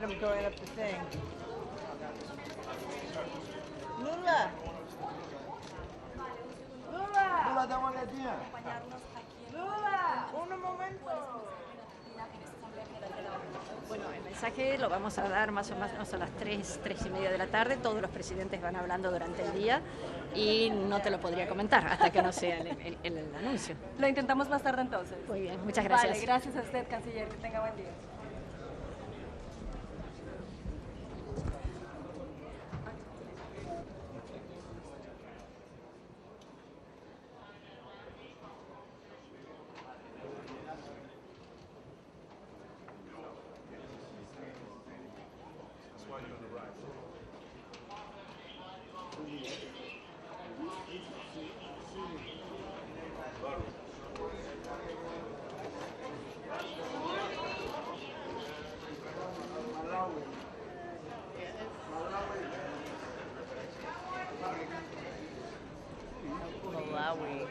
get him going up the thing. Lula! Lula! Lula, dá uma olhadinha. Lula! Un momento. Bueno, el mensaje lo vamos a dar más o menos a las 3:30 de la tarde. Todos los presidentes van hablando durante el día y no te lo podría comentar hasta que no sea el anuncio. Lo intentamos más tarde entonces. Muy bien, muchas gracias. Vale, gracias a usted, canciller. Que tenga buen día. Malawi.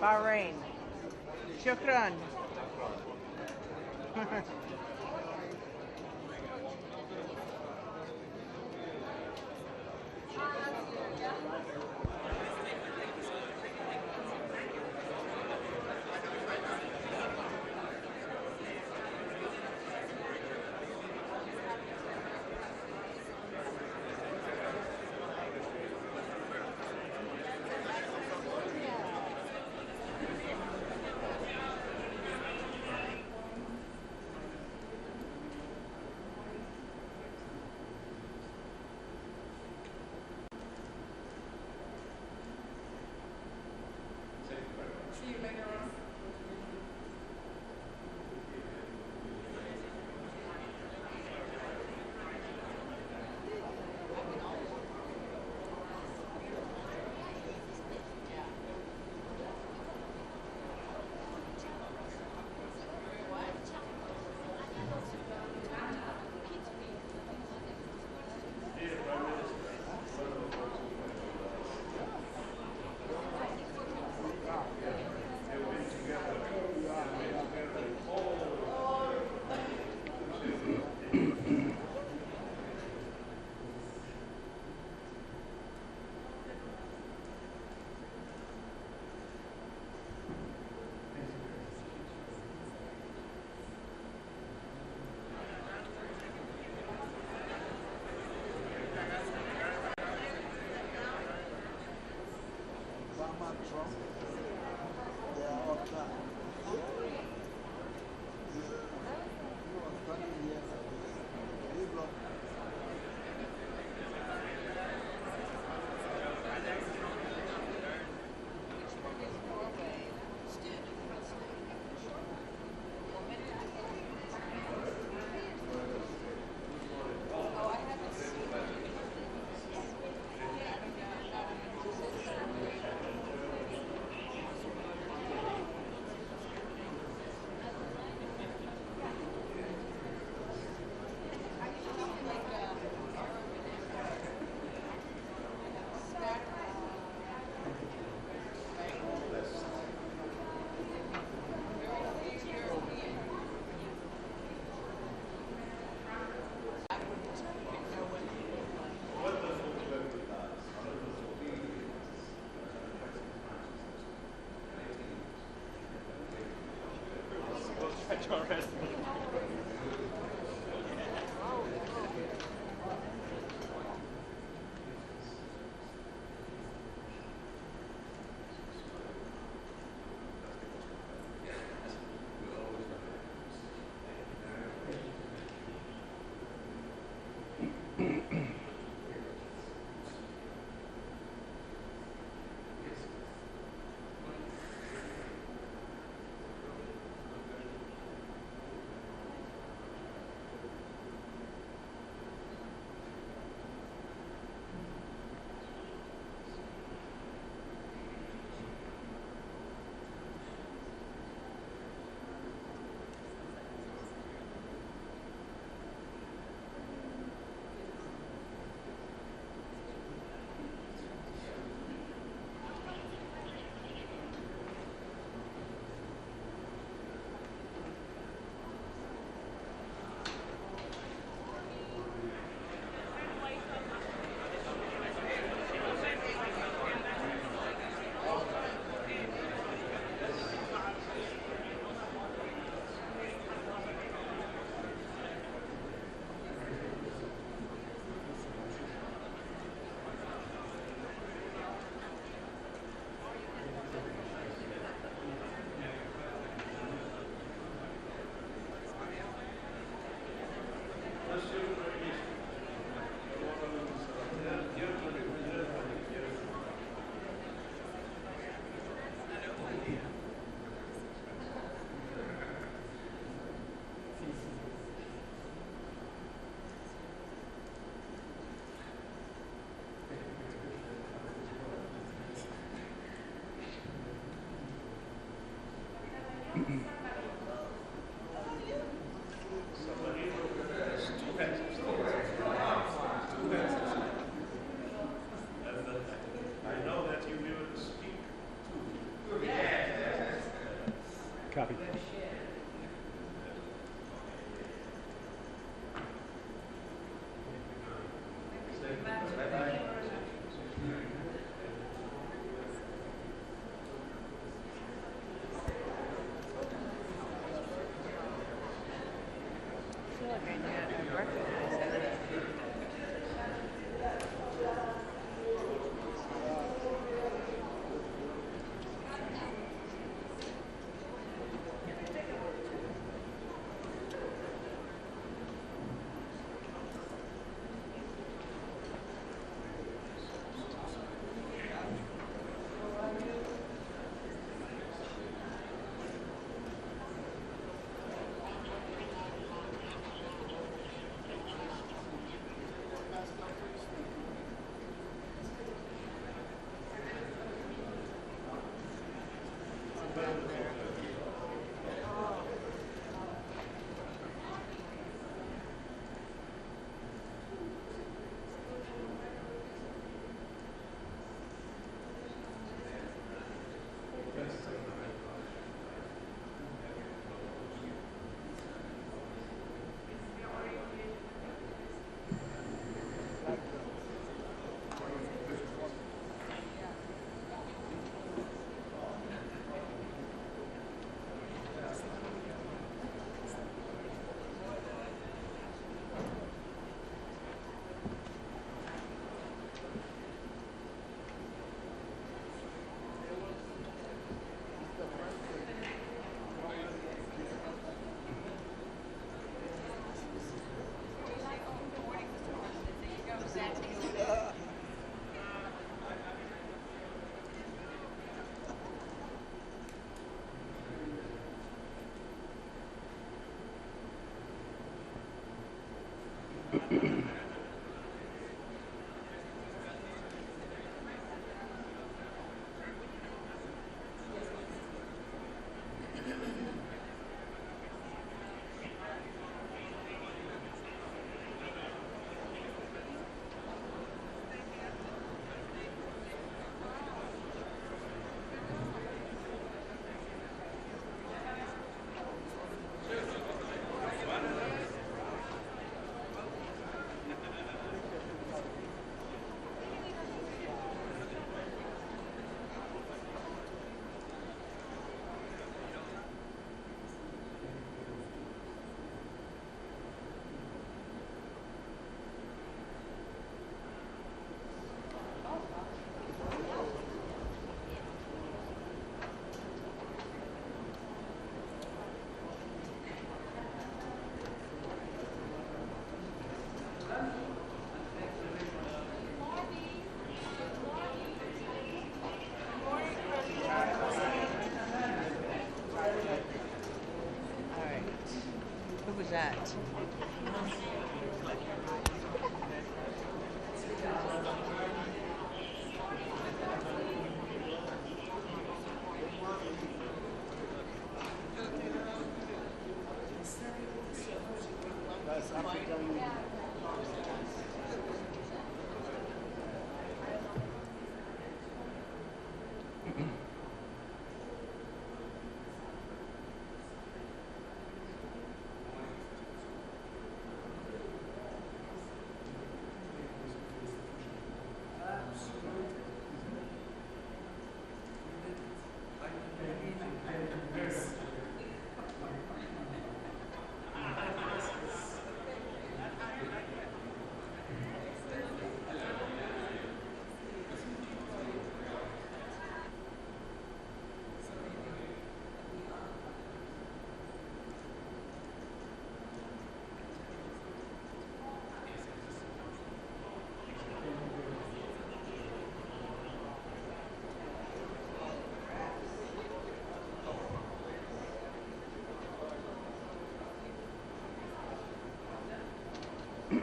Bahrain. Shukran. Copy.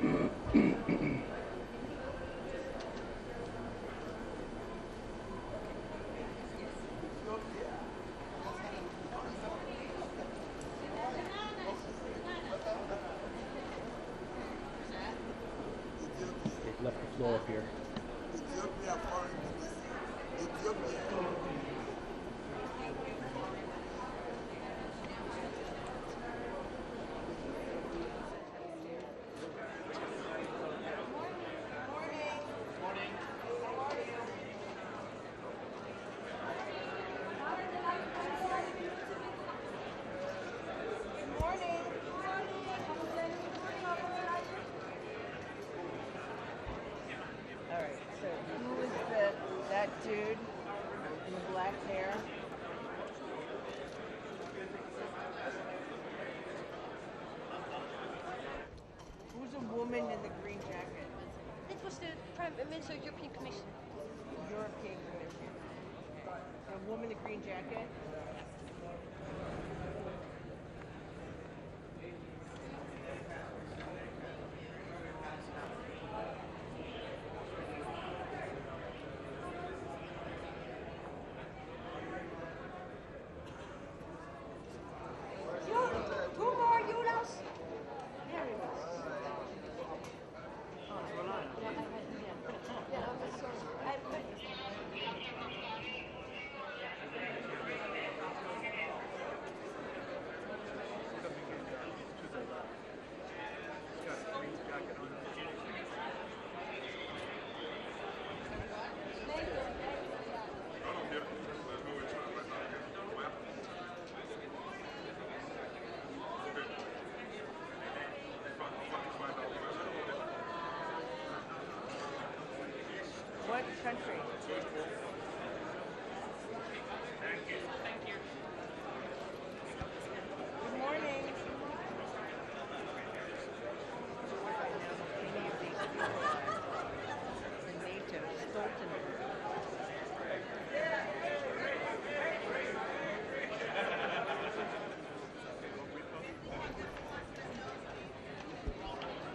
They've left the floor up here. All right, so who is that dude in the black hair? Who's a woman in the green jacket? It was the Prime Minister of European Commission. European Commission. A woman in the green jacket? Two more euros. What country? Good morning. The NATO Stoltenberg.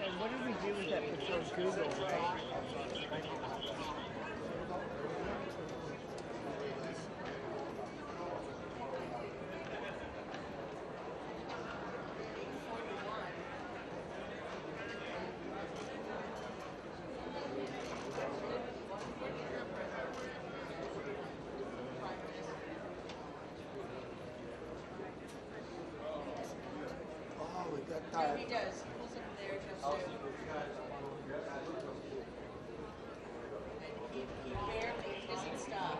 And what did we do with that picture of Google, right? He does. He pulls up there just to. And he barely doesn't stop.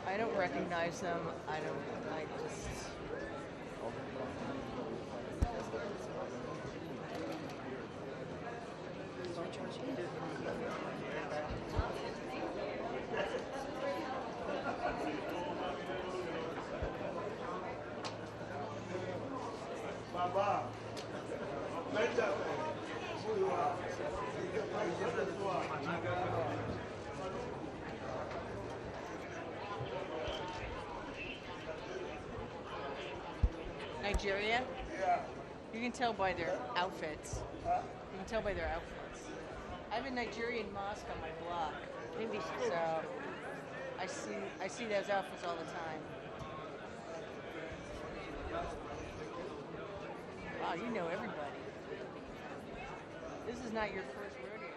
I don't recognize them. I just. Nigeria? Yeah. You can tell by their outfits. You can tell by their outfits. I have a Nigerian mosque on my block. So I see those outfits all the time. Wow, you know everybody. This is not your first rodeo.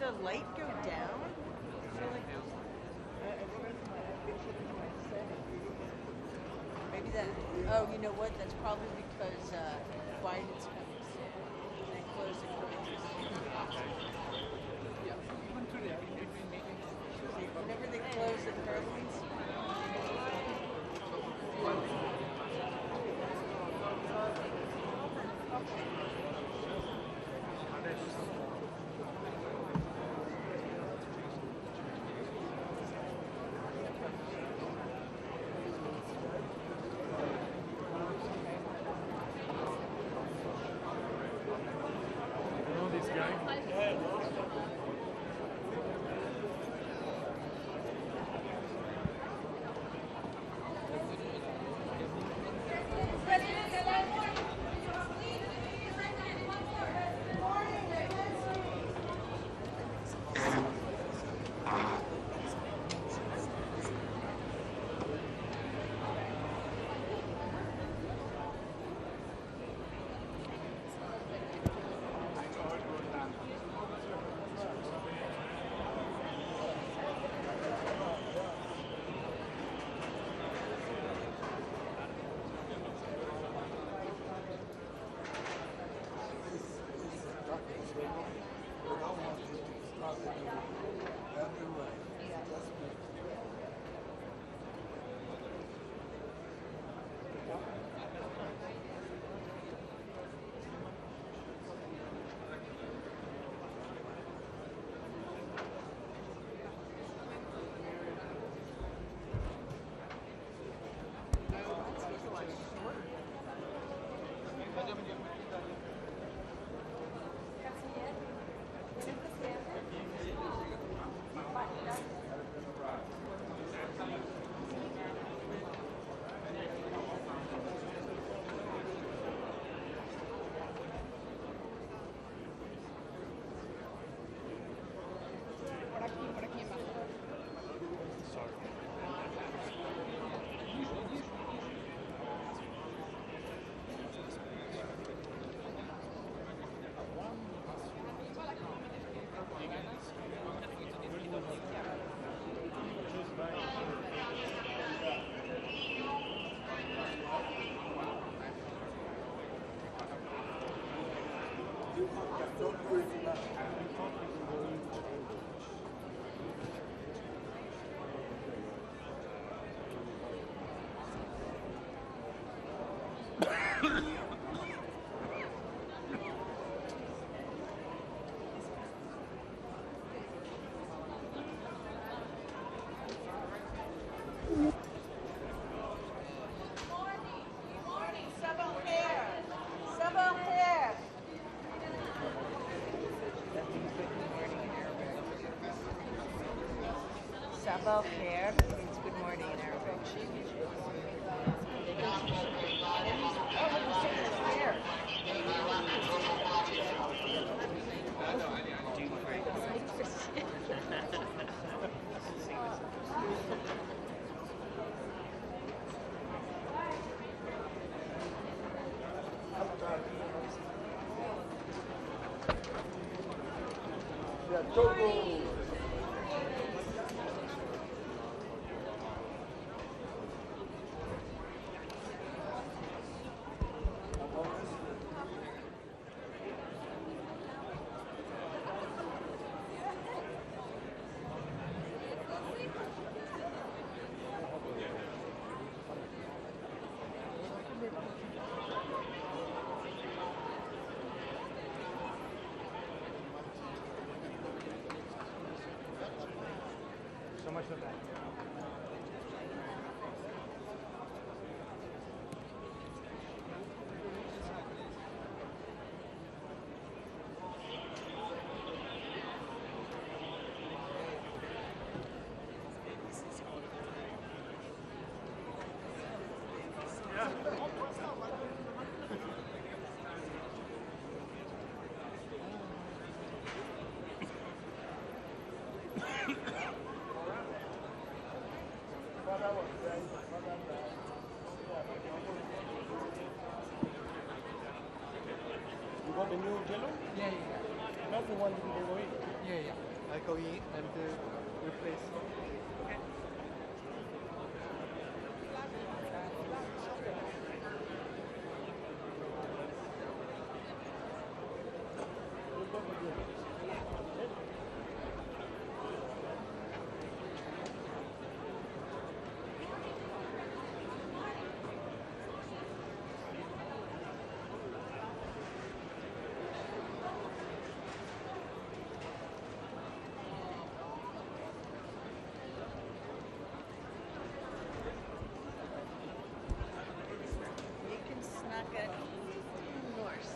the light go down? I feel like I remember my picture of my setting. Maybe that. Oh, you know what? That's probably because Biden's coming soon. They closed the curtains. Whenever they close the curtains. Sabah khair means good morning in Arabic. So much of that. You got the new jello? Yeah, yeah, That's the one you can go eat. yeah. Yeah, yeah. I go in and replace. You can snack at Norse.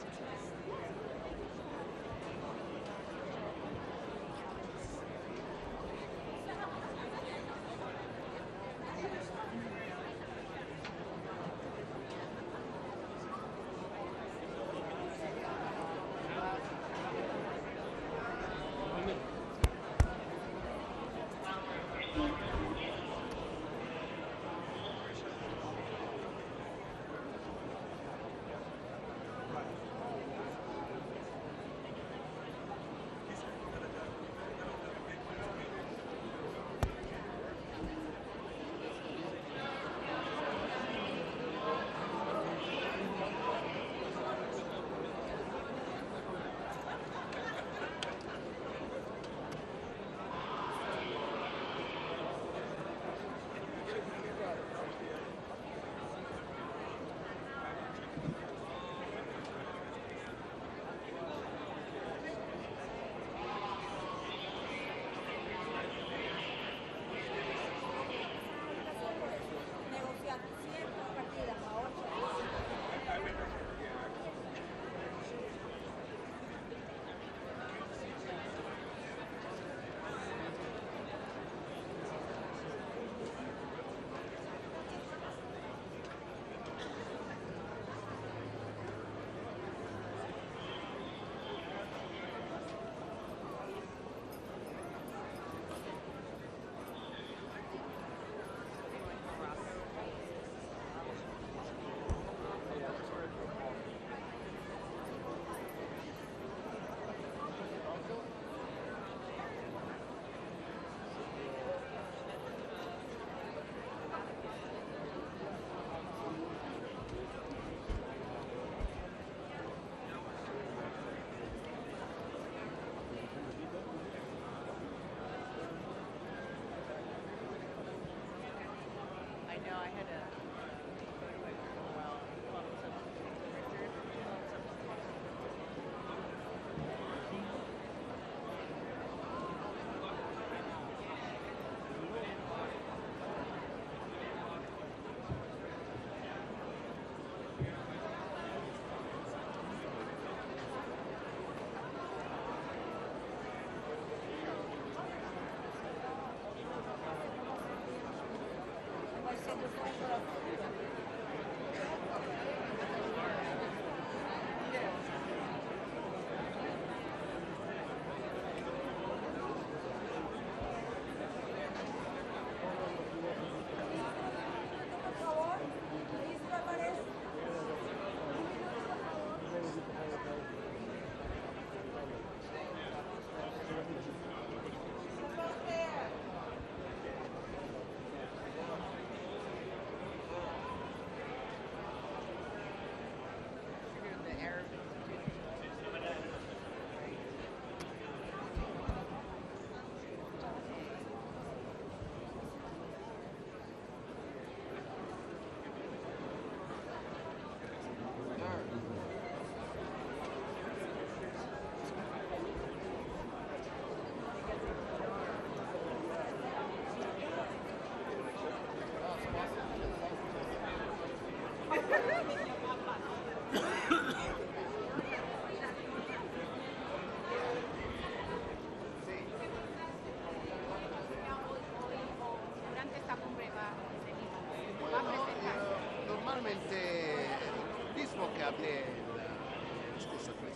I know I had a photo of for a while. Well, it was a picture.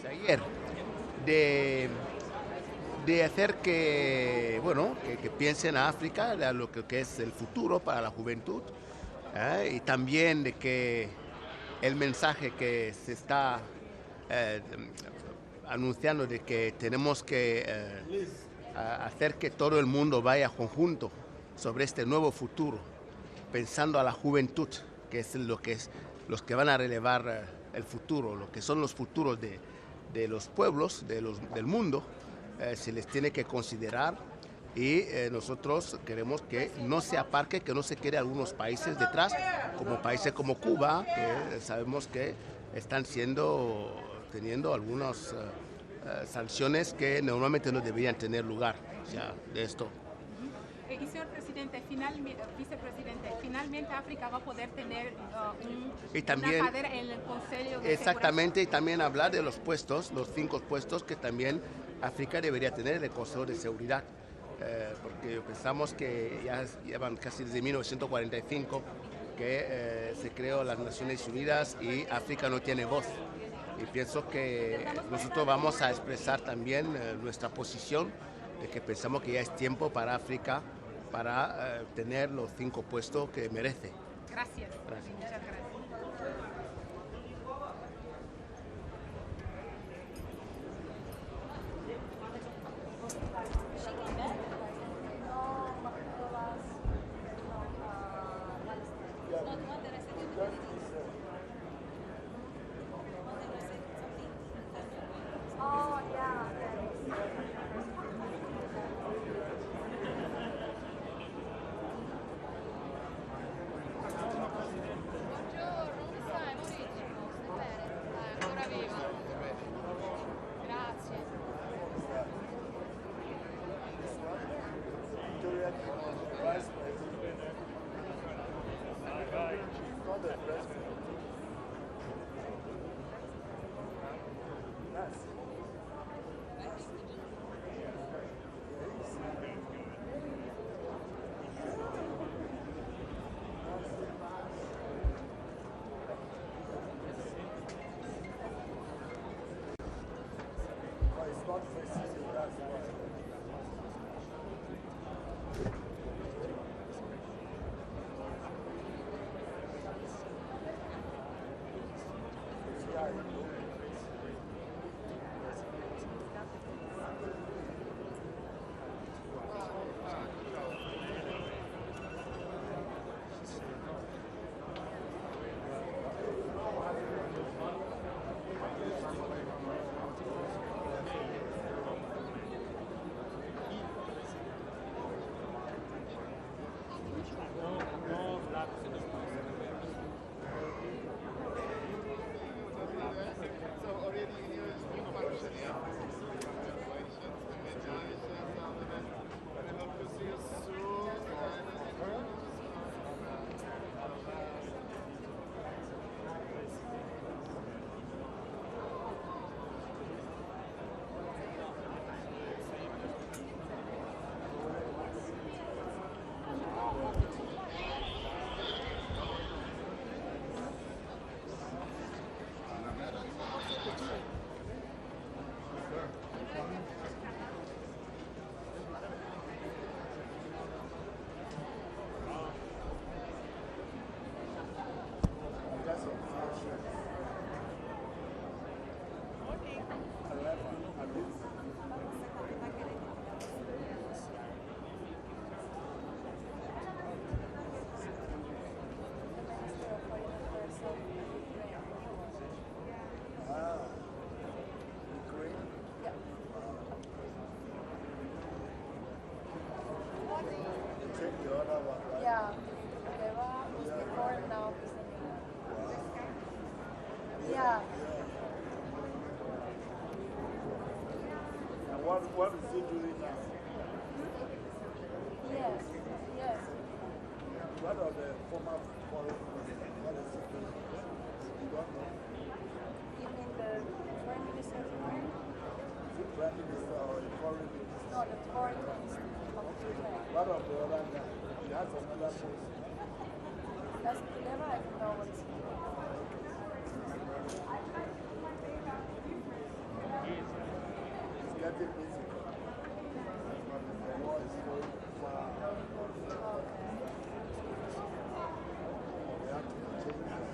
ayer de hacer que, bueno, que piensen a África, a lo que es el futuro para la juventud, y también de que el mensaje que se está anunciando de que tenemos que hacer que todo el mundo vaya conjunto sobre este nuevo futuro, pensando a la juventud, que es los que van a relevar el futuro, lo que son los futuros de los pueblos, del mundo, se les tiene que considerar y nosotros queremos que no se aparque, que no se quede algunos países detrás, como países como Cuba, que sabemos que están teniendo algunas sanciones que normalmente no deberían tener lugar, o sea, de esto. Y señor presidente, vicepresidente, finalmente África va a poder tener una cadera en el Consejo de Exactamente, y también hablar de los puestos, los 5 puestos que también África debería tener en el Consejo de Seguridad, porque pensamos que ya llevan casi desde 1945 que se creó las Naciones Unidas y África no tiene voz. Y pienso que nosotros vamos a expresar también nuestra posición de que pensamos que ya es tiempo para África para tener los 5 puestos que merece. Gracias. Muchas gracias. What is he doing now? Yes, yes. What are the former foreign ministers? What is he doing? You don't know? You mean the foreign minister of Iran? Is it prime minister or a foreign minister? No, the foreign minister of Iran. What of the other guy? He has another post. That's clever. I don't know what he's doing. He's getting busy. The war is going far. They have to change this.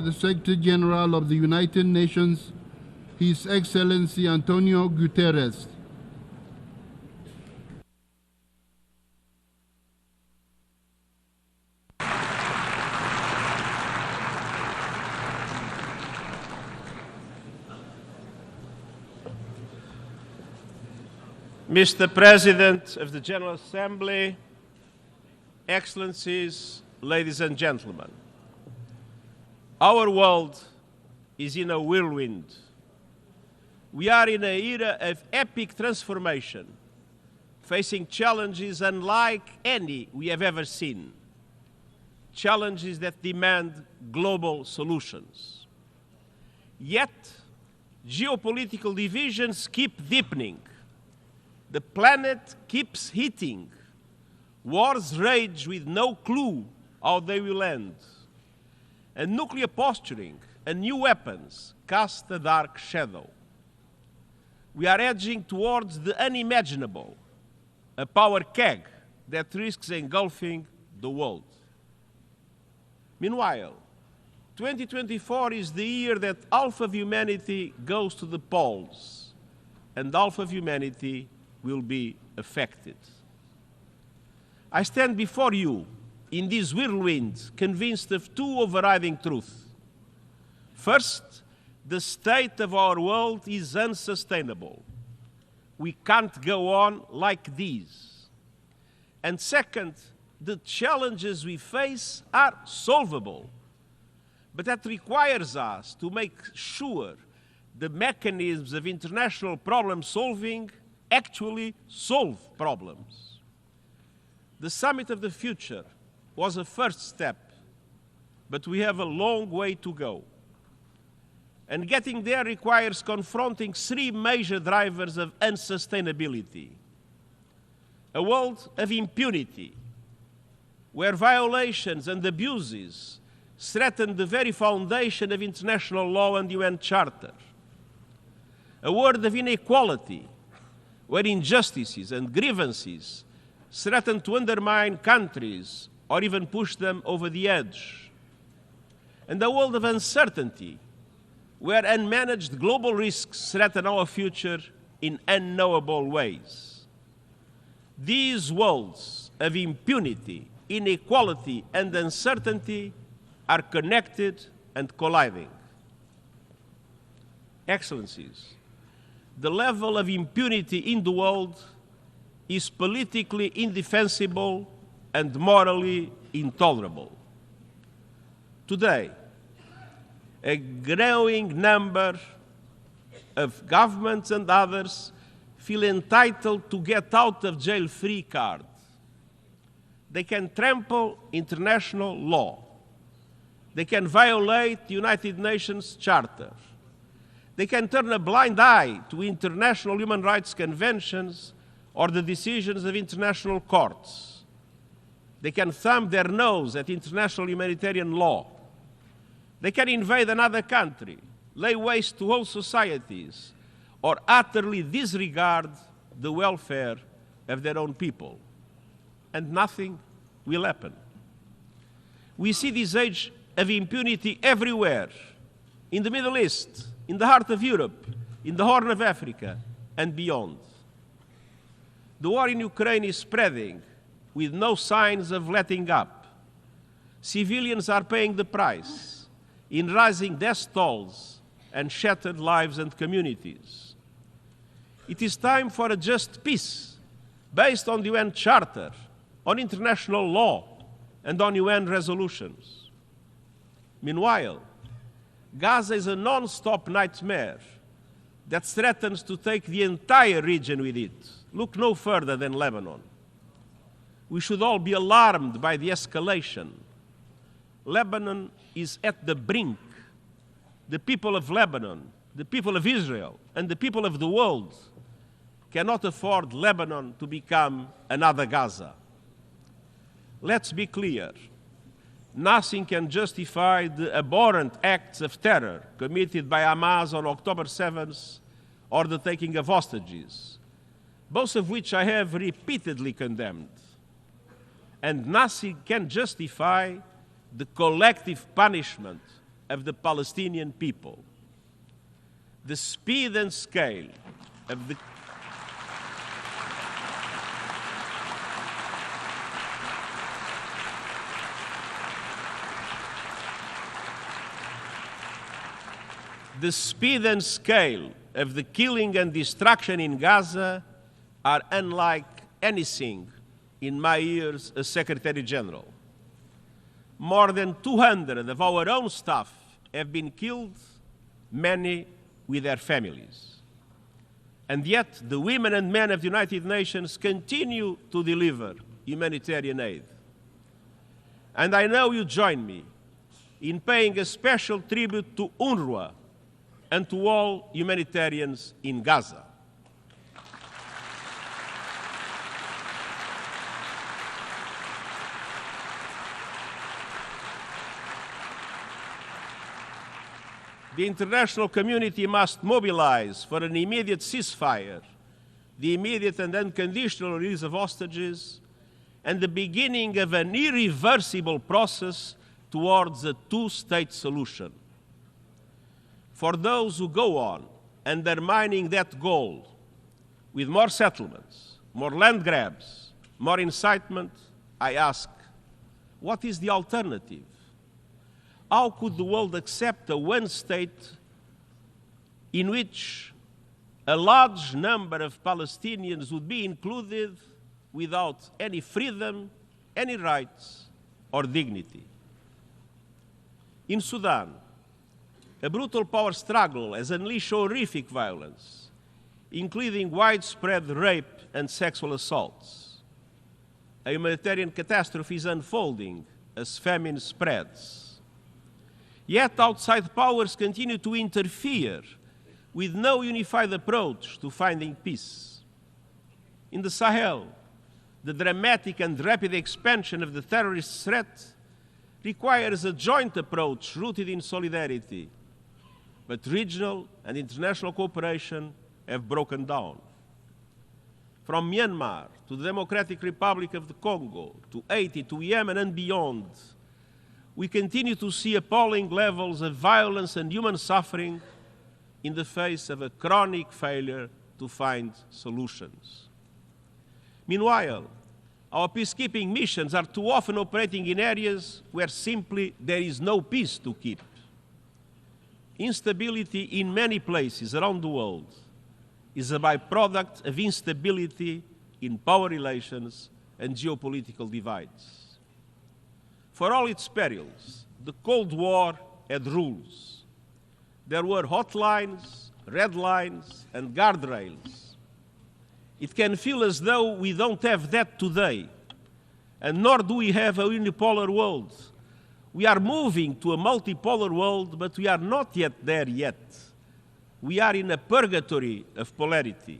the Secretary General of the United Nations, His Excellency Antonio Guterres. Mr. President of the General Assembly, Excellencies, ladies and gentlemen, our world is in a whirlwind. We are in an era of epic transformation, facing challenges unlike any we have ever seen, challenges that demand global solutions. Yet, geopolitical divisions keep deepening. The planet keeps heating. Wars rage with no clue how they will end. And nuclear posturing and new weapons cast a dark shadow. We are edging towards the unimaginable, a power keg that risks engulfing the world. Meanwhile, 2024 is the year that half of humanity goes to the poles, and half of humanity will be affected. I stand before you in this whirlwind, convinced of two overriding truths. First, the state of our world is unsustainable. We can't go on like this. And second, the challenges we face are solvable. But that requires us to make sure the mechanisms of international problem solving actually solve problems. The Summit of the Future was a first step, but we have a long way to go. And getting there requires confronting three major drivers of unsustainability. A world of impunity, where violations and abuses threaten the very foundation of international law and UN Charter. A world of inequality, where injustices and grievances threaten to undermine countries or even push them over the edge. And a world of uncertainty, where unmanaged global risks threaten our future in unknowable ways. These worlds of impunity, inequality, and uncertainty are connected and colliding. Excellencies, the level of impunity in the world is politically indefensible and morally intolerable. Today, a growing number of governments and others feel entitled to get out of jail free card. They can trample international law. They can violate the United Nations Charter. They can turn a blind eye to international human rights conventions or the decisions of international courts. They can thumb their nose at international humanitarian law. They can invade another country, lay waste to whole societies, or utterly disregard the welfare of their own people. And nothing will happen. We see this age of impunity everywhere, in the Middle East, in the heart of Europe, in the Horn of Africa, and beyond. The war in Ukraine is spreading with no signs of letting up. Civilians are paying the price in rising death tolls and shattered lives and communities. It is time for a just peace based on the UN Charter, on international law, and on UN resolutions. Meanwhile, Gaza is a non-stop nightmare that threatens to take the entire region with it. Look no further than Lebanon. We should all be alarmed by the escalation. Lebanon is at the brink. The people of Lebanon, the people of Israel, and the people of the world cannot afford Lebanon to become another Gaza. Let's be clear. Nothing can justify the abhorrent acts of terror committed by Hamas on October 7th or the taking of hostages, both of which I have repeatedly condemned. And nothing can justify the collective punishment of the Palestinian people. The speed and scale of the killing and destruction in Gaza are unlike anything in my years as Secretary General. More than 200 of our own staff have been killed, many with their families. And yet, the women and men of the United Nations continue to deliver humanitarian aid. And I know you join me in paying a special tribute to UNRWA and to all humanitarians in Gaza. The international community must mobilize for an immediate ceasefire, the immediate and unconditional release of hostages, and the beginning of an irreversible process towards a two-state solution. For those who go on undermining that goal with more settlements, more land grabs, more incitement, I ask, what is the alternative? How could the world accept a one state in which a large number of Palestinians would be included without any freedom, any rights, or dignity? In Sudan, a brutal power struggle has unleashed horrific violence, including widespread rape and sexual assaults. A humanitarian catastrophe is unfolding as famine spreads. Yet outside powers continue to interfere with no unified approach to finding peace. In the Sahel, the dramatic and rapid expansion of the terrorist threat requires a joint approach rooted in solidarity, but regional and international cooperation have broken down. From Myanmar to the Democratic Republic of the Congo, to Haiti, to Yemen and beyond, we continue to see appalling levels of violence and human suffering in the face of a chronic failure to find solutions. Meanwhile, our peacekeeping missions are too often operating in areas where simply there is no peace to keep. Instability in many places around the world is a byproduct of instability in power relations and geopolitical divides. For all its perils, the Cold War had rules. There were hotlines, red lines, and guardrails. It can feel as though we don't have that today, and nor do we have a unipolar world. We are moving to a multipolar world, but we are not yet there yet. We are in a purgatory of polarity.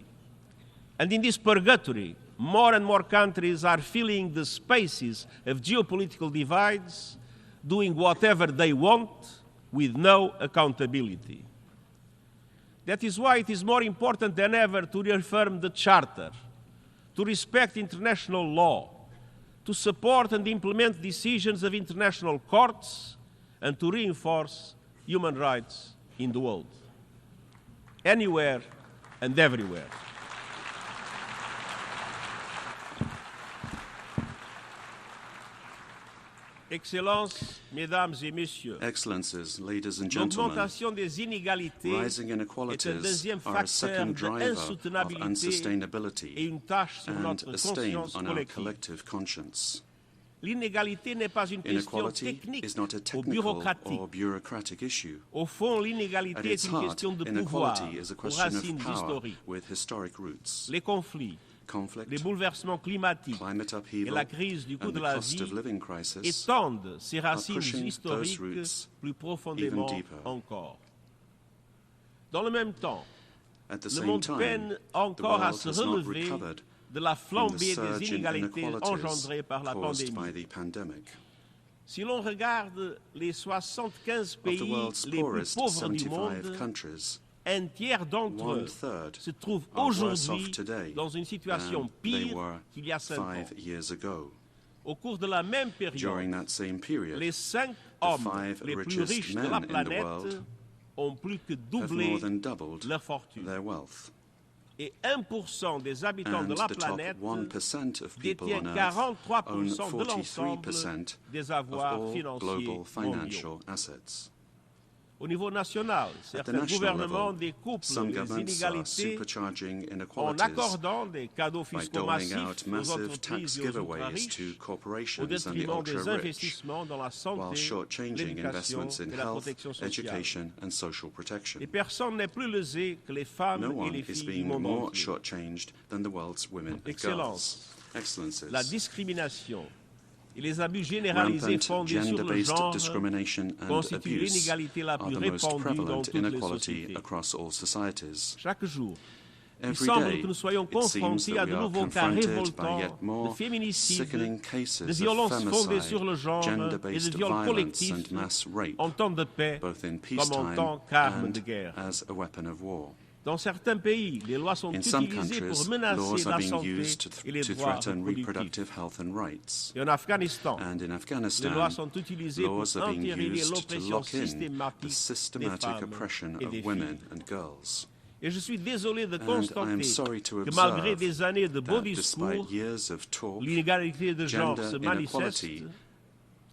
And in this purgatory, more and more countries are filling the spaces of geopolitical divides, doing whatever they want with no accountability. That is why it is more important than ever to reaffirm the Charter, to respect international law, to support and implement decisions of international courts, and to reinforce human rights in the world, anywhere and everywhere. Excellencies, ladies and gentlemen, rising inequalities are a second driver of unsustainability and a stain on our collective conscience. Inequality is not a technical or bureaucratic issue. At its heart, inequality is a question of power with historic roots. Conflict, les bouleversements climatiques climate upheaval, et la crise du coût and de the la cost vie of living crisis étendent ces racines pushing historiques those roots plus profondément even deeper. encore. Dans le même temps, At the le same monde time, peine the encore à world se has not relever recovered de la from the flambée des surge in inégalités inequalities engendrées par la caused by pandémie. the pandemic. Si l'on regarde les 75 Of the pays world's les plus poorest pauvres du 75 monde, countries, un tiers d'entre eux one-third se trouvent are worse aujourd'hui off today dans une situation than they pire were qu'il y a 5 ans. 5 years ago. Au cours de la même période, During that same period, les 5 hommes 5 les plus richest riches de men la in the planète world ont plus que have doublé more than doubled leur fortune. their wealth. Et 1% des habitants de And la the top planète 1% of people détient on Earth own 43% de l'ensemble 43% des of avoirs all financiers global financial mondiaux. assets. Au niveau national, At the certains national gouvernements level, découplent some les governments are inégalités supercharging en inequalities accordant des cadeaux by fiscaux doling out massifs aux massive entreprises tax et aux giveaways ultra-riches to au corporations and the détriment des ultra-rich, investissements dans la while santé, shortchanging l'éducation investments in et la health, protection sociale. education and social protection. Et personne n'est plus lésé que les femmes No et one les is filles du being monde more entier. shortchanged than the world's women and Excellence. girls. Excellences. La discrimination et les abus généralisés Rampant fondés sur le gender-based genre discrimination and constituent abuse l'inégalité la are plus the most répandue dans prevalent toutes les inequality sociétés. across all societies. Chaque jour, il Every semble day, que nous soyons it seems confrontés that à we de are nouveaux cas confronted by révoltants yet more de féminicide, sickening cases de of violences fondées sur femicide, le genre et de gender-based viols violence collectifs and mass rape, en temps de paix both in comme en peacetime tant qu'arme de and guerre. as a weapon of war. Dans certains pays, les lois sont In some utilisées pour countries, menacer laws are la being santé used et les to droits threaten reproductifs. reproductive health and rights. Et en Afghanistan, And in les Afghanistan, lois sont utilisées pour laws are being entériner used to l'oppression lock in the systématique des systematic femmes oppression et of des women filles. and girls. Et je suis désolé de And I constater am sorry to que malgré observe des années de beaux that discours, despite years of talk, l'inégalité de genre gender se manifeste, inequality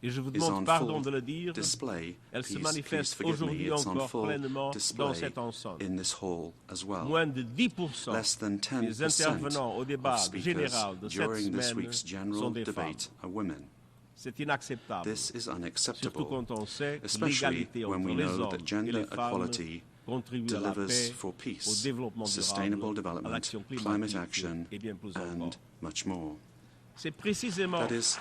et je vous is demande on pardon full de le dire, display. elle se Please manifeste forgive me. aujourd'hui It's on encore full pleinement dans display cette enceinte. in this hall as well. Moins de 10% Less than des 10% intervenants au débat of speakers général de cette during this semaine week's sont general des femmes. debate are women. C'est inacceptable, This is surtout unacceptable, quand on sait que especially l'égalité when entre we les know hommes that et gender les femmes equality contribue à la delivers paix, for au peace, développement sustainable durable, à development, l'action climate climatique action, et bien plus and encore. much more. C'est précisément That is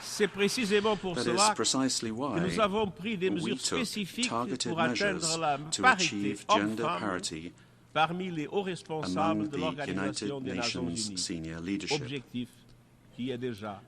C'est précisément pour That cela is precisely que why nous avons pris des we mesures took spécifiques targeted pour atteindre measures la to parité achieve gender homme-femme parity parmi les hauts responsables among de the l'Organisation United des Nations Nations Unies. senior leadership. Objectif qui est déjà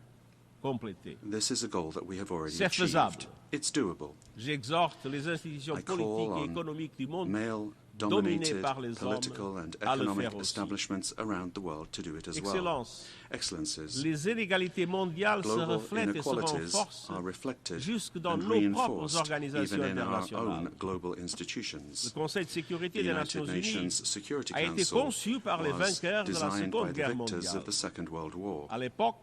complété. This is a goal that we have already C'est faisable. achieved. It's doable. J'exhorte les institutions I call politiques et on économiques du monde male-dominated dominées par les political hommes and à le economic faire aussi. establishments around the world to do it as well. Excellence, Excellences, les inégalités mondiales se global reflètent et se inequalities renforcent are reflected jusque dans and nos propres reinforced organisations even in our internationales. own global Le institutions. Conseil de sécurité The des United Nations Unies Nations Security a été Council conçu par les was vainqueurs de la designed by Seconde the Guerre victors mondiale. of the Second World War. À l'époque,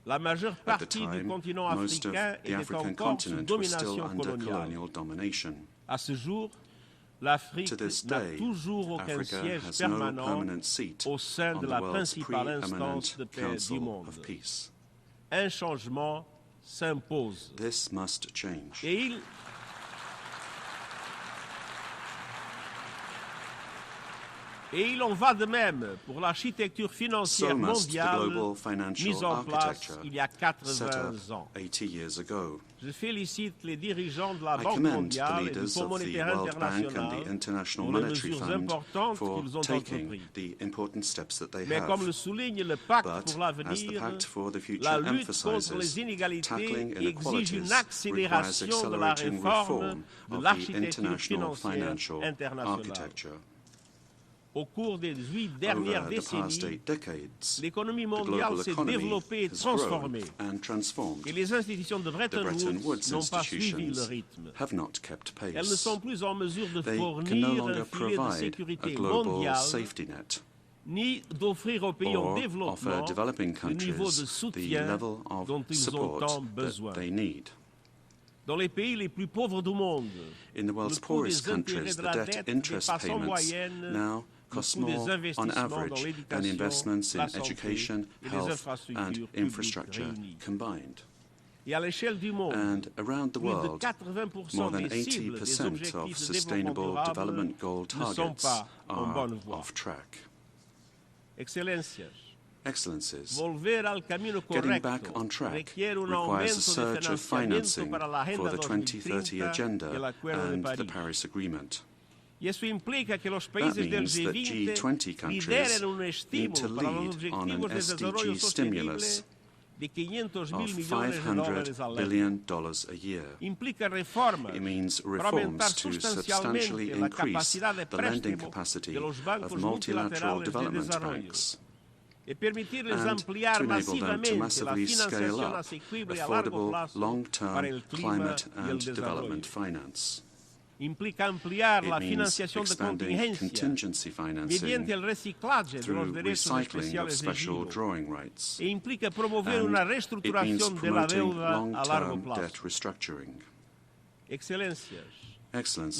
la majeure At the partie du time, continent most of africain the était African encore sous continent was still domination under coloniale. colonial domination. À ce jour, l'Afrique To this n'a day, toujours aucun Africa siège has no permanent permanent seat au sein on de the la world's principale instance preeminent de paix Council du monde. of Peace. Un changement s'impose. This must change. Et il en va de même pour l'architecture financière So must the mondiale global financial mise en place architecture il y a set 80 up ans. 80 years ago. Je félicite les dirigeants de la I Banque commend the mondiale et du leaders Fonds of the monétaire World Bank and the international International pour les Monetary mesures Fund importantes for qu'ils ont taking entreprises. the important steps that they Mais comme le have. souligne le pacte But, pour as the l'avenir, Pact for the la Future lutte contre emphasizes, les inégalités tackling exige inequalities une requires accélération de la accelerating réforme reform de of the l'architecture international financière financial internationale. architecture. Au cours des 8 dernières Over the past décennies, 8 decades, l'économie the mondiale global s'est economy développée et has transformée. grown and transformed. Et les institutions de The Bretton Bretton Woods Woods n'ont pas suivi le institutions rythme. have not kept Elles ne pace. sont plus en mesure de They can no fournir longer un filet de provide a sécurité global mondiale, safety net ni d'offrir aux pays en or offer développement developing le niveau de countries the soutien level of dont ils ont support tant that besoin. they need. Dans les pays les plus pauvres du monde, In the world's le coût poorest des intérêts countries, de the la debt dette interest dépasse en payments moyenne now le cost coût des more on investissements dans average than l'éducation, investments in la santé education, et les health, and infrastructures infrastructure publiques réunies. combined. Et à l'échelle du monde, And around the plus de world, 80% more than des cibles des 80% objectifs of de sustainable développement durable development goal ne sont targets pas en bonne are voie. off track. Excelências, Excellencies, volver al camino getting correcto back on track requiere un requires a aumento de surge of financiamiento financing para la for Agenda the 2030 2030 y el Agenda Acuerdo de and the París. Paris Agreement. Y eso implica que los That países del means that G20 G20 countries lideren un need to estímulo para los lead on an objetivos de desarrollo SDG sostenible stimulus de 500 of mil millones de dólares al $500 año. billion a year. Implica reformas It means para aumentar reforms to sustancialmente substantially la increase capacidad de the lending préstamo capacity de los of bancos multilateral multilaterales de development desarrollo. banks. e permitir-lhes ampliar massivamente a financiação asequible a largo plazo para o clima e o desenvolvimento. Implica ampliar a financiação de contingência mediante o reciclaje dos direitos especiais exigidos e implica promover uma reestruturação da deuda a largo plazo. Excelências,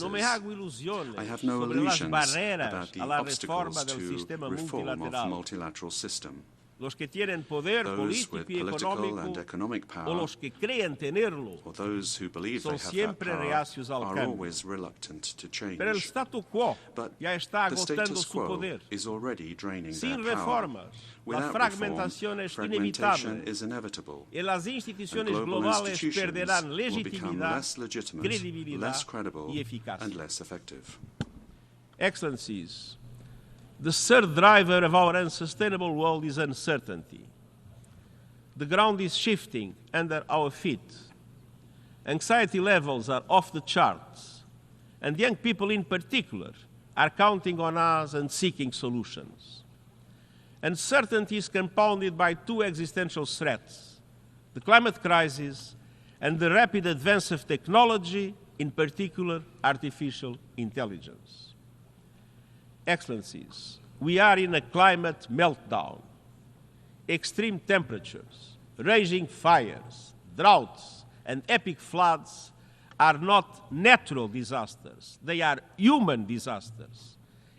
não me hago ilusões sobre as barreiras a la reforma do sistema multilateral. Los que tienen poder político y económico o los que creen tenerlo son siempre reacios al cambio. Pero el statu quo ya está agotando su poder. Sin reformas, la fragmentación es inevitable y las instituciones globales perderán legitimidad, credibilidad y eficacia. Excellencies, the third driver of our unsustainable world is uncertainty. The ground is shifting under our feet. Anxiety levels are off the charts, and young people in particular are counting on us and seeking solutions. Uncertainty is compounded by two existential threats: the climate crisis and the rapid advance of technology, in particular artificial intelligence. Excellencies, we are in a climate meltdown. Extreme temperatures, raging fires, droughts, and epic floods are not natural disasters. They are human disasters,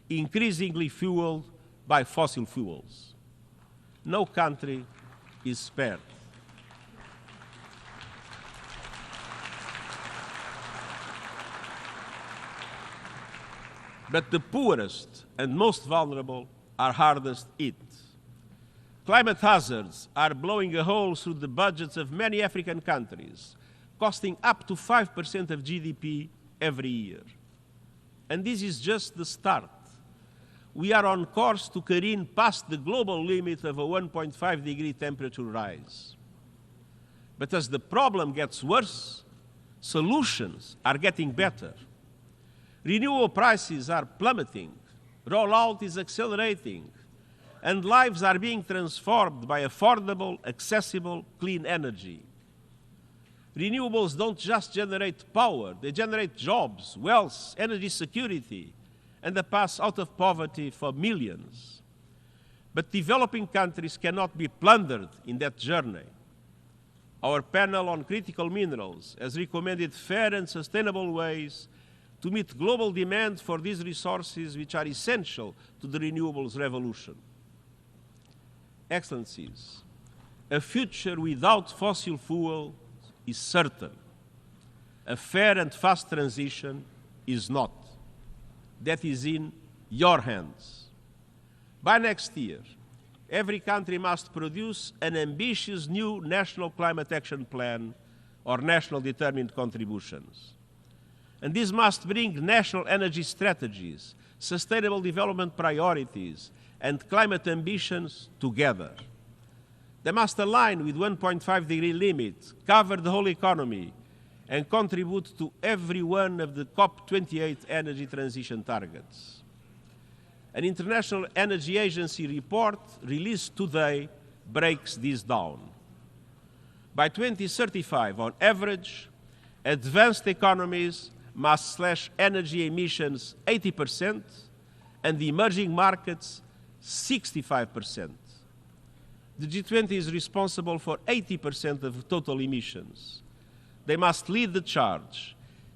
increasingly fueled by fossil fuels. No country is spared. But the poorest and most vulnerable are hardest hit. Climate hazards are blowing a hole through the budgets of many African countries, costing up to 5% of GDP every year. And this is just the start. We are on course to careen past the global limit of a 1.5-degree temperature rise. But as the problem gets worse, solutions are getting better. Renewable prices are plummeting, rollout is accelerating, and lives are being transformed by affordable, accessible, clean energy. Renewables don't just generate power, they generate jobs, wealth, energy security, and a path out of poverty for millions. But developing countries cannot be plundered in that journey. Our panel on critical minerals has recommended fair and sustainable ways to meet global demand for these resources which are essential to the renewables revolution. Excellencies, a future without fossil fuel is certain. A fair and fast transition is not. That is in your hands. By next year, every country must produce an ambitious new national climate action plan or national determined contributions. And this must bring national energy strategies, sustainable development priorities, and climate ambitions together. They must align with 1.5-degree limit, cover the whole economy, and contribute to every one of the COP28 energy transition targets. An International Energy Agency report released today breaks this down. By 2035, on average, advanced economies must slash energy emissions 80% and the emerging markets 65%. The G20 is responsible for 80% of total emissions. They must lead the charge,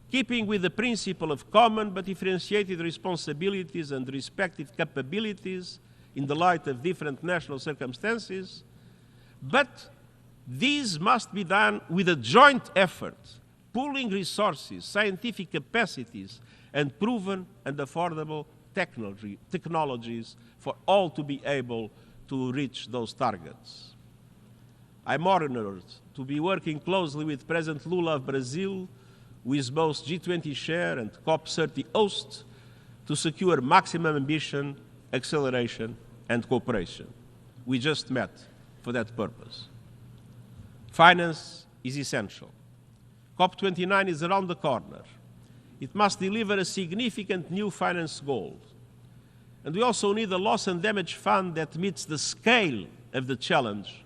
keeping with the principle of common but differentiated responsibilities and respective capabilities in the light of different national circumstances. But these must be done with a joint effort, pooling resources, scientific capacities, and proven and affordable technologies for all to be able to reach those targets. I'm honored to be working closely with President Lula of Brazil, who is both G20 chair and COP30 host, to secure maximum ambition, acceleration, and cooperation. We just met for that purpose. Finance is essential. COP29 is around the corner. It must deliver a significant new finance goal. And we also need a loss and damage fund that meets the scale of the challenge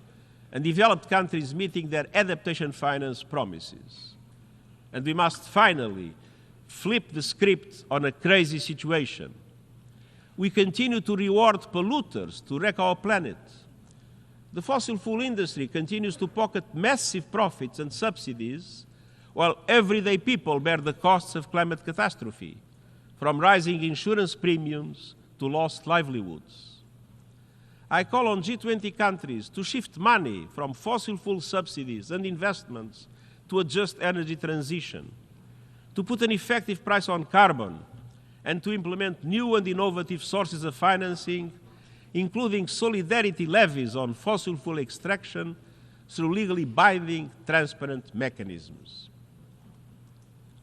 and developed countries meeting their adaptation finance promises. And we must finally flip the script on a crazy situation. We continue to reward polluters to wreck our planet. The fossil fuel industry continues to pocket massive profits and subsidies, while everyday people bear the costs of climate catastrophe, from rising insurance premiums to lost livelihoods. I call on G20 countries to shift money from fossil fuel subsidies and investments to a just energy transition, to put an effective price on carbon, and to implement new and innovative sources of financing, including solidarity levies on fossil fuel extraction through legally binding, transparent mechanisms.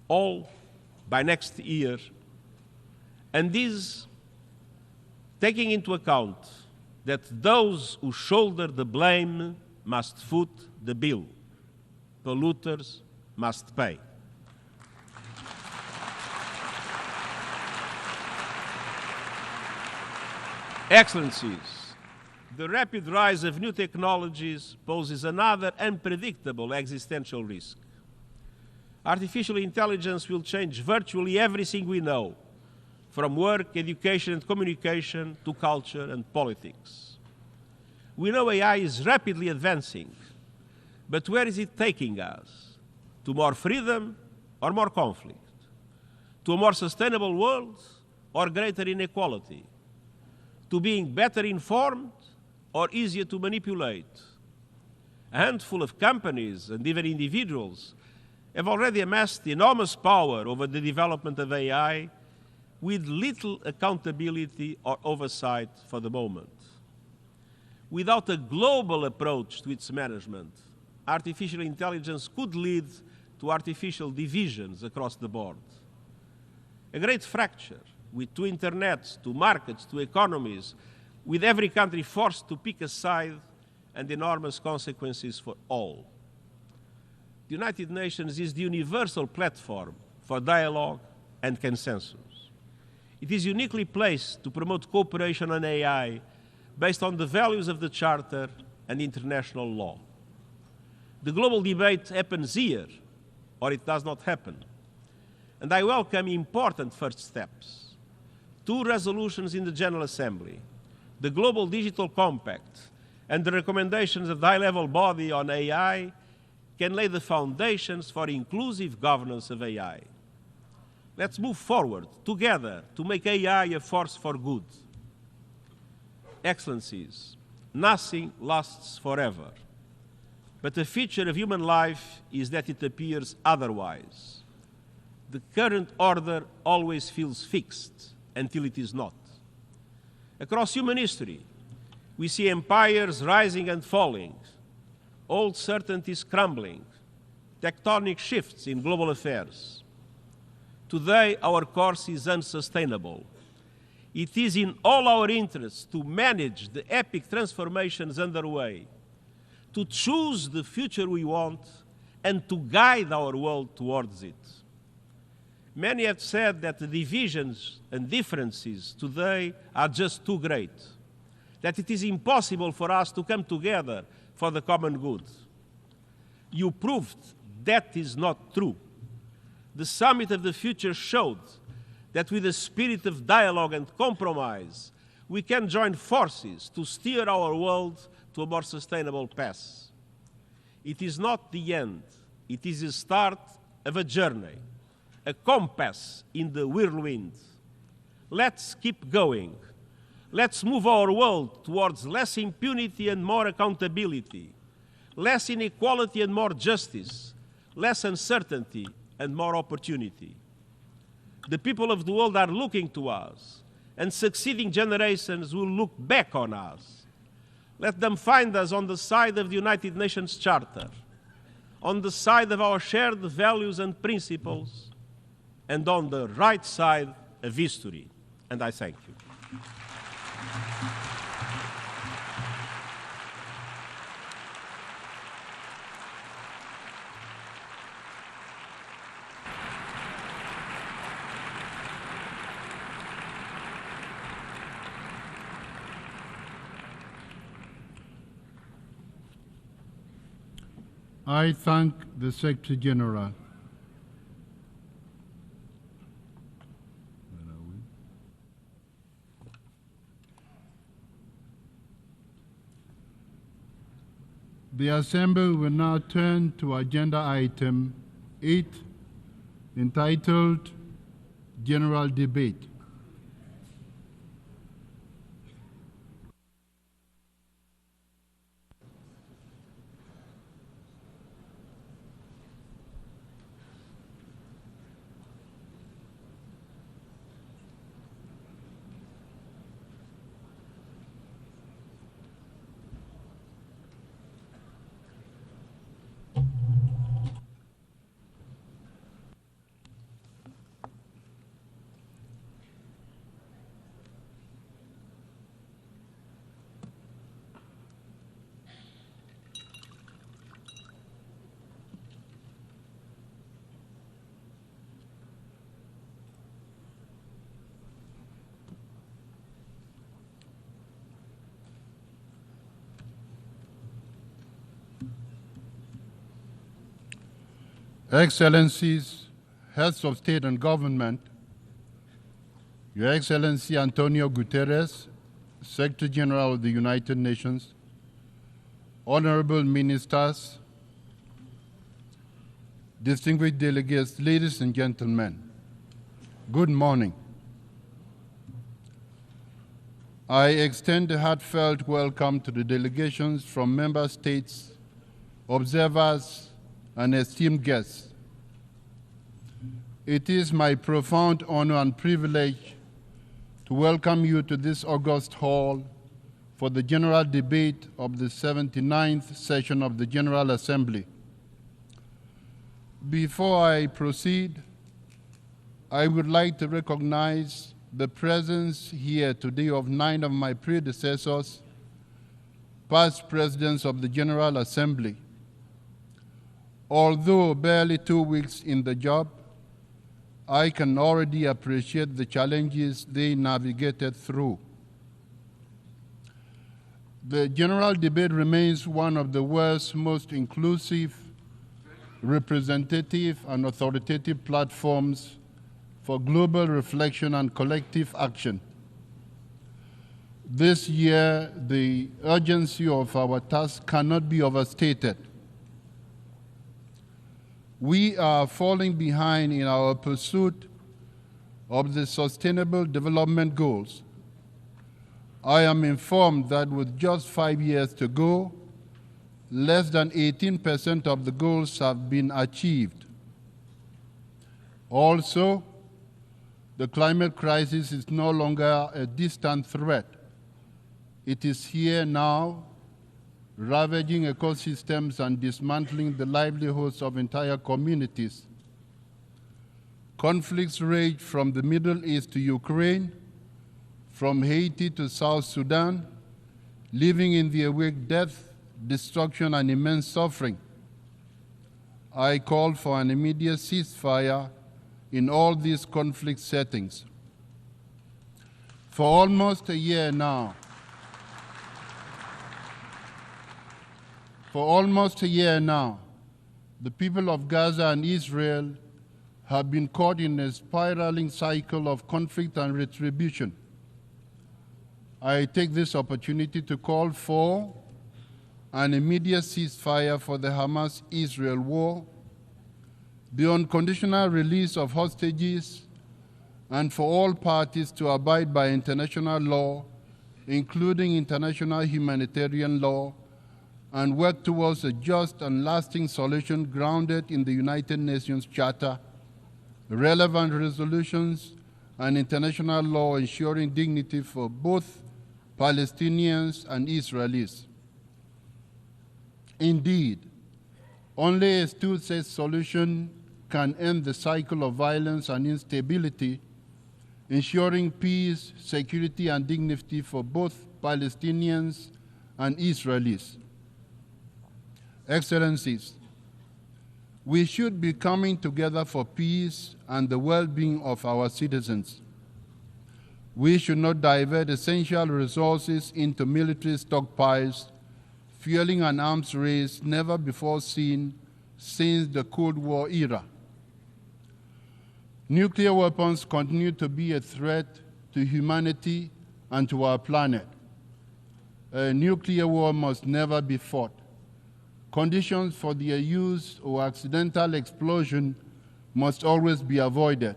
All by next year, and this taking into account that those who shoulder the blame must foot the bill. Polluters must pay. Excellencies, the rapid rise of new technologies poses another unpredictable existential risk. Artificial intelligence will change virtually everything we know, from work, education and communication to culture and politics. We know AI is rapidly advancing, but where is it taking us? To more freedom or more conflict? To a more sustainable world or greater inequality? To being better informed or easier to manipulate? A handful of companies and even individuals have already amassed enormous power over the development of AI with little accountability or oversight for the moment. Without a global approach to its management, artificial intelligence could lead to artificial divisions across the board. A great fracture with two internets, two markets, two economies, with every country forced to pick a side and enormous consequences for all. The United Nations is the universal platform for dialogue and consensus. It is uniquely placed to promote cooperation on AI based on the values of the Charter and international law. The global debate happens here, or it does not happen. And I welcome important first steps. 2 resolutions in the General Assembly, the Global Digital Compact, and the recommendations of the high-level body on AI can lay the foundations for inclusive governance of AI. Let's move forward together to make AI a force for good. Excellencies, nothing lasts forever. But the feature of human life is that it appears otherwise. The current order always feels fixed until it is not. Across human history, we see empires rising and falling, old certainties crumbling, tectonic shifts in global affairs. Today, our course is unsustainable. It is in all our interests to manage the epic transformations underway, to choose the future we want, and to guide our world towards it. Many have said that the divisions and differences today are just too great, that it is impossible for us to come together for the common good. You proved that is not true. The Summit of the Future showed that with a spirit of dialogue and compromise, we can join forces to steer our world to a more sustainable path. It is not the end. It is the start of a journey, a compass in the whirlwind. Let's keep going. Let's move our world towards less impunity and more accountability, less inequality and more justice, less uncertainty and more opportunity. The people of the world are looking to us, and succeeding generations will look back on us. Let them find us on the side of the United Nations Charter, on the side of our shared values and principles, and on the right side of history. And I thank you. I thank the Secretary General. The Assembly will now turn to agenda item 8, entitled General Debate. Excellencies, Heads of State and Government, Your Excellency Antonio Guterres, Secretary General of the United Nations, Honorable Ministers, distinguished delegates, ladies and gentlemen, good morning. I extend a heartfelt welcome to the delegations from member states, observers, and esteemed guests. It is my profound honor and privilege to welcome you to this august hall for the general debate of the 79th session of the General Assembly. Before I proceed, I would like to recognize the presence here today of 9 of my predecessors, past presidents of the General Assembly. Although barely 2 weeks in the job, I can already appreciate the challenges they navigated through. The general debate remains one of the world's most inclusive, representative, and authoritative platforms for global reflection and collective action. This year, the urgency of our task cannot be overstated. We are falling behind in our pursuit of the Sustainable Development Goals. I am informed that with just 5 years to go, less than 18% of the goals have been achieved. Also, the climate crisis is no longer a distant threat. It is here now, ravaging ecosystems and dismantling the livelihoods of entire communities. Conflicts rage from the Middle East to Ukraine, from Haiti to South Sudan, leaving in their wake death, destruction, and immense suffering. I call for an immediate ceasefire in all these conflict settings. For almost a year now, the people of Gaza and Israel have been caught in a spiraling cycle of conflict and retribution. I take this opportunity to call for an immediate ceasefire for the Hamas-Israel war, the unconditional release of hostages, and for all parties to abide by international law, including international humanitarian law, and work towards a just and lasting solution grounded in the United Nations Charter, relevant resolutions, and international law ensuring dignity for both Palestinians and Israelis. Indeed, only a two-state solution can end the cycle of violence and instability, ensuring peace, security, and dignity for both Palestinians and Israelis. Excellencies, we should be coming together for peace and the well-being of our citizens. We should not divert essential resources into military stockpiles, fueling an arms race never before seen since the Cold War era. Nuclear weapons continue to be a threat to humanity and to our planet. A nuclear war must never be fought. Conditions for their use or accidental explosion must always be avoided.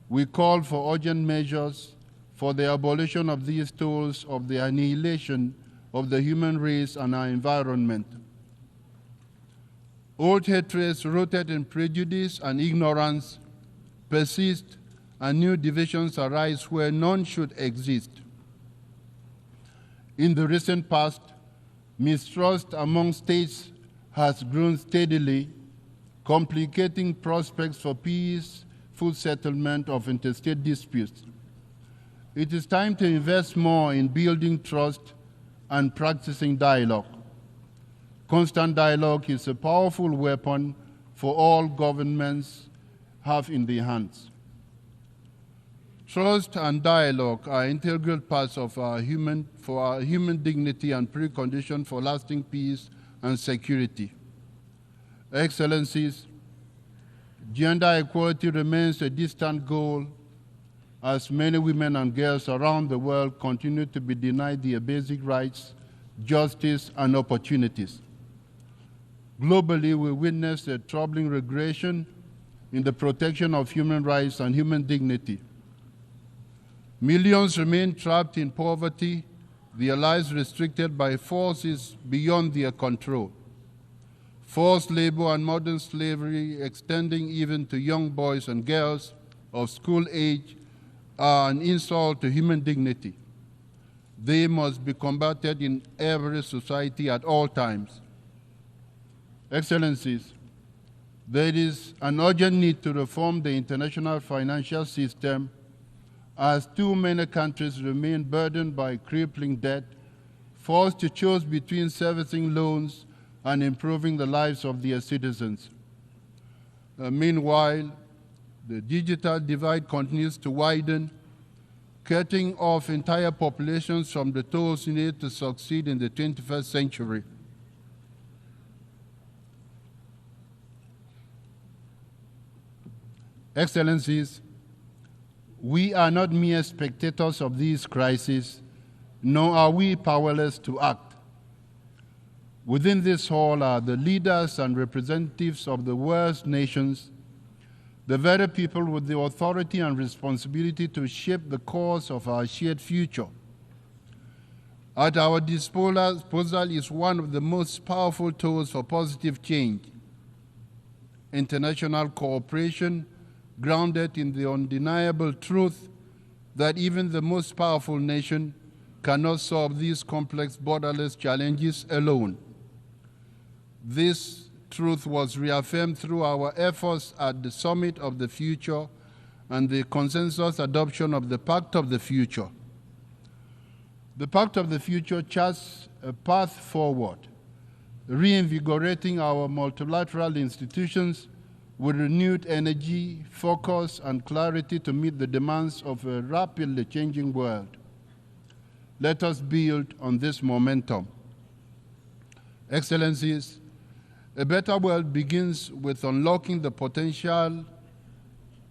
We call for urgent measures for the abolition of these tools of the annihilation of the human race and our environment. Old hatreds rooted in prejudice and ignorance persist, and new divisions arise where none should exist. In the recent past, mistrust among states has grown steadily, complicating prospects for peaceful settlement of interstate disputes. It is time to invest more in building trust and practicing dialogue. Constant dialogue is a powerful weapon for all governments have in their hands. Trust and dialogue are integral parts of our human dignity and precondition for lasting peace and security. Excellencies, gender equality remains a distant goal as many women and girls around the world continue to be denied their basic rights, justice, and opportunities. Globally, we witness a troubling regression in the protection of human rights and human dignity. Millions remain trapped in poverty, their lives restricted by forces beyond their control. Forced labor and modern slavery, extending even to young boys and girls of school age, are an insult to human dignity. They must be combated in every society at all times. Excellencies, there is an urgent need to reform the international financial system as too many countries remain burdened by crippling debt, forced to choose between servicing loans and improving the lives of their citizens. Meanwhile, the digital divide continues to widen, cutting off entire populations from the tools needed to succeed in the 21st century. Excellencies, we are not mere spectators of these crises, nor are we powerless to act. Within this hall are the leaders and representatives of the world's nations, the very people with the authority and responsibility to shape the course of our shared future. At our disposal is one of the most powerful tools for positive change: international cooperation grounded in the undeniable truth that even the most powerful nation cannot solve these complex borderless challenges alone. This truth was reaffirmed through our efforts at the Summit of the Future and the consensus adoption of the Pact of the Future. The Pact of the Future charts a path forward, reinvigorating our multilateral institutions with renewed energy, focus, and clarity to meet the demands of a rapidly changing world. Let us build on this momentum. Excellencies, a better world begins with unlocking the potential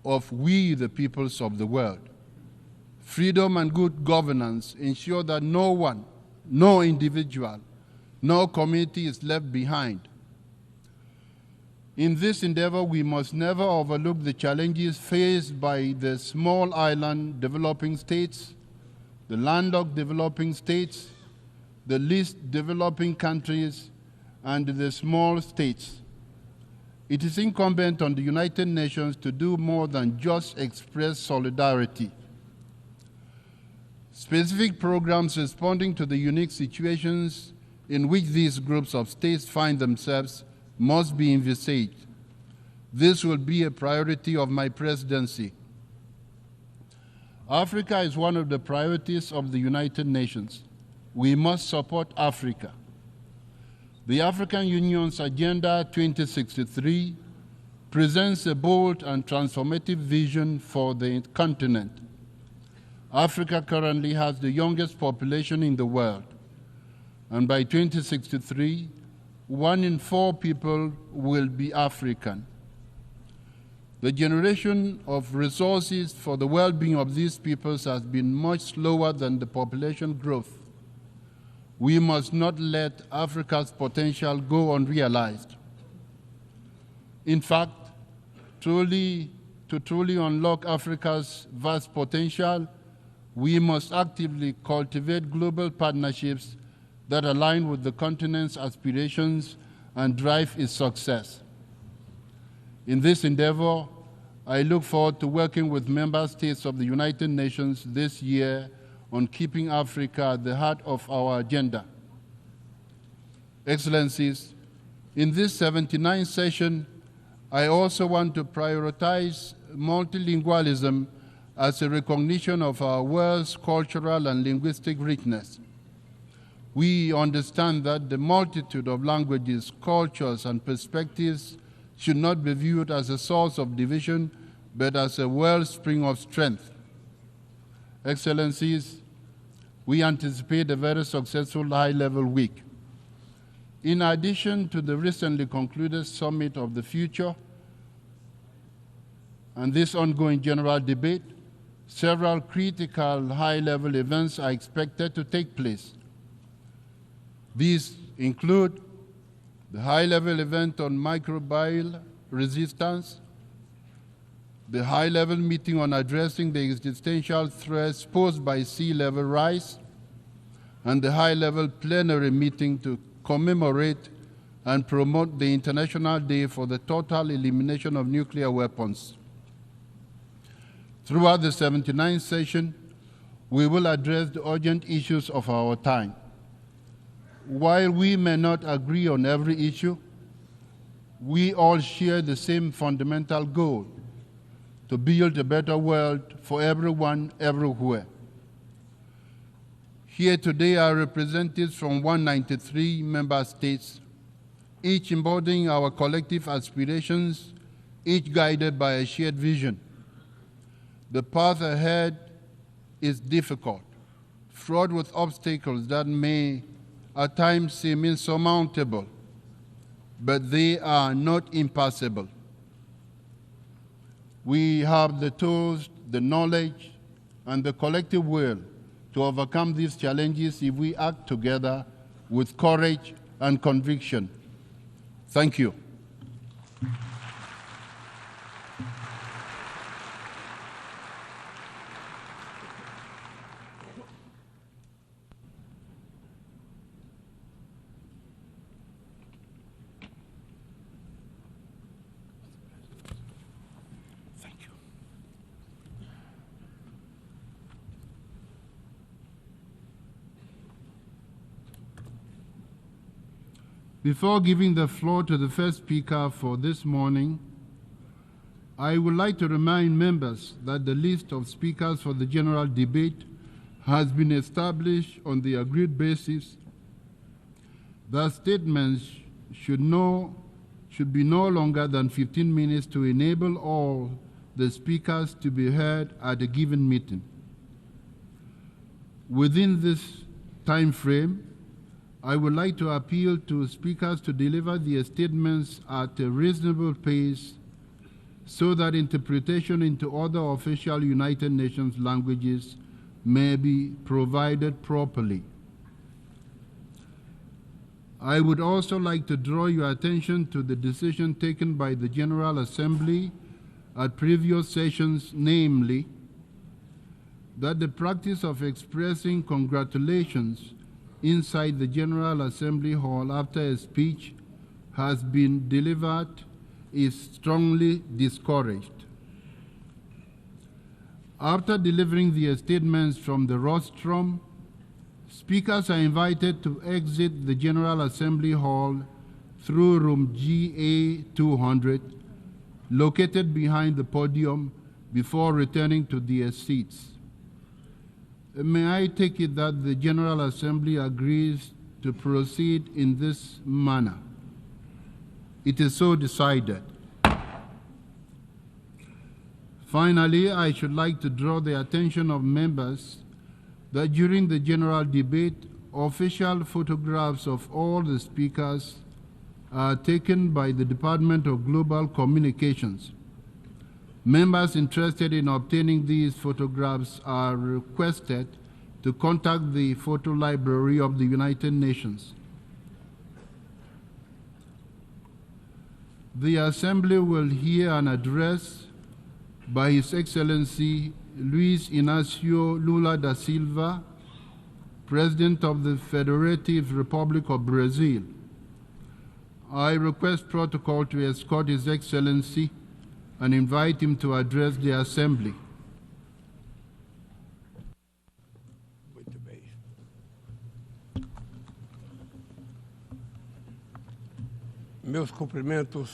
of we, the peoples of the world. Freedom and good governance ensure that no one, no individual, no community is left behind. In this endeavor, we must never overlook the challenges faced by the small island developing states, the landlocked developing states, the least developing countries, and the small states. It is incumbent on the United Nations to do more than just express solidarity. Specific programs responding to the unique situations in which these groups of states find themselves must be envisaged. This will be a priority of my presidency. Africa is one of the priorities of the United Nations. We must support Africa. The African Union's Agenda 2063 presents a bold and transformative vision for the continent. Africa currently has the youngest population in the world. and by 2063, 1 in 4 people will be African. The generation of resources for the well-being of these peoples has been much slower than the population growth. We must not let Africa's potential go unrealized. In fact, to truly unlock Africa's vast potential, we must actively cultivate global partnerships that align with the continent's aspirations and drive its success. In this endeavor, I look forward to working with member states of the United Nations this year on keeping Africa at the heart of our agenda. Excellencies, in this 79th session, I also want to prioritize multilingualism as a recognition of our world's cultural and linguistic richness. We understand that the multitude of languages, cultures, and perspectives should not be viewed as a source of division, but as a wellspring of strength. Excellencies, we anticipate a very successful high-level week. In addition to the recently concluded Summit of the Future and this ongoing general debate, several critical high-level events are expected to take place. These include the high-level event on microbial resistance, the high-level meeting on addressing the existential threats posed by sea level rise, and the high-level plenary meeting to commemorate and promote the International Day for the Total Elimination of Nuclear Weapons. Throughout the 79th session, we will address the urgent issues of our time. While we may not agree on every issue, we all share the same fundamental goal: to build a better world for everyone, everywhere. Here today are representatives from 193 member states, each embodying our collective aspirations, each guided by a shared vision. The path ahead is difficult, fraught with obstacles that may at times seem insurmountable, but they are not impassable. We have the tools, the knowledge, and the collective will to overcome these challenges if we act together with courage and conviction. Thank you. Before giving the floor to the first speaker for this morning, I would like to remind members that the list of speakers for the general debate has been established on the agreed basis that statements should be no longer than 15 minutes to enable all the speakers to be heard at a given meeting. Within this time frame, I would like to appeal to speakers to deliver their statements at a reasonable pace so that interpretation into other official United Nations languages may be provided properly. I would also like to draw your attention to the decision taken by the General Assembly at previous sessions, namely, that the practice of expressing congratulations inside the General Assembly Hall after a speech has been delivered is strongly discouraged. After delivering their statements from the rostrum, speakers are invited to exit the General Assembly Hall through room GA 200, located behind the podium, before returning to their seats. May I take it that the General Assembly agrees to proceed in this manner? It is so decided. Finally, I should like to draw the attention of members that during the general debate, official photographs of all the speakers are taken by the Department of Global Communications. Members interested in obtaining these photographs are requested to contact the Photo Library of the United Nations. The Assembly will hear an address by His Excellency Luis Inácio Lula da Silva, President of the Federative Republic of Brazil. I request protocol to escort His Excellency and invite him to address the Assembly. Muito bem. Meus cumprimentos.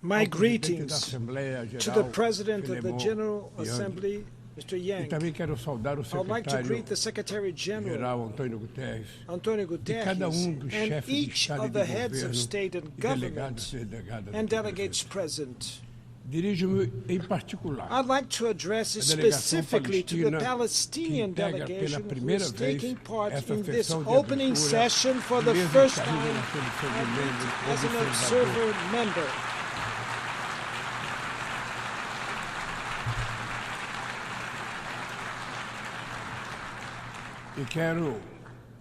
My greetings to the President of the General Assembly, Mr. Yang. I'd like to greet the Secretary General, Antonio Guterres, and each of the heads of state and government and delegates present. I'd like to address specifically to the Palestinian delegation who is taking part in this opening session for the first time as an observer member. E quero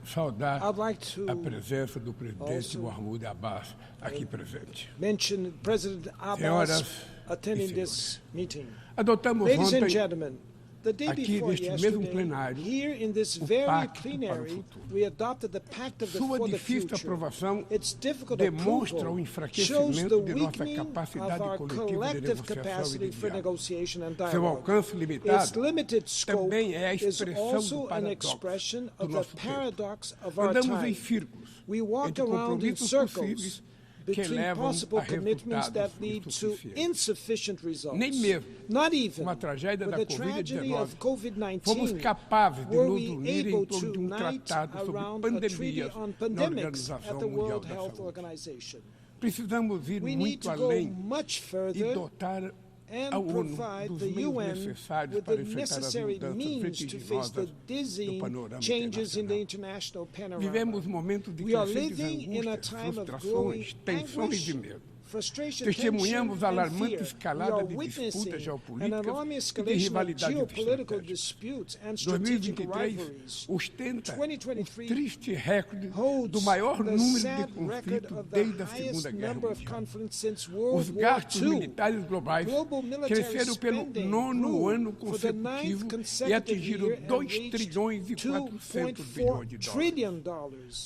saudar a presença do presidente Mahmoud Abbas aqui presente. Mention President Abbas attending this meeting. Adotamos Ladies and ontem, gentlemen, the day aqui before neste mesmo yesterday, plenário, here in this very plenary, we adopted the Pact Sua for the difícil Future. aprovação Its difficult demonstra o approval shows enfraquecimento the de nossa weakening of capacidade our coletiva de collective negociação e capacity de for diálogo. negotiation and Seu dialogue. alcance Its limitado limited scope também é a is expressão also do an paradoxo expression do of the nosso tempo. paradox of our Andamos em time. círculos We walk entre around in compromissos circles possíveis que between levam possible a commitments that resultados lead to insuficientes. insufficient results. Nem mesmo Not even com a tragédia with da the tragedy of Covid-19 fomos COVID-19 capazes de were nos we unir able em torno de to unite tratado sobre around a treaty pandemias on na pandemics at Organização the Mundial World da Health Saúde. Organization. Precisamos ir We need muito to go além much e further dotar and a ONU provide dos the meios UN necessários with para the enfrentar as necessary mudanças means to face the vertiginosas do dizzying panorama changes in the internacional. international panorama. Vivemos momentos de We are crescentes living in a angústias, time of growing frustrações, tensões anguish, e medo. frustration, Testemunhamos a tension, and alarmante fear. We escalada are de disputas witnessing an geopolíticas alarming e de escalation of rivalidade geopolitical estratégica. disputes and strategic 2023 rivalries. ostenta o 2023 triste recorde do holds maior the número de sad record conflitos of the desde a highest Segunda Guerra number of Mundial. conflicts since Os World War gastos II. militares globais Global military cresceram pelo spending nono grew ano for the ninth consecutivo e consecutive atingiram year and 2 reached trilhões e 400 bilhões de $2.4 dólares. trillion.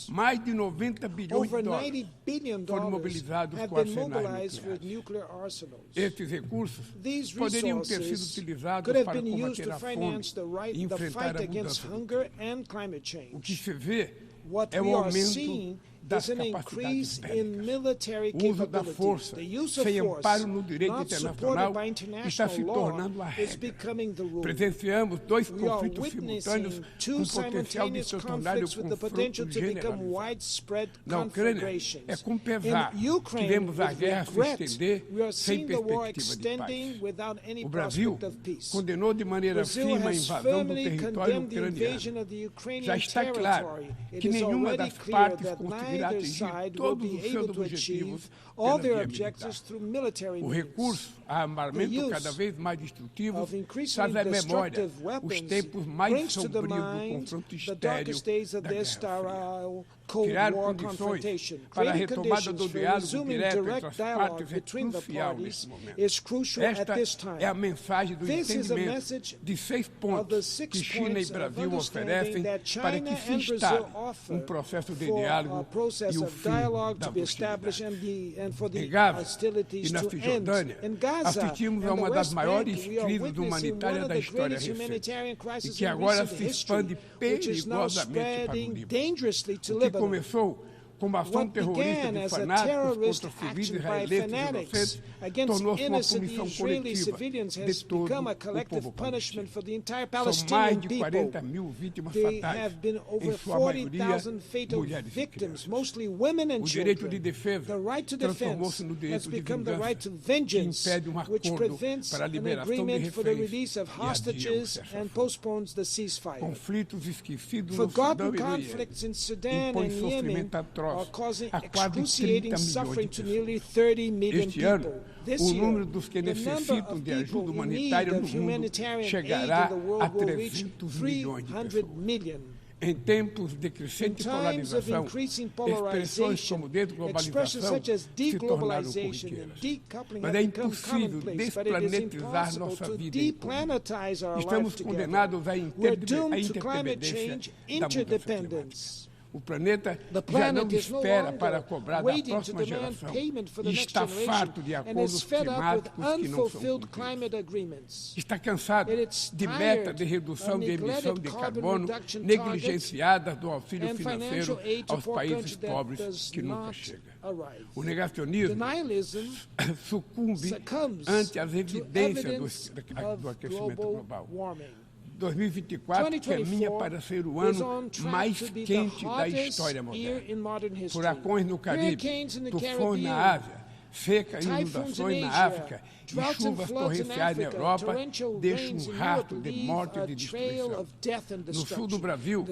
Mais de 90 bilhões Over de dólares $90 billion foram mobilizados have com been arsenais mobilized with nucleares. nuclear arsenals. Estes recursos These poderiam ter sido resources utilizados could have para been used combater to a fome finance the e the enfrentar fight a against mudança do hunger and climate O que change. se vê What é we o are aumento seeing das is an capacidades increase bélicas. in military O uso da capabilities. força, The use of sem force, amparo no direito not supported internacional, by está international se law, tornando a is regra. becoming the rule. Presenciamos dois We are conflitos simultâneos witnessing com two potencial de simultaneous se tornarem conflicts with the confrontos potential to become generalizados. widespread Na Ucrânia, conflagrations. é com pesar In que Ukraine, vemos a with guerra se regret, estender we are sem seeing the war perspectiva de paz. extending without any O Brasil prospect of peace. condenou de maneira Brazil firme a has invasão do firmly território condemned the invasion ucraniano. of the Ukrainian Já está claro territory. It que is nenhuma already das clear partes that conseguirá neither atingir side will todos be os able seus to achieve objetivos all pela their via objectives militar. through military O means. recurso a armamento The use cada vez mais destrutivo of increasingly traz à memória destructive os weapons tempos mais brings to the sombrios do mind confronto the estéril darkest days of da this Guerra Fria. sterile Cold Criar War condições confrontation. para a Creating retomada conditions do for diálogo resuming direto entre direct as dialogue partes é between the crucial parties nesse momento. is crucial at Esta this time. é a mensagem do This is a entendimento message de 6 of the pontos 6 que China e points of Brasil understanding oferecem that para China que se and Brazil instale offer processo de for a diálogo process e o of fim dialogue da to be established hostilidade. and for the Em Gaza hostilities e na to end. Cisjordânia, In Gaza assistimos and a the uma das West maiores Bank, we are crises witnessing one humanitárias of da the história greatest recente humanitarian e crises que in agora recent se expande history, which is now perigosamente para o spreading Líbano. dangerously to O que Lebanon. começou como ação What terrorista began de as a fanáticos terrorist contra civis action by israelenses fanatics inocentes against tornou-se uma innocent punição Israeli coletiva civilians de has todo become a o collective povo punishment palestino. for the entire São mais Palestinian de people. 40 mil vítimas There fatais, have been over em sua maioria 40,000 fatal mulheres e victims, crianças. mostly women and O direito de children. defesa The right to defense transformou-se no has direito de become the vingança, right to que vengeance, impede which acordo prevents para a an liberação de agreement for the reféns release of e adia o hostages cessar-fogo. and postpones the ceasefire. Conflitos esquecidos no Sudão Forgotten e no Iêmen conflicts in Sudan impõem and Yemen sofrimento are atroz causing a quase 30 excruciating milhões suffering de to pessoas. nearly 30 million Este ano, people. This o year, número dos que the number necessitam of de people ajuda in need humanitária no of mundo humanitarian aid chegará in the a world will reach 300 milhões de 300 pessoas. million. Em tempos de In crescente times of polarização, increasing expressões polarization, como expressions desglobalização such as se tornaram deglobalization and corriqueiras. decoupling Mas have é become impossível commonplace, but it is desplanetizar impossible nossa to vida em comum. deplanetize our Estamos life together. condenados à We're doomed to climate interdependência change, da mudança interdependence. O planeta The já não planet is no espera longer para cobrar da waiting to próxima demand geração payment for the e next está generation farto de and acordos is fed up with climáticos que não são unfulfilled cumpridos. climate agreements. Está cansado It's de meta tired de redução of de emissão neglected de carbon carbono reduction negligenciadas do auxílio and financeiro financial aid to aos poor países countries that pobres does que nunca not chega. arrive. O negacionismo Denialism sucumbe succumbs ante as to evidências evidence do aquecimento global global. warming. 2024 caminha para ser o ano mais quente da história moderna. Furacões no Caribe, tufões na Ásia, seca e inundações na África e chuvas torrenciais na Europa deixam um rastro de morte e de destruição. No sul do Brasil,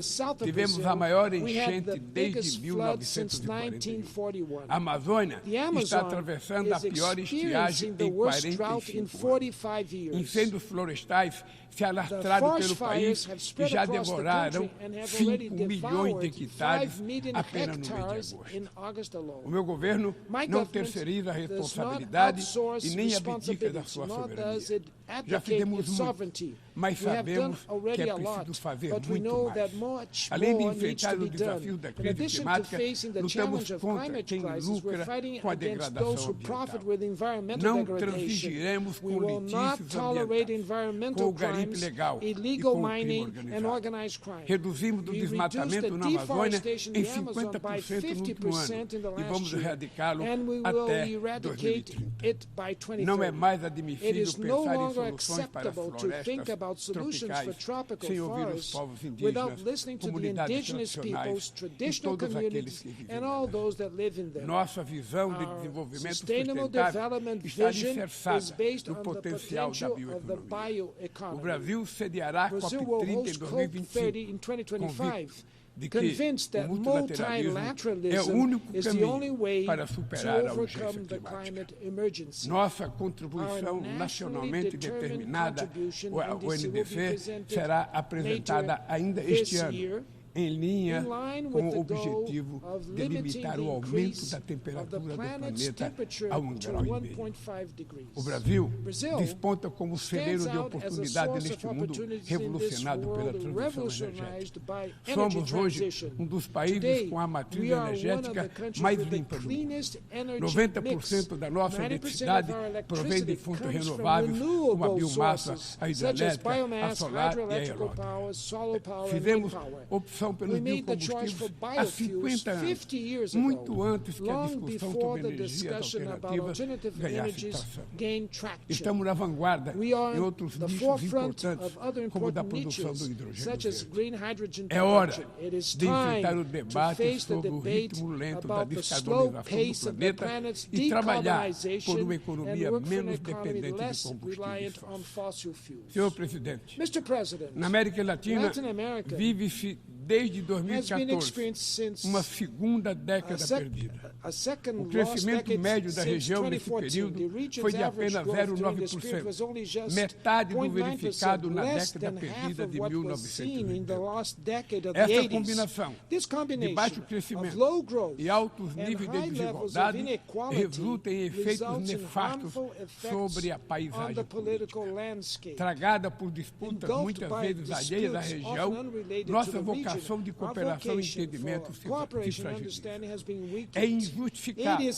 tivemos a maior enchente desde 1941. A Amazônia está atravessando a pior estiagem em 45 anos. Incêndios florestais se alastraram pelo país e já devoraram 5 milhões de hectares apenas no mês de agosto. O meu governo não terceiriza a responsabilidade e nem abdica da sua soberania. Já fizemos muito, mas sabemos que é preciso fazer muito mais. Além de enfrentar os desafios da crise climática, lutamos contra quem lucra com a degradação ambiental. Não transigiremos com litígios ambientais, com o garimpo ilegal e com o crime organizado. Reduzimos o desmatamento na Amazônia em 50% no último ano e vamos erradicá-lo até 2030. Não é mais admissível pensar em soluções para as florestas tropicais sem ouvir os povos indígenas, comunidades tradicionais e todos aqueles que vivem nelas. Nossa visão de desenvolvimento sustentável está alicerçada no potencial da bioeconomia. O Brasil sediará a COP30 em 2025, de que o multilateralismo é o único caminho para superar a urgência climática. Nossa contribuição nacionalmente determinada, o NDC, será apresentada ainda este ano, em linha com o objetivo de limitar o aumento da temperatura do planeta a 1,5 graus. O Brasil desponta como celeiro de oportunidade neste mundo revolucionado pela transição energética. Somos hoje um dos países com a matriz energética mais limpa do mundo. 90% da nossa eletricidade provém de fontes renováveis, como a biomassa, a hidrelétrica, a solar e a eólica. Fizemos opção pelos biocombustíveis há 50 anos, muito antes que a discussão sobre energias alternativas ganhasse tração. Estamos na vanguarda em outros nichos importantes, como da produção do hidrogênio verde. É hora de enfrentar o debate sobre o ritmo lento da descarbonização do planeta e trabalhar por uma economia menos dependente de combustíveis fósseis. Senhor Presidente, na América Latina vive-se desde 2014, uma segunda década perdida. O crescimento médio da região nesse período foi de apenas 0,9%, metade do verificado na década perdida de 1990. Essa combinação de baixo crescimento e altos níveis de desigualdade resulta em efeitos nefastos sobre a paisagem política. Tragada por disputas muitas vezes alheias à região, nossa vocação de cooperação e entendimento se fragiliza. É injustificável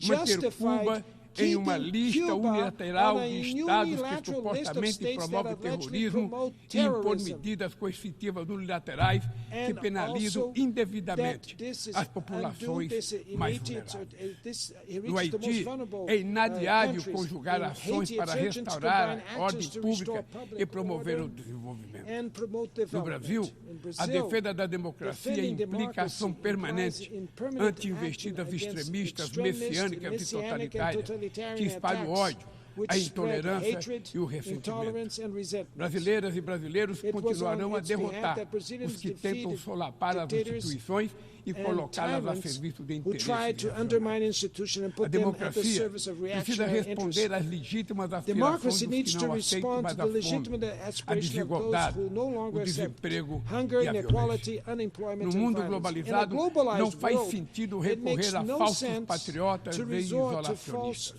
manter Cuba em uma lista unilateral de estados que supostamente promovem terrorismo e impor medidas coercitivas unilaterais que penalizam indevidamente as populações mais vulneráveis. No Haiti, é inadiável conjugar ações para restaurar a ordem pública e promover o desenvolvimento. No Brasil, a defesa da democracia implica ação permanente anti-investidas extremistas, messiânicas e totalitárias que espalham o ódio, a intolerância e o ressentimento. Brasileiras e brasileiros continuarão a derrotar os que tentam solapar as instituições e colocá-las a serviço de interesses. A democracia precisa responder às legítimas aspirações dos que não aceitam mais a fome, a desigualdade, o desemprego e a violência. No mundo globalizado, não faz sentido recorrer a falsos patriotas e isolacionistas.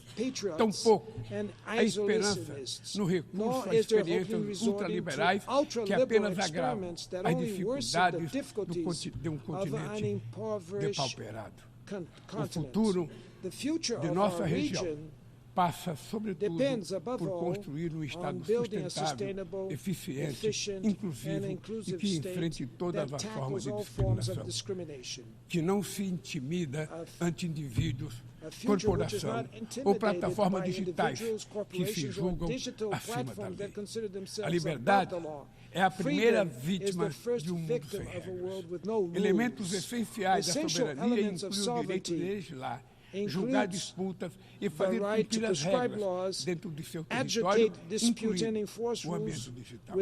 Tampouco a esperança no recurso a experiências ultraliberais que apenas agravam as dificuldades de um continente depauperado. O futuro de nossa região passa, sobretudo, por construir um Estado sustentável, eficiente, inclusivo e que enfrente todas as formas de discriminação, que não se intimida ante indivíduos, corporação ou plataformas digitais que se julgam acima da lei. A liberdade é a primeira vítima de um mundo sem regras. Elementos essenciais da soberania incluem o direito de legislar, julgar disputas e fazer cumprir as regras dentro de seu território, incluindo o ambiente digital. O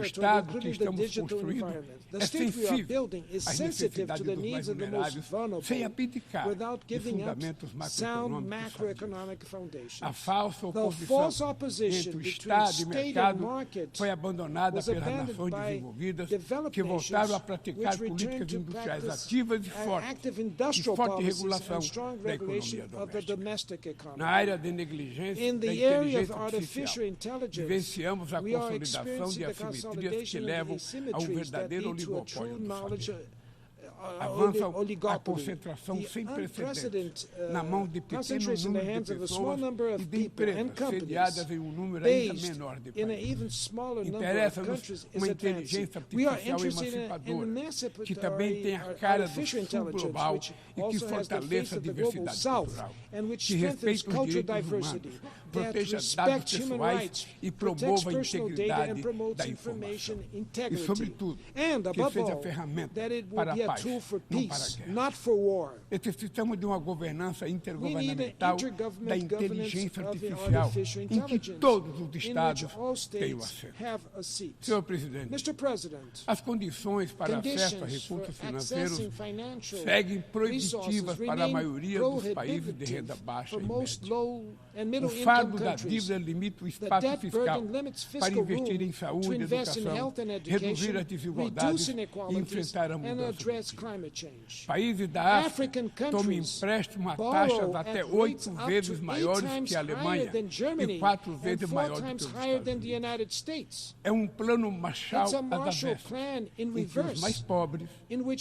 Estado que estamos construindo é sensível às necessidades dos mais vulneráveis, sem abdicar de fundamentos macroeconômicos. A falsa oposição entre o Estado e mercado foi abandonada pelas nações desenvolvidas que voltaram a praticar políticas industriais ativas e forte regulação da economia doméstica. Na área de negligência da inteligência artificial, vivenciamos a consolidação de assimetrias que levam a um verdadeiro oligopólio do saber. Avança a concentração sem precedentes na mão de pequeno número de pessoas e de empresas sediadas em um número ainda menor de países. Interessa-nos uma inteligência artificial emancipadora, que também tenha a cara do sul global e que fortaleça a diversidade cultural, que respeite os direitos humanos, proteja dados pessoais e promova a integridade da informação. E, sobretudo, que seja ferramenta para a paz, não para a guerra. Necessitamos de uma governança intergovernamental da inteligência artificial, em que todos os Estados tenham acesso. Senhor Presidente, as condições para acesso a recursos financeiros seguem proibitivas para a maioria dos países de renda baixa e média. O fardo da dívida limita o espaço fiscal para investir em saúde e educação, reduzir as desigualdades e enfrentar a mudança. Países da África tomam empréstimo a taxas até 8 vezes maiores que a Alemanha e 4 vezes maior do que os Estados Unidos. É um plano Marshall às avessas, em que os mais pobres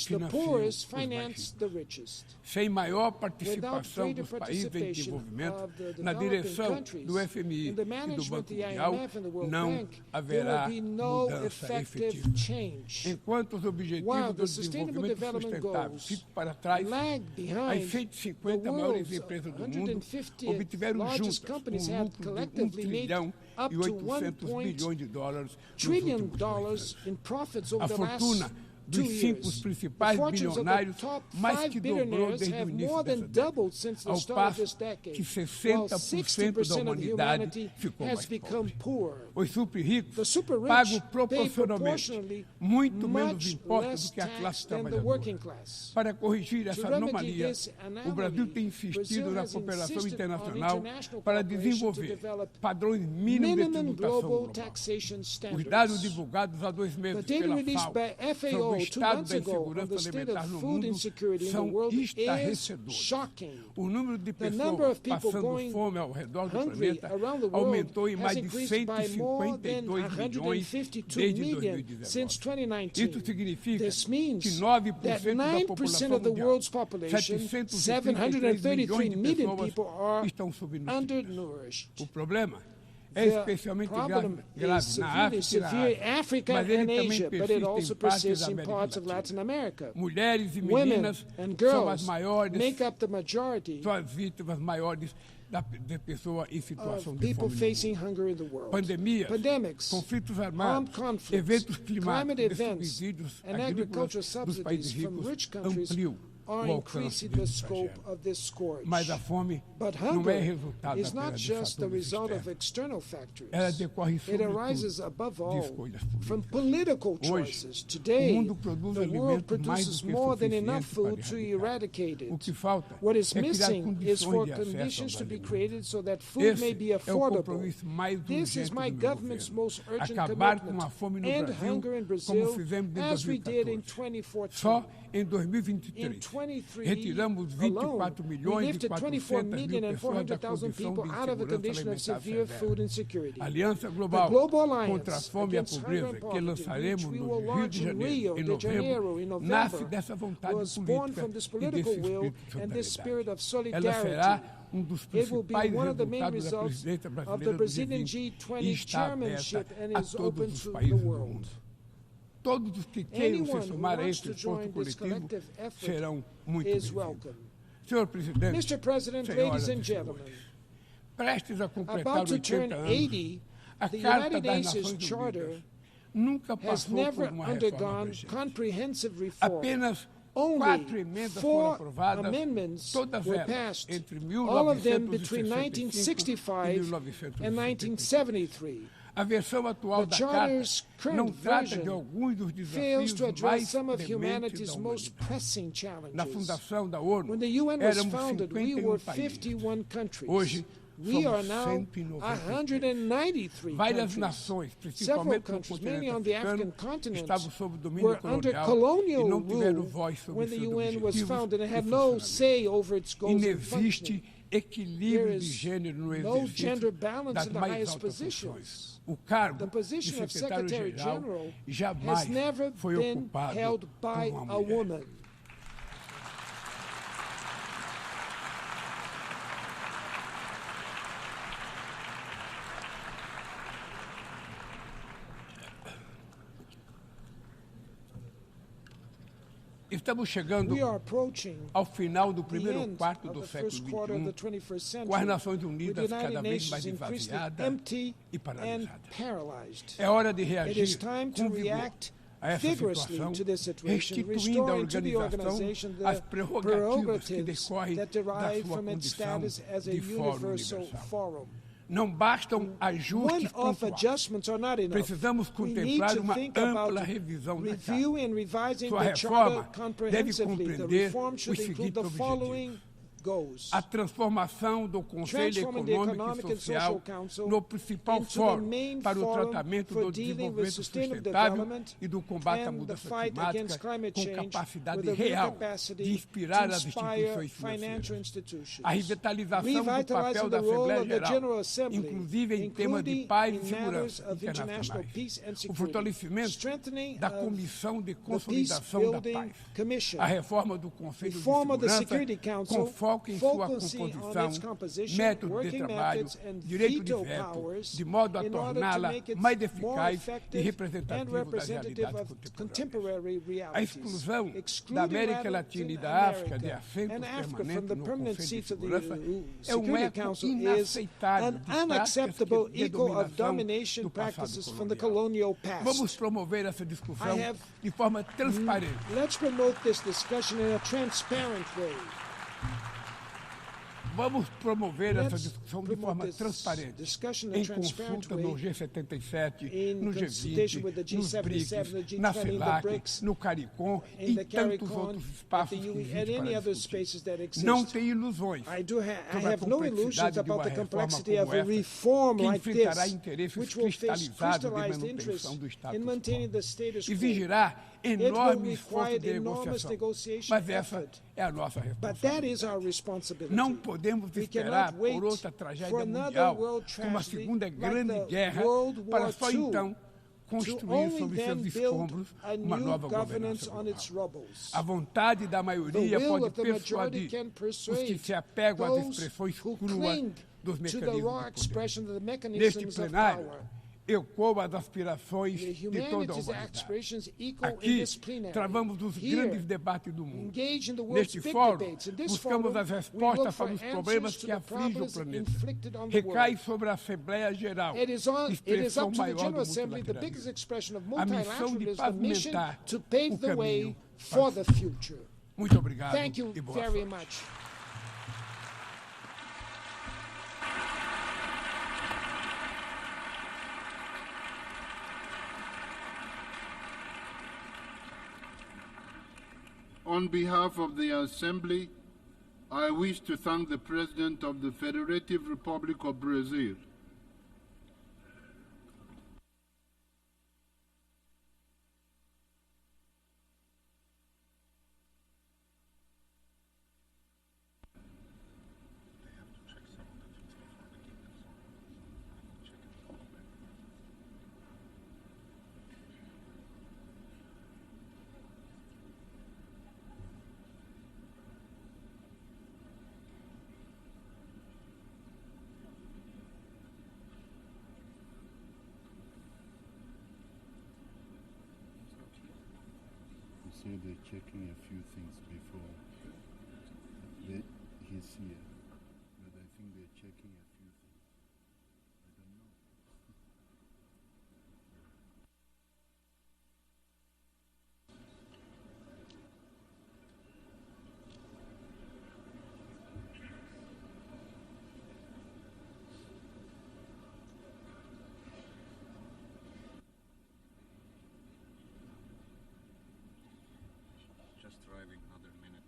financiam os mais ricos. Sem maior participação dos países em desenvolvimento na direção do FMI e do Banco Mundial, não haverá mudança efetiva. Enquanto os objetivos do desenvolvimento sustentável ficam para trás, as 150 maiores empresas do mundo obtiveram juntas um lucro de $1 trilhão e 800 bilhões de dólares nos últimos 2 anos. A fortuna dos 5 principais bilionários mais que dobrou desde o início dessa década, ao passo que 60% da humanidade ficou mais pobre. Os super-ricos pagam proporcionalmente muito menos impostos do que a classe trabalhadora. Para corrigir essa anomalia, o Brasil tem insistido na cooperação internacional para desenvolver padrões mínimos de tributação global. Os dados divulgados há 2 meses pela FAO months ago, on the state of food insecurity in the world is shocking. The number of people going hungry around the world has increased by more than 152 million since 2019. This means that 9% of the world's population, 733 million people, are undernourished. The problem is severe in Africa and Asia, but it also persists in parts of Latin America. Women and girls make up the majority of people facing hunger in the world. Pandemics, armed conflicts, climate events, and agricultural subsidies from rich countries are increasing the scope of this scourge. But hunger is not just the result of external factors. It arises above all from political choices. Today, the world produces more than enough food to eradicate it. What is missing is for conditions to be created so that food may be affordable. This is my government's most urgent commitment. End hunger in Brazil, as we did in 2014. In 2023 alone, we lifted 24,400,000 people out of a condition of severe food insecurity. The Global Alliance Against Hunger and Poverty, which we will launch in Rio de Janeiro in November, was born from this political will and this spirit of solidarity. It will be one of the main results of the Brazilian G20 chairmanship and is open to the world. Todos os que queiram se somar a este esforço coletivo serão muito bem-vindos. Senhor Presidente, Mr. President, ladies and gentlemen, prestes a completar about to 80 turn anos, 80, a the Carta United das Nations Nações Charter Unidas nunca has passou por never uma reforma undergone vigente. comprehensive reform. Apenas Only 4 emendas foram 4 aprovadas, amendments todas were elas passed, entre all of them 1965 between e 1965 and 1973. A versão atual The da Carta Charter's não current trata de version alguns dos fails desafios to address mais some of prementes humanity's da most humanidade. pressing Na challenges. fundação da ONU, When the UN was éramos founded, we 51 were países. 51 countries. Hoje, We are somos now 193. 193 Várias countries. nações, Several principalmente no countries, mainly continente on the africano, African continent, estavam sob domínio were under colonial e colonial não tiveram rule voz sobre when the seus UN was objetivos founded and e had no funcionamento. say over its E goals não and functioning. existe equilíbrio There de is gênero no no exercício gender balance das in the mais highest altas positions. funções. O cargo The de position of secretário-geral Secretary-General jamais has never foi been ocupado held por by uma a mulher. woman. Estamos chegando We are approaching ao final do the primeiro end quarto of do the século first quarter of the XXI, 21st com as century, Nações with the Unidas cada United vez mais Nations increasingly esvaziadas empty e and paralisadas. paralyzed. É hora de It reagir is time to com vigor react a essa vigorously situação, to this situation, restituindo à restoring to the organização organization as the prerrogativas que prerogatives decorrem that da derive sua from its condição status as a de fórum universal universal. forum. Não bastam ajustes One-off pontuais. adjustments are not enough. Precisamos We need contemplar to uma think ampla about revisão da Carta. review and revising Sua the reforma Charter deve comprehensively. The compreender reform should os include the seguintes following goals. A transformação do Conselho Transforming the Econômico Economic e and Social Social Council no principal into the fórum main para o forum tratamento for do dealing with desenvolvimento sustainable sustentável development e do combate à and the mudança fight against climática climate com change capacidade with a real real capacity de inspirar to as inspire instituições financial financeiras. institutions. A revitalização do Revitalizing papel the da role Assembleia of the General Geral, Assembly, inclusive em temas de including paz e in matters segurança of international internacionais. peace and O security. fortalecimento Strengthening da of Comissão de the Consolidação da Peace Paz. Building Commission. A reforma do Conselho de Reform of the Segurança Security Council, com foco em sua focusing on composição, its composition, método de working trabalho, methods, and direito de veto veto, powers de modo a in order to torná-la make it mais more eficaz e effective and representativa das representative realidades of contemporâneas. contemporary A realities. exclusão da Excluding América Latin Latina e da África de America assentos and Africa from permanentes the no permanent Conselho de seats of the Segurança é Security eco Council is inaceitável an de práticas unacceptable de echo of dominação domination do passado practices from the colonial. colonial past. Vamos promover essa discussão I have- de forma transparente. Let's promote this discussion in a transparent way. Vamos promover essa discussão de forma transparente, em consulta no G77, no G20, nos BRICS, na CELAC, no CARICOM e tantos outros espaços que existem para discutir. Não tem ilusões sobre a complexidade de uma reforma como essa, que enfrentará interesses cristalizados de manutenção do status quo. Exigirá enorme esforço de negociação, mas essa é a nossa responsabilidade. Não podemos esperar por outra tragédia mundial, como a Segunda Grande Guerra, para só então construir sobre seus escombros uma nova governança global. A vontade da maioria pode persuadir os que se apegam às expressões cruas dos mecanismos de poder. Neste plenário, ecoam as aspirações de toda a humanidade. Aqui, travamos os grandes debates do mundo. Neste fórum, buscamos as respostas para os problemas que afligem o planeta. Recai sobre a Assembleia Geral, expressão maior do multilateralismo, a missão de pavimentar o caminho para o futuro. Muito obrigado e boa sorte. On behalf of the Assembly, I wish to thank the President of the Federative Republic of Brazil, they're checking a few things before he's here, but I think they're checking a few things. I don't know. Just driving another minute.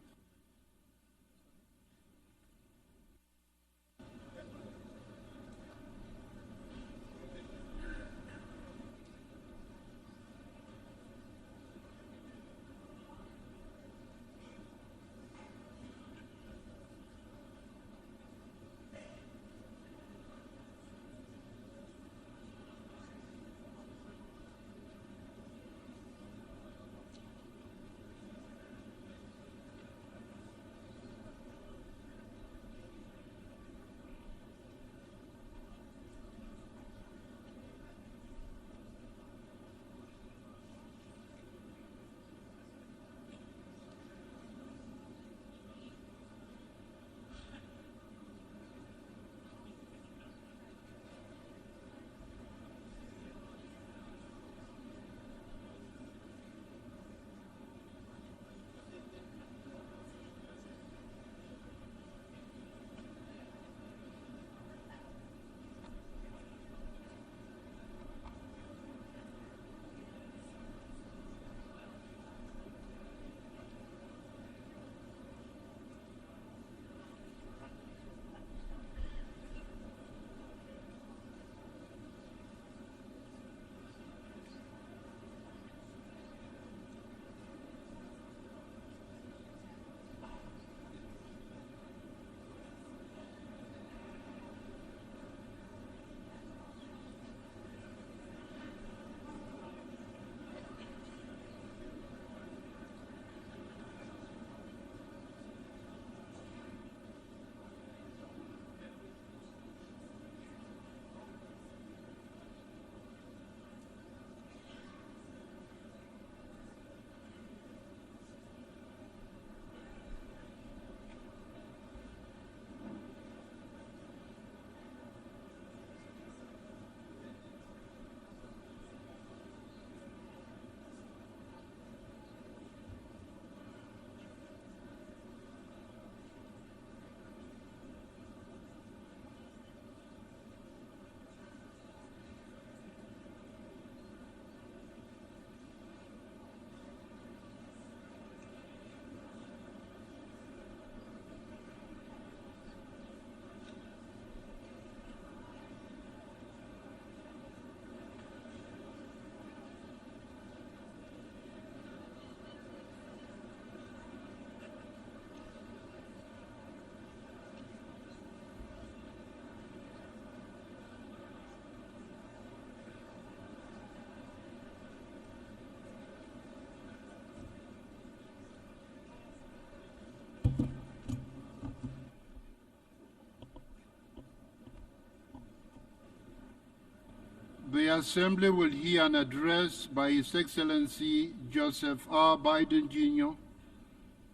Assembly will hear an address by His Excellency Joseph R. Biden, Jr.,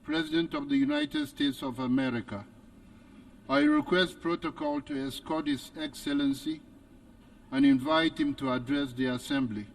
President of the United States of America. I request protocol to escort His Excellency and invite him to address the Assembly.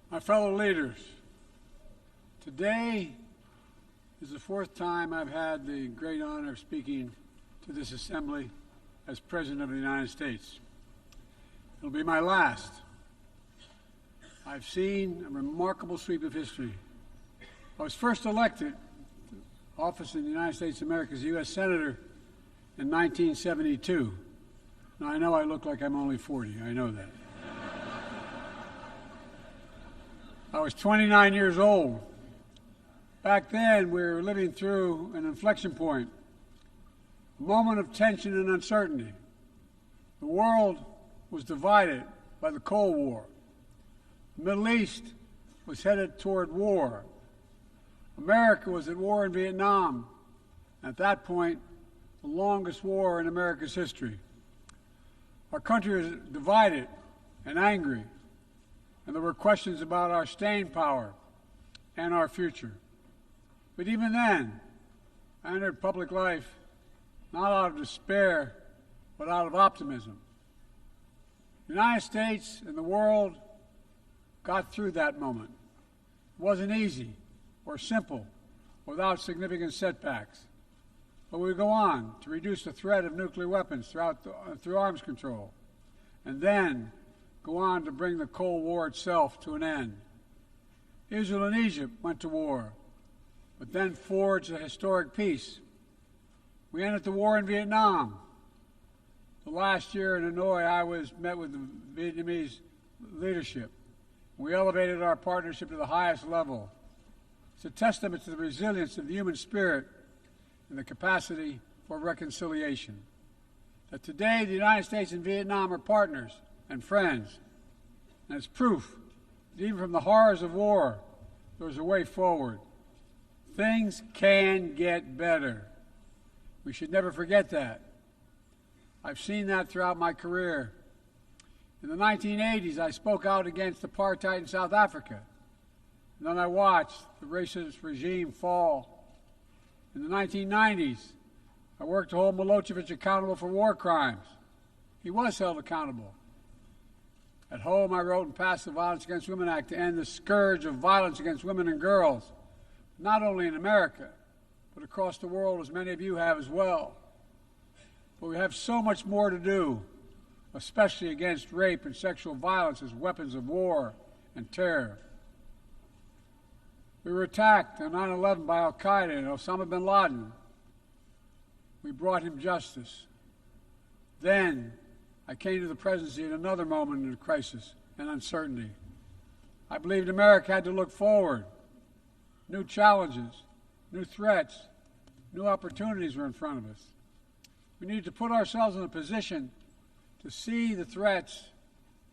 My fellow leaders, today is the fourth time I've had the great honor of speaking to this assembly as President of the United States. It'll be my last. I've seen a remarkable sweep of history. I was first elected to office in the United States of America as a U.S. Senator in 1972. Now, I know I look like I'm only 40. I know that. I was 29 years old. Back then, we were living through an inflection point, a moment of tension and uncertainty. The world was divided by the Cold War. The Middle East was headed toward war. America was at war in Vietnam. At that point, the longest war in America's history. Our country was divided and angry, and there were questions about our staying power and our future. But even then, I entered public life not out of despair, but out of optimism. The United States and the world got through that moment. It wasn't easy or simple without significant setbacks. But we go on to reduce the threat of nuclear weapons through arms control, and then go on to bring the Cold War itself to an end. Israel and Egypt went to war, but then forged a historic peace. We ended the war in Vietnam. The last year in Hanoi, I met with the Vietnamese leadership. We elevated our partnership to the highest level. It's a testament to the resilience of the human spirit and the capacity for reconciliation. That today the United States and Vietnam are partners and friends. And it's proof that even from the horrors of war, there's a way forward. Things can get better. We should never forget that. I've seen that throughout my career. In the 1980s, I spoke out against apartheid in South Africa. And then I watched the racist regime fall. In the 1990s, I worked to hold Milosevic accountable for war crimes. He was held accountable. At home, I wrote and passed the Violence Against Women Act to end the scourge of violence against women and girls, not only in America, but across the world, as many of you have as well. But we have so much more to do, especially against rape and sexual violence as weapons of war and terror. We were attacked on 9/11 by al-Qaeda and Osama bin Laden. We brought him justice. Then I came to the presidency at another moment of crisis and uncertainty. I believed America had to look forward. New challenges, new threats, new opportunities were in front of us. We need to put ourselves in a position to see the threats,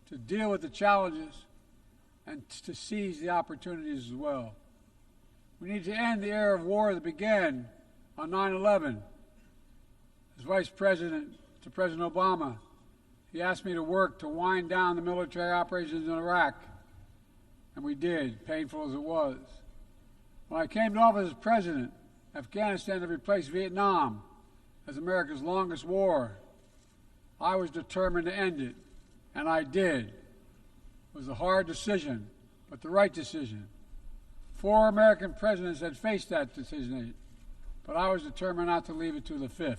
to deal with the challenges, and to seize the opportunities as well. We need to end the era of war that began on 9/11. As Vice President to President Obama, he asked me to work to wind down the military operations in Iraq and we did, painful as it was. When I came to office as president, Afghanistan had replaced Vietnam as America's longest war. I was determined to end it, and I did. It was a hard decision, but the right decision. 4 American presidents had faced that decision, but I was determined not to leave it to the 5th.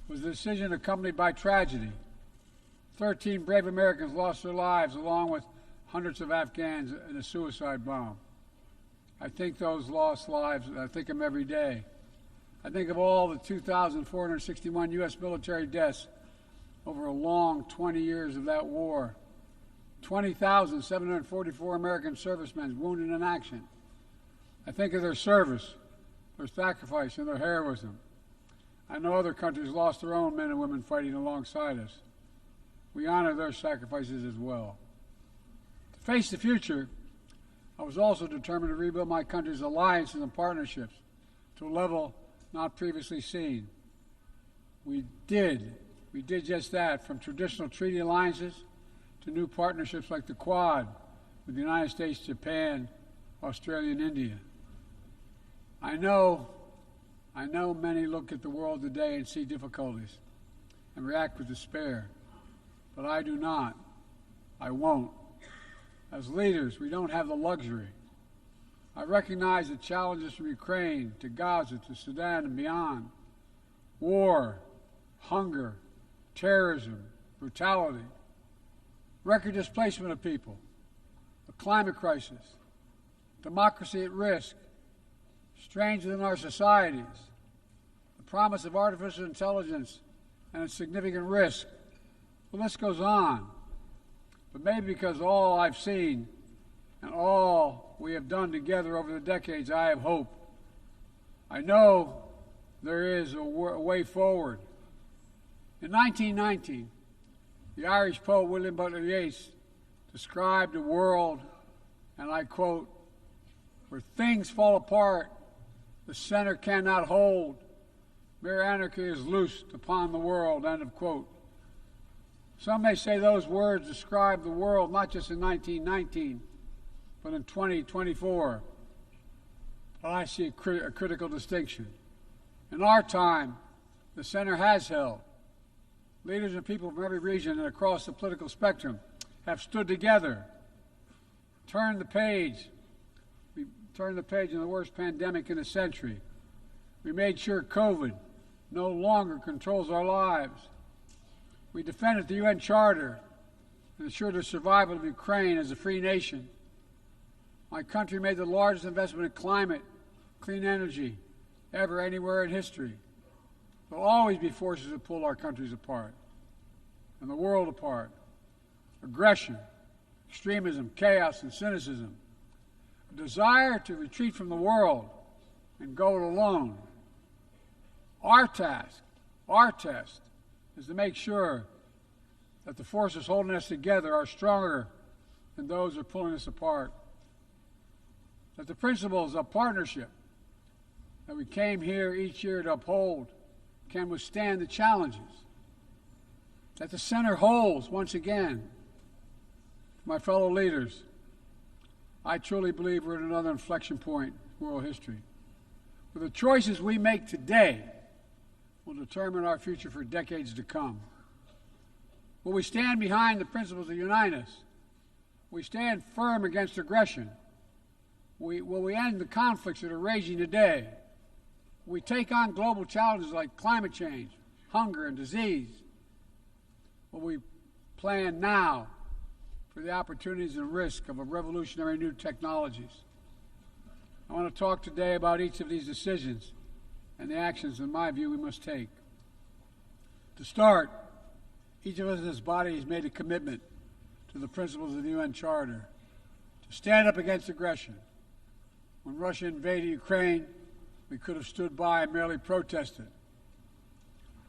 It was a decision accompanied by tragedy. 13 brave Americans lost their lives, along with hundreds of Afghans in a suicide bomb. I think those lost lives, I think of them every day. I think of all the 2,461 U.S. military deaths over a long 20 years of that war. 20,744 American servicemen wounded in action. I think of their service, their sacrifice, and their heroism. I know other countries lost their own men and women fighting alongside us. We honor their sacrifices as well. To face the future, I was also determined to rebuild my country's alliances and partnerships to a level not previously seen. We did just that, from traditional treaty alliances to new partnerships like the Quad with the United States, Japan, Australia, and India. I know many look at the world today and see difficulties and react with despair, but I do not. I won't. As leaders, we don't have the luxury. I recognize the challenges from Ukraine to Gaza to Sudan and beyond. War, hunger, terrorism, brutality, record displacement of people, a climate crisis, democracy at risk, strains within our societies, the promise of artificial intelligence and its significant risk. The list goes on. But maybe because all I've seen and all we have done together over the decades, I have hope. I know there is a way forward. In 1919, the Irish poet William Butler Yeats described a world, and I quote, "where things fall apart, the center cannot hold, mere anarchy is loosed upon the world," end of quote. Some may say those words describe the world not just in 1919, but in 2024. But I see a critical distinction. In our time, the center has held. Leaders and people from every region and across the political spectrum have stood together, turned the page. We turned the page in the worst pandemic in a century. We made sure COVID no longer controls our lives. We defended the UN Charter and ensured the survival of Ukraine as a free nation. My country made the largest investment in climate, clean energy, ever anywhere in history. There will always be forces that pull our countries apart and the world apart. Aggression, extremism, chaos, and cynicism. A desire to retreat from the world and go it alone. Our task, our test, is to make sure that the forces holding us together are stronger than those who are pulling us apart. That the principles of partnership that we came here each year to uphold can withstand the challenges. That the center holds once again. My fellow leaders, I truly believe we're at another inflection point in world history. For the choices we make today will determine our future for decades to come. Will we stand behind the principles that unite us? Will we stand firm against aggression? Will we end the conflicts that are raging today? Will we take on global challenges like climate change, hunger, and disease? Will we plan now for the opportunities and risk of a revolutionary new technologies? I want to talk today about each of these decisions and the actions, in my view, we must take. To start, each of us in this body has made a commitment to the principles of the UN Charter to stand up against aggression. When Russia invaded Ukraine, we could have stood by and merely protested.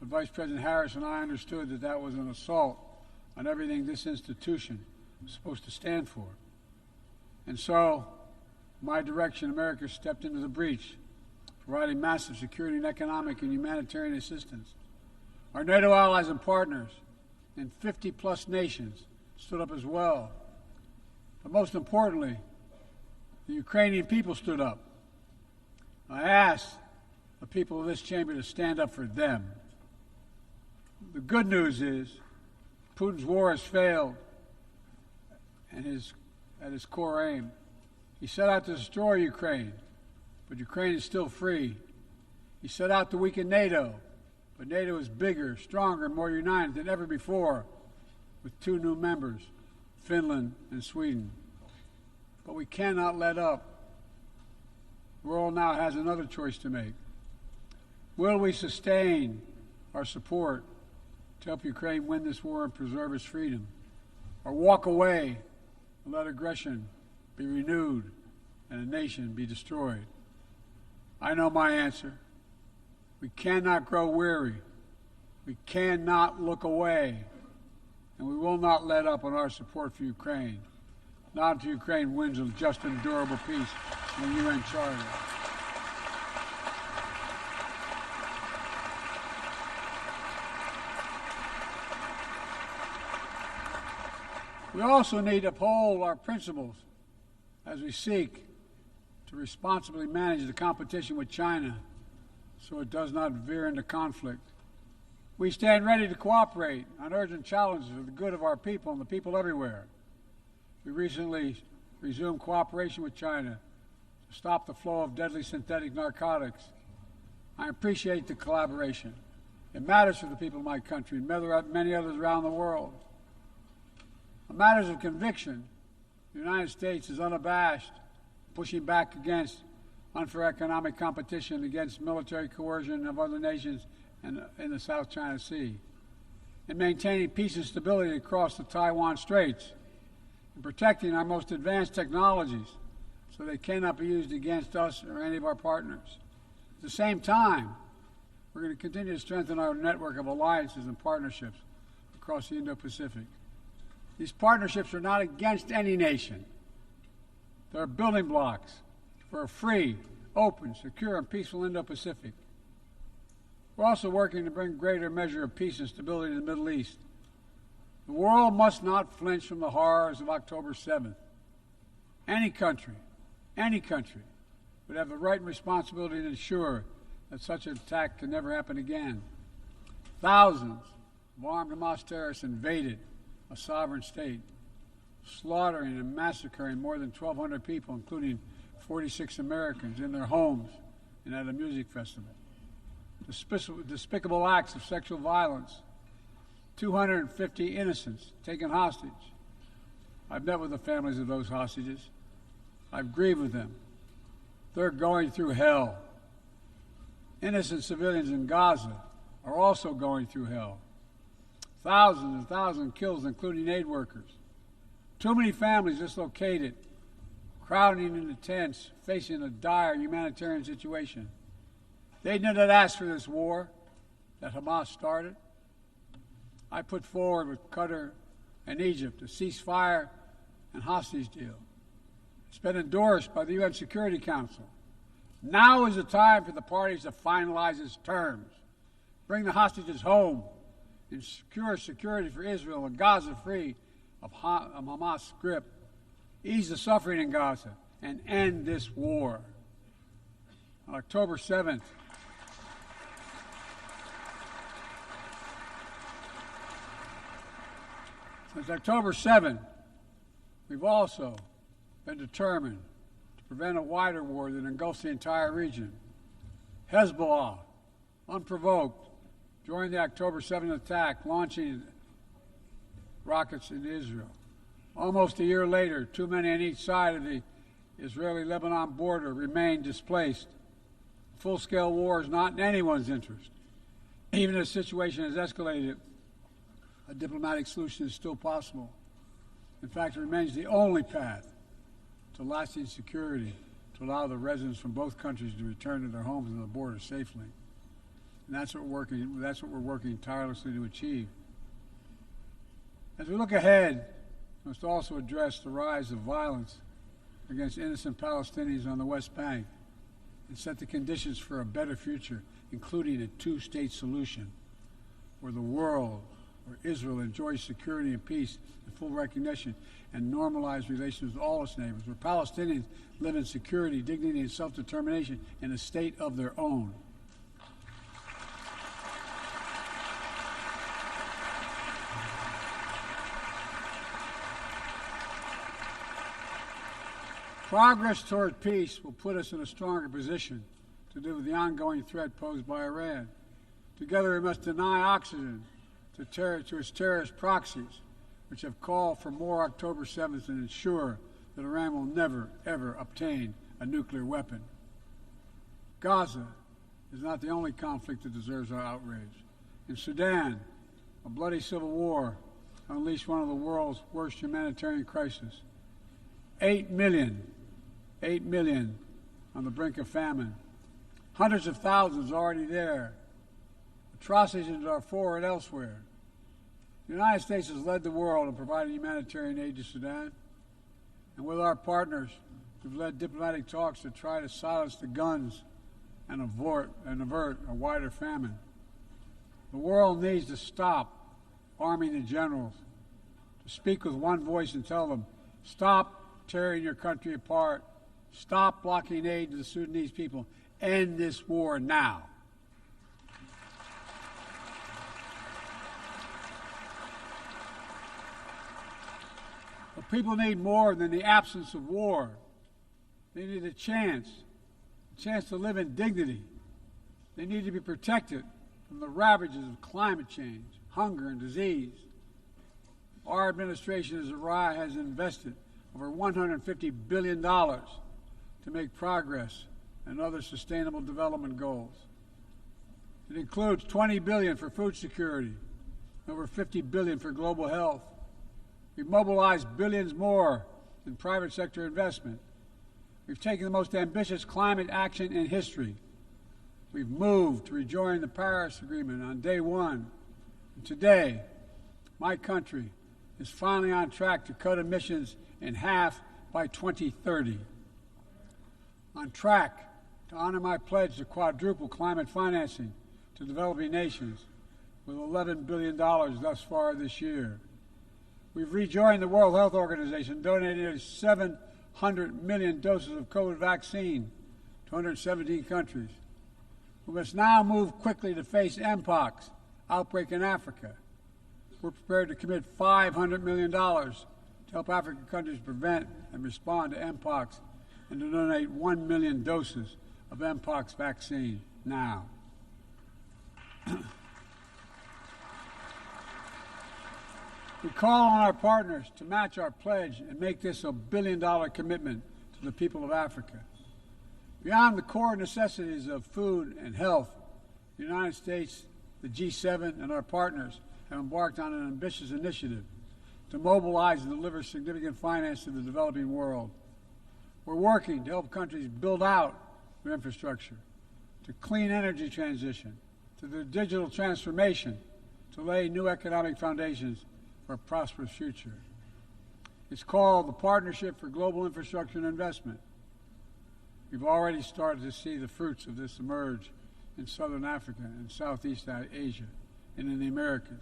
But Vice President Harris and I understood that that was an assault on everything this institution is supposed to stand for. And so, my direction, America stepped into the breach, providing massive security and economic and humanitarian assistance. Our NATO allies and partners in 50-plus nations stood up as well. But most importantly, the Ukrainian people stood up. I asked the people of this chamber to stand up for them. The good news is Putin's war has failed and at his core aim. He set out to destroy Ukraine, but Ukraine is still free. He set out to weaken NATO, but NATO is bigger, stronger, and more united than ever before, with 2 new members, Finland and Sweden. But we cannot let up. The world now has another choice to make. Will we sustain our support to help Ukraine win this war and preserve its freedom, or walk away and let aggression be renewed and a nation be destroyed? I know my answer. We cannot grow weary. We cannot look away. And we will not let up on our support for Ukraine, not until Ukraine wins a just and durable peace in the UN Charter. We also need to uphold our principles as we seek to responsibly manage the competition with China so it does not veer into conflict. We stand ready to cooperate on urgent challenges for the good of our people and the people everywhere. We recently resumed cooperation with China to stop the flow of deadly synthetic narcotics. I appreciate the collaboration. It matters for the people of my country and many others around the world. On matters of conviction, the United States is unabashed, pushing back against unfair economic competition, against military coercion of other nations in the South China Sea, and maintaining peace and stability across the Taiwan Straits, and protecting our most advanced technologies so they cannot be used against us or any of our partners. At the same time, we're going to continue to strengthen our network of alliances and partnerships across the Indo-Pacific. These partnerships are not against any nation. They're building blocks for a free, open, secure, and peaceful Indo-Pacific. We're also working to bring greater measure of peace and stability in the Middle East. The world must not flinch from the horrors of October 7th. Any country would have the right and responsibility to ensure that such an attack can never happen again. Thousands of armed Hamas terrorists invaded a sovereign state, slaughtering and massacring more than 1,200 people, including 46 Americans, in their homes and at a music festival. Despicable acts of sexual violence, 250 innocents taken hostage. I've met with the families of those hostages. I've grieved with them. They're going through hell. Innocent civilians in Gaza are also going through hell. Thousands and thousands kills, including aid workers. Too many families dislocated, crowding into tents, facing a dire humanitarian situation. They did not ask for this war that Hamas started. I put forward with Qatar and Egypt a ceasefire and hostage deal. It's been endorsed by the UN Security Council. Now is the time for the parties to finalize its terms, bring the hostages home, and secure security for Israel and Gaza free of Hamas' grip, ease the suffering in Gaza, and end this war. On October 7th, since October 7th, we've also been determined to prevent a wider war that engulfs the entire region. Hezbollah, unprovoked, during the October 7th attack, launching rockets into Israel. Almost a year later, too many on each side of the Israeli-Lebanon border remain displaced. Full-scale war is not in anyone's interest. Even if the situation has escalated, a diplomatic solution is still possible. In fact, it remains the only path to lasting security to allow the residents from both countries to return to their homes and the border safely. And that's what we're working tirelessly to achieve. As we look ahead, we must also address the rise of violence against innocent Palestinians on the West Bank and set the conditions for a better future, including a two-state solution where Israel enjoys security and peace and full recognition, and normalize relations with all its neighbors, where Palestinians live in security, dignity, and self-determination in a state of their own. Progress toward peace will put us in a stronger position to deal with the ongoing threat posed by Iran. Together we must deny oxygen to its terrorist proxies, which have called for more October 7th and ensure that Iran will never, ever obtain a nuclear weapon. Gaza is not the only conflict that deserves our outrage. In Sudan, a bloody civil war unleashed one of the world's worst humanitarian crises. 8 million on the brink of famine. Hundreds of thousands already there. Atrocities in Darfur and elsewhere. The United States has led the world in providing humanitarian aid to Sudan. And with our partners, we've led diplomatic talks to try to silence the guns and avert a wider famine. The world needs to stop arming the generals, to speak with one voice and tell them, stop tearing your country apart, stop blocking aid to the Sudanese people, end this war now. But people need more than the absence of war. They need a chance to live in dignity. They need to be protected from the ravages of climate change, hunger, and disease. Our administration has invested over $150 billion to make progress and other sustainable development goals. It includes $20 billion for food security, and over $50 billion for global health. We've mobilized billions more in private sector investment. We've taken the most ambitious climate action in history. We've moved to rejoin the Paris Agreement on day one. And today, my country is finally on track to cut emissions in half by 2030. On track to honor my pledge to quadruple climate financing to developing nations with $11 billion thus far this year. We've rejoined the World Health Organization, donating nearly 700 million doses of COVID vaccine to 117 countries. We must now move quickly to face Mpox outbreak in Africa. We're prepared to commit $500 million to help African countries prevent and respond to Mpox and to donate 1 million doses of Mpox vaccine now. We call on our partners to match our pledge and make this a billion-dollar commitment to the people of Africa. Beyond the core necessities of food and health, the United States, the G7, and our partners have embarked on an ambitious initiative to mobilize and deliver significant finance to the developing world. We're working to help countries build out their infrastructure, to clean energy transition, to their digital transformation, to lay new economic foundations for a prosperous future. It's called the Partnership for Global Infrastructure and Investment. We've already started to see the fruits of this emerge in Southern Africa and Southeast Asia and in the Americas.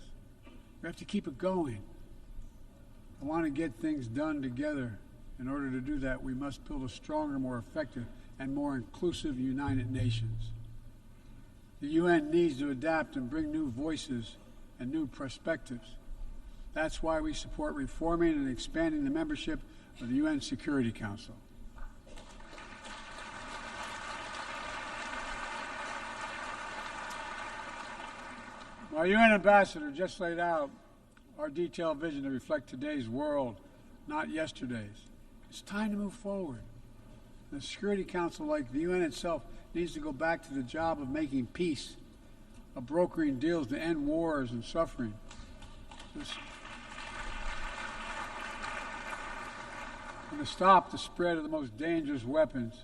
We have to keep it going. I want to get things done together. In order to do that, we must build a stronger, more effective, and more inclusive United Nations. The UN needs to adapt and bring new voices and new perspectives. That's why we support reforming and expanding the membership of the UN Security Council. My UN ambassador just laid out our detailed vision to reflect today's world, not yesterday's. It's time to move forward. The Security Council, like the UN itself, needs to go back to the job of making peace, of brokering deals to end wars and suffering. And to stop the spread of the most dangerous weapons,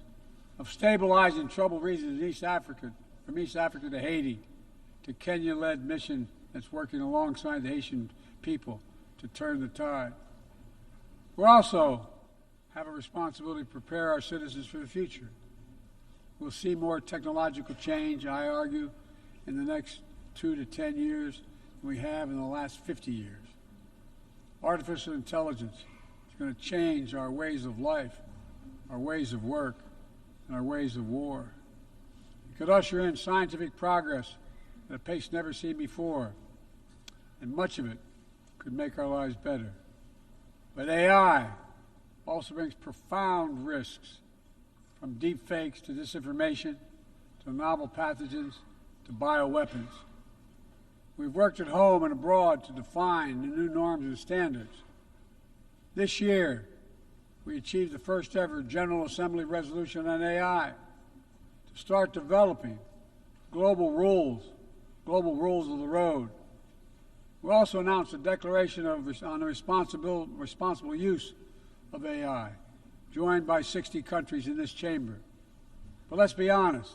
of stabilizing troubled regions in East Africa, from East Africa to Haiti, to Kenya-led mission that's working alongside the Haitian people to turn the tide. We also have a responsibility to prepare our citizens for the future. We'll see more technological change, I argue, in the next 2 to 10 years than we have in the last 50 years. Artificial intelligence is going to change our ways of life, our ways of work, and our ways of war. It could usher in scientific progress at a pace never seen before, and much of it could make our lives better. But AI also brings profound risks, from deep fakes to disinformation, to novel pathogens, to bioweapons. We've worked at home and abroad to define the new norms and standards. This year, we achieved the first ever General Assembly resolution on AI to start developing global rules of the road. We also announced a declaration on the responsible use of AI, joined by 60 countries in this chamber. But let's be honest,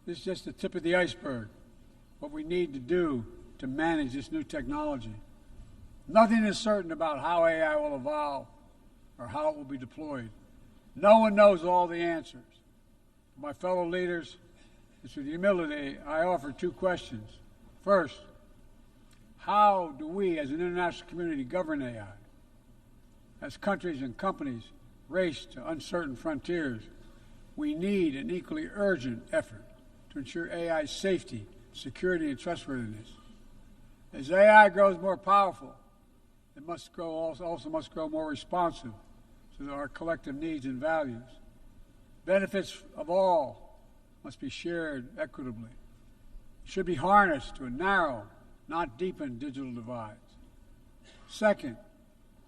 this is just the tip of the iceberg, what we need to do to manage this new technology. Nothing is certain about how AI will evolve or how it will be deployed. No one knows all the answers. My fellow leaders, it's with humility I offer two questions. First, how do we as an international community govern AI? As countries and companies race to uncertain frontiers, we need an equally urgent effort to ensure AI's safety, security, and trustworthiness. As AI grows more powerful, it must grow more responsive to our collective needs and values. Benefits of all must be shared equitably. It should be harnessed to narrow, not deepen, digital divides. Second,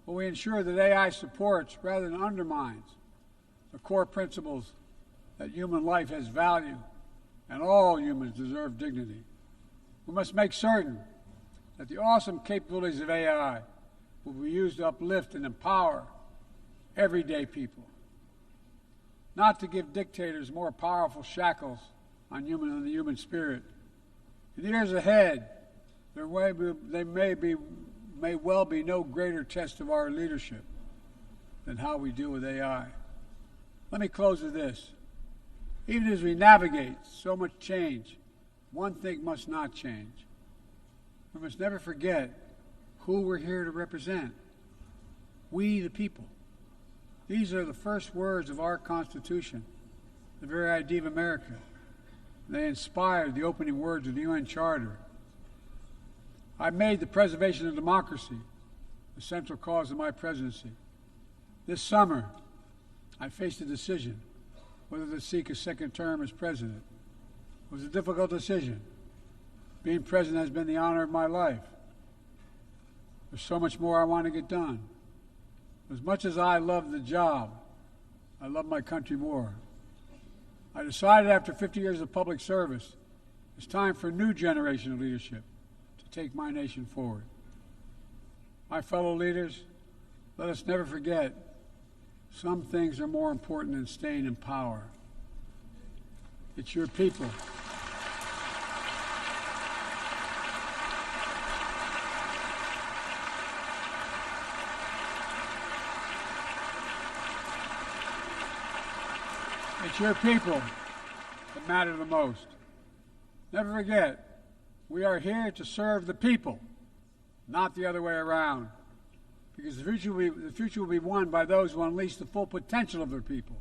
will we ensure that AI supports rather than undermines the core principles that human life has value and all humans deserve dignity? We must make certain that the awesome capabilities of AI will be used to uplift and empower everyday people, not to give dictators more powerful shackles on the human spirit. In the years ahead, there may well be no greater test of our leadership than how we deal with AI. Let me close with this. Even as we navigate so much change, one thing must not change. We must never forget who we're here to represent. We, the people. These are the first words of our Constitution, the very idea of America. They inspired the opening words of the UN Charter. I made the preservation of democracy the central cause of my presidency. This summer, I faced a decision whether to seek a second term as president. It was a difficult decision. Being president has been the honor of my life. There's so much more I want to get done. As much as I love the job, I love my country more. I decided after 50 years of public service, it's time for a new generation of leadership to take my nation forward. My fellow leaders, let us never forget, some things are more important than staying in power. It's your people. It's your people that matter the most. Never forget, we are here to serve the people, not the other way around. Because the future will be won by those who unleash the full potential of their people,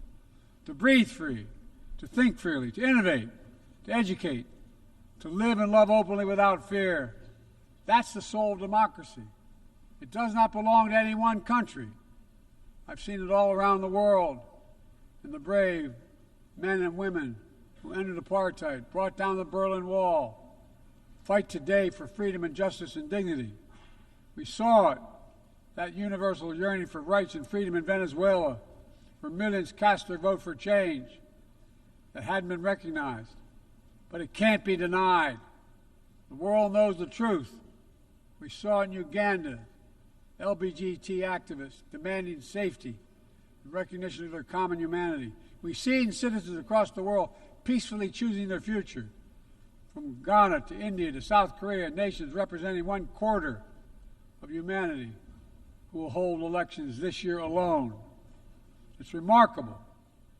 to breathe free, to think freely, to innovate, to educate, to live and love openly without fear. That's the soul of democracy. It does not belong to any one country. I've seen it all around the world, in the brave men and women who ended apartheid, brought down the Berlin Wall, fight today for freedom and justice and dignity. We saw it, that universal yearning for rights and freedom in Venezuela, where millions cast their vote for change that hadn't been recognized. But it can't be denied. The world knows the truth. We saw in Uganda, LGBT activists demanding safety and recognition of their common humanity. We see in citizens across the world peacefully choosing their future. From Ghana to India to South Korea, nations representing 1/4 of humanity who will hold elections this year alone. It's remarkable,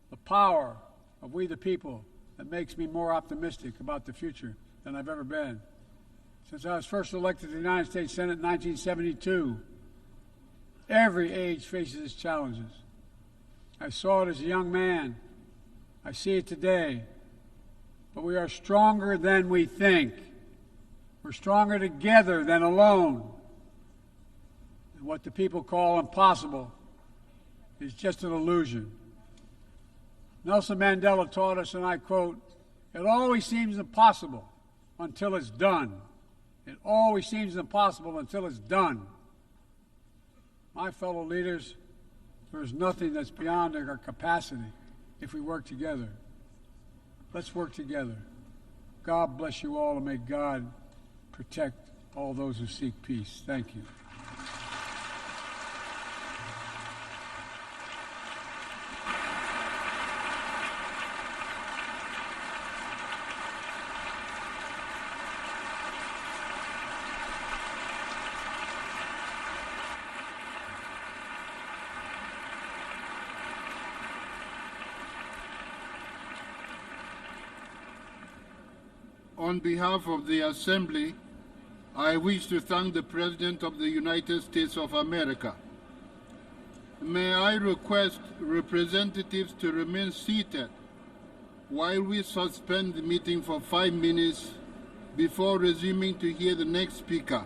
the power of we the people, that makes me more optimistic about the future than I've ever been. Since I was first elected to the United States Senate in 1972, Every age faces its challenges. I saw it as a young man. I see it today. But we are stronger than we think. We're stronger together than alone. And what the people call impossible is just an illusion. Nelson Mandela taught us, and I quote, "It always seems impossible until it's done." It always seems impossible until it's done. My fellow leaders, there's nothing that's beyond our capacity if we work together. Let's work together. God bless you all, and may God protect all those who seek peace. Thank you. On behalf of the Assembly, I wish to thank the President of the United States of America. May I request representatives to remain seated while we suspend the meeting for 5 minutes before resuming to hear the next speaker.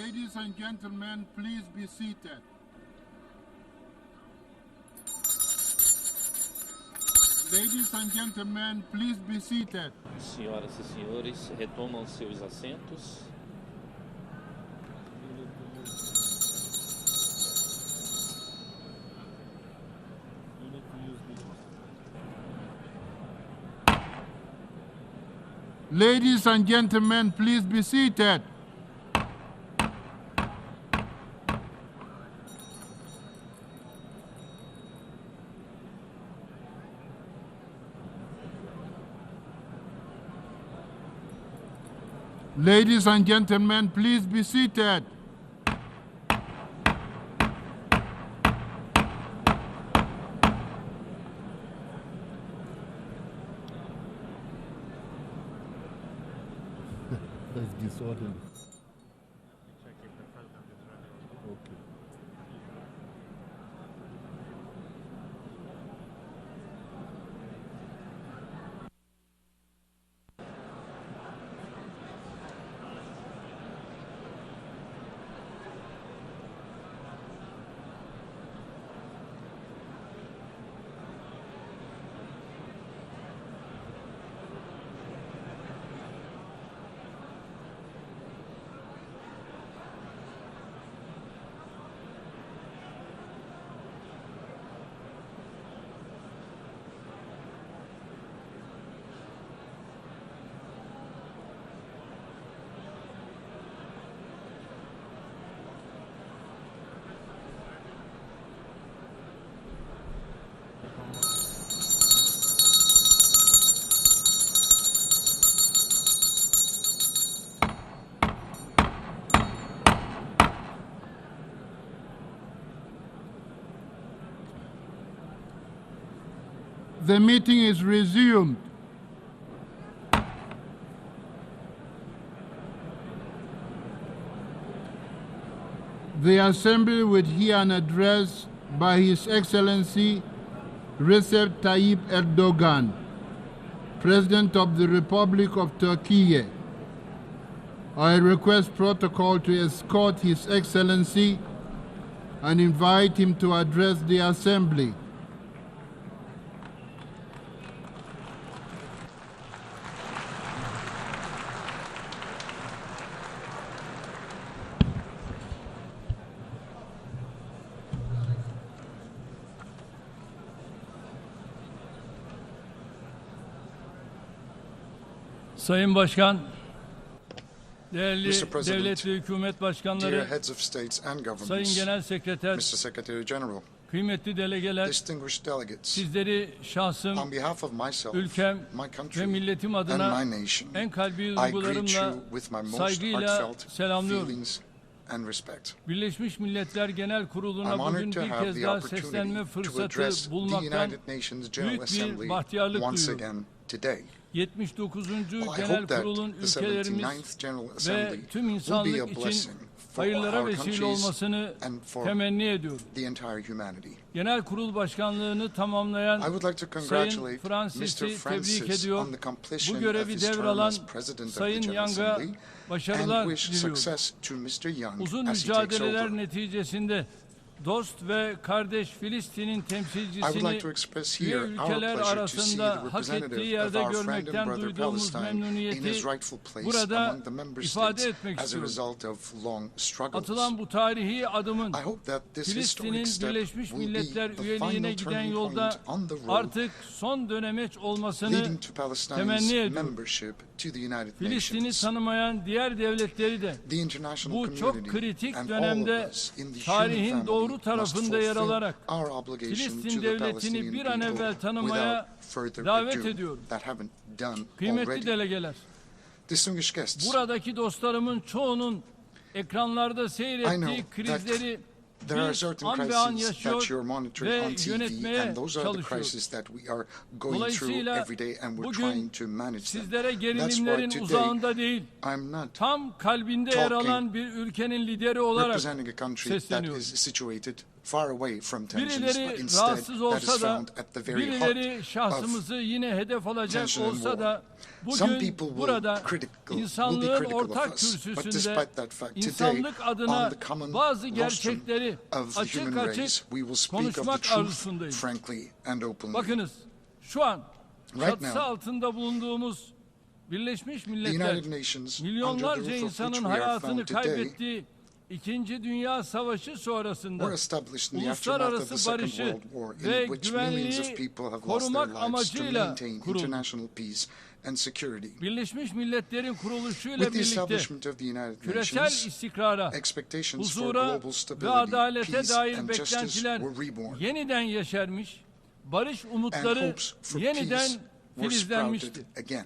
Ladies and gentlemen, please be seated. Ladies and gentlemen, please be seated. Senhoras e senhores, retomam seus assentos. Ladies and gentlemen, please be seated. Ladies and gentlemen, please be seated. That's disorderly. Okay. The meeting is resumed. The Assembly will hear an address by His Excellency Recep Tayyip Erdogan, President of the Republic of Turkey. I request protocol to escort His Excellency and invite him to address the Assembly. Sayın Başkan, değerli devlet ve hükümet başkanları, Sayın Genel Sekreter, kıymetli delegeler, sizleri şahsım, ülkem ve milletim adına en kalbi duygularımla, saygıyla selamlıyorum. Birleşmiş Milletler Genel Kurulu'na bugün bir kez daha seslenme fırsatı bulmaktan büyük bir bahtiyarlık duyuyorum. 79. Genel Kurul'un ülkelerimiz ve tüm insanlık için hayırlara vesile olmasını temenni ediyorum. Genel Kurul Başkanlığını tamamlayan Sayın Francis'i tebrik ediyor. Bu görevi devralan Sayın Young'a başarılar diliyorum. Uzun mücadeleler neticesinde dost ve kardeş Filistin'in temsilcisini üye ülkeler arasında hak ettiği yerde görmekten duyduğumuz memnuniyeti burada ifade etmek istiyorum. Atılan bu tarihi adımın Filistin'in Birleşmiş Milletler üyeliğine giden yolda artık son dönemeç olmasını temenni ediyorum. Filistin'i tanımayan diğer devletleri de bu çok kritik dönemde tarihin doğru tarafında yer alarak Filistin devletini bir an evvel tanımaya davet ediyorum. Kıymetli delegeler, buradaki dostlarımın çoğunun ekranlarda seyrettiği krizleri biz an be an yaşıyor ve yönetmeye çalışıyoruz. Dolayısıyla bugün sizlere gerilimlerin uzağında değil, tam kalbinde yer alan bir ülkenin lideri olarak sesleniyorum. far away from tensions, but Birileri instead rahatsız that is olsa da, found at the very heart birileri şahsımızı yine hedef alacak tension and olsa da, Some bugün people burada will be insanlığın critical ortak of us, but kürsüsünde despite that fact, today, insanlık adına on the common bazı rostrum gerçekleri of the açık human race, açık we will speak of the konuşmak truth arzusundayım. frankly and openly. Bakınız, şu an Right çatısı now, altında bulunduğumuz Birleşmiş the Milletler, United Nations, under the milyonlarca roof of which insanın we are hayatını found today, kaybettiği İkinci Dünya Savaşı sonrasında were established in the aftermath of the uluslararası Second barışı World War, ve in which millions of güvenliği people have lost their korumak lives to amacıyla maintain kuruldu. international peace and security. Birleşmiş Milletler'in kuruluşuyla With the birlikte establishment of the United küresel Nations, istikrara, expectations for huzura global ve stability, adalete peace dair and justice beklentiler were reborn, yeniden yeşermiş, barış and umutları hopes for yeniden peace were filizlenmişti. sprouted again.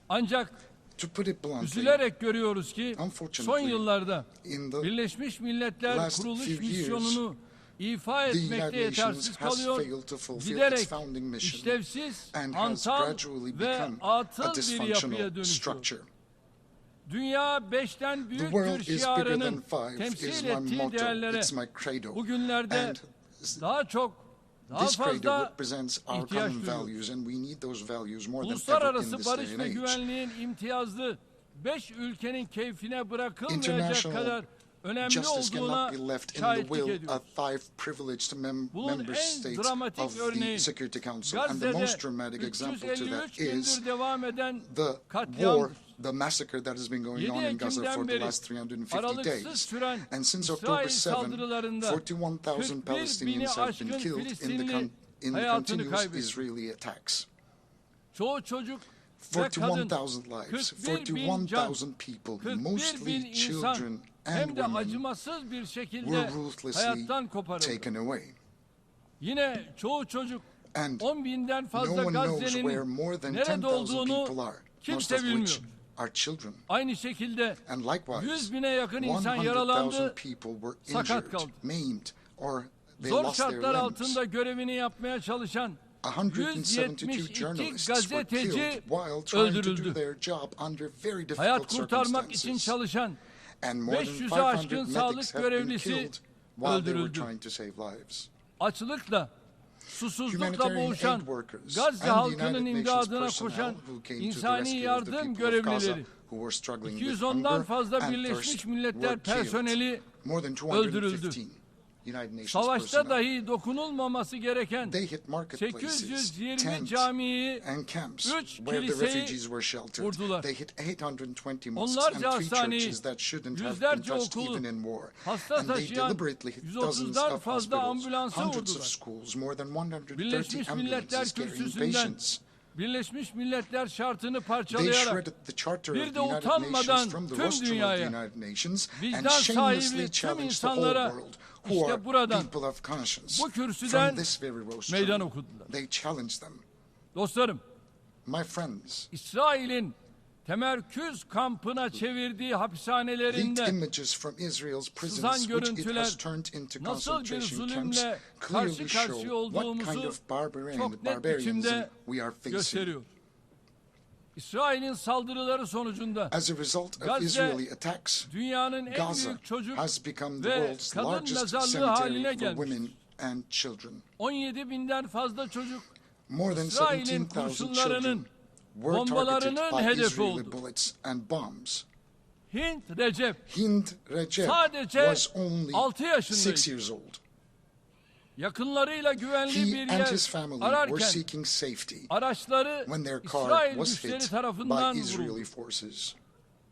Ancak To put it bluntly, üzülerek görüyoruz ki son unfortunately, yıllarda in the Birleşmiş Milletler last kuruluş few years, misyonunu ifa the etmekte United Nations yetersiz has kalıyor, failed to fulfill its giderek founding mission işlevsiz, and has hantal gradually ve become a atıl bir dysfunctional yapıya dönüşüyor. structure. Dünya beşten The büyüktür world is bigger şiarının than five is temsil my ettiği motto, değerlere it's my credo. bugünlerde And daha this credo fazla represents our ihtiyaç common duyuyoruz. values, and we need those values more than ever in Uluslararası this barış day ve and age. güvenliğin imtiyazlı 5 ülkenin keyfine bırakılmayacak International kadar önemli justice olduğuna cannot be left in the şahitlik will ediyoruz. of five privileged Bunun member en states dramatik of the örneği Security Council, and the Gazze'de most dramatic example to that 353 is gündür devam eden the war, katliamdır. the massacre that has been going 7 on in Gaza Ekim'den for the beri last 350 aralıksız days. süren And since İsrail October 7, saldırılarında 41,000 41 bini Palestinians have aşkın been killed in Filistinli the hayatını continuous kaybetti. Israeli attacks. Çoğu çocuk ve kadın, 41,000 lives, 41 bin can, 41,000 people, 41 bin mostly insan children hem and de women, acımasız bir şekilde were ruthlessly hayattan koparıldı. taken away. Yine çoğu çocuk And 10 binden no fazla one knows where Gazze'nin more than nerede 10,000 olduğunu people are, most kimse of which bilmiyor. are children. Aynı şekilde And likewise, 100 bine yakın insan 100,000 yaralandı, people were sakat injured, kaldı. maimed, or they Zor lost their şartlar limbs. altında görevini yapmaya çalışan 172 172 journalists were gazeteci killed while trying to do öldürüldü. their job under very difficult Hayat kurtarmak için circumstances. çalışan And more than 500'e aşkın 500 sağlık medics have been görevlisi killed while they were öldürüldü. trying to save lives. Açlıkla, susuzlukla Humanitarian boğuşan, aid workers Gazze and halkının United Nations imdadına personnel koşan who came to the insani rescue of the yardım people of Gaza görevlileri, who were struggling with 210'dan hunger fazla and Birleşmiş thirst Milletler were killed. personeli More than öldürüldü. 215 United Nations Savaşta personnel. dahi dokunulmaması gereken They hit marketplaces, 820 tents, camiyi, and camps 3 where the kiliseyi refugees were sheltered. vurdular. They hit 820 mosques Onlarca and 3 hastaneyi, churches that shouldn't have been yüzlerce touched okulu, even in war. hasta And they taşıyan deliberately hit dozens 130'dan of fazla hospitals, ambulansı hundreds of vurdular. schools, more than 130 Birleşmiş Milletler ambulances carrying kürsüsünden patients. Birleşmiş Milletler şartını They parçalayarak shredded the charter of bir the de United utanmadan Nations from the tüm rostrum of the dünyaya, United Nations and vicdan shamelessly sahibi tüm challenged the whole insanlara world who işte are buradan, people of conscience bu kürsüden from this very meydan rostrum. okudular. They challenged them. Dostlarım, My friends, İsrail'in temerküz kampına çevirdiği the hapishanelerinde images from Israel's prisons, sızan which it görüntüler has turned into nasıl bir concentration camps, zulümle clearly karşı show karşıya what kind olduğumuzu of barbarianism çok net biçimde we are facing. gösteriyor. İsrail'in saldırıları sonucunda As a result of Gazze, Israeli attacks, dünyanın en Gaza büyük çocuk has become the ve world's kadın largest mezarlığı haline cemetery for gelmiştir. women and children. 17 binden fazla çocuk More than İsrail'in 17,000 kurşunlarının, children were targeted bombalarının by hedefi Israeli oldu. bullets and bombs. Hint Recep Hind Recep sadece was only 6 6 yaşındaydı. years old. Yakınlarıyla güvenli He bir and his yer family were ararken seeking safety araçları when their car İsrail was güçleri hit tarafından by vuruldu. Israeli forces.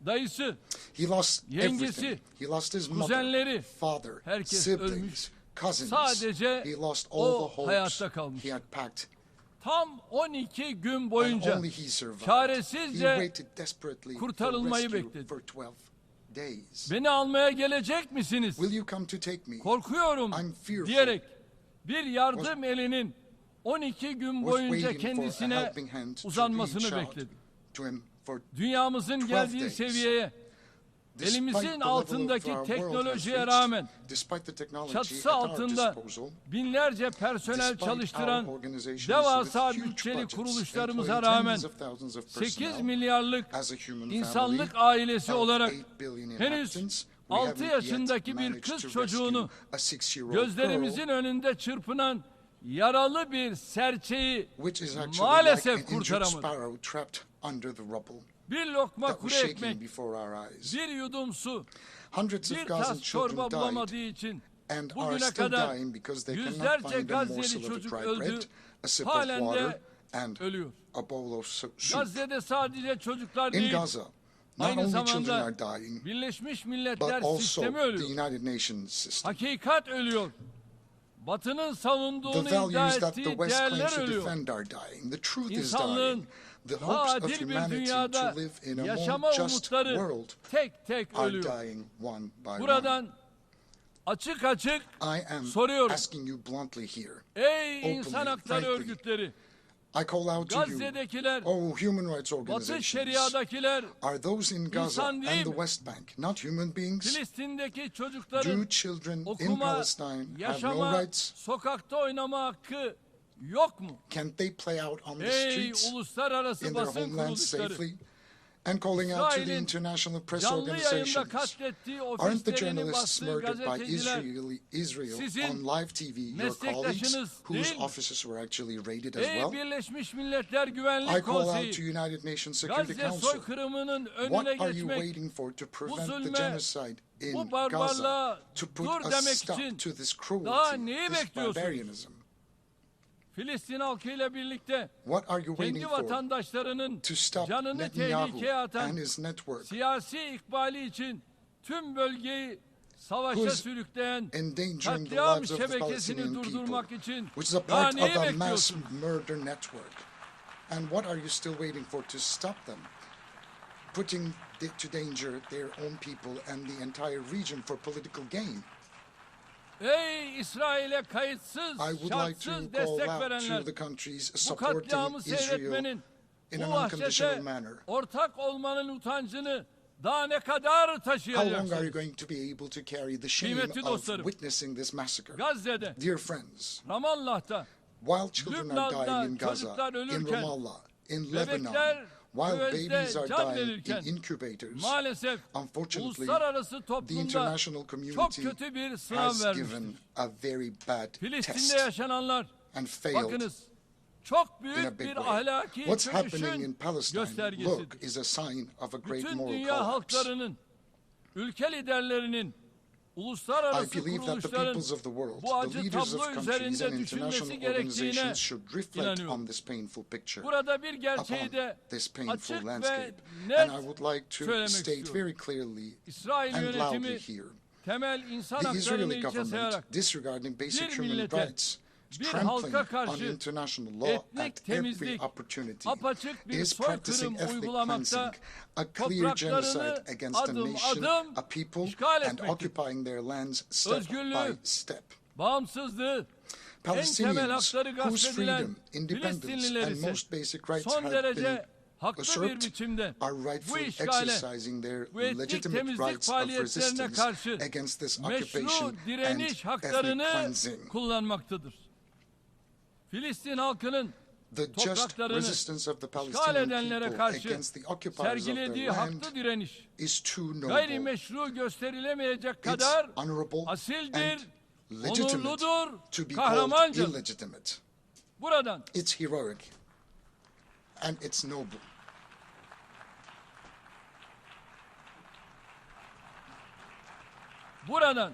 Dayısı, He lost yengesi, everything. He lost his kuzenleri, mother, father, herkes siblings, ölmüş. cousins. Sadece He lost all o the hopes hayatta kalmış. he had packed. Tam 12 gün And boyunca only he survived. He çaresizce waited desperately for kurtarılmayı rescue bekledi. for 12 days. beni almaya gelecek misiniz? Will you come to take me? Korkuyorum I'm fearful. diyerek bir yardım elinin 12 gün Was boyunca waiting for a kendisine helping hand to uzanmasını reach out bekledi. to him for Dünyamızın 12 geldiği days. seviyeye, Despite elimizin the level altındaki of our world has teknolojiye reached, rağmen despite the technology çatısı at our altında disposal, binlerce personel despite çalıştıran our organizations devasa with huge bütçeli budgets, kuruluşlarımıza employing rağmen tens of thousands of 8 personnel, milyarlık as a human insanlık family ailesi of olarak 8 billion henüz inhabitants, 6 yaşındaki bir kız çocuğunu gözlerimizin önünde çırpınan yaralı bir serçeyi maalesef kurtaramadık. Bir lokma kuru ekmek, bir yudum su, bir tas çorba bulamadığı için bugüne kadar yüzlerce Gazze'li çocuk öldü, halen de ölüyor. Gazze'de sadece çocuklar değil, aynı zamanda Birleşmiş Milletler sistemi ölüyor. Hakikat ölüyor. Batı'nın savunduğunu iddia ettiği değerler ölüyor. İnsanlığın daha adil bir dünyada yaşama umutları tek tek ölüyor. Buradan açık açık soruyorum. Ey insan hakları örgütleri, Gazze'dekiler, Batı Şeria'dakiler insan değil mi? Filistin'deki çocukların okuma, yaşama, sokakta oynama hakkı yok mu? Ey uluslararası basın kuruluşları, and calling out to the international press organizations. Aren't the journalists murdered by Israel on live TV your colleagues whose offices were actually raided as well? I call out to United Nations Security Council. What are you waiting for to prevent the genocide in Gaza, to put a stop to this cruelty, this barbarianism? Filistin halkıyla birlikte kendi vatandaşlarının canını tehlikeye atan siyasi ikbali için tüm bölgeyi savaşa sürükleyen katliam şebekesini durdurmak için daha neyi bekliyorsunuz? And what are you still waiting for to stop them? Putting to danger their own people and the entire region for political gain. Ey İsrail'e kayıtsız, şartsız destek verenler, bu katliamı seyretmenin, bu vahşete ortak olmanın utancını daha ne kadar taşıyacaksınız? Kıymetli dostlarım, Gazze'de, Ramallah'ta, Lübnan'da çocuklar ölürken, bebekler While babies are dying in incubators, uluslararası toplumda çok kötü bir sınav vermiştir. Filistin'de yaşananlar, bakınız, çok büyük bir ahlaki çöküşün göstergesidir. Bütün dünya halklarının, ülke liderlerinin, uluslararası kuruluşların bu acı tablo üzerinde düşünmesi gerektiğine inanıyorum. Burada bir gerçeği de açık ve net söylemek istiyorum. İsrail yönetimi temel insan haklarını hiçe sayarak bir millete, bir halka karşı etnik temizlik, apaçık bir soykırım uygulamakta, topraklarını adım adım işgal etmektedir. Özgürlüğü, bağımsızlığı, en temel hakları gasp edilen Filistinliler ise son derece haklı bir biçimde bu işgale, bu etnik temizlik faaliyetlerine karşı meşru direniş haklarını kullanmaktadır. Filistin halkının topraklarını işgal edenlere karşı sergilediği haklı direniş, gayrimeşru gösterilemeyecek kadar asildir, onurludur, kahramancadır. Buradan buradan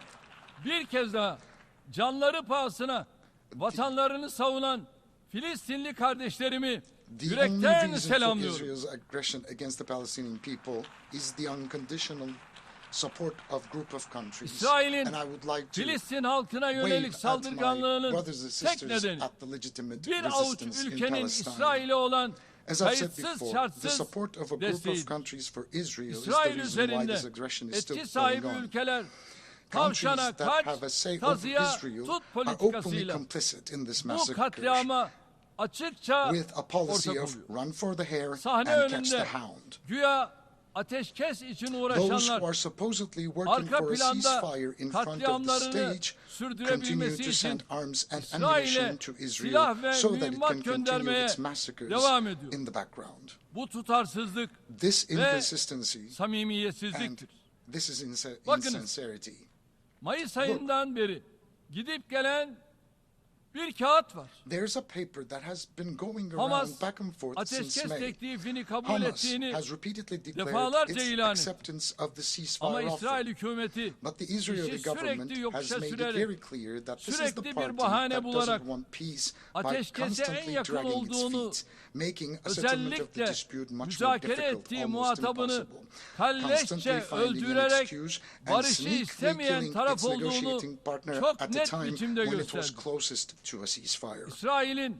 bir kez daha canları pahasına vatanlarını savunan Filistinli kardeşlerimi yürekten selamlıyorum. İsrail'in Filistin halkına yönelik saldırganlığının tek nedeni bir avuç ülkenin İsrail'e olan kayıtsız şartsız desteğidir. İsrail üzerinde etki sahibi ülkeler tavşana kaç, kazıya tut politikasıyla bu katliama açıkça ortak oluyor. Sahne önünde güya ateşkes için uğraşanlar arka planda katliamlarını sürdürebilmesi için İsrail'e silah ve mühimmat göndermeye devam ediyor. Bu tutarsızlık ve samimiyetsizliktir. This is Bakınız, insincerity. Mayıs ayından beri gidip gelen bir kağıt var. There's a paper that has been going around Hamas back and forth since ateşkes May. teklifini kabul Hamas ettiğini has repeatedly declared defalarca its ilan etti. acceptance of the Ama ceasefire İsrail offer. hükümeti But the Israeli işi government sürekli has yokuşa made it sürerek, very clear that this is the sürekli bir party bahane that bularak doesn't want peace by ateşkese en constantly yakın dragging its olduğunu, feet, making a settlement of the özellikle dispute much more müzakere difficult, ettiği almost muhatabını impossible. kalleşçe Constantly finding an öldürerek excuse and barışı sneakily istemeyen killing taraf its olduğunu negotiating partner çok at the net time biçimde when it was gösterdi. closest to a ceasefire. İsrail'in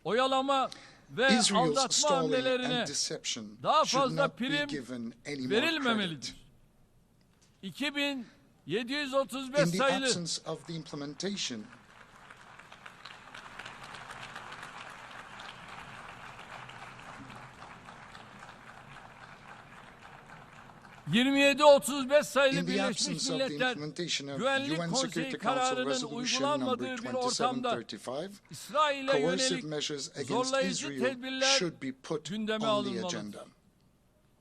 oyalama ve Israel's aldatma stalling hamlelerine and deception daha should fazla not be prim given any more credit. verilmemelidir. 2735 In the sayılı absence of the implementation, sayılı in the Birleşmiş absence of the Milletler implementation of Güvenlik UN Konseyi Security Council kararının Resolution uygulanmadığı number bir ortamda 2735, İsrail'e coercive yönelik measures against zorlayıcı Israel tedbirler should be put gündeme on the alınmalıdır. agenda.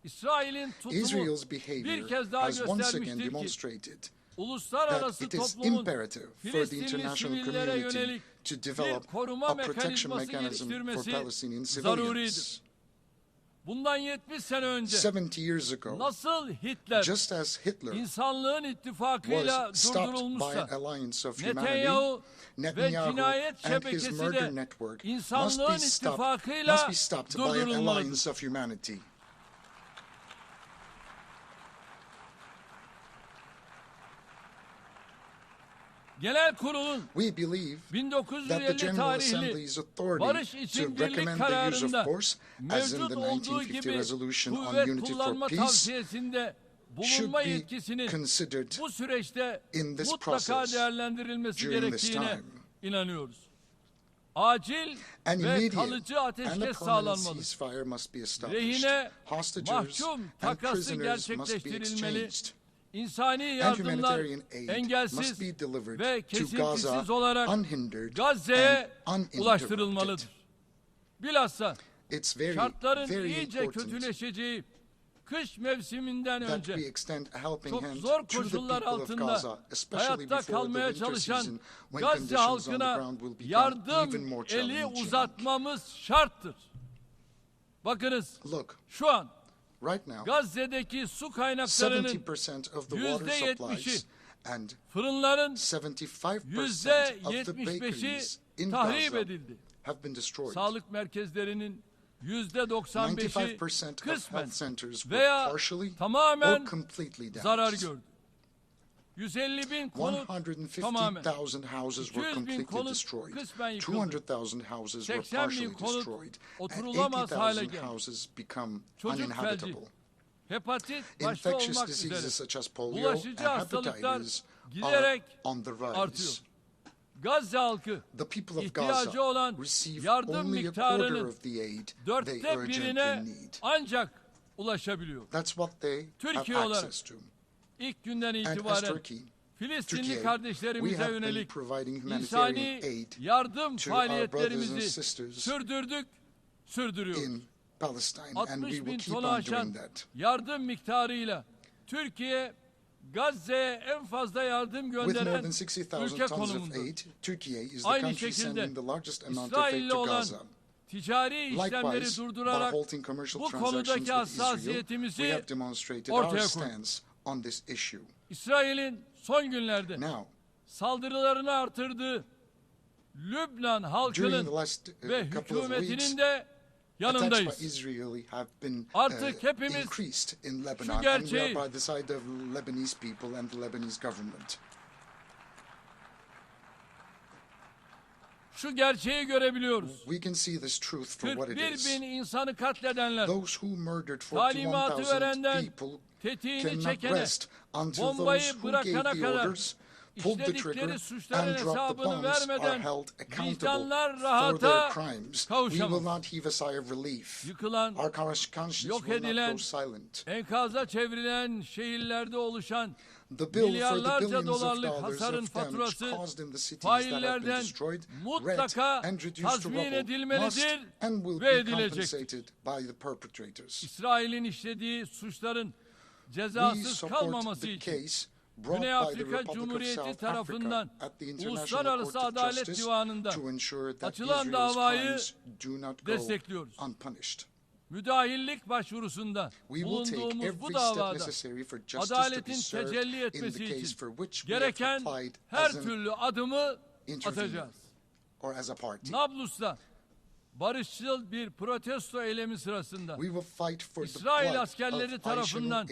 İsrail'in tutumu Israel's bir behavior kez daha has once again göstermiştir ki demonstrated that uluslararası it is toplumun imperative for the Filistinli international sivillere community yönelik to bir develop koruma a protection mekanizması mechanism for geliştirmesi Palestinian zaruridir. civilians. Bundan 70 sene önce 70 years ago, nasıl Hitler just as Hitler insanlığın ittifakıyla was stopped by durdurulmuşsa alliance of Netanyahu humanity, ve Netanyahu cinayet and his şebekesi murder de network insanlığın ittifakıyla must be stopped by an durdurulmalıdır. alliance of humanity. Genel Kurul'un We believe that the 1950 General Assembly's tarihli authority barış to için birlik recommend the use of kararında force, as in mevcut the olduğu 1950 gibi resolution on kuvvet unity for kullanma peace, tavsiyesinde should bulunma be yetkisinin considered bu süreçte in this mutlaka process değerlendirilmesi during this gerektiğine time. inanıyoruz. Acil An ve immediate kalıcı and a ateşkes permanent sağlanmalı. ceasefire must be established. Rehine, Hostages mahkum and takası prisoners must be gerçekleştirilmeli. exchanged. İnsani And yardımlar humanitarian aid must engelsiz be delivered ve to Gaza kesintisiz olarak unhindered Gazze'ye and uninterrupted. ulaştırılmalıdır. Bilhassa It's very, şartların very iyice important kötüleşeceği kış mevsiminden that önce we extend a helping çok hand zor to the koşullar people of altında Gaza, especially hayatta before the kalmaya winter çalışan season, when Gazze conditions on the halkına ground will become even yardım more eli challenging. uzatmamız şarttır. Bakınız, Look, şu an right now, Gazze'deki su kaynaklarının 70% of the water %70'i, supplies and fırınların 75% of the %75'i bakeries in tahrip Gaza edildi. have been destroyed. Sağlık merkezlerinin %95'i 95% of kısmen health centers were veya partially tamamen or completely zarar damaged. gördü. 150.000 konut tamamen, 150,000 houses were 200.000 completely konut destroyed. kısmen yıkıldı. 200,000 houses were 80.000 partially konut destroyed. And oturulamaz hale 80,000 geldi. houses become Çocuk felci, uninhabitable. hepatit başta Infectious olmak diseases üzere such as polio and bulaşıcı hastalıklar hepatitis are giderek on the rise. artıyor. Gazze halkı The people of ihtiyacı Gaza olan receive yardım only a quarter miktarının of the aid they dörtte birine urgently need. ancak ulaşabiliyor. That's what they Türkiye have olarak access to. İlk günden And as itibaren Turkey, Filistinli we kardeşlerimize have been yönelik providing humanitarian insani aid yardım to our brothers and faaliyetlerimizi sisters sürdürüyoruz. in Palestine, and 60 we will bin keep tonu on aşan doing that. yardım miktarıyla Türkiye Gazze'ye en fazla yardım With more gönderen than 60,000 ülke tons of konumunda. aid, Turkey is the Aynı country şekilde sending the largest amount of aid İsrail'le to olan Gaza. ticari işlemleri Likewise, by durdurarak halting commercial bu transactions konudaki with Israel, we hassasiyetimizi have demonstrated our ortaya koyduk. stance on this issue. İsrail'in son günlerde Now, saldırılarını artırdığı Lübnan during halkının the last ve couple of weeks, hükümetinin de attacks by yanındayız. Israel have been Artık hepimiz increased in Lebanon, şu and we are gerçeği by the side of Lebanese people and the Lebanese government. şu gerçeği görebiliyoruz. We can see this truth for what it 41 is. bin insanı katledenler, Those who murdered talimatı 41,000 verenden people tetiğini cannot çekene, rest until those bombayı who gave bırakana the kadar orders, pulled the trigger, işledikleri suçların and dropped the hesabını bombs are vermeden held accountable vicdanlar for their rahata crimes. We will kavuşamaz. not heave a sigh of relief. Yıkılan, Our conscience yok will not edilen, go silent. enkaza çevrilen şehirlerde oluşan The bill for the milyarlarca billions of dolarlık dollars hasarın of damage faturası caused in the cities that have been faillerden destroyed, rent mutlaka and reduced to tazmin rubble must edilmelidir and will ve be edilecektir. compensated by the perpetrators. İsrail'in işlediği suçların cezasız kalmaması için Güney Afrika Cumhuriyeti tarafından Uluslararası Adalet Divanı'nda açılan davayı destekliyoruz. Müdahillik başvurusunda bulunduğumuz bu davada adaletin tecelli etmesi için gereken her türlü adımı atacağız. Nablus'ta barışçıl bir protesto eylemi sırasında İsrail askerleri tarafından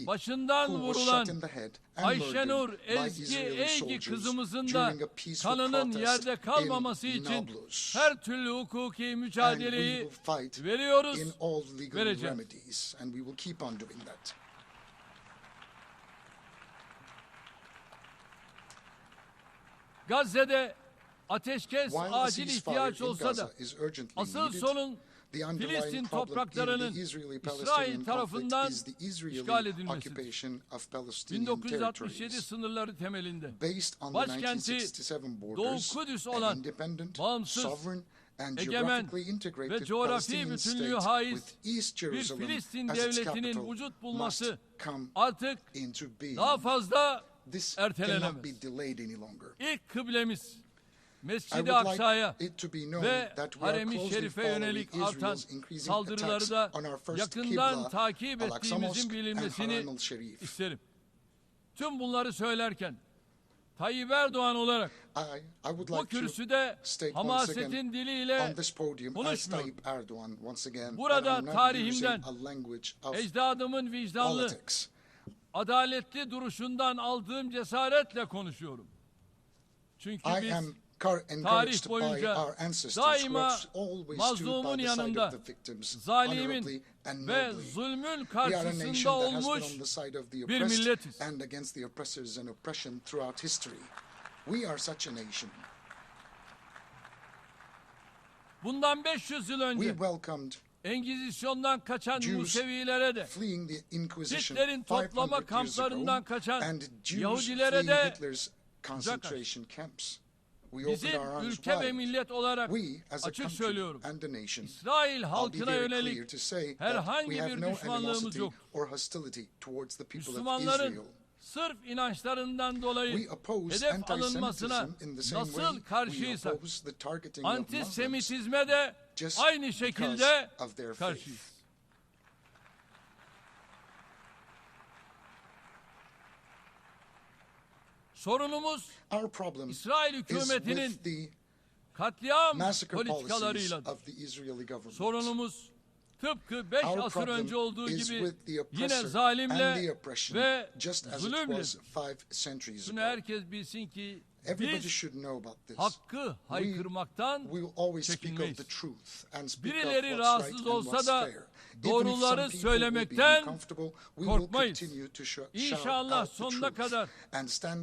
başından vurulan Ayşenur Ezgi Eygi kızımızın da kanının yerde kalmaması için her türlü hukuki mücadeleyi veriyoruz, vereceğiz. Gazze'de ateşkes acil ihtiyaç olsa da asıl sorun Filistin topraklarının İsrail tarafından işgal edilmesidir. 1967 sınırları temelinde başkenti Doğu Kudüs olan bağımsız, egemen ve coğrafi bütünlüğü haiz bir Filistin devletinin vücut bulması artık daha fazla ertelenemez. İlk kıblemiz Mescid-i Aksa'ya ve Harem-i Şerif'e yönelik artan saldırıları da yakından takip ettiğimizin bilinmesini isterim. Tüm bunları söylerken Tayyip Erdoğan olarak bu kürsüde hamasetin diliyle konuşmuyorum. Burada tarihimden, ecdadımın vicdanlı, adaletli duruşundan aldığım cesaretle konuşuyorum. Çünkü biz tarih boyunca daima mazlumun yanında, zalimin ve zulmün karşısında olmuş bir milletiz. Bundan 500 yıl önce Engizisyon'dan kaçan Musevilere de, Hitler'in toplama kamplarından kaçan Yahudilere de bizim ülke ve millet olarak açık söylüyorum, İsrail halkına yönelik herhangi bir düşmanlığımız yok. Müslümanların sırf inançlarından dolayı hedef alınmasına nasıl karşıysak, antisemitizme de aynı şekilde karşıyız. Sorunumuz İsrail hükümetinin katliam politikalarıyla. Sorunumuz tıpkı 5 asır önce olduğu gibi yine zalimle ve zulümle. Şunu herkes bilsin ki biz hakkı haykırmaktan çekinmeyiz. Birileri rahatsız olsa da doğruları söylemekten korkmayız. İnşallah sonuna kadar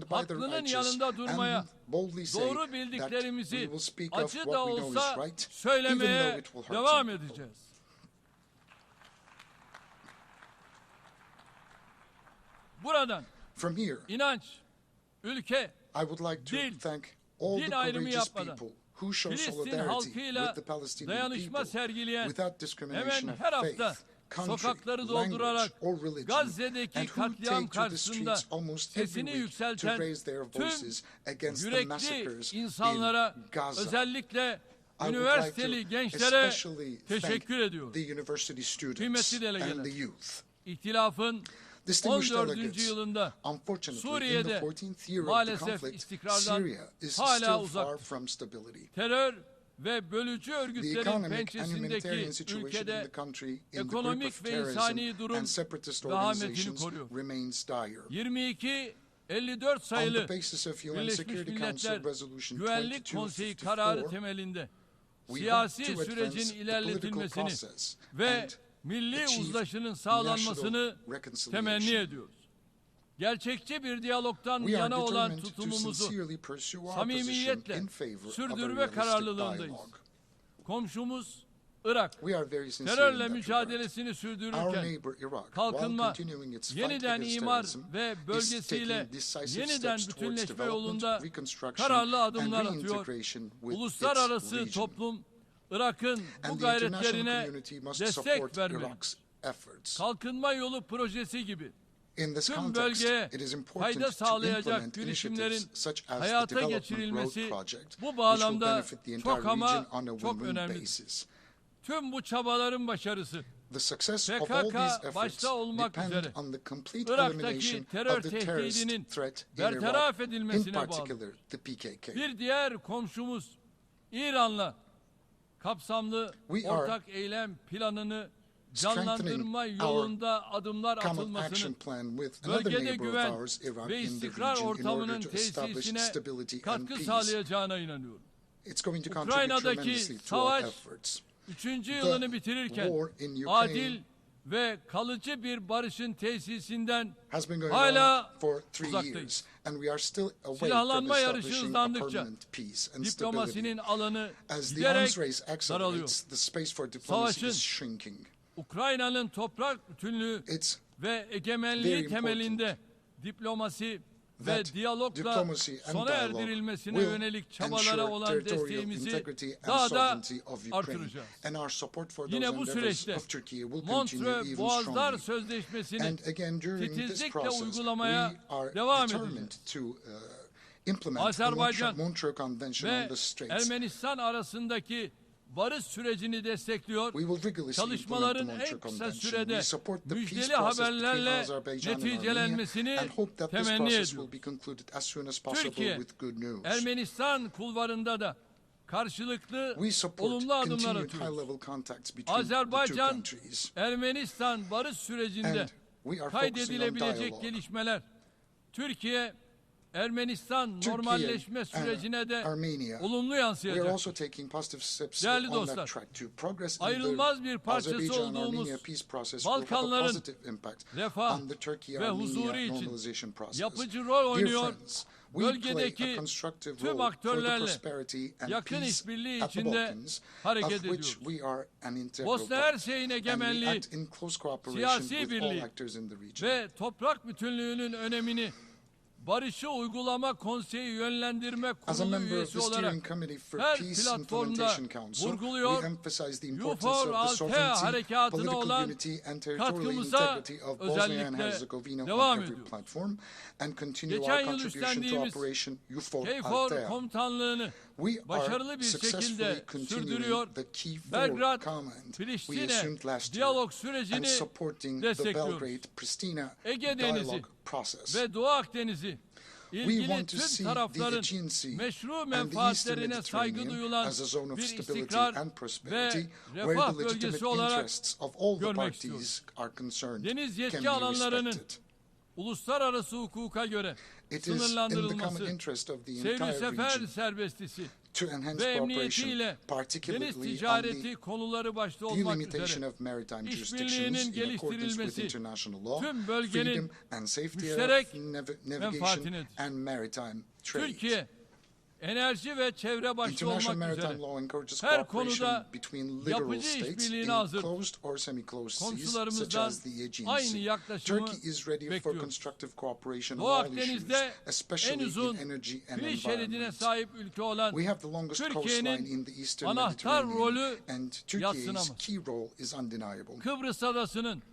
haklının yanında durmaya, doğru bildiklerimizi acı da olsa söylemeye devam edeceğiz. Buradan inanç, ülke, dil, din ayrımı yapmadan Filistin halkıyla dayanışma sergileyen, hemen her hafta sokakları doldurarak Gazze'deki katliam karşısında sesini yükselten tüm yürekli insanlara, özellikle üniversiteli gençlere teşekkür ediyorum. Kıymetli delegeler, İhtilafın 14. yılında Suriye'de maalesef istikrardan hala uzak. Terör ve bölücü örgütlerin pençesindeki ülkede ekonomik ve insani durum vehametini koruyor. 22-54 sayılı Birleşmiş Milletler Güvenlik Konseyi kararı temelinde siyasi sürecin ilerletilmesini ve milli uzlaşının sağlanmasını temenni ediyoruz. Gerçekçi bir diyalogtan yana olan tutumumuzu samimiyetle sürdürme kararlılığındayız. Komşumuz Irak, terörle mücadelesini sürdürürken kalkınma, yeniden imar ve bölgesiyle yeniden bütünleşme yolunda kararlı adımlar atıyor. Uluslararası toplum Irak'ın bu gayretlerine destek vermeli. efforts. kalkınma yolu projesi gibi In this tüm context, bölgeye it is important fayda to sağlayacak implement girişimlerin initiatives such as the hayata Development Road geçirilmesi Project, bu which will bağlamda benefit the entire çok ama region on a çok win-win önemlidir. basis. Tüm bu çabaların başarısı The success of all these PKK efforts başta olmak depend üzere on the complete Irak'taki elimination terör of the terrorist tehdidinin threat in bertaraf Iraq, in edilmesine bağlı. particular the PKK. Bir diğer komşumuz İran'la kapsamlı We are ortak eylem planını strengthening canlandırma our yolunda adımlar common action atılmasını, plan with another bölgede neighbor of güven ours, Iran, ve in the istikrar region in ortamının order to establish tesisine stability and katkı peace. sağlayacağına inanıyorum. It's going to contribute Ukrayna'daki tremendously to our savaş efforts. 3. yılını bitirirken war in Ukraine adil ve kalıcı bir barışın tesisinden has been going hala on for 3 uzaktayız. years, and we are still away from Silahlanma yarışı establishing a hızlandıkça permanent peace and stability. diplomasinin alanı As the giderek arms race daralıyor. accelerates, the space for diplomacy Savaşın is shrinking. Ukrayna'nın toprak bütünlüğü It's ve very egemenliği important temelinde diplomasi ve that diyalogla diplomacy and sona dialogue erdirilmesine will yönelik çabalara ensure olan territorial desteğimizi integrity and daha da sovereignty of Ukraine, artıracağız. and our support for those Yine bu endeavors süreçte of Turkey will continue Montreux even Boğazlar strongly. Sözleşmesi'ni And again, during this titizlikle process, uygulamaya we are devam determined edeceğiz. to implement the Azerbaycan Montreux Convention on ve the Straits. Ermenistan arasındaki barış sürecini destekliyor. We will rigorously Çalışmaların implement the en Montreux kısa Convention. sürede We support the peace müjdeli process between haberlerle Azerbaijan and Armenia neticelenmesini and hope that this temenni process ediyoruz. will be concluded as soon as possible Türkiye, with good news. Ermenistan kulvarında da karşılıklı We support olumlu adımlar continued atıyoruz. high-level contacts between the two Azerbaycan, countries. Ermenistan barış sürecinde And we are focusing on kaydedilebilecek dialogue. gelişmeler, Türkiye, Ermenistan normalleşme and sürecine de Armenia. olumlu We are yansıyacak. also taking positive steps Değerli on dostlar, that track to progress in ayrılmaz the bir parçası Azerbaijan-Armenia olduğumuz peace process will have a Balkanların positive impact refah on the ve Turkey-Armenia huzuru için normalization process. yapıcı rol Dear oynuyor. friends, we play a Bölgedeki constructive tüm role for the aktörlerle prosperity and yakın peace işbirliği at the içinde Balkans, hareket of which ediyoruz. we are an integral Bosna part. Hersek'in And we egemenliği, act in close cooperation siyasi with all birliği actors in the region. ve toprak bütünlüğünün önemini Barışı Uygulama Konseyi Yönlendirme As a Kurulu member of üyesi the olarak Steering Committee for her Peace platformda Implementation Council, vurguluyor, we emphasize the importance UFOR of the ALT sovereignty, harekatına political olan unity and territorial katkımıza integrity of Bosnia and özellikle Herzegovina devam on every ediyor. platform and continue Geçen our yıl contribution to üstlendiğimiz Operation UFOR KFOR Althea. komutanlığını We başarılı are bir şekilde successfully sürdürüyor. continuing the KFOR Belgrad, command we Priştine assumed last year diyalog and sürecini supporting the destekliyoruz. Belgrade-Pristina Ege Denizi dialogue process. ve Doğu Akdeniz'i We ilgili want to tüm see the tarafların Aegean Sea meşru and the Eastern menfaatlerine saygı Mediterranean duyulan as a zone of bir stability istikrar and ve prosperity where refah the legitimate bölgesi olarak interests of all the görmek parties istiyoruz. are concerned Deniz can yetki be alanlarının respected. uluslararası hukuka göre It is in the common sınırlandırılması, interest of the seyir entire sefer region serbestisi to enhance ve cooperation, emniyetiyle deniz particularly on ticareti the konuları başta olmak delimitation üzere of maritime jurisdictions işbirliğinin in accordance with geliştirilmesi international law, tüm bölgenin freedom and safety müşterek of navigation menfaatinedir. and maritime trade. Türkiye, enerji ve çevre başta International olmak maritime üzere law encourages her cooperation konuda between littoral yapıcı states işbirliğine in hazır. closed or semi-closed seas, such Komşularımızdan as the Aegean aynı Sea. yaklaşımı Turkey is ready for bekliyoruz. constructive cooperation Doğu on all issues, Akdeniz'de en especially uzun in energy and kıyı şeridine environment. sahip ülke olan We have the longest coastline Türkiye'nin in the Eastern anahtar Mediterranean, rolü and Turkey's yadsınamaz. key role is undeniable. Kıbrıs Adası'nın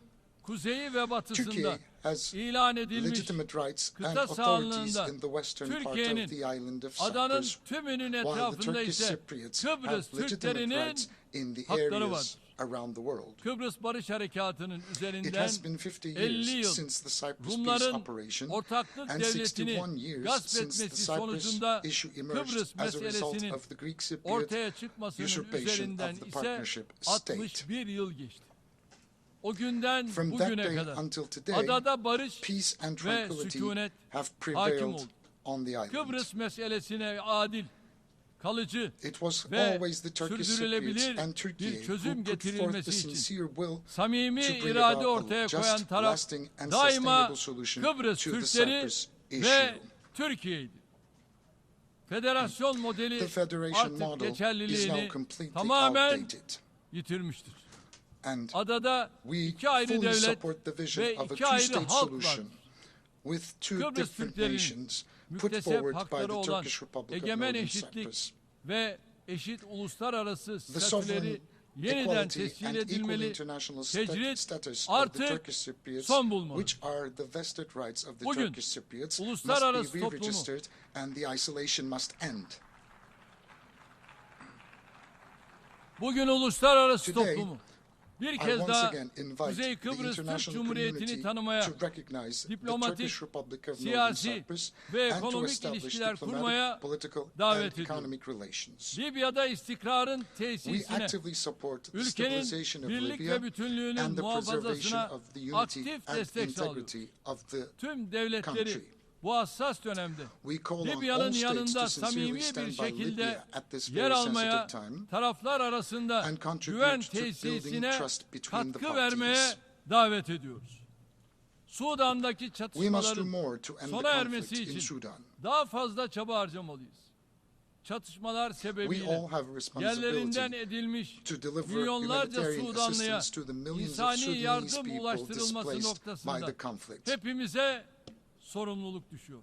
kuzeyi ve batısında Turkey has ilan edilmiş legitimate rights and kıta authorities sahanlığında in the western part of Türkiye'nin the island of adanın Cyprus, tümünün while the etrafında Turkish ise Cypriots have Kıbrıs legitimate Türklerinin rights in the hakları areas var. around the world. Kıbrıs Barış Harekatı'nın It üzerinden has been 50 50 years yıl since the Cyprus peace Rumların operation ortaklık and devletini 61 years gasp since the etmesi Cyprus sonucunda issue emerged Kıbrıs as a result meselesinin of the Greek Cypriot ortaya çıkmasının usurpation üzerinden of the ise partnership state. 61 yıl geçti. O günden From that bugüne day kadar until today, adada barış peace and ve tranquility sükunet have hakim prevailed oldu. on the island. Kıbrıs meselesine adil, kalıcı It was ve always the Turkish Cypriots sürdürülebilir and Turkey bir who çözüm put forth the getirilmesi için sincere will samimi to bring irade about a ortaya koyan just, taraf lasting and daima sustainable solution Kıbrıs to the Türkleri Cyprus ve issue. Türkiye'ydi. Federasyon modeli The federation artık model is now geçerliliğini completely tamamen outdated. yitirmiştir. And Adada we iki ayrı fully devlet support the vision ve of a iki ayrı two-state halk solution var. with two Kıbrıs different Türklerinin nations put müktesep forward by hakları the olan Turkish Republic of egemen Northern eşitlik Cyprus. ve eşit uluslararası The sovereign statüleri yeniden equality tescil and equal edilmeli, international tecrit status of the artık Turkish Cypriots, son bulmalı. which are the vested rights of the Bugün Turkish Cypriots, must uluslararası be toplumu re-registered and the isolation must end. Bugün uluslararası Today, toplumu bir I kez once daha again invite Kuzey the Kıbrıs Türk international Cumhuriyeti'ni community tanımaya, to recognize the diplomatik, Turkish Republic of Northern siyasi Cyprus ve and to ekonomik establish ilişkiler diplomatic, kurmaya political davet and ediyor. economic relations. Libya'da istikrarın We tesisine, actively support the ülkenin stabilization of birlik Libya ve bütünlüğünün and the preservation muhafazasına of the unity aktif and destek sağlıyoruz. integrity of the Tüm devletleri country. bu hassas dönemde We call on all Libya'nın states yanında to sincerely samimi stand bir by şekilde Libya at this yer very almaya, sensitive time taraflar arasında and contribute güven to building tesisine trust between the katkı parties. vermeye davet ediyoruz. Sudan'daki We must do çatışmaların more to end the sona conflict ermesi in için Sudan. daha fazla çaba harcamalıyız. Çatışmalar We sebebiyle all have yerlerinden responsibility edilmiş to deliver milyonlarca humanitarian Sudanlıya assistance to the millions of insani Sudanese yardım people ulaştırılması displaced by noktasında the conflict. hepimize sorumluluk düşüyor.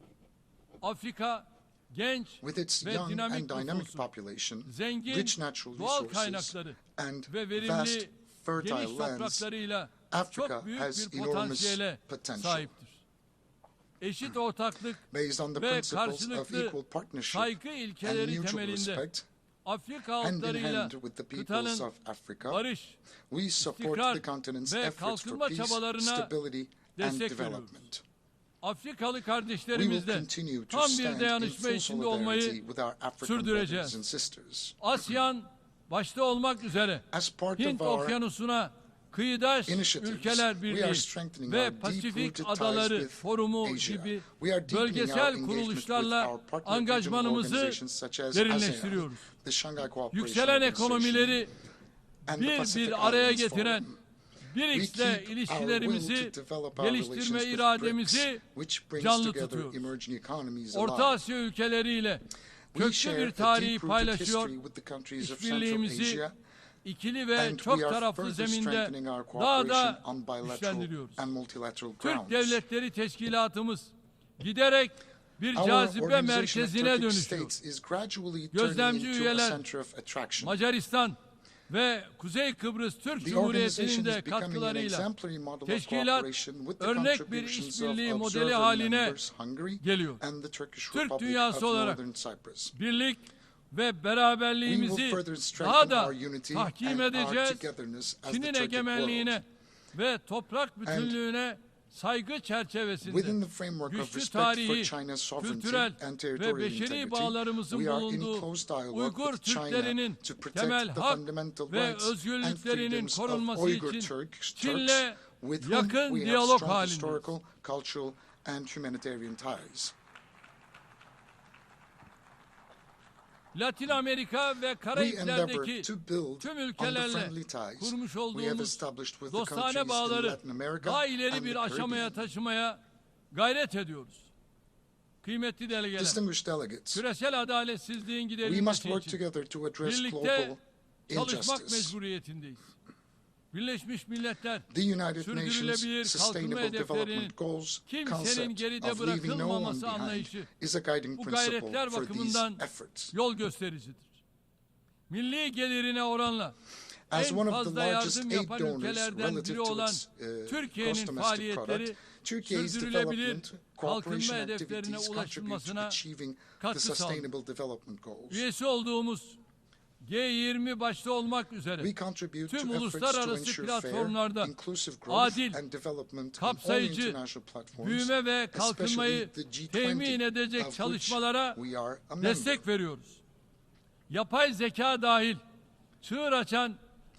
Afrika genç With its ve young dinamik and dynamic nüfusu, population, zengin rich natural doğal resources, kaynakları and ve verimli vast fertile geniş lands, topraklarıyla Africa çok büyük has bir enormous potansiyele potential. sahiptir. Eşit ortaklık Based on the ve principles of karşılıklı equal partnership saygı and ilkeleri mutual temelinde respect, Afrika hand in halklarıyla hand with the peoples kıtanın of Africa, barış, we support istikrar the continent's ve efforts for kalkınma peace, çabalarına stability, and destek veriyoruz. development. Afrikalı We will kardeşlerimizle continue to tam stand bir in dayanışma full içinde solidarity olmayı with our African brothers sürdüreceğiz. and sisters. ASEAN başta olmak üzere As part Hint of our Okyanusu'na kıyıdaş initiatives, ülkeler we birliği are strengthening ve our Pasifik deep-rooted ties Adaları with Forumu Asia. gibi We are deepening our bölgesel engagement with kuruluşlarla our partner regional angajmanımızı organizations such as derinleştiriyoruz. ASEAN, the Shanghai Cooperation Yükselen Organization, ekonomileri and the Pacific bir araya Islands getiren Forum. BRICS'le We keep ilişkilerimizi our will to develop our geliştirme relations with irademizi BRICS, which brings canlı together tutuyoruz. emerging economies Orta alive. Asya ülkeleriyle We köklü share bir a tarihi deep-rooted paylaşıyor, history with the countries of Central işbirliğimizi Asia, ikili ve and çok we are taraflı further zeminde strengthening our daha cooperation da on bilateral güçlendiriyoruz. and multilateral Türk grounds. Devletleri Teşkilatımız giderek bir Our cazibe organization of merkezine Turkic dönüşüyor. states is gradually Gözlemci turning into a üyeler center of attraction. Macaristan ve Kuzey Kıbrıs Türk The Cumhuriyeti'nin organization de is becoming an katkılarıyla exemplary model of teşkilat cooperation with the örnek bir contributions işbirliği of modeli observer haline members Hungary geliyor. and the Turkish Türk Republic dünyası of olarak Northern Cyprus. birlik ve We will beraberliğimizi further daha strengthen da our unity tahkim and our edeceğiz. togetherness as the Çin'in Turkic egemenliğine world. ve toprak bütünlüğüne saygı çerçevesinde Within the framework of güçlü respect for tarihi, China's sovereignty kültürel and ve territorial beşeri integrity, bağlarımızın we are in bulunduğu close dialogue Uygur with China Türklerinin to protect temel the hak fundamental ve rights and özgürlüklerinin freedoms of korunması Uyghur için Turks, Çin'le with whom yakın we have diyalog strong halindeyiz. historical, cultural, and humanitarian ties. Latin Amerika ve We endeavor Karayipler'deki to build tüm on the ülkelerle friendly ties kurmuş we have olduğumuz established with the countries dostane in bağları Latin America daha ileri and bir the aşamaya Caribbean. taşımaya gayret ediyoruz. Kıymetli delegeler, Distinguished delegates, küresel adaletsizliğin we must giderilmesi work için together to address birlikte global çalışmak injustice. mecburiyetindeyiz. Birleşmiş Milletler The United sürdürülebilir Nations kalkınma Sustainable hedeflerinin Development Goals kimsenin concept geride of leaving no one bırakılmaması behind anlayışı is a guiding bu principle gayretler for these bakımından efforts. yol göstericidir. Milli gelirine oranla As en one of the fazla largest yardım aid yapan donors ülkelerden relative biri to olan its gross Türkiye'nin domestic faaliyetleri product, Turkey's sürdürülebilir development, kalkınma cooperation hedeflerine activities contribute to ulaşılmasına achieving the katkı sağlıyor. Sustainable Development Goals. Üyesi olduğumuz G20 başta olmak üzere We contribute tüm to efforts to uluslararası ensure fair, platformlarda inclusive growth adil, and development on all kapsayıcı, international platforms, büyüme ve especially kalkınmayı the G20, temin edecek of which çalışmalara we are a member. destek veriyoruz. Yapay zeka dahil çığır açan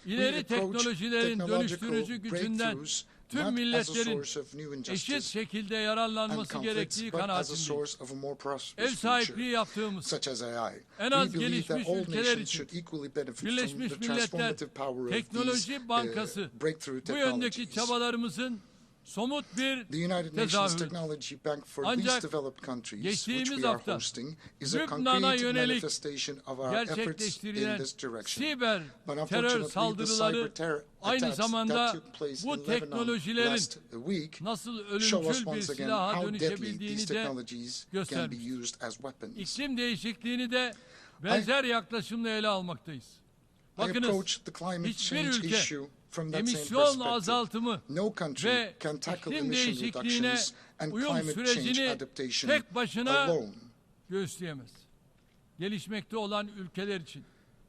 ileri We approach teknolojilerin technological dönüştürücü gücünden breakthroughs tüm not as a milletlerin source of new eşit injustice şekilde and yararlanması conflicts, gerektiği but as a kanaatindeyiz. source of a more Ev prosperous sahipliği future, yaptığımız such as AI. en az We believe that gelişmiş all ülkeler nations için should equally benefit from Birleşmiş the Milletler transformative power of these Teknoloji Bankası breakthrough bu yöndeki technologies. çabalarımızın somut bir The United Nations tezahürü. Technology Bank for Ancak Least Developed Countries, which geçtiğimiz we are hafta hosting, is a Lübnan'a concrete yönelik manifestation of our efforts in gerçekleştirilen this direction. siber But terör unfortunately, the saldırıları cyber terror aynı attacks zamanda that took place bu in Lebanon teknolojilerin last week nasıl show us ölümcül bir once again silaha how deadly dönüşebildiğini these de technologies can be göstermiş. used as weapons. İklim değişikliğini de benzer yaklaşımla ele almaktayız. Bakınız, approach the climate hiçbir change ülke issue from that same emisyon perspective. azaltımı No country ve can tackle iklim emission değişikliğine reductions and uyum climate change sürecini adaptation tek başına alone. göğüsleyemez. Gelişmekte olan ülkeler için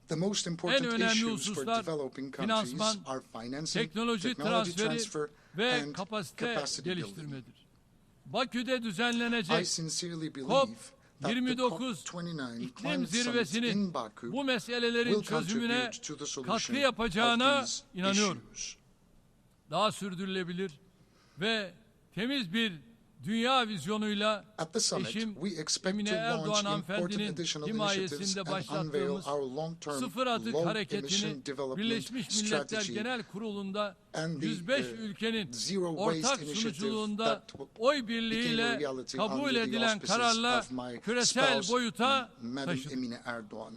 The most en important önemli issues for hususlar developing countries finansman, are financing, teknoloji technology transferi transfer, ve and kapasite capacity building. geliştirmedir. Bakü'de I düzenlenecek sincerely believe COP that the 29 COP29 iklim climate summit zirvesinin in Baku bu meselelerin will çözümüne contribute to the katkı solution yapacağına of these inanıyorum. issues. Daha sürdürülebilir ve temiz bir dünya vizyonuyla At the summit, eşim we expect Emine to Erdoğan launch important hanımefendinin additional initiatives himayesinde and unveil başlattığımız our long-term Sıfır Atık low Hareketi'ni emission development Birleşmiş Milletler strategy Genel Kurulu'nda and the 105 ülkenin zero ortak waste initiative sunuculuğunda that oy became a birliğiyle reality kabul under the edilen auspices kararla of my küresel spouse, boyuta Madam taşıdı. Emine Erdoğan.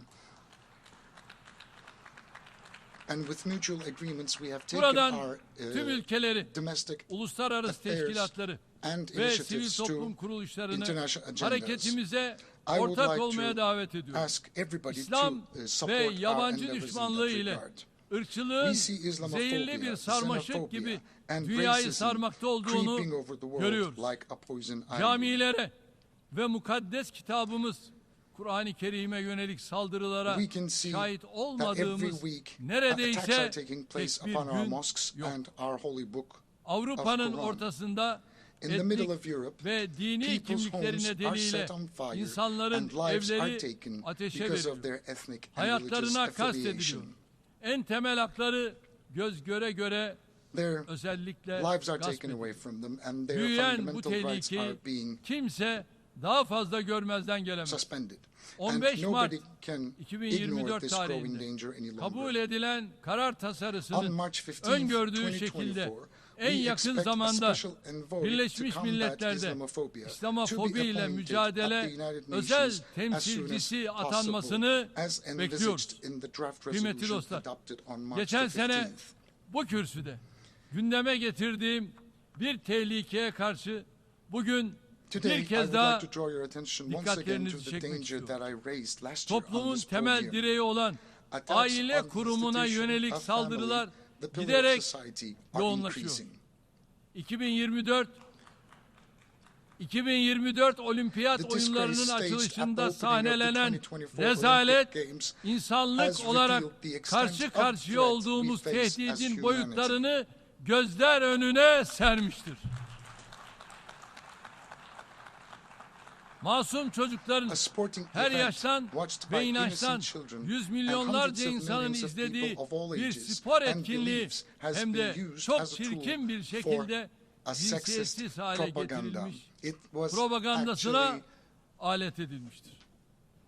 And with mutual agreements we have taken Buradan our tüm ülkeleri, domestic uluslararası affairs teşkilatları and ve sivil initiatives toplum to kuruluşlarını international agendas. hareketimize I would ortak like olmaya to davet ediyorum. ask everybody İslam to ve support our yabancı endeavors in düşmanlığı that ile regard. ırkçılığın We see Islamophobia, zehirli bir sarmaşık xenophobia, gibi and dünyayı racism sarmakta olduğunu creeping over the world görüyoruz. like a poison ivy. Camilere ve mukaddes kitabımız Kur'an-ı Kerim'e yönelik saldırılara We can see şahit that every olmadığımız week attacks neredeyse are taking place tek bir upon our gün mosques yok. and our holy book Avrupa'nın of Quran. ortasında In the middle etnik of Europe, ve dini people's kimlikleri homes are nedeniyle set on fire insanların and lives are evleri taken ateşe because veriliyor. of their ethnic and religious Hayatlarına kastediliyor. affiliation. En temel hakları göz göre göre Their özellikle lives are gasp taken ediliyor. away from them and their Büyüyen bu fundamental rights are tehlikeyi being kimse daha fazla görmezden gelemez. suspended. 15 And Mart nobody can ignore 2024 this growing tarihinde danger any longer. kabul edilen karar On tasarısının March 15, öngördüğü 2024, şekilde en we yakın expect a zamanda special envoy Birleşmiş to combat Milletler'de Islamophobia to be İslamofobi ile appointed mücadele at the United özel Nations as soon as temsilcisi possible, atanmasını as envisaged bekliyoruz. in the draft Kıymetli resolution dostlar, adopted on March geçen the sene 15th. bu kürsüde gündeme getirdiğim bir tehlikeye karşı bugün Today, bir I kez would daha like to draw your attention once again to dikkatlerinizi the çekmek danger istiyorum. that I raised last year on Toplumun this temel podium. direği olan Attacks aile on the kurumuna institution yönelik of family, saldırılar the pillar of giderek society, are yoğunlaşıyor. increasing. 2024 Olimpiyat The disgrace oyunlarının staged at the açılışında opening of the sahnelenen 2024 rezalet Olympic Games insanlık has olarak revealed the extent karşı of karşıya threat olduğumuz we face as tehdidin humanity. boyutlarını gözler önüne sermiştir. Masum çocukların her yaştan ve inançtan yüz milyonlarca insanın izlediği bir spor etkinliği hem de çok çirkin bir şekilde cinsiyetsiz hale getirilmiş, propagandasına alet edilmiştir.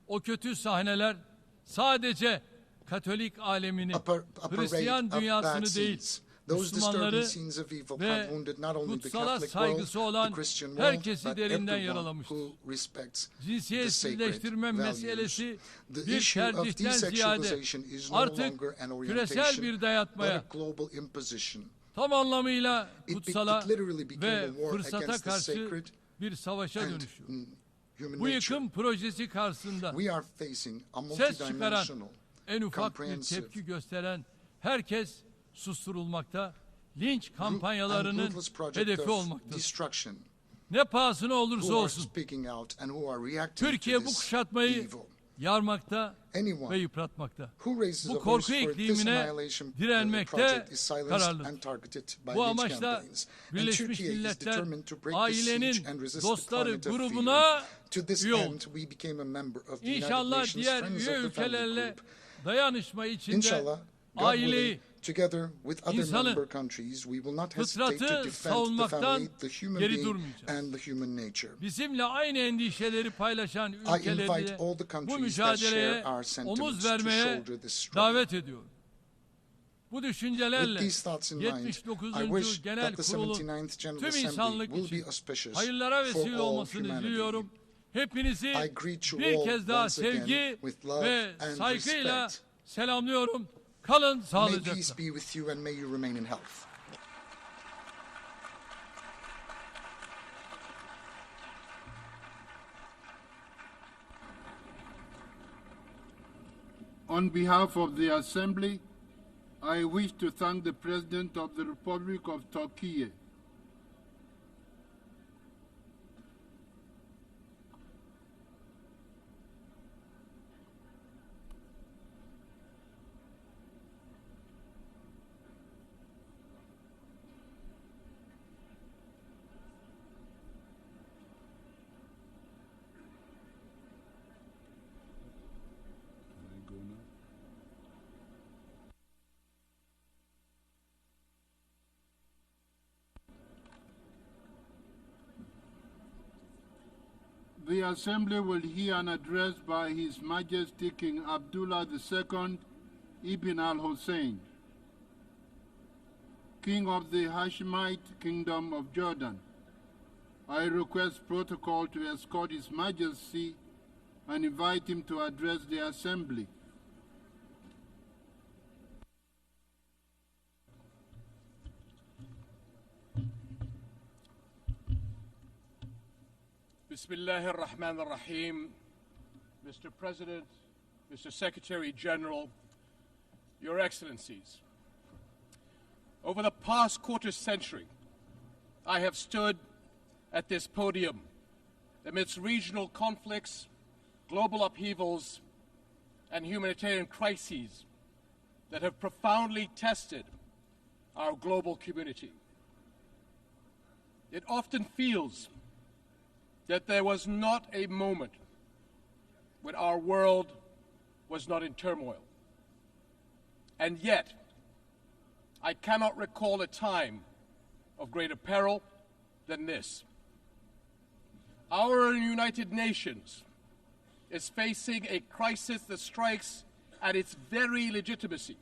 O kötü sahneler sadece Katolik alemini, Hristiyan dünyasını değil, Müslümanları ve kutsala saygısı olan herkesi derinden yaralamıştır. Cinsiyetsizleştirme meselesi bir tercihten ziyade artık küresel bir dayatmaya, tam anlamıyla kutsala ve fırsata karşı bir savaşa dönüşüyor. Bu yıkım projesi karşısında ses çıkaran, en ufak bir tepki gösteren herkes susturulmakta, linç kampanyalarının hedefi olmaktadır. Ne pahasına olursa olsun Türkiye bu kuşatmayı yarmakta ve yıpratmakta. Bu korku iklimine direnmekte kararlıdır. Bu amaçla Birleşmiş Milletler ailenin dostları grubuna üye oldu. İnşallah diğer üye ülkelerle dayanışma içinde aileyi, insanı, fıtratı savunmaktan geri durmayacağız. Bizimle aynı endişeleri paylaşan ülkeleri de bu mücadeleye omuz vermeye davet ediyorum. Bu düşüncelerle 79. Genel Kurul'un tüm insanlık için hayırlara vesile olmasını diliyorum. Hepinizi bir kez daha sevgi ve saygıyla selamlıyorum. Kalın sağlıcakla. May peace be with you and may you remain in health. On behalf of the Assembly, I wish to thank the President of the Republic of Turkey, The Assembly will hear an address by His Majesty King Abdullah II Ibn al-Hussein, King of the Hashemite Kingdom of Jordan. I request protocol to escort His Majesty and invite him to address the Assembly. Bismillah ar-Rahman ar-Rahim. Mr. President, Mr. Secretary General, Your Excellencies. Over the past quarter century, I have stood at this podium amidst regional conflicts, global upheavals, and humanitarian crises that have profoundly tested our global community. It often feels that there was not a moment when our world was not in turmoil. And yet, I cannot recall a time of greater peril than this. Our United Nations is facing a crisis that strikes at its very legitimacy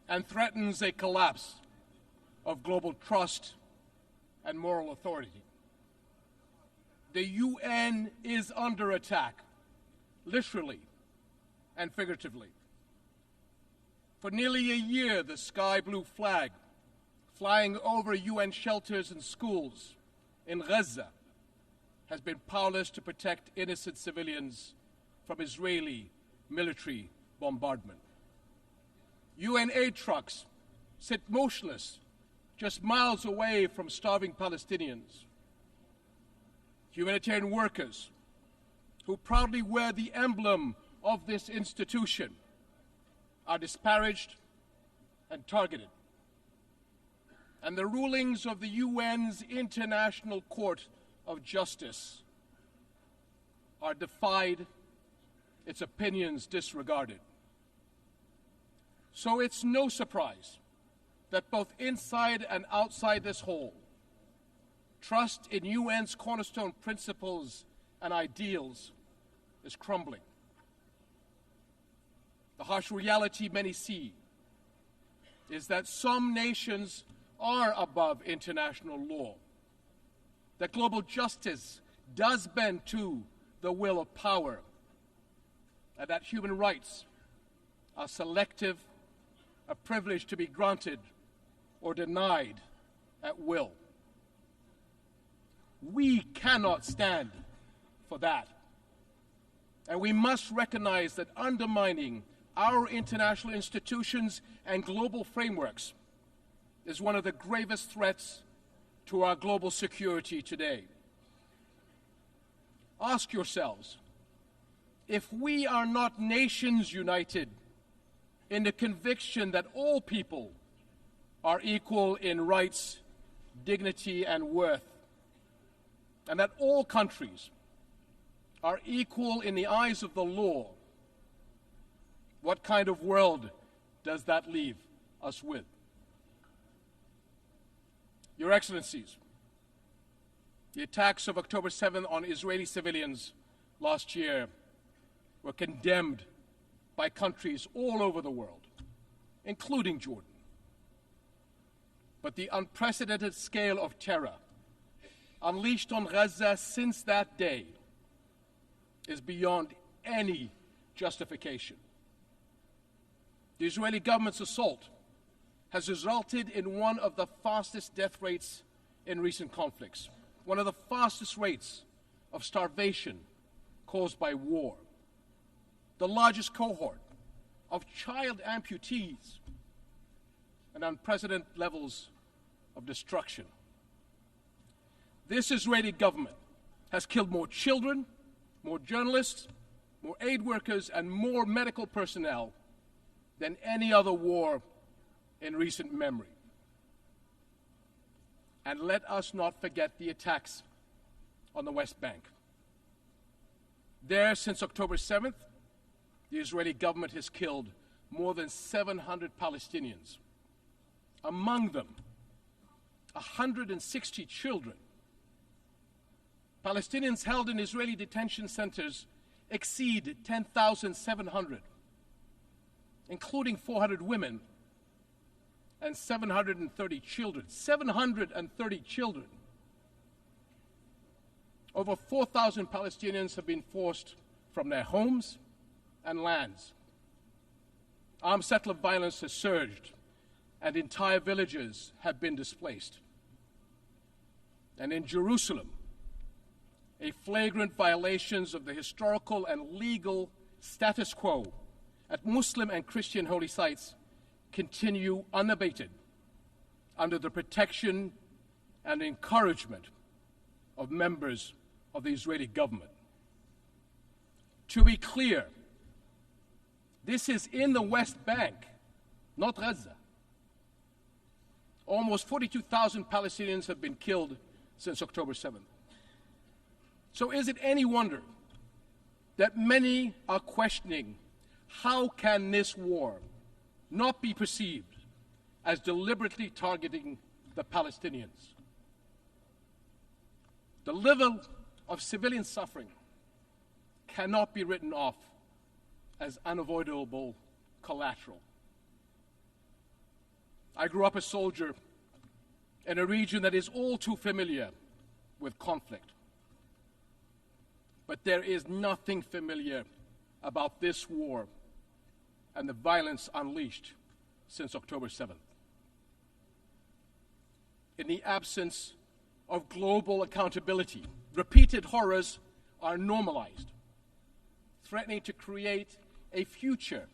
and threatens a collapse of global trust and moral authority. The UN is under attack, literally and figuratively. For nearly a year, the sky blue flag flying over UN shelters and schools in Gaza has been powerless to protect innocent civilians from Israeli military bombardment. UN aid trucks sit motionless just miles away from starving Palestinians. Humanitarian workers who proudly wear the emblem of this institution are disparaged and targeted. And the rulings of the UN's International Court of Justice are defied, its opinions disregarded. So it's no surprise that both inside and outside this hall, trust in UN's cornerstone principles and ideals is crumbling. The harsh reality many see is that some nations are above international law, that global justice does bend to the will of power, and that human rights are selective, a privilege to be granted or denied at will. We cannot stand for that. And we must recognize that undermining our international institutions and global frameworks is one of the gravest threats to our global security today. Ask yourselves, if we are not nations united in the conviction that all people are equal in rights, dignity, and worth, and that all countries are equal in the eyes of the law, what kind of world does that leave us with? Your Excellencies, the attacks of October 7th on Israeli civilians last year were condemned by countries all over the world, including Jordan. But the unprecedented scale of terror unleashed on Gaza since that day is beyond any justification. The Israeli government's assault has resulted in one of the fastest death rates in recent conflicts, one of the fastest rates of starvation caused by war, the largest cohort of child amputees, and unprecedented levels of destruction. This Israeli government has killed more children, more journalists, more aid workers, and more medical personnel than any other war in recent memory. And let us not forget the attacks on the West Bank. There, since October 7th, the Israeli government has killed more than 700 Palestinians. Among them, 160 children. Palestinians held in Israeli detention centers exceed 10,700, including 400 women and 730 children. 730 children. Over 4,000 Palestinians have been forced from their homes and lands. Armed settler violence has surged, and entire villages have been displaced. And in Jerusalem, a flagrant violations of the historical and legal status quo at Muslim and Christian holy sites continue unabated under the protection and encouragement of members of the Israeli government. To be clear, this is in the West Bank, not Gaza. Almost 42,000 Palestinians have been killed since October 7th. So is it any wonder that many are questioning how can this war not be perceived as deliberately targeting the Palestinians? The level of civilian suffering cannot be written off as unavoidable collateral. I grew up a soldier in a region that is all too familiar with conflict. But there is nothing familiar about this war and the violence unleashed since October 7th. In the absence of global accountability, repeated horrors are normalized, threatening to create a future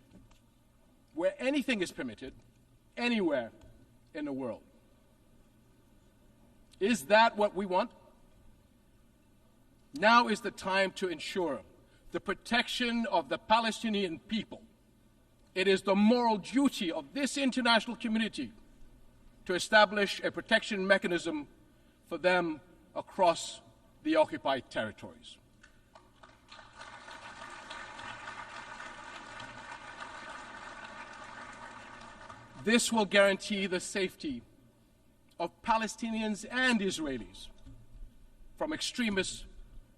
where anything is permitted, anywhere in the world. Is that what we want? Now is the time to ensure the protection of the Palestinian people. It is the moral duty of this international community to establish a protection mechanism for them across the occupied territories. This will guarantee the safety of Palestinians and Israelis from extremists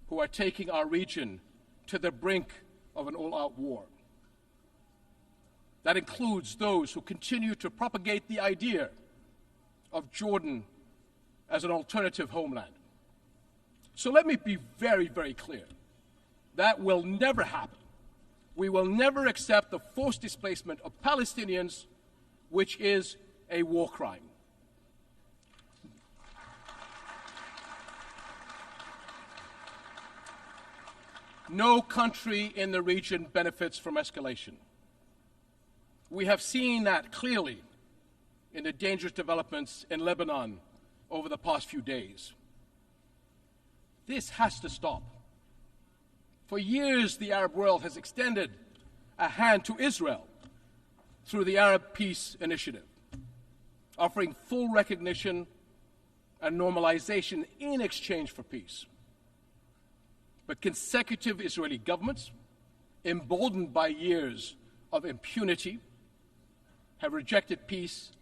who are taking our region to the brink of an all-out war. That includes those who continue to propagate the idea of Jordan as an alternative homeland. So let me be very, very clear. That will never happen. We will never accept the forced displacement of Palestinians, which is a war crime. No country in the region benefits from escalation. We have seen that clearly in the dangerous developments in Lebanon over the past few days. This has to stop. For years, the Arab world has extended a hand to Israel through the Arab Peace Initiative, offering full recognition and normalization in exchange for peace. But consecutive Israeli governments, emboldened by years of impunity, have rejected peace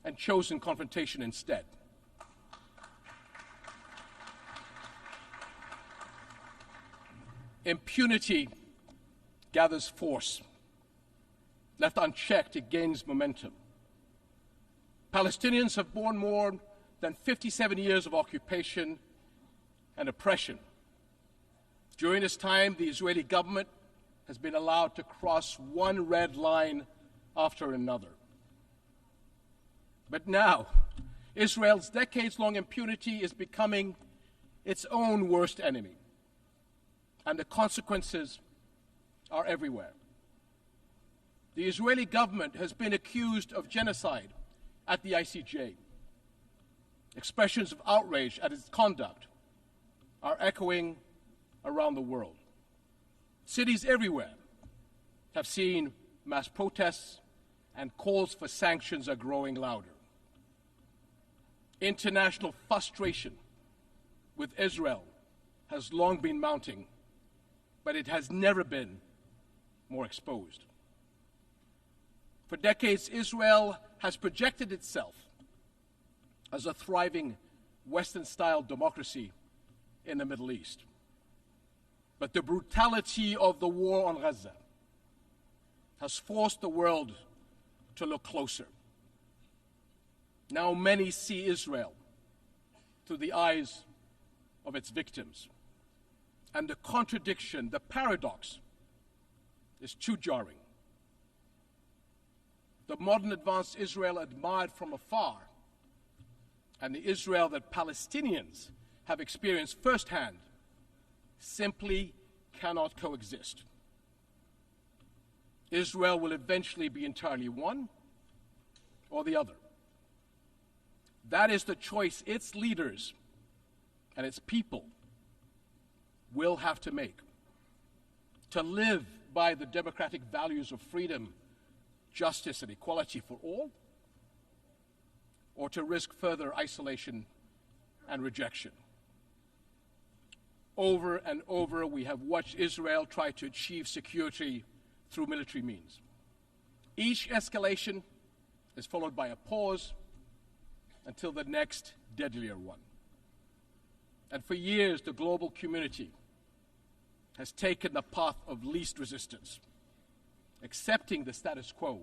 and chosen confrontation instead. Impunity gathers force. Left unchecked, it gains momentum. Palestinians have borne more than 57 years of occupation and oppression. During this time, the Israeli government has been allowed to cross one red line after another. But now, Israel's decades-long impunity is becoming its own worst enemy, and the consequences are everywhere. The Israeli government has been accused of genocide at the ICJ. Expressions of outrage at its conduct are echoing around the world. Cities everywhere have seen mass protests, and calls for sanctions are growing louder. International frustration with Israel has long been mounting, but it has never been more exposed. For decades, Israel has projected itself as a thriving Western-style democracy in the Middle East. But the brutality of the war on Gaza has forced the world to look closer. Now many see Israel through the eyes of its victims. And the contradiction, the paradox, is too jarring. The modern advanced Israel admired from afar, and the Israel that Palestinians have experienced firsthand, simply cannot coexist. Israel will eventually be entirely one or the other. That is the choice its leaders and its people will have to make. To live by the democratic values of freedom, justice, and equality for all, or to risk further isolation and rejection. Over and over, we have watched Israel try to achieve security through military means. Each escalation is followed by a pause until the next deadlier one. And for years, the global community has taken the path of least resistance, accepting the status quo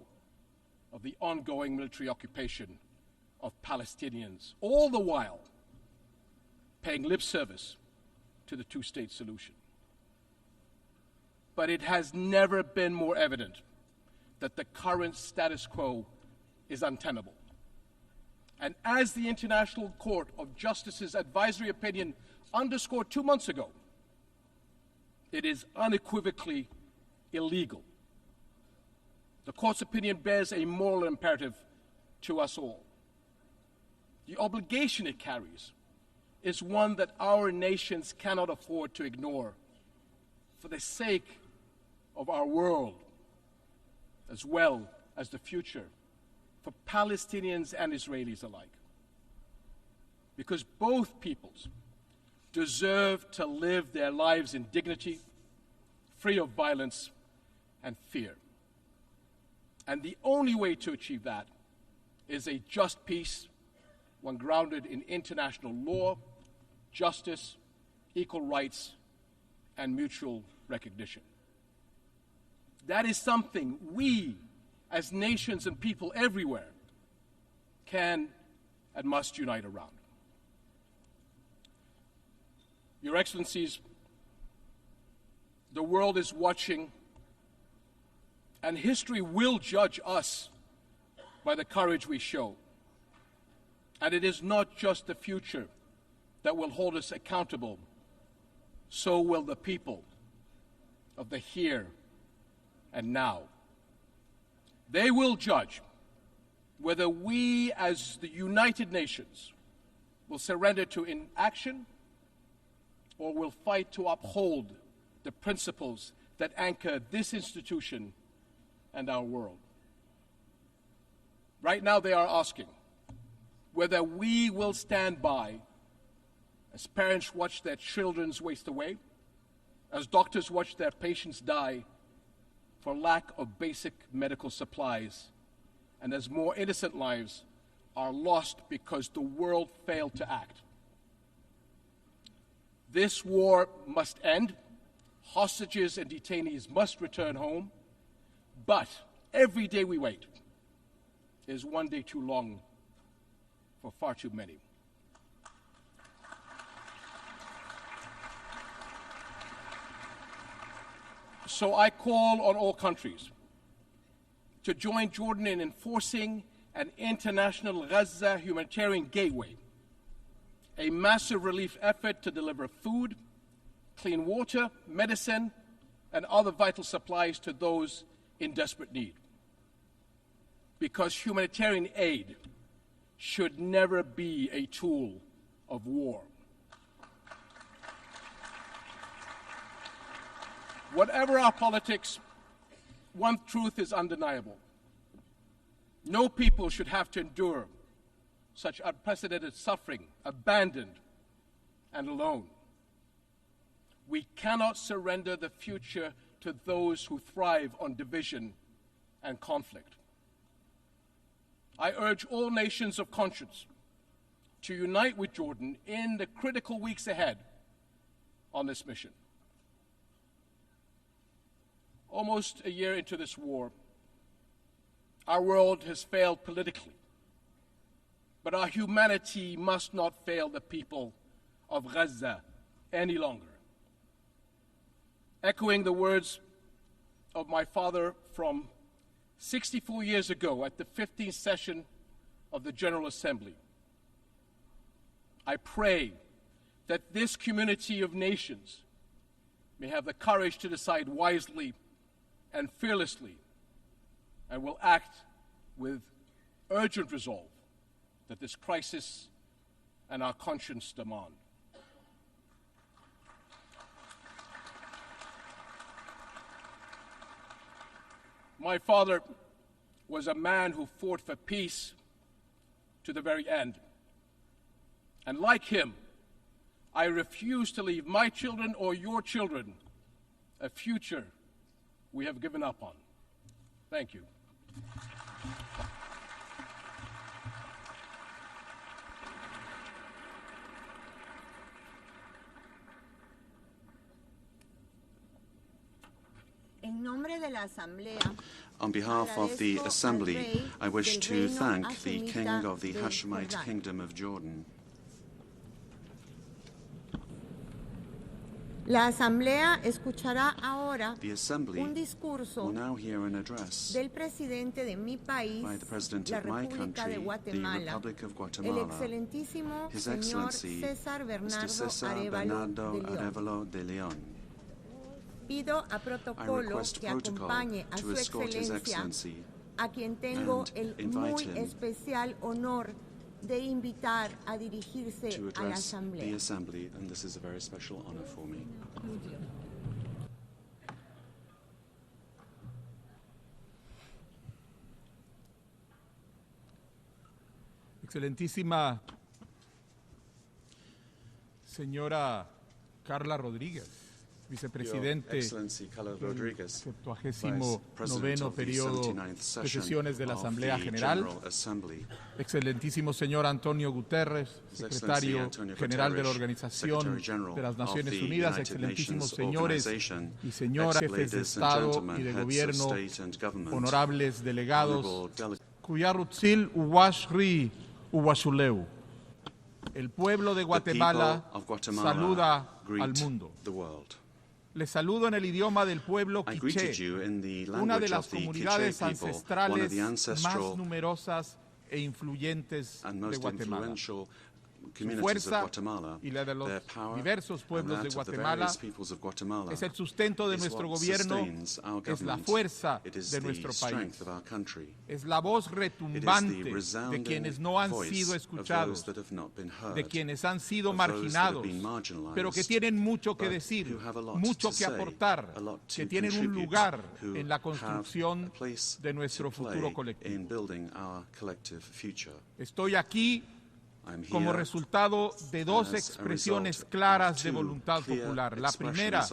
of the ongoing military occupation of Palestinians, all the while paying lip service to the two-state solution. But it has never been more evident that the current status quo is untenable. And as the International Court of Justice's advisory opinion underscored 2 months ago, it is unequivocally illegal. The court's opinion bears a moral imperative to us all. The obligation it carries is one that our nations cannot afford to ignore for the sake of our world, as well as the future for Palestinians and Israelis alike. Because both peoples deserve to live their lives in dignity, free of violence and fear. And the only way to achieve that is a just peace, one grounded in international law, justice, equal rights, and mutual recognition. That is something we, as nations and people everywhere, can and must unite around. Your Excellencies, the world is watching, and history will judge us by the courage we show. And it is not just the future that will hold us accountable, so will the people of the here and now. They will judge whether we, as the United Nations, will surrender to inaction or will fight to uphold the principles that anchor this institution and our world. Right now, they are asking whether we will stand by as parents watch their children waste away, as doctors watch their patients die for lack of basic medical supplies, and as more innocent lives are lost because the world failed to act. This war must end. Hostages and detainees must return home. But every day we wait is one day too long for far too many. So I call on all countries to join Jordan in enforcing an international Gaza humanitarian gateway, a massive relief effort to deliver food, clean water, medicine, and other vital supplies to those in desperate need. because humanitarian aid should never be a tool of war. Whatever our politics, one truth is undeniable. No people should have to endure such unprecedented suffering, abandoned and alone. We cannot surrender the future to those who thrive on division and conflict. I urge all nations of conscience to unite with Jordan in the critical weeks ahead on this mission. Almost a year into this war, our world has failed politically, but our humanity must not fail the people of Gaza any longer. Echoing the words of my father from 64 years ago at the 15th session of the General Assembly, I pray that this community of nations may have the courage to decide wisely and fearlessly, and will act with urgent resolve that this crisis and our conscience demand. My father was a man who fought for peace to the very end. And like him, I refuse to leave my children or your children a future we have given up on. Thank you. On behalf of the Assembly, I wish to thank the King of the Hashemite Kingdom of Jordan. La Asamblea escuchará ahora The Assembly un discurso will now hear an address del presidente de mi país, by the President la of my República country, de the Guatemala, Republic of el Guatemala, excelentísimo His señor Excellency César Mr. César Bernardo Bernardo de León. Arevalo de León. Pido a I protocolo request que protocol acompañe a to su escort His excelencia, Excellency a quien tengo and el invite muy him especial honor de invitar a dirigirse to a la address the Asamblea. Assembly, and this is a very special honor for me. Excelentísima señora Carla Rodríguez, vicepresidente del 79º periodo de sesiones de la Asamblea General, excelentísimo señor Antonio Guterres, secretario general de la Organización de las Naciones Unidas, excelentísimos señores y señoras, jefes de Estado y de Gobierno, honorables delegados, Cuyarutzil Uwashri Uwashuleu. El pueblo de Guatemala saluda al mundo. Les saludo en el idioma del pueblo quiché, una de las comunidades ancestrales más numerosas e influyentes de Guatemala. Su fuerza y la de los diversos pueblos de Guatemala es el sustento de nuestro gobierno, es la fuerza de nuestro país, es la voz retumbante de quienes no han sido escuchados, de quienes han sido marginados, pero que tienen mucho que decir, mucho que aportar, que tienen un lugar en la construcción de nuestro futuro colectivo. Estoy aquí como resultado de dos expresiones claras de voluntad popular. La primera,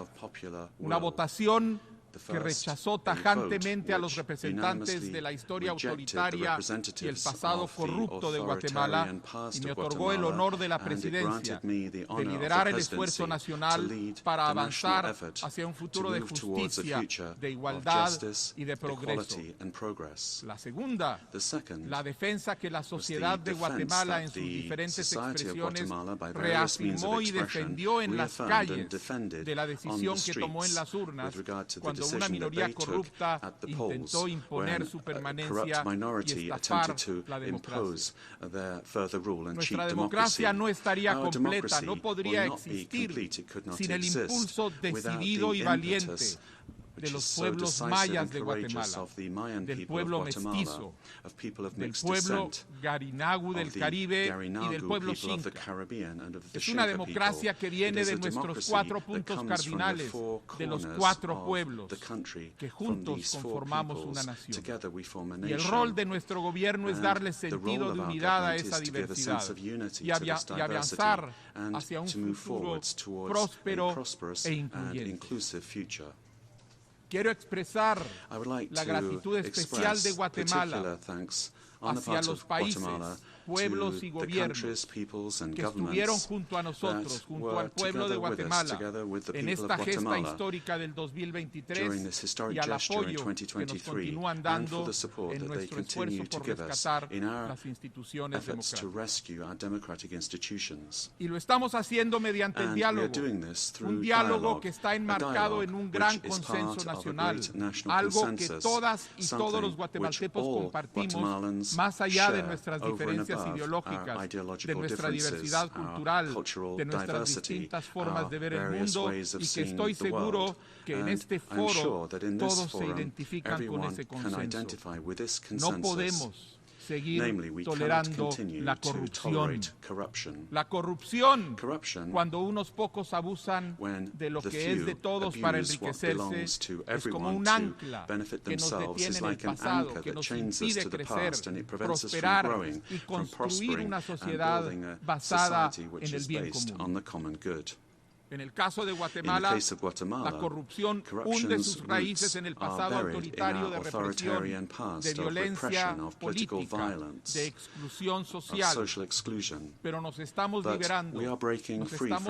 una votación que rechazó tajantemente a los representantes de la historia autoritaria y el pasado corrupto de Guatemala y me otorgó el honor de la presidencia, de liderar el esfuerzo nacional para avanzar hacia un futuro de justicia, de igualdad y de progreso. La segunda, la defensa que la sociedad de Guatemala en sus diferentes expresiones reafirmó y defendió en las calles de la decisión que tomó en las urnas cuando una minoría corrupta intentó imponer su permanencia y estafar la democracia. Nuestra democracia no estaría completa, no podría existir sin el impulso decidido y valiente de los pueblos mayas de Guatemala, del pueblo mestizo, del pueblo garinagu del Caribe y del pueblo xinca. Es una democracia que viene de nuestros 4 puntos cardinales, de los 4 pueblos que juntos conformamos una nación. Y el rol de nuestro gobierno es darle sentido de unidad a esa diversidad y avanzar hacia un futuro próspero e incluyente. Quiero expresar la gratitud especial de Guatemala hacia los países, pueblos y gobiernos que estuvieron junto a nosotros, junto al pueblo de Guatemala, en esta gesta histórica del 2023 y al apoyo que nos continúan dando en nuestro esfuerzo por rescatar las instituciones democráticas. Y lo estamos haciendo mediante el diálogo, un diálogo que está enmarcado en un gran consenso nacional, algo que todas y todos los guatemaltecos compartimos, más allá de nuestras diferencias ideológicas, de nuestra diversidad cultural, de nuestras distintas formas de ver el mundo, y que estoy seguro que en este foro todos se identifican con ese consenso. No podemos seguir tolerando la corrupción. La corrupción, cuando unos pocos abusan de lo que es de todos para enriquecerse, es como un ancla que nos detiene en el pasado, que nos impide crecer, prosperar y construir una sociedad basada en el bien común. En el caso de Guatemala, la corrupción hunde sus raíces en el pasado autoritario de represión, de violencia política, de exclusión social. Pero nos estamos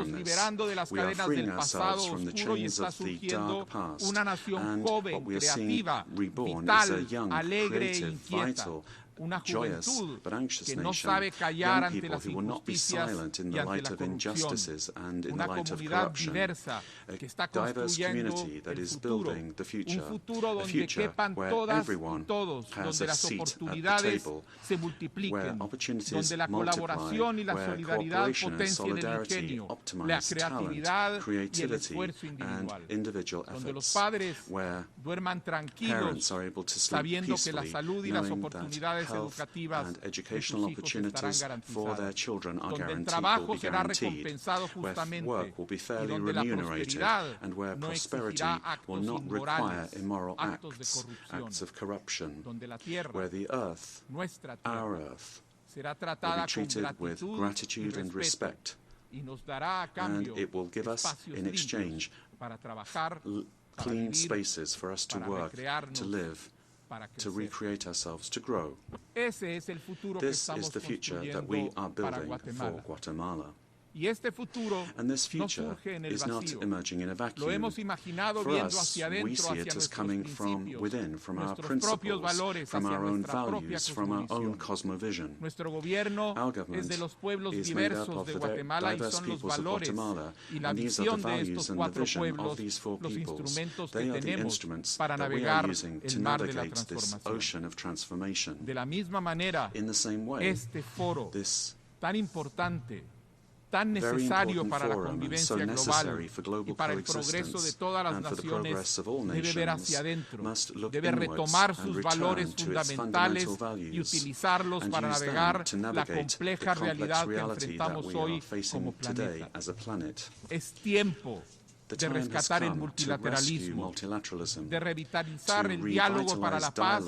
liberando de las cadenas del pasado oscuro y está surgiendo una nación joven, creativa, vital, alegre e inquieta. Una juventud que no sabe callar ante las injusticias y ante la corrupción. Una comunidad diversa que está construyendo el futuro. Un futuro donde quepan todas y todos, donde las oportunidades se multipliquen, donde la colaboración y la solidaridad potencien el ingenio, la creatividad y el esfuerzo individual. Donde los padres duerman tranquilos, sabiendo que la salud y las oportunidades educativas de sus hijos estarán garantizadas, donde el trabajo será recompensado justamente y donde la prosperidad no exigirá actos inmorales, actos de corrupción, donde la tierra, nuestra tierra, será tratada con gratitud y respeto y nos dará a cambio espacios limpios para trabajar, para vivir, para recrearnos, to recreate ourselves, to grow. Ese es el futuro que estamos construyendo para Guatemala. Y este futuro no surge en el vacío. Lo hemos imaginado viendo hacia adentro, hacia nuestros principios, nuestros propios valores, hacia nuestra propia cosmovisión. Nuestro gobierno es de los pueblos diversos de Guatemala y son los valores y la visión de estos 4 pueblos los instrumentos que tenemos para navegar el mar de la transformación. De la misma manera, este foro tan importante, tan necesario para la convivencia global y para el progreso de todas las naciones, debe ver hacia adentro, debe retomar sus valores fundamentales y utilizarlos para navegar la compleja realidad que enfrentamos hoy como planeta. Es tiempo de rescatar el multilateralismo, de revitalizar el diálogo para la paz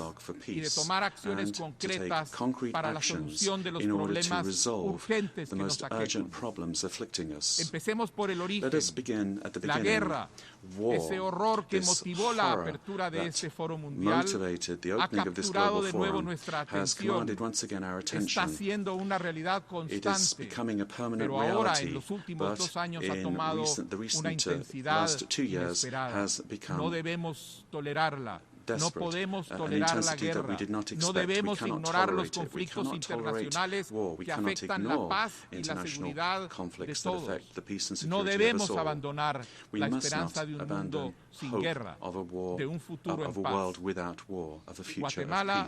y de tomar acciones concretas para la solución de los problemas urgentes que nos aquejan. Empecemos por el origen, la guerra. Ese horror que motivó la apertura de este foro mundial ha capturado de nuevo nuestra atención. Está siendo una realidad constante, pero ahora en los últimos 2 años ha tomado una intensidad inesperada. No debemos tolerarla. No podemos tolerar la guerra. No debemos ignorar los conflictos internacionales que afectan la paz y la seguridad de todos. No debemos abandonar la esperanza de un mundo sin guerra, de un futuro en paz. Guatemala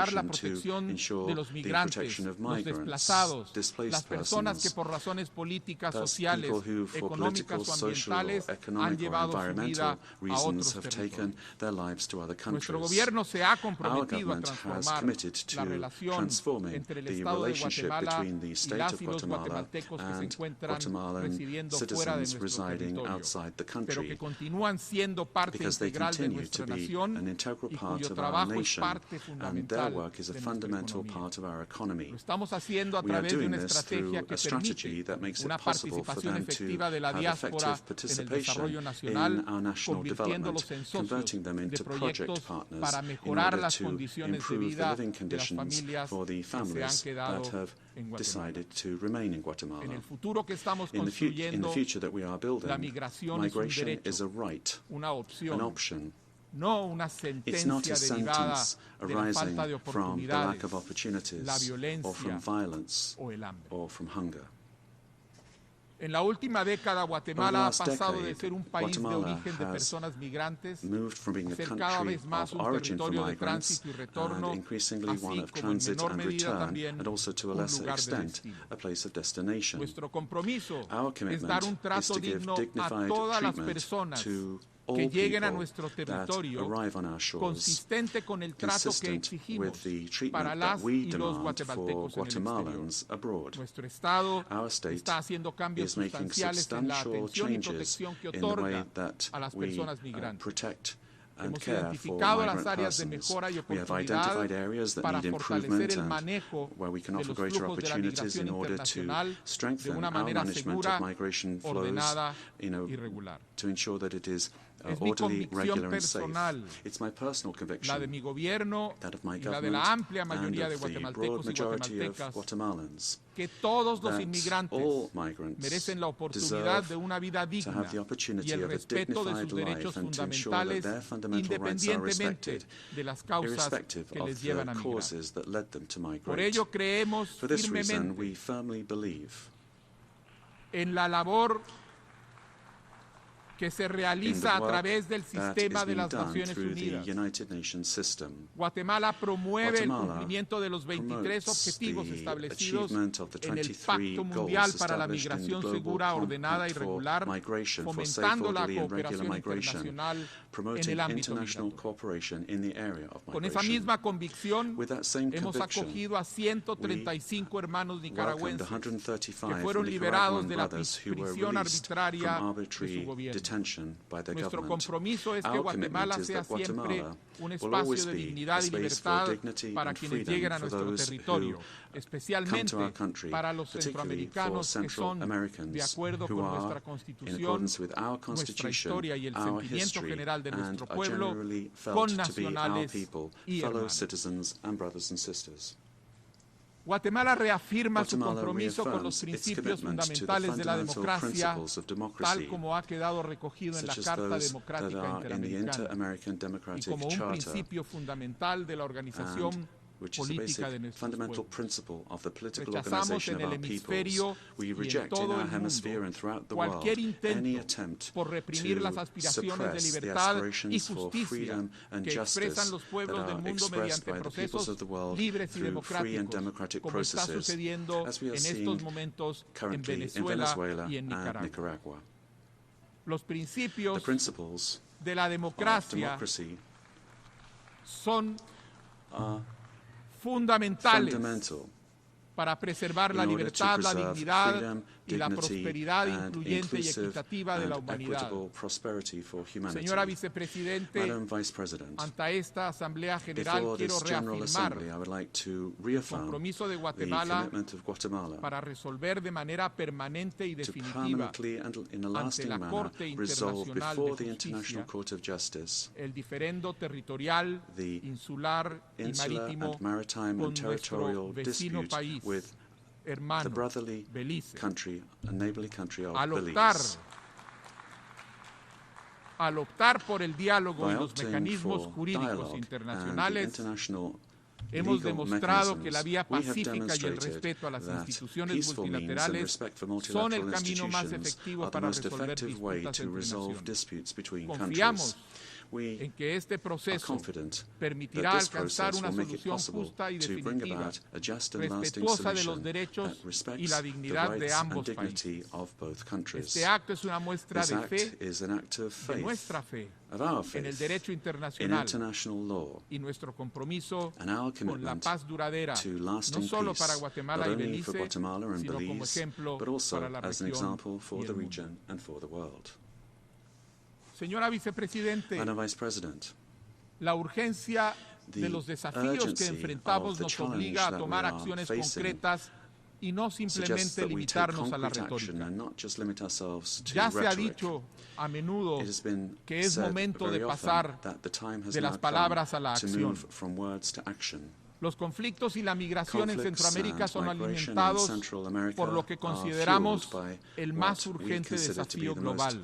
asegurar la protección de los migrantes, los desplazados, las personas que por razones políticas, sociales, económicas o ambientales han llevado su vida a otros territorios. Nuestro gobierno se ha comprometido a transformar la relación entre el Estado de Guatemala y las y los guatemaltecos que se encuentran Guatemalan citizens residing outside the country, because they continue to be an integral part of our nation, and their work is a fundamental part of our economy. We are doing this through a strategy that makes it possible for them to have effective participation in our national development, converting them into project partners in order to improve the living conditions for the families that have decided to remain in Guatemala. In the future that we are building, migration is a right, an option. It's not a sentence arising from the lack of opportunities, or from violence, or from hunger. En la última década, Guatemala ha pasado de ser un país de origen de personas migrantes a ser cada vez más un territorio de tránsito y retorno, así como en menor medida también un lugar de destino. Nuestro compromiso es dar un trato digno a todas las personas que lleguen a nuestro territorio, consistente con el trato que exigimos para las y los guatemaltecos en el exterior. Nuestro Estado está haciendo cambios sustanciales en la atención y protección que otorga a las personas migrantes. Hemos identificado las áreas de mejora y oportunidad para fortalecer el manejo de los flujos de la migración internacional de una manera segura, ordenada y regular. Es mi convicción personal, la de mi gobierno y la de la amplia mayoría de guatemaltecos y guatemaltecas, que todos los inmigrantes merecen la oportunidad de una vida digna y el respeto de sus derechos fundamentales, independientemente de las causas que les llevan a migrar. Por ello creemos firmemente en la labor que se realiza a través del sistema de las Naciones Unidas. Guatemala promueve el cumplimiento de los 23 objetivos establecidos en el Pacto Mundial para la Migración Segura, Ordenada y Regular, fomentando la cooperación internacional en el ámbito migratorio. Con esa misma convicción, hemos acogido a 135 hermanos nicaragüenses que fueron liberados de la prisión arbitraria de su gobierno. Nuestro compromiso es que Guatemala sea siempre un espacio de dignidad y libertad para quienes lleguen a nuestro territorio, especialmente para los centroamericanos que son, de acuerdo con nuestra Constitución, nuestra historia y el sentimiento general de nuestro pueblo, connacionales y hermanos. Guatemala reafirma su compromiso con los principios fundamentales de la democracia, tal como ha quedado recogido en la Carta Democrática Interamericana y como un principio fundamental de la organización política de nuestros pueblos. Rechazamos en el hemisferio y en todo el mundo cualquier intento por reprimir las aspiraciones de libertad y justicia que expresan los pueblos del mundo mediante procesos libres y democráticos, como está sucediendo en estos momentos en Venezuela y en Nicaragua. Los principios de la democracia son fundamentales para preservar la libertad, la dignidad y la prosperidad incluyente y equitativa de la humanidad. Señora Vicepresidente, ante esta Asamblea General quiero reafirmar el compromiso de Guatemala para resolver de manera permanente y definitiva ante la Corte Internacional de Justicia el diferendo territorial, insular y marítimo con nuestro vecino país, hermano, Belice. Al optar por el diálogo y los mecanismos jurídicos internacionales, hemos demostrado que la vía pacífica y el respeto a las instituciones multilaterales son el camino más efectivo para resolver disputas entre naciones. Confiamos en que este proceso permitirá alcanzar una solución justa y definitiva, respetuosa de los derechos y la dignidad de ambos países. Este acto es una muestra de fe, de nuestra fe en el derecho internacional y nuestro compromiso con la paz duradera, to no lasting solo peace, para not Guatemala y only for Belice, Guatemala and sino como Belize, ejemplo but also para la as an región example for y the el mundo. region and for the world. Señora Vicepresidente, Madam Vice President, la urgencia de los desafíos que enfrentamos nos obliga a tomar acciones concretas y no simplemente limitarnos a la retórica. Ya se ha dicho a menudo que es momento de pasar de las palabras a la acción. Los conflictos y la migración en Centroamérica son alimentados por lo que consideramos el más urgente desafío global: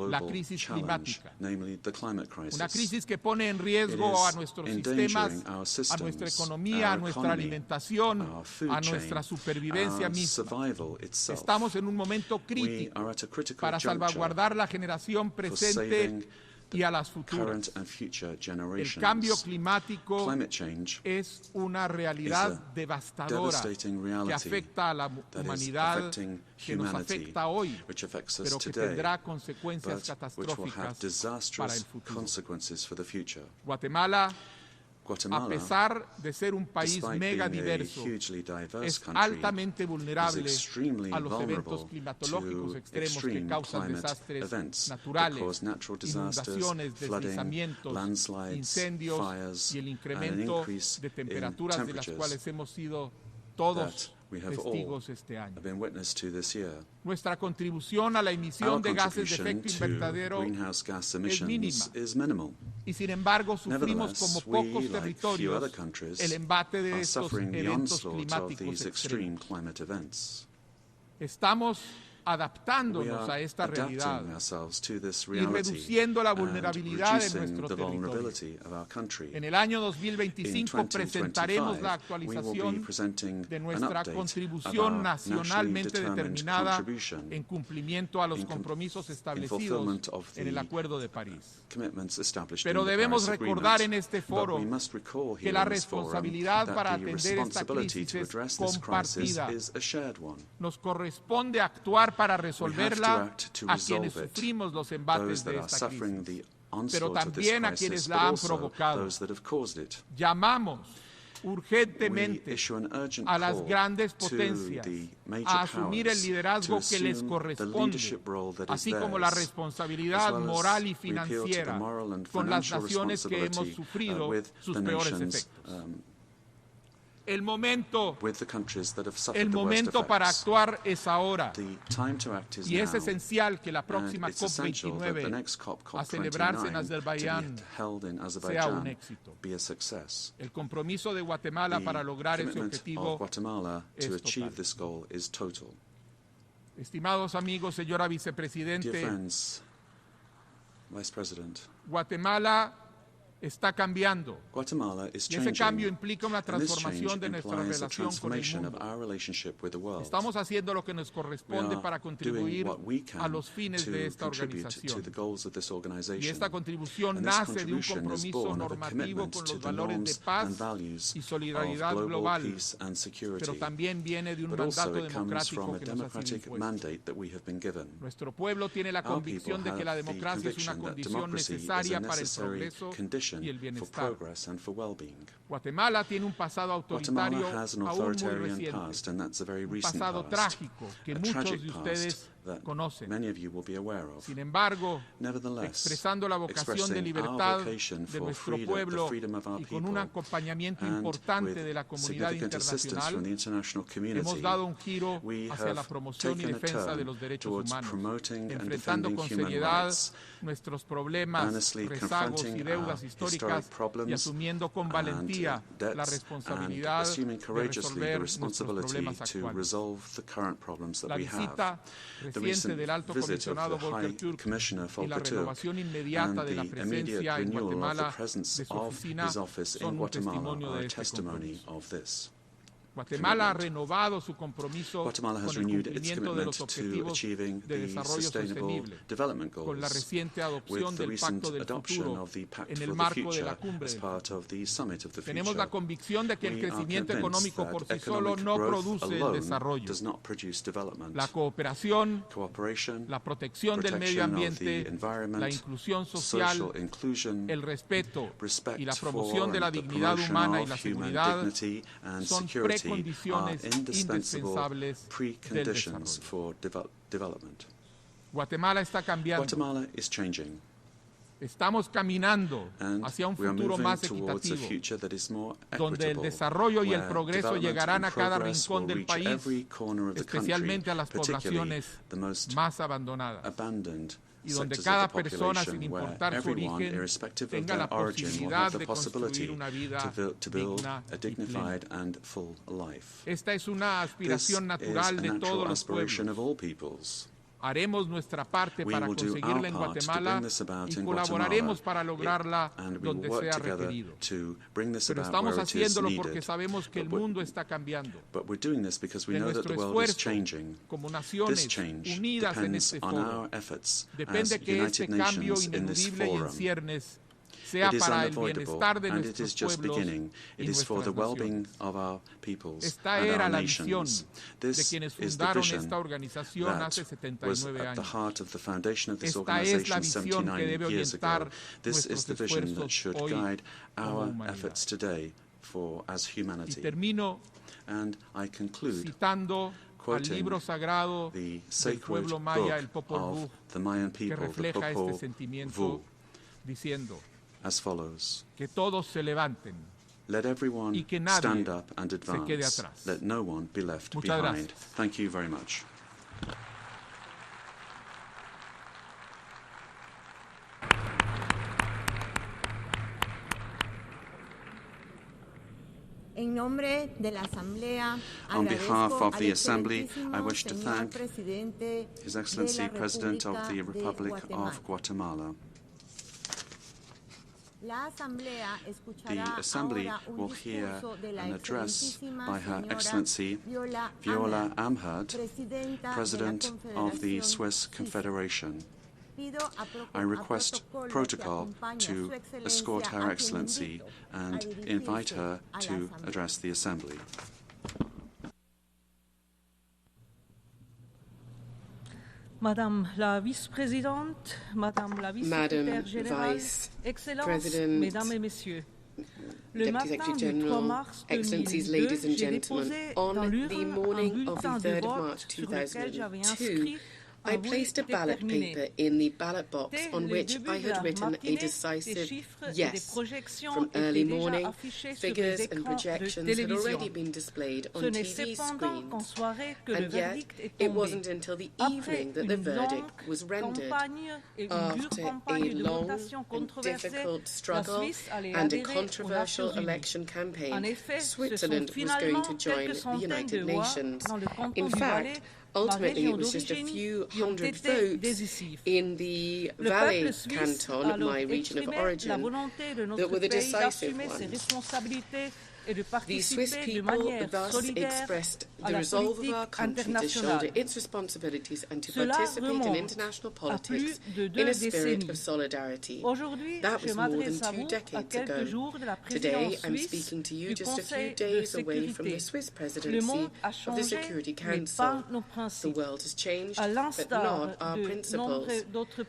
la crisis climática. Una crisis que pone en riesgo a nuestros sistemas, a nuestra economía, a nuestra alimentación, a nuestra supervivencia misma. Estamos en un momento crítico para salvaguardar la generación presente y a las futuras. El cambio climático es una realidad devastadora que afecta a la humanidad, que nos afecta hoy, pero que tendrá consecuencias catastróficas para el futuro. Guatemala, a pesar de ser un país mega diverso, es altamente vulnerable a los eventos climatológicos extremos que causan desastres naturales, inundaciones, deslizamientos, incendios y el incremento de temperaturas de las cuales hemos sido todos testigos este año. Nuestra contribución a la emisión de gases de efecto invernadero es mínima. Y sin embargo sufrimos como pocos territorios el embate de estos eventos climáticos extremos. Estamos adaptándonos a esta realidad y reduciendo la vulnerabilidad de nuestro territorio. En el año 2025 presentaremos la actualización de nuestra contribución nacionalmente determinada en cumplimiento a los compromisos establecidos en el Acuerdo de París. Pero debemos recordar en este foro que la responsabilidad para atender esta crisis es compartida. Nos corresponde actuar para resolverla a quienes sufrimos los embates de esta crisis, pero también a quienes la han provocado. Llamamos urgentemente a las grandes potencias a asumir el liderazgo que les corresponde, así como la responsabilidad moral y financiera con las naciones que hemos sufrido sus peores efectos. El momento para actuar es ahora, y es esencial que la próxima COP29 a celebrarse en Azerbaiyán sea un éxito. El compromiso de Guatemala para lograr ese objetivo es total. Estimados amigos, señora Vicepresidente, Guatemala está cambiando, y ese cambio implica una transformación de nuestra relación con el mundo. Estamos haciendo lo que nos corresponde para contribuir a los fines de esta organización, y esta contribución nace de un compromiso normativo con los valores de paz y solidaridad global, pero también viene de un mandato democrático que nos ha sido impuesto. Nuestro pueblo tiene la convicción de que la democracia es una condición necesaria para el progreso y el bienestar. Guatemala tiene un pasado autoritario aún muy reciente, un pasado trágico que muchos de ustedes conocen. Sin embargo, expresando la vocación de libertad de nuestro pueblo y con un acompañamiento importante de la comunidad internacional, hemos dado un giro hacia la promoción y defensa de los derechos humanos, enfrentando con seriedad nuestros problemas, rezagos y deudas históricas y asumiendo con valentía la responsabilidad de resolver nuestros problemas actuales. La visita reciente del alto comisionado Volker Türk y la renovación inmediata de la presencia en Guatemala de su oficina son un testimonio de este compromiso. Guatemala ha renovado su compromiso Guatemala has con el renewed its cumplimiento de los commitment to objetivos achieving de the desarrollo Sustainable sostenible, Development con la Goals reciente adopción with the del recent Pacto del adoption Futuro of the Pact en for el the marco de Future la cumbre as del part of the Summit of the Tenemos Future. la convicción de que el We are crecimiento convinced económico that por sí solo economic no growth produce el alone desarrollo. does not produce development. La cooperación, Cooperation, la protección del medio protection of ambiente, the environment, la inclusión social, social inclusion, el respeto respect y la for promoción de la and the dignidad promotion humana y of la human seguridad dignity and son security are precondiciones indispensable indispensables del preconditions desarrollo. for development. Guatemala está cambiando. Guatemala is changing, Estamos caminando and hacia un we are futuro moving más towards a equitativo, future that is more donde el equitable, desarrollo y el where progreso development llegarán a and cada progress rincón will del reach país, every corner of the country, especialmente a las particularly poblaciones the most más abandonadas, abandoned y donde sectors cada of the persona, population, sin where importar su everyone, origen, irrespective of tenga la their origin, will posibilidad have the de possibility construir una vida to build digna a y dignified plena. and full life. Esta es una This aspiración is natural a de natural todos los aspiration of pueblos. all peoples. Haremos nuestra parte We para will do conseguirla our en part to Guatemala bring this about y in colaboraremos Guatemala, para lograrla and we will donde work sea together requerido. to bring this Pero about estamos where it is haciéndolo porque needed. sabemos que el mundo está cambiando. But we're doing this because we De know that the nuestro world is esfuerzo changing. como This naciones change unidas en depends este on foro. our efforts as Depende que este United cambio Nations in this ineludible y en forum. ciernes sea It is para el unavoidable, bienestar de and it nuestros is just pueblos beginning. y It is for the nuestras well-being naciones. of our peoples Esta and era our la visión nations. de This quienes is the fundaron vision esta organización that hace was 79 at the años. heart of the foundation of this Esta es la organization visión que 79 debe years ago. orientar This is nuestros the vision that esfuerzos should hoy guide como our humanidad. efforts today as Y humanity. termino And I conclude citando al quoting libro sagrado the del sacred pueblo maya, el book Popol of Vuh, the Mayan que people, the refleja este Popol sentimiento Vuh, diciendo as follows. que todos se levanten Let everyone y que nadie stand up and se quede advance. atrás. Let no one be left Muchas behind. gracias. Thank you very much. En nombre de la Asamblea, On behalf agradezco of al the Assembly, I excelentísimo wish to señor thank presidente His Excellency, de la President of the República de Republic Guatemala. of Guatemala. La Asamblea The escuchará Assembly ahora un will hear discurso de la an address excelentísima by Her señora Excellency Viola Viola Amherd, Amherd, Presidenta President de la of the Confederación Swiss Suiza. Confederation. Pido I request a protocol que acompañe a to su excelencia, escort a Her quien Excellency invito and a dirigirse invite her a la to Asamblea. address the Assembly. Madame la vice-présidente, Madame la vice-secrétaire générale, Excellences, Mesdames et Messieurs. Le matin du 3 mars 2002, j'ai déposé dans l'urne un bulletin de vote sur lequel j'avais inscrit I placed a ballot paper in the ballot box on which I had written a decisive yes. From early morning, figures and projections had already been displayed on TV screens. And yet, it wasn't until the evening that the verdict was rendered. After a long and difficult struggle and a controversial election campaign, Switzerland was going to join the United Nations. In fact, ultimately, it was just a few hundred votes in the Valais canton of my region of origin that were the decisive ones. The Swiss people thus expressed the resolve of our country to shoulder its responsibilities and to participate in international politics in a spirit of solidarity. That was more than 2 decades ago. Today, I'm speaking to you just a few days away from the Swiss presidency of the Security Council. The world has changed, but not our principles.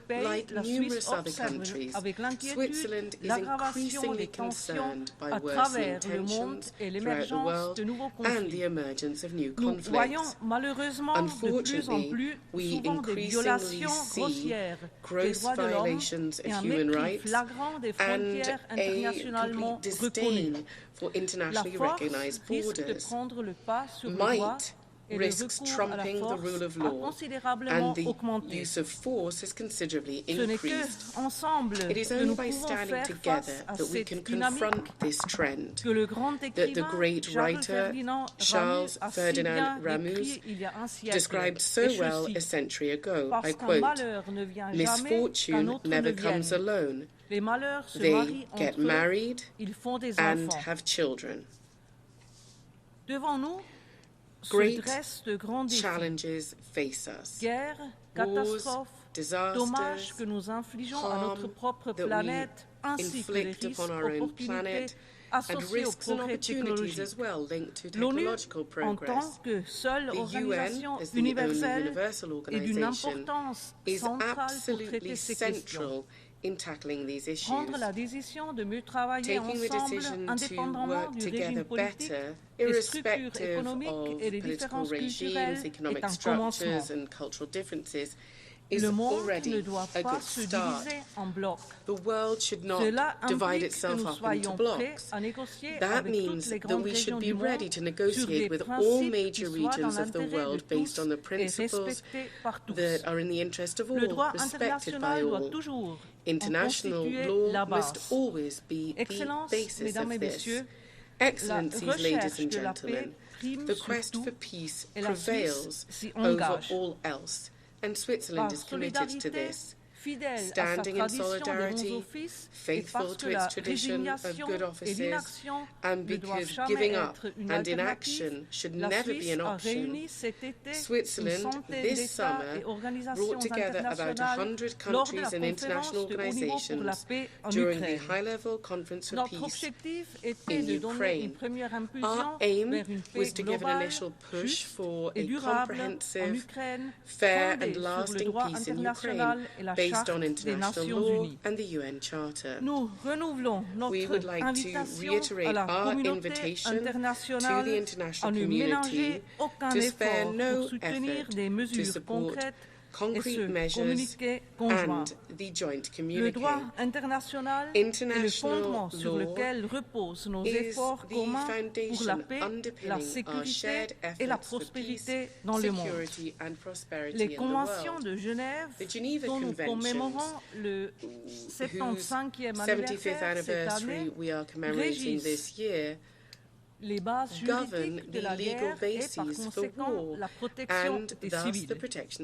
Like numerous other countries, Switzerland is increasingly concerned by worsening tensions throughout the world and the emergence of new conflicts. Unfortunately, we increasingly see gross violations of human rights and a complete disdain for internationally recognized borders. Might risks trumping the rule of law, and the use of force has considerably increased. It is only by standing together that we can confront this trend, that the great writer Charles Ferdinand Ramus described so well a century ago. I quote, "Misfortune never comes alone. They get married and have children." Devant nous se Great dressent de grands défis. Challenges face us. Guerres, catastrophes, dommages que nous infligeons à notre propre planète, ainsi que les risques, opportunités associés au progrès technologique. L'ONU, en tant que seule organisation universelle, est d'une importance centrale pour traiter ces questions. Prendre la décision de mieux travailler ensemble, indépendamment du régime politique, des structures économiques et des différences culturelles, est un commencement. Le monde ne doit pas se diviser en blocs. Cela implique que nous soyons prêts à négocier avec toutes les grandes régions du monde sur des principes qui soient dans l'intérêt de tous et respectés par tous. Le droit international doit toujours constituer la base. Excellences, Mesdames et Messieurs, la recherche de la paix prime sur tout et la Suisse s'y engage. And Switzerland is committed to this, standing in solidarity, faithful to its tradition of good offices, and because giving up and inaction should never be an option. Switzerland this summer brought together about 100 countries and international organizations during the high-level conference for peace in Ukraine. Our aim was to give an initial push for a comprehensive, fair and lasting peace in Ukraine based on international law and the UN Charter. We would like to reiterate our invitation to the international community to spare no effort to support concrete measures and the joint communique. Le droit international est le fondement sur lequel reposent nos efforts communs pour la paix, la sécurité et la prospérité dans le monde. Les conventions de Genève, dont nous commémorons le 75e anniversaire cette année, régissent les bases juridiques de la guerre et par conséquent la protection des civils.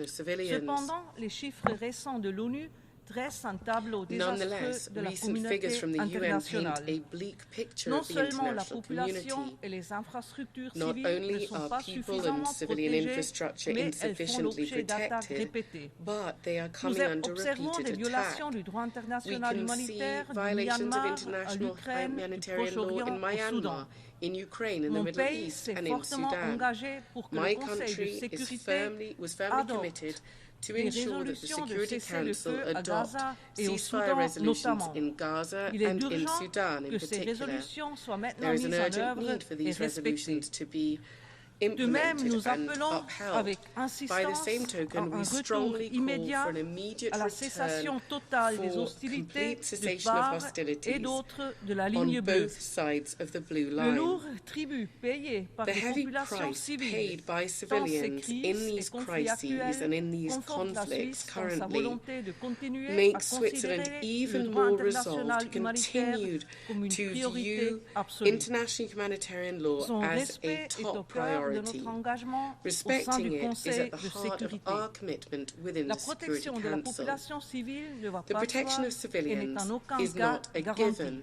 Cependant, les chiffres récents de l'ONU dressent un tableau désastreux de la communauté internationale. Non seulement la population et les infrastructures civiles ne sont pas suffisamment protégées, mais elles font l'objet d'attaques répétées. Nous observons des violations du droit international humanitaire du Myanmar à l'Ukraine, du Proche-Orient au Soudan. Mon pays s'est fortement engagé pour que le Conseil de sécurité adopte des résolutions de cessez-le-feu à Gaza et au Soudan notamment. Il est urgent que ces résolutions soient maintenant mises en œuvre et respectées. De même, nous appelons avec insistance à un retour immédiat à la cessation totale des hostilités de part et d'autre de la ligne bleue. Le lourd tribut payé par les populations civiles dans ces crises et conflits actuels conforte la Suisse dans sa volonté de continuer à considérer le droit international humanitaire comme une priorité absolue. Son respect est au cœur de notre engagement au sein du Conseil de sécurité. La protection de la population civile ne va pas de soi et n'est en aucun cas garantie.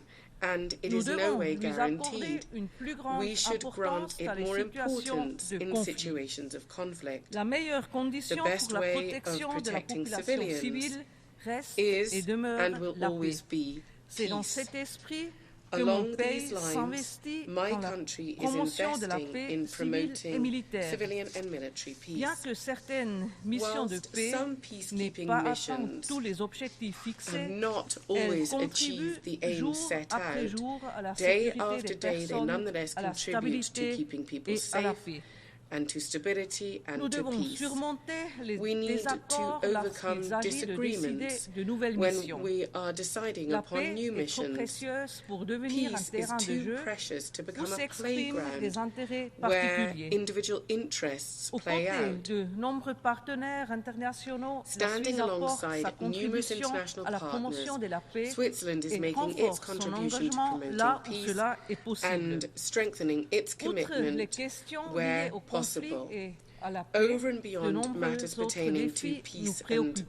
Nous devons lui accorder une plus grande importance dans les situations de conflit. La meilleure condition pour la protection de la population civile reste et demeure la paix. C'est dans cet esprit que mon pays s'investit dans la promotion de la paix civile et militaire. Bien que certaines missions de paix n'aient pas atteint tous les objectifs fixés, elles contribuent jour après jour à la sécurité des personnes, à la stabilité et à la paix. Nous devons surmonter les désaccords lorsqu'il s'agit de décider de nouvelles missions. La paix est trop précieuse pour devenir un terrain de jeu où s'expriment des intérêts particuliers. Aux côtés de nombreux partenaires internationaux, la Suisse apporte sa contribution à la promotion de la paix et conforte son engagement là où cela est possible. Outre les questions liées au conflit et à la paix, de nombreux autres défis nous préoccupent.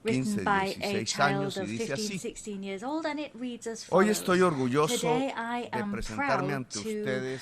written by a 16 child años y of dice 15, así: 16 years old, and it reads as Hoy follows. estoy orgulloso Today I de am presentarme proud ante to ustedes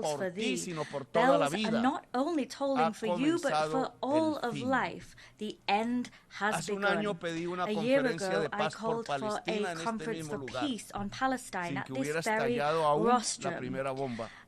tolls for ti, thee. sino por toda la Bells are vida. not only tolling for you, but for all el of fin. life. The end has Hace un begun. año pedí una A year conferencia ago, de I paz por called for Palestina a en este conference mismo for lugar, peace on Palestine sin at que this hubiera very estallado aún la rostrum. primera bomba.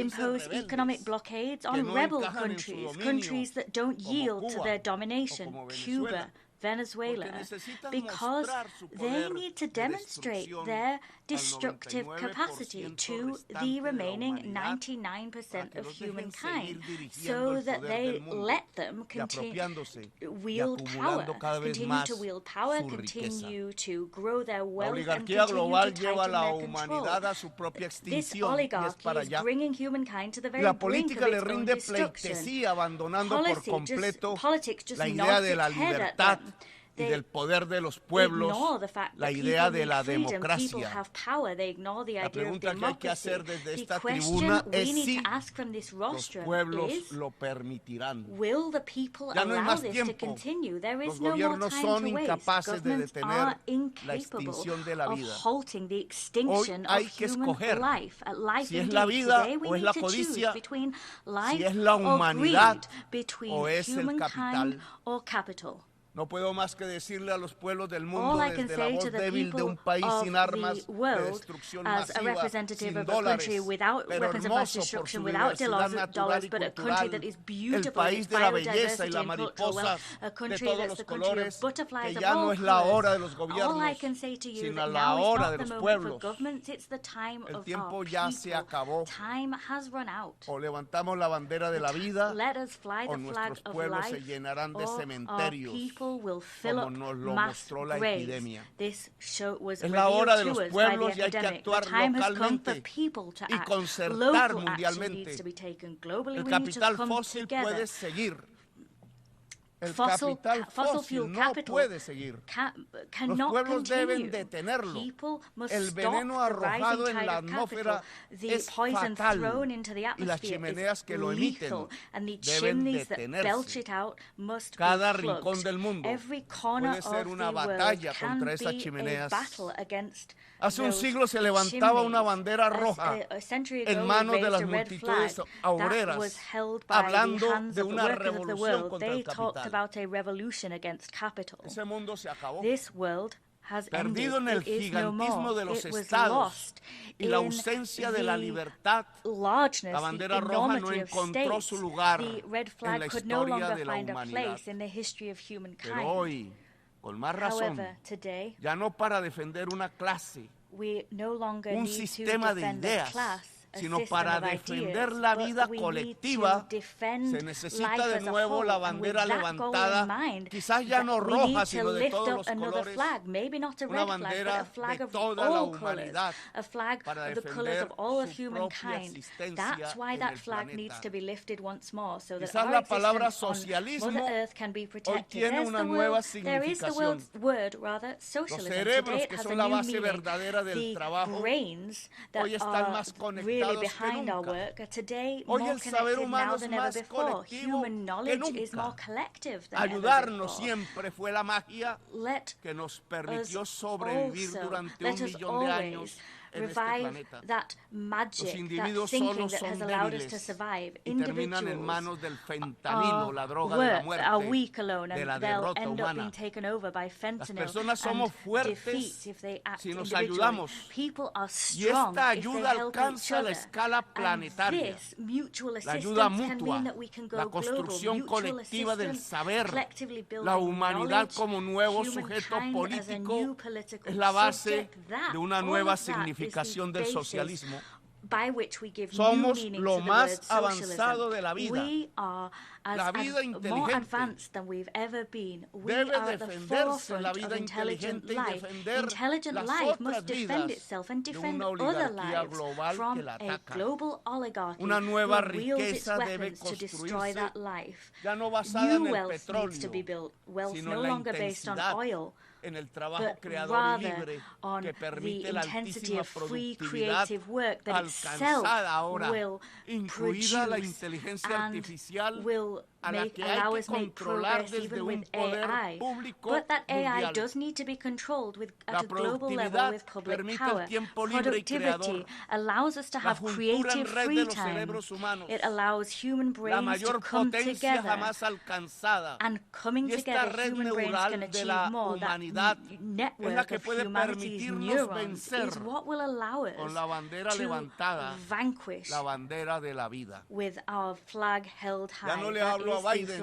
impose economic blockades on rebel countries, countries that don't yield to their domination, Cuba, Venezuela, because they need to demonstrate their destructive capacity to the remaining 99% of humankind, so that they let them wield power, continue to wield power, continue to grow their wealth, and continue to tighten their control. This oligarchy is bringing humankind to the very brink of its own destruction. Politics just nods its head at them. Y del poder de los pueblos, la idea de la democracia. La pregunta que hay que hacer desde esta tribuna es si los pueblos lo permitirán. Ya no hay más tiempo. Los gobiernos son incapaces de detener la extinción de la vida. Hoy hay que escoger si es la vida o es la codicia, si es la humanidad o es el capital. No puedo más que decirle a los pueblos del mundo desde la voz débil de un país sin armas de destrucción masiva, sin dólares, pero hermoso por su diversidad natural y cultural, el país de la belleza y la mariposa de todos los colores, que ya no es la hora de los gobiernos, sino la hora de los pueblos. El tiempo ya se acabó. O levantamos la bandera de la vida, o nuestros pueblos se llenarán de cementerios, como nos lo mostró la epidemia. Es la hora de los pueblos y hay que actuar localmente y concertar mundialmente. El capital fósil puede seguir. El capital fósil no puede seguir. Los pueblos deben detenerlo. El veneno arrojado en la atmósfera es fatal y las chimeneas que lo emiten deben detenerse. Cada rincón del mundo puede ser una batalla contra esas chimeneas. Hace un siglo se levantaba una bandera roja en manos de las multitudes obreras, hablando de una revolución contra el capital. Ese mundo se acabó. Perdido en el gigantismo de los estados y la ausencia de la libertad, la bandera roja no encontró su lugar en la historia de la humanidad. Pero hoy, con más razón, ya no para defender una clase, un sistema de ideas, sino para defender la vida colectiva, se necesita de nuevo la bandera levantada, quizás ya no roja, sino de todos los colores, una bandera de toda la humanidad, para defender su propia existencia en el planeta. Quizás la palabra socialismo hoy tiene una nueva significación. Los cerebros, que son la base verdadera del trabajo, hoy están más conectados que nunca. Hoy el saber humano es más colectivo que nunca. Ayudarnos siempre fue la magia que nos permitió sobrevivir durante 1 millón de años en este planeta. Los individuos solo son débiles y terminan en manos del fentanilo, la droga de la muerte, de la derrota humana. Las personas somos fuertes si nos ayudamos, y esta ayuda alcanza la escala planetaria. La ayuda mutua, la construcción colectiva del saber, la humanidad como nuevo sujeto político es la base de una nueva significación del socialismo. Somos lo más avanzado de la vida. La vida inteligente debe defenderse, la vida inteligente, y defender las otras vidas de una oligarquía global que la ataca. Una nueva riqueza debe construirse, ya no basada en el petróleo, sino en la intensidad, en el trabajo creador y libre que permite la altísima productividad alcanzada ahora, incluida la inteligencia artificial, a la que hay que controlar desde un poder público mundial. La productividad permite el tiempo libre y creador, la juntura en red de los cerebros humanos, la mayor potencia jamás alcanzada, y esta red neural de la humanidad es la que puede permitirnos vencer con la bandera levantada, la bandera de la vida. Ya no le hablo a Biden,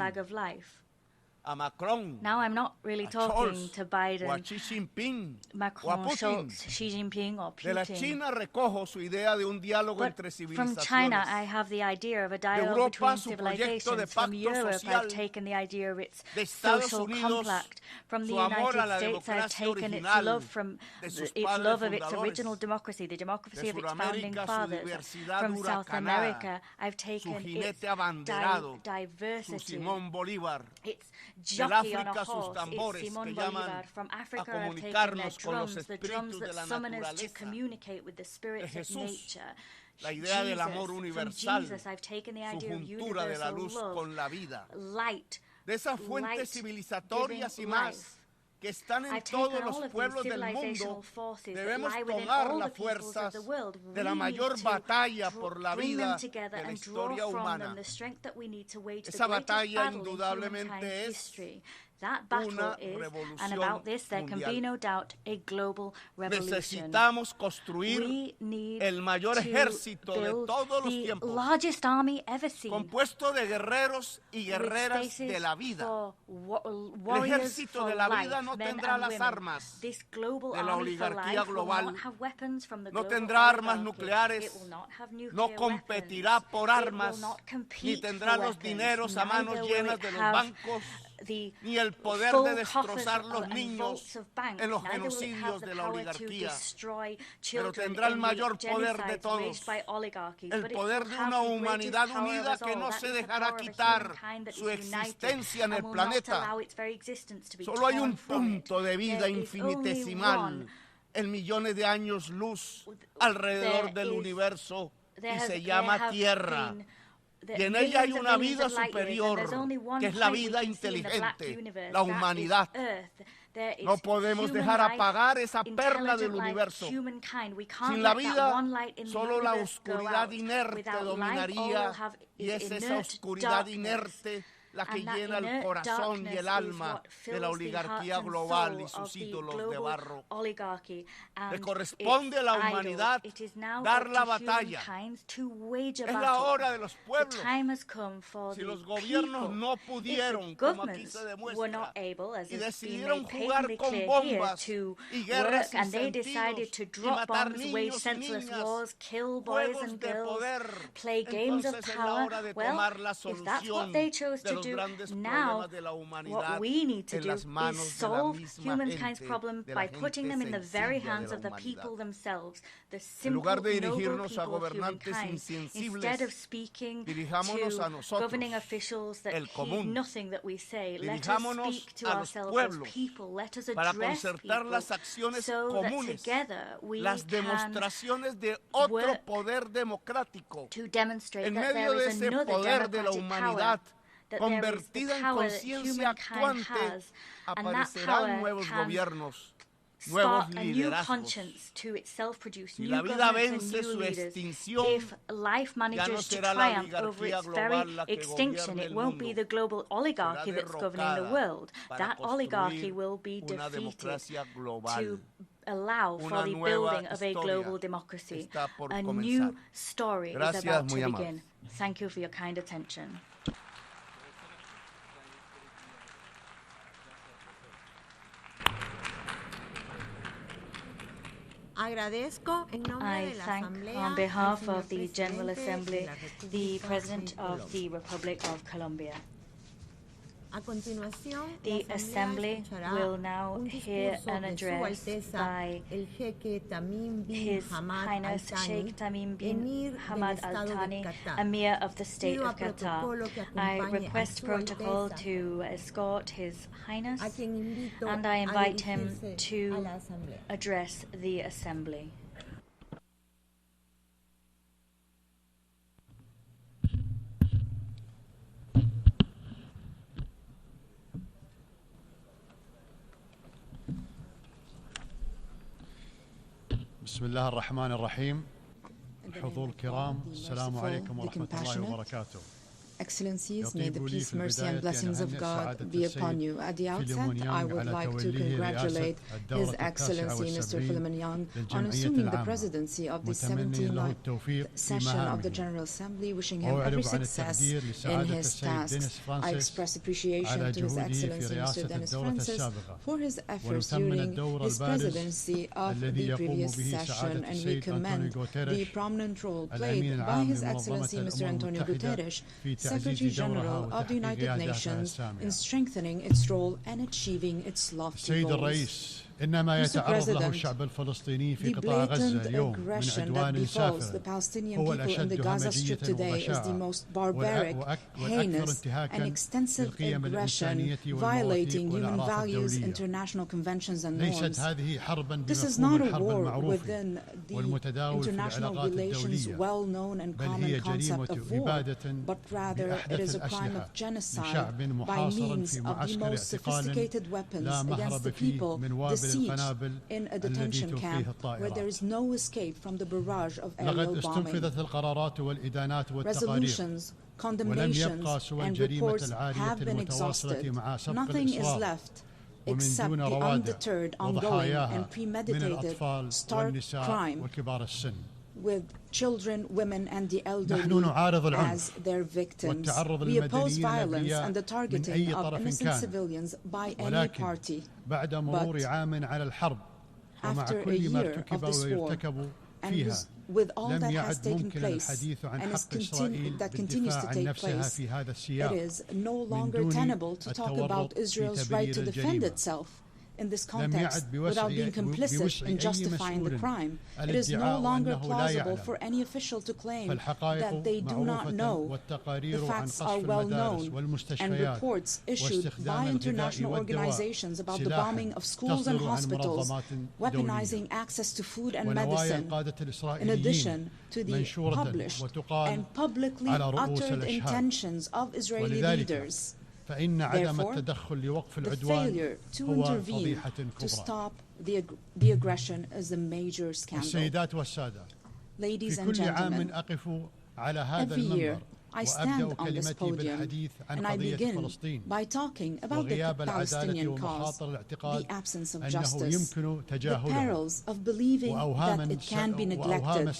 a Macron, now I'm not really talking Scholz, to Biden, o a Xi Jinping, Macron, o a Putin. Scholz, Xi Jinping, or De la Putin. China recojo su idea de un diálogo But entre from China, I civilizaciones. have the idea of a De dialogue Europa, between su proyecto de civilizations. From pacto Europe, social. I've taken the idea of its De Estados social Unidos, compact. From the su amor a United la States, I've democracia taken its original love from de sus its padres love of its fundadores. original democracy, the democracy De of its founding Sudamérica, su fathers. diversidad From South huracanada, America, I've su taken its jinete abanderado, su diversity, Simón Bolívar. its Del jockey on a África, sus horse, tambores it's Simón que llaman Bolivar. From a Africa, I've taken their comunicarnos con los drums, the drums espíritus de that la summon us to naturaleza. communicate with the spirits De of Jesús, nature. la idea del Jesus, amor from universal, Jesus, I've taken the su idea of juntura de la universal luz love, con la vida. light, De esas fuentes light civilizatorias y giving más life. que están en I've todos taken all los of pueblos these del mundo, civilizational forces that debemos lie within tomar all las the peoples of fuerzas the world. de la We mayor need to batalla por la bring vida them together de la and draw historia from humana. them the strength that we need to wage the Esa greatest batalla battle in indudablemente humankind's es history. That battle una is, and revolución about this there can mundial. be no doubt, a global revolution. Necesitamos construir We need el mayor to ejército de build todos los the tiempos, largest army ever seen, compuesto de guerreros y with guerreras spaces de la vida. for El warriors ejército for de la life, vida no men tendrá and las women. armas This global de la army for oligarquía life will global, not have weapons from the no global tendrá armas oligarchy. nucleares, It will not have nuclear no competirá weapons. por It armas, will not ni compete tendrá for los weapons. dineros a manos Neither will llenas it de los have bancos, the ni el poder full de coffers destrozar los and niños vaults of banks. en los Neither will it have genocidios the de la power to oligarquía. destroy Pero children tendrá el in mayor the poder de genocides todos, waged by oligarchies. el But it poder will de have una the greatest humanidad power of unida us que all. no That se is the dejará power of a quitar humankind that su is united existencia en and el will not planeta. allow its very existence to be Solo hay un torn from it. punto de vida There is only infinitesimal one. en millones de años luz alrededor del universo y se llama Tierra. Y en ella hay una vida superior, que es la vida inteligente, la humanidad. No podemos dejar apagar esa perla del universo. Sin la vida, solo la oscuridad inerte dominaría, y es esa oscuridad inerte la que llena el corazón y el alma de la oligarquía global y sus ídolos de barro. Le corresponde a la humanidad dar la batalla. Es la hora de los pueblos. Si los gobiernos no pudieron, como aquí se demuestra, y decidieron jugar con bombas y guerras sin sentidos y matar niños y niñas, juegos de poder, entonces es la hora de tomar la solución de los grandes problemas de la humanidad en las manos de la misma gente, de la gente sencilla de la humanidad. En lugar de dirigirnos a gobernantes insensibles, dirijámonos a nosotros, el común. Dirijámonos a los pueblos para concertar las acciones comunes, las demostraciones de otro poder democrático. En medio de ese poder de la humanidad, convertida en conciencia actuante, aparecerán nuevos gobiernos, nuevos liderazgos. Si la vida vence su extinción, ya no será la oligarquía global la que gobierne el mundo. Será derrocada para construir una democracia global. Allow for the building of a global democracy. A new story is about to begin. Thank you for your kind attention. I thank, on behalf of the General Assembly, the President of the Republic of Colombia. The Assembly will now hear an address by His Highness Sheikh Tamim bin Hamad Al Thani, Emir of the State of Qatar. I request protocol to escort His Highness, and I invite him to address the Assembly. بسم الله الرحمن الرحيم. حضور الكرام، السلام عليكم ورحمة الله وبركاته. Excellencies, may the peace, mercy, and blessings of God be upon you. At the outset, I would like to congratulate His Excellency Mr. Philemon Young on assuming the presidency of the 79th session of the General Assembly, wishing him every success in his tasks. I express appreciation to His Excellency Mr. Dennis Francis for his efforts during his presidency of the previous session, and we commend the prominent role played by His Excellency Mr. Antonio Guterres, Secretary General of the United Nations, in strengthening its role and achieving its lofty goals. Mr. President, the blatant aggression that befalls the Palestinian people in the Gaza Strip today is the most barbaric, heinous, and extensive aggression violating human values, international conventions, and norms. This is not a war within the international relations well-known and common concept of war, but rather it is a crime of genocide by means of the most sophisticated weapons against the people, the siege in a detention camp where there is no escape from the barrage of aerial bombing. Resolutions, condemnations, and reports have been exhausted. Nothing is left except the undeterred, ongoing, and premeditated stark crime with children, women, and the elderly as their victims. We oppose violence and the targeting of innocent civilians by any party. But after a year of this war, and with all that has taken place and that continues to take place, it is no longer tenable to talk about Israel's right to defend itself in this context without being complicit in justifying the crime. It is no longer plausible for any official to claim that they do not know. The facts are well known, and reports issued by international organizations about the bombing of schools and hospitals, weaponizing access to food and medicine, in addition to the published and publicly uttered intentions of Israeli leaders. Therefore, the failure to intervene to stop the aggression is a major scandal. Ladies and gentlemen, every year I stand on this podium and I begin by talking about the Palestinian cause, the absence of justice, the perils of believing that it can be neglected,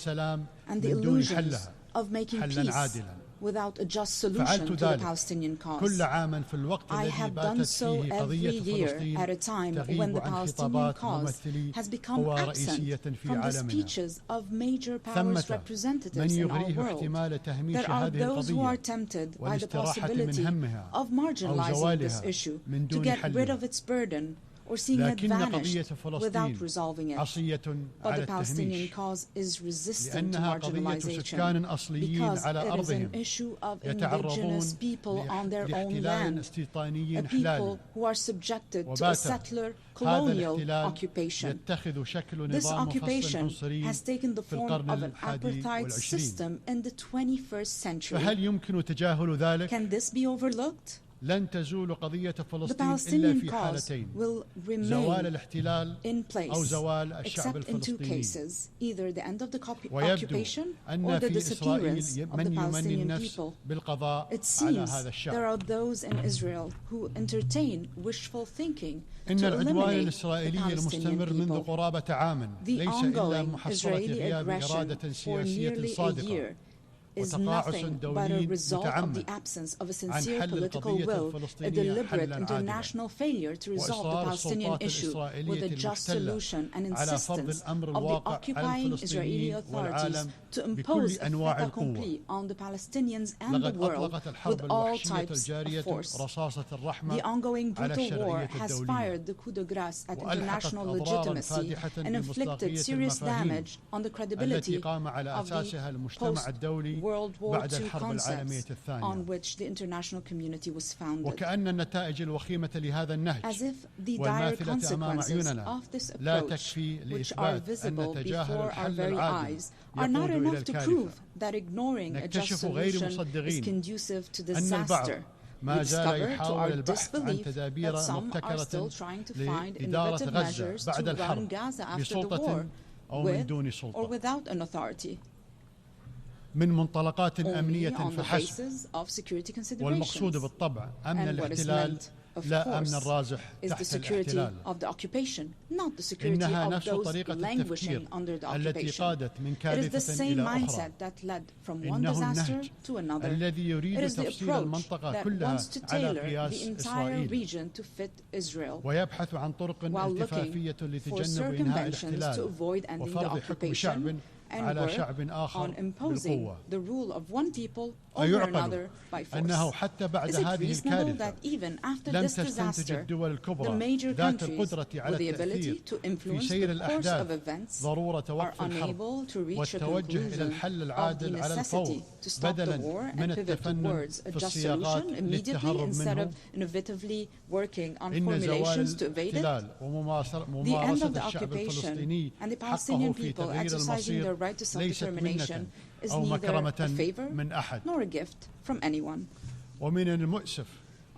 and the illusions of making peace without a just solution to the Palestinian cause. I have done so every year at a time when the Palestinian cause has become absent from the speeches of major powers representatives in our world. There are those who are tempted by the possibility of marginalizing this issue to get rid of its burden, or seeing it vanish without resolving it. But the Palestinian cause is resistant to marginalization because it is an issue of indigenous people on their own land, a people who are subjected to a settler colonial occupation. This occupation has taken the form of an apartheid system in the 21st century. Can this be overlooked? The Palestinian cause will remain in place except in two cases, either the end of the occupation or the disappearance of the Palestinian people. It seems there are those in Israel who entertain wishful thinking to eliminate the Palestinian people. The ongoing Israeli aggression for nearly a year is nothing but a result of the absence of a sincere political will, a deliberate international failure to resolve the Palestinian issue with a just solution and insistence of the occupying Israeli authorities to impose a fait accompli on the Palestinians and the world with all types of force. The ongoing brutal war has fired the coup de grace at international legitimacy and inflicted serious damage on the credibility of the post-World War II concepts on which the international community was founded. As if the dire consequences of this approach, which are visible before our very eyes, are not enough to prove that ignoring a just solution is conducive to disaster. We discover, to our disbelief, that some are still trying to find innovative measures to run Gaza after the war, with or without an authority. من منطلقات أمنية only on the فحسب. basis of security considerations. والمقصود بالطبع أمن And what is الاحتلال meant, of لا أمن course, الرازح is the تحت security الاحتلال. of the occupation, not the security إنها of نفس those طريقة languishing التفكير under the التي occupation. قادت من It is the كارثة same إلى أخرى. mindset that led from one إنه disaster النهج to another. الذي It يريد is the تفصيل approach المنطقة that كلها wants to على tailor قياس the entire إسرائيل region to fit Israel, ويبحث عن طرق while looking التفافية for لتجنب إنهاء circumventions to الاحتلال avoid ending the وفرض حكم شعب occupation and على work شعب آخر on imposing بالقوة. the rule of one people over أيعقل another by force. أنه حتى بعد Is it هذه reasonable الكارثة that even after لم this تستنتج disaster, الدول the الكبرى major ذات countries القدرة على with the ability التأثير to في influence سير the course of الأحداث events ضرورة are وقف الحرب unable to reach a والتوجه إلى conclusion الحل of the العادل على الفور necessity to stop the بدلا war من and pivot التفنن towards a في just السياقات solution immediately للتهرب instead منه. of innovatively working on إن formulations زوال to evade it. الاحتلال The end of the الشعب occupation الفلسطيني and the حقه Palestinian في people تغيير exercising their المصير right to ليست self-determination منة is أو neither a مكرمة favor من أحد. nor a gift from anyone. ومن المؤسف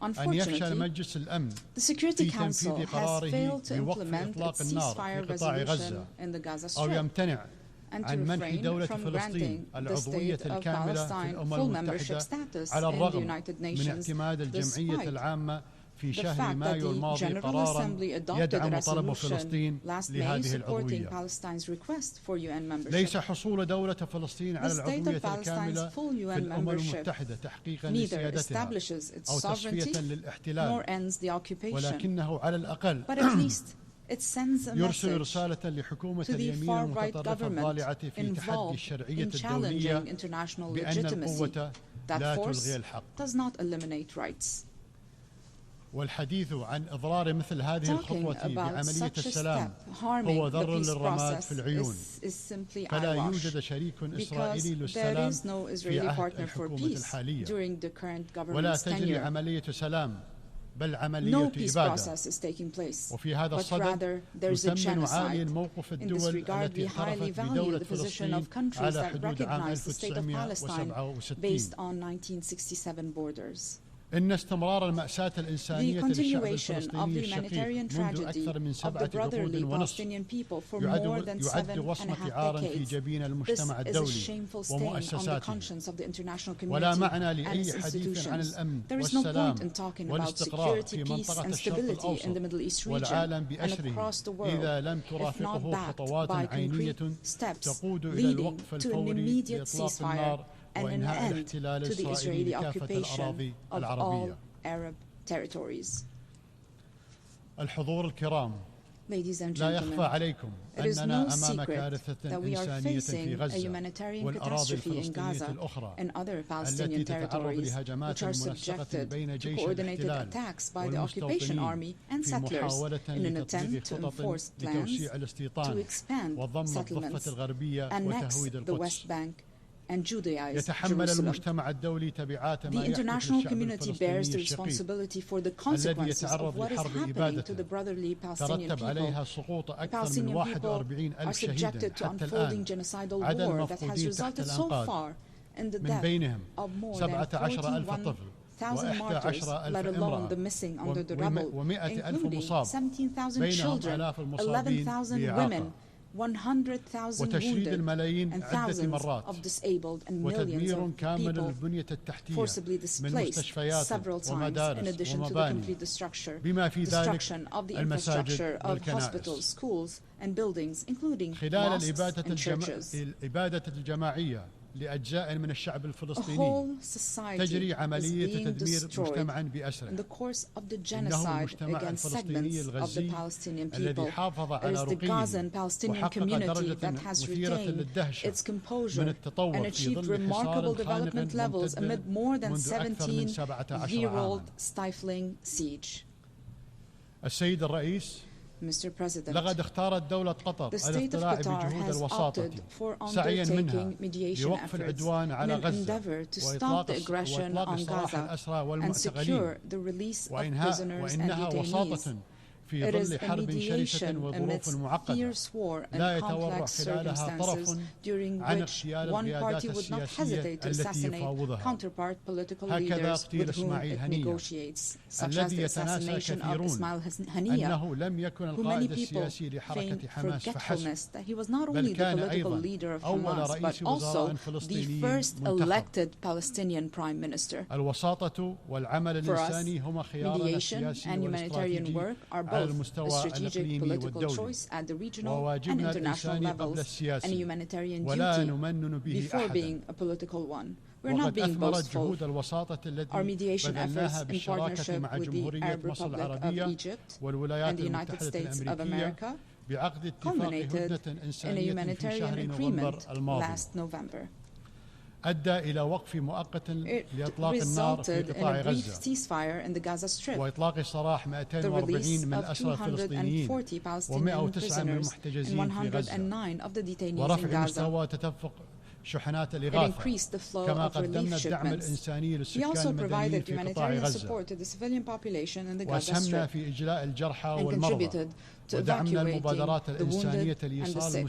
أن يفشل Unfortunately, مجلس الأمن the Security في Council تنفيذ has قراره failed to بوقف implement إطلاق its النار ceasefire في قطاع resolution غزة in the Gaza أو Strip يمتنع and to عن منح refrain دولة from فلسطين granting the العضوية state of الكاملة في Palestine الأمم full membership المتحدة status على in the الرغم United من Nations, اعتماد الجمعية despite العامة في the شهر fact that مايو the الماضي General قرارا Assembly adopted a يدعم طلب resolution فلسطين last May لهذه supporting العضوية. Palestine's request for UN membership. ليس حصول دولة فلسطين على The state of العضوية Palestine's الكاملة full في UN الأمم membership المتحدة تحقيقا neither لسيادتها establishes its أو sovereignty تصفية nor للاحتلال ends the occupation, ولكنه على الأقل but at least it sends a يرسل message رسالة لحكومة to the اليمين far-right المتطرفة الضالعة government في تحدي involved الشرعية in الدولية challenging international بأن legitimacy القوة that لا force تلغي الحق. does not eliminate rights. والحديث عن إضرار مثل هذه الخطوة بعملية السلام هو ذر للرماد في العيون. فلا يوجد شريك إسرائيلي للسلام في عهد الحكومة الحالية ولا تجري عملية سلام بل عملية إبادة. وفي هذا الصدد يثمن عالي الموقف الدول التي اعترفت بدولة فلسطين على حدود عام 1967. إن استمرار المأساة الإنسانية للشعب الفلسطيني الشقيق منذ أكثر من 7 عقود ونصف يعد وصمة عار في جبين المجتمع الدولي ومؤسساته. ولا معنى لأي حديث عن الأمن والسلام والاستقرار في منطقة الشرق الأوسط والعالم بأسره إذا لم ترافقه خطوات عينية تقود إلى الوقف الفوري لإطلاق النار وإنهاء الاحتلال الإسرائيلي لكافة الأراضي العربية. الحضور الكرام، لا يخفى عليكم أننا أمام كارثة إنسانية في غزة والأراضي الفلسطينية الأخرى التي تتعرض لهجمات منسقة بين جيش الاحتلال والمستوطنين في محاولة لتطبيق خطط لتوسيع الاستيطان وضم الضفة الغربية وتهويد القدس. يتحمل المجتمع الدولي تبعات ما يحدث للشعب الفلسطيني الشقيق الذي يتعرض لحرب إبادة ترتب عليها سقوط أكثر من 41,000 شهيدا حتى الآن، عدد المفقودين تحت الأنقاض من بينهم 17,000 طفل و11,000 امرأة و100,000 مصاب، بينهم آلاف المصابين بإعاقة، وتشريد الملايين عدة مرات، وتدمير كامل للبنية التحتية من مستشفيات ومدارس ومباني بما في ذلك المساجد والكنائس. خلال الإبادة الجماعية لأجزاء من الشعب الفلسطيني تجري عملية تدمير مجتمع بأسره. إنه المجتمع الفلسطيني الغزي الذي حافظ على رقيه وحقق درجة مثيرة للدهشة من التطور في ظل حصار خانق ممتد منذ أكثر من 17 عاما. السيد الرئيس، لقد اختارت دولة قطر الاطلاع بجهود الوساطة سعيا منها لوقف العدوان على غزة وإطلاق سراح الأسرى والمعتقلين وإنها وساطة It is a mediation amidst fierce war and complex circumstances during which one party would not hesitate to assassinate counterpart political leaders with whom it negotiates, such as the assassination of Ismail Haniyeh, who many people feign forgetfulness that he was not only the political leader of Hamas, but also the first elected Palestinian prime minister. For us, mediation and humanitarian work are both a strategic political choice at the regional and international levels and a humanitarian duty before being a political one. We're not being boastful. Our mediation efforts in partnership with the Arab Republic of Egypt and the United States of America culminated in a humanitarian agreement last November. It resulted in a brief ceasefire in the Gaza Strip, the release of 240 Palestinian prisoners and 109 of the detainees in Gaza. It increased the flow of relief shipments. We also provided humanitarian support to the civilian population in the Gaza Strip and contributed to evacuating the wounded and the sick.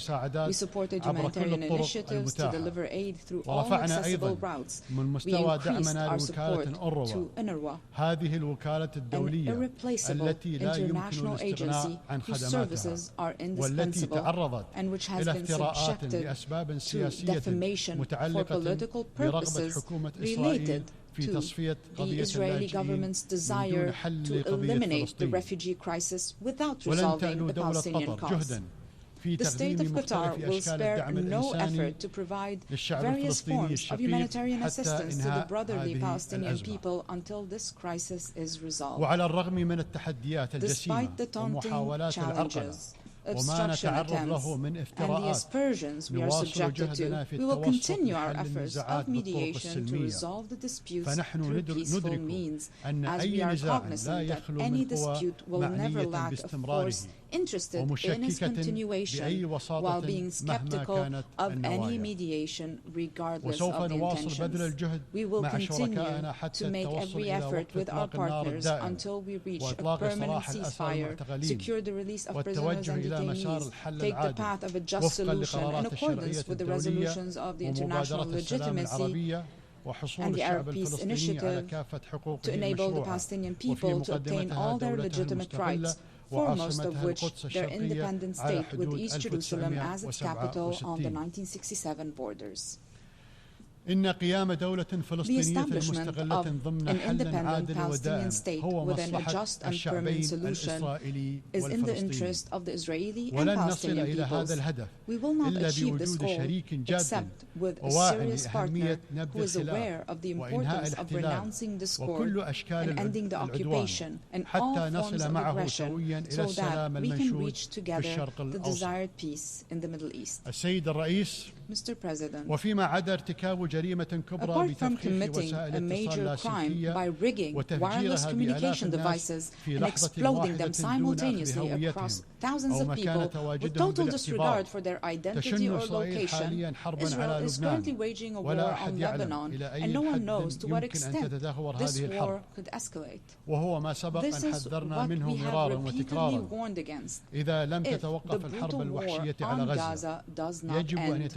We supported humanitarian initiatives to deliver aid through all accessible routes. We increased our support to UNRWA, an irreplaceable international agency whose services are indispensable and which has been subjected to defamation for political purposes related to the Israeli government's desire to eliminate the refugee crisis without resolving the Palestinian cause. The state of Qatar will spare no effort to provide various forms of humanitarian assistance to the brotherly Palestinian people until this crisis is resolved. Despite the daunting challenges, obstruction attempts and the aspersions we are subjected to, we will continue our efforts of mediation to resolve the disputes through peaceful means, as we are cognizant that any dispute will never lack a force interested in its continuation while being skeptical of any mediation regardless of the intentions. We will continue to make every effort with our partners until we reach a permanent ceasefire, secure the release of prisoners and detainees, take the path of a just solution in accordance with the resolutions of the international legitimacy and the Arab Peace Initiative to enable the Palestinian people to obtain all their legitimate rights, foremost of which their independent state with East Jerusalem as its capital on the 1967 borders. The establishment of an independent Palestinian state within a just and permanent solution is in the interest of the Israeli and Palestinian peoples. We will not achieve this goal except with a serious partner who is aware of the importance of renouncing discord and ending the occupation and all forms of aggression so that we can reach together the desired peace in the Middle East. Mr. President, apart from committing a major crime by rigging wireless communication devices and exploding them simultaneously across thousands of people with total disregard for their identity or location, Israel is currently waging a war on Lebanon, and no one knows to what extent this war could escalate. This is what we have repeatedly warned against. If the brutal war on Gaza does not end,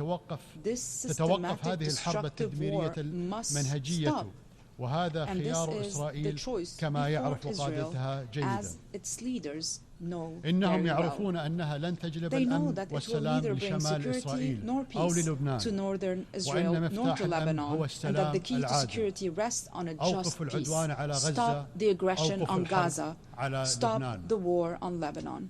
this systematic destructive war must stop. And this is the choice before Israel, as its leaders know very well. They know that it will neither bring security nor peace to northern Israel nor to Lebanon, and that the key to security rests on a just peace. Stop the aggression on Gaza. Stop the war on Lebanon.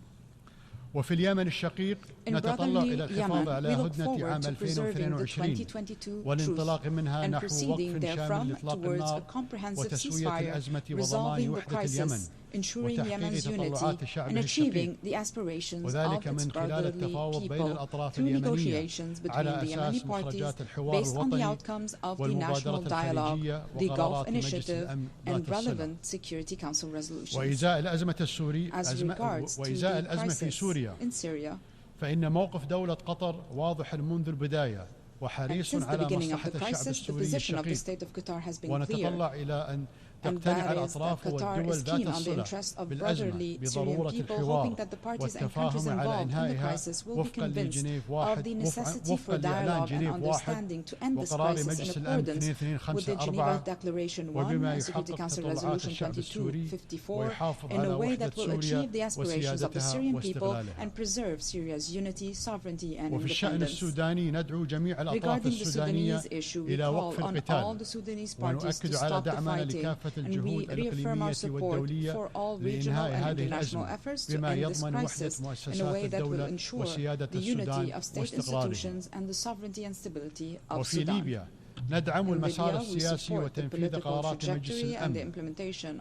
وفي اليمن الشقيق نتطلع إلى الحفاظ على هدنة عام 2022 والانطلاق منها نحو وقف شامل لإطلاق النار وتسوية الأزمة وضمان وحدة اليمن ensuring Yemen's unity and achieving the aspirations of its brotherly people through negotiations between the Yemeni parties based on the outcomes of the national dialogue, the Gulf Initiative, and relevant Security Council resolutions. As regards to the crisis in Syria, فإن موقف دولة قطر واضح منذ البداية وحريص على مصلحة الشعب السوري الشقيق ونتطلع إلى أن and that is that Qatar is keen on the interests of brotherly Syrian people, hoping that the parties and countries involved in the crisis will be convinced of the necessity for dialogue and understanding to end this crisis in accordance with the Geneva Declaration 1, Security Council Resolution 2254, in a way that will achieve the aspirations of the Syrian people and preserve Syria's unity, sovereignty and independence. Regarding the Sudanese issue, we call on all the Sudanese parties to stop the fighting, and we reaffirm our support for all regional and international efforts to end this crisis in a way that will ensure the unity of state institutions and the sovereignty and stability of Sudan. ندعم المسار السياسي وتنفيذ قرارات مجلس الأمن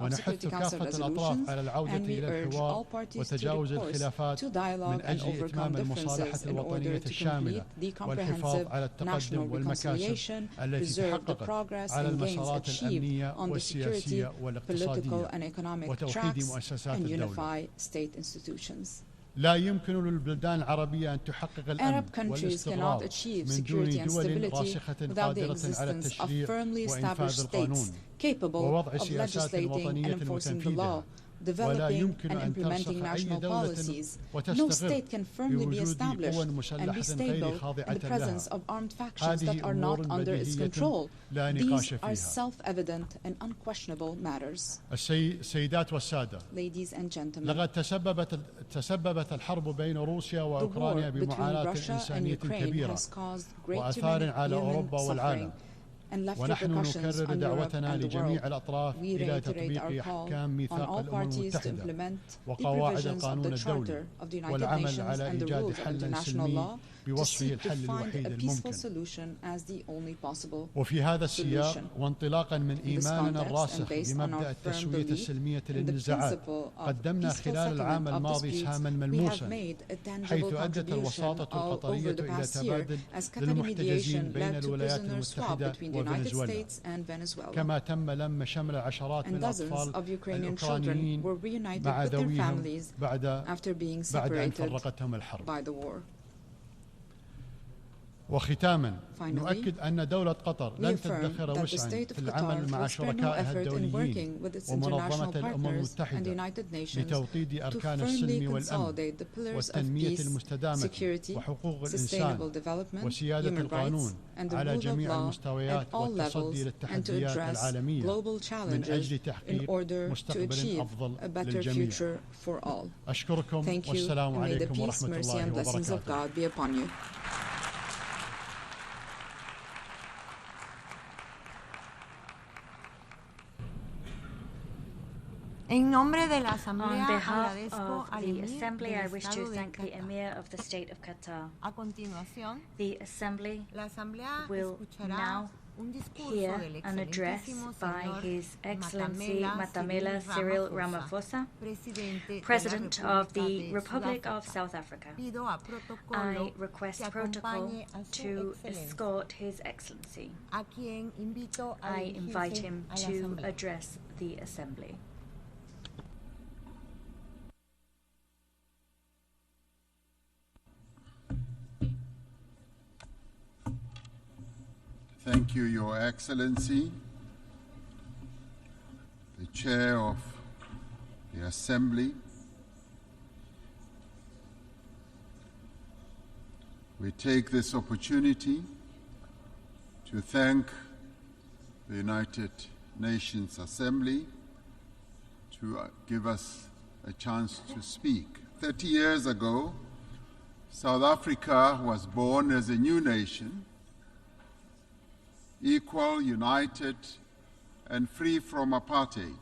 ونحث كافة الأطراف على العودة إلى الحوار وتجاوز الخلافات من أجل إتمام المصالحة الوطنية الشاملة والحفاظ على التقدم والمكاسب التي تحققت على المسارات الأمنية والسياسية والاقتصادية وتوحيد مؤسسات الدولة. لا يمكن للبلدان العربية أن تحقق الأمن والاستقرار من دون دول راسخة قادرة على التشريع وإنفاذ القانون ووضع سياسات وطنية وتنفيذها. ولا يمكن أن ترسخ أي دولة وتستقر بوجود قوى مسلحة غير خاضعة لها. هذه أمور بديهية لا نقاش فيها. السيدات والسادة، لقد تسببت الحرب بين روسيا وأوكرانيا بمعاناة إنسانية كبيرة وآثار على أوروبا والعالم، ونحن نكرر دعوتنا لجميع الأطراف إلى تطبيق أحكام ميثاق الأمم المتحدة وقواعد القانون الدولي والعمل على إيجاد حل سلمي بوصفه الحل الوحيد الممكن. وفي هذا السياق وانطلاقا من إيماننا الراسخ بمبدأ التسوية السلمية للنزاعات، قدمنا خلال العام الماضي سهاما ملموسا، حيث أدت الوساطة القطرية إلى تبادل للمحتجزين بين الولايات المتحدة وفنزويلا، كما تم لم شمل عشرات من الأطفال الأوكرانيين مع ذويهم بعد أن فرقتهم الحرب. وختاما نؤكد أن دولة قطر لن تدخر وسعا في العمل مع شركائها الدوليين ومنظمة الأمم المتحدة لتوطيد أركان السلم والأمن والتنمية المستدامة وحقوق الإنسان وسيادة القانون على جميع المستويات والتصدي للتحديات العالمية من أجل تحقيق مستقبل أفضل للجميع. أشكركم والسلام عليكم ورحمة الله وبركاته. On behalf of the Assembly, I wish to thank the Emir of the State of Qatar. The Assembly will now hear an address by His Excellency Matamela Cyril Ramaphosa, President of the Republic of South Africa. I request protocol to escort His Excellency. I invite him to address the Assembly. Thank you, Your Excellency, the Chair of the Assembly. We take this opportunity to thank the United Nations Assembly to give us a chance to speak. 30 years ago, South Africa was born as a new nation, equal, united, and free from apartheid.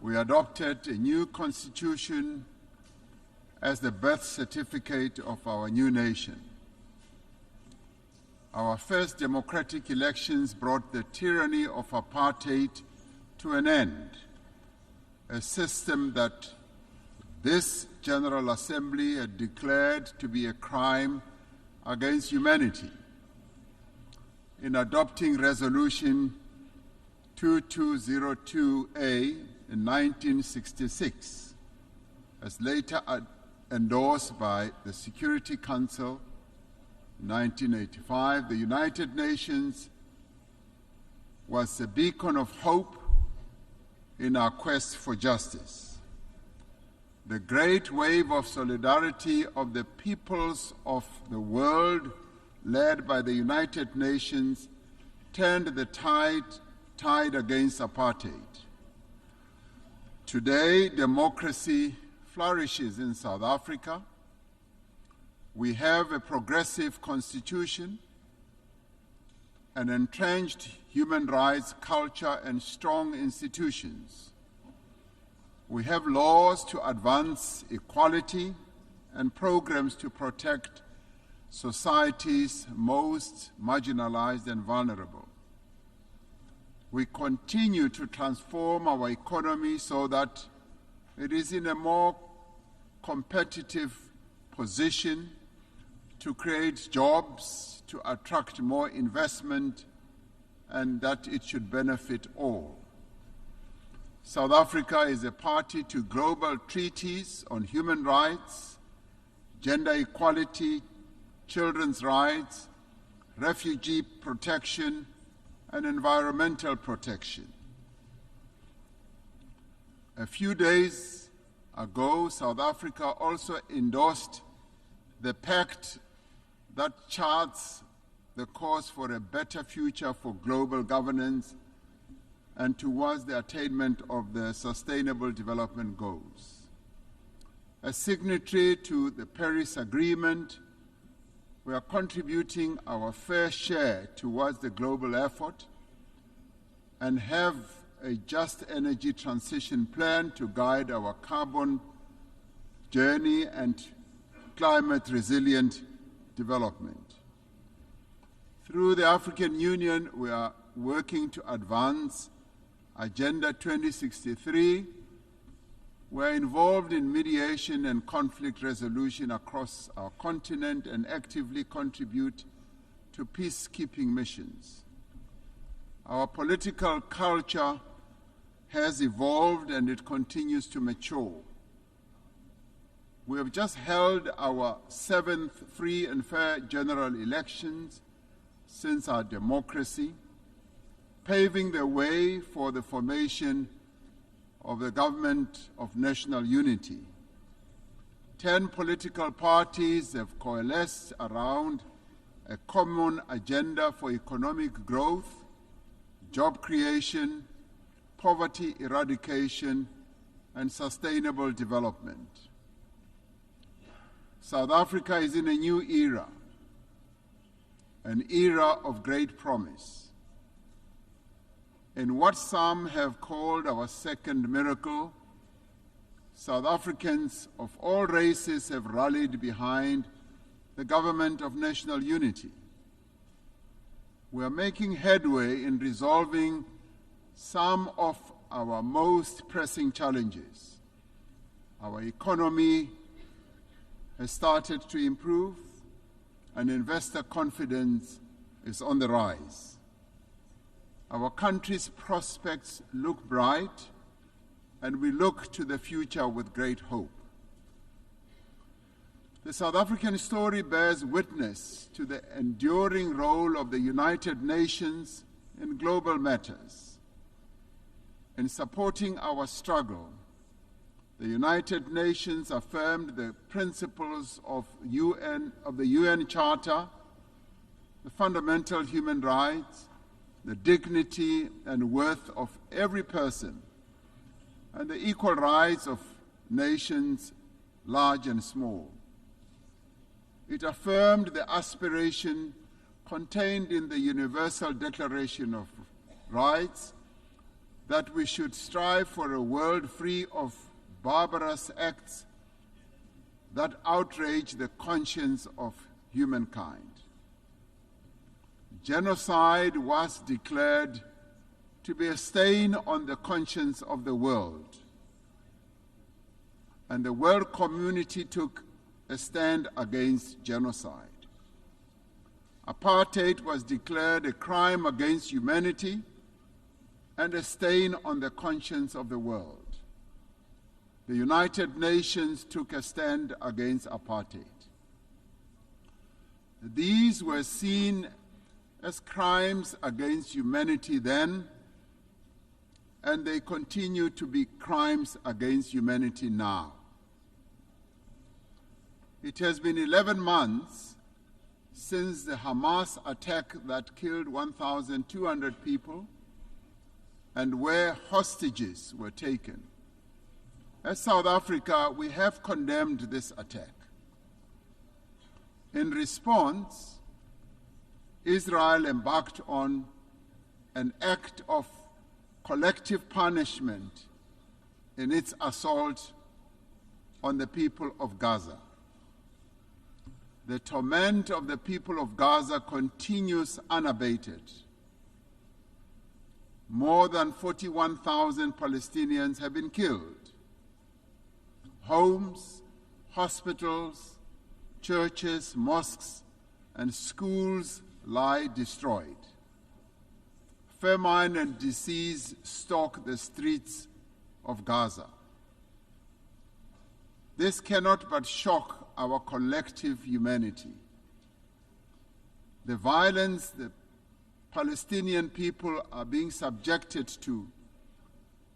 We adopted a new constitution as the birth certificate of our new nation. Our first democratic elections brought the tyranny of apartheid to an end, a system that this General Assembly had declared to be a crime against humanity. In adopting Resolution 2202A in 1966, as later endorsed by the Security Council in 1985, the United Nations was a beacon of hope in our quest for justice. The great wave of solidarity of the peoples of the world, led by the United Nations, turned the tide against apartheid. Today, democracy flourishes in South Africa. We have a progressive constitution, an entrenched human rights culture, and strong institutions. We have laws to advance equality and programs to protect society's most marginalized and vulnerable. We continue to transform our economy so that it is in a more competitive position to create jobs, to attract more investment, and that it should benefit all. South Africa is a party to global treaties on human rights, gender equality, children's rights, refugee protection, and environmental protection. A few days ago, South Africa also endorsed the pact that charts the course for a better future for global governance and towards the attainment of the Sustainable Development Goals. As signatory to the Paris Agreement, we are contributing our fair share towards the global effort and have a just energy transition plan to guide our carbon journey and climate resilient development. Through the African Union, we are working to advance Agenda 2063. We're involved in mediation and conflict resolution across our continent and actively contribute to peacekeeping missions. Our political culture has evolved and it continues to mature. We have just held our 7th free and fair general elections since our democracy, paving the way for the formation of the Government of National Unity. 10 political parties have coalesced around a common agenda for economic growth, job creation, poverty eradication, and sustainable development. South Africa is in a new era, an era of great promise. In what some have called our second miracle, South Africans of all races have rallied behind the Government of National Unity. We are making headway in resolving some of our most pressing challenges. Our economy has started to improve, and investor confidence is on the rise. Our country's prospects look bright, and we look to the future with great hope. The South African story bears witness to the enduring role of the United Nations in global matters. In supporting our struggle, the United Nations affirmed the principles of the UN Charter, the fundamental human rights, the dignity and worth of every person, and the equal rights of nations, large and small. It affirmed the aspiration contained in the Universal Declaration of Rights that we should strive for a world free of barbarous acts that outrage the conscience of humankind. Genocide was declared to be a stain on the conscience of the world, and the world community took a stand against genocide. Apartheid was declared a crime against humanity and a stain on the conscience of the world. The United Nations took a stand against apartheid. These were seen as crimes against humanity then, and they continue to be crimes against humanity now. It has been 11 months since the Hamas attack that killed 1,200 people and where hostages were taken. As South Africa, we have condemned this attack. In response, Israel embarked on an act of collective punishment in its assault on the people of Gaza. The torment of the people of Gaza continues unabated. More than 41,000 Palestinians have been killed. Homes, hospitals, churches, mosques, and schools lie destroyed. Famine and disease stalk the streets of Gaza. This cannot but shock our collective humanity. The violence the Palestinian people are being subjected to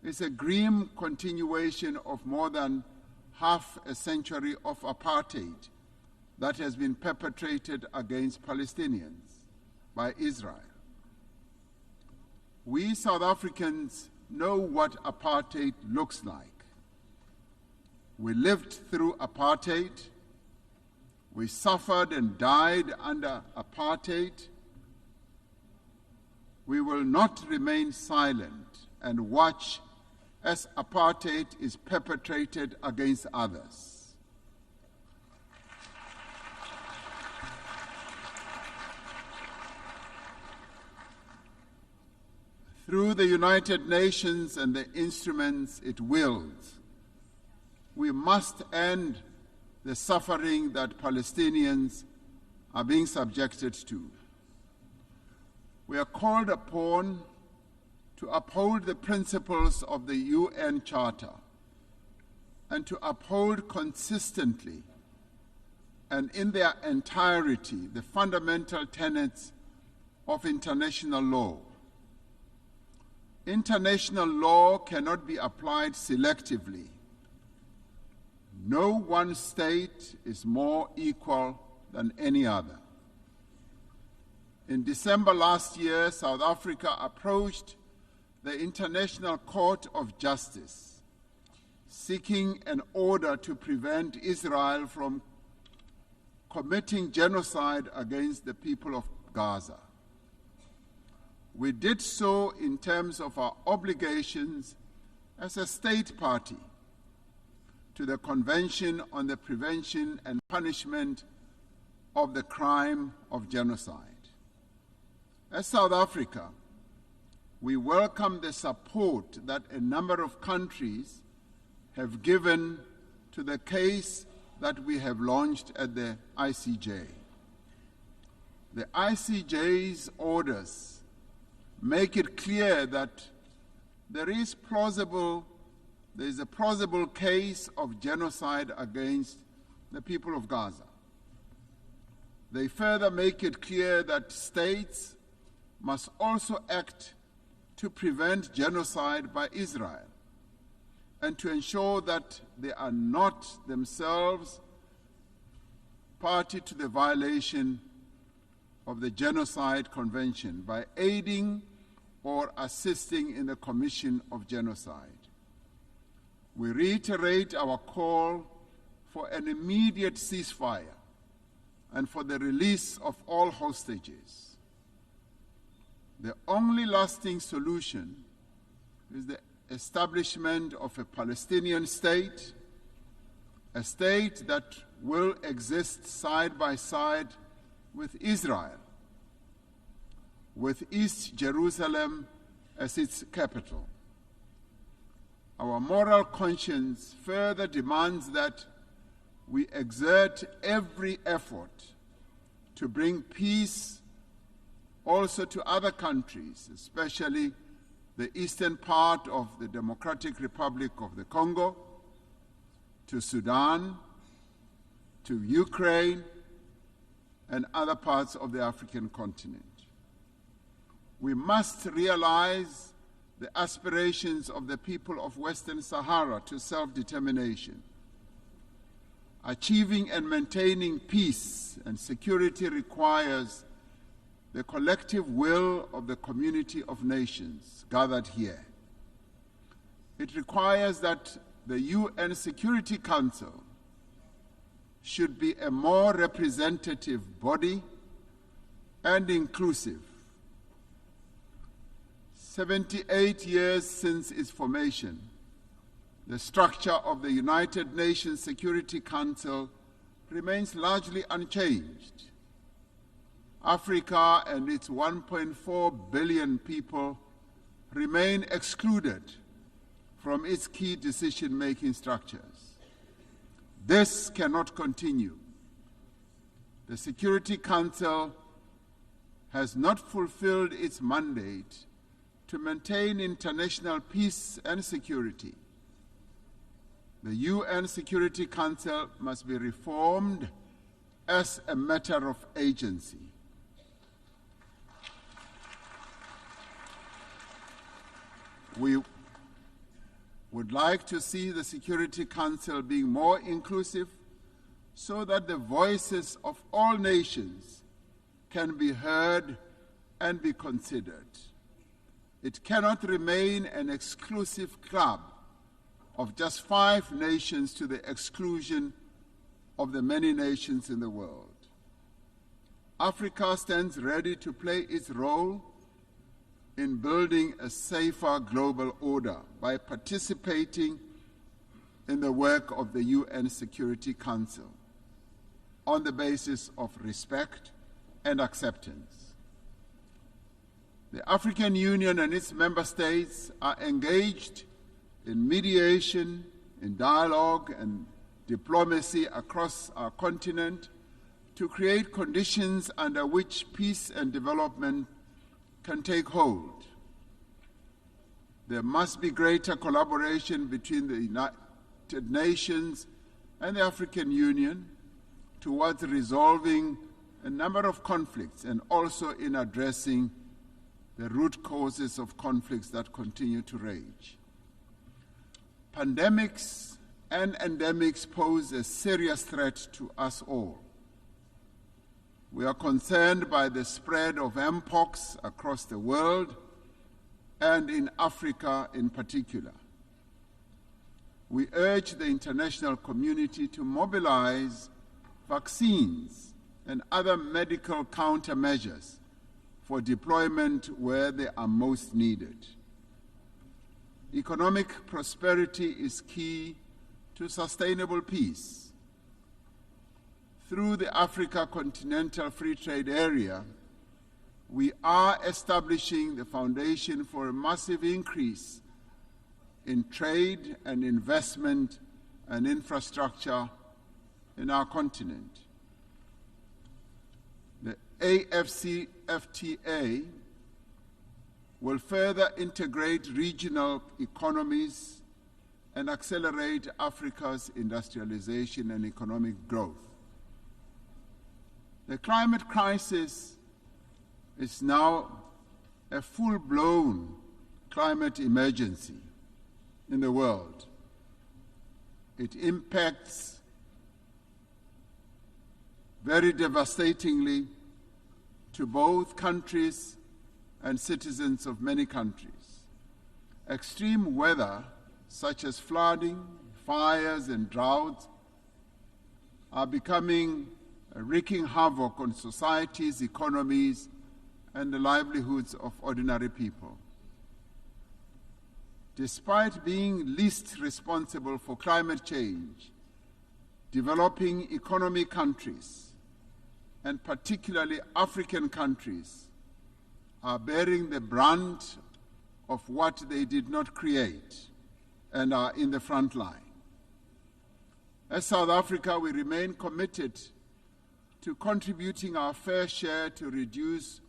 is a grim continuation of more than half a century of apartheid that has been perpetrated against Palestinians by Israel. We South Africans know what apartheid looks like. We lived through apartheid. We suffered and died under apartheid. We will not remain silent and watch as apartheid is perpetrated against others. Through the United Nations and the instruments it wields, we must end the suffering that Palestinians are being subjected to. We are called upon to uphold the principles of the UN Charter and to uphold consistently and in their entirety the fundamental tenets of international law. International law cannot be applied selectively. No one state is more equal than any other. In December last year, South Africa approached the International Court of Justice, seeking an order to prevent Israel from committing genocide against the people of Gaza. We did so in terms of our obligations as a state party to the Convention on the Prevention and Punishment of the Crime of Genocide. As South Africa, we welcome the support that a number of countries have given to the case that we have launched at the ICJ. The ICJ's orders make it clear that there is a plausible case of genocide against the people of Gaza. They further make it clear that states must also act to prevent genocide by Israel and to ensure that they are not themselves party to the violation of the Genocide Convention by aiding or assisting in the commission of genocide. We reiterate our call for an immediate ceasefire and for the release of all hostages. The only lasting solution is the establishment of a Palestinian state, a state that will exist side by side with Israel, with East Jerusalem as its capital. Our moral conscience further demands that we exert every effort to bring peace also to other countries, especially the eastern part of the Democratic Republic of the Congo, to Sudan, to Ukraine, and other parts of the African continent. We must realize the aspirations of the people of Western Sahara to self-determination. Achieving and maintaining peace and security requires the collective will of the community of nations gathered here. It requires that the UN Security Council should be a more representative body and inclusive. 78 years since its formation, the structure of the United Nations Security Council remains largely unchanged. Africa and its 1.4 billion people remain excluded from its key decision-making structures. This cannot continue. The Security Council has not fulfilled its mandate to maintain international peace and security. The UN Security Council must be reformed as a matter of agency. We would like to see the Security Council being more inclusive so that the voices of all nations can be heard and be considered. It cannot remain an exclusive club of just 5 nations to the exclusion of the many nations in the world. Africa stands ready to play its role in building a safer global order by participating in the work of the UN Security Council on the basis of respect and acceptance. The African Union and its member states are engaged in mediation, in dialogue and diplomacy across our continent to create conditions under which peace and development can take hold. There must be greater collaboration between the United Nations and the African Union towards resolving a number of conflicts and also in addressing the root causes of conflicts that continue to rage. Pandemics and endemics pose a serious threat to us all. We are concerned by the spread of mpox across the world and in Africa in particular. We urge the international community to mobilize vaccines and other medical countermeasures for deployment where they are most needed. Economic prosperity is key to sustainable peace. Through the Africa Continental Free Trade Area, we are establishing the foundation for a massive increase in trade and investment and infrastructure in our continent. The AFCFTA will further integrate regional economies and accelerate Africa's industrialization and economic growth. The climate crisis is now a full-blown climate emergency in the world. It impacts very devastatingly to both countries and citizens of many countries. Extreme weather, such as flooding, fires, and droughts, are wreaking havoc on societies, economies, and the livelihoods of ordinary people. Despite being least responsible for climate change, developing economy countries, and particularly African countries, are bearing the brunt of what they did not create and are in the front line. As South Africa, we remain committed to contributing our fair share to reduce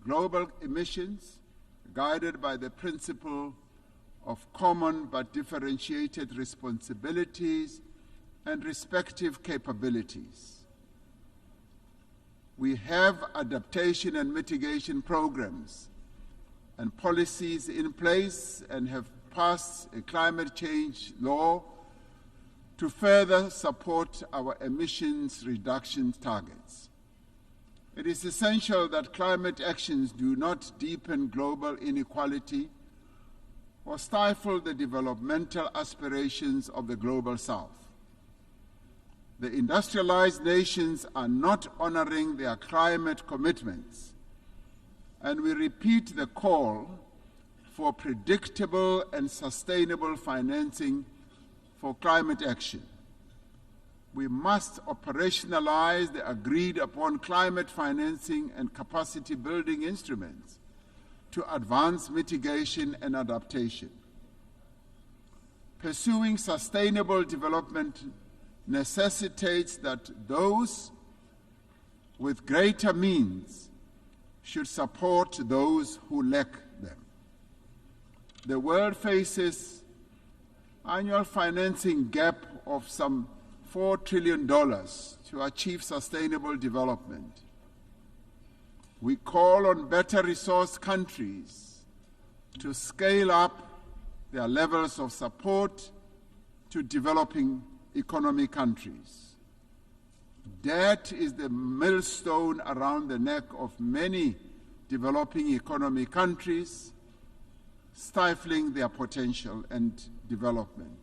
global emissions, guided by the principle of common but differentiated responsibilities and respective capabilities. We have adaptation and mitigation programs and policies in place and have passed a climate change law to further support our emissions reduction targets. It is essential that climate actions do not deepen global inequality or stifle the developmental aspirations of the global South. The industrialized nations are not honoring their climate commitments, and we repeat the call for predictable and sustainable financing for climate action. We must operationalize the agreed-upon climate financing and capacity-building instruments to advance mitigation and adaptation. Pursuing sustainable development necessitates that those with greater means should support those who lack them. The world faces annual financing gap of some $4 trillion to achieve sustainable development. We call on better resourced countries to scale up their levels of support to developing economy countries. Debt is the millstone around the neck of many developing economy countries, stifling their potential and development.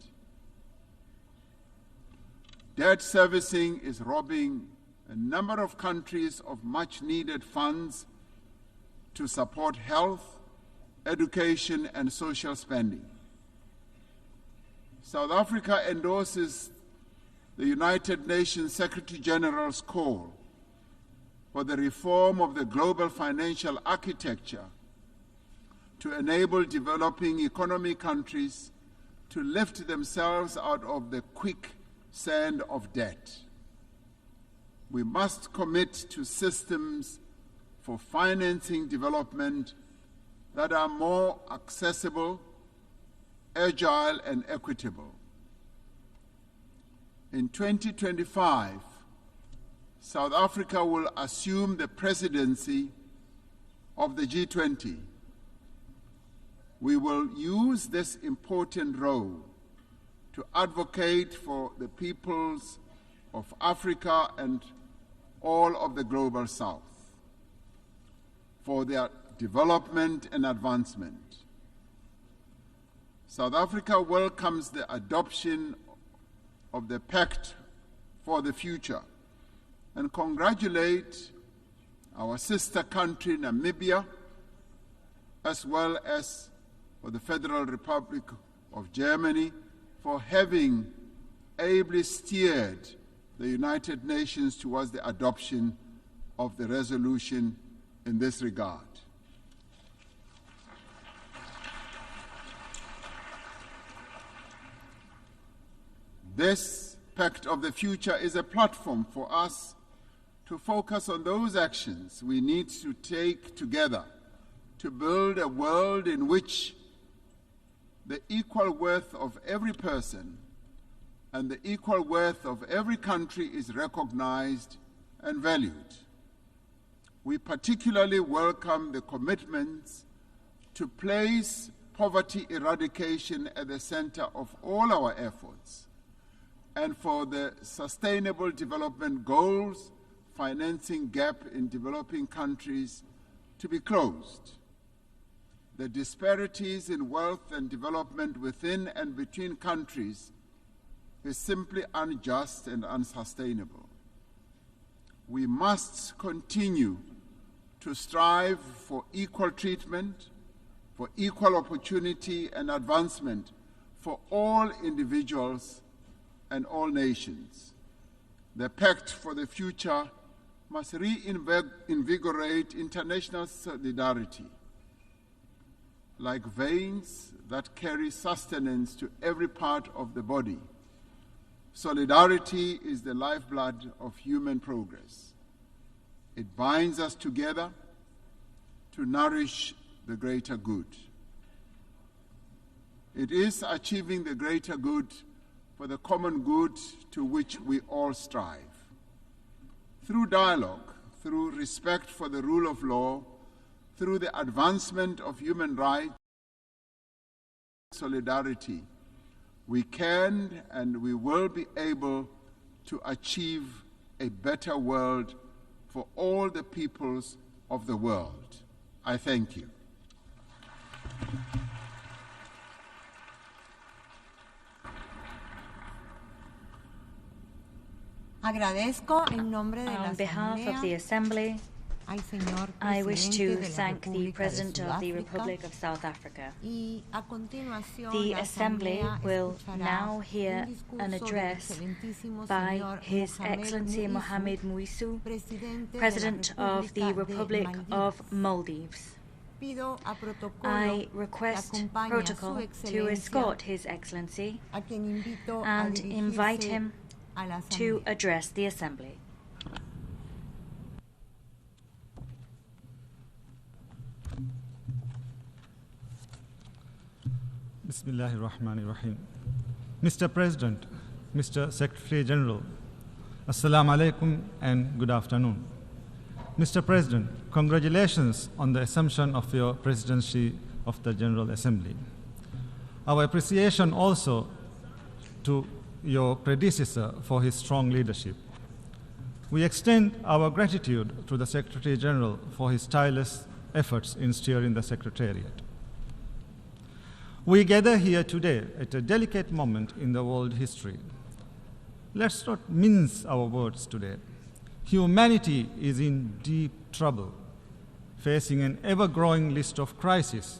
Debt servicing is robbing a number of countries of much-needed funds to support health, education, and social spending. South Africa endorses the United Nations Secretary General's call for the reform of the global financial architecture to enable developing economy countries to lift themselves out of the quicksand of debt. We must commit to systems for financing development that are more accessible, agile, and equitable. In 2025, South Africa will assume the presidency of the G20. We will use this important role to advocate for the peoples of Africa and all of the global South, for their development and advancement. South Africa welcomes the adoption of the Pact for the Future and congratulate our sister country, Namibia, as well as for the Federal Republic of Germany for having ably steered the United Nations towards the adoption of the resolution in this regard. This Pact of the Future is a platform for us to focus on those actions we need to take together to build a world in which the equal worth of every person and the equal worth of every country is recognized and valued. We particularly welcome the commitments to place poverty eradication at the center of all our efforts, and for the Sustainable Development Goals financing gap in developing countries to be closed. The disparities in wealth and development within and between countries is simply unjust and unsustainable. We must continue to strive for equal treatment, for equal opportunity and advancement for all individuals and all nations. The Pact for the Future must reinvigorate international solidarity, like veins that carry sustenance to every part of the body. Solidarity is the lifeblood of human progress. It binds us together to nourish the greater good. It is achieving the greater good for the common good to which we all strive. Through dialogue, through respect for the rule of law, through the advancement of human rights and solidarity, we can and we will be able to achieve a better world for all the peoples of the world. I thank you. Agradezco en nombre de la behalf of the Assembly, I wish to thank the President of the Republic of South Africa. The Assembly will now hear an address by His Excellency Mohamed Muizu, President of the Republic of Maldives. I request protocol to escort His Excellency and invite him to address the Assembly. Bismillahir Rahmanir Rahim. Mr. President, Mr. Secretary General, Assalamu alaikum and good afternoon. Mr. President, congratulations on the assumption of your presidency of the General Assembly. Our appreciation also to your predecessor for his strong leadership. We extend our gratitude to the Secretary General for his tireless efforts in steering the Secretariat. We gather here today at a delicate moment in the world history. Let's not mince our words today. Humanity is in deep trouble, facing an ever-growing list of crises: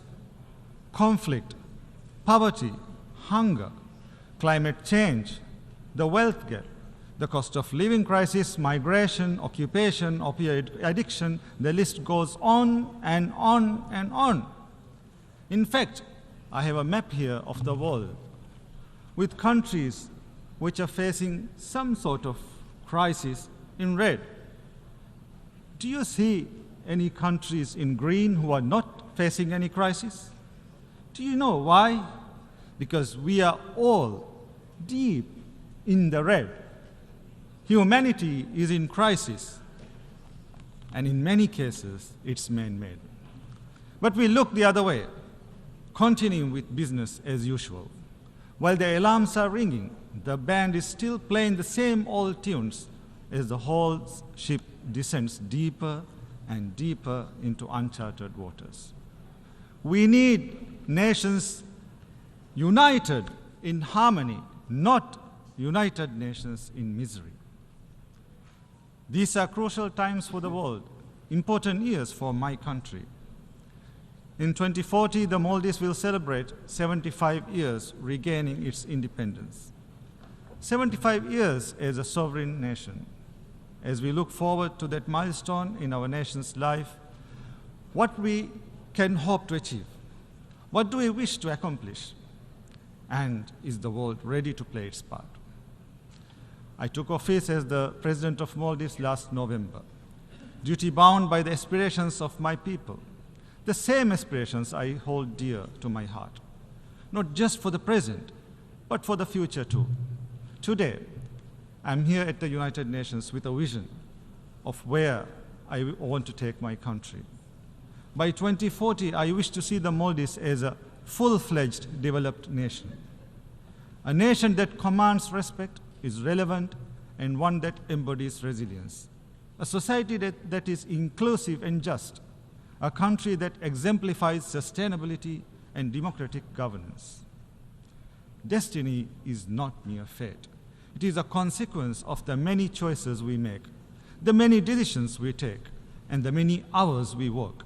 conflict, poverty, hunger, climate change, the wealth gap, the cost of living crisis, migration, occupation, opioid addiction. The list goes on and on and on. In fact, I have a map here of the world with countries which are facing some sort of crisis in red. Do you see any countries in green who are not facing any crisis? Do you know why? Because we are all deep in the red. Humanity is in crisis, and in many cases, it's man-made. But we look the other way, continuing with business as usual. While the alarms are ringing, the band is still playing the same old tunes as the whole ship descends deeper and deeper into uncharted waters. We need nations united in harmony, not united nations in misery. These are crucial times for the world, important years for my country. In 2040, the Maldives will celebrate 75 years regaining its independence. 75 years as a sovereign nation. As we look forward to that milestone in our nation's life, what we can hope to achieve? What do we wish to accomplish? And is the world ready to play its part? I took office as the President of Maldives last November, duty-bound by the aspirations of my people. The same aspirations I hold dear to my heart, not just for the present, but for the future too. Today, I'm here at the United Nations with a vision of where I want to take my country. By 2040, I wish to see the Maldives as a full-fledged developed nation. A nation that commands respect, is relevant, and one that embodies resilience. A society that is inclusive and just. A country that exemplifies sustainability and democratic governance. Destiny is not mere fate. It is a consequence of the many choices we make, the many decisions we take, and the many hours we work.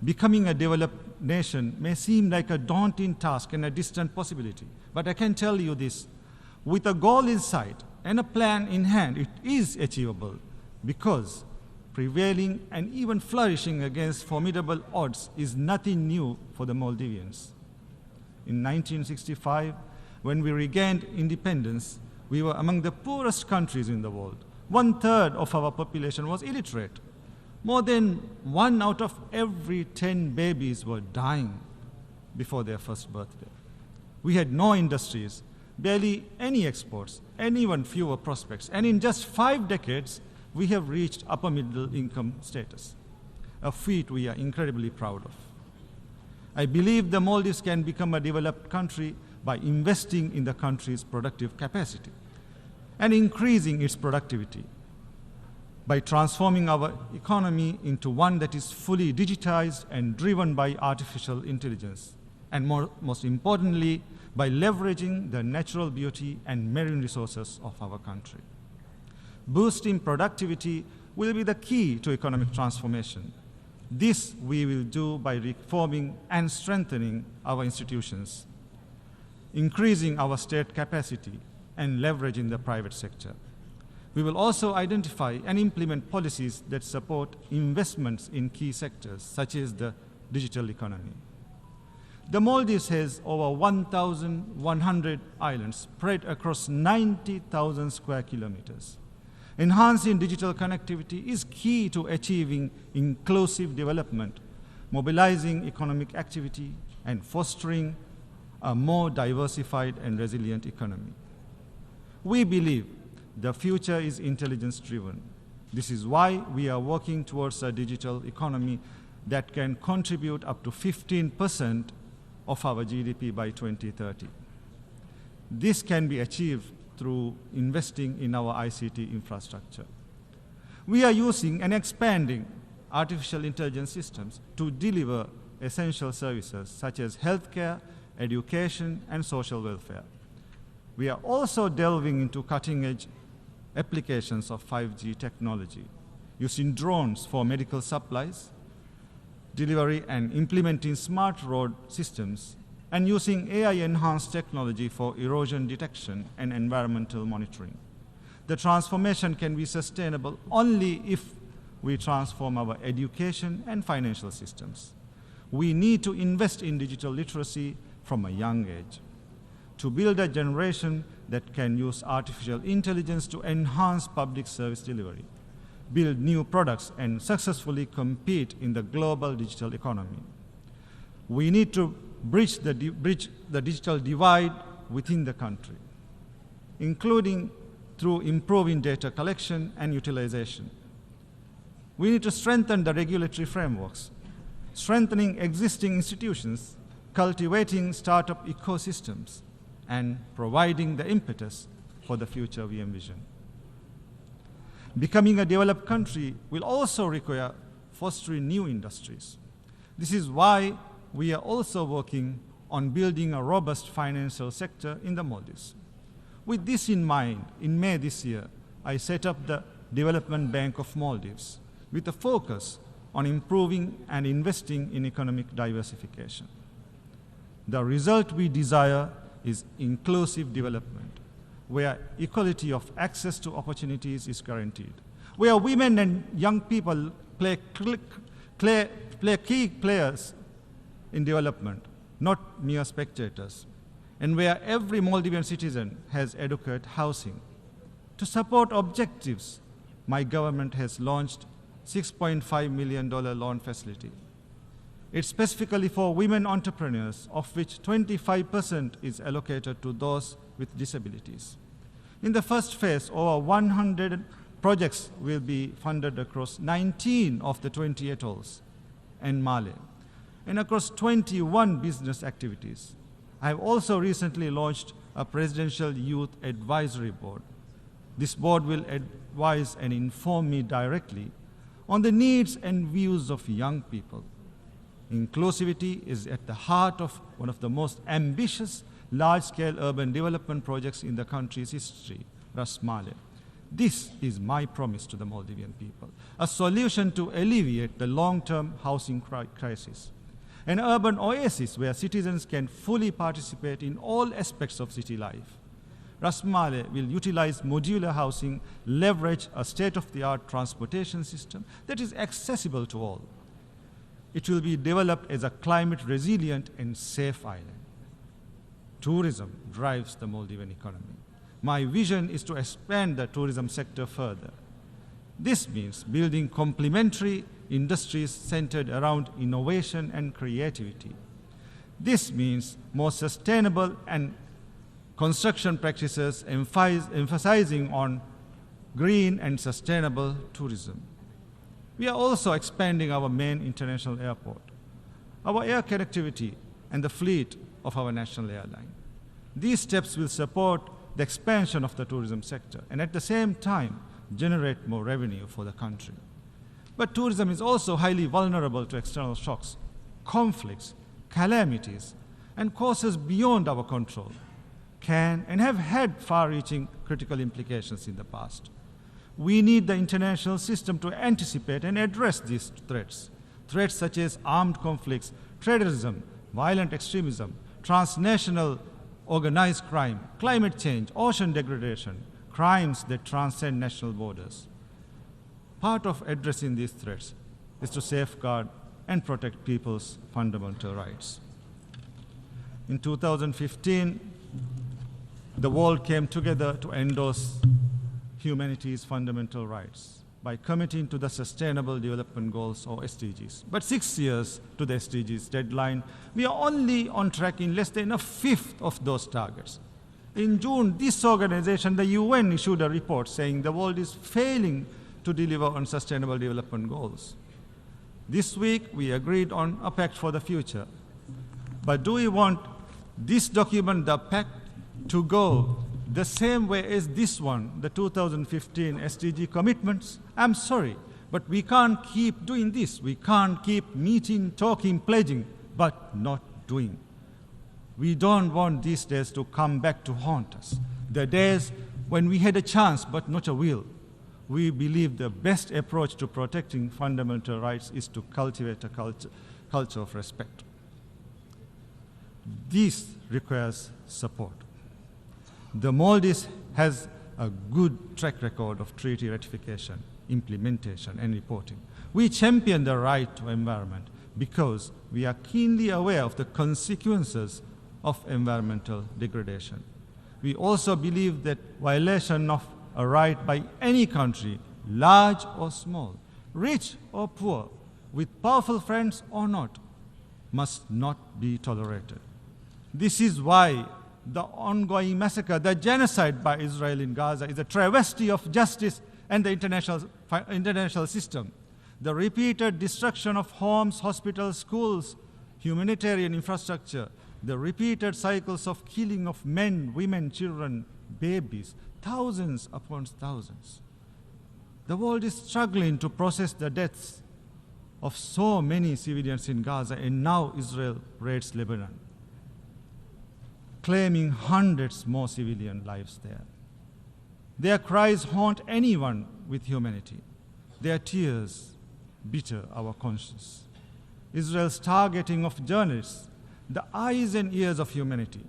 Becoming a developed nation may seem like a daunting task and a distant possibility, but I can tell you this, with a goal in sight and a plan in hand, it is achievable, because prevailing and even flourishing against formidable odds is nothing new for the Maldivians. In 1965, when we regained independence, we were among the poorest countries in the world. 1/3 of our population was illiterate. More than 1 out of every 10 babies were dying before their first birthday. We had no industries, barely any exports, and even fewer prospects. And in just 5 decades, we have reached upper middle income status. a feat we are incredibly proud of. I believe the Maldives can become a developed country by investing in the country's productive capacity and increasing its productivity, by transforming our economy into one that is fully digitized and driven by artificial intelligence, and most importantly, by leveraging the natural beauty and marine resources of our country. Boosting productivity will be the key to economic transformation. This we will do by reforming and strengthening our institutions, increasing our state capacity, and leveraging the private sector. We will also identify and implement policies that support investments in key sectors, such as the digital economy. The Maldives has over 1,100 islands spread across 90,000 square kilometers. Enhancing digital connectivity is key to achieving inclusive development, mobilizing economic activity, and fostering a more diversified and resilient economy. We believe the future is intelligence-driven. This is why we are working towards a digital economy that can contribute up to 15% of our GDP by 2030. This can be achieved through investing in our ICT infrastructure. We are using and expanding artificial intelligence systems to deliver essential services such as healthcare, education, and social welfare. We are also delving into cutting-edge applications of 5G technology, using drones for medical supplies, delivery, and implementing smart road systems, and using AI-enhanced technology for erosion detection and environmental monitoring. The transformation can be sustainable only if we transform our education and financial systems. We need to invest in digital literacy from a young age, to build a generation that can use artificial intelligence to enhance public service delivery, build new products, and successfully compete in the global digital economy. We need to bridge the digital divide within the country, including through improving data collection and utilization. We need to strengthen the regulatory frameworks, strengthening existing institutions, cultivating startup ecosystems, and providing the impetus for the future we envision. Becoming a developed country will also require fostering new industries. This is why we are also working on building a robust financial sector in the Maldives. With this in mind, in May this year, I set up the Development Bank of Maldives with a focus on improving and investing in economic diversification. The result we desire is inclusive development, where equality of access to opportunities is guaranteed, where women and young people play key players in development, not mere spectators, and where every Maldivian citizen has adequate housing. To support objectives, my government has launched $6.5 million loan facility. It's specifically for women entrepreneurs, of which 25% is allocated to those with disabilities. In the first phase, over 100 projects will be funded across 19 of the 20 atolls and Mali, and across 21 business activities. I have also recently launched a Presidential Youth Advisory Board. This board will advise and inform me directly on the needs and views of young people. Inclusivity is at the heart of one of the most ambitious large-scale urban development projects in the country's history, Ras Mali. This is my promise to the Maldivian people, a solution to alleviate the long-term housing crisis, an urban oasis where citizens can fully participate in all aspects of city life. Ras Mali will utilize modular housing, leverage a state-of-the-art transportation system that is accessible to all. It will be developed as a climate-resilient and safe island. Tourism drives the Maldivian economy. My vision is to expand the tourism sector further. This means building complementary industries centered around innovation and creativity. This means more sustainable and construction practices emphasizing on green and sustainable tourism. We are also expanding our main international airport, our air connectivity, and the fleet of our national airline. These steps will support the expansion of the tourism sector and at the same time generate more revenue for the country. But tourism is also highly vulnerable to external shocks, conflicts, calamities, and causes beyond our control, can and have had far-reaching critical implications in the past. We need the international system to anticipate and address these threats. Threats such as armed conflicts, terrorism, violent extremism, transnational organized crime, climate change, ocean degradation, crimes that transcend national borders. Part of addressing these threats is to safeguard and protect people's fundamental rights. In 2015, the world came together to endorse humanity's fundamental rights by committing to the Sustainable Development Goals, or SDGs. But 6 years to the SDGs deadline, we are only on track in less than a fifth of those targets. In June, this organization, the UN, issued a report saying the world is failing to deliver on Sustainable Development Goals. This week, we agreed on a pact for the future. But do we want this document, the pact, to go the same way as this one, the 2015 SDG commitments? I'm sorry, but we can't keep doing this. We can't keep meeting, talking, pledging, but not doing. We don't want these days to come back to haunt us. The days when we had a chance but not a will. We believe the best approach to protecting fundamental rights is to cultivate a culture of respect. This requires support. The Maldives has a good track record of treaty ratification, implementation, and reporting. We champion the right to environment because we are keenly aware of the consequences of environmental degradation. We also believe that violation of a right by any country, large or small, rich or poor, with powerful friends or not, must not be tolerated. This is why the ongoing massacre, the genocide by Israel in Gaza, is a travesty of justice and the international system. The repeated destruction of homes, hospitals, schools, humanitarian infrastructure, the repeated cycles of killing of men, women, children, babies, thousands upon thousands. The world is struggling to process the deaths of so many civilians in Gaza, and now Israel raids Lebanon, claiming hundreds more civilian lives there. Their cries haunt anyone with humanity. Their tears bitter our conscience. Israel's targeting of journalists, the eyes and ears of humanity,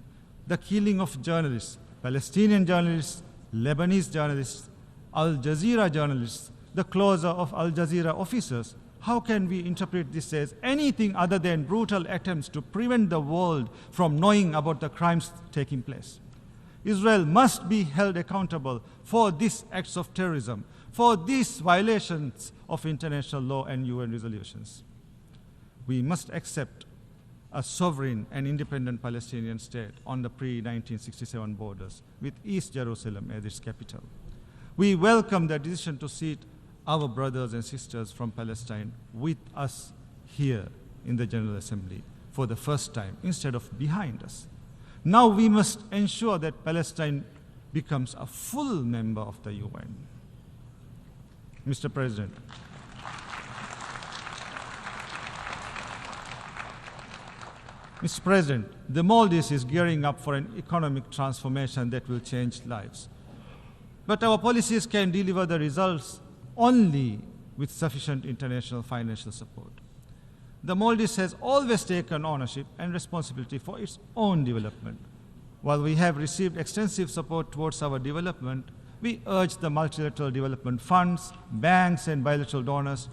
the killing of journalists, Palestinian journalists, Lebanese journalists, Al Jazeera journalists, the closure of Al Jazeera officers. How can we interpret this as anything other than brutal attempts to prevent the world from knowing about the crimes taking place? Israel must be held accountable for these acts of terrorism, for these violations of international law and UN resolutions. We must accept a sovereign and independent Palestinian state on the pre-1967 borders, with East Jerusalem as its capital. We welcome the decision to seat our brothers and sisters from Palestine with us here in the General Assembly for the first time, instead of behind us. Now we must ensure that Palestine becomes a full member of the UN. Mr. President, the Maldives is gearing up for an economic transformation that will change lives. But our policies can deliver the results only with sufficient international financial support. The Maldives has always taken ownership and responsibility for its own development. While we have received extensive support towards our development, we urge the multilateral development funds, banks, and bilateral donors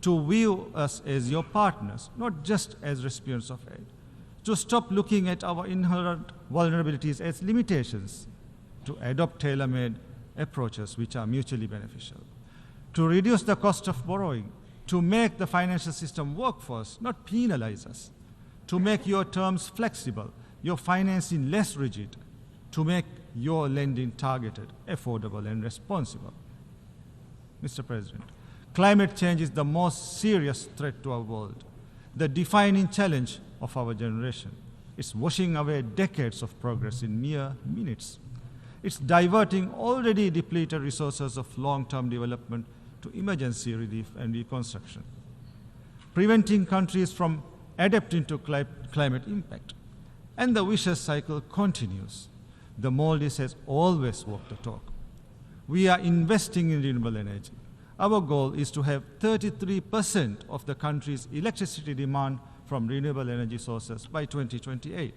to view us as your partners, not just as recipients of aid, to stop looking at our inherent vulnerabilities as limitations, to adopt tailor-made approaches which are mutually beneficial, to reduce the cost of borrowing, to make the financial system work for us, not penalize us, to make your terms flexible, your financing less rigid, to make your lending targeted, affordable, and responsible. Mr. President, climate change is the most serious threat to our world, the defining challenge of our generation. It's washing away decades of progress in mere minutes. It's diverting already depleted resources of long-term development to emergency relief and reconstruction, preventing countries from adapting to climate impact. And the vicious cycle continues. The Maldives has always walked the talk. We are investing in renewable energy. Our goal is to have 33% of the country's electricity demand from renewable energy sources by 2028.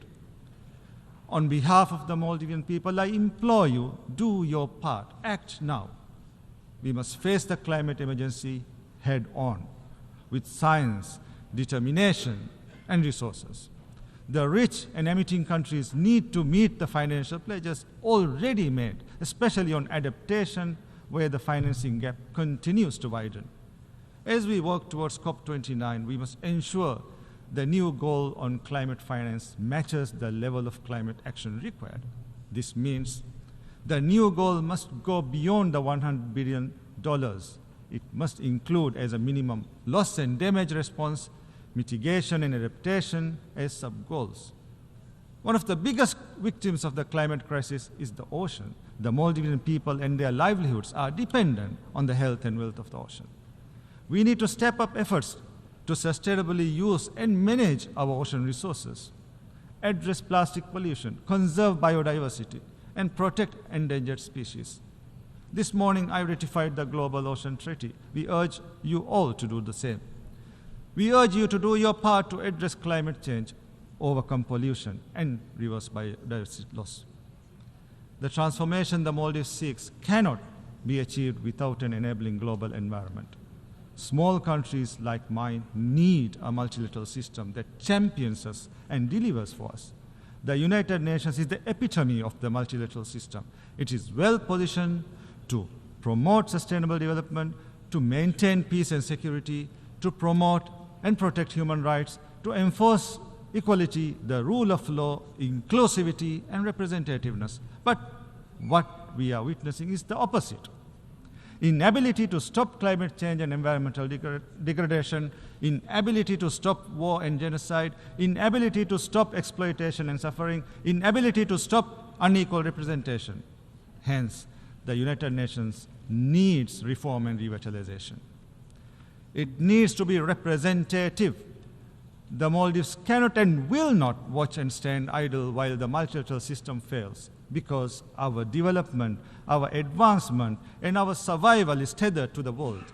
On behalf of the Maldivian people, I implore you, do your part, act now. We must face the climate emergency head on, with science, determination, and resources. The rich and emitting countries need to meet the financial pledges already made, especially on adaptation, where the financing gap continues to widen. As we work towards COP29, we must ensure the new goal on climate finance matches the level of climate action required. This means the new goal must go beyond the $100 billion. It must include as a minimum loss and damage response, mitigation and adaptation as sub-goals. One of the biggest victims of the climate crisis is the ocean. The Maldivian people and their livelihoods are dependent on the health and wealth of the ocean. We need to step up efforts to sustainably use and manage our ocean resources, address plastic pollution, conserve biodiversity, and protect endangered species. This morning, I ratified the Global Ocean Treaty. We urge you all to do the same. We urge you to do your part to address climate change, overcome pollution, and reverse biodiversity loss. The transformation the Maldives seeks cannot be achieved without an enabling global environment. Small countries like mine need a multilateral system that champions us and delivers for us. The United Nations is the epitome of the multilateral system. It is well positioned to promote sustainable development, to maintain peace and security, to promote and protect human rights, to enforce equality, the rule of law, inclusivity, and representativeness. But what we are witnessing is the opposite. Inability to stop climate change and environmental degradation, inability to stop war and genocide, inability to stop exploitation and suffering, inability to stop unequal representation. Hence, the United Nations needs reform and revitalization. It needs to be representative. The Maldives cannot and will not watch and stand idle while the multilateral system fails, because our development, our advancement, and our survival is tethered to the world.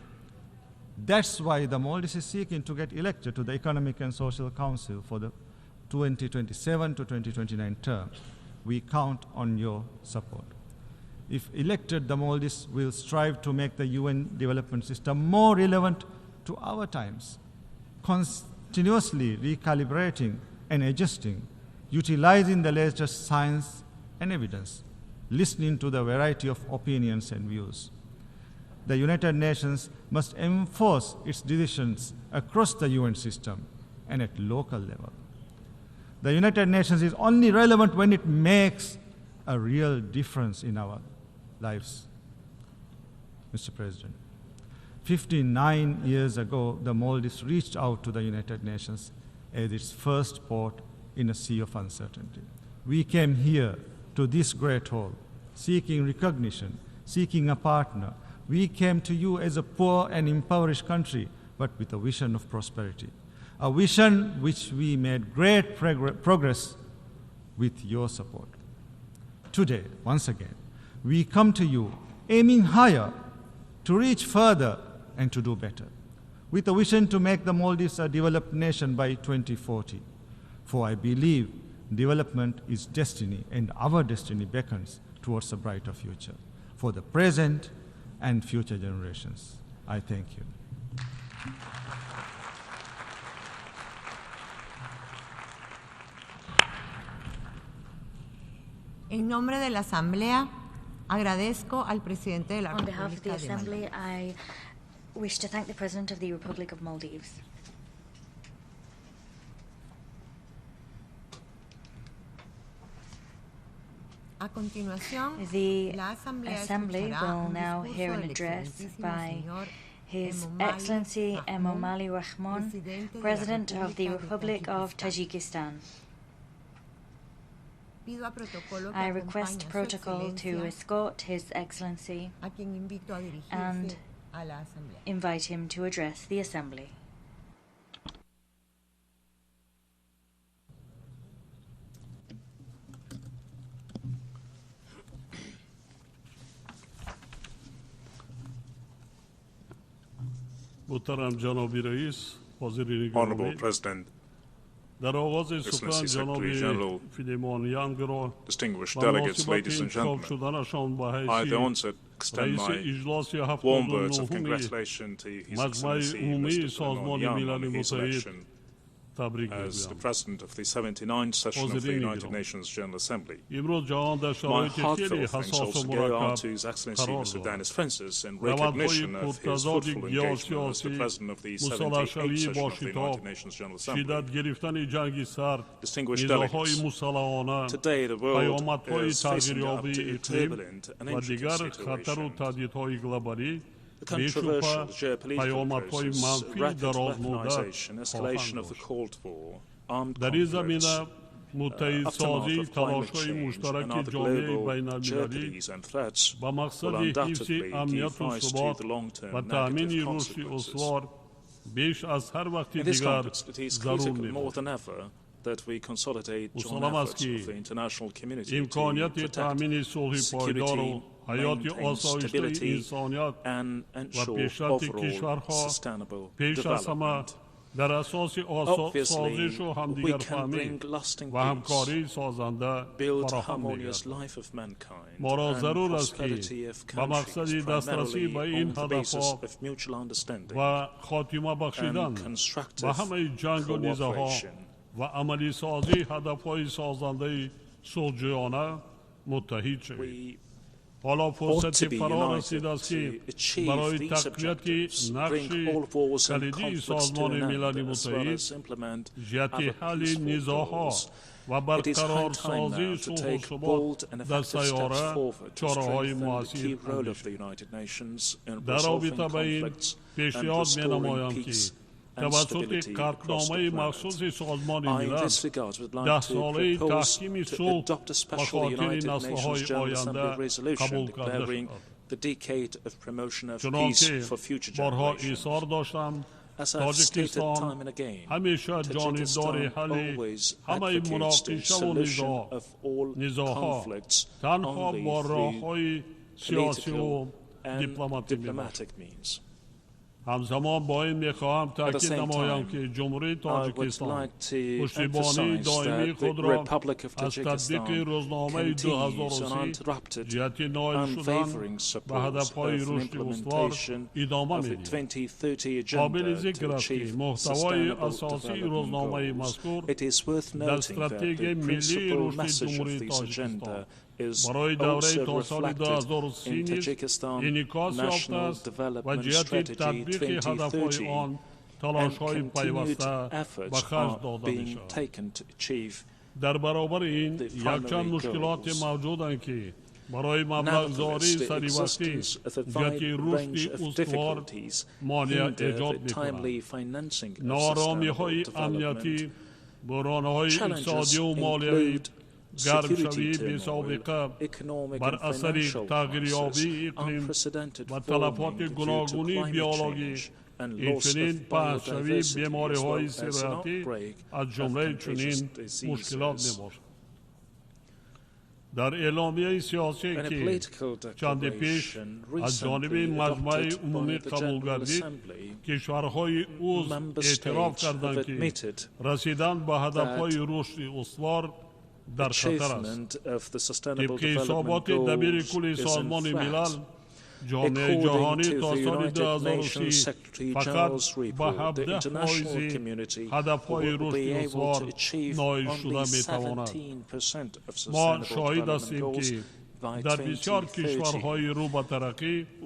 That's why the Maldives is seeking to get elected to the Economic and Social Council for the 2027 to 2029 term. We count on your support. If elected, the Maldives will strive to make the UN development system more relevant to our times, continuously recalibrating and adjusting, utilizing the latest science and evidence, listening to the variety of opinions and views. The United Nations must enforce its decisions across the UN system and at local level. The United Nations is only relevant when it makes a real difference in our lives. Mr. President, 59 years ago, the Maldives reached out to the United Nations as its first port in a sea of uncertainty. We came here to this great hall, seeking recognition, seeking a partner. We came to you as a poor and impoverished country, but with a vision of prosperity, a vision which we made great progress with your support. Today, once again, we come to you aiming higher, to reach further, and to do better, with a vision to make the Maldives a developed nation by 2040. For I believe development is destiny, and our destiny beckons towards a brighter future for the present and future generations. I thank you. En nombre de la Asamblea, agradezco al presidente de la On behalf of the República de Assembly, Maldives. I wish to thank the President of the Republic of Maldives. A continuación, The la Asamblea Assembly escuchará will un now discurso hear an del address excelentísimo by señor His Excellency Emomali Rahmon, President of the Republic of Tajikistan. I request protocol to escort His Excellency and invite him to address the Assembly. Honorable President, Excellency Secretary General, distinguished delegates, ladies and gentlemen, I at the onset extend my warm words of congratulations to His Excellency Mr. Young on his election as the President of the 79th session of the United Nations General Assembly. My heartfelt thanks also go out to His Excellency Mr. Dennis Francis in recognition of his fruitful engagement as the President of the 78th session of the United Nations General Assembly. Distinguished delegates, today the world is facing up to a turbulent and interesting situation. The controversial geopolitical process, rapid weaponization, escalation of the Cold War, armed conflicts, aftermath of climate change, and other global jeopardies and threats will undoubtedly give rise to the long-term negative consequences. In this context, it is critical more than ever that we consolidate joint efforts of the international community to protect security, maintain stability, and ensure overall sustainable development. Obviously, we can bring lasting peace, build harmonious life of mankind, and prosperity of countries primarily on the basis of mutual understanding and constructive cooperation. We ought to be united to achieve these objectives, bring all wars and conflicts to an end, as well as implement other peaceful goals. It is high time now to take bold and effective steps forward to strengthen the key role of the United Nations in resolving conflicts and restoring peace and stability across the planet. I, in this regard, would like to propose to adopt a special United Nations General Assembly resolution declaring the decade of promotion of peace for future generations. As I've stated time and again, Tajikistan always advocates the solution of all conflicts only through political and diplomatic means. At the same time, I would like to emphasize that the Republic of Tajikistan continues uninterrupted, unwavering support of the implementation of the 2030 Agenda to achieve sustainable development goals. It is worth noting that the principal message of this agenda is also reflected in Tajikistan National Development Strategy 2030, and continued efforts are being taken to achieve the primary goals. Nevertheless, the existence of a wide range of difficulties hinder the timely financing of sustainable development. Challenges include security turmoil, economic and financial crisis, unprecedented warming due to climate change, and loss of biodiversity, as well as an outbreak of contagious diseases. In a political declaration recently adopted by the General Assembly, member states have admitted that achievement of the Sustainable Development Goals is in threat. According to the United Nations Secretary General's report, the international community will be able to achieve only 17% of Sustainable Development Goals by 2030.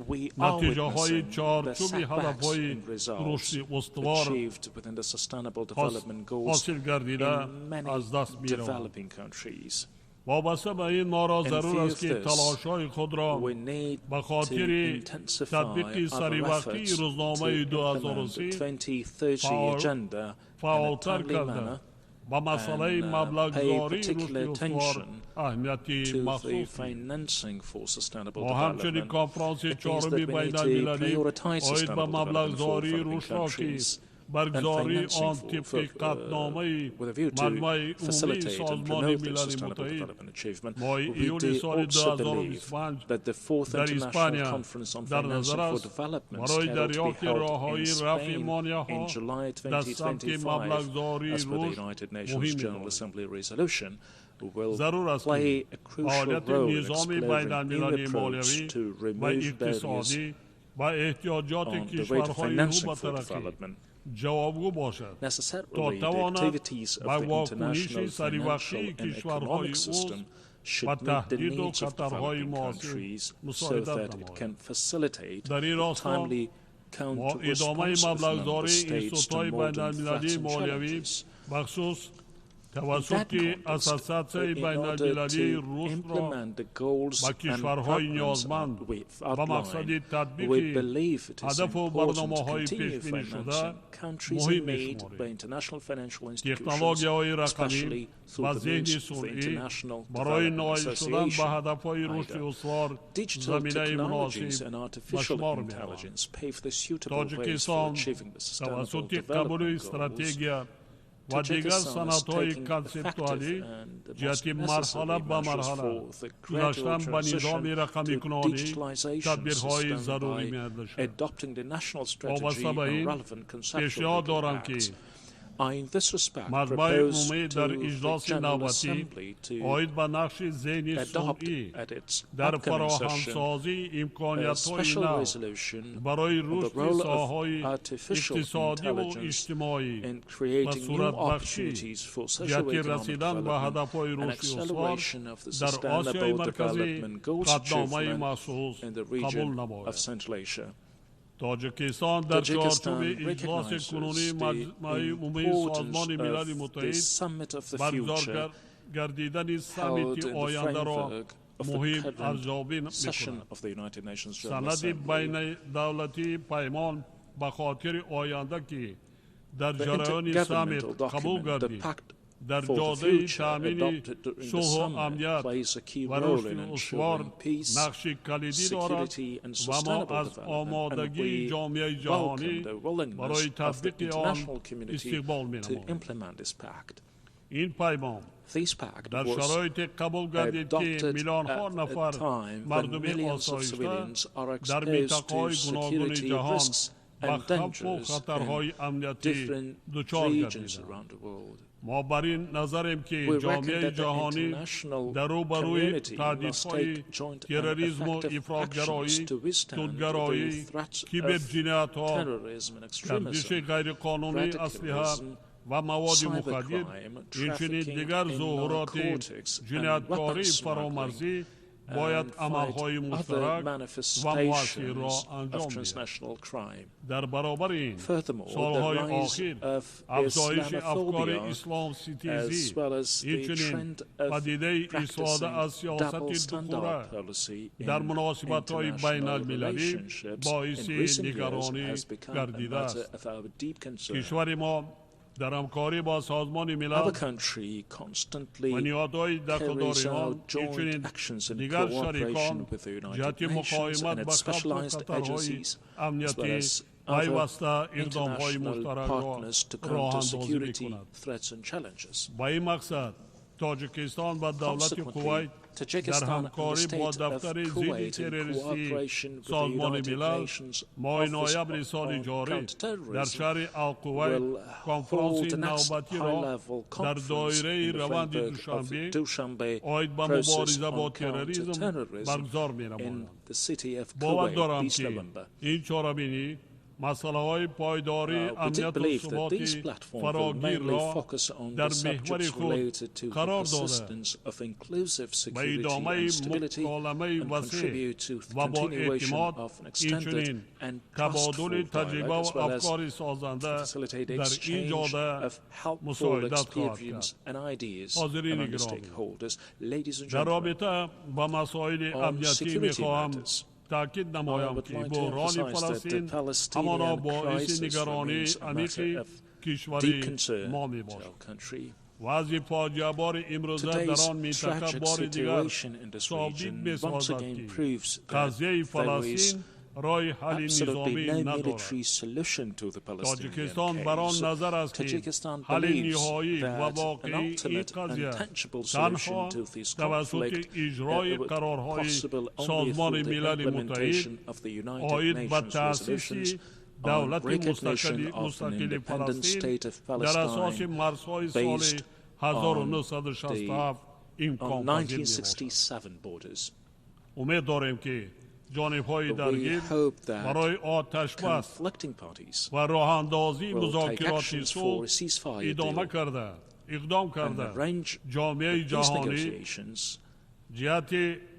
We are witnessing the setbacks in results achieved within the Sustainable Development Goals in many developing countries. وابسته به این ما را ضرور است که تلاش‌های خود را به خاطر تطبیق سریع روزنامه 2030 فعالتر کرده با مسئله مبلغ‌گذاری رشد استوار اهمیتی مخصوص و همچنین کنفرانس چهارمی بین‌المللی اوید به مبلغ‌گذاری رشد را که برگزاری آن طبق قطعنامه مجمع عمومی سازمان ملل متحد ماه ایول سال 2025 در اسپانیا در نظر است برای دریافت راه‌های رفع مانع‌ها در سمت مبلغ‌گذاری رشد مهم است. ضرور است که فعالیت نظام بین‌المللی مالیوی و اقتصادی و احتیاجات کشورهای رو به ترقی جوابگو باشد تا تواند به واکنش سریع کشورهای عضو و تهدید و خطرهای معاصر مساعدت نماید. در این راستا با ادامه مبلغ‌گذاری انستیتوت‌های بین‌المللی مالیوی بخصوص توسط اساسیاسیون بین‌المللی رشد را با کشورهای نیازمند با مقصد تطبیق هدف و برنامه‌های پیش‌بینی شده مهم می‌شماریم. تکنولوژی‌های رقمی و ذهن صنعی برای نائل شدن به هدف‌های رشد استوار زمینه مناسب به شمار می‌روند. تاجیکستان توسط قبول استراتژی و دیگر سنت‌های کانسپتوالی جهت مرحله به مرحله گذاشتن به نظام رقمی کنانی تدبیرهای ضروری می‌اندیشد. وابسته به این پیشنهاد دارم که مجمع عمومی در اجلاس نوبتی اوید به نقش ذهن صنعی در فراهمسازی امکانیت‌های نو برای رشد ساحه‌های اقتصادی و اجتماعی به صورت بخشی جهت رسیدن به هدف‌های رشد استوار در آسیای مرکزی قطعنامه مخصوص قبول نماید. تاجیکستان در چارچوب اجلاس کنونی مجمع عمومی سازمان ملل متحد برگزار گردیدن سمیت آینده را مهم ارزیابی می‌کند. سند بین دولتی پیمان به خاطر آینده که در جریان سمیت قبول گردید در جاده تامین صلح و امنیت و رشد استوار نقش کلیدی دارد و ما از آمادگی جامعه جهانی برای تطبیق آن استقبال می‌نماییم. این پیمان در شرایط قبول گردید که میلیون‌ها نفر مردم آسایشته در منطقه‌های گوناگون جهان به خوف و خطرهای امنیتی دچار گردیدند. ما بر این نظریم که جامعه جهانی در روبروی تهدیدهای تروریسم و افراط‌گرایی، سودگرایی، کیبرجنایت‌ها، گردش غیرقانونی اسلحه و مواد مخدر، همچنین دیگر ظهورات جنایتکاری فرامرزی باید عملهای مشترک و مؤثر را انجام دهیم. در برابر این سالهای آخر افزایش افکار اسلام ستیزی همچنین پدیده استفاده از سیاست دکوره در مناسبت‌های بین المللی باعث نگرانی گردیده است. کشور ما در همکاری با سازمان ملل و نهادهای دخل‌داریان همچنین دیگر شریکان جهت مقاومت به خوف و خطرهای امنیتی پیوسته اقدام‌های مشترک را راه‌اندازی می‌کند. با این مقصد تاجیکستان و دولت کویت در همکاری با دفتر ضد تروریستی سازمان ملل ماه نوامبر سال جاری در شهر الکویت کنفرانس نوبتی را در دایره روند دوشنبه اوید به مبارزه با تروریسم برگزار می‌نمایند. باور دارم که این چهاربینی مسائل پایداری امنیت و ثبات فراگیر را در محور خود قرار داده و ادامه مکالمه وسیع و با اعتماد اینچنین تبادل تجربه و افکار سازنده در ایجاد مساعدت خواهد کرد. حاضرین گرامی، در رابطه با مسائل امنیتی میخواهم تأکید نمایم که بحران فلسطین همانا باعث نگرانی عمیقی کشوری ما می باشد. وضع فاجعه بار امروزه در آن منطقه بار دیگر ثابت می سازد که قضیه فلسطین رای حل نظامی ندارد. تاجیکستان بر آن نظر است که حل نهایی و واقعی این قضیه تنها توسط اجرای قرارهای سازمان ملل متحد آید به تأسیس دولت مستقل فلسطین در اساس مرزهای سال 1967 امکان پذیر بود. امید داریم که جانب‌های درگیر برای آتش بس و راه اندازی مذاکرات صلح اقدام کرده جامعه جهانی جهت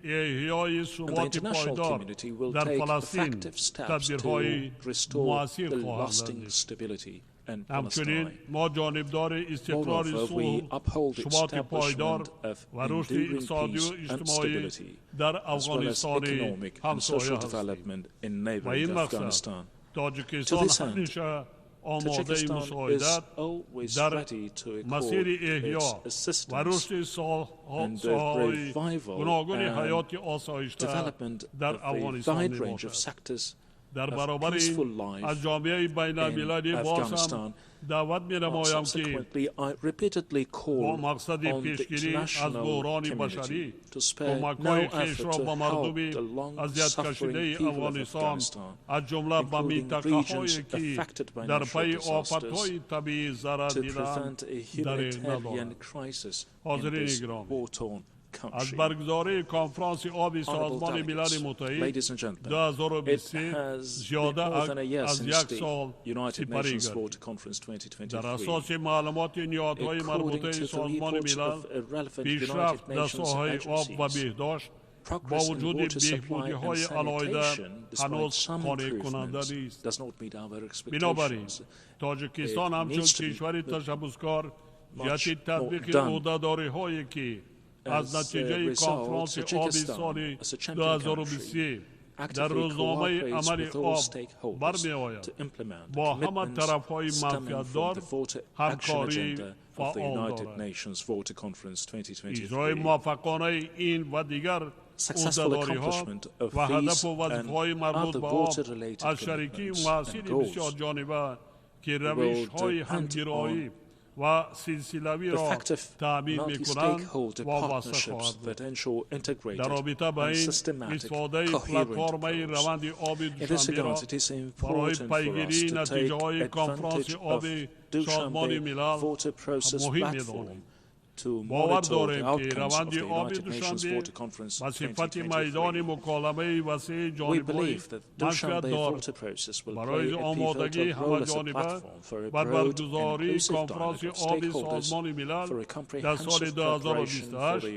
احیای ثبات پایدار در فلسطین تدبیرهای مؤثر خواهد نمود. همچنین ما جانبدار استقرار صلح، ثبات پایدار و رشد اقتصادی و اجتماعی در افغانستان همسایه هستیم و این مقصد تاجیکستان همیشه آماده مساعدت در مسیر احیا و رشد ساحه‌های گوناگون حیات آسایشته در افغانستان میباشد. در برابر این از جامعه بین المللی باز هم دعوت می نمایم که با مقصد پیشگیری از بحران بشری کمک‌های خویش را با مردم اذیت کشیده افغانستان از جمله به منطقه‌هایی که در پی آفت‌های طبیعی ضرر دیده‌اند دریغ ندارد. حاضرین گرامی، از برگزاری کنفرانس آبی سازمان ملل متحد 2023 زیاده از یک سال سپری گردید. در اساس معلومات نهادهای مربوطه سازمان ملل، پیشرفت در ساحه آب و بهداشت با وجود بهبودی‌های علایده هنوز قانع کننده نیست. بنابراین تاجیکستان همچون کشور تشبثکار جهت تطبیق عهده‌داری‌هایی که از نتیجه کنفرانس آبی سال 2023 در روزنامه عمل آب برمی آید با همه طرف‌های منفعت‌دار همکاری فعال دارد. اجرای موفقانه این و دیگر عهده‌داری‌ها و هدف و وظیفه‌های مربوط به آب از شریکی مؤثر بسیار جانبه که روش‌های همگرایی و سلسله‌ای را تأمین می‌کنند وابسته خواهد بود. در رابطه با این استفاده پلتفرم روند آب دوشنبه را برای پیگیری نتیجه‌های کنفرانس آب سازمان ملل مهم می‌دانیم. باور داریم که روند آب دوشنبه و صفت میدان مکالمه وسیع جانبه‌های منفعت‌دار برای آمادگی همه‌جانبه بر برگزاری کنفرانس آب سازمان ملل در سال 2028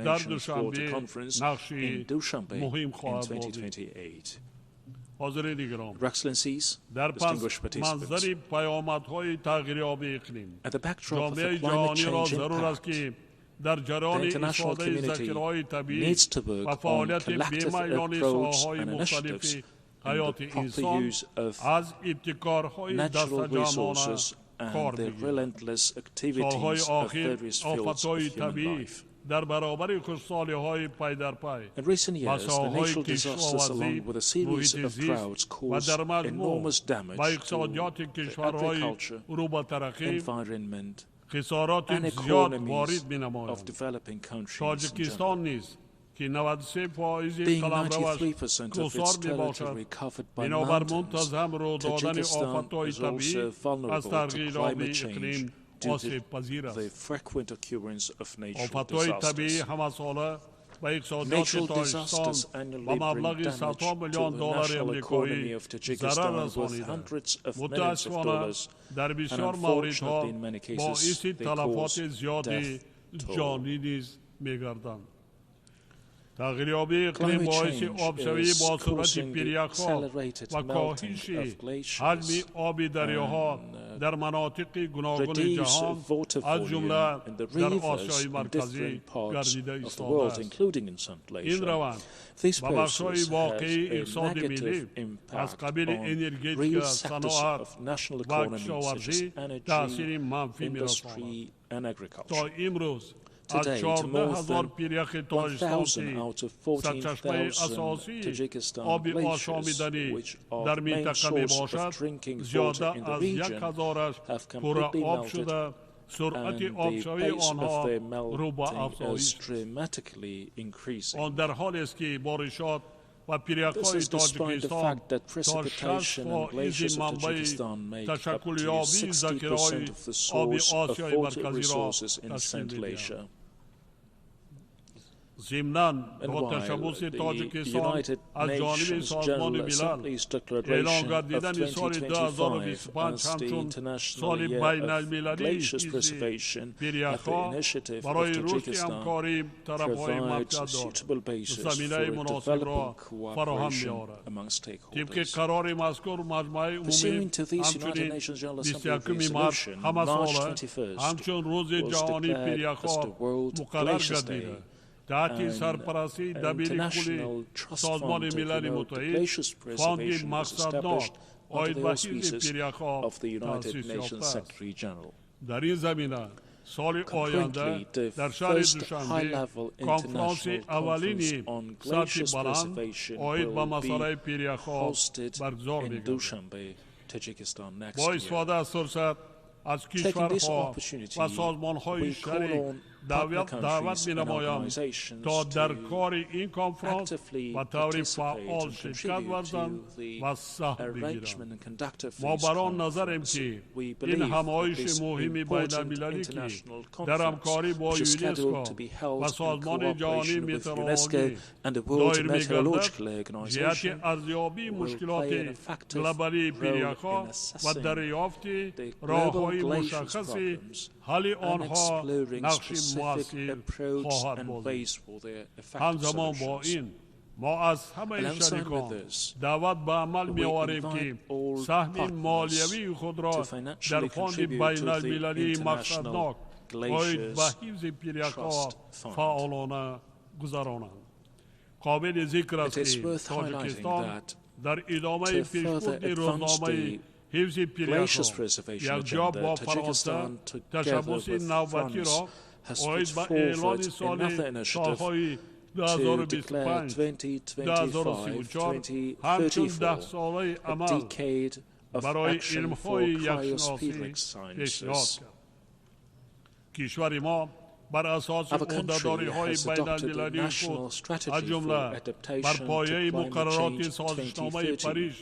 در دوشنبه نقشی مهم خواهد بود. حاضرین گرامی، در پس منظر پیامدهای تغییرآب اقلیم جامعه جهانی را ضرور است که در جریان استفاده ذخیره‌های طبیعی و فعالیت بی‌میلان ساحه‌های مختلف حیات انسان از ابتکارهای دستجمعانه کار بگیرد. سالهای آخر آفت‌های طبیعی در برابر خوشسالی‌های پی در پی و سالهای کشاورزی، محیط زیست و در مجموع و اقتصادیات کشورهای رو به ترقی خسارات زیاد وارد می‌نماید. تاجیکستان نیز که 93% قلمروش کوسار میباشد بنابر منتظم رو دادن آفت‌های طبیعی از تغییرآب اقلیم آسیب پذیر است. آفت‌های طبیعی همه ساله Natural disasters annually bring damage to the national economy of Tajikistan worth hundreds of millions of dollars, and unfortunately, in many cases, they cause death toll. تغییرآبی اقلیم باعث آبشوی با سرعت پیریاک‌ها و کاهش حجم آب دریاها در مناطق گوناگون جهان از جمله در آسیای مرکزی گردیده ایستاده است. این روند و بخش‌های واقعی اقتصاد ملی از قبیل انرژی، صنعت و کشاورزی تأثیر منفی می‌رساند. تا امروز از 14,000 پیریاک تاجیکستان سرچشمه اساسی آب آشامیدنی در منطقه می باشد، زیاده از 1,000 پر آب شده. سرعت آبشوی آنها رو به افزایش آن در حالی است که بارشات و پیریاک‌های تاجیکستان تا 60% منبع تشکل یابی ذخیره‌های آب آسیای مرکزی را تشکیل می‌دهند. ضمناً با تشبث تاجیکستان از جانب سازمان ملل اعلام گردیدن سال 2025 همچون سال بین المللی پیریاک‌ها برای رشد همکاری طرف‌های مرکز دارد زمینه مناسب را فراهم می‌آورد. طبق قرار مذکور مجمع عمومی همچنین 21 مارس همه ساله همچون روز جهانی پیریاک‌ها مقرر گردیده. تحت سرپرستی دبیر کلی سازمان ملل متحد فاند مقصدناک آید به حفظ پیریاک‌ها تأسیس یافته. در این زمینه سال آینده در شهر دوشنبه کنفرانس اولینی سطح بلند آید به مسئله پیریاک‌ها برگزار می‌گردد. با استفاده از فرصت از کشورها و سازمان‌های شریک دعوت می‌نمایم تا در کار این کنفرانس و طور فعال شرکت ورزند و سهم بگیرند. ما بر آن نظریم که این همایش مهم بین المللی که در همکاری با یونسکو و سازمان جهانی متئورولوژی دایر می‌گردد جهت ارزیابی مشکلات گلوبالی پیریاک‌ها و دریافت راه‌های مشخص حل آنها نقش مؤثر خواهد بازی. همزمان با این ما از همه شریکان دعوت به عمل می‌آوریم که سهم مالیوی خود را در فاند بین المللی مقصدناک آید به حفظ پیریاک‌ها فعالانه گذرانند. قابل ذکر است که تاجیکستان در ادامه پیشبرد روزنامه حفظ پیریاک‌ها یک جا با فرانسه تشبث نوبتی را آید به اعلان سالهای 2025 2034 همچون 10 ساله عمل برای علم‌های یکشناسی پیشنهاد کرد. کشور ما بر اساس عهده‌داری‌های بین المللی خود از جمله بر پایه مقررات سازشنامه پاریس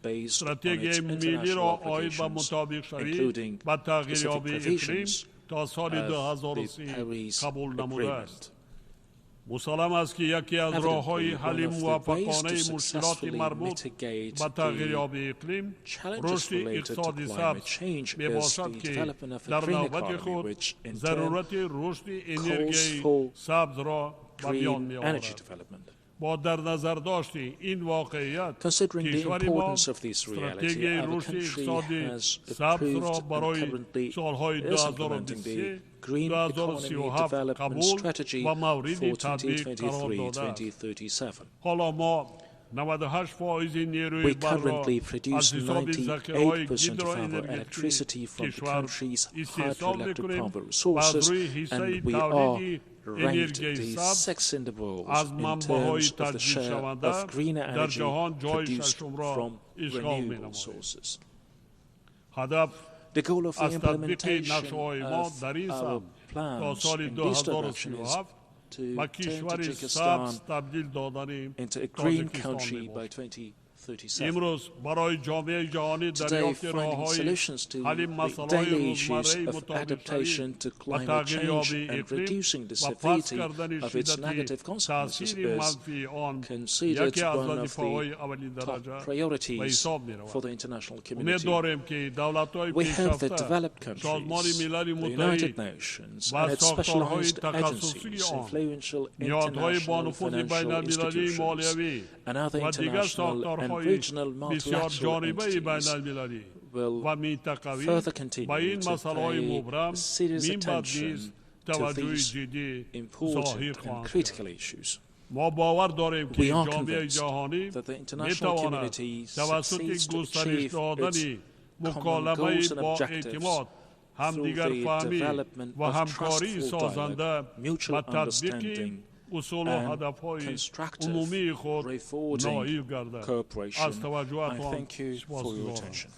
استراتژی ملی را آید به مطابق شوی و تغییریابی اقلیم تا سال 2030 قبول نموده است. مسلم است که یکی از راه‌های حل موفقانه مشکلات مربوط به تغییریابی اقلیم رشد اقتصادی سبز میباشد که در نوبت خود ضرورت رشد انرژی سبز را به بیان می‌آورد. با در نظر داشت این واقعیت کشور ما استراتژی رشد اقتصادی سبز را برای سالهای 2023 2037 قبول و مورد تطبیق قرار داده است. حالا ما 98% نیروی برق را از حساب ذخیره‌های هیدروانرژی کشور استحصال می‌کنیم و از روی حصه تولید انرژی سبز از منبع‌های تجدید شونده در جهان جای ششم را اشغال می‌نماید. هدف از تطبیق نقشه‌های ما در این سمت تا سال 2037 و کشور سبز تبدیل دادن تاجیکستان می‌باشد. 37. Today, finding solutions to the daily issues of adaptation to climate change and reducing the severity of its negative consequences is considered one of the top priorities for the international community. We hope that developed countries, the United Nations and its specialized agencies, influential international financial institutions, and other international and regional multilateral entities will further continue to pay serious attention to these important and critical issues. We are convinced that the international community succeeds to achieve its common goals and objectives through the development of trustful dialogue, mutual understanding, and constructive, rewarding cooperation. I thank you for your attention.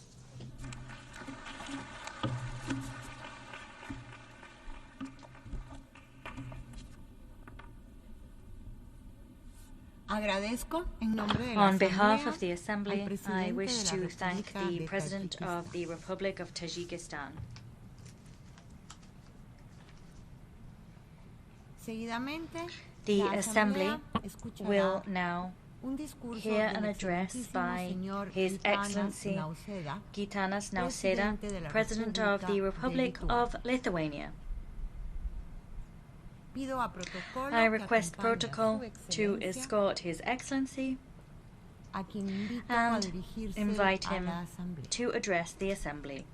On behalf of the Assembly, I wish to thank the President of the Republic of Tajikistan. The Assembly will now hear an address by His Excellency Gitanas Nausėda, President of the Republic of Lithuania. I request protocol to escort His Excellency and invite him to address the Assembly.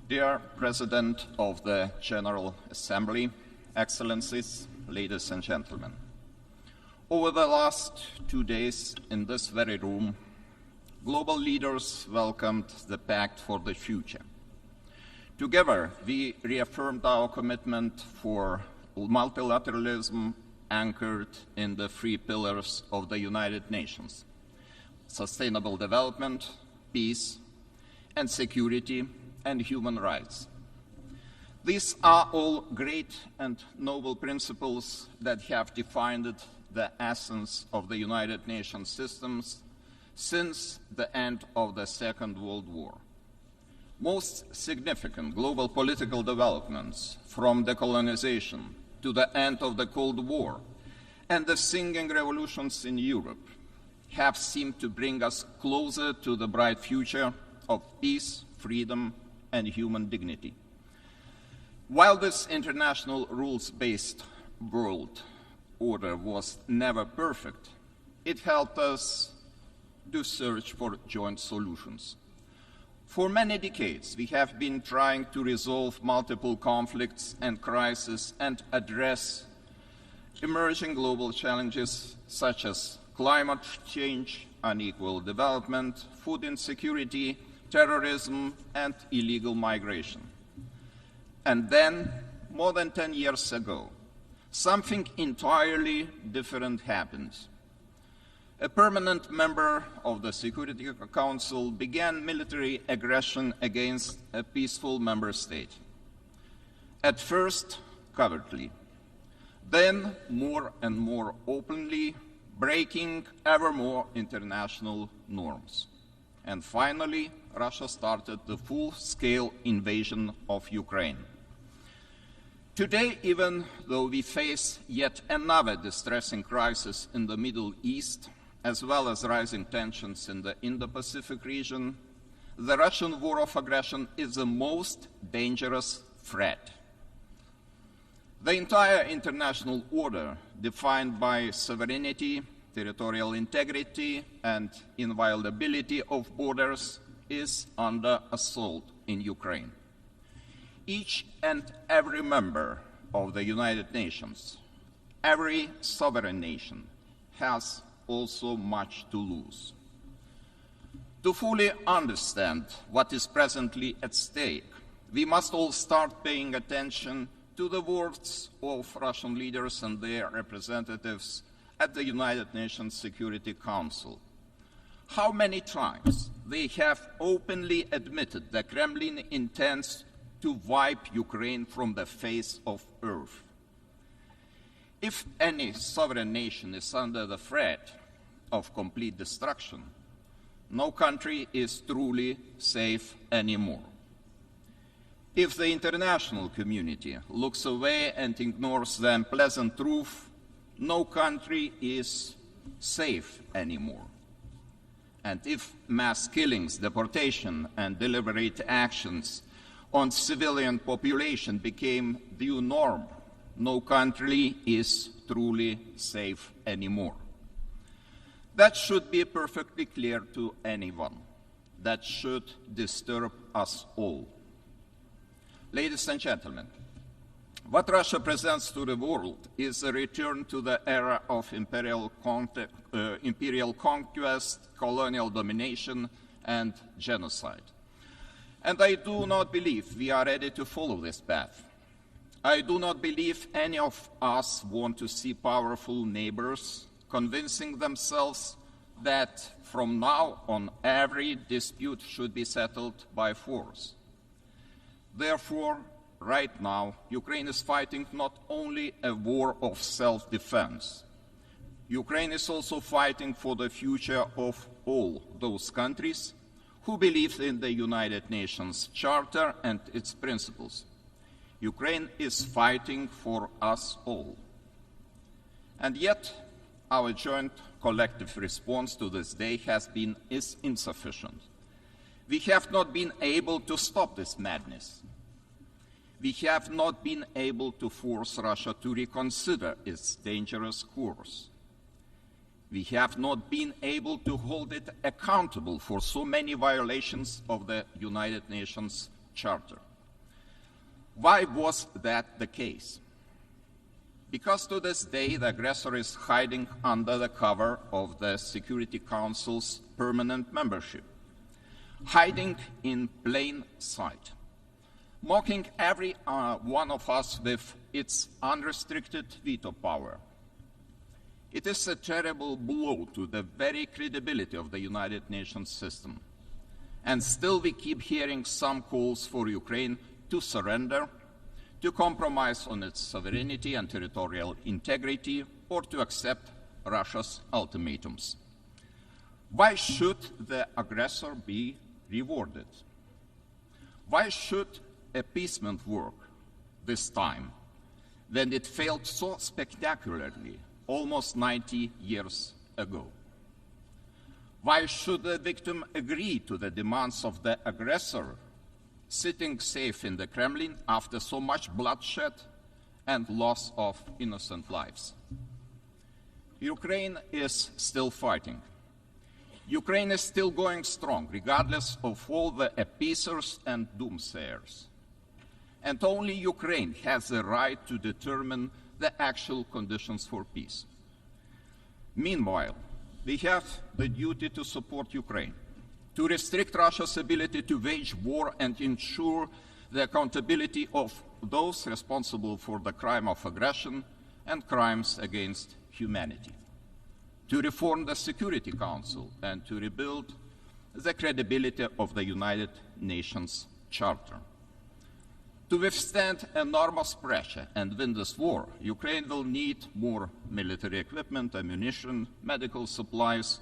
Dear President of the General Assembly, Excellencies, ladies and gentlemen, over the last 2 days in this very room, global leaders welcomed the Pact for the Future. Together, we reaffirmed our commitment for multilateralism anchored in the 3 pillars of the United Nations: sustainable development, peace, and security, and human rights. These are all great and noble principles that have defined the essence of the United Nations systems since the end of the Second World War. Most significant global political developments, from decolonization to the end of the Cold War and the singing revolutions in Europe, have seemed to bring us closer to the bright future of peace, freedom, and human dignity. While this international rules-based world order was never perfect, it helped us to search for joint solutions. For many decades, we have been trying to resolve multiple conflicts and crises and address emerging global challenges such as climate change, unequal development, food insecurity, terrorism, and illegal migration. And then, more than 10 years ago, something entirely different happened. A permanent member of the Security Council began military aggression against a peaceful member state. At first, covertly, then more and more openly, breaking ever more international norms. And finally, Russia started the full-scale invasion of Ukraine. Today, even though we face yet another distressing crisis in the Middle East, as well as rising tensions in the Indo-Pacific region, the Russian war of aggression is the most dangerous threat. The entire international order, defined by sovereignty, territorial integrity, and inviolability of borders, is under assault in Ukraine. Each and every member of the United Nations, every sovereign nation, has also much to lose. To fully understand what is presently at stake, we must all start paying attention to the words of Russian leaders and their representatives at the United Nations Security Council. How many times they have openly admitted the Kremlin intends to wipe Ukraine from the face of earth. If any sovereign nation is under the threat of complete destruction, no country is truly safe anymore. If the international community looks away and ignores the unpleasant truth, no country is safe anymore. And if mass killings, deportation, and deliberate actions on civilian population became the new norm, no country is truly safe anymore. That should be perfectly clear to anyone. That should disturb us all. Ladies and gentlemen, what Russia presents to the world is a return to the era of imperial conquest, colonial domination, and genocide. And I do not believe we are ready to follow this path. I do not believe any of us want to see powerful neighbors convincing themselves that from now on every dispute should be settled by force. Therefore, right now, Ukraine is fighting not only a war of self-defense. Ukraine is also fighting for the future of all those countries who believe in the United Nations Charter and its principles. Ukraine is fighting for us all. And yet, our joint collective response to this day is insufficient. We have not been able to stop this madness. We have not been able to force Russia to reconsider its dangerous course. We have not been able to hold it accountable for so many violations of the United Nations Charter. Why was that the case? Because to this day, the aggressor is hiding under the cover of the Security Council's permanent membership, hiding in plain sight, mocking every one of us with its unrestricted veto power. It is a terrible blow to the very credibility of the United Nations system. And still we keep hearing some calls for Ukraine to surrender, to compromise on its sovereignty and territorial integrity, or to accept Russia's ultimatums. Why should the aggressor be rewarded? Why should appeasement work this time when it failed so spectacularly almost 90 years ago? Why should the victim agree to the demands of the aggressor, sitting safe in the Kremlin after so much bloodshed and loss of innocent lives? Ukraine is still fighting. Ukraine is still going strong, regardless of all the appeasers and doomsayers. And only Ukraine has the right to determine the actual conditions for peace. Meanwhile, we have the duty to support Ukraine, to restrict Russia's ability to wage war and ensure the accountability of those responsible for the crime of aggression and crimes against humanity, to reform the Security Council and to rebuild the credibility of the United Nations Charter. To withstand enormous pressure and win this war, Ukraine will need more military equipment, ammunition, medical supplies.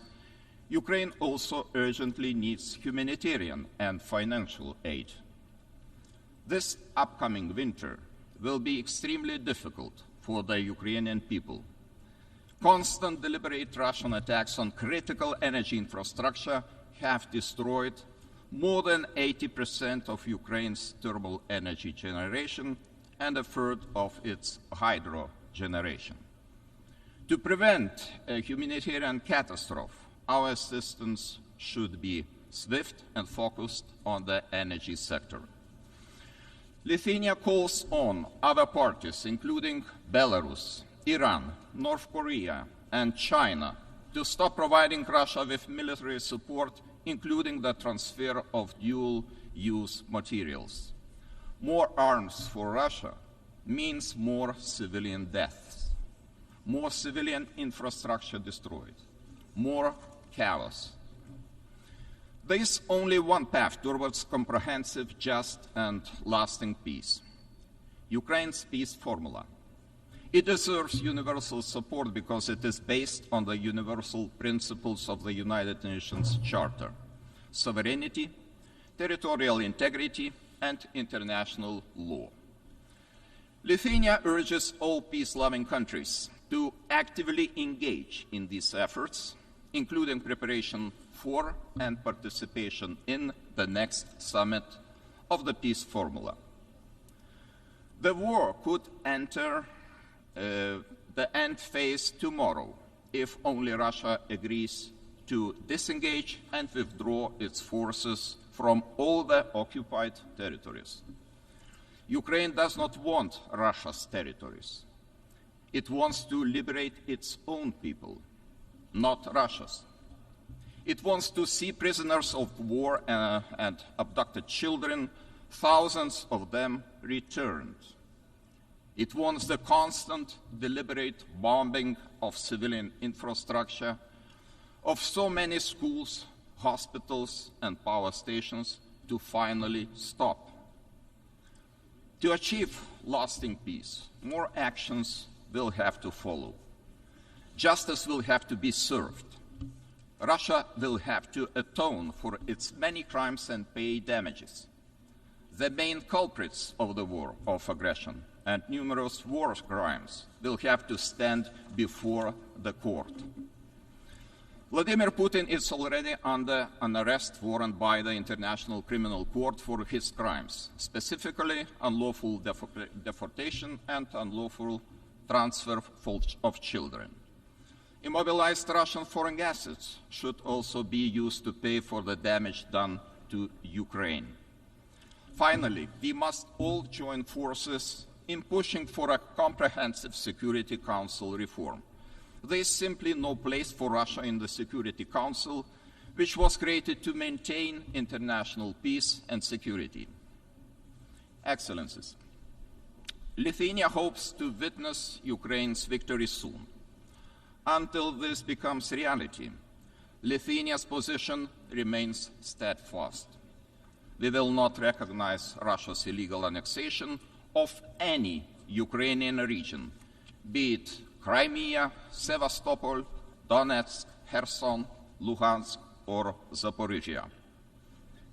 Ukraine also urgently needs humanitarian and financial aid. This upcoming winter will be extremely difficult for the Ukrainian people. Constant deliberate Russian attacks on critical energy infrastructure have destroyed more than 80% of Ukraine's thermal energy generation and a third of its hydro generation. To prevent a humanitarian catastrophe, our assistance should be swift and focused on the energy sector. Lithuania calls on other parties, including Belarus, Iran, North Korea, and China, to stop providing Russia with military support, including the transfer of dual-use materials. More arms for Russia means more civilian deaths, more civilian infrastructure destroyed, more chaos. There is only one path towards comprehensive, just, and lasting peace: Ukraine's peace formula. It deserves universal support because it is based on the universal principles of the United Nations Charter: sovereignty, territorial integrity, and international law. Lithuania urges all peace-loving countries to actively engage in these efforts, including preparation for and participation in the next summit of the peace formula. The war could enter the end phase tomorrow if only Russia agrees to disengage and withdraw its forces from all the occupied territories. Ukraine does not want Russia's territories. It wants to liberate its own people, not Russia's. It wants to see prisoners of war and abducted children, thousands of them, returned. It wants the constant, deliberate bombing of civilian infrastructure, of so many schools, hospitals, and power stations to finally stop. To achieve lasting peace, more actions will have to follow. Justice will have to be served. Russia will have to atone for its many crimes and pay damages. The main culprits of the war of aggression and numerous war crimes will have to stand before the court. Vladimir Putin is already under an arrest warrant by the International Criminal Court for his crimes, specifically unlawful deportation and unlawful transfer of children. Immobilized Russian foreign assets should also be used to pay for the damage done to Ukraine. Finally, we must all join forces in pushing for a comprehensive Security Council reform. There is simply no place for Russia in the Security Council, which was created to maintain international peace and security. Excellencies, Lithuania hopes to witness Ukraine's victory soon. Until this becomes reality, Lithuania's position remains steadfast. We will not recognize Russia's illegal annexation of any Ukrainian region, be it Crimea, Sevastopol, Donetsk, Kherson, Luhansk, or Zaporizhia.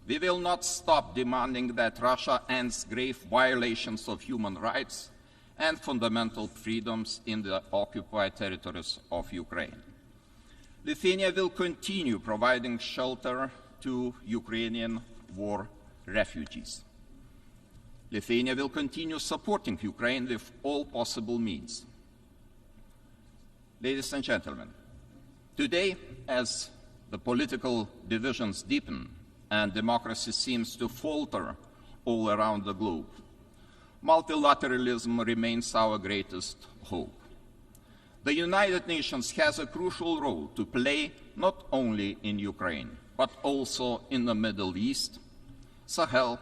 We will not stop demanding that Russia ends grave violations of human rights and fundamental freedoms in the occupied territories of Ukraine. Lithuania will continue providing shelter to Ukrainian war refugees. Lithuania will continue supporting Ukraine with all possible means. Ladies and gentlemen, today, as the political divisions deepen and democracy seems to falter all around the globe, multilateralism remains our greatest hope. The United Nations has a crucial role to play not only in Ukraine, but also in the Middle East, Sahel,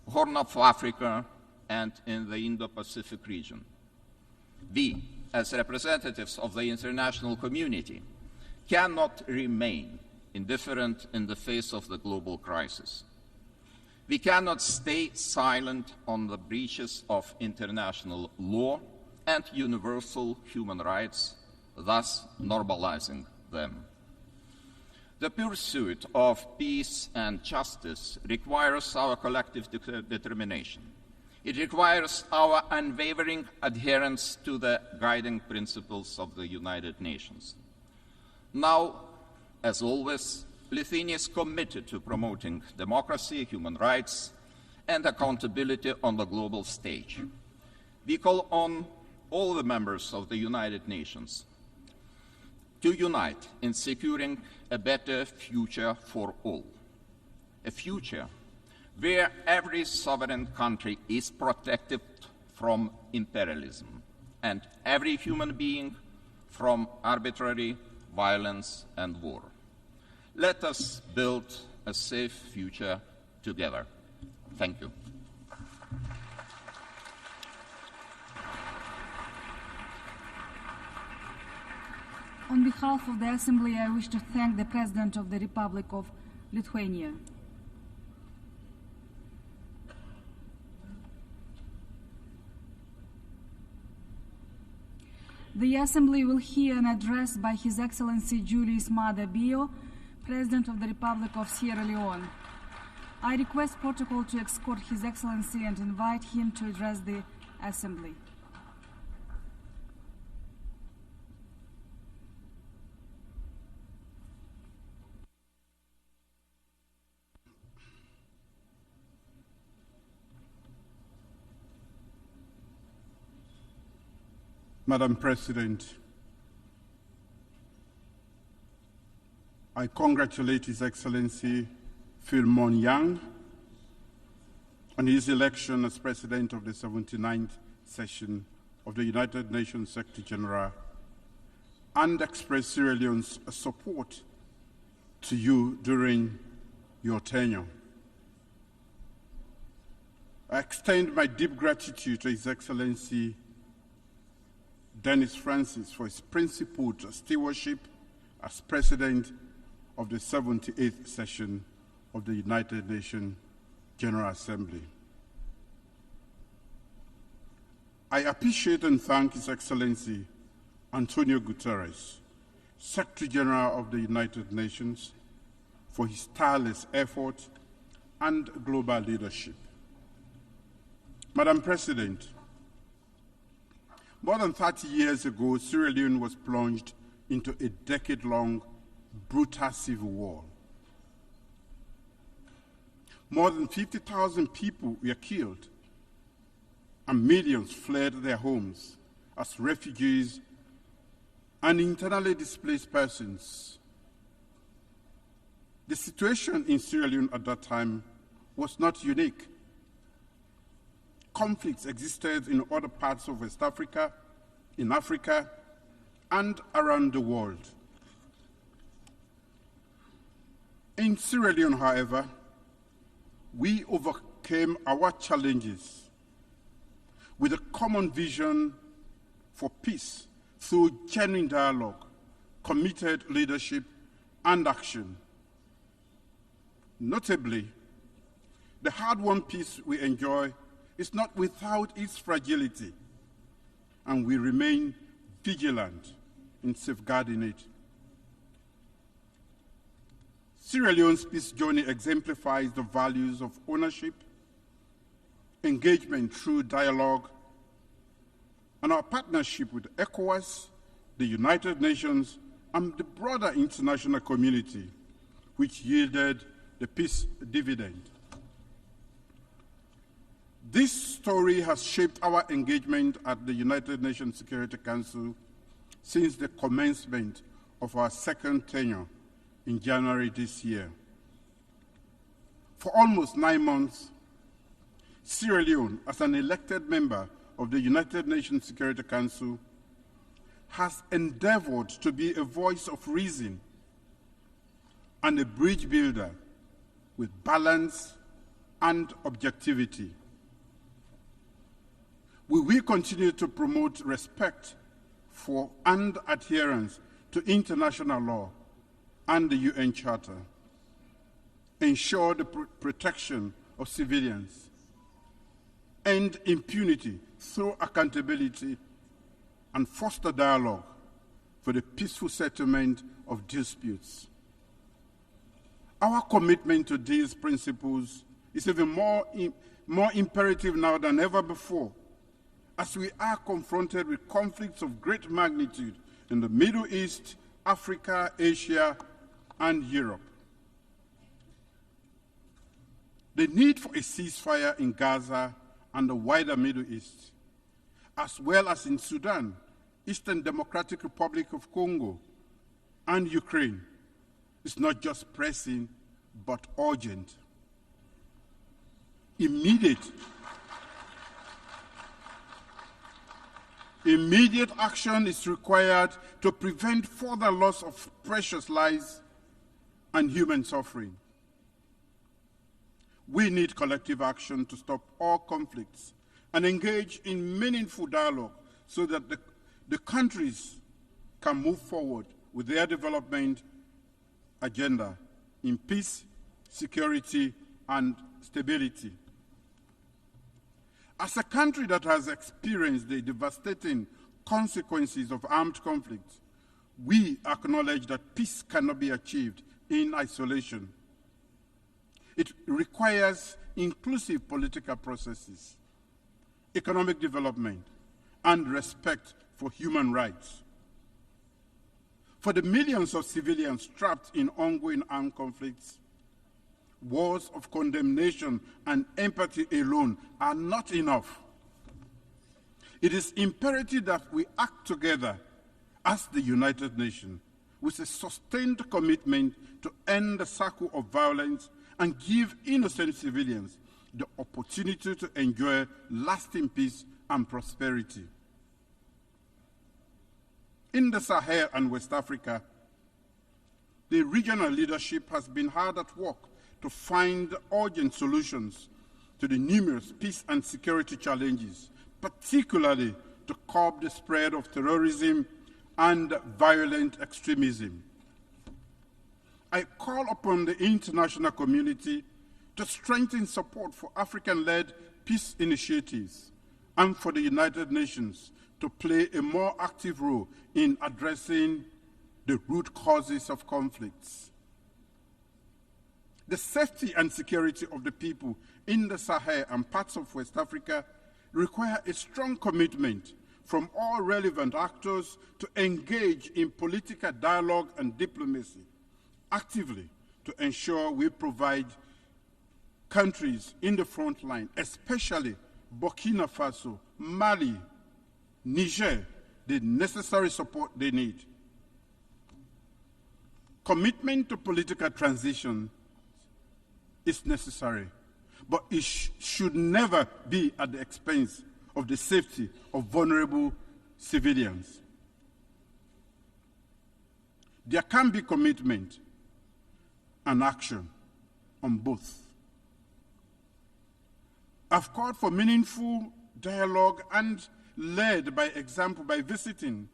Horn of Africa, and in the Indo-Pacific region. We, as representatives of the international community, cannot remain indifferent in the face of the global crisis. We cannot stay silent on the breaches of international law and universal human rights, thus normalizing them. The pursuit of peace and justice requires our collective determination. It requires our unwavering adherence to the guiding principles of the United Nations. Now, as always, Lithuania is committed to promoting democracy, human rights, and accountability on the global stage. We call on all the members of the United Nations to unite in securing a better future for all, a future where every sovereign country is protected from imperialism and every human being from arbitrary violence and war. Let us build a safe future together. Thank you. On behalf of the Assembly, I wish to thank the President of the Republic of Lithuania. The Assembly will hear an address by His Excellency Julius Maada Bio, President of the Republic of Sierra Leone. I request protocol to escort His Excellency and invite him to address the Assembly. Madam President, I congratulate His Excellency Philemon Yang on his election as President of the 79th session of the United Nations Secretary General and express Sierra Leone's support to you during your tenure. I extend my deep gratitude to His Excellency Dennis Francis for his principled stewardship as President of the 78th session of the United Nations General Assembly. I appreciate and thank His Excellency Antonio Guterres, Secretary General of the United Nations, for his tireless effort and global leadership. Madam President, more than 30 years ago, Sierra Leone was plunged into a decade-long brutal civil war. More than 50,000 people were killed, and millions fled their homes as refugees and internally displaced persons. The situation in Sierra Leone at that time was not unique. Conflicts existed in other parts of West Africa, in Africa, and around the world. In Sierra Leone, however, we overcame our challenges with a common vision for peace through genuine dialogue, committed leadership, and action. Notably, the hard-won peace we enjoy is not without its fragility, and we remain vigilant in safeguarding it. Sierra Leone's peace journey exemplifies the values of ownership, engagement through dialogue, and our partnership with ECOWAS, the United Nations, and the broader international community, which yielded the peace dividend. This story has shaped our engagement at the United Nations Security Council since the commencement of our second tenure in January this year. For almost 9 months, Sierra Leone, as an elected member of the United Nations Security Council, has endeavored to be a voice of reason and a bridge builder with balance and objectivity. We will continue to promote respect for and adherence to international law and the UN Charter, ensure the protection of civilians, end impunity through accountability, and foster dialogue for the peaceful settlement of disputes. Our commitment to these principles is even more imperative now than ever before, as we are confronted with conflicts of great magnitude in the Middle East, Africa, Asia, and Europe. The need for a ceasefire in Gaza and the wider Middle East, as well as in Sudan, Eastern Democratic Republic of Congo, and Ukraine, is not just pressing, but urgent. Immediate action is required to prevent further loss of precious lives and human suffering. We need collective action to stop all conflicts and engage in meaningful dialogue so that the countries can move forward with their development agenda in peace, security, and stability. As a country that has experienced the devastating consequences of armed conflict, we acknowledge that peace cannot be achieved in isolation. It requires inclusive political processes, economic development, and respect for human rights. For the millions of civilians trapped in ongoing armed conflicts, words of condemnation and empathy alone are not enough. It is imperative that we act together as the United Nations with a sustained commitment to end the cycle of violence and give innocent civilians the opportunity to enjoy lasting peace and prosperity. In the Sahel and West Africa, the regional leadership has been hard at work to find urgent solutions to the numerous peace and security challenges, particularly to curb the spread of terrorism and violent extremism. I call upon the international community to strengthen support for African-led peace initiatives and for the United Nations to play a more active role in addressing the root causes of conflicts. The safety and security of the people in the Sahel and parts of West Africa require a strong commitment from all relevant actors to engage in political dialogue and diplomacy actively to ensure we provide countries in the front line, especially Burkina Faso, Mali, Niger, the necessary support they need. Commitment to political transition is necessary, but it should never be at the expense of the safety of vulnerable civilians. There can be commitment and action on both. I've called for meaningful dialogue and led by example by visiting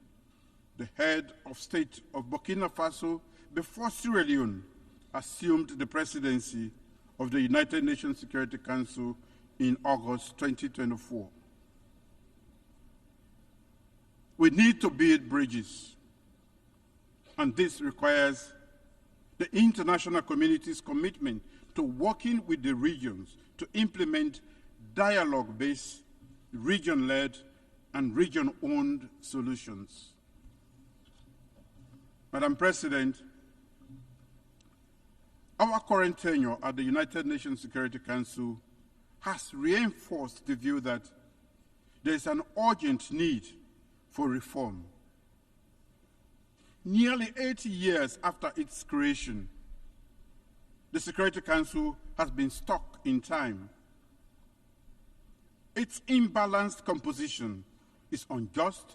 the head of state of Burkina Faso before Sierra Leone assumed the presidency of the United Nations Security Council in August 2024. We need to build bridges, and this requires the international community's commitment to working with the regions to implement dialogue-based, region-led, and region-owned solutions. Madam President, our current tenure at the United Nations Security Council has reinforced the view that there is an urgent need for reform. Nearly 80 years after its creation, the Security Council has been stuck in time. Its imbalanced composition is unjust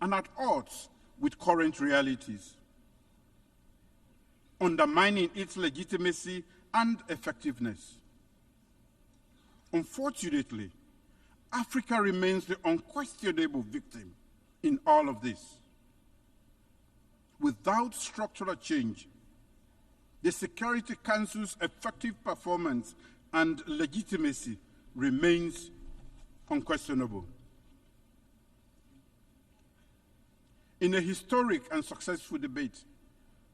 and at odds with current realities, undermining its legitimacy and effectiveness. Unfortunately, Africa remains the unquestionable victim in all of this. Without structural change, the Security Council's effective performance and legitimacy remains unquestionable. In a historic and successful debate,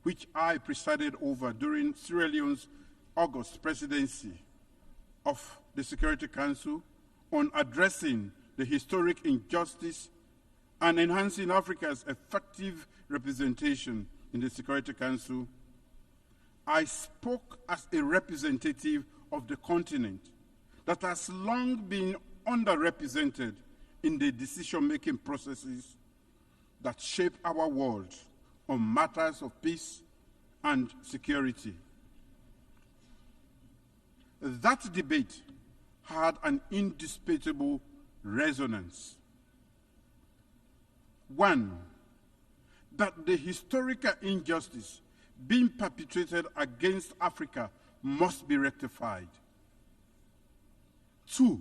which I presided over during Sierra Leone's August presidency of the Security Council on addressing the historic injustice and enhancing Africa's effective representation in the Security Council, I spoke as a representative of the continent that has long been underrepresented in the decision-making processes that shape our world on matters of peace and security. That debate had an indisputable resonance. One, that the historical injustice being perpetrated against Africa must be rectified. Two,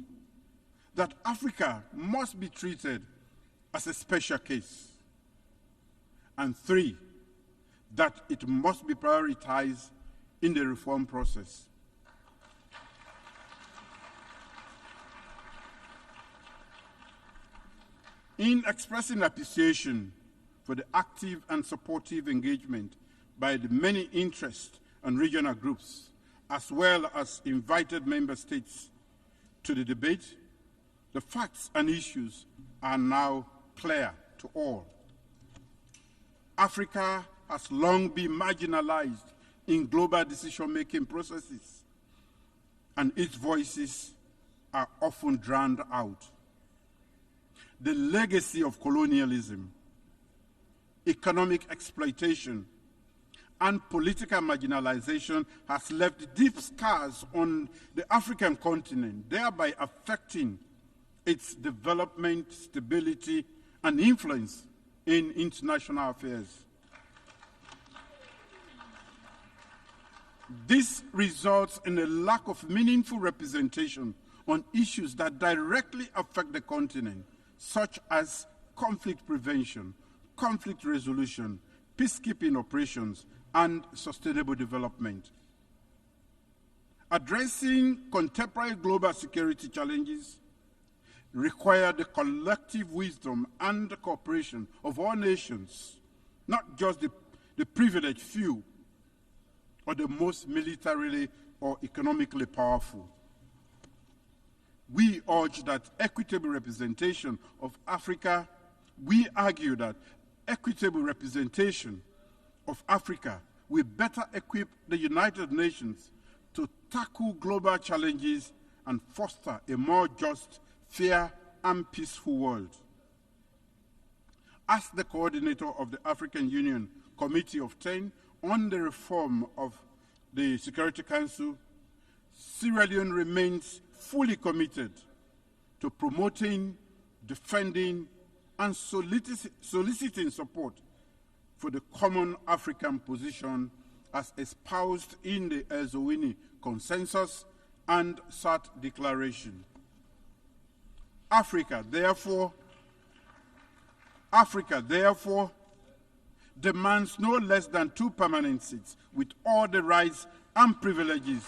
that Africa must be treated as a special case. And three, that it must be prioritized in the reform process. In expressing appreciation for the active and supportive engagement by the many interest and regional groups, as well as invited member states to the debate, the facts and issues are now clear to all. Africa has long been marginalized in global decision-making processes, and its voices are often drowned out. The legacy of colonialism, economic exploitation, and political marginalization has left deep scars on the African continent, thereby affecting its development, stability, and influence in international affairs. This results in a lack of meaningful representation on issues that directly affect the continent, such as conflict prevention, conflict resolution, peacekeeping operations, and sustainable development. Addressing contemporary global security challenges require the collective wisdom and the cooperation of all nations, not just the privileged few or the most militarily or economically powerful. We urge that equitable representation of Africa, we argue that equitable representation of Africa will better equip the United Nations to tackle global challenges and foster a more just, fair, and peaceful world. As the coordinator of the African Union Committee of 10 on the reform of the Security Council, Sierra Leone remains fully committed to promoting, defending, and soliciting support for the common African position as espoused in the Ezowini Consensus and SAT Declaration. Africa, therefore, demands no less than 2 permanent seats with all the rights and privileges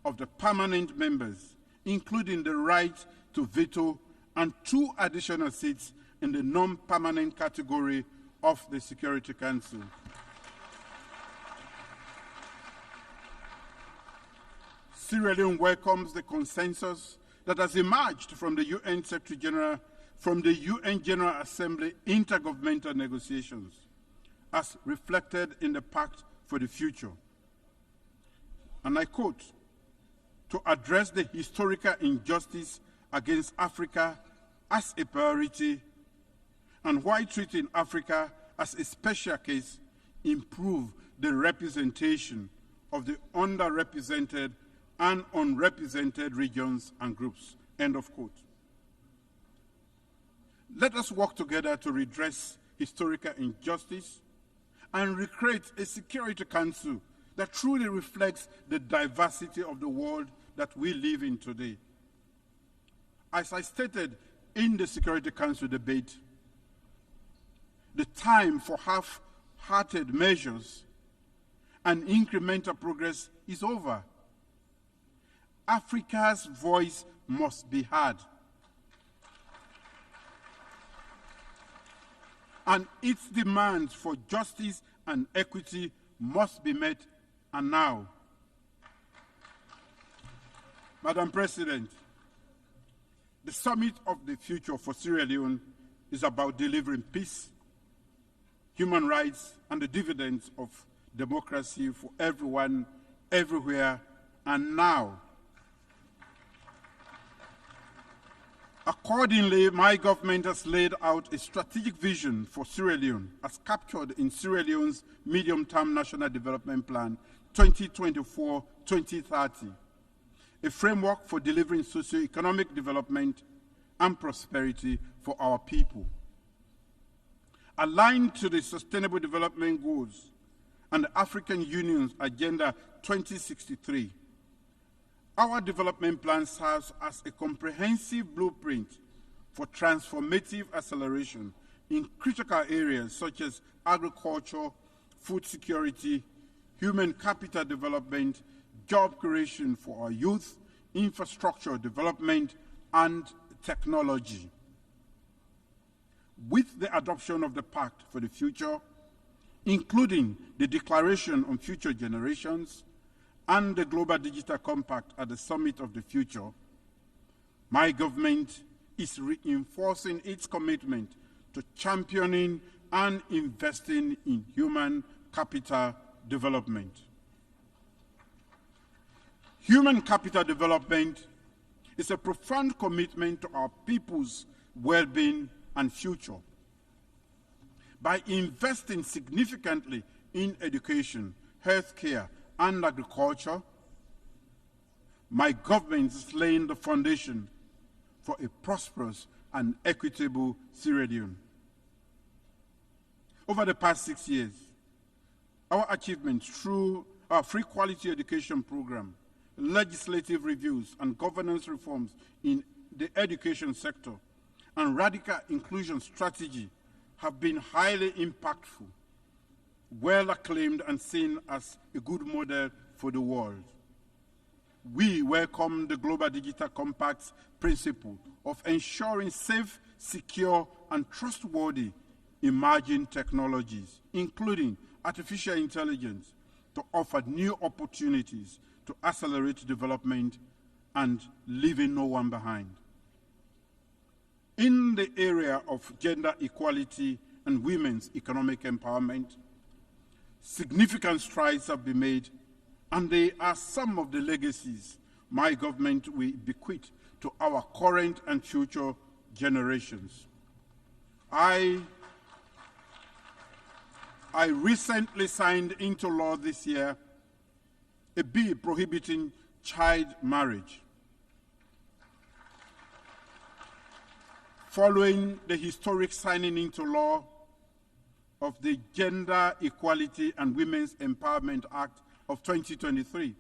of the permanent members, including the right to veto and 2 additional seats in the non-permanent category of the Security Council. Sierra Leone welcomes the consensus that has emerged from the UN Secretary General, from the UN General Assembly intergovernmental negotiations, as reflected in the Pact for the Future. And I quote, to address the historical injustice against Africa as a priority, and while treating Africa as a special case, improve the representation of the underrepresented and unrepresented regions and groups, end of quote. Let us work together to redress historical injustice and recreate a Security Council that truly reflects the diversity of the world that we live in today. As I stated in the Security Council debate, the time for half-hearted measures and incremental progress is over. Africa's voice must be heard, and its demands for justice and equity must be met, and now. Madam President, the Summit of the Future for Sierra Leone is about delivering peace, human rights, and the dividends of democracy for everyone, everywhere, and now. Accordingly, my government has laid out a strategic vision for Sierra Leone as captured in Sierra Leone's Medium-Term National Development Plan 2024-2030, a framework for delivering socio-economic development and prosperity for our people. Aligned to the Sustainable Development Goals and the African Union's Agenda 2063, our development plan serves as a comprehensive blueprint for transformative acceleration in critical areas such as agriculture, food security, human capital development, job creation for our youth, infrastructure development, and technology. With the adoption of the Pact for the Future, including the Declaration on Future Generations and the Global Digital Compact at the Summit of the Future, my government is reinforcing its commitment to championing and investing in human capital development. Human capital development is a profound commitment to our people's well-being and future. By investing significantly in education, healthcare, and agriculture, my government is laying the foundation for a prosperous and equitable Sierra Leone. Over the past 6 years, our achievements through our free quality education program, legislative reviews and governance reforms in the education sector, and radical inclusion strategy have been highly impactful, well acclaimed and seen as a good model for the world. We welcome the Global Digital Compact's principle of ensuring safe, secure, and trustworthy emerging technologies, including artificial intelligence, to offer new opportunities to accelerate development and leaving no one behind. In the area of gender equality and women's economic empowerment, significant strides have been made, and they are some of the legacies my government will bequeath to our current and future generations. I recently signed into law this year a bill prohibiting child marriage. Following the historic signing into law of the Gender Equality and Women's Empowerment Act of 2023.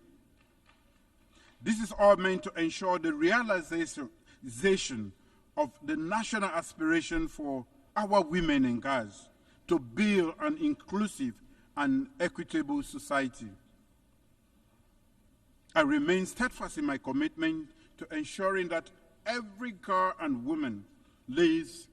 This is all meant to ensure the realization of the national aspiration for our women and girls to build an inclusive and equitable society. I remain steadfast in my commitment to ensuring that every girl and woman lives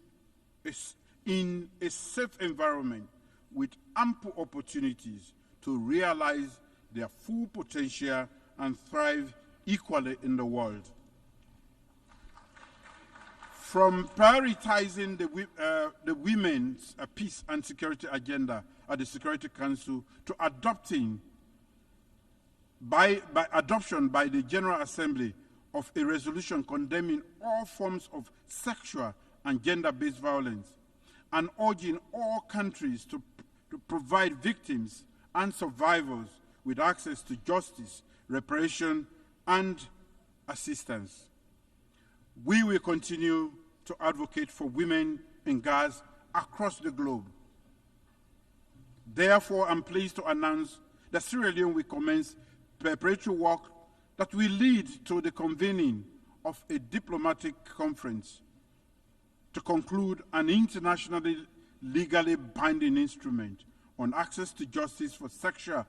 in a safe environment with ample opportunities to realize their full potential and thrive equally in the world. From prioritizing the women's peace and security agenda at the Security Council to adoption by the General Assembly of a resolution condemning all forms of sexual and gender-based violence, and urging all countries to provide victims and survivors with access to justice, reparation, and assistance. We will continue to advocate for women and girls across the globe. Therefore, I'm pleased to announce that Sierra Leone will commence preparatory work that will lead to the convening of a diplomatic conference to conclude an internationally legally binding instrument on access to justice for sexual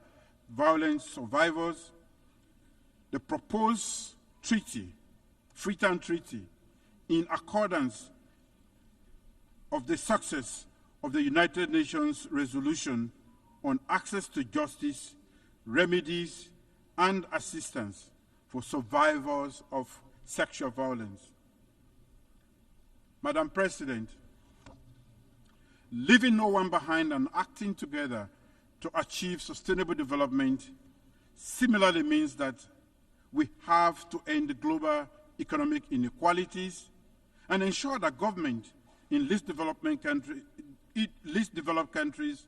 violence survivors. The proposed treaty, Freetown Treaty, in accordance of the success of the United Nations resolution on access to justice, remedies, and assistance for survivors of sexual violence. Madam President, leaving no one behind and acting together to achieve sustainable development similarly means that we have to end global economic inequalities and ensure that government in least developed countries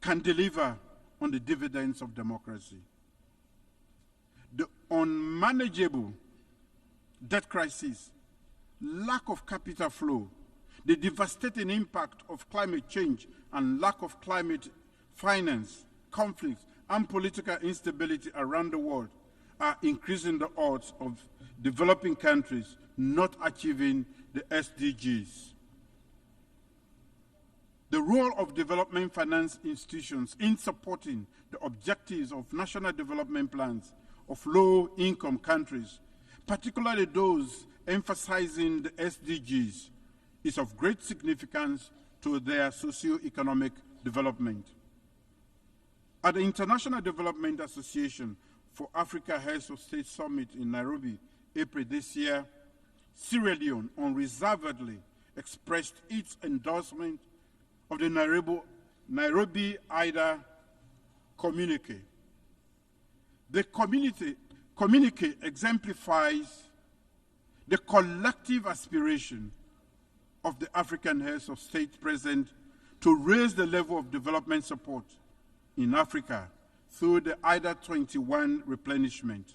can deliver on the dividends of democracy. The unmanageable debt crisis, lack of capital flow, the devastating impact of climate change and lack of climate finance, conflicts, and political instability around the world are increasing the odds of developing countries not achieving the SDGs. The role of development finance institutions in supporting the objectives of national development plans of low-income countries, particularly those emphasizing the SDGs, is of great significance to their socio-economic development. At the International Development Association for Africa Heads of State Summit in Nairobi, April this year, Sierra Leone unreservedly expressed its endorsement of the Nairobi IDA communique. The communique exemplifies the collective aspiration of the African heads of state present to raise the level of development support in Africa through the IDA 21 replenishment.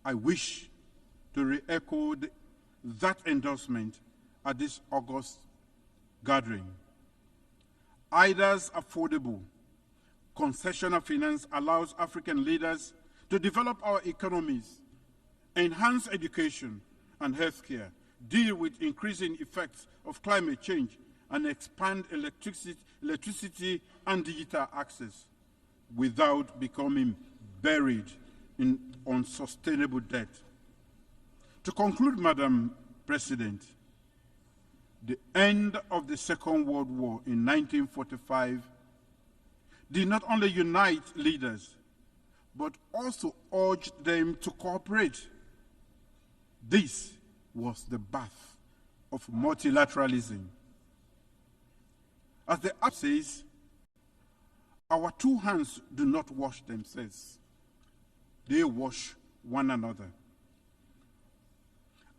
I wish to re-echo that endorsement at this August gathering. IDA's affordable concessional finance allows African leaders to develop our economies, enhance education and healthcare, deal with increasing effects of climate change, and expand electricity and digital access without becoming buried in unsustainable debt. To conclude, Madam President, the end of the Second World War in 1945 did not only unite leaders, but also urged them to cooperate. This was the birth of multilateralism. As the app says, our two hands do not wash themselves. They wash one another.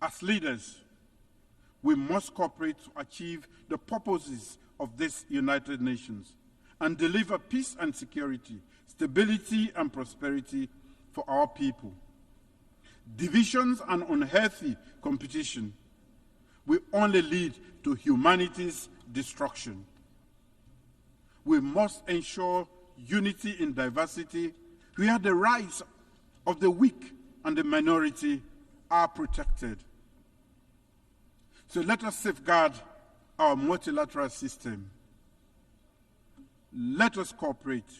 As leaders, we must cooperate to achieve the purposes of this United Nations and deliver peace and security, stability and prosperity for our people. Divisions and unhealthy competition will only lead to humanity's destruction. We must ensure unity in diversity, where the rights of the weak and the minority are protected. So let us safeguard our multilateral system. Let us cooperate,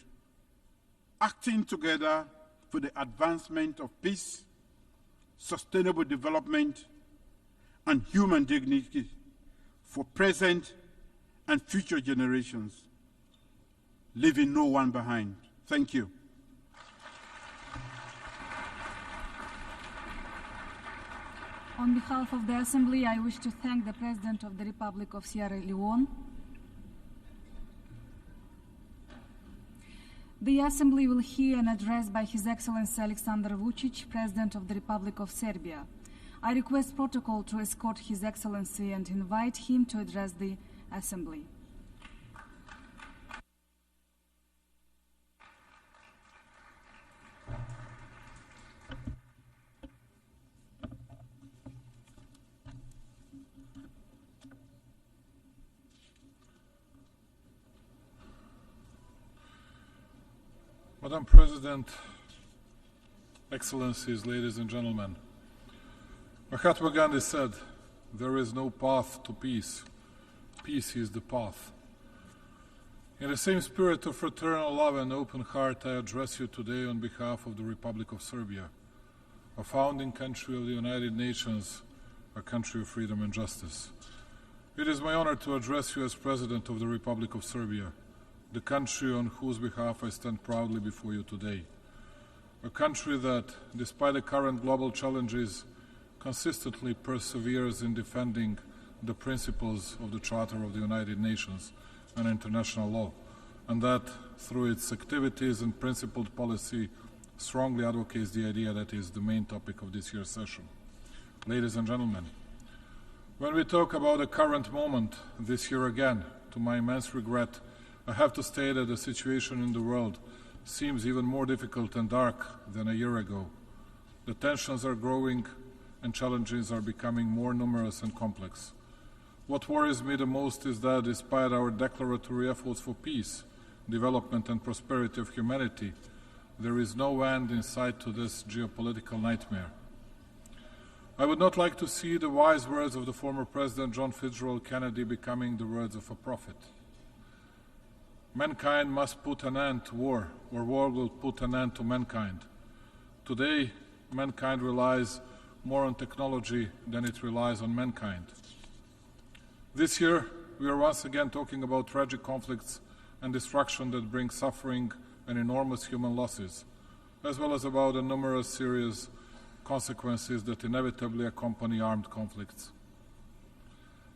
acting together for the advancement of peace, sustainable development, and human dignity for present and future generations, leaving no one behind. Thank you. On behalf of the Assembly, I wish to thank the President of the Republic of Sierra Leone. The Assembly will hear an address by His Excellency Alexander Vučić, President of the Republic of Serbia. I request protocol to escort His Excellency and invite him to address the Assembly. Madam President, Excellencies, ladies and gentlemen, Mahatma Gandhi said, "There is no path to peace. Peace is the path." In the same spirit of fraternal love and open heart, I address you today on behalf of the Republic of Serbia, a founding country of the United Nations, a country of freedom and justice. It is my honor to address you as President of the Republic of Serbia, the country on whose behalf I stand proudly before you today. A country that, despite the current global challenges, consistently perseveres in defending the principles of the Charter of the United Nations and international law, and that, through its activities and principled policy, strongly advocates the idea that is the main topic of this year's session. Ladies and gentlemen, when we talk about the current moment this year again, to my immense regret, I have to state that the situation in the world seems even more difficult and dark than a year ago. The tensions are growing and challenges are becoming more numerous and complex. What worries me the most is that despite our declaratory efforts for peace, development and prosperity of humanity, there is no end in sight to this geopolitical nightmare. I would not like to see the wise words of the former President John Fitzgerald Kennedy becoming the words of a prophet. Mankind must put an end to war, or war will put an end to mankind. Today, mankind relies more on technology than it relies on mankind. This year, we are once again talking about tragic conflicts and destruction that bring suffering and enormous human losses, as well as about the numerous serious consequences that inevitably accompany armed conflicts.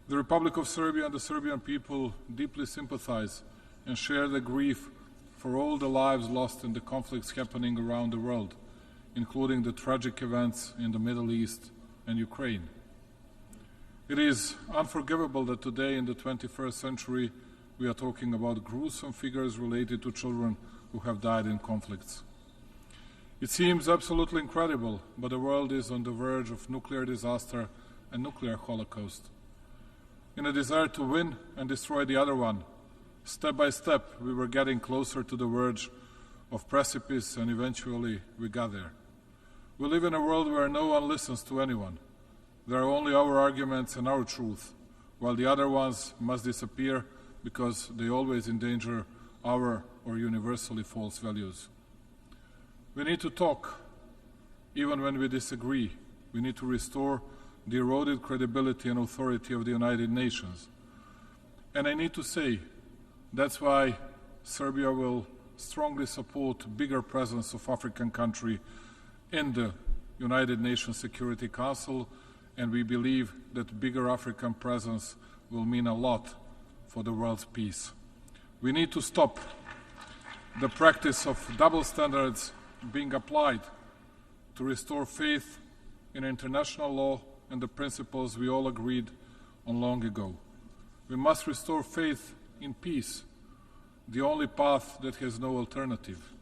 The Republic of Serbia and the Serbian people deeply sympathize and share the grief for all the lives lost in the conflicts happening around the world, including the tragic events in the Middle East and Ukraine. It is unforgivable that today, in the 21st century, we are talking about gruesome figures related to children who have died in conflicts. It seems absolutely incredible, but the world is on the verge of nuclear disaster and nuclear holocaust. In a desire to win and destroy the other one, step by step, we were getting closer to the verge of precipice, and eventually we got there. We live in a world where no one listens to anyone. There are only our arguments and our truth, while the other ones must disappear because they always endanger our or universally false values. We need to talk, even when we disagree. We need to restore the eroded credibility and authority of the United Nations. And I need to say, that's why Serbia will strongly support a bigger presence of African country in the United Nations Security Council, and we believe that bigger African presence will mean a lot for the world's peace. We need to stop the practice of double standards being applied to restore faith in international law and the principles we all agreed on long ago. We must restore faith in peace, the only path that has no alternative.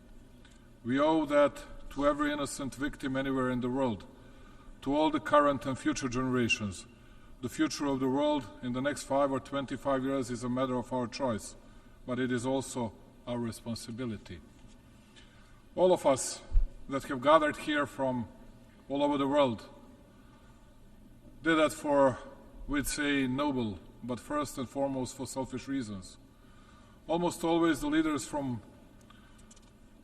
We owe that to every innocent victim anywhere in the world, to all the current and future generations. The future of the world in the next 5 or 25 years is a matter of our choice, but it is also our responsibility. All of us that have gathered here from all over the world did that for, we'd say, noble, but first and foremost for selfish reasons. Almost always the leaders from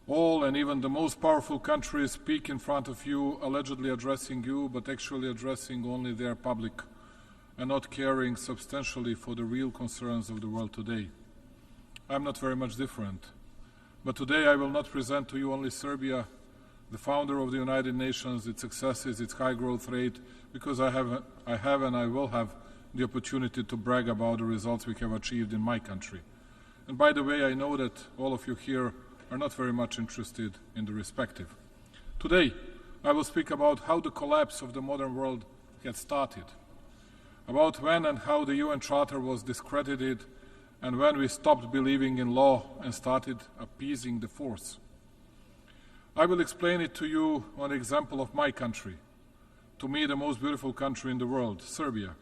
all and even the most powerful countries speak in front of you, allegedly addressing you, but actually addressing only their public and not caring substantially for the real concerns of the world today. I'm not very much different. But today I will not present to you only Serbia, the founder of the United Nations, its successes, its high growth rate, because I have and I will have the opportunity to brag about the results we have achieved in my country. And by the way, I know that all of you here are not very much interested in the respective. Today, I will speak about how the collapse of the modern world had started, about when and how the UN Charter was discredited, and when we stopped believing in law and started appeasing the force. I will explain it to you on the example of my country, to me the most beautiful country in the world, Serbia,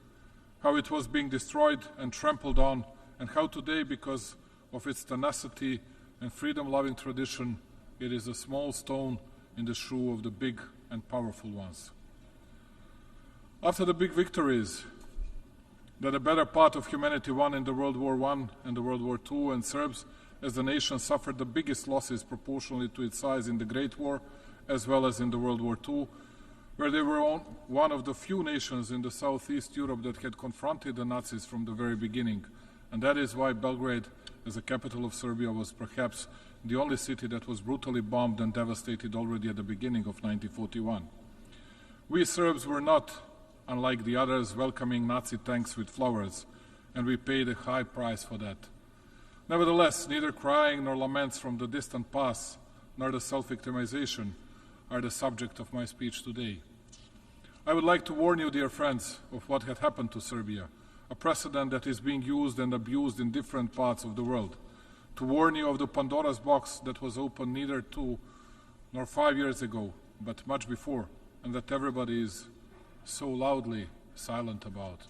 how it was being destroyed and trampled on, and how today, because of its tenacity and freedom-loving tradition, it is a small stone in the shoe of the big and powerful ones. After the big victories that a better part of humanity won in the World War I and the World War II, and Serbs as the nation suffered the biggest losses proportionally to its size in the Great War as well as in the World War II, where they were one of the few nations in the Southeast Europe that had confronted the Nazis from the very beginning. And that is why Belgrade, as the capital of Serbia, was perhaps the only city that was brutally bombed and devastated already at the beginning of 1941. We Serbs were not, unlike the others, welcoming Nazi tanks with flowers, and we paid a high price for that. Nevertheless, neither crying nor laments from the distant past, nor the self-victimization are the subject of my speech today. I would like to warn you, dear friends, of what had happened to Serbia, a precedent that is being used and abused in different parts of the world, to warn you of the Pandora's box that was opened neither 2 nor 5 years ago, but much before, and that everybody is so loudly silent about.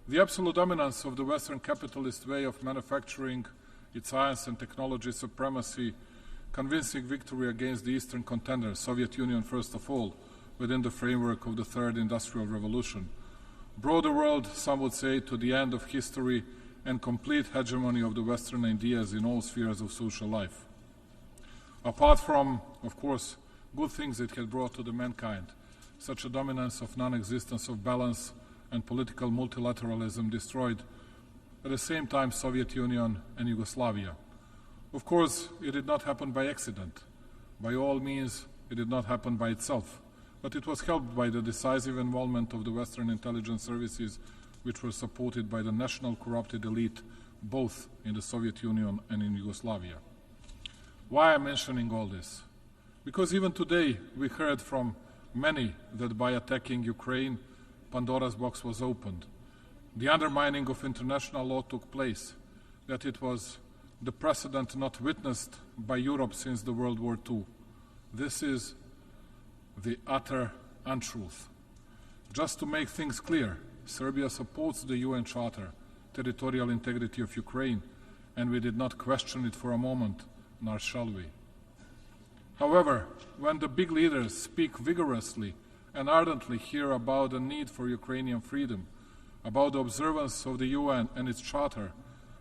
The absolute dominance of the Western capitalist way of manufacturing, its science and technology supremacy, convincing victory against the Eastern contenders, Soviet Union first of all, within the framework of the Third Industrial Revolution, brought the world, some would say, to the end of history and complete hegemony of the Western ideas in all spheres of social life. Apart from, of course, good things it had brought to the mankind, such a dominance of non-existence of balance and political multilateralism destroyed at the same time Soviet Union and Yugoslavia. Of course, it did not happen by accident. By all means, it did not happen by itself, but it was helped by the decisive involvement of the Western intelligence services, which were supported by the national corrupted elite, both in the Soviet Union and in Yugoslavia. Why am I mentioning all this? Because even today we heard from many that by attacking Ukraine, Pandora's box was opened. The undermining of international law took place, that it was the precedent not witnessed by Europe since the World War II. This is the utter untruth. Just to make things clear, Serbia supports the UN Charter, territorial integrity of Ukraine, and we did not question it for a moment, nor shall we. However, when the big leaders speak vigorously and ardently here about the need for Ukrainian freedom, about the observance of the UN and its Charter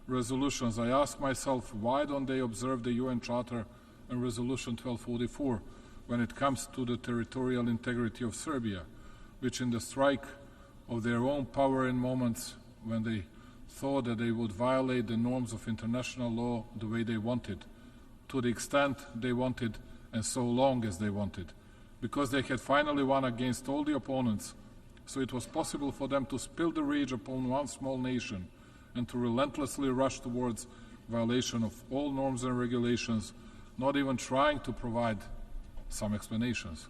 resolutions, I ask myself, why don't they observe the UN Charter and Resolution 1244 when it comes to the territorial integrity of Serbia, which in the strike of their own power in moments when they thought that they would violate the norms of international law the way they wanted, to the extent they wanted and so long as they wanted, because they had finally won against all the opponents, so it was possible for them to spill the rage upon one small nation and to relentlessly rush towards violation of all norms and regulations, not even trying to provide some explanations.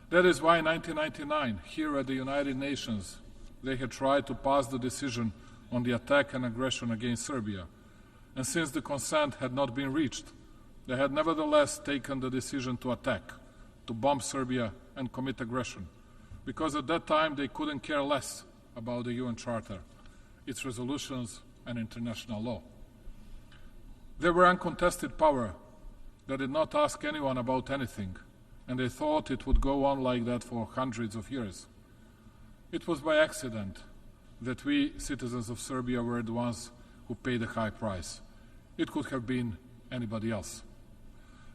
That is why in 1999, here at the United Nations, they had tried to pass the decision on the attack and aggression against Serbia. And since the consent had not been reached, they had nevertheless taken the decision to attack, to bomb Serbia and commit aggression, because at that time they couldn't care less about the UN Charter, its resolutions and international law. They were uncontested power that did not ask anyone about anything, and they thought it would go on like that for hundreds of years. It was by accident that we, citizens of Serbia, were the ones who paid the high price. It could have been anybody else.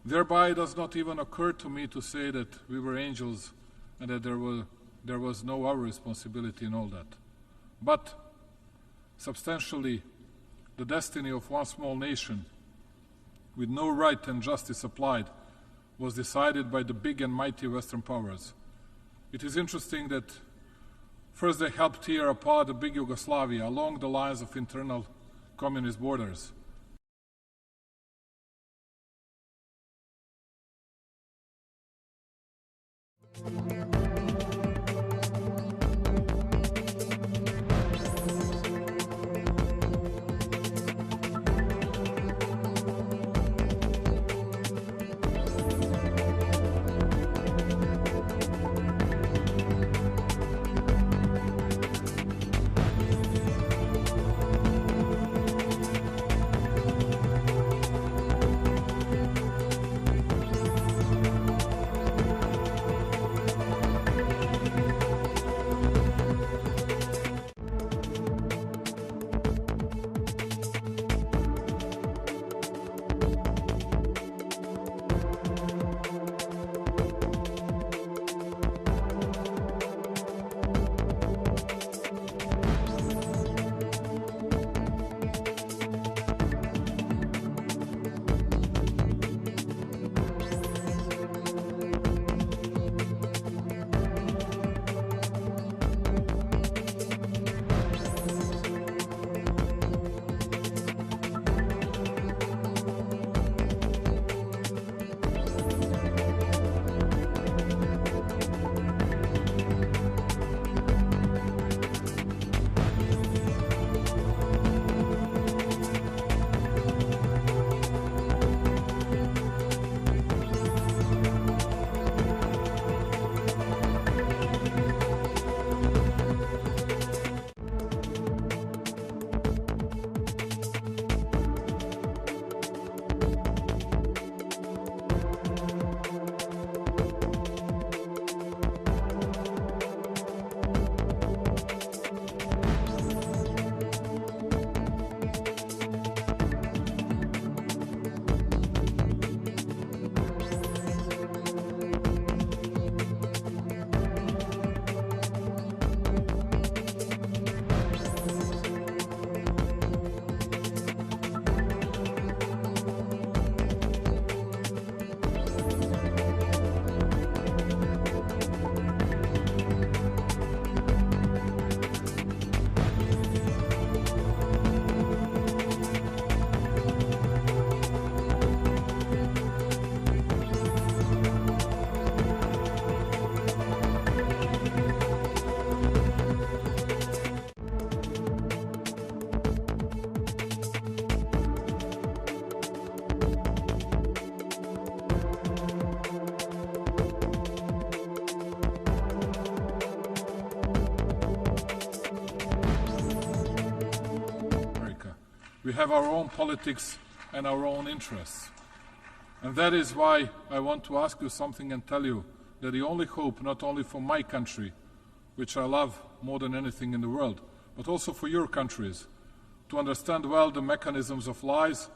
Thereby, it does not even occur to me to say that we were angels and that there was no our responsibility in all that. But substantially, the destiny of one small nation with no right and justice applied was decided by the big and mighty Western powers. It is interesting that first they helped tear apart the big Yugoslavia along the lines of internal communist borders. have our own politics and our own interests. And that is why I want to ask you something and tell you that the only hope, not only for my country, which I love more than anything in the world, but also for your countries, to understand well the mechanisms of lies,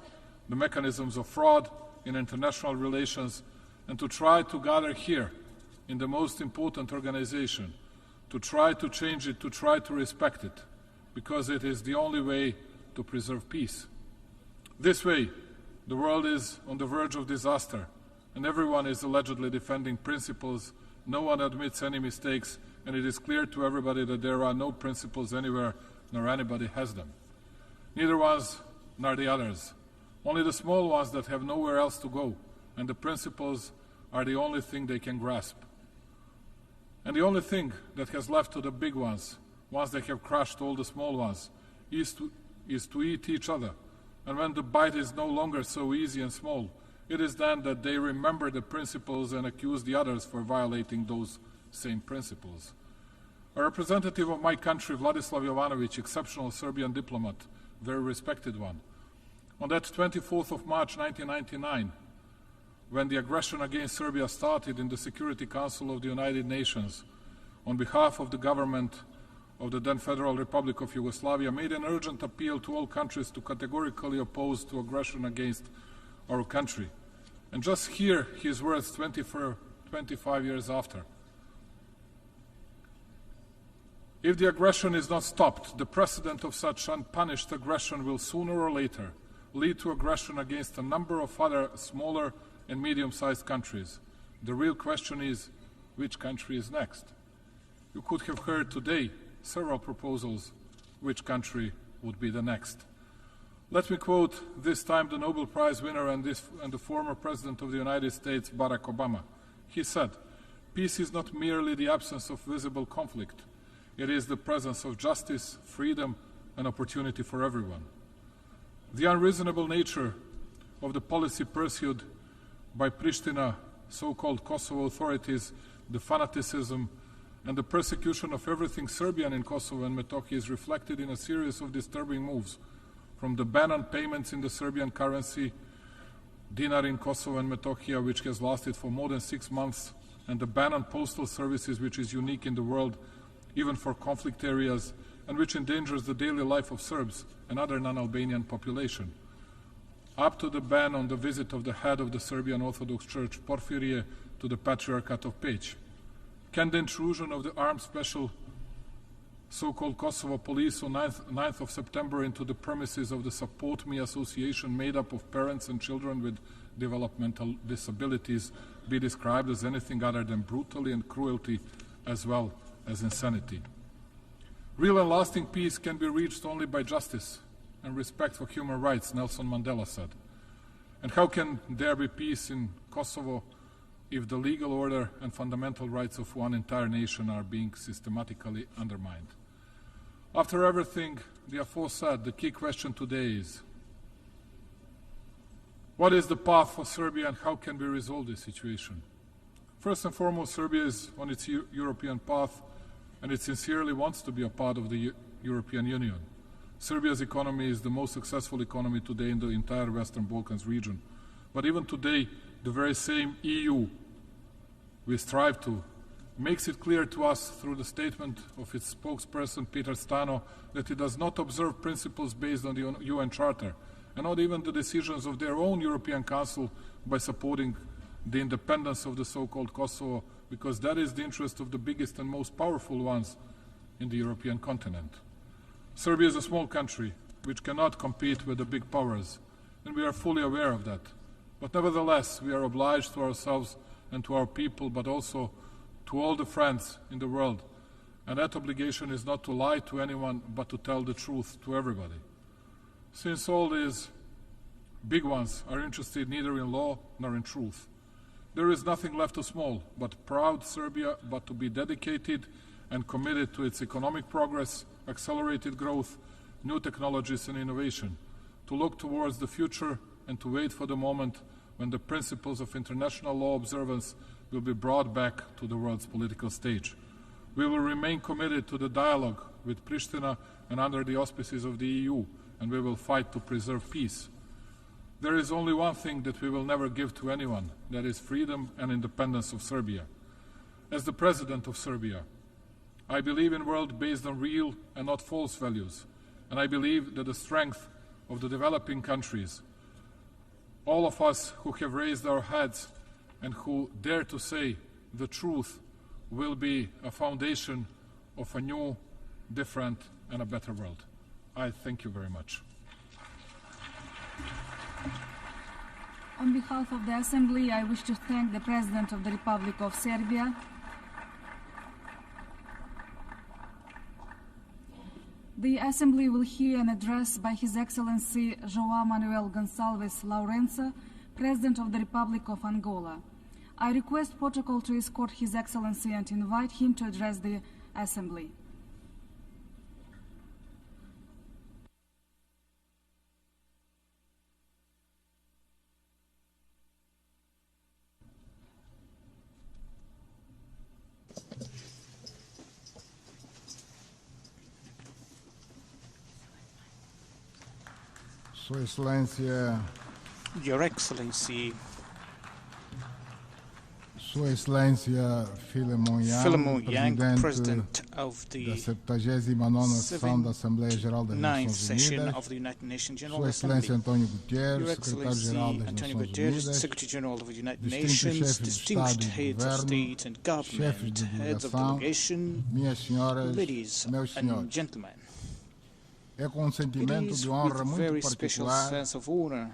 the mechanisms of fraud in international relations, and to try to gather here in the most important organization, to try to change it, to try to respect it, because it is the only way to preserve peace. This way, the world is on the verge of disaster, and everyone is allegedly defending principles. No one admits any mistakes, and it is clear to everybody that there are no principles anywhere, nor anybody has them. Neither ones nor the others. Only the small ones that have nowhere else to go, and the principles are the only thing they can grasp. And the only thing that has left to the big ones, once they have crushed all the small ones, is to eat each other. And when the bite is no longer so easy and small, it is then that they remember the principles and accuse the others for violating those same principles. A representative of my country, Vladislav Jovanovic, exceptional Serbian diplomat, very respected one, on that 24th of March 1999, when the aggression against Serbia started in the Security Council of the United Nations, on behalf of the government of the then Federal Republic of Yugoslavia, made an urgent appeal to all countries to categorically oppose to aggression against our country. And just hear his words 25 years after. If the aggression is not stopped, the precedent of such unpunished aggression will sooner or later lead to aggression against a number of other smaller and medium-sized countries. The real question is, which country is next? You could have heard today several proposals which country would be the next. Let me quote this time the Nobel Prize winner and the former President of the United States, Barack Obama. He said, "Peace is not merely the absence of visible conflict. It is the presence of justice, freedom, and opportunity for everyone." The unreasonable nature of the policy pursued by Pristina, so-called Kosovo authorities, the fanaticism and the persecution of everything Serbian in Kosovo and Metohija is reflected in a series of disturbing moves, from the ban on payments in the Serbian currency, dinar in Kosovo and Metohija, which has lasted for more than 6 months, and the ban on postal services, which is unique in the world, even for conflict areas, and which endangers the daily life of Serbs and other non-Albanian population, up to the ban on the visit of the head of the Serbian Orthodox Church, Porfirije, to the Patriarchate of Peć. Can the intrusion of the armed special so-called Kosovo police on 9th of September into the premises of the Support Me Association, made up of parents and children with developmental disabilities, be described as anything other than brutality and cruelty, as well as insanity? Real and lasting peace can be reached only by justice and respect for human rights, Nelson Mandela said. And how can there be peace in Kosovo if the legal order and fundamental rights of one entire nation are being systematically undermined? After everything the aforesaid, the key question today is, what is the path for Serbia and how can we resolve this situation? First and foremost, Serbia is on its European path, and it sincerely wants to be a part of the European Union. Serbia's economy is the most successful economy today in the entire Western Balkans region. But even today, the very same EU we strive to makes it clear to us through the statement of its spokesperson, Peter Stano, that it does not observe principles based on the UN Charter, and not even the decisions of their own European Council by supporting the independence of the so-called Kosovo, because that is the interest of the biggest and most powerful ones in the European continent. Serbia is a small country which cannot compete with the big powers, and we are fully aware of that. But nevertheless, we are obliged to ourselves and to our people, but also to all the friends in the world. And that obligation is not to lie to anyone, but to tell the truth to everybody. Since all these big ones are interested neither in law nor in truth, there is nothing left to small but proud Serbia, but to be dedicated and committed to its economic progress, accelerated growth, new technologies and innovation, to look towards the future and to wait for the moment when the principles of international law observance will be brought back to the world's political stage. We will remain committed to the dialogue with Pristina and under the auspices of the EU and we will fight to preserve peace. There is only one thing that we will never give to anyone, that is freedom and independence of Serbia. As the President of Serbia, I believe in a world based on real and not false values, and I believe that the strength of the developing countries, all of us who have raised our heads and who dare to say the truth, will be a foundation of a new, different, and a better world. I thank you very much. On behalf of the Assembly, I wish to thank the President of the Republic of Serbia, the Assembly will hear an address by His Excellency João Manuel Gonçalves Lourenço, President of the Republic of Angola. I request protocol to escort His Excellency and invite him to address the Assembly. Sua Excelência, Your Excellency, Sua Excelência Philemon Yang, President of the da 79ª Sessão da Assembleia Geral das Nações Unidas, Sua Excelência Antonio Guterres, Secretário-Geral das Nações Unidas, distintos chefes de Estado e Governo, chefes de delegação, minhas senhoras, meus senhores. É com um sentimento de honra muito particular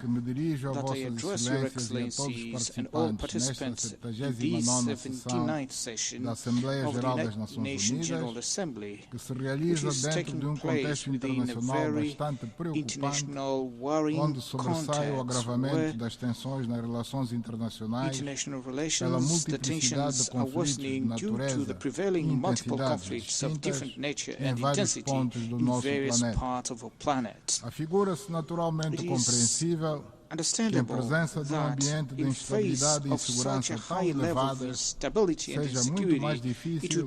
que me dirijo a Vossas Excelências e a todos os participantes nesta 79ª Sessão da Assembleia Geral das Nações Unidas, que se realiza dentro de um contexto internacional bastante preocupante, onde sobressai o agravamento das tensões nas relações internacionais pela multiplicidade de conflitos de natureza e intensidades distintas em vários pontos do nosso planeta. Afigura-se naturalmente compreensível que em presença de um ambiente de instabilidade e insegurança tão elevada, seja muito mais difícil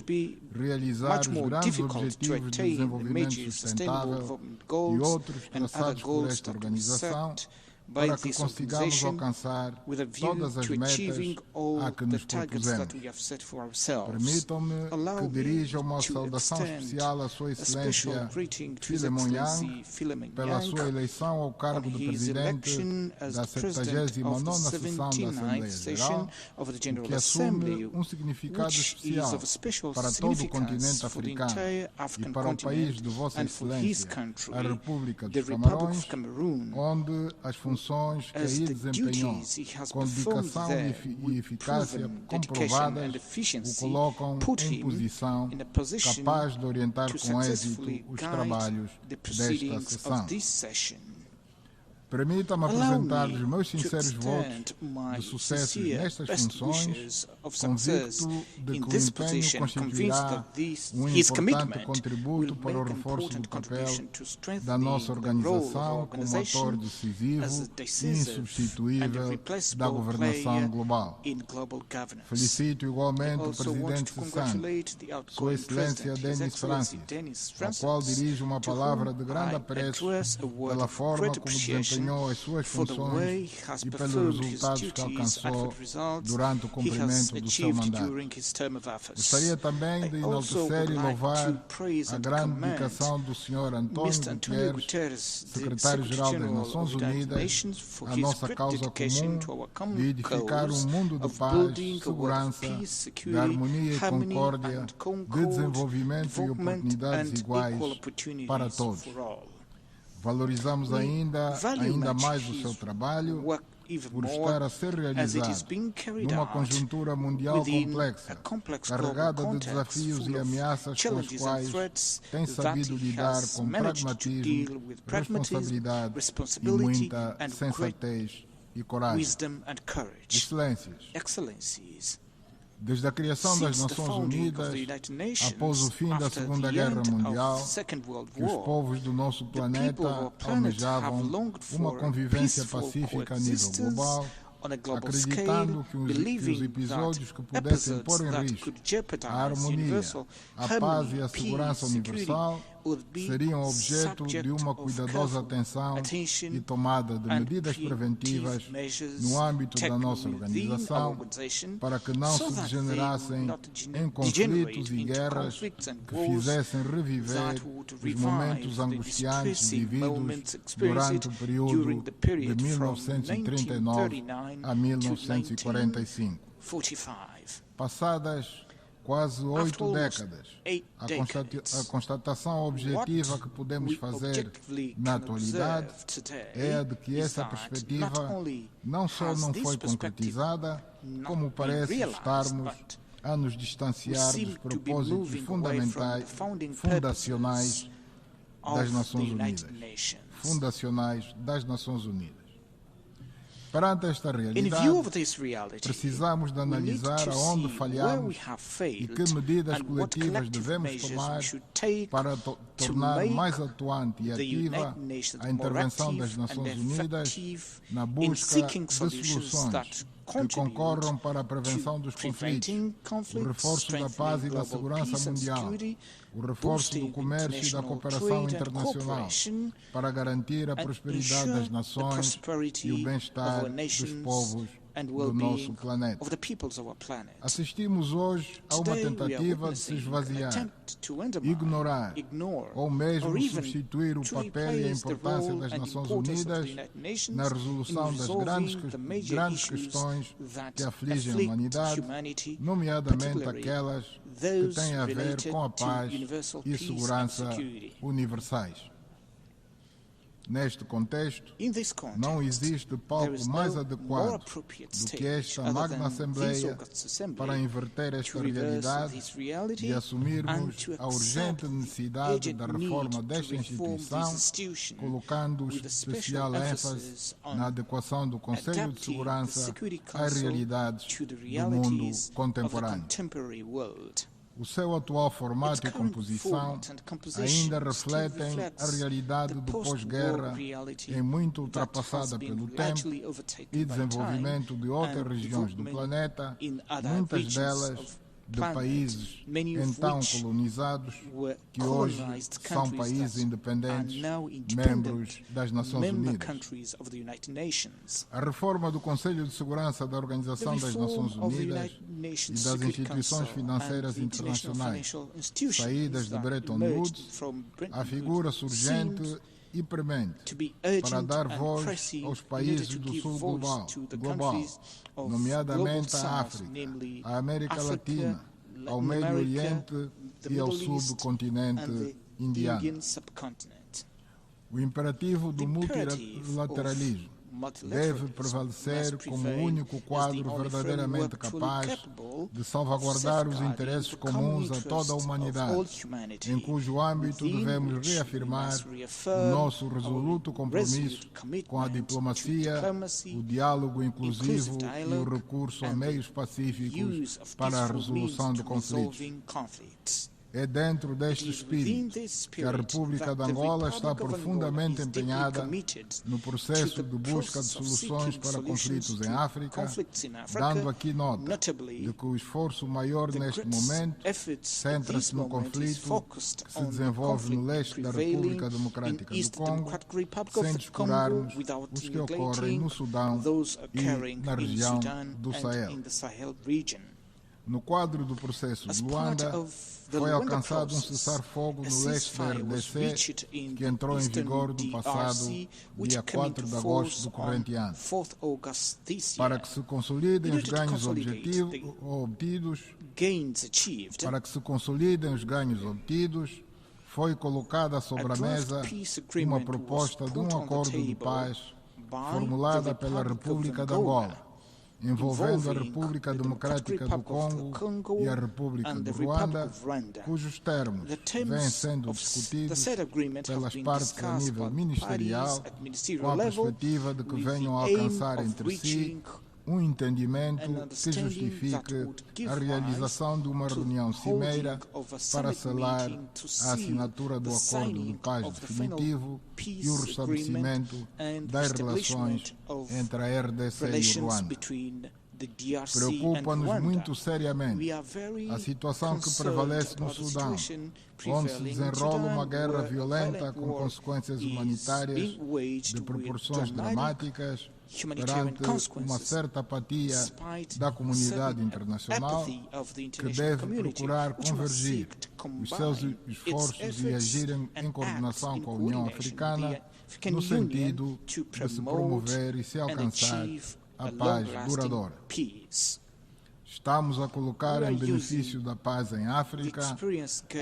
realizar os grandes objetivos de desenvolvimento sustentável e outros traçados por esta organização, para que consigamos alcançar todas as metas a que nos propusemos. Permitam-me que dirija uma saudação especial à Sua Excelência Philemon Yang pela sua eleição ao cargo de Presidente da 79ª Sessão da Assembleia Geral, o que assume um significado especial para todo o continente africano e para o país de Vossa Excelência, a República dos Camarões, onde as funções que aí desempenhou com dedicação e eficácia comprovadas o colocam em posição capaz de orientar com êxito os trabalhos desta sessão. Permita-me apresentar os meus sinceros votos de sucesso nestas funções, convicto de que o empenho constituirá um importante contributo para o reforço do papel da nossa organização como ator decisivo e insubstituível da governação global. Felicito igualmente o Presidente cessante, Sua Excelência Denis Francis, ao qual dirijo uma palavra de grande apreço pela forma como desempenhou as suas funções e pelos resultados que alcançou durante o cumprimento do seu mandato. Gostaria também de enaltecer e louvar a grande dedicação do Sr. Antonio Guterres, Secretário-Geral das Nações Unidas, à nossa causa comum de edificar um mundo de paz, segurança, de harmonia e concórdia, de desenvolvimento e oportunidades iguais para todos. Valorizamos ainda mais o seu trabalho por estar a ser realizado numa conjuntura mundial complexa, carregada de desafios e ameaças com os quais tem sabido lidar com pragmatismo, responsabilidade e muita sensatez e coragem. Excelências, desde a criação das Nações Unidas, após o fim da Segunda Guerra Mundial, que os povos do nosso planeta almejavam uma convivência pacífica a nível global, acreditando que os episódios que pudessem pôr em risco a harmonia, a paz e a segurança universal seriam objeto de uma cuidadosa atenção e tomada de medidas preventivas no âmbito da nossa organização para que não se degenerassem em conflitos e guerras que fizessem reviver os momentos angustiantes vividos durante o período de 1939 a 1945. Passadas quase 8 décadas, a constatação objetiva que podemos fazer na atualidade é a de que essa perspectiva não só não foi concretizada, como parece estarmos a nos distanciar dos propósitos fundacionais das Nações Unidas. Perante esta realidade, precisamos de analisar aonde falhamos e que medidas coletivas devemos tomar para tornar mais atuante e ativa a intervenção das Nações Unidas na busca de soluções que concorram para a prevenção dos conflitos, o reforço da paz e da segurança mundial, o reforço do comércio e da cooperação internacional para garantir a prosperidade das nações e o bem-estar dos povos do nosso planeta. Assistimos hoje a uma tentativa de se esvaziar, ignorar ou mesmo substituir o papel e a importância das Nações Unidas na resolução das grandes questões que afligem a humanidade, nomeadamente aquelas que têm a ver com a paz e segurança universais. Neste contexto, não existe palco mais adequado do que esta magna Assembleia para inverter esta realidade e assumirmos a urgente necessidade da reforma desta instituição, colocando especial ênfase na adequação do Conselho de Segurança às realidades do mundo contemporâneo. O seu atual formato e composição ainda refletem a realidade do pós-guerra, em muito ultrapassada pelo tempo e desenvolvimento de outras regiões do planeta, muitas delas de países então colonizados, que hoje são países independentes, membros das Nações Unidas. A reforma do Conselho de Segurança da Organização das Nações Unidas e das instituições financeiras internacionais saídas de Bretton Woods afigura surgente e premente para dar voz aos países do sul global, nomeadamente à África, à América Latina, ao Médio Oriente e ao subcontinente indiano. O imperativo do multilateralismo deve prevalecer como o único quadro verdadeiramente capaz de salvaguardar os interesses comuns a toda a humanidade, em cujo âmbito devemos reafirmar o nosso resoluto compromisso com a diplomacia, o diálogo inclusivo e o recurso a meios pacíficos para a resolução de conflitos. É dentro deste espírito que a República de Angola está profundamente empenhada no processo de busca de soluções para conflitos em África, dando aqui nota de que o esforço maior neste momento centra-se no conflito que se desenvolve no leste da República Democrática do Congo, sem descurarmos os que ocorrem no Sudão e na região do Sahel. No quadro do processo de Luanda, foi alcançado um cessar-fogo no leste da RDC, que entrou em vigor no passado dia 4 de agosto do corrente ano. Para que se consolidem os ganhos obtidos, foi colocada sobre a mesa uma proposta de um acordo de paz formulada pela República de Angola, envolvendo a República Democrática do Congo e a República de Ruanda, cujos termos vêm sendo discutidos pelas partes a nível ministerial, com a perspectiva de que venham a alcançar entre si um entendimento que justifique a realização de uma reunião cimeira para selar a assinatura do acordo de paz definitivo e o restabelecimento das relações entre a RDC e o Ruanda. Preocupa-nos muito seriamente a situação que prevalece no Sudão, onde se desenrola uma guerra violenta com consequências humanitárias de proporções dramáticas perante uma certa apatia da comunidade internacional que deve procurar convergir os seus esforços e agirem em coordenação com a União Africana no sentido de se promover e se alcançar a paz duradoura. Estamos a colocar em benefício da paz em África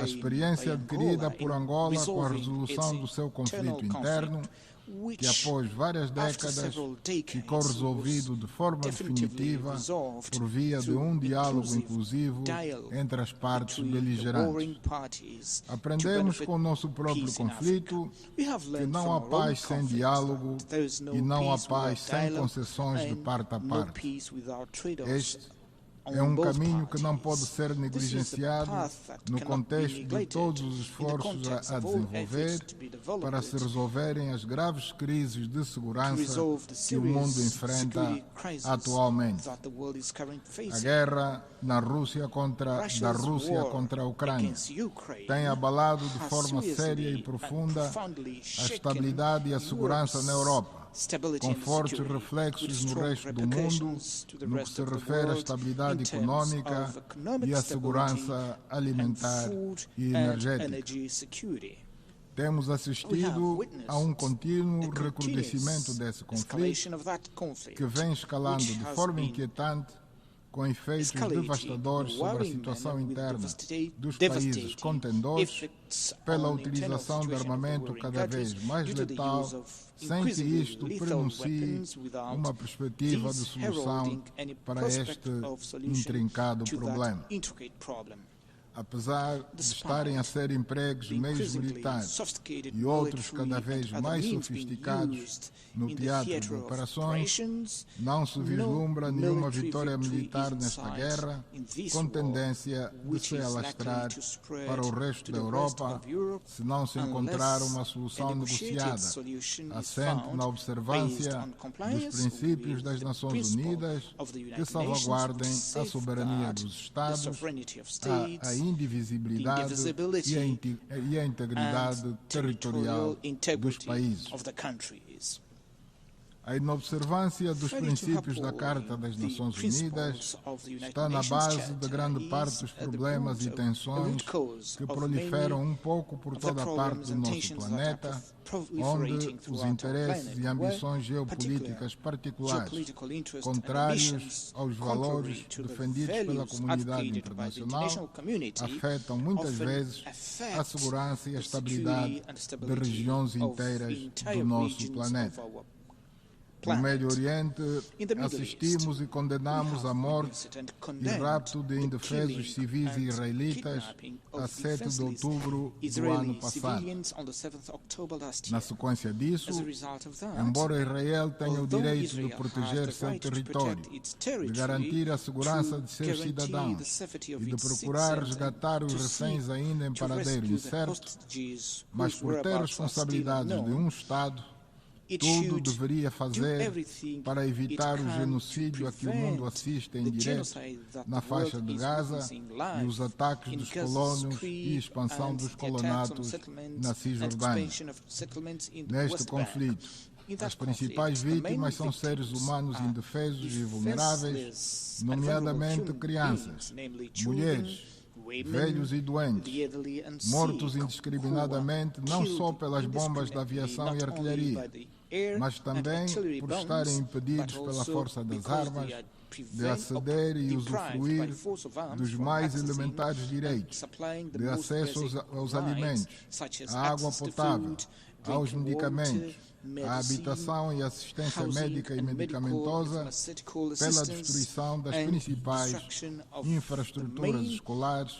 a experiência adquirida por Angola com a resolução do seu conflito interno, que após várias décadas ficou resolvido de forma definitiva por via de um diálogo inclusivo entre as partes beligerantes. Aprendemos com o nosso próprio conflito que não há paz sem diálogo e não há paz sem concessões de parte a parte. Este é um caminho que não pode ser negligenciado no contexto de todos os esforços a desenvolver para se resolverem as graves crises de segurança que o mundo enfrenta atualmente. A guerra da Rússia contra a Ucrânia tem abalado de forma séria e profunda a estabilidade e a segurança na Europa, com fortes reflexos no resto do mundo, no que se refere à estabilidade econômica e à segurança alimentar e energética. Temos assistido a um contínuo recrudescimento desse conflito, que vem escalando de forma inquietante, com efeitos devastadores sobre a situação interna dos países contendores, pela utilização de armamento cada vez mais letal, sem que isto prenuncie uma perspectiva de solução para este intrincado problema. Apesar de estarem a ser empregos meios militares e outros cada vez mais sofisticados no teatro de operações, não se vislumbra nenhuma vitória militar nesta guerra, com tendência de se alastrar para o resto da Europa se não se encontrar uma solução negociada, assente na observância dos princípios das Nações Unidas que salvaguardem a soberania dos Estados, a indivisibilidade e a integridade territorial dos países. A inobservância dos princípios da Carta das Nações Unidas está na base de grande parte dos problemas e tensões que proliferam um pouco por toda a parte do nosso planeta, onde os interesses e ambições geopolíticas particulares, contrários aos valores defendidos pela comunidade internacional, afetam muitas vezes a segurança e a estabilidade de regiões inteiras do nosso planeta. No Médio Oriente, assistimos e condenamos a morte e rapto de indefesos civis israelitas a 7 de outubro do ano passado. Na sequência disso, embora Israel tenha o direito de proteger seu território, de garantir a segurança de seus cidadãos e de procurar resgatar os reféns ainda em paradeiro incerto, mas por ter responsabilidades de um Estado, tudo deveria fazer para evitar o genocídio a que o mundo assiste em direto na faixa de Gaza e os ataques dos colónios e expansão dos colonatos na Cisjordânia. Neste conflito, as principais vítimas são seres humanos indefesos e vulneráveis, nomeadamente crianças, mulheres, velhos e doentes, mortos indiscriminadamente não só pelas bombas da aviação e artilharia, mas também por estarem impedidos pela força das armas de aceder e usufruir dos mais elementares direitos, de acesso aos alimentos, à água potável, aos medicamentos, à habitação e assistência médica e medicamentosa, pela destruição das principais infraestruturas escolares,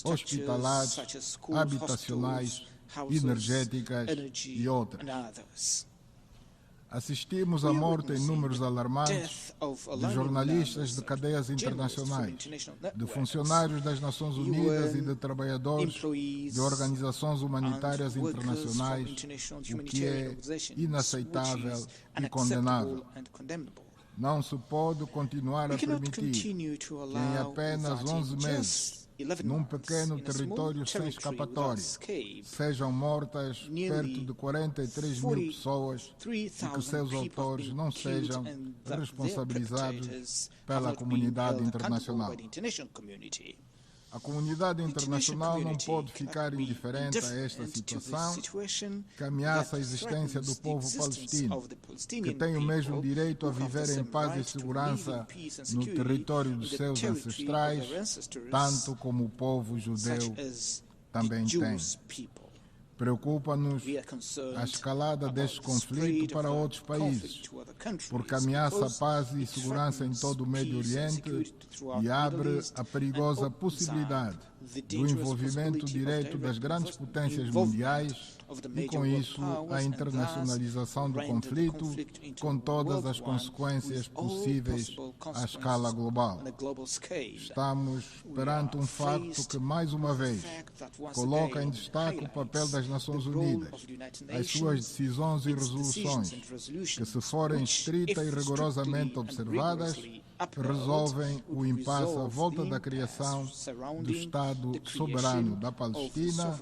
hospitalares, habitacionais, energéticas e outras. Assistimos à morte em números alarmantes de jornalistas de cadeias internacionais, de funcionários das Nações Unidas e de trabalhadores de organizações humanitárias internacionais, o que é inaceitável e condenável. Não se pode continuar a permitir que em apenas 11 meses, num pequeno território sem escapatória, sejam mortas perto de 43 mil pessoas e que seus autores não sejam responsabilizados pela comunidade internacional. A comunidade internacional não pode ficar indiferente a esta situação que ameaça a existência do povo palestino, que tem o mesmo direito a viver em paz e segurança no território dos seus ancestrais, tanto como o povo judeu também tem. Preocupa-nos a escalada deste conflito para outros países, porque ameaça a paz e segurança em todo o Médio Oriente e abre a perigosa possibilidade do envolvimento direto das grandes potências mundiais e, com isso, a internacionalização do conflito, com todas as consequências possíveis à escala global. Estamos perante um facto que, mais uma vez, coloca em destaque o papel das Nações Unidas, as suas decisões e resoluções, que, se forem estrita e rigorosamente observadas, resolvem o impasse à volta da criação do Estado soberano da Palestina,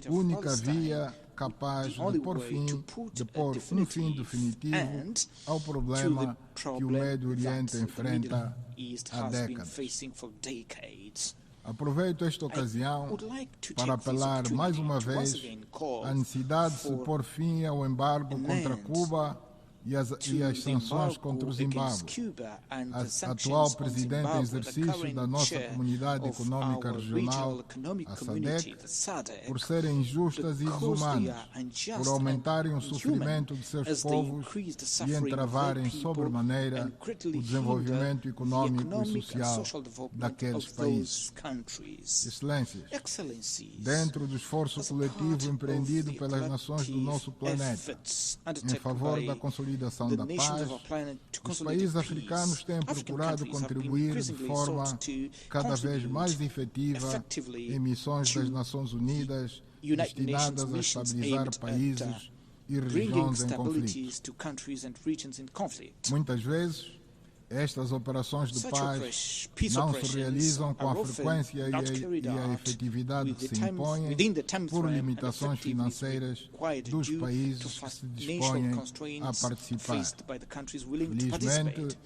única via capaz de pôr um fim definitivo ao problema que o Médio Oriente enfrenta há décadas. Aproveito esta ocasião para apelar mais uma vez à necessidade de se pôr fim ao embargo contra Cuba e as sanções contra o Zimbábue. A atual presidente em exercício da nossa Comunidade Econômica Regional, a SADC, por serem injustas e desumanas, por aumentarem o sofrimento de seus povos e entravarem sobremaneira o desenvolvimento econômico e social daqueles países. Excelências, dentro do esforço coletivo empreendido pelas nações do nosso planeta em favor da consolidação da paz, os países africanos têm procurado contribuir de forma cada vez mais efetiva em missões das Nações Unidas destinadas a estabilizar países e regiões em conflito. Muitas vezes, estas operações de paz não se realizam com a frequência e a efetividade que se impõem por limitações financeiras dos países que se dispõem a participar. Felizmente,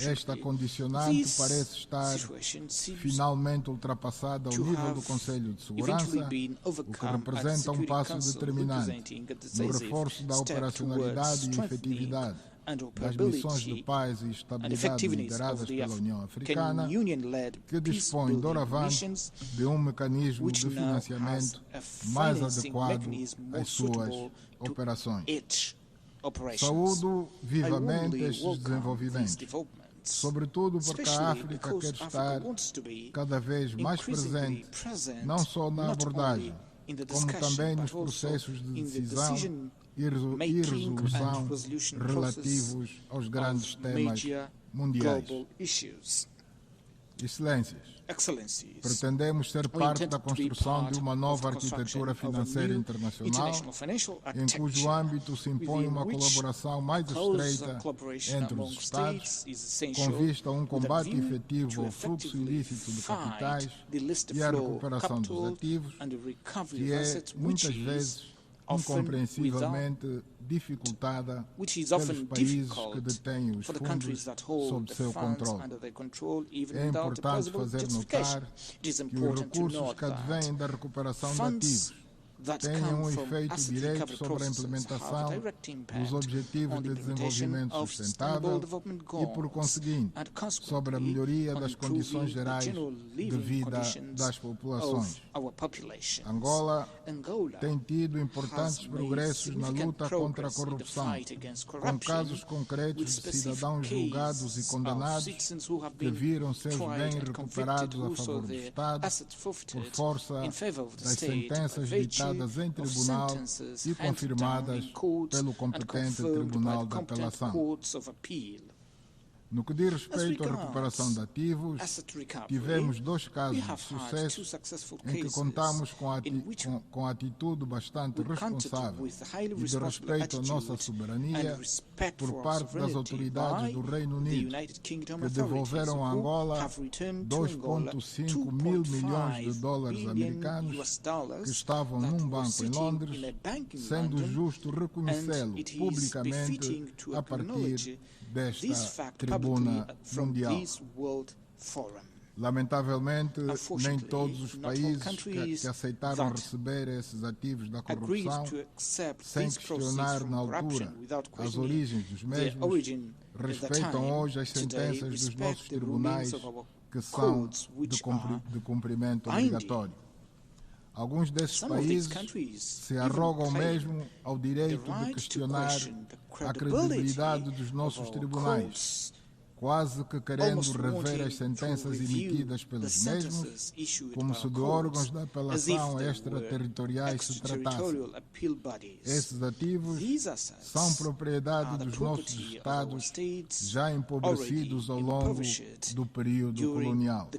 esta condicionante parece estar finalmente ultrapassada ao nível do Conselho de Segurança, o que representa um passo determinante no reforço da operacionalidade e efetividade das missões de paz e estabilidade lideradas pela União Africana, que dispõe doravante de um mecanismo de financiamento mais adequado às suas operações. Saúdo vivamente estes desenvolvimentos, sobretudo porque a África quer estar cada vez mais presente, não só na abordagem, como também nos processos de decisão e resolução relativos aos grandes temas mundiais. Excelências, pretendemos ser parte da construção de uma nova arquitetura financeira internacional, em cujo âmbito se impõe uma colaboração mais estreita entre os Estados, com vista a um combate efetivo ao fluxo ilícito de capitais e à recuperação dos ativos, que é, muitas vezes, incompreensivelmente dificultada pelos países que detêm os fundos sob seu controle. É importante fazer notar que os recursos que advêm da recuperação de ativos tenham um efeito direto sobre a implementação dos Objetivos de Desenvolvimento Sustentável e, por conseguinte, sobre a melhoria das condições gerais de vida das populações. Angola tem tido importantes progressos na luta contra a corrupção, com casos concretos de cidadãos julgados e condenados que viram seus bens recuperados a favor do Estado por força das sentenças ditadas em tribunal e confirmadas pelo competente Tribunal de Apelação. No que diz respeito à recuperação de ativos, tivemos 2 casos de sucesso em que contamos com atitude bastante responsável e de respeito à nossa soberania por parte das autoridades do Reino Unido, que devolveram a Angola 2,5 mil milhões de dólares americanos que estavam num banco em Londres, sendo justo reconhecê-lo publicamente a partir desta tribuna mundial. Lamentavelmente, nem todos os países que aceitaram receber esses ativos da corrupção, sem questionar na altura as origens dos mesmos, respeitam hoje as sentenças dos nossos tribunais, que são de cumprimento obrigatório. Alguns desses países se arrogam mesmo ao direito de questionar a credibilidade dos nossos tribunais, quase que querendo rever as sentenças emitidas pelos mesmos, como se de órgãos de apelação extraterritoriais se tratasse. Esses ativos são propriedade dos nossos Estados já empobrecidos ao longo do período colonial.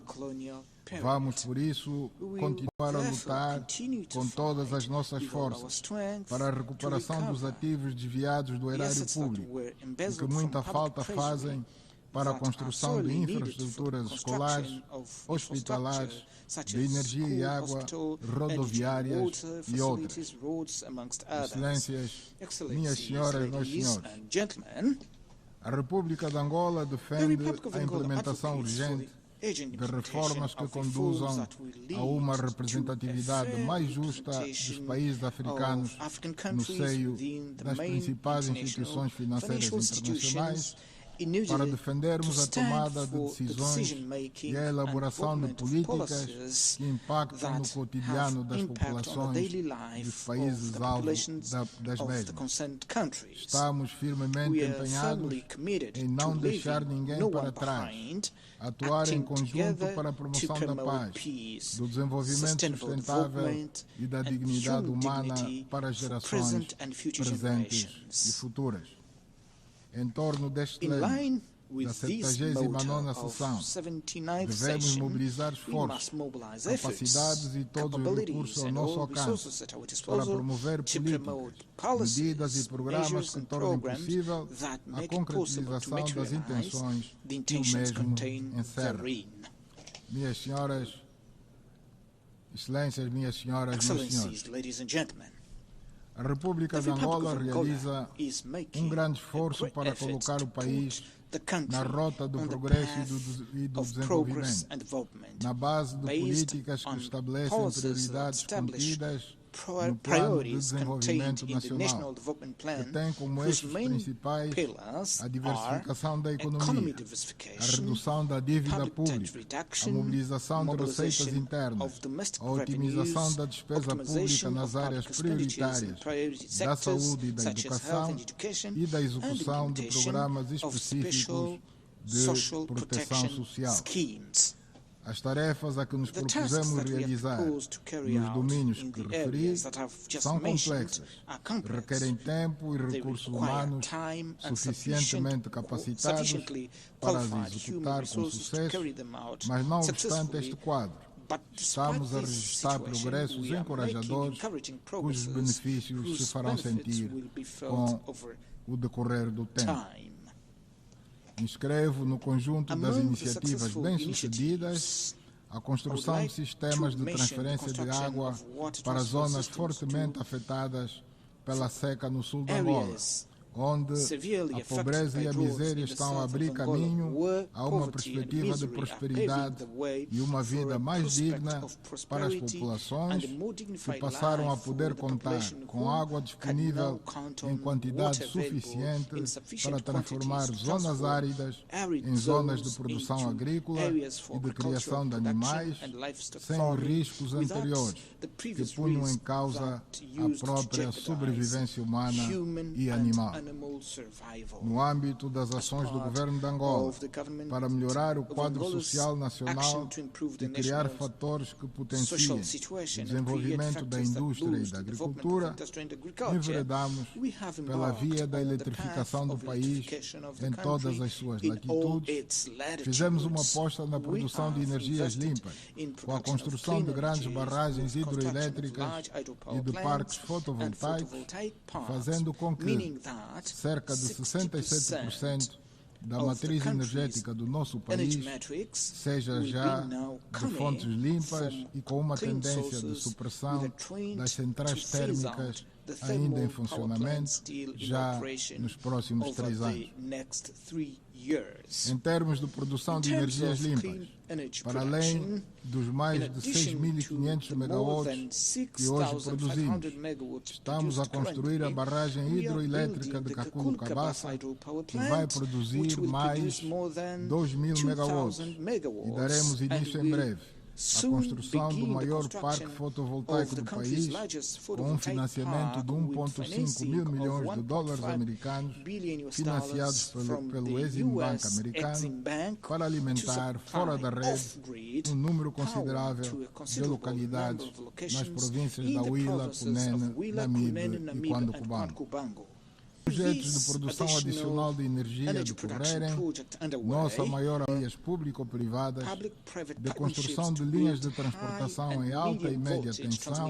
Vamos, por isso, continuar a lutar com todas as nossas forças para a recuperação dos ativos desviados do erário público e que muita falta fazem para a construção de infraestruturas escolares, hospitalares, de energia e água, rodoviárias e outras. Excelências, minhas senhoras e meus senhores, a República de Angola defende a implementação urgente de reformas que conduzam a uma representatividade mais justa dos países africanos no seio das principais instituições financeiras internacionais, para defendermos a tomada de decisões e a elaboração de políticas que impactam no cotidiano das populações dos países alvos das mesmas. Estamos firmemente empenhados em não deixar ninguém para trás, atuar em conjunto para a promoção da paz, do desenvolvimento sustentável e da dignidade humana para as gerações presentes e futuras. Em torno deste lema, da 79ª sessão, devemos mobilizar esforços, capacidades e todos os recursos ao nosso alcance para promover políticas, medidas e programas que tornem possível a concretização das intenções que o mesmo encerra. Minhas senhoras, excelências, minhas senhoras, meus senhores, a República de Angola realiza um grande esforço para colocar o país na rota do progresso e do desenvolvimento, na base de políticas que estabelecem prioridades contidas no Plano de Desenvolvimento Nacional, que tem como eixos principais a diversificação da economia, a redução da dívida pública, a mobilização de receitas internas, a otimização da despesa pública nas áreas prioritárias da saúde e da educação e da execução de programas específicos de proteção social. As tarefas a que nos propusemos realizar nos domínios que referi são complexas, requerem tempo e recursos humanos suficientemente capacitados para as executar com sucesso, mas não obstante este quadro, estamos a registrar progressos encorajadores cujos benefícios se farão sentir com o decorrer do tempo. Inscrevo no conjunto das iniciativas bem-sucedidas a construção de sistemas de transferência de água para zonas fortemente afetadas pela seca no sul de Angola, onde a pobreza e a miséria estão a abrir caminho a uma perspectiva de prosperidade e uma vida mais digna para as populações que passaram a poder contar com água disponível em quantidade suficiente para transformar zonas áridas em zonas de produção agrícola e de criação de animais sem os riscos anteriores que punham em causa a própria sobrevivência humana e animal. no âmbito das ações do governo de Angola para melhorar o quadro social nacional e criar fatores que potenciem o desenvolvimento da indústria e da agricultura, enveredamos pela via da eletrificação do país em todas as suas latitudes. Fizemos uma aposta na produção de energias limpas, com a construção de grandes barragens hidroelétricas e de parques fotovoltaicos, fazendo com que cerca de 67% da matriz energética do nosso país seja já de fontes limpas e com uma tendência de supressão das centrais térmicas ainda em funcionamento já nos próximos 3 anos. Em termos de produção de energias limpas, para além dos mais de 6.500 megawatts que hoje produzimos, estamos a construir a barragem hidroelétrica de Caculo-Cabaça, que vai produzir mais 2.000 megawatts, e daremos início em breve a construção do maior parque fotovoltaico do país, com um financiamento de 1,5 mil milhões de dólares americanos, financiados pelo Exim Bank americano, para alimentar fora da rede um número considerável de localidades nas províncias da Huila, Cunene, Namibe e Cuando-Cubango. Projetos de produção adicional de energia decorrerem, nossa maior áreas público-privadas, de construção de linhas de transportação em alta e média tensão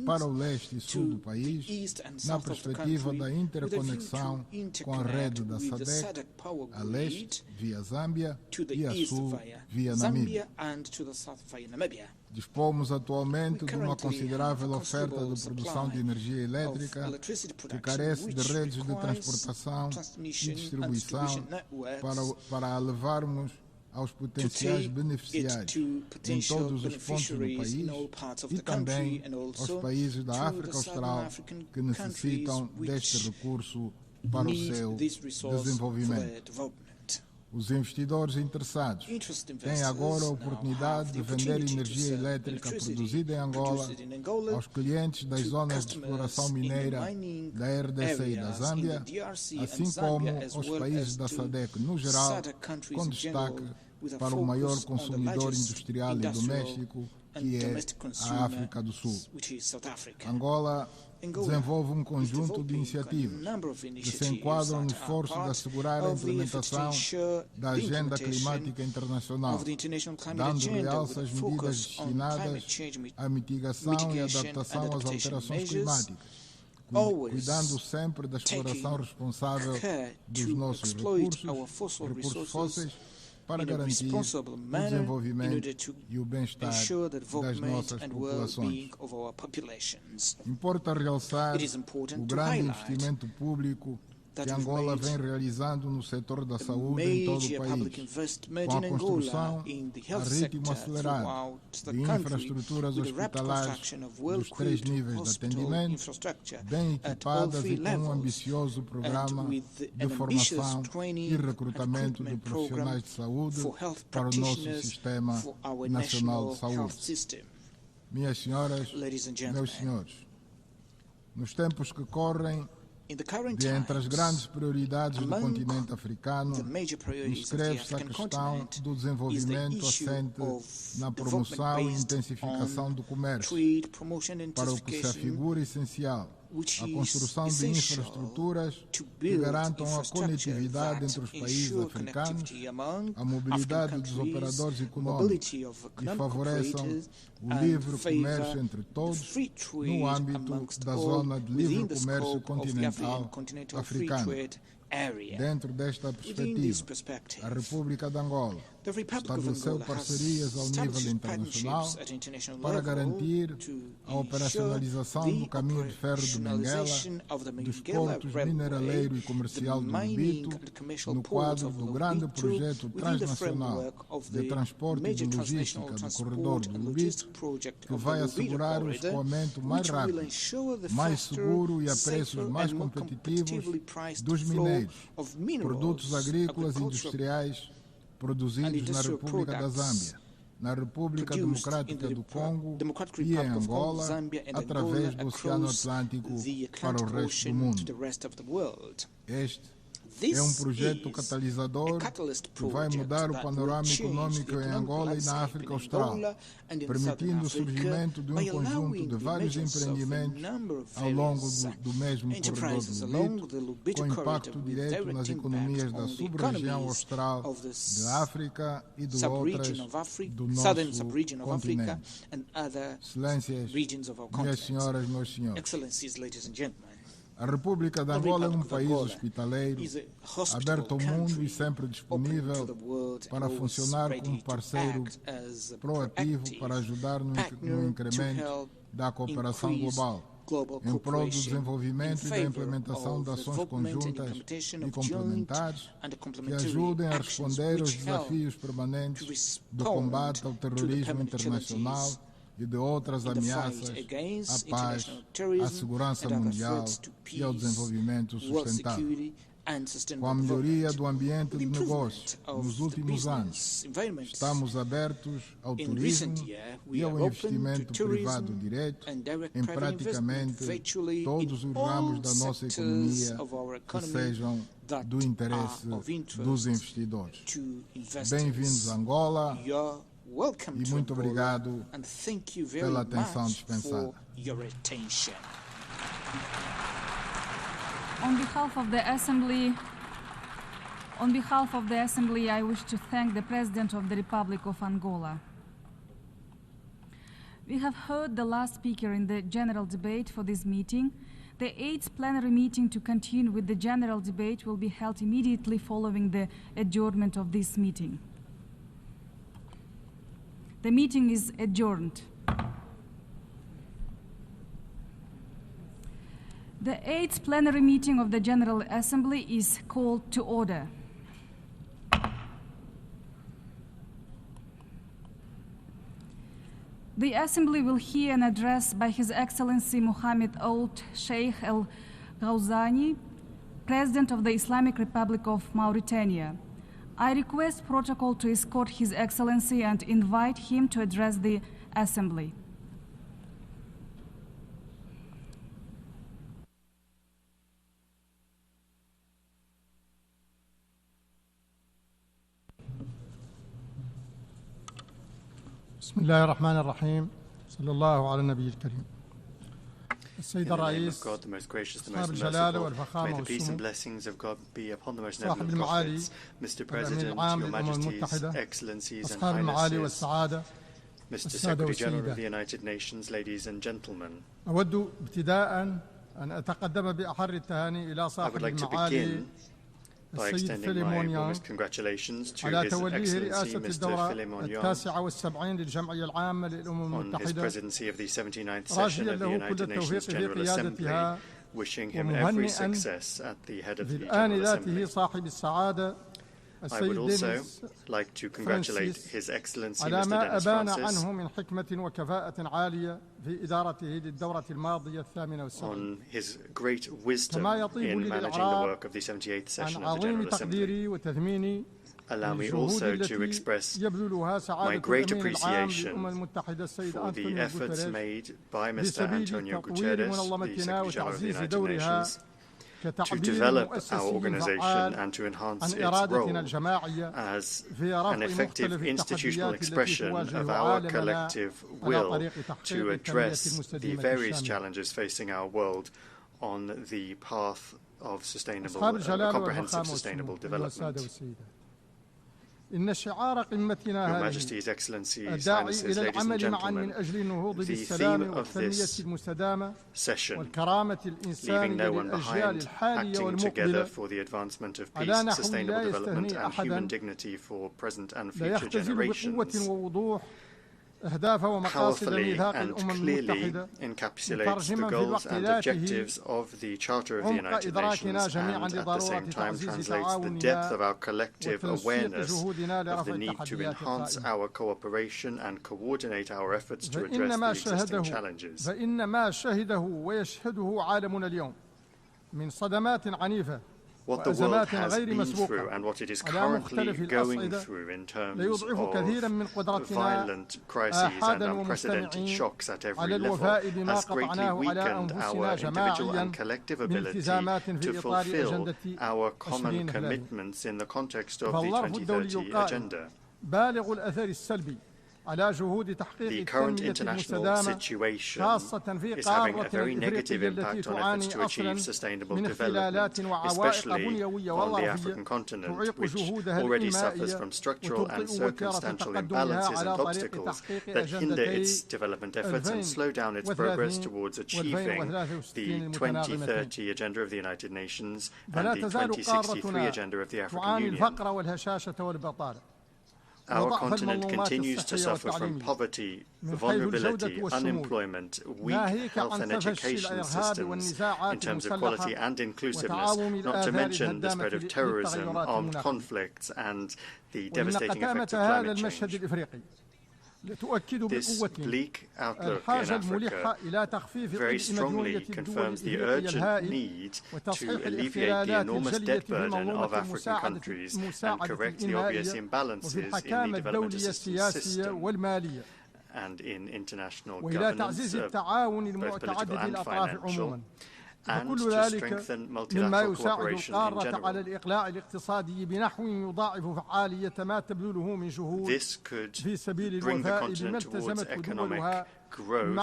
para o leste e sul do país, na perspectiva da interconexão com a rede da SADC, a leste via Zâmbia e a sul via Namíbia. Dispomos atualmente de uma considerável oferta de produção de energia elétrica que carece de redes de transportação e distribuição para a levarmos aos potenciais beneficiários em todos os pontos do país e também aos países da África Austral que necessitam deste recurso para o seu desenvolvimento. Os investidores interessados têm agora a oportunidade de vender energia elétrica produzida em Angola aos clientes das zonas de exploração mineira da RDC e da Zâmbia, assim como aos países da SADC no geral, com destaque para o maior consumidor industrial e doméstico, que é a África do Sul. Angola desenvolve um conjunto de iniciativas que se enquadram no esforço de assegurar a implementação da Agenda Climática Internacional, dando realce às medidas destinadas à mitigação e adaptação às alterações climáticas, cuidando sempre da exploração responsável dos nossos recursos fósseis, para garantir o desenvolvimento e o bem-estar das nossas populações. Importa realçar o grande investimento público que Angola vem realizando no setor da saúde em todo o país, com a construção a ritmo acelerado de infraestruturas hospitalares dos 3 níveis de atendimento, bem equipadas e com um ambicioso programa de formação e recrutamento de profissionais de saúde para o nosso Sistema Nacional de Saúde. Minhas senhoras, meus senhores, nos tempos que correm, de entre as grandes prioridades do continente africano, inscreve-se a questão do desenvolvimento assente na promoção e intensificação do comércio, para o que se afigura essencial a construção de infraestruturas que garantam a conectividade entre os países africanos, a mobilidade dos operadores econômicos e favoreçam o livre comércio entre todos no âmbito da Zona de Livre Comércio Continental Africana. Dentro desta perspectiva, a República de Angola estabeleceu parcerias ao nível internacional para garantir a operacionalização do caminho de ferro de Benguela, dos portos mineraleiro e comercial do Lubito, no quadro do grande projeto transnacional de transporte e de logística do corredor do Lubito, que vai assegurar o escoamento mais rápido, mais seguro e a preços mais competitivos dos minérios, produtos agrícolas e industriais produzidos na República da Zâmbia, na República Democrática do Congo e em Angola, através do Oceano Atlântico para o resto do mundo. Este é projeto catalisador que vai mudar o panorama econômico em Angola e na África Austral, permitindo o surgimento de conjunto de vários empreendimentos ao longo do mesmo corredor do Lito, com impacto direto nas economias da sub-região austral da África e de outras do nosso continente. Excelências, minhas senhoras, meus senhores. A República de Angola é país hospitaleiro, aberto ao mundo e sempre disponível para funcionar como parceiro proativo para ajudar no incremento da cooperação global, em prol do desenvolvimento e da implementação de ações conjuntas e complementares que ajudem a responder aos desafios permanentes do combate ao terrorismo internacional e de outras ameaças à paz, à segurança mundial e ao desenvolvimento sustentável. Com a melhoria do ambiente de negócio nos últimos anos, estamos abertos ao turismo e ao investimento privado direto em praticamente todos os ramos da nossa economia que sejam do interesse dos investidores. Bem-vindos a Angola. E muito obrigado pela atenção dispensada. On behalf of the Assembly, I wish to thank the President of the Republic of Angola. We have heard the last speaker in the general debate for this meeting. The 8th plenary meeting to continue with the general debate will be held immediately following the adjournment of this meeting. The meeting is adjourned. The 8th plenary meeting of the General Assembly is called to order. The Assembly will hear an address by His Excellency Mohammed Ould Sheikh Al Ghazouani, President of the Islamic Republic of Mauritania. I request protocol to escort His Excellency and invite him to address the Assembly. بسم الله الرحمن الرحيم صلى الله على النبي الكريم. السيد الرئيس صاحب الجلالة والفخامة والسمو صاحب المعالي الأمين العام للأمم المتحدة أصحاب المعالي والسعادة السادة والسيدات. أود ابتداء أن أتقدم بأحر التهاني إلى صاحب المعالي السيد فيليمون يانغ على توليه رئاسة الدورة 79 للجمعية العامة للأمم المتحدة، راجيا له كل التوفيق في قيادتها ومهنئا بالآن ذاته صاحب السعادة السيد دينيس فرانسيس على ما أبان عنه من حكمة وكفاءة عالية في إدارته للدورة الماضية 78. كما يطيب لي الإعراب عن عظيم تقديري وتثميني للجهود التي يبذلها سعادة الأمين العام للأمم المتحدة السيد أنطونيو غوتيريس في سبيل تطوير منظمتنا وتعزيز دورها to develop our organization and to enhance its role as an effective institutional expression of our collective will to address the various challenges facing our world on the path of comprehensive sustainable development. إن شعار قمتنا هذه الداعي إلى العمل معا من أجل النهوض بالسلام والتنمية المستدامة والكرامة الإنسانية للأجيال الحالية والمقبلة على نحو لا يستهني أحدا لا يختزل بقوة ووضوح أهداف ومقاصد ميثاق الأمم المتحدة مترجما في الوقت ذاته عمق إدراكنا جميعا لضرورة تعزيز تعاوننا وتوسيع جهودنا لرفع التحديات القائمة. فإن ما شهده ويشهده عالمنا اليوم من صدمات عنيفة what the world has been through and what it is currently going through in terms of violent crises and unprecedented shocks at every level has greatly weakened our individual and collective ability to fulfill our common commitments in the context of the 2030 agenda. The current international situation is having a very negative impact on efforts to achieve sustainable development, especially on the African continent, which already suffers from structural and circumstantial imbalances and obstacles that hinder its development efforts and slow down its progress towards achieving the 2030 Agenda of the United Nations and the 2063 Agenda of the African Union. Our continent continues to suffer from poverty, vulnerability, unemployment, weak health and education systems in terms of quality and inclusiveness, not to mention the spread of terrorism, armed conflicts, and the devastating effects of climate change. This bleak outlook in Africa very strongly confirms the urgent need to alleviate the enormous debt burden of African countries and correct the obvious imbalances in the development assistance system and in international governance, both political and financial, and to strengthen multilateral cooperation in general. This could bring the continent towards economic growth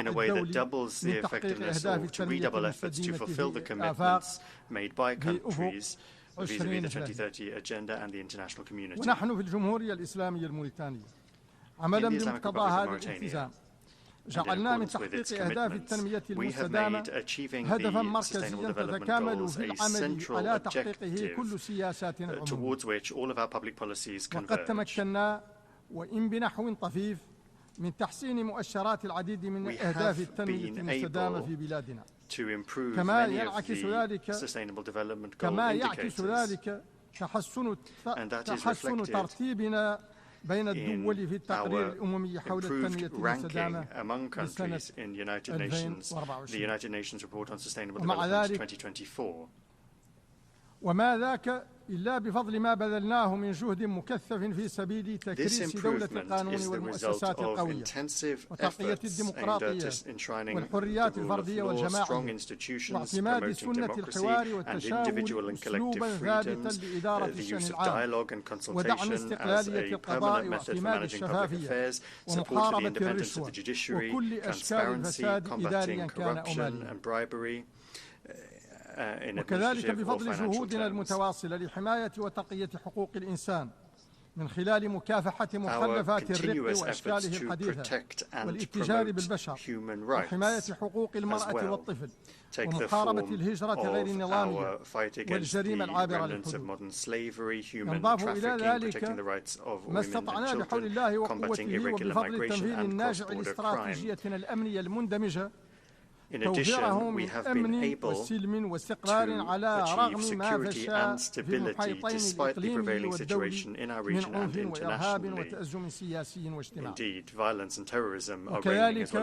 in a way that doubles the effectiveness or to redouble efforts to fulfill the commitments made by countries vis-à-vis the 2030 Agenda and the international community. In the Islamic Republic of Mauritania, جعلنا من تحقيق أهداف التنمية المستدامة هدفا مركزيا تتكامل في العمل على تحقيقه كل سياساتنا العمومية. وقد تمكنا وإن بنحو طفيف من تحسين مؤشرات العديد من أهداف التنمية المستدامة في بلادنا. كما يعكس ذلك تحسن ترتيبنا بين الدول في التقرير الأممي حول التنمية المستدامة لسنة 2024. ومع ذلك وما ذاك إلا بفضل ما بذلناه من جهد مكثف في سبيل تكريس دولة القانون والمؤسسات القوية وتقوية الديمقراطية والحريات الفردية والجماعية واعتماد سنة الحوار والتشاور أسلوبا ثابتا لإدارة الشأن العام ودعم استقلالية القضاء واعتماد الشفافية ومحاربة الرشوة وكل أشكال الفساد إداريا كان أو ماليا. وكذلك بفضل جهودنا المتواصلة لحماية وتقوية حقوق الإنسان من خلال مكافحة مخلفات الرق وأشكاله الحديثة والاتجار بالبشر وحماية حقوق المرأة والطفل ومحاربة الهجرة غير النظامية والجريمة العابرة للحدود. ينضاف إلى ذلك ما استطعنا بحول الله وقوته وبفضل التمهيد الناجع لاستراتيجيتنا الأمنية المندمجة توفيرهم من أمن وسلم واستقرار على رغم ما فشى في المحيطين الإقليمي والدولي من عنف وإرهاب وتأزم سياسي واجتماعي. وكذلك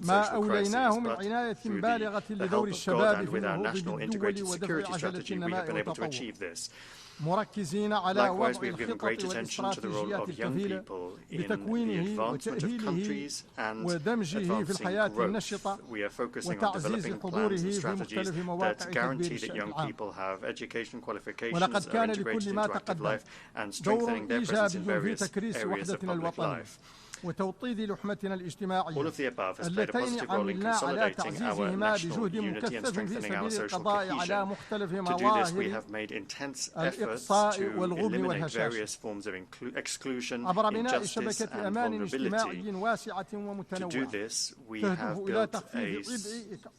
ما أوليناه من عناية بالغة لدور الشباب في النهوض بالدول ودفع عجلة النماء والتطور مركزين على وضع الخطط والاستراتيجيات الكفيلة بتكوينه وتأهيله ودمجه في الحياة النشطة وتعزيز حضوره في مختلف مواقع تدبير الشأن العام. ولقد كان لكل ما تقدم دور إيجابي في تكريس وحدتنا الوطنية وتوطيد لحمتنا الاجتماعية اللتين عملنا على تعزيزهما بجهد مكثف في سبيل القضاء على مختلف مظاهر الإقصاء والغبن والهشاشة عبر بناء شبكة أمان اجتماعي واسعة ومتنوعة تهدف إلى تخفيف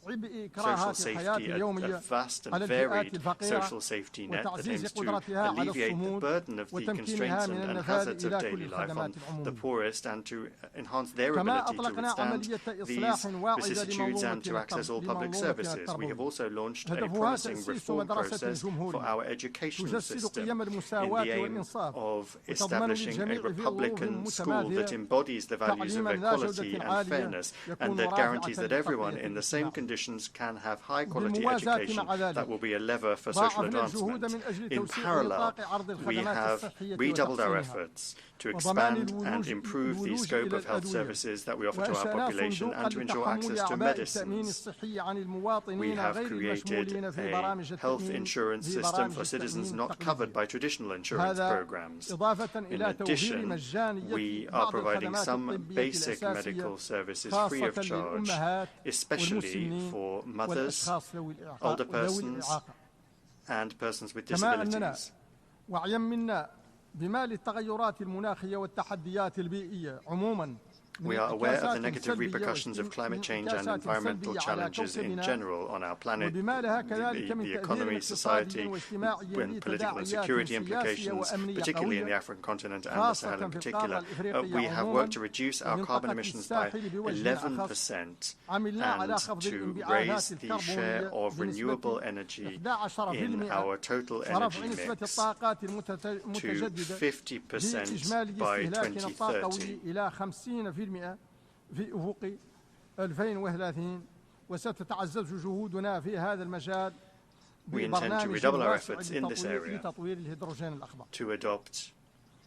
عبء إكراهات الحياة اليومية على الفئات الفقيرة وتعزيز قدرتها على الصمود وتمكينها من النفاذ إلى كل الخدمات العمومية. to enhance their ability to withstand these vicissitudes and to access all public services. We have also launched a promising reform process for our educational system in the aim of establishing a Republican school that embodies the values of equality and fairness and that guarantees that everyone in the same conditions can have high-quality education that will be a lever for social advancement. In parallel, we have redoubled our efforts to expand and improve the scope of health services that we offer to our population and to ensure access to medicines. We have created a health insurance system for citizens not covered by traditional insurance programs. In addition, we are providing some basic medical services free of charge, especially for mothers, older persons, and persons with disabilities. بما للتغيرات المناخية والتحديات البيئية عموما We are aware of the negative repercussions of climate change and environmental challenges in general on our planet, the economy, society, and political and security implications, particularly in the African continent and the Sahel in particular. We have worked to reduce our carbon emissions by 11% and to raise the share of renewable energy in our total energy mix to 50% by 2030. في أفق 2030 وستتعزز جهودنا في هذا المجال ببرنامج واسع لتطوير الهيدروجين الأخضر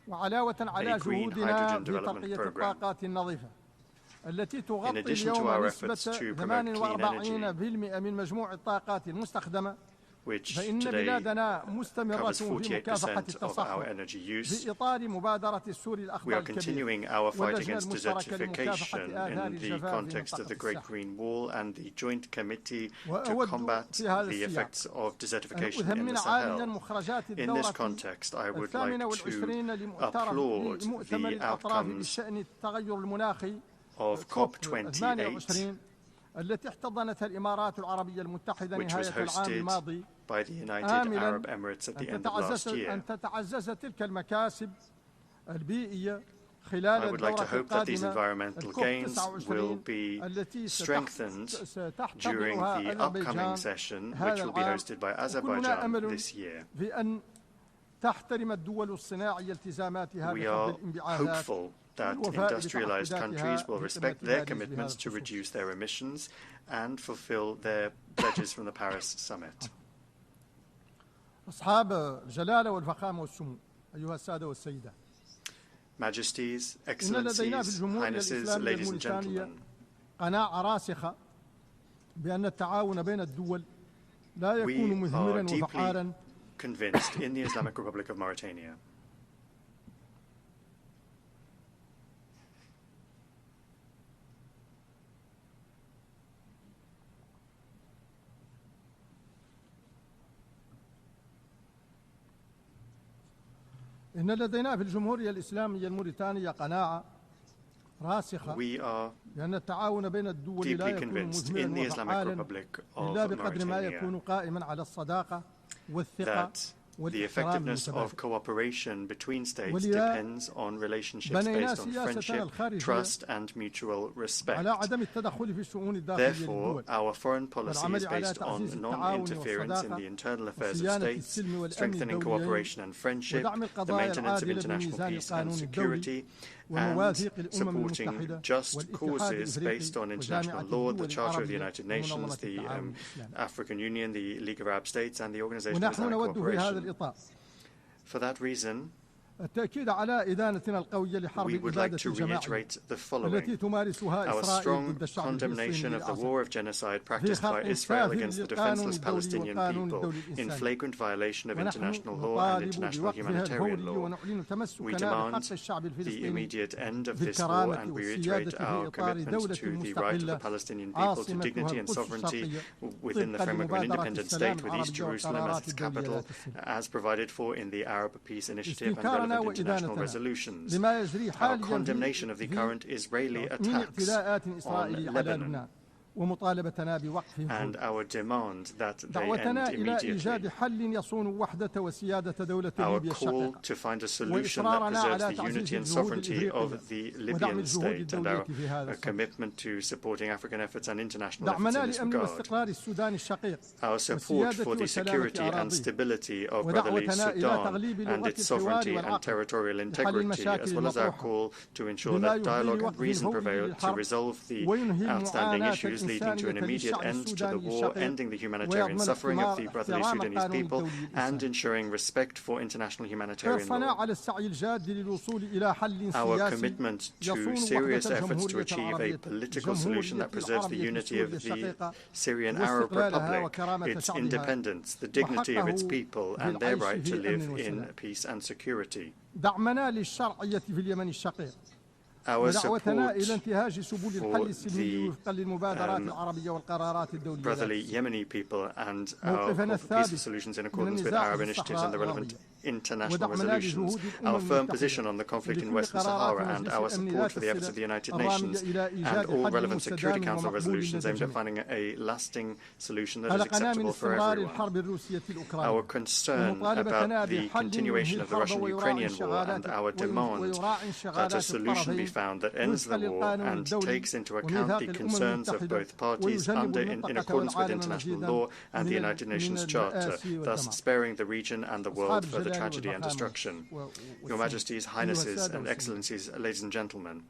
وعلاوة على جهودنا بترقية الطاقات النظيفة التي تغطي اليوم نسبة 48% من مجموع الطاقات المستخدمة فإن بلادنا مستمرة في مكافحة التصحر في إطار مبادرة السور الأخضر الكبير واللجنة المشتركة لمكافحة آثار الجفاف في In this context, I would like to applaud the outcomes of COP28 التي احتضنتها الإمارات العربية المتحدة نهاية العام الماضي by the United Arab Emirates at the end of last year. أن تتعزز تلك المكاسب البيئية خلال الدورة القادمة gains will be strengthened during the upcoming session, which will be hosted by Azerbaijan this year. بأن تحترم الدول الصناعية التزاماتها بحد الانبعاثات that industrialized countries will respect their commitments to reduce their emissions and fulfill their pledges from the Paris Summit. أصحاب الجلالة والفخامة والسمو أيها السادة والسيدات Majesties, Excellencies, Highnesses, ladies and gentlemen. قناعة راسخة بأن التعاون بين الدول لا يكون مثمرا وفعالا convinced in the Islamic Republic of Mauritania إن لدينا في الجمهورية الإسلامية الموريتانية قناعة راسخة بأن التعاون بين الدول لا يكون مثمرا وفعالا إلا بقدر ما يكون قائما على الصداقة والثقة The effectiveness of cooperation between states depends on relationships based on friendship, trust, and mutual respect. Therefore, our foreign policy is based on non-interference in the internal affairs of states, strengthening cooperation and friendship, the maintenance of international peace and security, and supporting just causes based on international law, the Charter of the United Nations, the African Union, the League of Arab States, and the Organization of Islamic Cooperation. For that reason, we would like to reiterate the following. Our strong condemnation of the war of genocide practiced by Israel against the defenseless Palestinian people in flagrant violation of international law and international humanitarian law. We demand the immediate end of this war and we reiterate our commitment to the right of the Palestinian people to dignity and sovereignty within the framework of an independent state with East Jerusalem as its capital, as provided for in the Arab Peace Initiative and relevant international resolutions. Our condemnation of the current Israeli attacks on Lebanon ومطالبتنا بوقفهم and our demand that they دعوتنا end إلى immediately. إيجاد حل يصون وحدة وسيادة دولة Our ليبيا call الشقيقة to find a solution that preserves the unity and sovereignty of the Libyan state and our commitment to supporting African efforts and international efforts in this regard. Our support for the security and stability of brotherly Sudan and its sovereignty and territorial integrity, as well as our call to ensure that dialogue and reason prevail to resolve the outstanding issues leading to an immediate end to the war, ending the humanitarian suffering of the brotherly Sudanese people, and ensuring respect for international humanitarian law. Our commitment to serious efforts to achieve a political solution that preserves the unity of the Syrian Arab Republic, its independence, the dignity of its people, and their right to live in peace and security. Our support for the brotherly Yemeni people and our call for peaceful solutions in accordance with Arab initiatives and the relevant international resolutions, our firm position on the conflict in Western Sahara, and our support for the efforts of the United Nations and all relevant Security Council resolutions aimed at finding a lasting solution that is acceptable for everyone. Our concern about the continuation of the Russian-Ukrainian war and our demand that a solution be found that ends the war and takes into account the concerns of both parties in accordance with international law and the United Nations Charter, thus sparing the region and the world further tragedy and destruction. Your Majesties, Highnesses and Excellencies, ladies and gentlemen,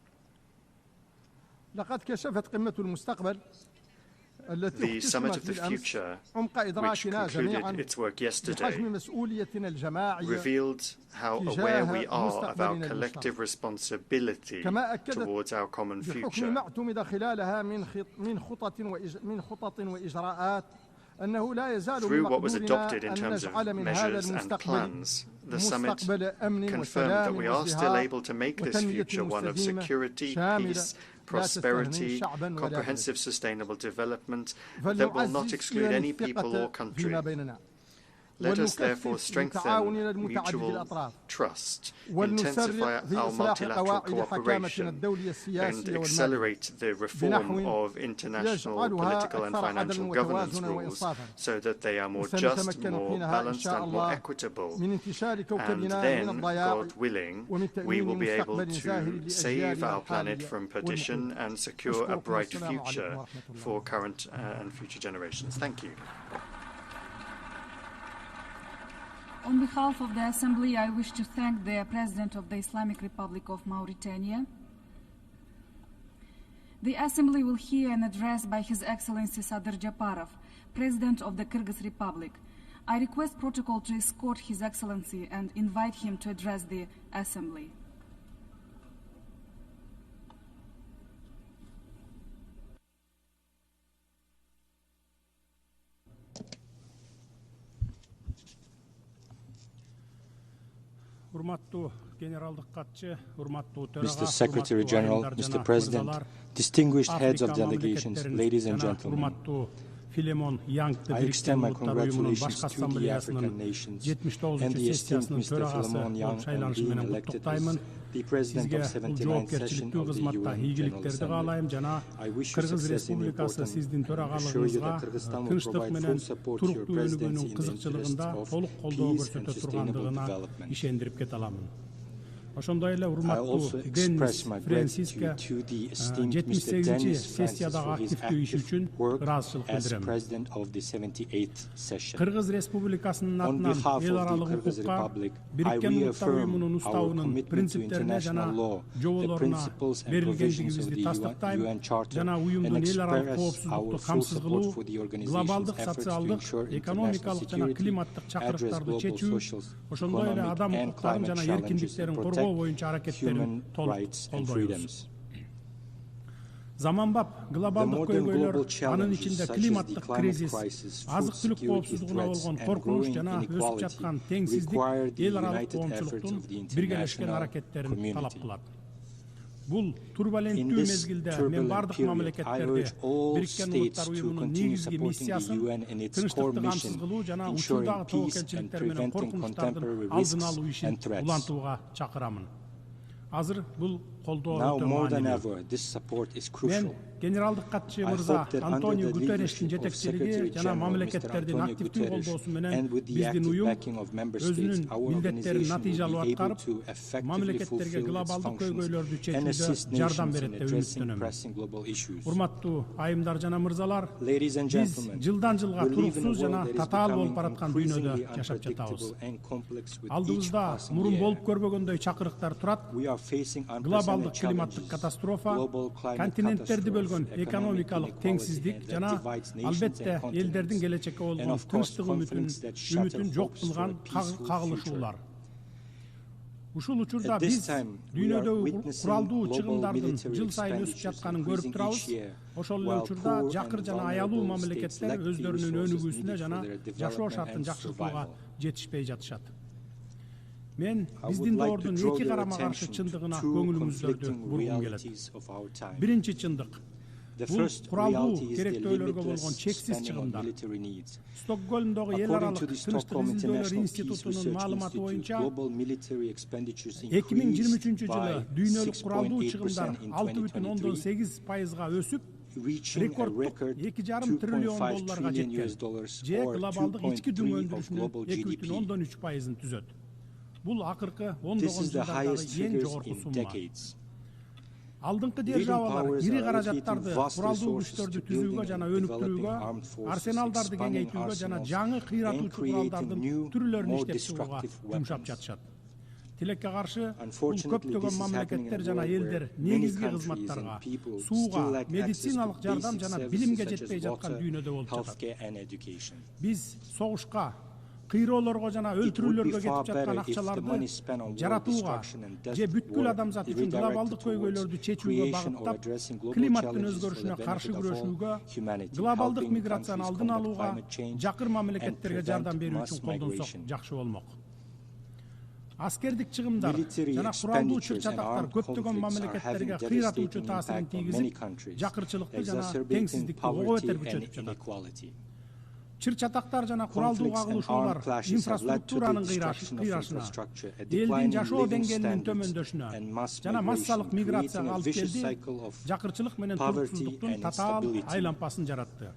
the Summit of the Future, which concluded its work yesterday, revealed how aware we are of our collective responsibility towards our common future. Through what was adopted in terms of measures and plans, the summit confirmed that we are still able to make this future one of security, peace, prosperity, comprehensive sustainable development that will not exclude any people or country. Let us therefore strengthen mutual trust, intensify our multilateral cooperation, and accelerate the reform of international political and financial governance rules so that they are more just, more balanced, and more equitable. And then, God willing, we will be able to save our planet from perdition and secure a bright future for current and future generations. Thank you. On behalf of the Assembly, I wish to thank the President of the Islamic Republic of Mauritania. The Assembly will hear an address by His Excellency Sadir Japarov, President of the Kyrgyz Republic. I request protocol to escort His Excellency and invite him to address the Assembly. Mr. Secretary General, Mr. President, distinguished heads of delegations, ladies and gentlemen, I extend my congratulations to the African nations and the esteemed Mr. Philemon Yang on being elected as the President of 79th session of the UN General Assembly. I wish you success in the important and assure you that Kyrgyzstan will provide full support to your presidency in the interests of peace and sustainable development. I also express my gratitude to the esteemed Mr. Dennis Francis for his active work as President of the 78th session. On behalf of the Kyrgyz Republic, I reaffirm our commitment to international law, the principles and provisions of the UN Charter, and express our full support for the organization's efforts to ensure international security, address global social, economic, and climate challenges, and protect human rights and freedoms. The modern global challenges such as the climate crisis, food security threats, and growing inequality require the united efforts of the international community. In this turbulent period, I urge all states to continue supporting the UN in its core mission, ensuring peace and preventing contemporary risks and threats. Now more than ever, this support is crucial. Генералдык катчы мырза Антонио Гутеррештин жетекчилиги жана мамлекеттердин активдүү колдоосу менен биздин уюм өзүнүн милдеттерин натыйжалуу аткарып, мамлекеттерге глобалдык көйгөйлөрдү чечүүгө жардам берет деп үмүттөнөм. Урматтуу айымдар жана мырзалар, биз жылдан жылга туруксуз жана татаал болуп бараткан дүйнөдө жашап жатабыз. Алдыбызда мурун болуп көрбөгөндөй чакырыктар турат. Глобалдык климаттык катастрофа, континенттерди бөлгөн экономикалык теңсиздик жана албетте элдердин келечекке болгон тынчтык үмүтүн жок кылган кагылышуулар. Ушул учурда биз дүйнөдөгү куралдуу чыгымдардын жыл сайын өсүп жатканын көрүп турабыз. Ошол эле учурда жакыр жана аялуу мамлекеттер өздөрүнүн өнүгүүсүнө жана жашоо шартын жакшыртууга жетишпей жатышат. Мен биздин доордун эки карама каршы чындыгына көңүлүңүздөрдү бургум келет. Биринчи чындык бул куралдуу керектөөлөргө болгон чексиз чыгымдар. Стокгольмдогу эл аралык тынчтык изилдөөлөр институтунун маалыматы боюнча 2023 жылы дүйнөлүк куралдуу чыгымдар 6,8%га өсүп, рекордтук 2,5 триллион долларга жеткен. Же глобалдык ички дүң өндүрүшүнүн 2,3%-ын түзөт. Бул акыркы 19 жылдагы эң жогорку сумма. Алдыңкы державалар ири каражаттарды куралдуу күчтөрдү түзүүгө жана өнүктүрүүгө, арсеналдарды кеңейтүүгө жана жаңы кыйратуучу куралдардын түрлөрүн иштетүүгө жумшап жатышат. Тилекке каршы, бул көптөгөн мамлекеттер жана элдер негизги кызматтарга, сууга, медициналык жардам жана билимге жетпей жаткан дүйнөдө болуп жатат. Биз согушка, кыйроолорго жана өлтүрүүлөргө кетип жаткан акчаларды жаратууга же бүткүл адамзат үчүн глобалдык көйгөйлөрдү чечүүгө багыттап, климаттын өзгөрүшүнө каршы күрөшүүгө, глобалдык миграцияны алдын алууга, жакыр мамлекеттерге жардам берүү үчүн колдонсок жакшы болмок. Аскердик чыгымдар жана куралдуу чыр-чатактар көптөгөн мамлекеттерге кыйратуучу таасирин тийгизип, жакырчылыкты жана теңсиздикти ого бетер күчөтүп жатат. Чыр-чатактар жана куралдуу кагылышуулар инфраструктуранын кыйрашына, элдин жашоо деңгээлинин төмөндөшүнө жана массалык миграцияга алып келди, жакырчылык менен туруксуздуктун татаал айлампасын жаратты.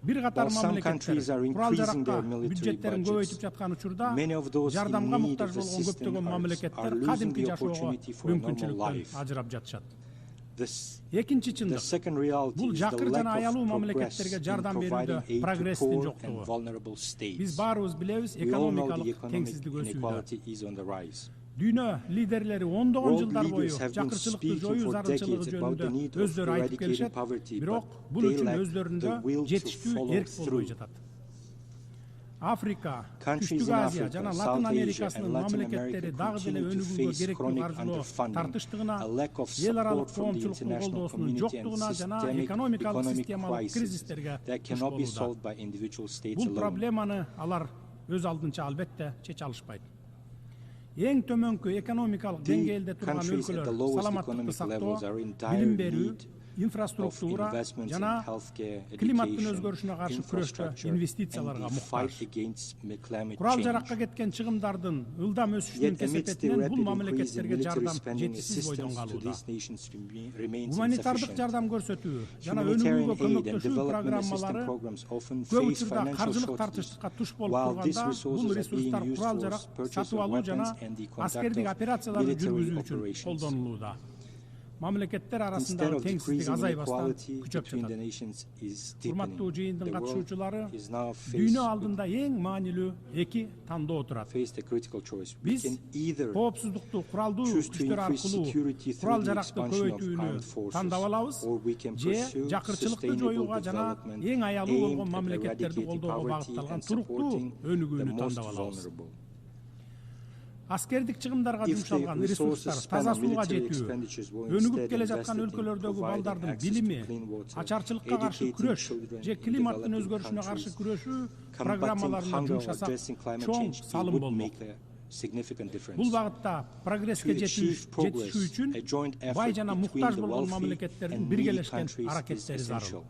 Бир катар мамлекеттер курал жаракка бюджеттерин көбөйтүп жаткан учурда жардамга муктаж болгон көптөгөн мамлекеттер кадимки жашоого мүмкүнчүлүктөн ажырап жатышат. Экинчи чындык, бул жакыр жана аялуу мамлекеттерге жардам берүүдө прогресстин жоктугу. Биз баарыбыз билебиз, экономикалык теңсиздик өсүүдө. Дүйнө лидерлери ондогон жылдар бою жакырчылыкты жоюу зарылчылыгы жөнүндө өздөрү айтып келишет, бирок бул үчүн өздөрүндө жетиштүү эрк болбой жатат. Африка, Түштүк Азия жана Латын Америкасынын мамлекеттери дагы деле өнүгүүгө керектүү каржылоо тартыштыгына, эл аралык коомчулуктун колдоосунун жоктугуна жана экономикалык системалык кризистерге туш болууда. Бул проблеманы алар өз алдынча албетте чече алышпайт. Эң төмөнкү экономикалык деңгээлде турган өлкөлөр саламаттыкты сактоо, билим берүү, инфраструктура жана климаттын өзгөрүшүнө каршы күрөштө инвестицияларга муктаж. Курал жаракка кеткен чыгымдардын ылдам өсүшүнүн кесепетинен бул мамлекеттерге жардам жетишсиз бойдон калууда. Гуманитардык жардам көрсөтүү жана өнүгүүгө көмөктөшүү программалары көп учурда каржылык тартыштыкка туш болуп турганда, бул ресурстар курал жарак сатып алуу жана аскердик операцияларды жүргүзүү үчүн колдонулууда. Мамлекеттер арасындагы теңсиздик азайбастан күчөп жатат. Урматтуу жыйындын катышуучулары, дүйнө алдында эң маанилүү эки тандоо турат. Биз коопсуздукту куралдуу күчтөр аркылуу курал жаракты көбөйтүүнү тандап алабыз, же жакырчылыкты жоюуга жана эң аялуу болгон мамлекеттерди колдоого багытталган туруктуу өнүгүүнү тандап алабыз. Аскердик чыгымдарга жумшалган ресурстар таза сууга жетүү, өнүгүп келе жаткан өлкөлөрдөгү балдардын билими, ачарчылыкка каршы күрөш же климаттын өзгөрүшүнө каршы күрөшүү программаларына жумшасак чоң салым болмок. Бул багытта прогресске жетишүү үчүн бай жана муктаж болгон мамлекеттердин биргелешкен аракеттери зарыл.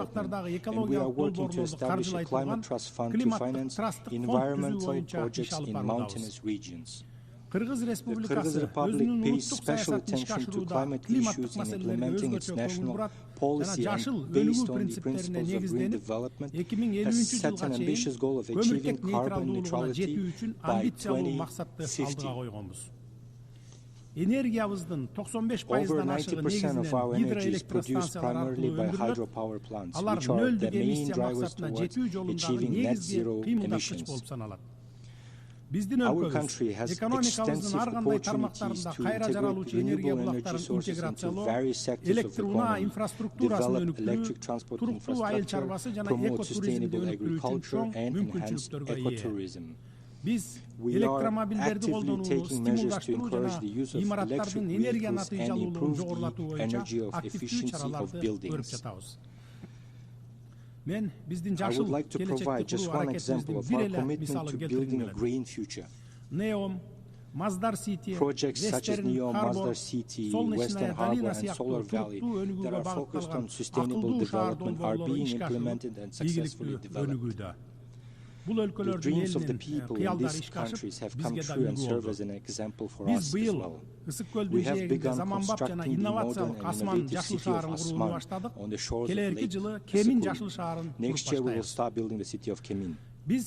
development, and we are working to establish a climate trust fund to finance environmental projects in mountainous regions. The Kyrgyz Republic pays special attention to climate issues in implementing its national policy, and based on the principles of green development, has set an ambitious goal of achieving carbon neutrality by 2050. Over 90% of our energy is produced primarily by hydropower plants, which are the main drivers towards achieving net zero emissions. Our country has extensive opportunities to integrate renewable energy sources into various sectors of the economy, develop electric transport infrastructure, promote sustainable agriculture, and enhance ecotourism. We are actively taking measures to encourage the use of electric vehicles and improve the energy efficiency of buildings. I would like to provide just one example of our commitment to building a green future. Projects such as Neom, Masdar City, Western Harbor and Solar Valley that are focused on sustainable development are being implemented and successfully developed. The dreams of the people in these countries have come true and serve as an example for us as well. We have begun constructing the modern and innovative city of Asman on the shores of Lake Sekul. Next year we will start building the city of Kemin. We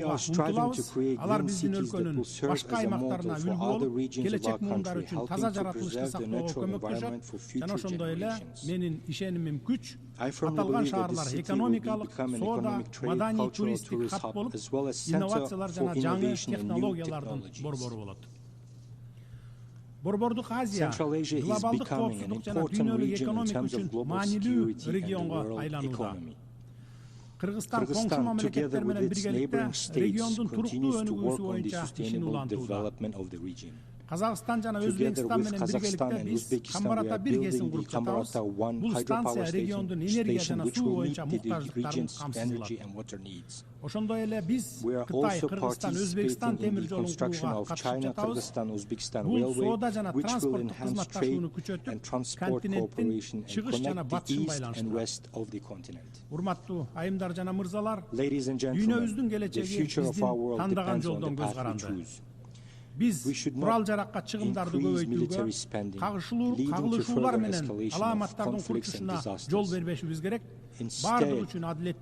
are striving to create green cities that will serve as a model for other regions of our country, helping to preserve the natural environment for future generations. I firmly believe that this city will become an economic trade, cultural tourist hub, as well as center for innovation and new technologies. Central Asia is becoming an important region in terms of global security and the world economy. Kyrgyzstan, together with its neighboring states, continues to work on the sustainable development of the region. Together with Kazakhstan and Uzbekistan, we are building the Kamarata 1 hydropower station which will meet the region's energy and water needs. We are also participating in the construction of China-Kyrgyzstan-Uzbekistan Railway, which will enhance trade and transport cooperation and connect the east and west of the continent. Ladies and gentlemen, the future of our world depends on the path we choose. We should not increase military spending, leading to further escalation of conflicts and disasters. Instead,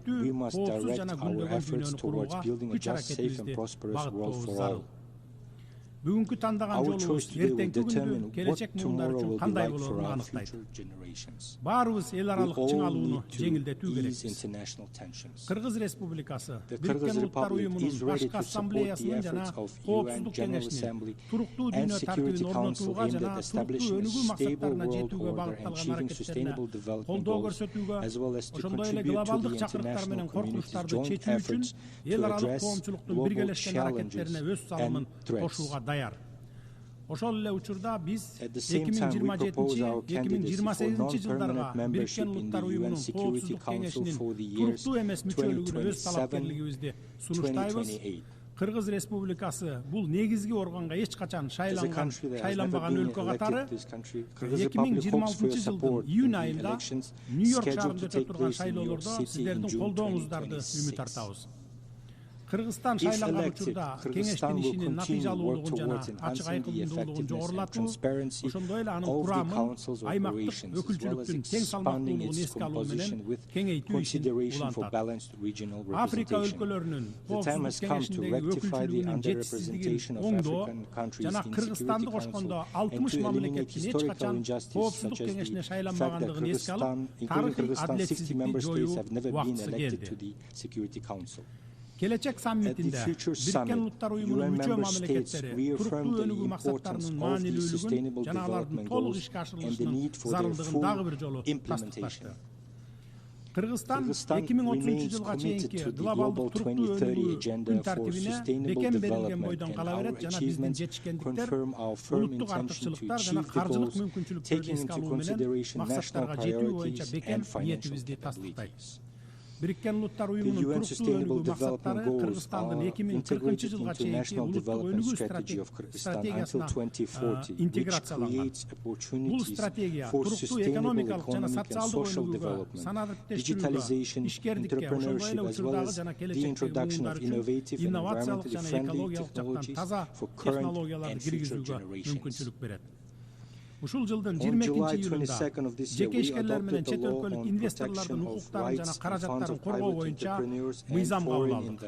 we must direct our efforts towards building a just, safe and prosperous world for all. Our choice today will determine what tomorrow will be like for our future generations. We all need to ease international tensions. The Kyrgyz Republic is ready to support the efforts of UN General Assembly and Security Council aimed at establishing a stable world order and achieving sustainable development goals, as well as to contribute to the international community's joint efforts to address global challenges and threats. At the same time, we propose our candidacy for non-permanent membership in the UN Security Council for the years 2027-2028. Kırgız Respublikası bu негизги органга эч качан шайланбаган өлкө катары 2026 жылдын июнь айында Нью-Йорк шаарында өтүп турган шайлоолордо сиздердин колдооңуздарды үмүт артабыз. Кыргызстан шайланган учурда кеңештин ишинин натыйжалуулугун жана ачык айкындуулугун жогорулатуу, ошондой эле анын курамын аймактык өкүлчүлүктүн тең салмактуулугун эске алуу менен кеңейтүү ишин улантат. Африка өлкөлөрүнүн коопсуздук кеңешиндеги өкүлчүлүгүнүн жетишсиздигин оңдоо жана Кыргызстанды кошкондо 60 мамлекеттин эч качан коопсуздук кеңешине шайланбагандыгын эске алып, тарыхый адилетсиздикти жоюу убактысы келди. Келечек саммитинде Бириккен Улуттар Уюмунун мүчө мамлекеттери туруктуу өнүгүү максаттарынын маанилүүлүгүн жана алардын толук ишке ашырылышынын зарылдыгын дагы бир жолу тастыкташты. Кыргызстан 2030 жылга чейинки глобалдык туруктуу өнүгүү күн тартибине бекем берилген бойдон кала берет жана биздин жетишкендиктер, улуттук артыкчылыктар жана каржылык мүмкүнчүлүктөрдү эске алуу менен максаттарга жетүү боюнча бекем ниетибизди тастыктайбыз. Бириккен Улуттар Уюмунун туруктуу өнүгүү максаттары Кыргызстандын 2040 жылга чейинки улуттук өнүгүү стратегиясына интеграцияланган. Бул стратегия туруктуу экономикалык жана социалдык өнүгүүгө, санариптештирүүгө, ишкердикке, ошондой эле учурдагы жана келечектеги буундар үчүн инновациялык жана экологиялык жактан таза технологияларды киргизүүгө мүмкүнчүлүк берет. Ушул жылдын 22-июлунда жеке ишкерлер менен чет өлкөлүк инвесторлордун укуктарын жана каражаттарын коргоо боюнча мыйзам кабыл алдык.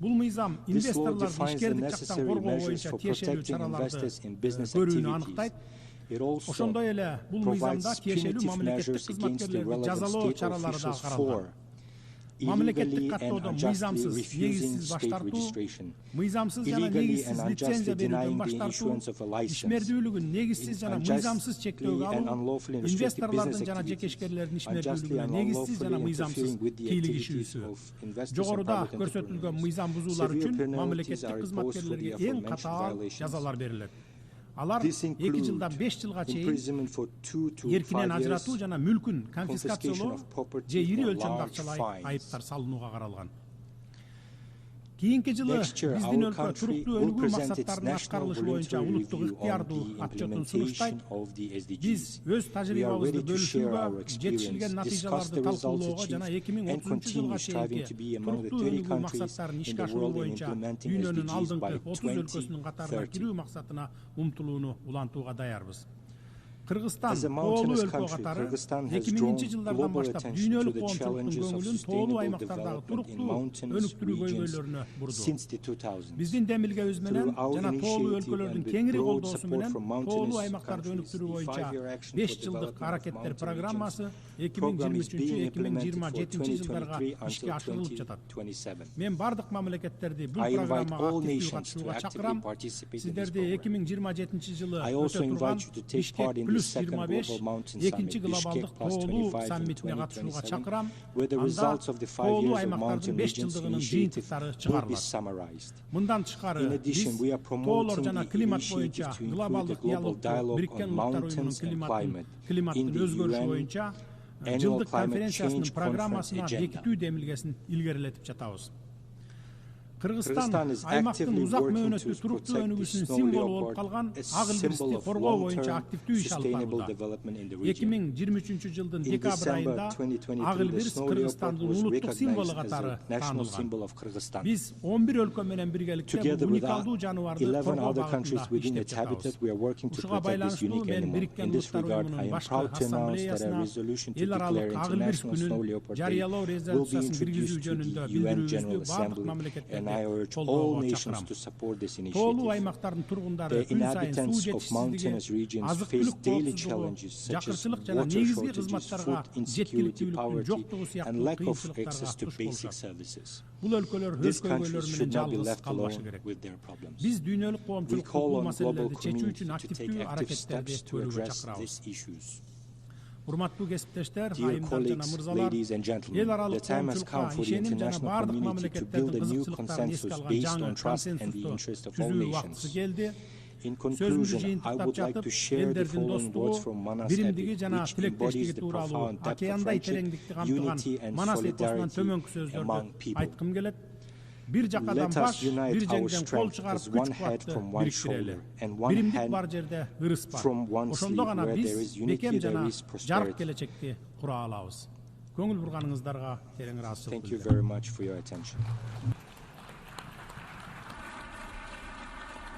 Бул мыйзам инвесторлорду ишкердик жактан коргоо боюнча тиешелүү чараларды көрүүнү аныктайт. Ошондой эле бул мыйзамда тиешелүү мамлекеттик кызматкерлерди жазалоо чаралары да каралган. Мамлекеттик каттоодо мыйзамсыз, негизсиз баш тартуу, мыйзамсыз жана негизсиз лицензия берүүдөн баш тартуу, ишмердүүлүгүн негизсиз жана мыйзамсыз чектөөгө алуу, инвесторлордун жана жеке ишкерлердин ишмердүүлүгүнө негизсиз жана мыйзамсыз кийлигишүүсү. Жогоруда көрсөтүлгөн мыйзам бузуулар үчүн мамлекеттик кызматкерлерге эң катаал жазалар берилет. Алар 2 жылдан 5 жылга чейин эркинен ажыратуу жана мүлкүн конфискациялоо же ири өлчөмдө акчалай айыптар салынууга каралган. Кийинки жылы биздин өлкө туруктуу өнүгүү максаттарынын аткарылышы боюнча улуттук ыктыярдуу отчетун сунуштайт. Биз өз тажрыйбабызды бөлүшүүгө, жетишилген натыйжаларды талкуулоого жана 2030 жылга чейинки туруктуу өнүгүү максаттарын ишке ашыруу боюнча дүйнөнүн алдыңкы 30 өлкөсүнүн катарына кирүү максатына умтулууну улантууга даярбыз. Кыргызстан тоолуу өлкө катары 2000 жылдардан баштап дүйнөлүк коомчулуктун көңүлүн тоолуу аймактардагы туруктуу өнүктүрүү көйгөйлөрүнө бурду. Биздин демилгебиз менен жана тоолуу өлкөлөрдүн кеңири колдоосу менен тоолуу аймактарды өнүктүрүү боюнча 5 жылдык аракеттер программасы 2023-2027 жылдарга ишке ашырылып жатат. Мен бардык мамлекеттерди бул программага активдүү катышууга чакырам. Сиздерди 2027 жылы өтө турган Бишкек +25 экинчи глобалдык тоолуу саммитине катышууга чакырам. Анда тоолуу аймактардын 5 жылдыгынын жыйынтыктары чыгарылат. Мындан тышкары биз тоолор жана климат боюнча глобалдык диалогду Бириккен Улуттар Уюмунун климаттын өзгөрүшү боюнча жылдык конференциясынын программасына бекитүү демилгесин илгерилетип жатабыз. Кыргызстан аймактын узак мөөнөттүү туруктуу өнүгүүсүнүн символу болуп калган ак илбирсти коргоо боюнча активдүү иш алып барууда. 2023 жылдын декабрь айында ак илбирс Кыргызстандын улуттук символу катары таанылган. Биз 11 өлкө менен биргеликте бул уникалдуу жаныбарды коргоо багытында иштеп жатабыз. Ушуга байланыштуу мен Бириккен Улуттар Уюмунун башкы ассамблеясына эл аралык ак илбирс күнүн жарыялоо резолюциясын киргизүү жөнүндө билдирүүбүздү бардык мамлекеттерге колдоого чакырам. Тоолуу аймактардын тургундары күн сайын суу жетишсиздиги, азык-түлүк коопсуздугу, жакырчылык жана негизги кызматтарга жеткиликтүүлүктүн жоктугу сыяктуу кыйынчылыктарга туш болушат. Бул өлкөлөр өз көйгөйлөрү менен жалгыз калбашы керек. Биз дүйнөлүк коомчулукту бул маселелерди чечүү үчүн активдүү аракеттерди көрүүгө чакырабыз. Урматтуу кесиптештер, айымдар жана мырзалар, эл аралык коомчулукка ишеним жана бардык мамлекеттердин кызыкчылыктарын эске алган жаңы консенсусту түзүү убактысы келди. Сөзүмдү жыйынтыктап жатып, элдердин достугу, биримдиги жана тилектештиги тууралуу океандай тереңдикти камтыган Манас эпосунан төмөнкү сөздөрдү айткым келет. Бир жакадан баш, бир жеңден кол чыгарып күч-кубатты бириктирели. Биримдик бар жерде ырыс бар. Ошондо гана биз бекем жана жарык келечекти кура алабыз. Көңүл бурганыңыздарга терең ыраазычылык билдирем.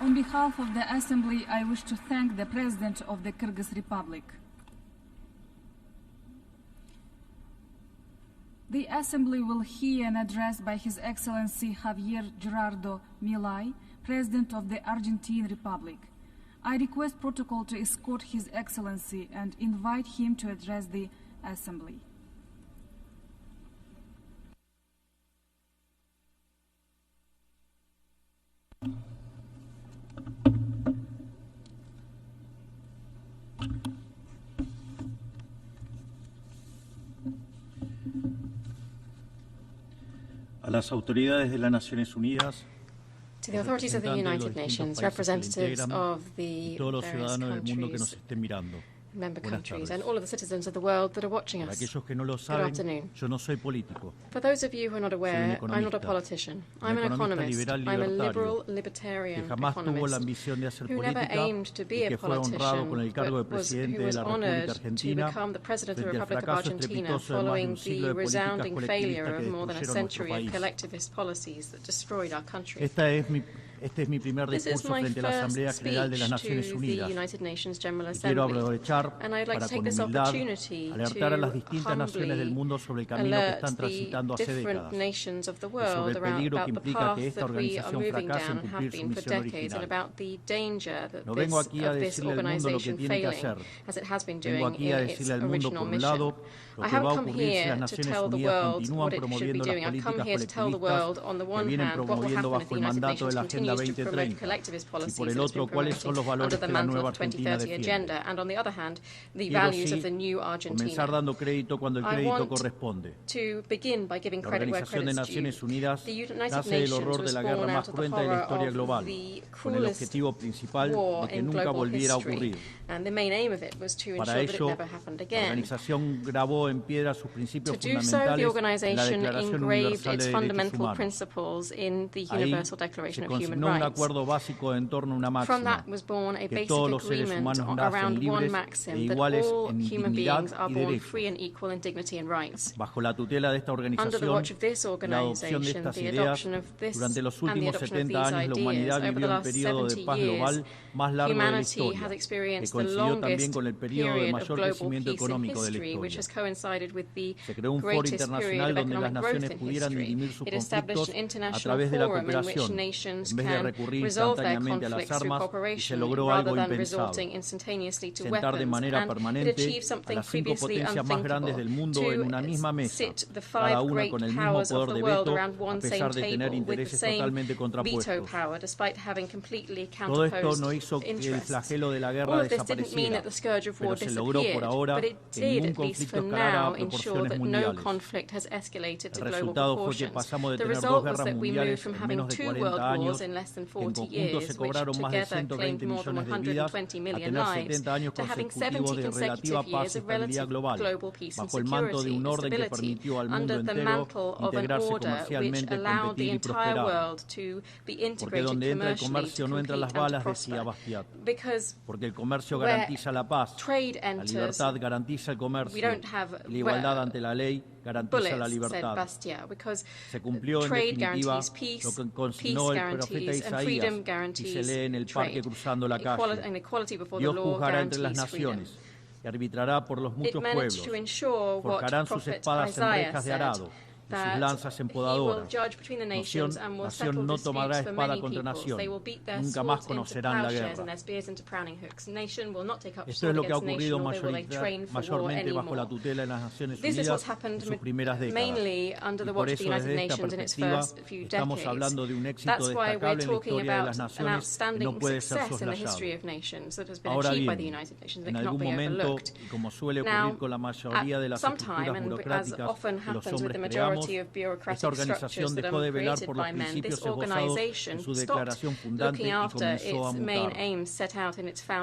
On behalf of the Assembly, I wish to thank the President of the Kyrgyz Republic. The Assembly will hear an address by His Excellency Javier Gerardo Milei, President of the Argentine Republic. I request protocol to escort His Excellency and invite him to address the Assembly. A las autoridades de las Naciones Unidas, to the authorities of the United Nations, representatives of the various countries, member countries, and all of the citizens of the world that are watching us. Good afternoon. For those of you who are not aware, I'm not a politician. I'm an economist. I'm a liberal, libertarian economist who never aimed to be a politician, but who was honored to become the President of the Republic of Argentina following the resounding failure of more than a century of collectivist policies that destroyed our country. Este es mi primer discurso frente a la Asamblea General de las Naciones Unidas. Quiero aprovechar para con humildad alertar a las distintas naciones del mundo sobre el camino que están transitando hace décadas y sobre el peligro que implica que esta organización fracase en cumplir su misión original. No vengo aquí a decirle al mundo lo que tiene que hacer. Vengo aquí a decirle al mundo, por un lado, lo que va a ocurrir si las Naciones Unidas continúan promoviendo las políticas colectivistas que vienen promoviendo bajo el mandato de la Agenda Agenda 2030, y por el otro, cuáles son los valores que la nueva Argentina defiende. Quiero comenzar dando crédito cuando el crédito corresponde. La Organización de Naciones Unidas nace del horror de la guerra más cruenta de la historia global, con el objetivo principal de que nunca volviera a ocurrir. Para ello, la organización grabó en piedra sus principios fundamentales en la Declaración Universal de Derechos Humanos. Ahí se consignó un acuerdo básico en torno a una máxima, que todos los seres humanos nacen libres e iguales en dignidad y derechos. Bajo la tutela de esta organización, la adopción de estas ideas, durante los últimos 70 años la humanidad vivió un periodo de paz global más largo de la historia, que coincidió también con el periodo de mayor crecimiento económico de la historia. Se creó un foro internacional donde las naciones pudieran dirimir sus conflictos a través de la cooperación, en vez de recurrir instantáneamente a las armas, y se logró algo impensado: sentar de manera permanente a las 5 potencias más grandes del mundo en una misma mesa, cada una con el mismo poder de veto, a pesar de tener intereses totalmente contrapuestos. Todo esto no hizo que el flagelo de la guerra desapareciera, pero se logró por ahora que ningún conflicto escalara a proporciones mundiales. El resultado fue que pasamos de tener 2 guerras mundiales en menos de 40 años, que en conjunto se cobraron más de 120 millones de vidas, a tener 70 años consecutivos de relativa paz y estabilidad global, bajo el manto de un orden que permitió al mundo entero integrarse comercialmente, competir y prosperar. Porque donde entra el comercio no entran las balas, decía Bastiat. Porque el comercio garantiza la paz, la libertad garantiza el comercio, la igualdad ante la ley garantiza la libertad. Se cumplió en definitiva lo que consignó el profeta Isaías, y se lee en el parque cruzando la calle: Dios juzgará entre las naciones y arbitrará por los muchos pueblos, forjarán sus espadas en rejas de arado, sus lanzas en podadoras. Nación no tomará espada contra nación, nunca más conocerán la guerra. Esto es lo que ha ocurrido mayormente bajo la tutela de las Naciones Unidas en sus primeras décadas. Y por eso, desde esta perspectiva, estamos hablando de un éxito destacable en la historia de las naciones que no puede ser soslayado. Ahora bien, en algún momento, y como suele ocurrir con la mayoría de las estructuras burocráticas que los hombres creamos, esta organización dejó de velar por los principios esbozados en su declaración fundante y comenzó a mutar.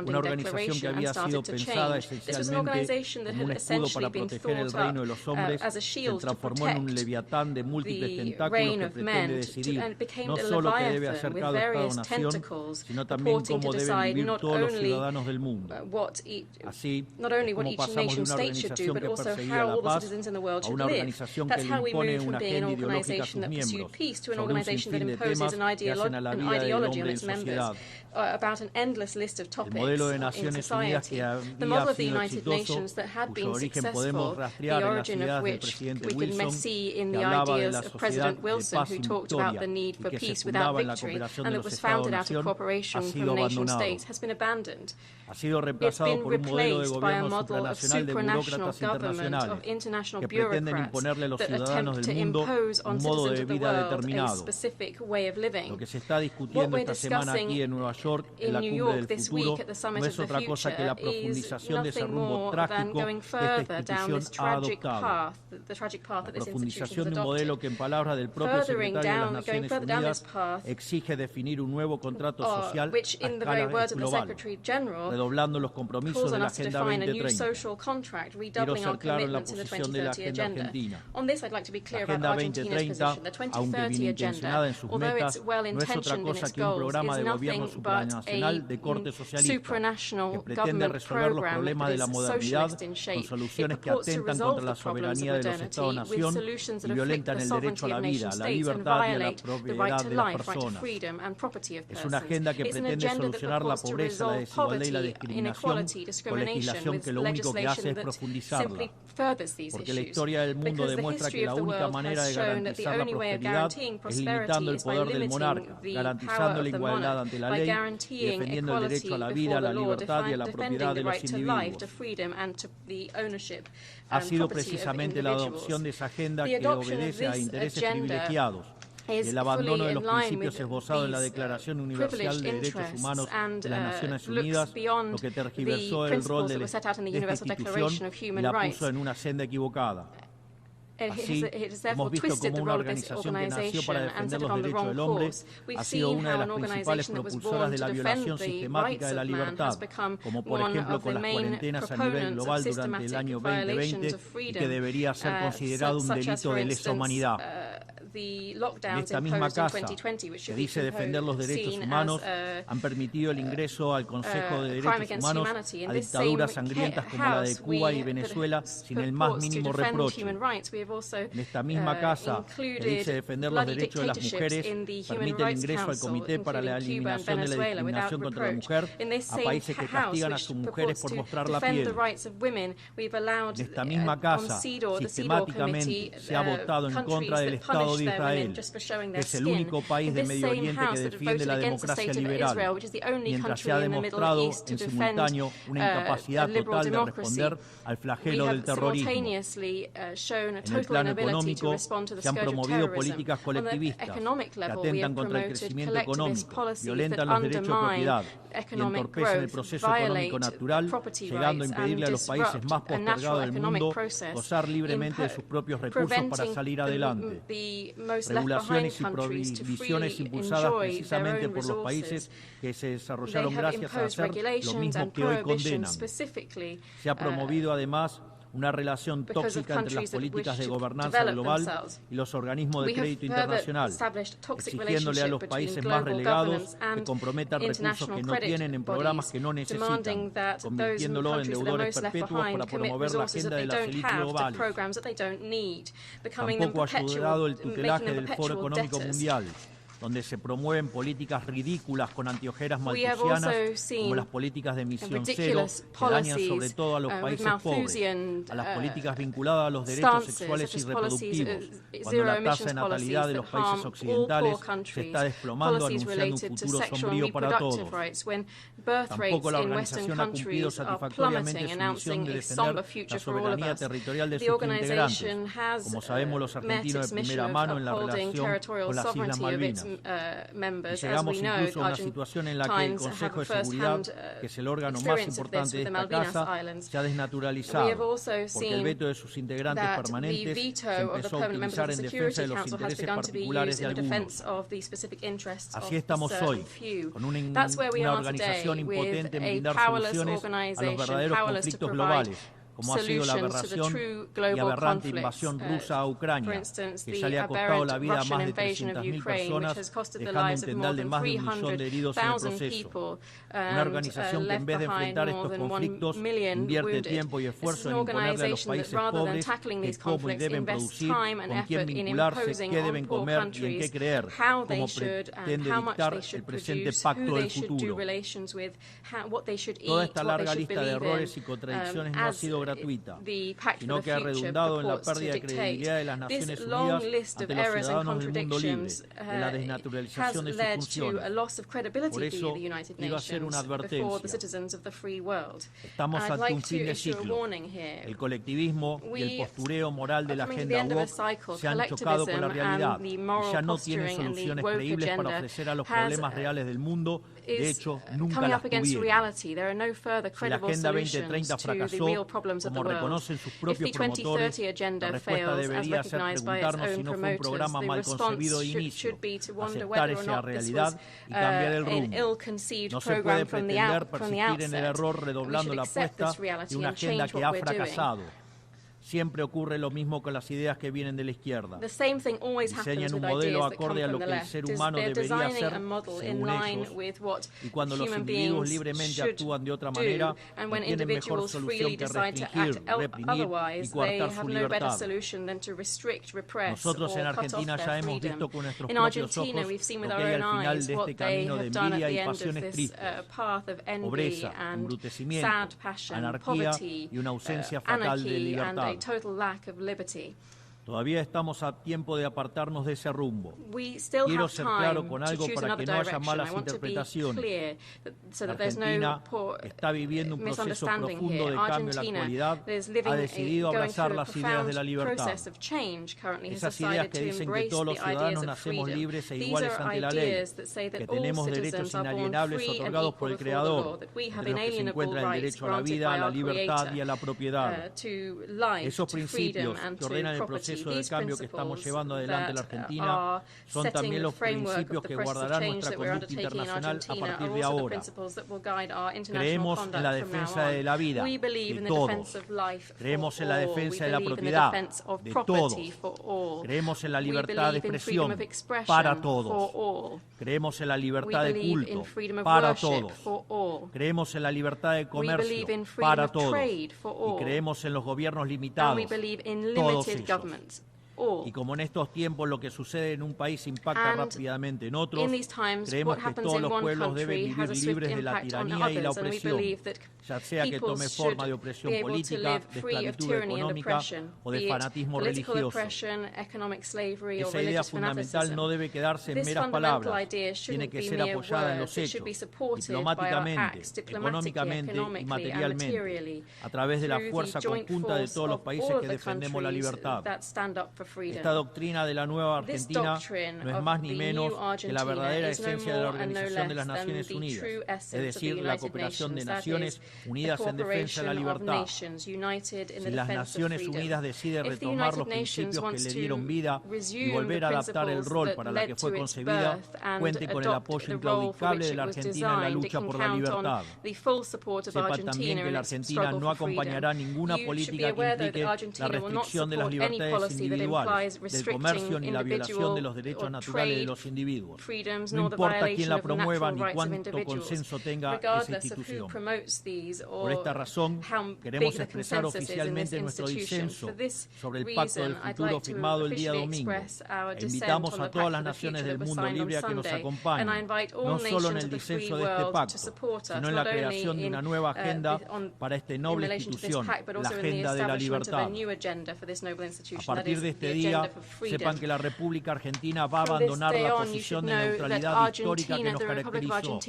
Una organización que había sido pensada esencialmente como un escudo para proteger el reino de los hombres se transformó en un leviatán de múltiples tentáculos que pretende decidir no solo qué debe hacer cada Estado-nación, sino también cómo deben vivir todos los ciudadanos del mundo. Así, como pasamos de una organización que perseguía la paz a una organización que le impone una agenda ideológica a sus miembros sobre un sinfín de temas que hacen a la vida del hombre en sociedad. El modelo de Naciones Unidas que había sido exitoso, cuyo origen podemos rastrear en las ideas del presidente Wilson, que hablaba de la sociedad de paz y victoria y que se fundaba en la cooperación de los Estados-nación, ha sido abandonado. Ha sido reemplazado por un modelo de gobierno supranacional de burócratas internacionales que pretenden imponerle a los ciudadanos del mundo un modo de vida determinado. Lo que se está discutiendo esta semana aquí en Nueva York, en la cumbre del futuro, no es otra cosa que la profundización de ese rumbo trágico que esta institución ha adoptado. La profundización de un modelo que, en palabras del propio secretario de las Naciones Unidas, exige definir un nuevo contrato social a escala global, redoblando los compromisos de la Agenda 2030. Quiero ser claro en la posición de la Agenda Argentina. La Agenda 2030, aunque bien intencionada en sus metas, no es otra cosa que un programa de gobierno supranacional de corte socialista que pretende resolver los problemas de la modernidad con soluciones que atentan contra la soberanía de los Estados-nación y violentan el derecho a la vida, a la libertad y a la propiedad de las personas. Es una agenda que pretende solucionar la pobreza, la desigualdad y la discriminación con legislación que lo único que hace es profundizarla. Porque la historia del mundo demuestra que la única manera de garantizar la prosperidad es limitando el poder del monarca, garantizando la igualdad ante la ley y defendiendo el derecho a la vida, a la libertad y a la propiedad de los individuos. Ha sido precisamente la adopción de esa agenda que obedece a intereses privilegiados is el abandono fully de in los line principios with esbozados en la these Declaración Universal privileged de Derechos interests Humanos and de las Naciones looks Unidas, lo beyond que the tergiversó el rol principles de that were set out in the esta Universal Declaration institución of y Human la Rights. puso en una senda equivocada. Así, It has hemos therefore visto twisted cómo the una role of this organización que nació para organization and defender set it los on the derechos wrong del hombre course. We've ha sido seen una de how las an principales organization that was propulsoras born de to la defend violación the sistemática rights de la of man has libertad, become como por one ejemplo of con the las main cuarentenas a nivel proponents of global durante el systematic año violations 2020 of y freedom, que debería ser considerado un such as, delito for de instance, lesa humanidad. the En lockdowns esta misma imposed in casa, 2020, which que should be dice defender los derechos seen humanos, as han permitido el ingreso al Consejo de crime Derechos against Humanos humanity. In a this dictaduras same sangrientas como la de house, Cuba y we Venezuela put sin el más purports to mínimo defend reproche. human rights. We have also En esta misma casa, que included dice defender los bloody derechos de las dictatorships mujeres, in the Human permite el Rights ingreso al Council, Comité para la including Cuba and eliminación de la Venezuela, without discriminación contra la reproach. mujer In this a same países que house, castigan a which sus mujeres purports por to mostrar la defend piel. the rights of women, we've allowed En esta misma on casa, CEDAW, the CEDAW sistemáticamente Committee, se ha votado en contra del Estado de Israel, que es el único país del Medio Oriente que defiende la democracia liberal, mientras se ha demostrado en simultáneo una incapacidad total de responder al flagelo del terrorismo. En el plano económico se han promovido políticas colectivistas que atentan contra el crecimiento económico, violentan los derechos de propiedad y entorpecen el proceso económico natural, llegando a impedirle a los países más postergados del mundo gozar libremente de sus propios recursos para salir adelante. Regulaciones y prohibiciones impulsadas precisamente por los países que se desarrollaron gracias a hacer lo mismo que hoy condenan. Se ha promovido además una relación tóxica entre las políticas de gobernanza global y los organismos de crédito internacional, exigiéndole a los países más relegados que comprometan recursos que no tienen en programas que no necesitan, convirtiéndolo en deudores perpetuos para promover la agenda de las élites globales. Tampoco ha ayudado el tutelaje del Foro Económico Mundial, donde se promueven políticas ridículas con antiojeras maltusianas, como las políticas de emisión cero, que dañan sobre todo a los países pobres, a las políticas vinculadas a los derechos sexuales y reproductivos, cuando la tasa de natalidad de los países occidentales se está desplomando, anunciando un futuro sombrío para todos. Tampoco la organización ha cumplido satisfactoriamente su misión de defender la soberanía territorial de sus integrantes, como sabemos los argentinos de primera mano en la relación con las Islas Malvinas. Y llegamos incluso a una situación en la que el Consejo de Seguridad, que es el órgano más importante de esta casa, se ha desnaturalizado, porque el veto de sus integrantes permanentes se empezó a utilizar en defensa de los intereses particulares de algunos. Así estamos hoy, con una organización impotente en brindar soluciones a los verdaderos conflictos globales, como ha sido la aberración y aberrante invasión rusa a Ucrania, que ya le ha costado la vida a más de 300.000 personas, dejando un tendal de más de 1 millón de heridos en el proceso. Una organización que en vez de enfrentar estos conflictos invierte tiempo y esfuerzo en imponerle a los países pobres que cómo y deben producir, con quién vincularse, qué deben comer y en qué creer, cómo pretende dictar el presente pacto del futuro. Toda esta larga lista de errores y contradicciones no ha sido gratuita, sino que ha redundado en la pérdida de credibilidad de las Naciones Unidas ante los ciudadanos del mundo libre, en la desnaturalización de sus funciones. Por eso, quiero hacer una advertencia. Estamos ante un fin de ciclo. El colectivismo y el postureo moral de la agenda woke se han chocado con la realidad y ya no tienen soluciones creíbles para ofrecer a los problemas reales del mundo. De hecho, nunca las tuvieron. Si la Agenda 2030 fracasó, como reconocen sus propios promotores, la respuesta debería ser preguntarnos si no fue un programa mal concebido de inicio, aceptar esa realidad y cambiar el rumbo. No se puede pretender persistir en el error redoblando la apuesta de una agenda que ha fracasado. Siempre ocurre lo mismo con las ideas que vienen de la izquierda. Diseñan un modelo acorde a lo que el ser humano debería ser, según ellos, y cuando los individuos libremente actúan de otra manera, no tienen mejor solución que restringir, reprimir y coartar su libertad. Nosotros en Argentina ya hemos visto con nuestros propios ojos lo que hay al final de este camino de envidia y pasiones tristes, pobreza, embrutecimiento, anarquía y una ausencia fatal de libertad. Total lack of liberty. Todavía estamos a tiempo de apartarnos de ese rumbo. Quiero ser claro con algo para que no haya malas interpretaciones. Argentina está viviendo un proceso profundo de cambio en la actualidad. Ha decidido abrazar las ideas de la libertad. Esas ideas que dicen que todos los ciudadanos nacemos libres e iguales ante la ley, que tenemos derechos inalienables otorgados por el Creador, entre los que se encuentra el derecho a la vida, a la libertad y a la propiedad. Esos principios que ordenan el proceso de cambio que estamos llevando adelante en la Argentina son también los principios que guardarán nuestra conducta internacional a partir de ahora. Creemos en la defensa de la vida de todos. Creemos en la defensa de la propiedad de todos. Creemos en la libertad de expresión para todos. Creemos en la libertad de culto para todos. Creemos en la libertad de comercio para todos. Y creemos en los gobiernos limitados, todos ellos. Y como en estos tiempos lo que sucede en un país impacta rápidamente en otros, creemos que todos los pueblos deben vivir libres de la tiranía y la opresión, ya sea que tome forma de opresión política, de esclavitud económica o de fanatismo religioso. Esa idea fundamental no debe quedarse en meras palabras, tiene que ser apoyada en los hechos, diplomáticamente, económicamente y materialmente, a través de la fuerza conjunta de todos los países que defendemos la libertad. Esta doctrina de la nueva Argentina no es más ni menos que la verdadera esencia de la Organización de las Naciones Unidas, es decir, la cooperación de naciones unidas en defensa de la libertad. Si las Naciones Unidas deciden retomar los principios que le dieron vida y volver a adaptar el rol para la que fue concebida, cuente con el apoyo inclaudicable de la Argentina en la lucha por la libertad. Sepa también que la Argentina no acompañará ninguna política que implique la restricción de las libertades individuales, del comercio ni la violación de los derechos naturales de los individuos. No importa quién la promueva ni cuánto consenso tenga esa institución. Por esta razón, queremos expresar oficialmente nuestro disenso sobre el pacto del futuro firmado el día domingo. E invitamos a todas las naciones del mundo libre a que nos acompañen, no solo en el disenso de este pacto, sino en la creación de una nueva agenda para esta noble institución, la agenda de la libertad. A partir de este día, sepan que la República Argentina va a abandonar la posición de neutralidad histórica que nos caracterizó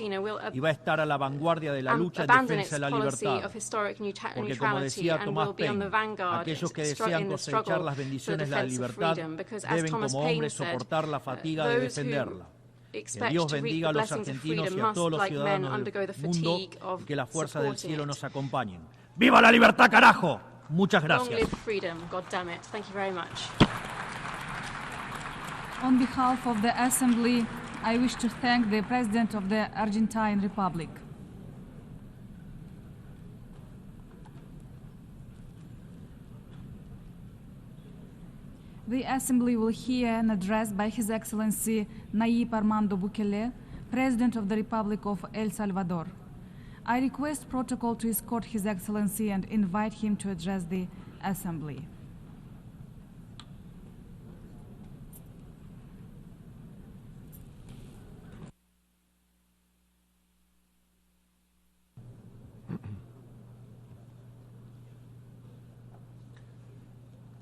y va a estar a la vanguardia de la lucha en defensa de la libertad. Porque, como decía Tomás Paine, aquellos que desean cosechar las bendiciones de la libertad deben como hombres soportar la fatiga de defenderla. Que Dios bendiga a los argentinos y a todos los ciudadanos del mundo y que las fuerzas del cielo nos acompañen. ¡Viva la libertad, carajo! Muchas gracias. On behalf of the Assembly, I wish to thank the President of the Argentine Republic. The Assembly will hear an address by His Excellency Nayib Armando Bukele, President of the Republic of El Salvador. I request protocol to escort His Excellency and invite him to address the Assembly.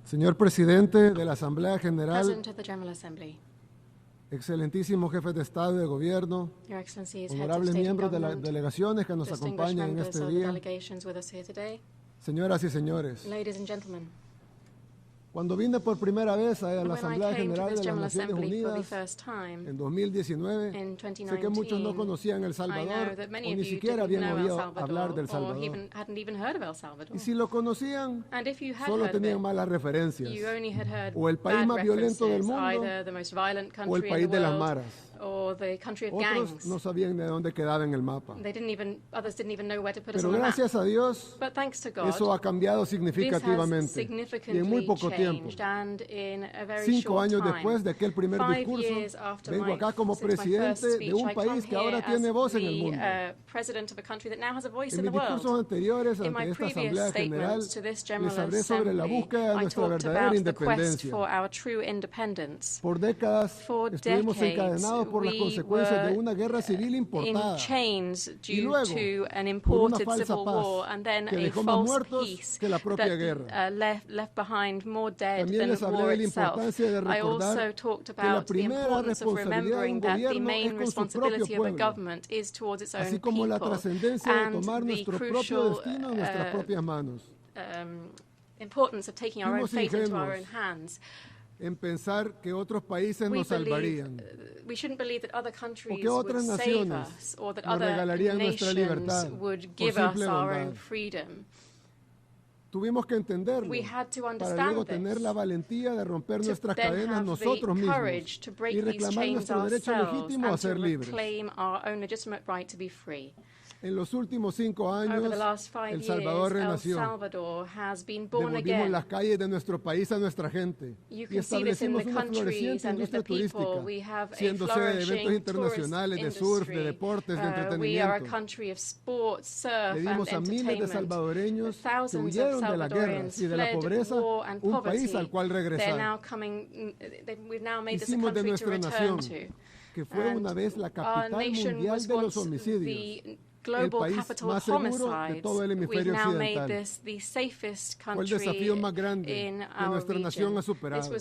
Señor Presidente de la Asamblea General, President of the General Assembly, excelentísimo jefe de Estado y de Gobierno, Your Excellencies, honorables miembros de las delegaciones que nos acompañan en este día, señoras y señores. Ladies and gentlemen, cuando vine por primera vez a la Asamblea General de las Naciones Unidas en 2019, sé que muchos no conocían El Salvador o ni siquiera habían oído hablar del Salvador. Y si lo conocían, solo tenían malas referencias, o el país más violento del mundo o el país de las maras. Otros no sabían de dónde quedaba en el mapa. Pero gracias a Dios, eso ha cambiado significativamente y en muy poco tiempo. 5 años después de aquel primer discurso, vengo acá como presidente de un país que ahora tiene voz en el mundo. En mis discursos anteriores ante esta Asamblea General, les hablé sobre la búsqueda de nuestra verdadera independencia. Por décadas estuvimos encadenados atrapados por las consecuencias de una guerra civil importada. Y luego, por una falsa paz que dejó más muertos que la propia guerra. También les hablé de la importancia de recordar que la primera responsabilidad de un gobierno es con su propio pueblo, así como la trascendencia de tomar nuestro propio destino en nuestras propias manos. Fuimos ingenuos en pensar que otros países nos salvarían, o que otras naciones nos regalarían nuestra libertad por simple bondad. Tuvimos que entenderlo para luego tener la valentía de romper nuestras cadenas nosotros mismos y reclamar nuestro derecho legítimo a ser libres. En los últimos 5 años, El Salvador renació. Devolvimos las calles de nuestro país a nuestra gente y establecimos una floreciente industria turística, siendo sede de eventos internacionales de surf, de deportes, de entretenimiento. Le dimos a miles de salvadoreños que huyeron de las guerras y de la pobreza un país al cual regresar. Hicimos de nuestra nación, que fue una vez la capital mundial de los homicidios, el país más seguro de todo el hemisferio occidental. Fue el desafío más grande que nuestra nación ha superado.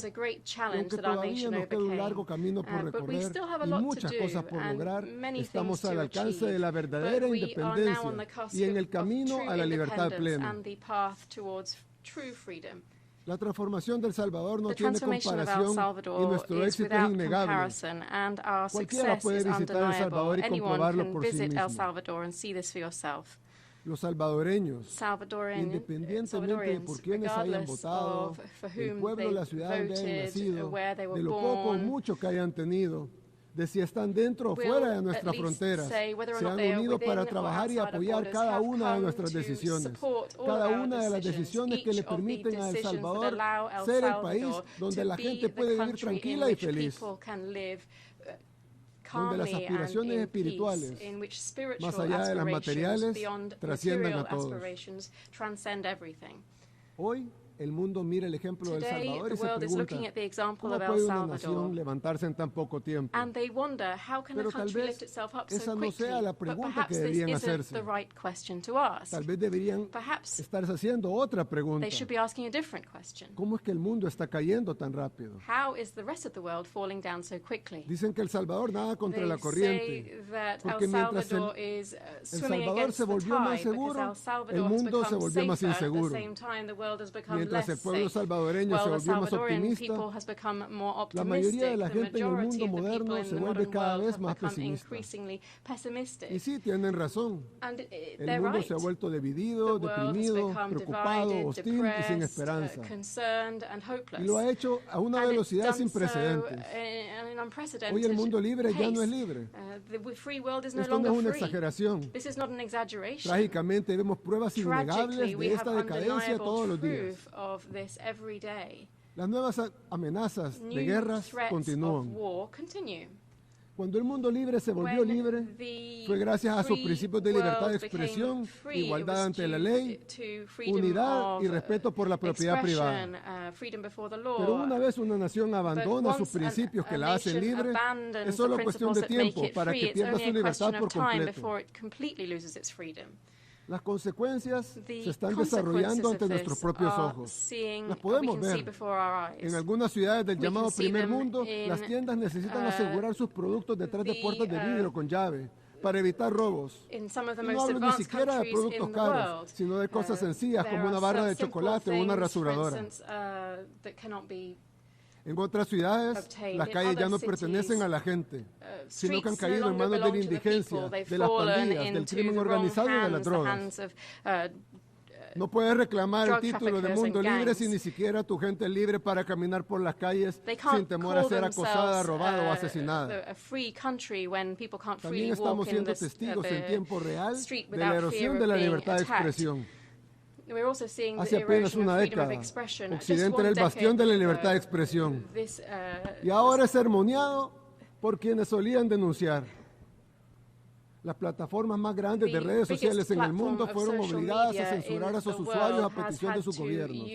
Aunque todavía nos queda un largo camino por recorrer y muchas cosas por lograr, estamos al alcance de la verdadera independencia y en el camino a la libertad plena. La transformación del Salvador no tiene comparación y nuestro éxito es innegable. Cualquiera puede visitar El Salvador y comprobarlo por sí mismo. Los salvadoreños, independientemente de por quienes hayan votado, el pueblo, la ciudad donde hayan nacido, de lo poco o mucho que hayan tenido, de si están dentro o fuera de nuestras fronteras, se han unido para trabajar y apoyar cada una de nuestras decisiones, cada una de las decisiones que le permiten a El Salvador ser el país donde la gente puede vivir tranquila y feliz, donde las aspiraciones espirituales, más allá de las materiales, trasciendan a todos. Hoy, el mundo mira el ejemplo de El Salvador y se pregunta, ¿cómo puede una nación levantarse en tan poco tiempo? Pero tal vez esa no sea la pregunta que deberían hacerse. Tal vez deberían estarse haciendo otra pregunta. ¿Cómo es que el mundo está cayendo tan rápido? Dicen que El Salvador nada contra la corriente, porque mientras El Salvador se volvió más seguro, el mundo se volvió más inseguro. Mientras el pueblo salvadoreño se volvió más optimista, la mayoría de la gente en el mundo moderno se vuelve cada vez más pesimista. Y sí, tienen razón. El mundo se ha vuelto dividido, deprimido, preocupado, hostil y sin esperanza. Y lo ha hecho a una velocidad sin precedentes. Hoy el mundo libre ya no es libre. Esto no es una exageración. Trágicamente vemos pruebas innegables de esta decadencia todos los días. Las nuevas amenazas de guerras continúan. Cuando el mundo libre se volvió libre, fue gracias a sus principios de libertad de expresión, igualdad ante la ley, unidad y respeto por la propiedad privada. Pero una vez una nación abandona sus principios que la hacen libre, es solo cuestión de tiempo para que pierda su libertad por completo. Las consecuencias se están desarrollando ante nuestros propios ojos. Las podemos ver. En algunas ciudades del llamado primer mundo, las tiendas necesitan asegurar sus productos detrás de puertas de vidrio con llave para evitar robos. Y no hablo ni siquiera de productos caros, sino de cosas sencillas como una barra de chocolate o una rasuradora. En otras ciudades, las calles ya no pertenecen a la gente, sino que han caído en manos de la indigencia, de las pandillas, del crimen organizado y de las drogas. No puedes reclamar el título de mundo libre si ni siquiera tu gente es libre para caminar por las calles sin temor a ser acosada, robada o asesinada. También estamos siendo testigos en tiempo real de la erosión de la libertad de expresión. Hace apenas una década, Occidente era el bastión de la libertad de expresión y ahora es sermoneado por quienes solían denunciar. Las plataformas más grandes de redes sociales en el mundo fueron obligadas a censurar a sus usuarios a petición de sus gobiernos.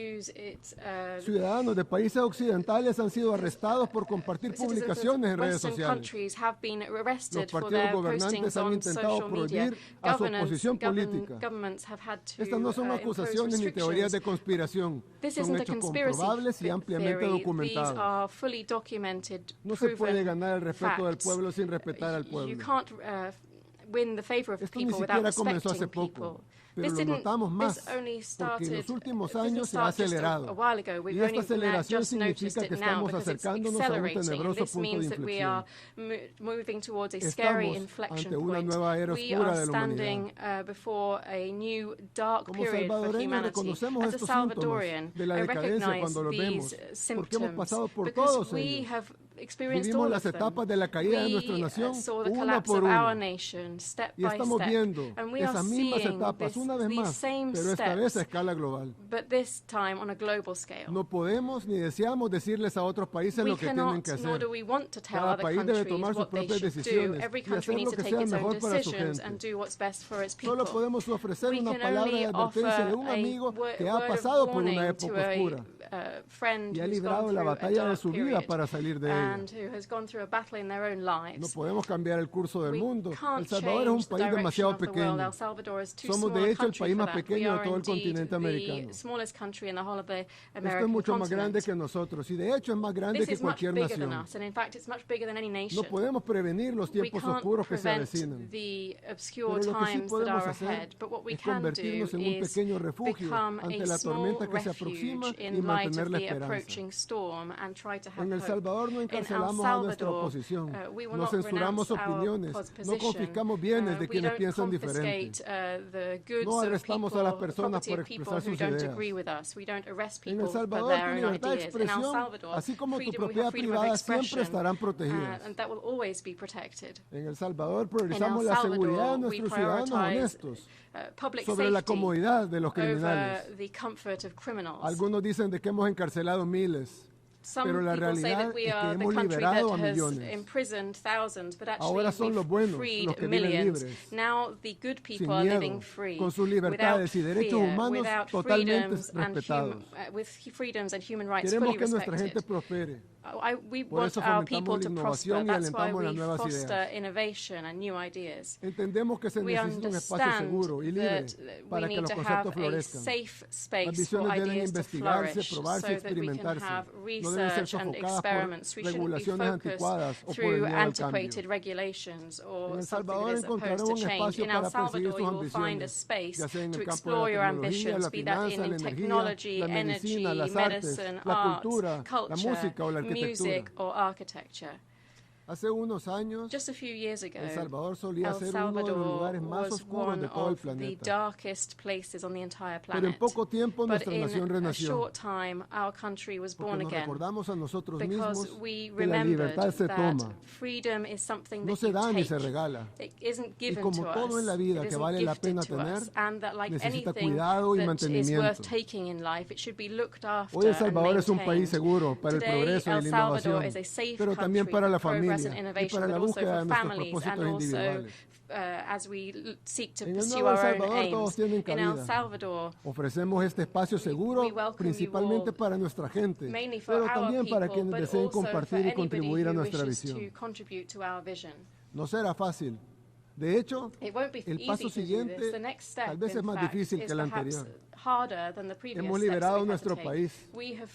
Ciudadanos de países occidentales han sido arrestados por compartir publicaciones en redes sociales. Los partidos gobernantes han intentado prohibir a su oposición política. Estas no son acusaciones ni teorías de conspiración. Son hechos comprobables y ampliamente documentados. No se puede ganar el respeto del pueblo sin respetar al pueblo. Esto ni siquiera comenzó hace poco, pero lo notamos más porque en los últimos años se ha acelerado. Y esta aceleración significa que estamos acercándonos a un tenebroso punto de inflexión. Estamos ante una nueva era oscura de la humanidad. Como salvadoreños reconocemos estos síntomas de la decadencia cuando los vemos, porque hemos pasado por todos ellos. Vivimos las etapas de la caída de nuestra nación una por una. Y estamos viendo esas mismas etapas una vez más, pero esta vez a escala global. No podemos ni deseamos decirles a otros países lo que tienen que hacer. Cada país debe tomar sus propias decisiones y hacer lo que sea mejor para su gente. Solo podemos ofrecer una palabra de advertencia de un amigo que ha pasado por una época oscura y ha librado la batalla de su vida para salir de ella. No podemos cambiar el curso del mundo. El Salvador es un país demasiado pequeño. Somos de hecho el país más pequeño de todo el continente americano. Esto es mucho más grande que nosotros y de hecho es más grande que cualquier nación. No podemos prevenir los tiempos oscuros que se avecinan. Pero lo que sí podemos hacer es convertirnos en un pequeño refugio ante la tormenta que se aproxima y mantener la esperanza. En El Salvador no encarcelamos a nuestra oposición, no censuramos opiniones, no confiscamos bienes de quienes piensan diferente, no arrestamos a las personas por expresar sus ideas. En El Salvador tu libertad de expresión, así como tu propiedad privada, siempre estarán protegidas. En El Salvador priorizamos la seguridad de nuestros ciudadanos honestos sobre la comodidad de los criminales. Algunos dicen de que hemos encarcelado miles. Pero la realidad es que hemos liberado a millones. Ahora son los buenos los que viven libres, sin miedo, con sus libertades y derechos humanos totalmente respetados. Queremos que nuestra gente prospere. Por eso fomentamos la innovación y alentamos las nuevas ideas. Entendemos que se necesita un espacio seguro y libre para que los conceptos florezcan. Las visiones deben investigarse, probarse y experimentarse. No deben ser sofocadas por regulaciones anticuadas o por el miedo al cambio. En El Salvador encontrarán un espacio para perseguir sus ambiciones, ya sea en el campo de la tecnología, la finanza, la energía, la medicina, las artes, la cultura, la música o la arquitectura. Hace unos años, El Salvador solía ser uno de los lugares más oscuros de todo el planeta. Pero en poco tiempo nuestra nación renació. Porque nos recordamos a nosotros mismos que la libertad se toma, no se da ni se regala. Y como todo en la vida que vale la pena tener, necesita cuidado y mantenimiento. Hoy El Salvador es un país seguro para el progreso y la innovación, pero también para la familia y para la búsqueda de nuestros propósitos individuales. En el Nuevo El Salvador todos tienen cabida. Ofrecemos este espacio seguro principalmente para nuestra gente, pero también para quienes deseen compartir y contribuir a nuestra visión. No será fácil. De hecho, el paso siguiente tal vez es más difícil que el anterior. Hemos liberado nuestro país,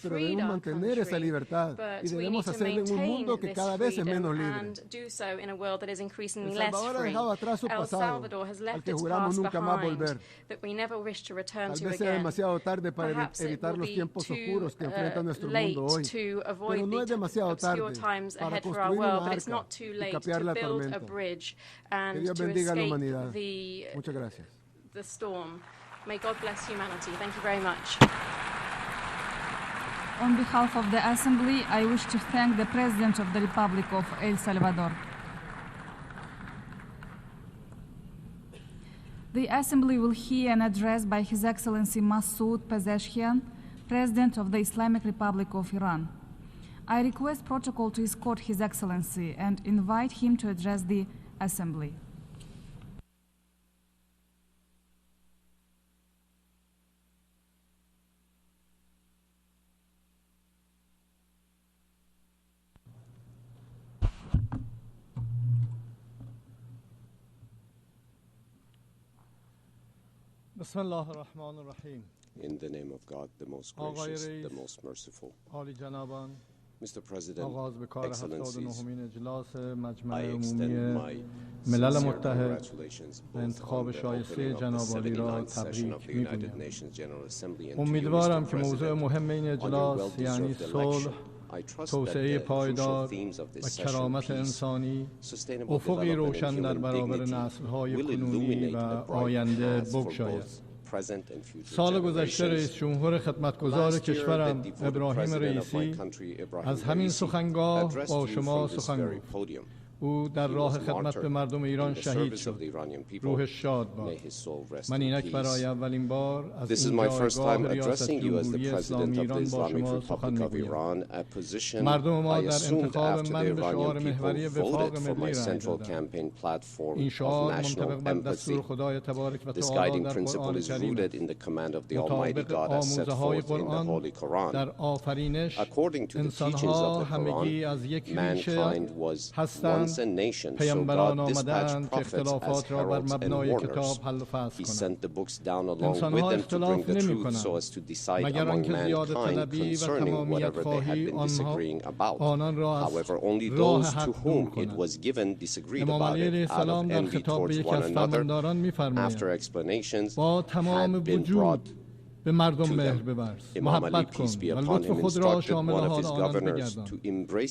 pero debemos mantener esa libertad y debemos hacerlo en un mundo que cada vez es menos libre. El Salvador ha dejado atrás su pasado, al que juramos nunca más volver. Tal vez sea demasiado tarde para evitar los tiempos oscuros que enfrenta nuestro mundo hoy, pero no es demasiado tarde para construir una arca y capear la tormenta. Que Dios bendiga a la humanidad. Muchas gracias. May God bless humanity. Thank you very much. On behalf of the Assembly, I wish to thank the President of the Republic of El Salvador. The Assembly will hear an address by His Excellency Masoud Pezeshkian, President of the Islamic Republic of Iran. I request protocol to escort His Excellency and invite him to address the Assembly. In the name of God, the most gracious, the most merciful. Mr. President, Excellencies, I extend my sincere congratulations both on the opening of the 79th session of the United Nations General Assembly and to you, Mr. President, on your well-deserved election. I trust that the crucial themes of this session, peace, sustainable development and human dignity, will illuminate a bright path for both present and future generations. Last year, the devoted president of my country, Ibrahim Raisi, addressed you from this very podium. او در راه خدمت به مردم ایران شهید شد. روحش شاد باد. من اینک برای اولین بار از این جایگاه ریاست جمهوری اسلامی ایران با شما سخن میگویم. مردم ما در انتخاب من به شعار محوری وفاق ملی رای دادند. این شعار منطبق بر دستور خدای تبارک و تعالی در قرآن کریم مطابق آموزه های قرآن در آفرینش انسانها همگی از یک ریشه هستند. پیامبران آمدند که اختلافات را بر مبنای کتاب حل و فصل کنند. انسانها اختلاف نمی کنند مگر آنکه زیاده طلبی و تمامیت خواهی آنان را از راه حق دور کنند. امام علی علیه السلام در خطاب به یکی از فرمانداران می فرمایند با تمام وجود به مردم مهر بورز، محبت کن و لطف خود را شامل حال آنان بگردان.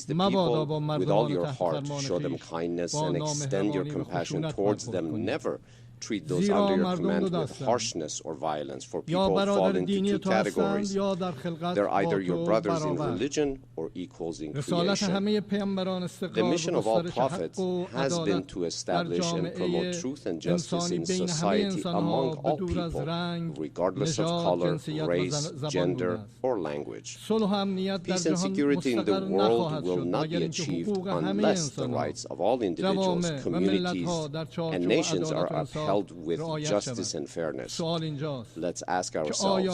مبادا با مردمان تحت فرمان خویش با نامهربانی و خشونت treat those under your command with harshness or violence, for people fall into two categories. They're either your brothers in religion or equals in creation. The mission of all prophets has been to establish and promote truth and justice in society among all people, regardless of color, race, gender, or language. Peace and security in the world will not be achieved unless the rights of all individuals, communities, and nations are upheld with justice and fairness. Let's ask ourselves,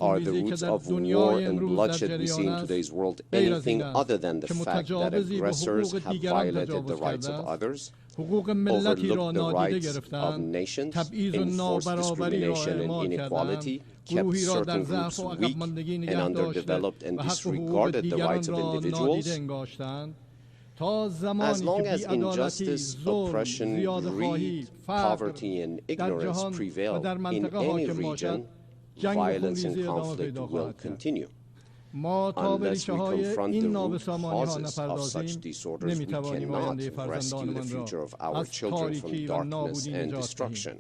are the roots of war and bloodshed we see in today's world anything other than the fact that aggressors have violated the rights of others, overlooked the rights of nations, enforced discrimination and inequality, kept certain groups weak and underdeveloped, and disregarded the rights of individuals? As long as injustice, oppression, greed, poverty, and ignorance prevail in any region, violence and conflict will continue. Unless we confront the root causes of such disorders, we cannot rescue the future of our children from darkness and destruction.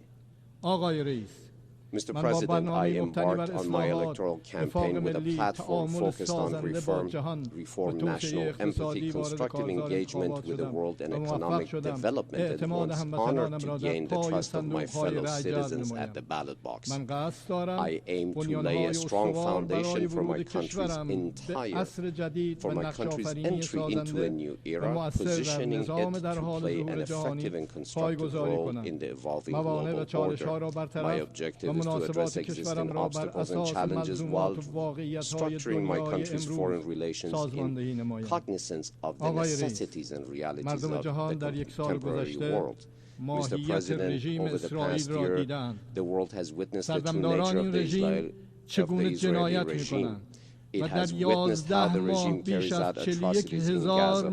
Mr. President, I embarked on my electoral campaign with a platform focused on reform, national empathy, constructive engagement with the world, and economic development that wants honor to gain the trust of my fellow citizens at the ballot box. I aim to lay a strong foundation for my country's entry into a new era, positioning it to play an effective and constructive role in the evolving global order. My objective is to address existing obstacles and challenges while structuring my country's foreign relations in cognizance of the necessities and realities of the contemporary world. Mr. President, over the past year, the world has witnessed the true nature of the Israeli regime. It has witnessed how the regime carries out atrocities in Gaza, and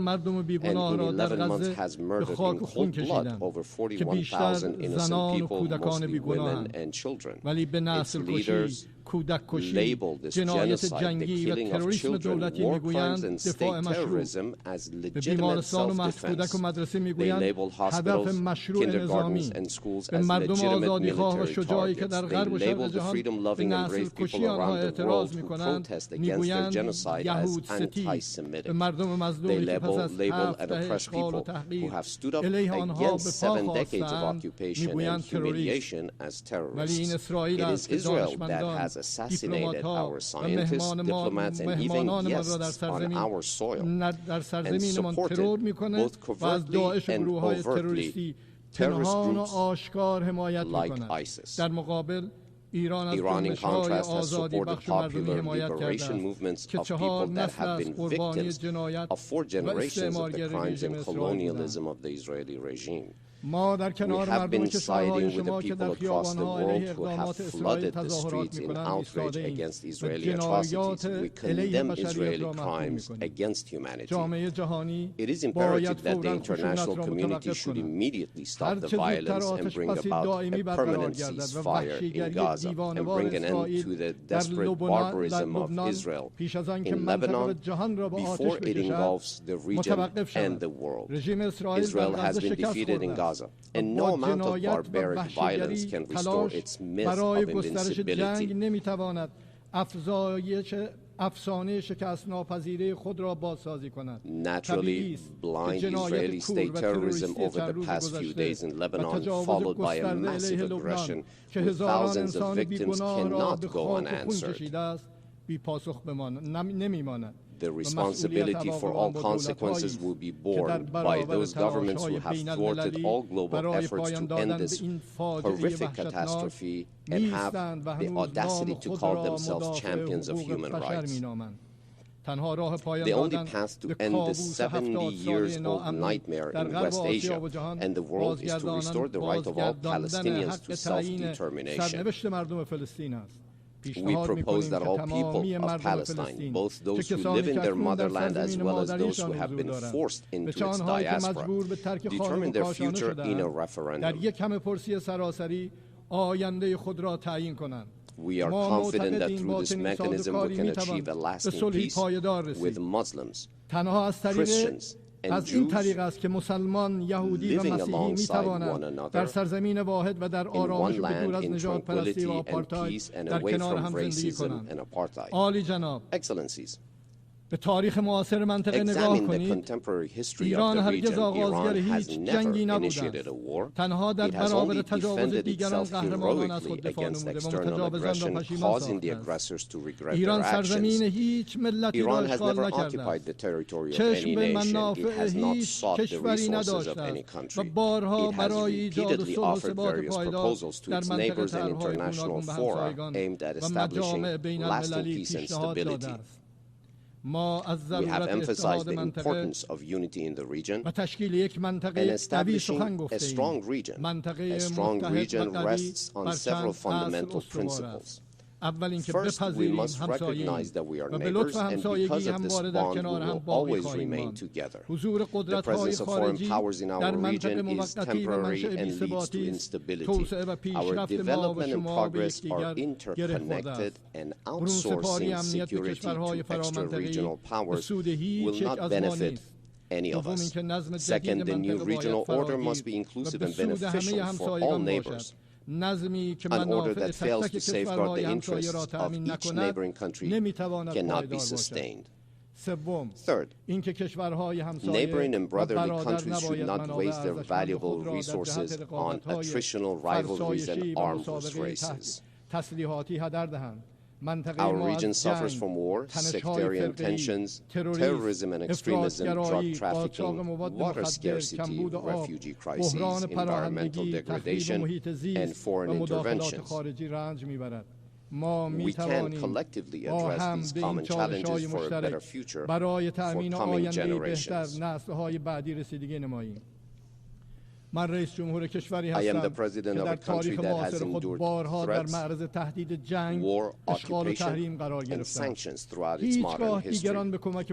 in 11 months has murdered in cold blood over 41,000 innocent people, mostly women and children. Its leaders label this genocide, the killing of children, war crimes, and state terrorism as legitimate self-defense. They label hospitals, kindergartens, and schools as legitimate military targets. They label the freedom-loving and brave people around the world who protest against their genocide as anti-Semitic. They label and oppress people who have stood up against 7 decades of occupation and humiliation as terrorists. It is Israel that has assassinated our scientists, diplomats, and even guests on our soil, and supported both covertly and overtly terrorist groups like ISIS. Iran, in contrast, has supported popular liberation movements of people that have been victims of 4 generations of the crimes and colonialism of the Israeli regime. We have been siding with the people across the world who have flooded the streets in outrage against Israeli atrocities. We condemn Israeli crimes against humanity. It is imperative that the international community should immediately stop the violence and bring about a permanent ceasefire in Gaza and bring an end to the desperate barbarism of Israel in Lebanon before it engulfs the region and the world. Israel has been defeated in Gaza, and no amount of barbaric violence can restore its myth of invincibility. Naturally, blind Israeli state terrorism over the past few days in Lebanon, followed by a massive aggression with thousands of victims, cannot go unanswered. The responsibility for all consequences will be borne by those governments who have thwarted all global efforts to end this horrific catastrophe and have the audacity to call themselves champions of human rights. The only path to end this 70-years-old nightmare in West Asia and the world is to restore the right of all Palestinians to self-determination. We propose that all people of Palestine, both those who live in their motherland as well as those who have been forced into its diaspora, determine their future in a referendum. We are confident that through this mechanism we can achieve a lasting peace with Muslims, Christians, and Jews living alongside one another in one land in tranquility and peace and away from racism and apartheid. Excellencies, examine the contemporary history of the region. Iran has never initiated a war. It has only defended itself heroically against external aggression, causing the aggressors to regret their actions. Iran has never occupied the territory of any nation. It has not sought the resources of any country. It has repeatedly offered various proposals to its neighbors and international fora aimed at establishing lasting peace and stability. We have emphasized the importance of unity in the region and establishing a strong region. A strong region rests on several fundamental principles. First, we must recognize that we are neighbors, and because of this bond, we will always remain together. The presence of foreign powers in our region is temporary and leads to instability. Our development and progress are interconnected, and outsourcing security to extra-regional powers will not benefit any of us. Second, the new regional order must be inclusive and beneficial for all neighbors. An order that fails to safeguard the interests of each neighboring country cannot be sustained. Third, neighboring and brotherly countries should not waste their valuable resources on attritional rivalries and arms races. Our region suffers from war, sectarian tensions, terrorism and extremism, drug trafficking, water scarcity, refugee crises, environmental degradation, and foreign interventions. We can collectively address these common challenges for a better future for coming generations. I am the president of a country that has endured threats, war, occupation, and sanctions throughout its modern history.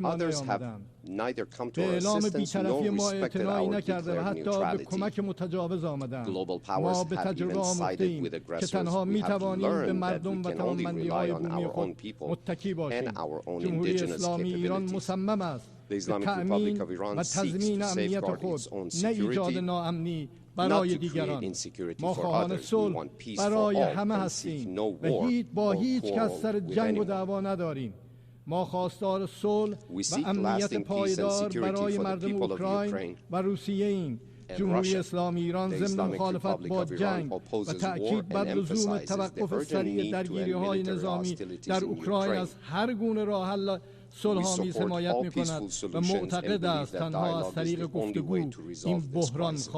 Others have neither come to our assistance nor respected our declared neutrality. Global powers have even sided with aggressors. We have learned that we can only rely on our own people and our own indigenous capabilities. The Islamic Republic of Iran seeks to safeguard its own security, not to create insecurity for others. We want peace for all and seek no war or quarrel with anyone. We seek lasting peace and security for the people of Ukraine and Russia. The Islamic Republic of Iran opposes war and emphasizes the urgent need to end military hostilities in Ukraine. We support all peaceful solutions and believe that dialogue is the only way to resolve this crisis.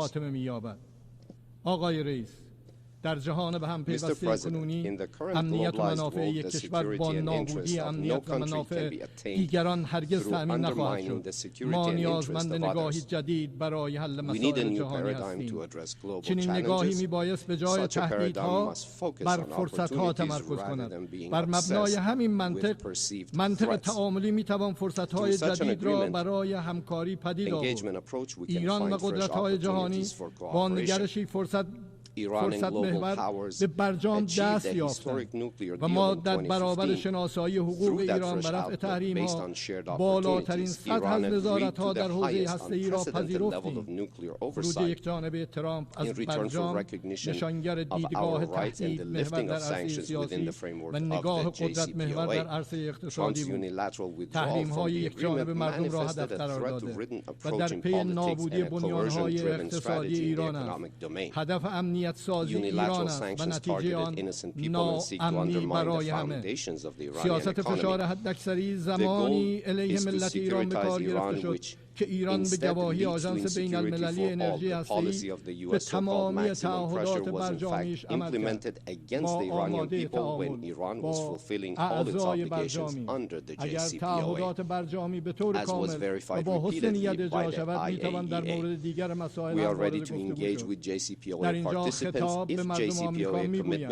در جهان به هم پیوسته کنونی امنیت و منافع یک کشور با نابودی امنیت و منافع دیگران هرگز تأمین نخواهد شد. ما نیازمند نگاهی جدید برای حل مسائل جهانی هستیم. چنین نگاهی میبایست به جای تهدیدها بر فرصتها تمرکز کند. بر مبنای همین منطق تعاملی میتوان فرصتهای جدید را برای همکاری پدید آورد. ایران و قدرت‌های جهانی با نگرشی فرصت محور به برجام دست یافتند و ما در برابر شناسایی حقوق ایران و رفع تحریم‌ها بالاترین سطح از نظارت‌ها در حوزه هسته‌ای را پذیرفتیم. ورود یکجانبه ترامپ از برجام نشانگر دیدگاه تهدید محور در عرصه سیاسی و نگاه قدرت محور در عرصه اقتصادی بود. تحریم‌های یکجانبه مردم را هدف قرار داده و در پی نابودی بنیان‌های اقتصادی ایران است. هدف امنیت سازی ایران است و نتیجه آن ناامنی برای همه. سیاست فشار حداکثری زمانی علیه ملت ایران به کار گرفته شد که ایران به گواهی آژانس بین المللی انرژی هسته‌ای به تمامی تعهدات برجامیش عمل کرد. با آماده تعامل با اعضای برجامی اگر تعهدات برجامی به طور کامل و با حسن نیت اجرا شود میتوان در مورد دیگر مسائل هم وارد گفتگو شد. در اینجا خطاب به مردم آمریکا میگویم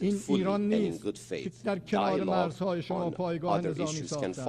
این ایران نیست که در کنار مرزهای شما پایگاه نظامی ساخته.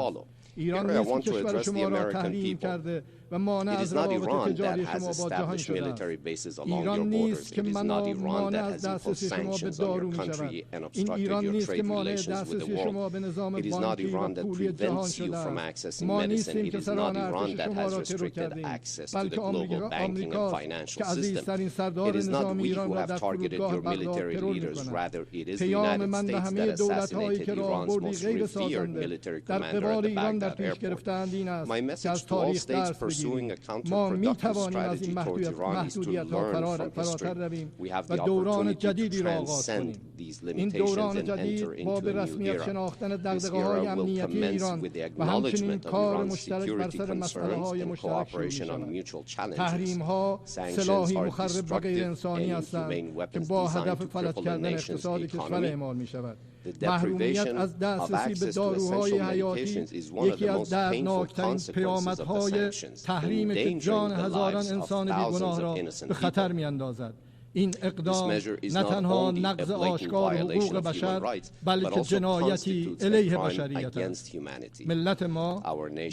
ایران نیست که کشور شما را تحریم کرده و مانع از روابط تجاری شما با جهان شده است. ایران نیست که مانع از دسترسی شما به دارو می شود. این ایران نیست که مانع دسترسی شما به نظام بانکی و پولی جهان شده است. ما نیستیم که سران ارتش شما را ترور کردیم، بلکه آمریکاست که عزیزترین سردار نظام ایران را در فرودگاه بغداد ترور می کند. پیام من به همه دولت‌هایی که راهبردی غیر سازنده در قبال ایران در پیش گرفتند این است که از تاریخ درس بگیریم. ما می توانیم از این محدودیت‌ها فراتر رویم و دوران جدیدی را آغاز کنیم. این دوران جدید با به رسمیت شناختن دغدغه‌های امنیتی ایران و همچنین کار مشترک بر سر مسئله‌های مشترک شروع می‌شود. تحریم‌ها سلاحی مخرب و غیر انسانی هستند که با هدف فلج کردن اقتصاد کشور اعمال می‌شود. محرومیت از دسترسی به داروهای حیاتی یکی از دردناکترین پیامدهای تحریم که جان هزاران انسان بیگناه را به خطر می‌اندازد. این اقدام نه تنها نقض آشکار حقوق بشر بلکه جنایتی علیه بشریت است. ملت ما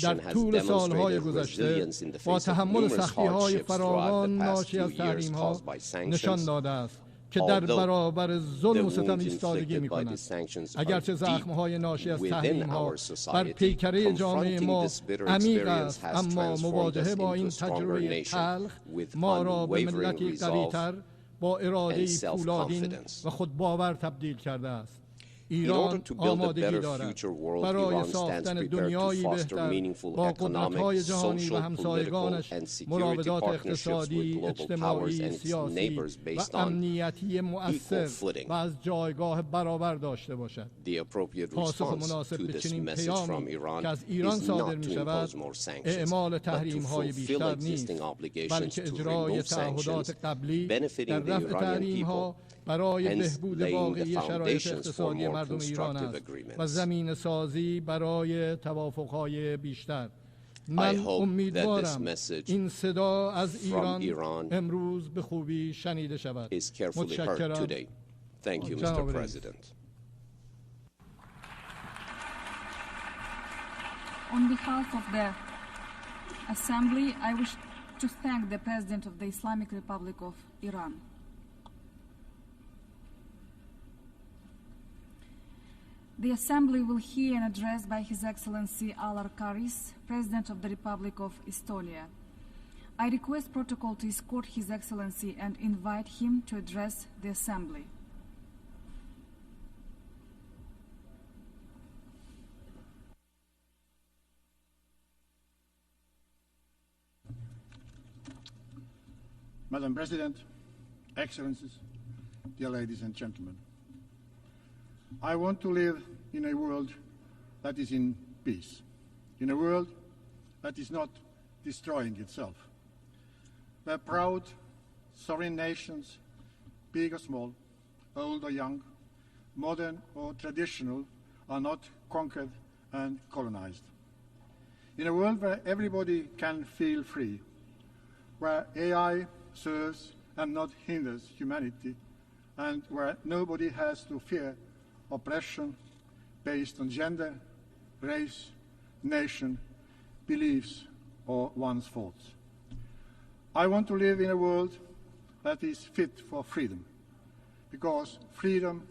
در طول سالهای گذشته با تحمل سختی‌های فراوان ناشی از تحریم‌ها نشان داده است که در برابر ظلم و ستم ایستادگی می‌کند. اگرچه زخم‌های ناشی از تحریم‌ها بر پیکره جامعه ما عمیق است، اما مواجهه با این تجربه تلخ ما را به ملتی قوی‌تر با اراده‌ای پولادین و خودباور تبدیل کرده است. ایران آمادگی دارد برای ساختن دنیایی بهتر با قدرت‌های جهانی و همسایگانش مراودات اقتصادی، اجتماعی، سیاسی و امنیتی مؤثر و از جایگاه برابر داشته باشد. پاسخ مناسب به چنین پیامی که از ایران صادر می‌شود اعمال تحریم‌های بیشتر نیست، بلکه اجرای تعهدات قبلی در رفع تحریم‌ها برای بهبود واقعی شرایط اقتصادی مردم ایران است و زمین سازی برای توافق‌های بیشتر. من امیدوارم این صدا از ایران امروز به خوبی شنیده شود. متشکرم. Thank you, Mr. President. On behalf of the Assembly, I wish to thank the President of the Islamic Republic of Iran. The Assembly will hear an address by His Excellency Alar Karis, President of the Republic of Estonia. I request protocol to escort His Excellency and invite him to address the Assembly. Madam President, Excellencies, dear ladies and gentlemen, I want to live in a world that is in peace, in a world that is not destroying itself, where proud, sovereign nations big or small, old or young, modern or traditional, are not conquered and colonized. In a world where everybody can feel free, where AI serves and not hinders humanity, and where nobody has to fear oppression based on gender, race, nation, beliefs, or one's thoughts. I want to live in a world that is fit for freedom, because freedom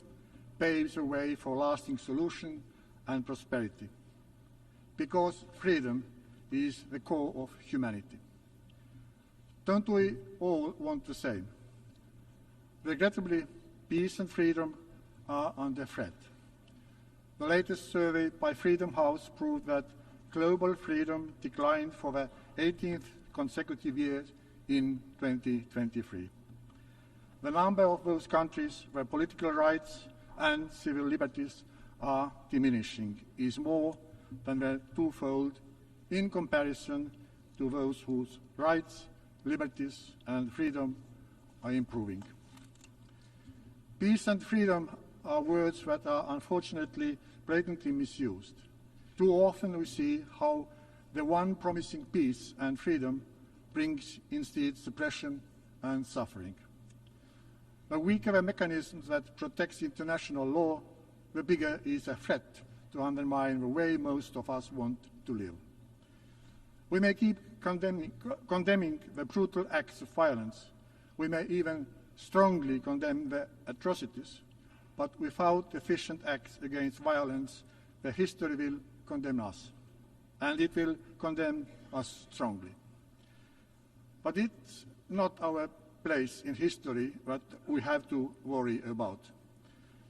paves the way for lasting solution and prosperity, because freedom is the core of humanity. Don't we all want the same? Regrettably, peace and freedom are under threat. The latest survey by Freedom House proved that global freedom declined for the 18th consecutive year in 2023. The number of those countries where political rights and civil liberties are diminishing is more than the twofold in comparison to those whose rights, liberties, and freedom are improving. Peace and freedom are words that are unfortunately blatantly misused. Too often we see how the one promising peace and freedom brings instead suppression and suffering. The weaker the mechanism that protects international law, the bigger is a threat to undermine the way most of us want to live. We may keep condemning the brutal acts of violence. We may even strongly condemn the atrocities, but without efficient acts against violence, the history will condemn us, and it will condemn us strongly. But it's not our place in history that we have to worry about.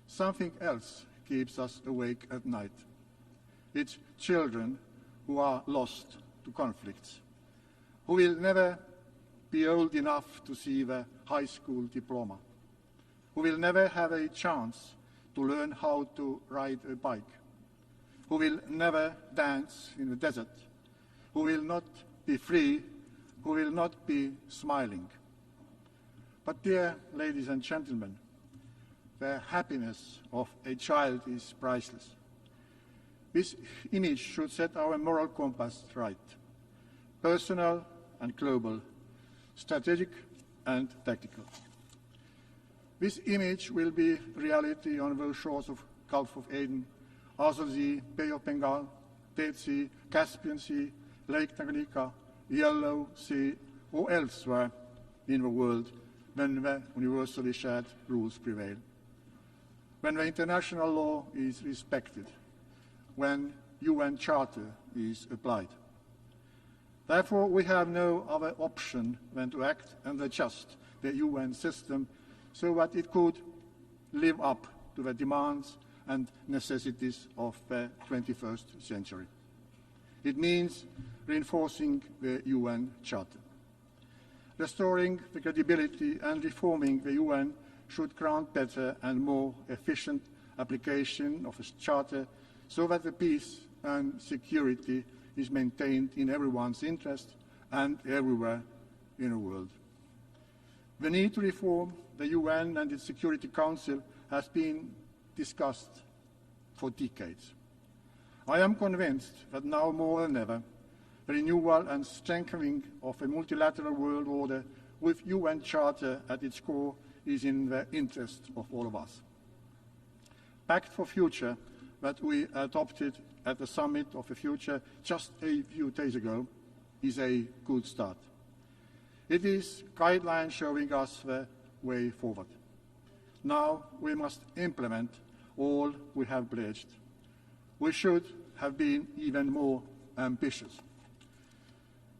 Something else keeps us awake at night. It's children who are lost to conflicts, who will never be old enough to see the high school diploma, who will never have a chance to learn how to ride a bike, who will never dance in the desert, who will not be free, who will not be smiling. But dear ladies and gentlemen, the happiness of a child is priceless. This image should set our moral compass right, personal and global, strategic and tactical. This image will be reality on those shores of Gulf of Aden, Azov Sea, Bay of Bengal, Dead Sea, Caspian Sea, Lake Tanganyika, Yellow Sea, or elsewhere in the world when the universally shared rules prevail, when the international law is respected, when UN Charter is applied. Therefore, we have no other option than to act and adjust the UN system so that it could live up to the demands and necessities of the 21st century. It means reinforcing the UN Charter. Restoring the credibility and reforming the UN should grant better and more efficient application of the Charter so that the peace and security is maintained in everyone's interest and everywhere in the world. The need to reform the UN and its Security Council has been discussed for decades. I am convinced that now more than ever, the renewal and strengthening of a multilateral world order with UN Charter at its core is in the interest of all of us. Pact for Future that we adopted at the Summit of the Future just a few days ago is a good start. It is guidelines showing us the way forward. Now we must implement all we have pledged. We should have been even more ambitious.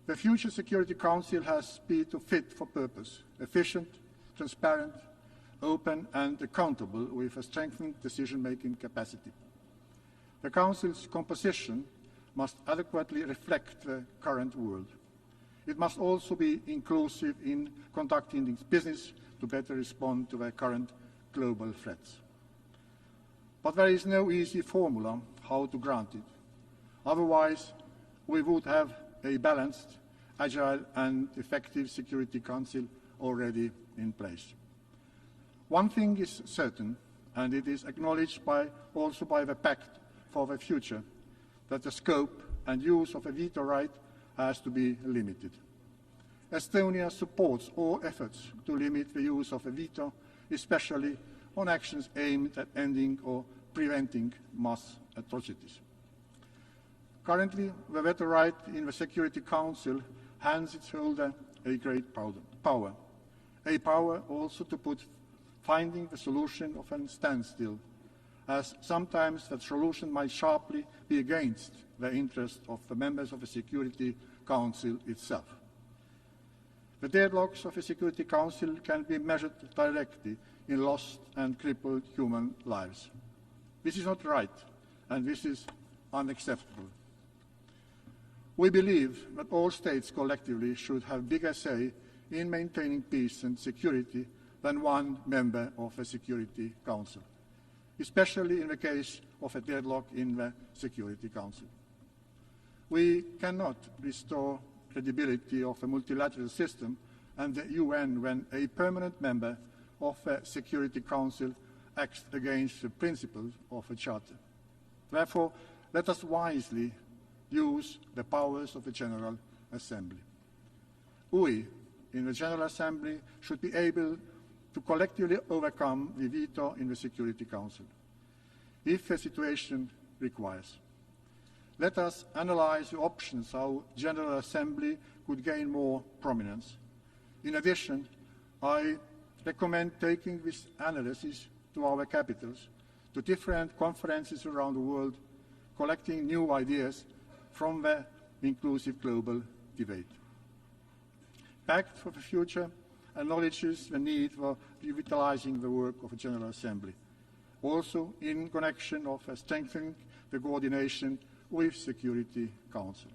The Future Security Council has to be fit for purpose, efficient, transparent, open and accountable with a strengthened decision-making capacity. The Council's composition must adequately reflect the current world. It must also be inclusive in conducting its business to better respond to the current global threats. But there is no easy formula how to grant it. Otherwise, we would have a balanced, agile and effective Security Council already in place. One thing is certain, and it is acknowledged also by the Pact for the Future, that the scope and use of a veto right has to be limited. Estonia supports all efforts to limit the use of a veto, especially on actions aimed at ending or preventing mass atrocities. Currently, the veto right in the Security Council hands its holder a great power, a power also to put finding the solution of a standstill, as sometimes that solution might sharply be against the interest of the members of the Security Council itself. The deadlocks of the Security Council can be measured directly in lost and crippled human lives. This is not right, and this is unacceptable. We believe that all states collectively should have bigger say in maintaining peace and security than one member of the Security Council, especially in the case of a deadlock in the Security Council. We cannot restore credibility of the multilateral system and the UN when a permanent member of the Security Council acts against the principles of the Charter. Therefore, let us wisely use the powers of the General Assembly. We, in the General Assembly, should be able to collectively overcome the veto in the Security Council, if the situation requires. Let us analyze the options how General Assembly could gain more prominence. In addition, I recommend taking this analysis to our capitals, to different conferences around the world, collecting new ideas from the inclusive global debate. Pact for the Future acknowledges the need for revitalizing the work of the General Assembly, also in connection of strengthening the coordination with Security Council.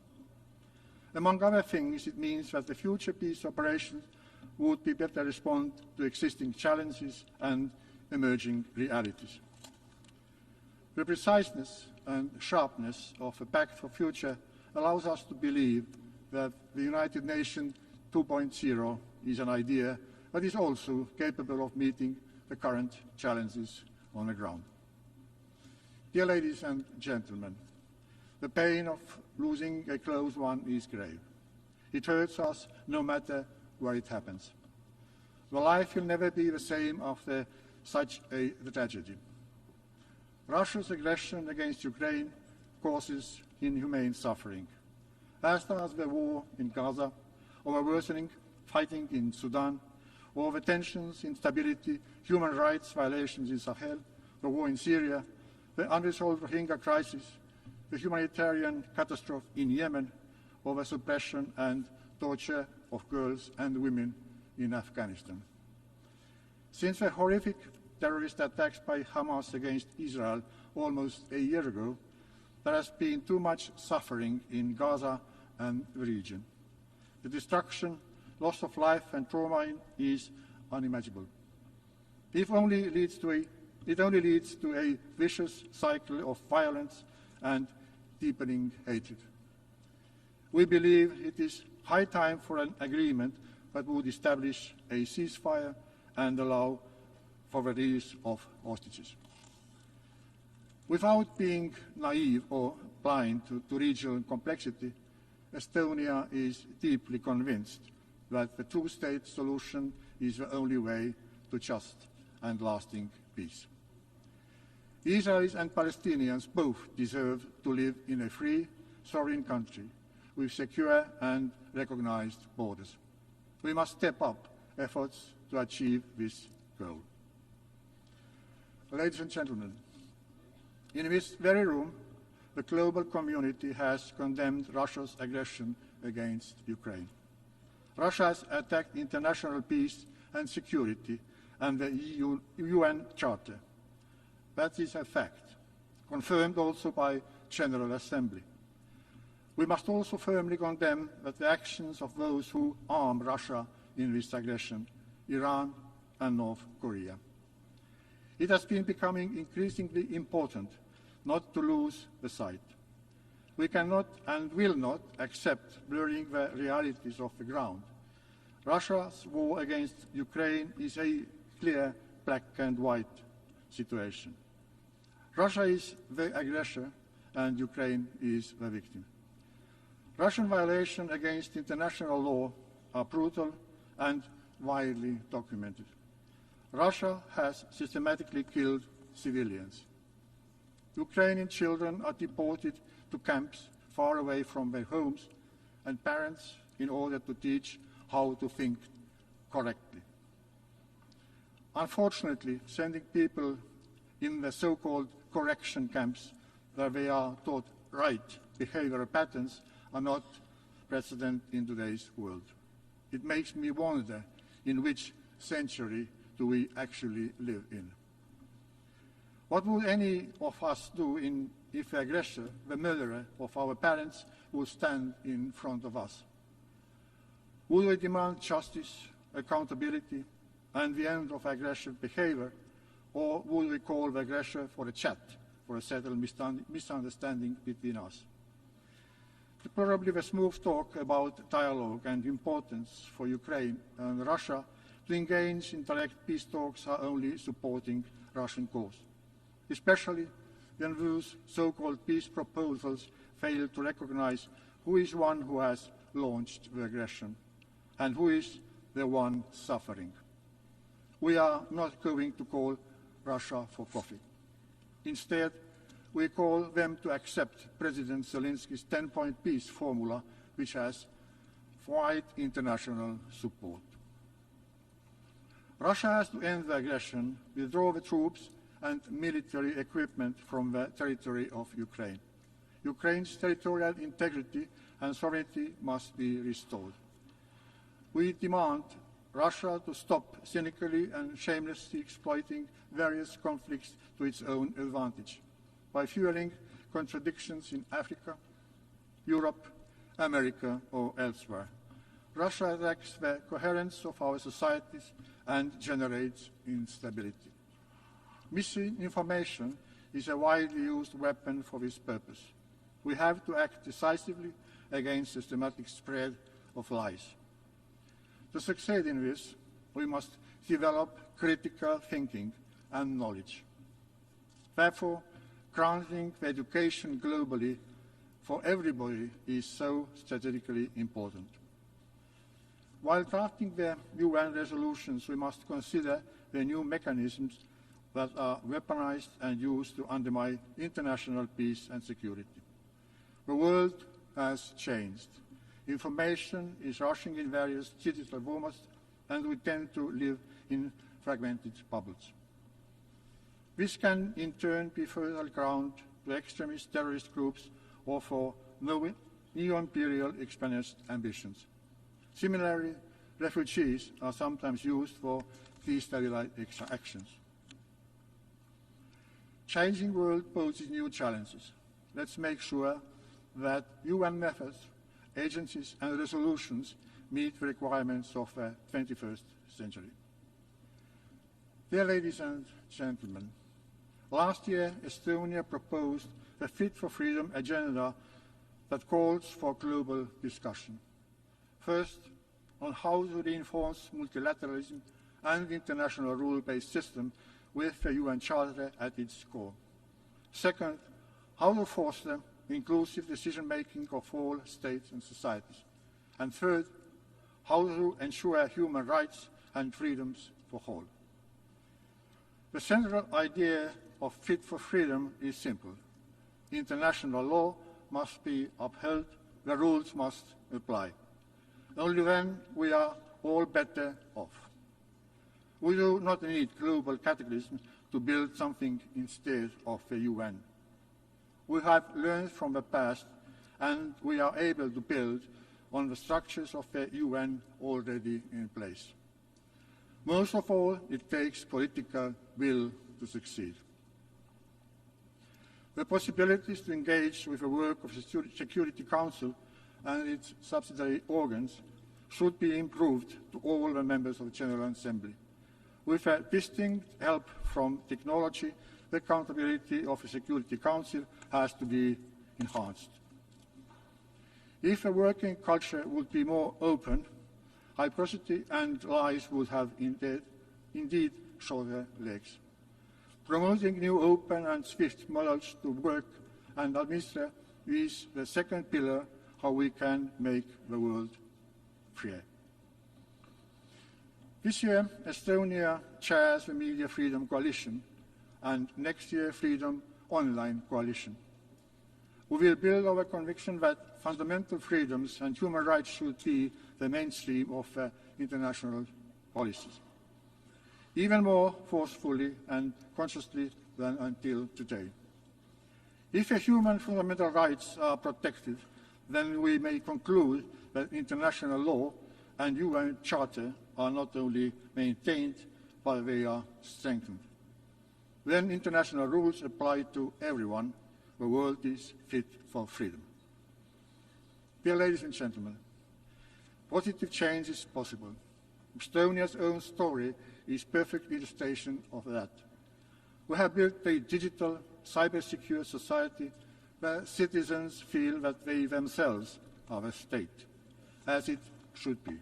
Among other things, it means that the future peace operations would be better respond to existing challenges and emerging realities. The preciseness and sharpness of the Pact for Future allows us to believe that the United Nations 2.0 is an idea that is also capable of meeting the current challenges on the ground. Dear ladies and gentlemen, the pain of losing a close one is grave. It hurts us no matter where it happens. The life will never be the same after such a tragedy. Russia's aggression against Ukraine causes inhumane suffering, as does the war in Gaza, or the worsening fighting in Sudan, or the tensions, instability, human rights violations in Sahel, the war in Syria, the unresolved Rohingya crisis, the humanitarian catastrophe in Yemen, or the suppression and torture of girls and women in Afghanistan. Since the horrific terrorist attacks by Hamas against Israel almost a year ago, there has been too much suffering in Gaza and the region. The destruction, loss of life and trauma is unimaginable. It only leads to a vicious cycle of violence and deepening hatred. We believe it is high time for an agreement that would establish a ceasefire and allow for the release of hostages. Without being naive or blind to regional complexity, Estonia is deeply convinced that the two-state solution is the only way to just and lasting peace. Israelis and Palestinians both deserve to live in a free, sovereign country with secure and recognized borders. We must step up efforts to achieve this goal. Ladies and gentlemen, in this very room, the global community has condemned Russia's aggression against Ukraine. Russia has attacked international peace and security and the UN Charter. That is a fact, confirmed also by General Assembly. We must also firmly condemn the actions of those who arm Russia in this aggression, Iran and North Korea. It has been becoming increasingly important not to lose the sight. We cannot and will not accept blurring the realities of the ground. Russia's war against Ukraine is a clear black and white situation. Russia is the aggressor and Ukraine is the victim. Russian violations against international law are brutal and widely documented. Russia has systematically killed civilians. Ukrainian children are deported to camps far away from their homes and parents in order to teach how to think correctly. Unfortunately, sending people in the so-called correction camps where they are taught right behavioral patterns are not precedent in today's world. It makes me wonder in which century do we actually live in. What would any of us do if the aggressor, the murderer of our parents, would stand in front of us? Would we demand justice, accountability, and the end of aggressive behavior, or would we call the aggressor for a chat, for a settled misunderstanding between us? Probably the smooth talk about dialogue and importance for Ukraine and Russia to engage in direct peace talks are only supporting Russian cause, especially when those so-called peace proposals fail to recognize who is one who has launched the aggression and who is the one suffering. We are not going to call Russia for coffee. Instead, we call them to accept President Zelensky's 10-point peace formula, which has wide international support. Russia has to end the aggression, withdraw the troops and military equipment from the territory of Ukraine. Ukraine's territorial integrity and sovereignty must be restored. We demand Russia to stop cynically and shamelessly exploiting various conflicts to its own advantage by fueling contradictions in Africa, Europe, America, or elsewhere. Russia attacks the coherence of our societies and generates instability. Misinformation is a widely used weapon for this purpose. We have to act decisively against systematic spread of lies. To succeed in this, we must develop critical thinking and knowledge. Therefore, granting education globally for everybody is so strategically important. While drafting the UN resolutions, we must consider the new mechanisms that are weaponized and used to undermine international peace and security. The world has changed. Information is rushing in various digital formats, and we tend to live in fragmented bubbles. This can, in turn, be fertile ground to extremist terrorist groups or for neo-imperial expansionist ambitions. Similarly, refugees are sometimes used for destabilizing actions. Changing world poses new challenges. Let's make sure that UN methods, agencies, and resolutions meet the requirements of the 21st century. Dear ladies and gentlemen, last year, Estonia proposed the Fit for Freedom agenda that calls for global discussion. First, on how to reinforce multilateralism and international rule-based system with the UN Charter at its core. Second, how to foster inclusive decision-making of all states and societies. And third, how to ensure human rights and freedoms for all. The central idea of Fit for Freedom is simple. International law must be upheld, the rules must apply. Only then we are all better off. We do not need global cataclysm to build something instead of the UN. We have learned from the past, and we are able to build on the structures of the UN already in place. Most of all, it takes political will to succeed. The possibilities to engage with the work of the Security Council and its subsidiary organs should be improved to all the members of the General Assembly. With a distinct help from technology, the accountability of the Security Council has to be enhanced. If a working culture would be more open, hypocrisy and lies would have indeed shoulder legs. Promoting new open and swift models to work and administer is the second pillar how we can make the world freer. This year, Estonia chairs the Media Freedom Coalition and next year Freedom Online Coalition. We will build our conviction that fundamental freedoms and human rights should be the mainstream of international policies, even more forcefully and consciously than until today. If human fundamental rights are protected, then we may conclude that international law and UN Charter are not only maintained, but they are strengthened. When international rules apply to everyone, the world is fit for freedom. Dear ladies and gentlemen, positive change is possible. Estonia's own story is a perfect illustration of that. We have built a digital, cyber-secure society where citizens feel that they themselves are a state, as it should be.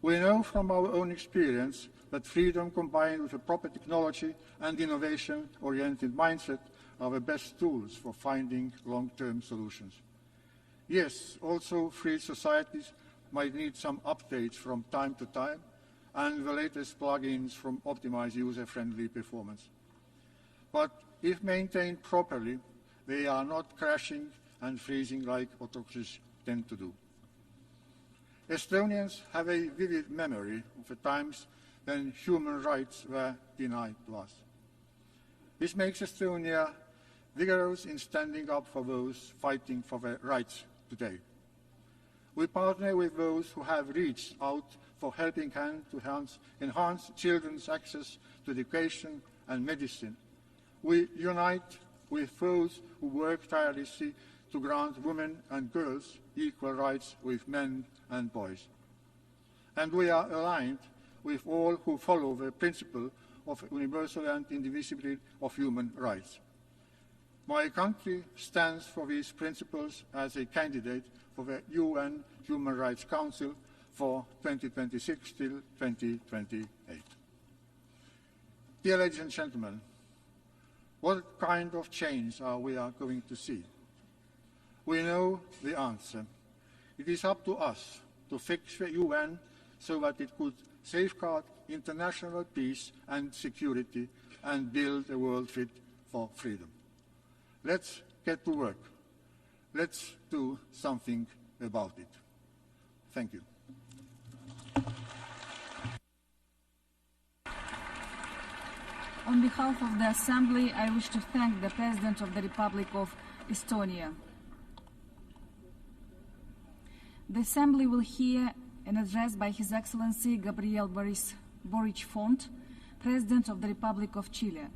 We know from our own experience that freedom combined with a proper technology and innovation-oriented mindset are the best tools for finding long-term solutions. Yes, also free societies might need some updates from time to time and the latest plugins from optimized user-friendly performance. But if maintained properly, they are not crashing and freezing like autocracies tend to do. Estonians have a vivid memory of the times when human rights were denied to us. This makes Estonia vigorous in standing up for those fighting for their rights today. We partner with those who have reached out for helping hand to enhance children's access to education and medicine. We unite with those who work tirelessly to grant women and girls equal rights with men and boys. And we are aligned with all who follow the principle of universal and indivisibility of human rights. My country stands for these principles as a candidate for the UN Human Rights Council for 2026 till 2028. Dear ladies and gentlemen, what kind of change are we going to see? We know the answer. It is up to us to fix the UN so that it could safeguard international peace and security and build a world fit for freedom. Let's get to work. Let's do something about it. Thank you. On behalf of the Assembly, I wish to thank the President of the Republic of Estonia. The Assembly will hear an address by His Excellency Gabriel Boric Font, President of the Republic of Chile.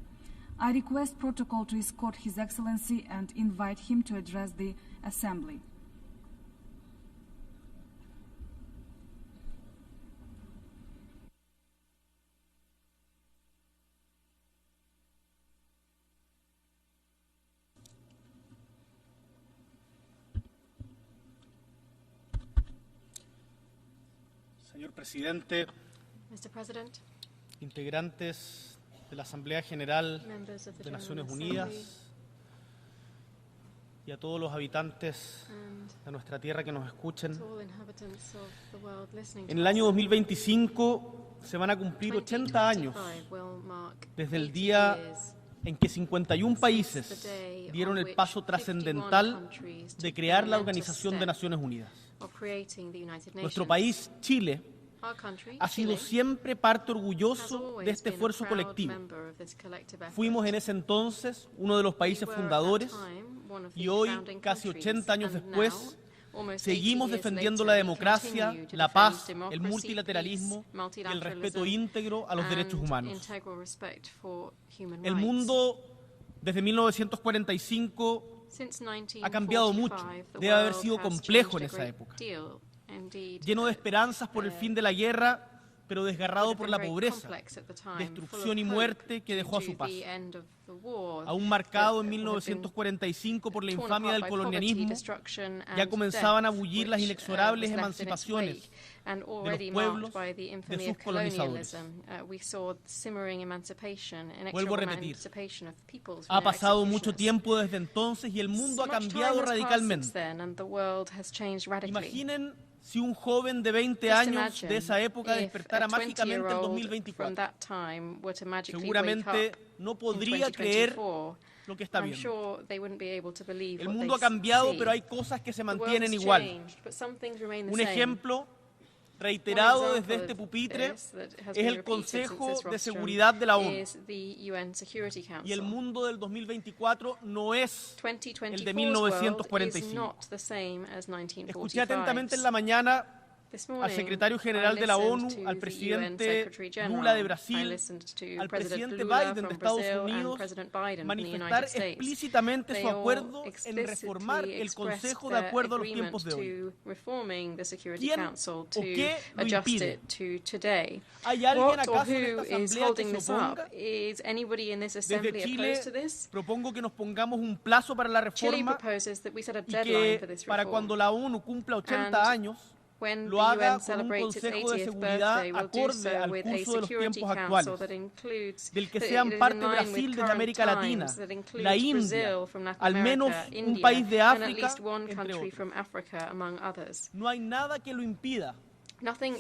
I request protocol to escort His Excellency and invite him to address the Assembly. Señor Presidente, Mr. President, integrantes de la Asamblea General de Naciones Unidas y a todos los habitantes de nuestra tierra que nos escuchen. En el año 2025 se van a cumplir 80 años desde el día en que 51 países dieron el paso trascendental de crear la Organización de Naciones Unidas. Nuestro país, Chile, ha sido siempre parte orgulloso de este esfuerzo colectivo. Fuimos en ese entonces uno de los países fundadores y hoy, casi 80 años después, seguimos defendiendo la democracia, la paz, el multilateralismo y el respeto íntegro a los derechos humanos. El mundo, desde 1945, ha cambiado mucho. Debe haber sido complejo en esa época. Lleno de esperanzas por el fin de la guerra, pero desgarrado por la pobreza, destrucción y muerte que dejó a su paso. Aún marcado en 1945 por la infamia del colonialismo, ya comenzaban a bullir las inexorables emancipaciones de los pueblos de sus colonizadores. Vuelvo a repetir, ha pasado mucho tiempo desde entonces y el mundo ha cambiado radicalmente. Imaginen si un joven de 20 años de esa época despertara mágicamente en 2024. Seguramente no podría creer lo que está viendo. El mundo ha cambiado, pero hay cosas que se mantienen igual. Un ejemplo reiterado desde este pupitre es el Consejo de Seguridad de la ONU. Y el mundo del 2024 no es el de 1945. Escuché atentamente en la mañana al secretario general de la ONU, al presidente Lula de Brasil, al presidente Biden de Estados Unidos, manifestar explícitamente su acuerdo en reformar el Consejo de acuerdo a los tiempos de hoy. ¿Quién o qué lo impide? ¿Hay alguien acaso en esta asamblea que se oponga? Desde Chile propongo que nos pongamos un plazo para la reforma y que para cuando la ONU cumpla 80 años, lo haga con un Consejo de Seguridad acorde al curso de los tiempos actuales, del que sean parte Brasil desde América Latina, la India, al menos un país de África, entre otros. No hay nada que lo impida,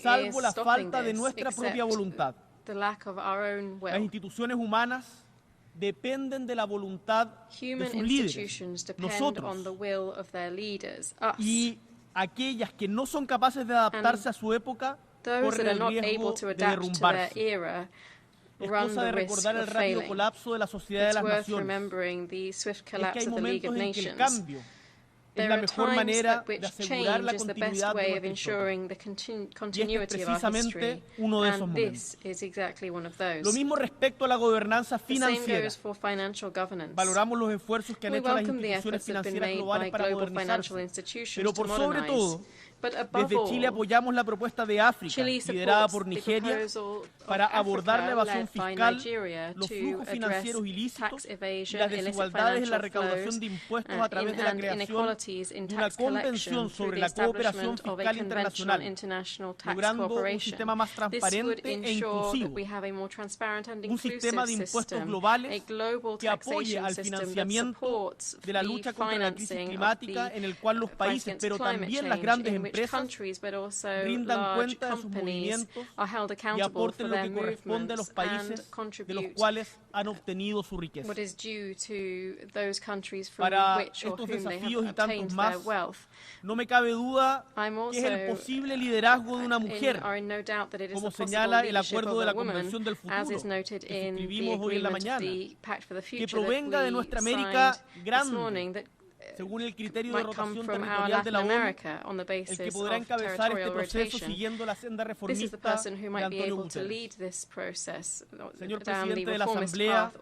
salvo la falta de nuestra propia voluntad. Las instituciones humanas dependen de la voluntad de sus líderes, nosotros. Y aquellas que no son capaces de adaptarse a su época corren el riesgo de derrumbarse. Es cosa de recordar el rápido colapso de la sociedad de las naciones. Es que hay momentos en que el cambio es la mejor manera de asegurar la continuidad de nuestra historia. Y este es precisamente uno de esos momentos. Lo mismo respecto a la gobernanza financiera. Valoramos los esfuerzos que han hecho las instituciones financieras globales para modernizarse, pero por sobre todo, desde Chile apoyamos la propuesta de África, liderada por Nigeria, para abordar la evasión fiscal, los flujos financieros ilícitos y las desigualdades en la recaudación de impuestos a través de la creación de una convención sobre la cooperación fiscal internacional, logrando un sistema más transparente e inclusivo, un sistema de impuestos globales que apoye al financiamiento de la lucha contra la crisis climática, en el cual los países, pero también las grandes empresas, rindan cuenta de sus movimientos y aporten lo que corresponde a los países de los cuales han obtenido su riqueza. Para estos desafíos y tantos más, no me cabe duda que es el posible liderazgo de una mujer, como señala el acuerdo de la Convención del Futuro que suscribimos hoy en la mañana, que provenga de nuestra América grande, según el criterio de rotación territorial de la ONU, el que podrá encabezar este proceso siguiendo la senda reformista de Antonio Guterres. Señor Presidente de la Asamblea,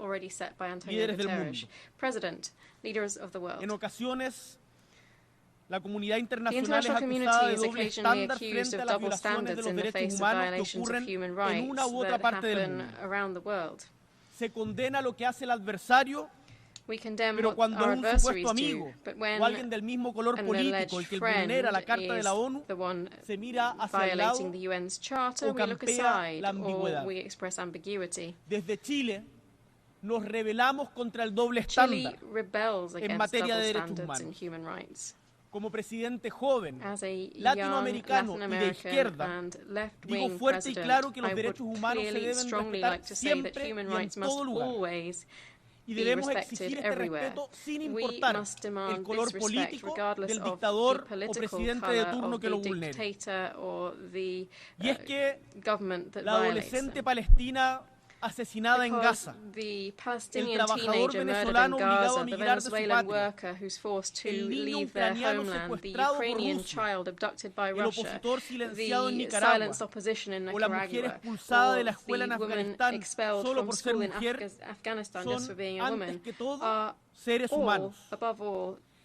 líderes del mundo, en ocasiones la comunidad internacional es acusada de doble estándar frente a las violaciones de los derechos humanos que ocurren en una u otra parte del mundo. Se condena lo que hace el adversario, pero cuando es un supuesto amigo o alguien del mismo color político el que vulnera la Carta de la ONU, se mira hacia el lado o campea la ambigüedad. Desde Chile nos rebelamos contra el doble estándar en materia de derechos humanos. Como presidente joven, latinoamericano y de izquierda, digo fuerte y claro que los derechos humanos se deben respetar siempre y en todo lugar. Y debemos exigir este respeto sin importar el color político del dictador o presidente de turno que lo vulnere. Y es que la adolescente palestina asesinada en Gaza, el trabajador venezolano obligado a migrar de su patria, el niño ucraniano secuestrado por Rusia, el opositor silenciado en Nicaragua, o la mujer expulsada de la escuela en Afganistán solo por ser mujer, son antes que todo seres humanos.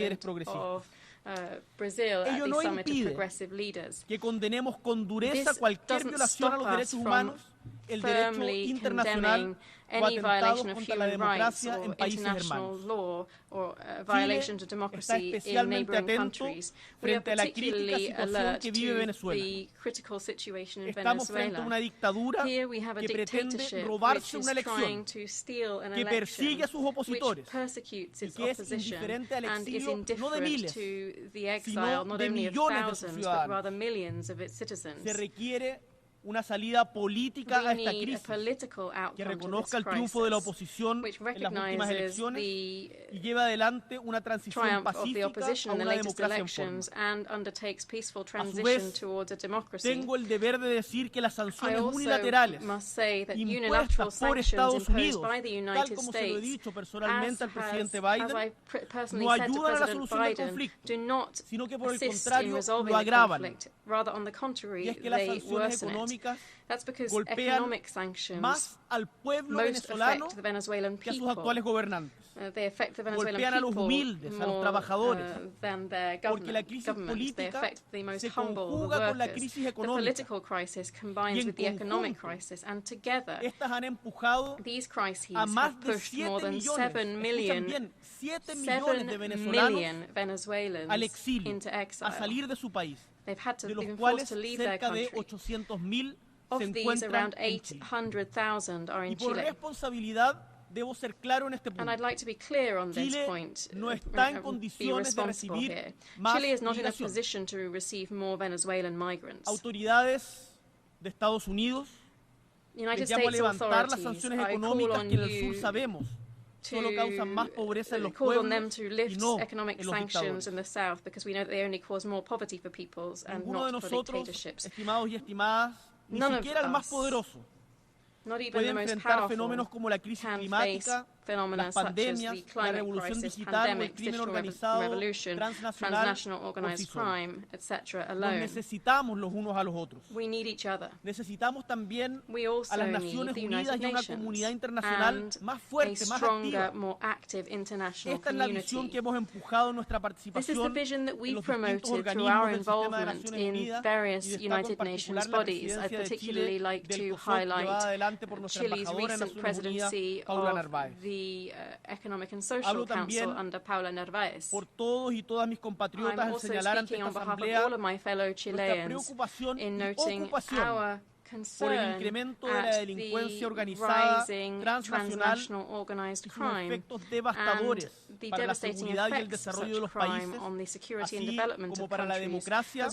líderes progresistas. Brazil Ello at the no Summit of impide Progressive Leaders. que condenemos con dureza This cualquier doesn't violación a stop los us derechos from humanos, el derecho firmly internacional condemning o any atentados violation of contra la human rights democracia en or países international hermanos. law or Chile violations of está democracy in especialmente neighboring atento countries. We are frente a la crítica particularly situación alert que vive to Venezuela. the critical situation in Estamos frente a una Venezuela. dictadura Here we have a que pretende dictatorship which robarse is una elección, trying to steal an que persigue a sus election, opositores which persecutes y its que es opposition indiferente al and is exilio no de indifferent miles, to the exile sino not de only of millones de sus thousands but ciudadanos. rather millions of its citizens. Se requiere una salida política a esta crisis que reconozca el triunfo de la oposición en las últimas elecciones y lleve adelante una transición pacífica a una democracia en forma. A su vez, tengo el deber de decir que las sanciones unilaterales impuestas por Estados Unidos, tal como se lo he dicho personalmente al presidente Biden, no ayudan a la solución del conflicto, sino que por el contrario lo agravan. Y es que las sanciones económicas golpean más al pueblo venezolano que a sus actuales gobernantes. Golpean a los humildes, a los trabajadores, porque la crisis política se conjuga con la crisis económica y en conjunto estas han empujado a más de 7 millones de venezolanos al exilio, a salir de su país, de los cuales cerca de 800,000 se encuentran en Chile. Y por responsabilidad debo ser claro en este punto. Chile no está en condiciones de recibir más migración. Autoridades de Estados Unidos les llamo a levantar las sanciones económicas que en el sur sabemos solo causan más pobreza en los pueblos y no en los dictadores. Ninguno de nosotros, estimados y estimadas, ni siquiera el más poderoso, puede enfrentar fenómenos como la crisis climática, las pandemias, la revolución digital o el crimen organizado, transnacional o por sí solo. Nos necesitamos los unos a los otros. Necesitamos también a las Naciones Unidas y a una comunidad internacional más fuerte, más activa. Esta es la visión que hemos empujado en nuestra participación en los distintos organismos del sistema de Naciones Unidas y destaco en particular la presidencia de Chile del COSOC llevada adelante por nuestra embajadora en Naciones Unidas, Paula Narváez. Hablo también por todos y todas mis compatriotas al señalar ante esta asamblea nuestra preocupación y ocupación por el incremento de la delincuencia organizada transnacional y sus efectos devastadores para la seguridad y el desarrollo de los países, así como para la democracia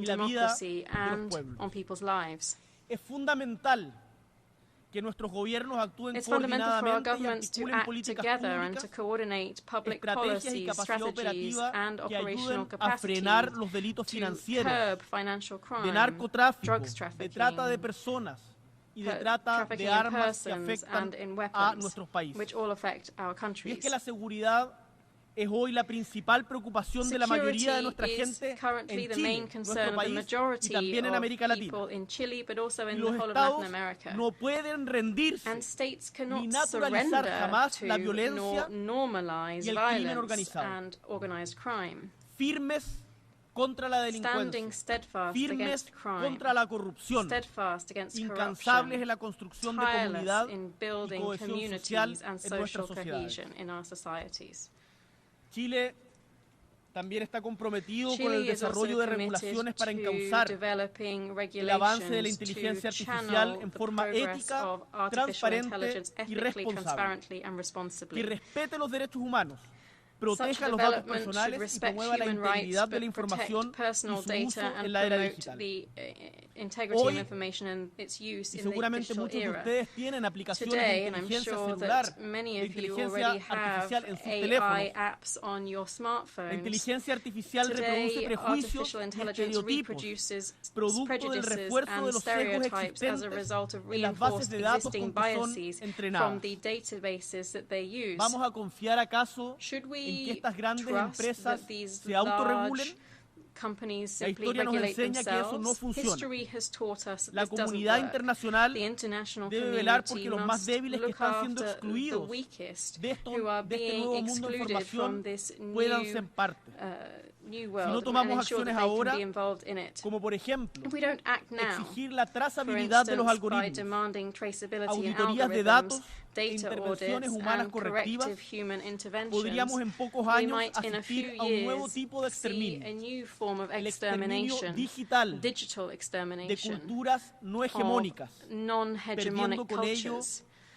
y la vida de los pueblos. Es fundamental que nuestros gobiernos actúen coordinadamente y articulen políticas públicas, estrategias y capacidad operativa que ayuden a frenar los delitos financieros, de narcotráfico, de trata de personas y de trata de armas que afectan a nuestros países. Y es que la seguridad es hoy la principal preocupación de la mayoría de nuestra gente en Chile, nuestro país, y también en América Latina. Y los estados no pueden rendirse ni naturalizar jamás la violencia y el crimen organizado. Firmes contra la delincuencia, firmes contra la corrupción, incansables en la construcción de comunidad y cohesión social en nuestras sociedades. Chile también está comprometido con el desarrollo de regulaciones para encauzar el avance de la inteligencia artificial en forma ética, transparente y responsable, que respete los derechos humanos, proteja los datos personales y promueva la integridad de la información y su uso en la era digital. Hoy, y seguramente muchos de ustedes tienen aplicaciones de inteligencia celular, de inteligencia artificial en sus teléfonos. La inteligencia artificial reproduce prejuicios y estereotipos, producto del refuerzo de los sesgos existentes en las bases de datos con que son entrenadas. ¿Vamos a confiar acaso en que estas grandes empresas se autorregulen? La historia nos enseña que eso no funciona. La comunidad internacional debe velar porque los más débiles que están siendo excluidos de este nuevo mundo de información puedan ser parte. Si no tomamos acciones ahora, como por ejemplo exigir la trazabilidad de los algoritmos, auditorías de datos e intervenciones humanas correctivas, podríamos en pocos años asistir a un nuevo tipo de exterminio, el exterminio digital de culturas no hegemónicas, perdiendo con ello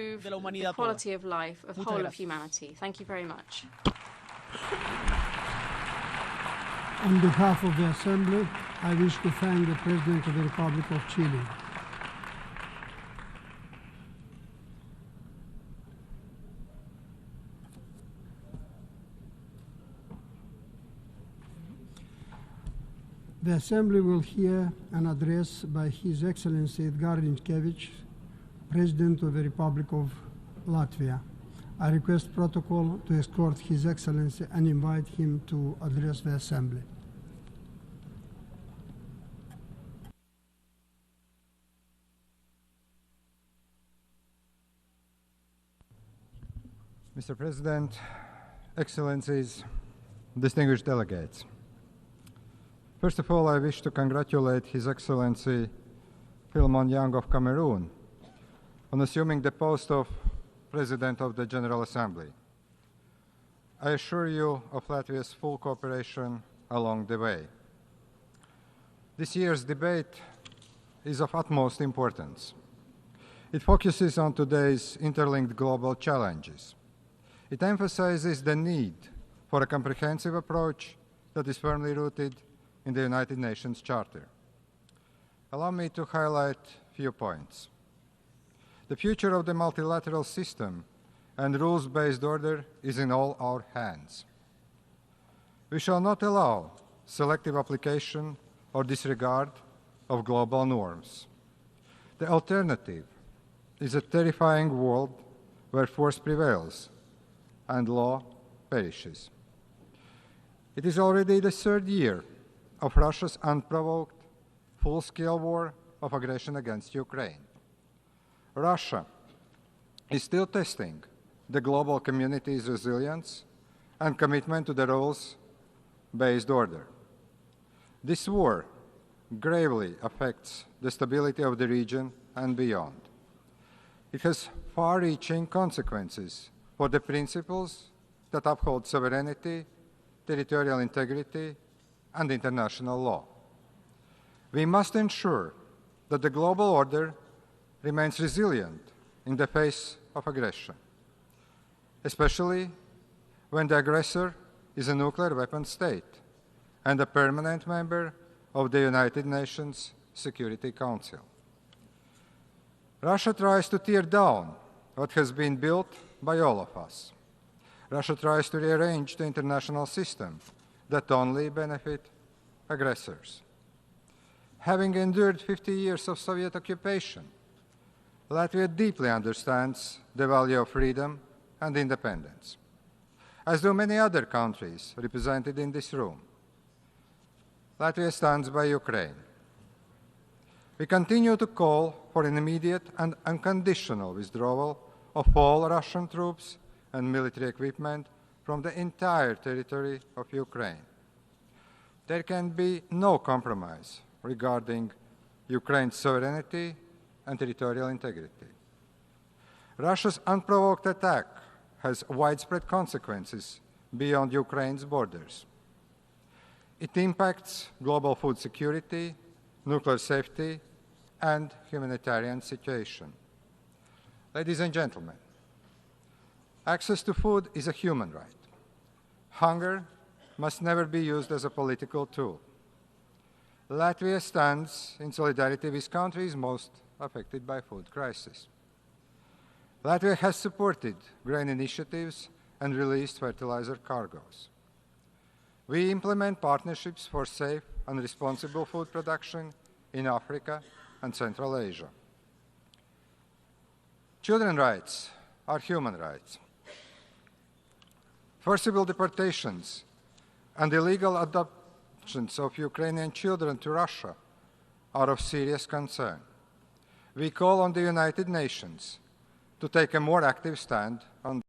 de la humanidad toda. Thank you very much. On behalf of the Assembly, I wish to thank the President of the Republic of Chile. The Assembly will hear an address by His Excellency Edgar Rinkevich, President of the Republic of Latvia. I request protocol to escort His Excellency and invite him to address the Assembly. Mr. President, Excellencies, distinguished delegates. First of all, I wish to congratulate His Excellency Philemon Yang of Cameroon on assuming the post of President of the General Assembly. I assure you of Latvia's full cooperation along the way. This year's debate is of utmost importance. It focuses on today's interlinked global challenges. It emphasizes the need for a comprehensive approach that is firmly rooted in the United Nations Charter. Allow me to highlight a few points. The future of the multilateral system and rules-based order is in all our hands. We shall not allow selective application or disregard of global norms. The alternative is a terrifying world where force prevails and law perishes. It is already the third year of Russia's unprovoked, full-scale war of aggression against Ukraine. Russia is still testing the global community's resilience and commitment to the rules-based order. This war gravely affects the stability of the region and beyond. It has far-reaching consequences for the principles that uphold sovereignty, territorial integrity, and international law. We must ensure that the global order remains resilient in the face of aggression, especially when the aggressor is a nuclear weapon state and a permanent member of the United Nations Security Council. Russia tries to tear down what has been built by all of us. Russia tries to rearrange the international system that only benefit aggressors. Having endured 50 years of Soviet occupation, Latvia deeply understands the value of freedom and independence, as do many other countries represented in this room. Latvia stands by Ukraine. We continue to call for an immediate and unconditional withdrawal of all Russian troops and military equipment from the entire territory of Ukraine. There can be no compromise regarding Ukraine's sovereignty and territorial integrity. Russia's unprovoked attack has widespread consequences beyond Ukraine's borders. It impacts global food security, nuclear safety, and humanitarian situation. Ladies and gentlemen, access to food is a human right. Hunger must never be used as a political tool. Latvia stands in solidarity with countries most affected by food crisis. Latvia has supported grain initiatives and released fertilizer cargoes. We implement partnerships for safe and responsible food production in Africa and Central Asia. Children's rights are human rights. Forcible deportations and illegal adoptions of Ukrainian children to Russia are of serious concern. We call on the United Nations to take a more active stand on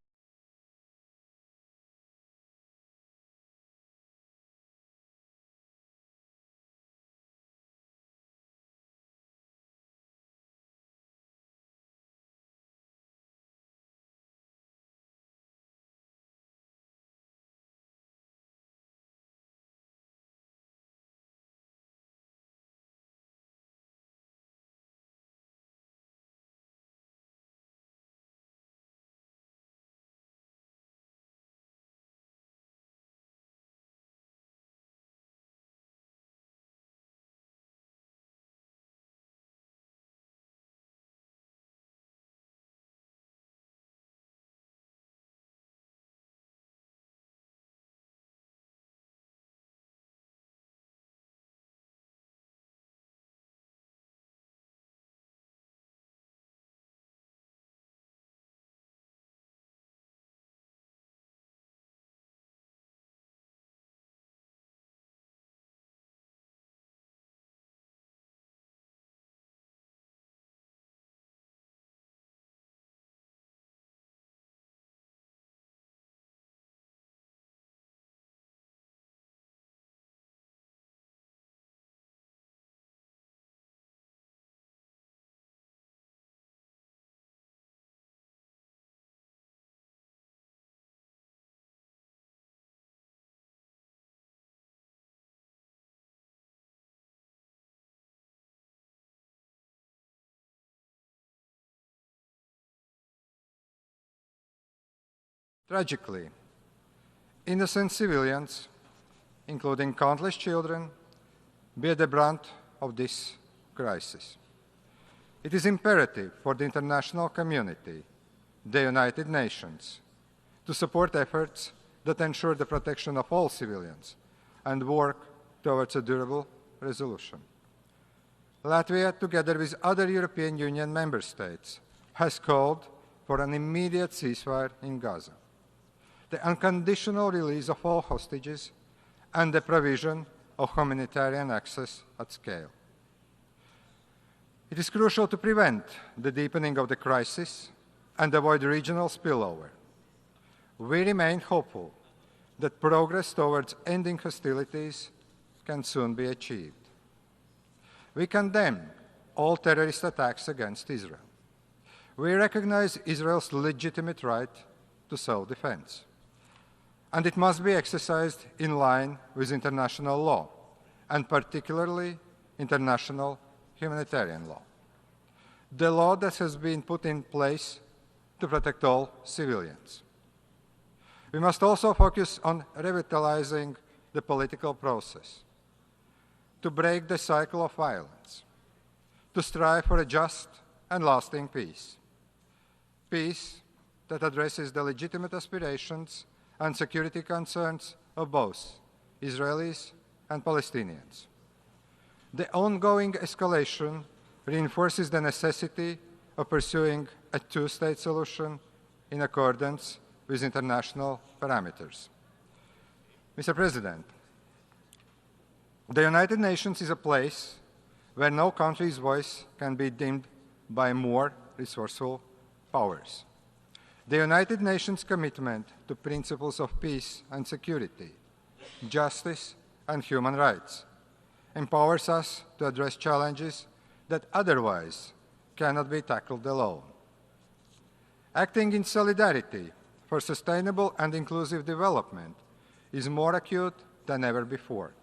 Tragically, innocent civilians, including countless children, bear the brunt of this crisis. It is imperative for the international community, the United Nations, to support efforts that ensure the protection of all civilians and work towards a durable resolution. Latvia, together with other European Union member states, has called for an immediate ceasefire in Gaza, the unconditional release of all hostages, and the provision of humanitarian access at scale. It is crucial to prevent the deepening of the crisis and avoid regional spillover. We remain hopeful that progress towards ending hostilities can soon be achieved. We condemn all terrorist attacks against Israel. We recognize Israel's legitimate right to self-defense, and it must be exercised in line with international law, and particularly international humanitarian law, the law that has been put in place to protect all civilians. We must also focus on revitalizing the political process, to break the cycle of violence, to strive for a just and lasting peace. Peace that addresses the legitimate aspirations and security concerns of both Israelis and Palestinians. The ongoing escalation reinforces the necessity of pursuing a two-state solution in accordance with international parameters. Mr. President, the United Nations is a place where no country's voice can be dimmed by more resourceful powers. The United Nations' commitment to principles of peace and security, justice and human rights empowers us to address challenges that otherwise cannot be tackled alone. Acting in solidarity for sustainable and inclusive development is more acute than ever before.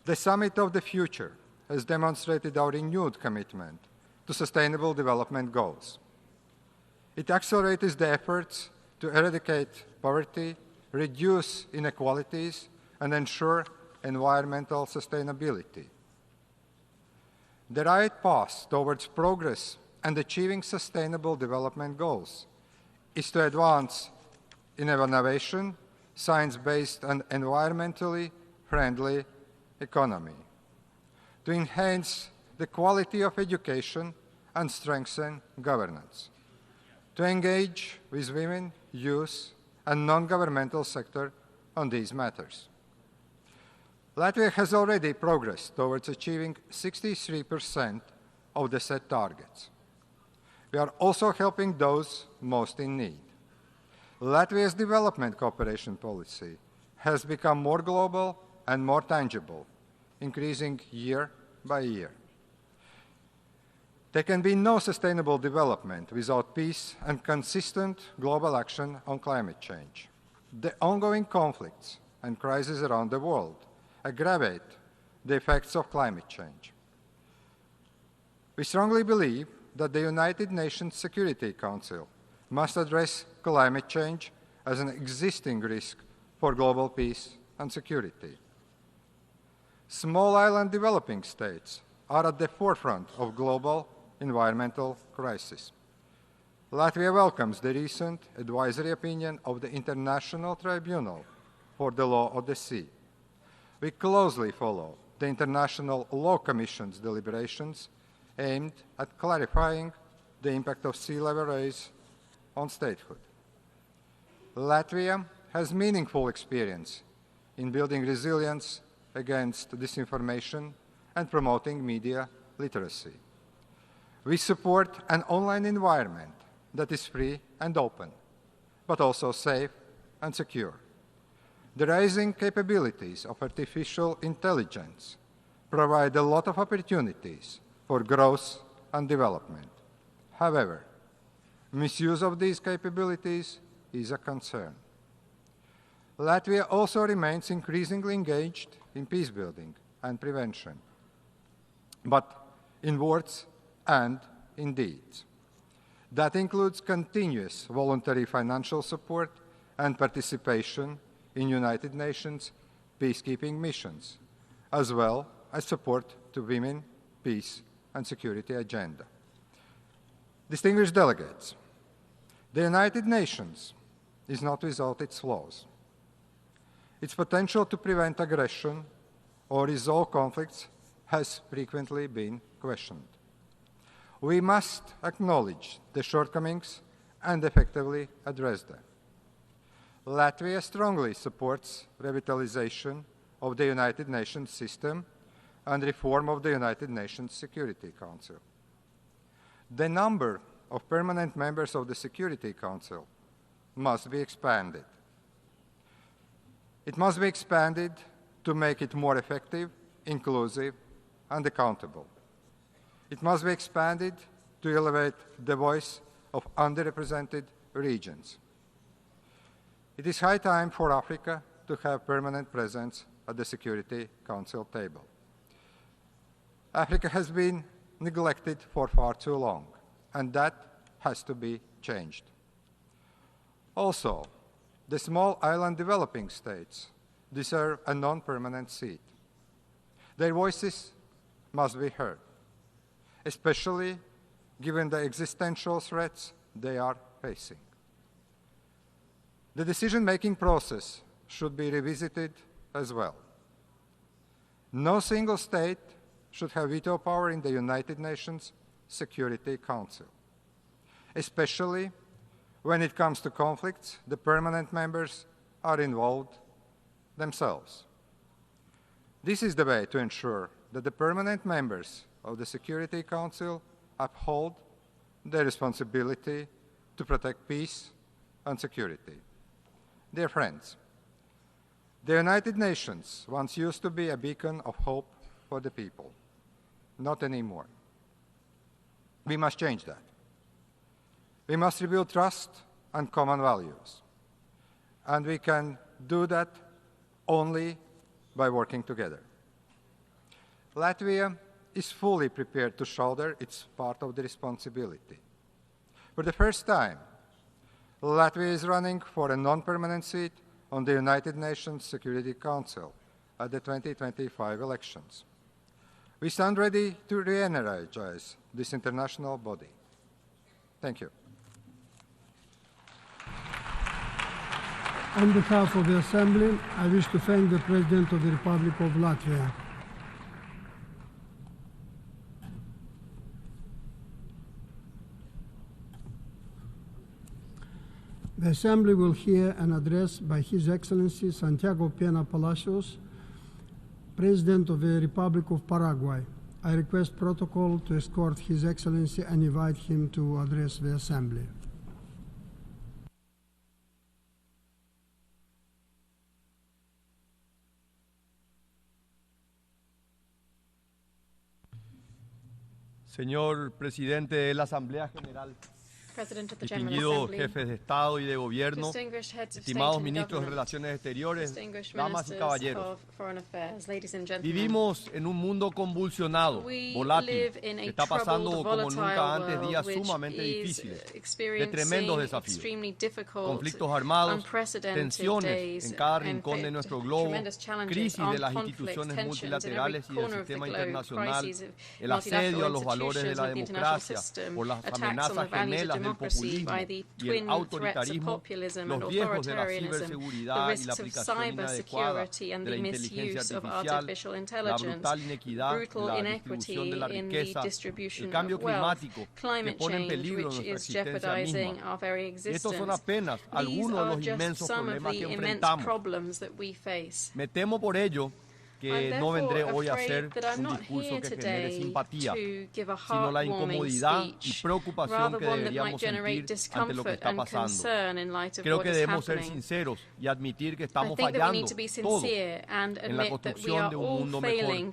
The Summit of the Future has demonstrated our renewed commitment to sustainable development goals. It accelerates the efforts to eradicate poverty, reduce inequalities, and ensure environmental sustainability. The right path towards progress and achieving sustainable development goals is to advance in innovation, science-based and environmentally friendly economy, to enhance the quality of education and strengthen governance, to engage with women, youth, and non-governmental sector on these matters. Latvia has already progressed towards achieving 63% of the set targets. We are also helping those most in need. Latvia's development cooperation policy has become more global and more tangible, increasing year by year. There can be no sustainable development without peace and consistent global action on climate change. The ongoing conflicts and crises around the world aggravate the effects of climate change. We strongly believe that the United Nations Security Council must address climate change as an existing risk for global peace and security. Small island developing states are at the forefront of global environmental crisis. Latvia welcomes the recent advisory opinion of the International Tribunal for the Law of the Sea. We closely follow the International Law Commission's deliberations aimed at clarifying the impact of sea level rise on statehood. Latvia has meaningful experience in building resilience against disinformation and promoting media literacy. We support an online environment that is free and open, but also safe and secure. The rising capabilities of artificial intelligence provide a lot of opportunities for growth and development. However, misuse of these capabilities is a concern. Latvia also remains increasingly engaged in peacebuilding and prevention, but in words and in deeds. That includes continuous voluntary financial support and participation in United Nations peacekeeping missions, as well as support to women, peace and security agenda. Distinguished delegates, the United Nations is not without its flaws. Its potential to prevent aggression or resolve conflicts has frequently been questioned. We must acknowledge the shortcomings and effectively address them. Latvia strongly supports revitalization of the United Nations system and reform of the United Nations Security Council. The number of permanent members of the Security Council must be expanded. It must be expanded to make it more effective, inclusive, and accountable. It must be expanded to elevate the voice of underrepresented regions. It is high time for Africa to have permanent presence at the Security Council table. Africa has been neglected for far too long, and that has to be changed. Also, the small island developing states deserve a non-permanent seat. Their voices must be heard, especially given the existential threats they are facing. The decision-making process should be revisited as well. No single state should have veto power in the United Nations Security Council, especially when it comes to conflicts the permanent members are involved themselves. This is the way to ensure that the permanent members of the Security Council uphold their responsibility to protect peace and security. Dear friends, the United Nations once used to be a beacon of hope for the people. Not anymore. We must change that. We must rebuild trust and common values. And we can do that only by working together. Latvia is fully prepared to shoulder its part of the responsibility. For the first time, Latvia is running for a non-permanent seat on the United Nations Security Council at the 2025 elections. We stand ready to re-energize this international body. Thank you. On behalf of the Assembly, I wish to thank the President of the Republic of Latvia. The Assembly will hear an address by His Excellency Santiago Pena Palacios, President of the Republic of Paraguay. I request protocol to escort His Excellency and invite him to address the Assembly. Señor Presidente de la Asamblea General, distinguidos jefes de Estado y de Gobierno, estimados ministros de Relaciones Exteriores, damas y caballeros. Vivimos en un mundo convulsionado, volátil, que está pasando como nunca antes días sumamente difíciles, de tremendos desafíos. Conflictos armados, tensiones en cada rincón de nuestro globo, crisis de las instituciones multilaterales y del sistema internacional, el asedio a los valores de la democracia por las amenazas gemelas del populismo y el autoritarismo, los riesgos de la ciberseguridad y la aplicación inadecuada de la inteligencia artificial, la brutal inequidad en la distribución de la riqueza, el cambio climático que pone en peligro nuestra existencia misma. Estos son apenas algunos de los inmensos problemas que enfrentamos. Me temo por ello que no vendré hoy a hacer un discurso que genere simpatía, sino la incomodidad y preocupación que deberíamos sentir ante lo que está pasando. Creo que debemos ser sinceros y admitir que estamos fallando todos en la construcción de un mundo mejor.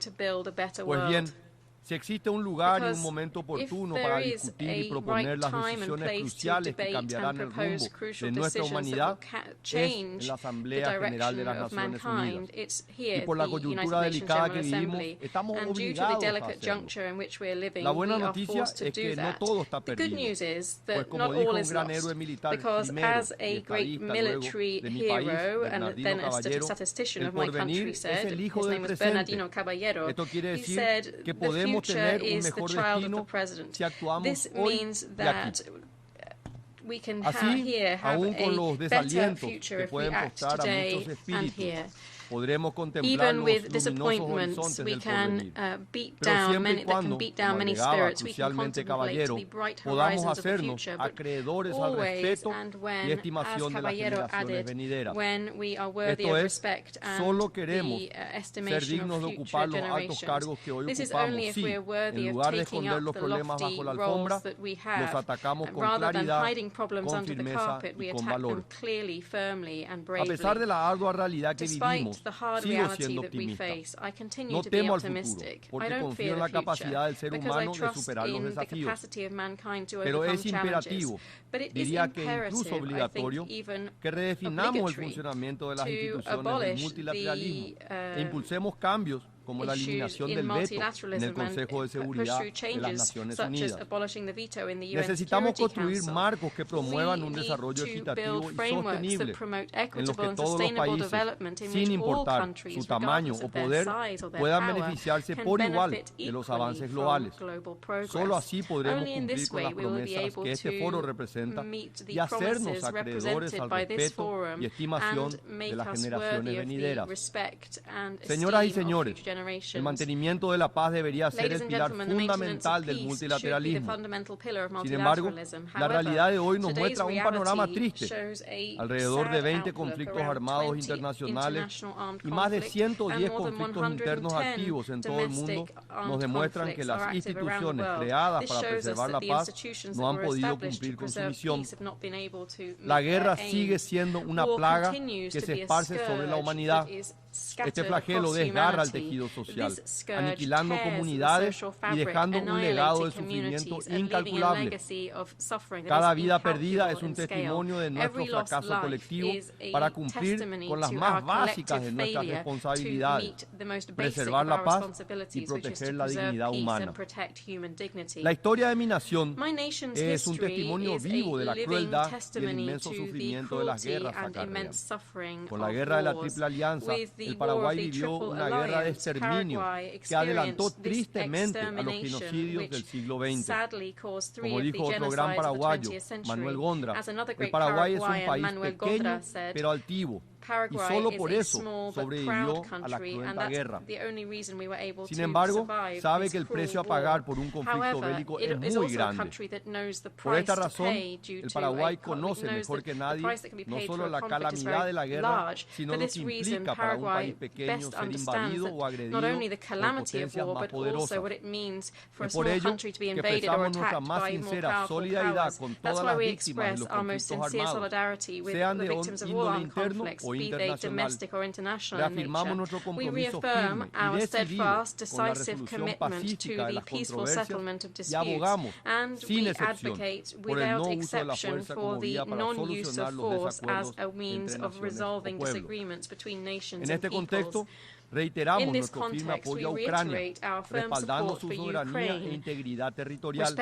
Pues bien, Si existe un lugar y un momento oportuno para discutir y proponer las decisiones cruciales que cambiarán el rumbo de nuestra humanidad, es en la Asamblea General de las Naciones Unidas. Y por la coyuntura delicada que vivimos, estamos obligados a hacerlo. La buena noticia es que no todo está perdido, pues como dijo un gran héroe militar primero y estadista luego de mi país, Bernardino Caballero, el porvenir es el hijo del presente. Esto quiere decir que podemos tener un mejor destino si actuamos hoy y aquí. Así, aún con los desalientos que pueden postrar a muchos espíritus, podremos contemplar los luminosos horizontes del porvenir. Pero siempre y cuando, como agregaba crucialmente Caballero, podamos hacernos acreedores al respeto y estimación de las generaciones venideras. Esto es, solo queremos ser dignos de ocupar los altos cargos que hoy ocupamos si, en lugar de esconder los problemas bajo la alfombra, los atacamos con claridad, con firmeza y con valor. A pesar de la ardua realidad que vivimos, sigo siendo optimista. No temo al futuro, porque confío en la capacidad del ser humano de superar los desafíos. Pero es imperativo, diría que incluso obligatorio, que redefinamos el funcionamiento de las instituciones del multilateralismo e impulsemos cambios como la eliminación del veto en el Consejo de Seguridad de las Naciones Unidas. Necesitamos construir marcos que promuevan un desarrollo equitativo y sostenible en los que todos los países, sin importar su tamaño o poder, puedan beneficiarse por igual de los avances globales. Solo así podremos cumplir con las promesas que este foro representa y hacernos acreedores al respeto y estimación de las generaciones venideras. Señoras y señores, el mantenimiento de la paz debería ser el pilar fundamental del multilateralismo. Sin embargo, la realidad de hoy nos muestra un panorama triste. Alrededor de 20 conflictos armados internacionales y más de 110 conflictos internos activos en todo el mundo nos demuestran que las instituciones creadas para preservar la paz no han podido cumplir con su misión. La guerra sigue siendo una plaga que se esparce sobre la humanidad. Este flagelo desgarra el tejido social, aniquilando comunidades y dejando un legado de sufrimiento incalculable. Cada vida perdida es un testimonio de nuestro fracaso colectivo para cumplir con las más básicas de nuestras responsabilidades: preservar la paz y proteger la dignidad humana. La historia de mi nación es un testimonio vivo de la crueldad y el inmenso sufrimiento de las guerras acarreadas. Con la guerra de la Triple Alianza, el Paraguay vivió una guerra de exterminio que adelantó tristemente a los genocidios del siglo XX. Como dijo otro gran paraguayo, Manuel Gondra, el Paraguay es un país pequeño pero altivo, y solo por eso sobrevivió a la cruenta guerra. Sin embargo, sabe que el precio a pagar por un conflicto bélico es muy grande. Por esta razón, el Paraguay conoce mejor que nadie no solo la calamidad de la guerra, sino lo que implica para un país pequeño ser invadido o agredido por potencias más poderosas. Es por ello que expresamos nuestra más sincera solidaridad con todas las víctimas de los conflictos armados, sean de índole interno o internacional. Reafirmamos nuestro compromiso firme y decidido con la resolución pacífica de las controversias y abogamos, sin excepción, por el no uso de la fuerza como vía para solucionar los desacuerdos entre naciones o pueblos. En este contexto, reiteramos nuestro firme apoyo a Ucrania, respaldando su soberanía e integridad territorial.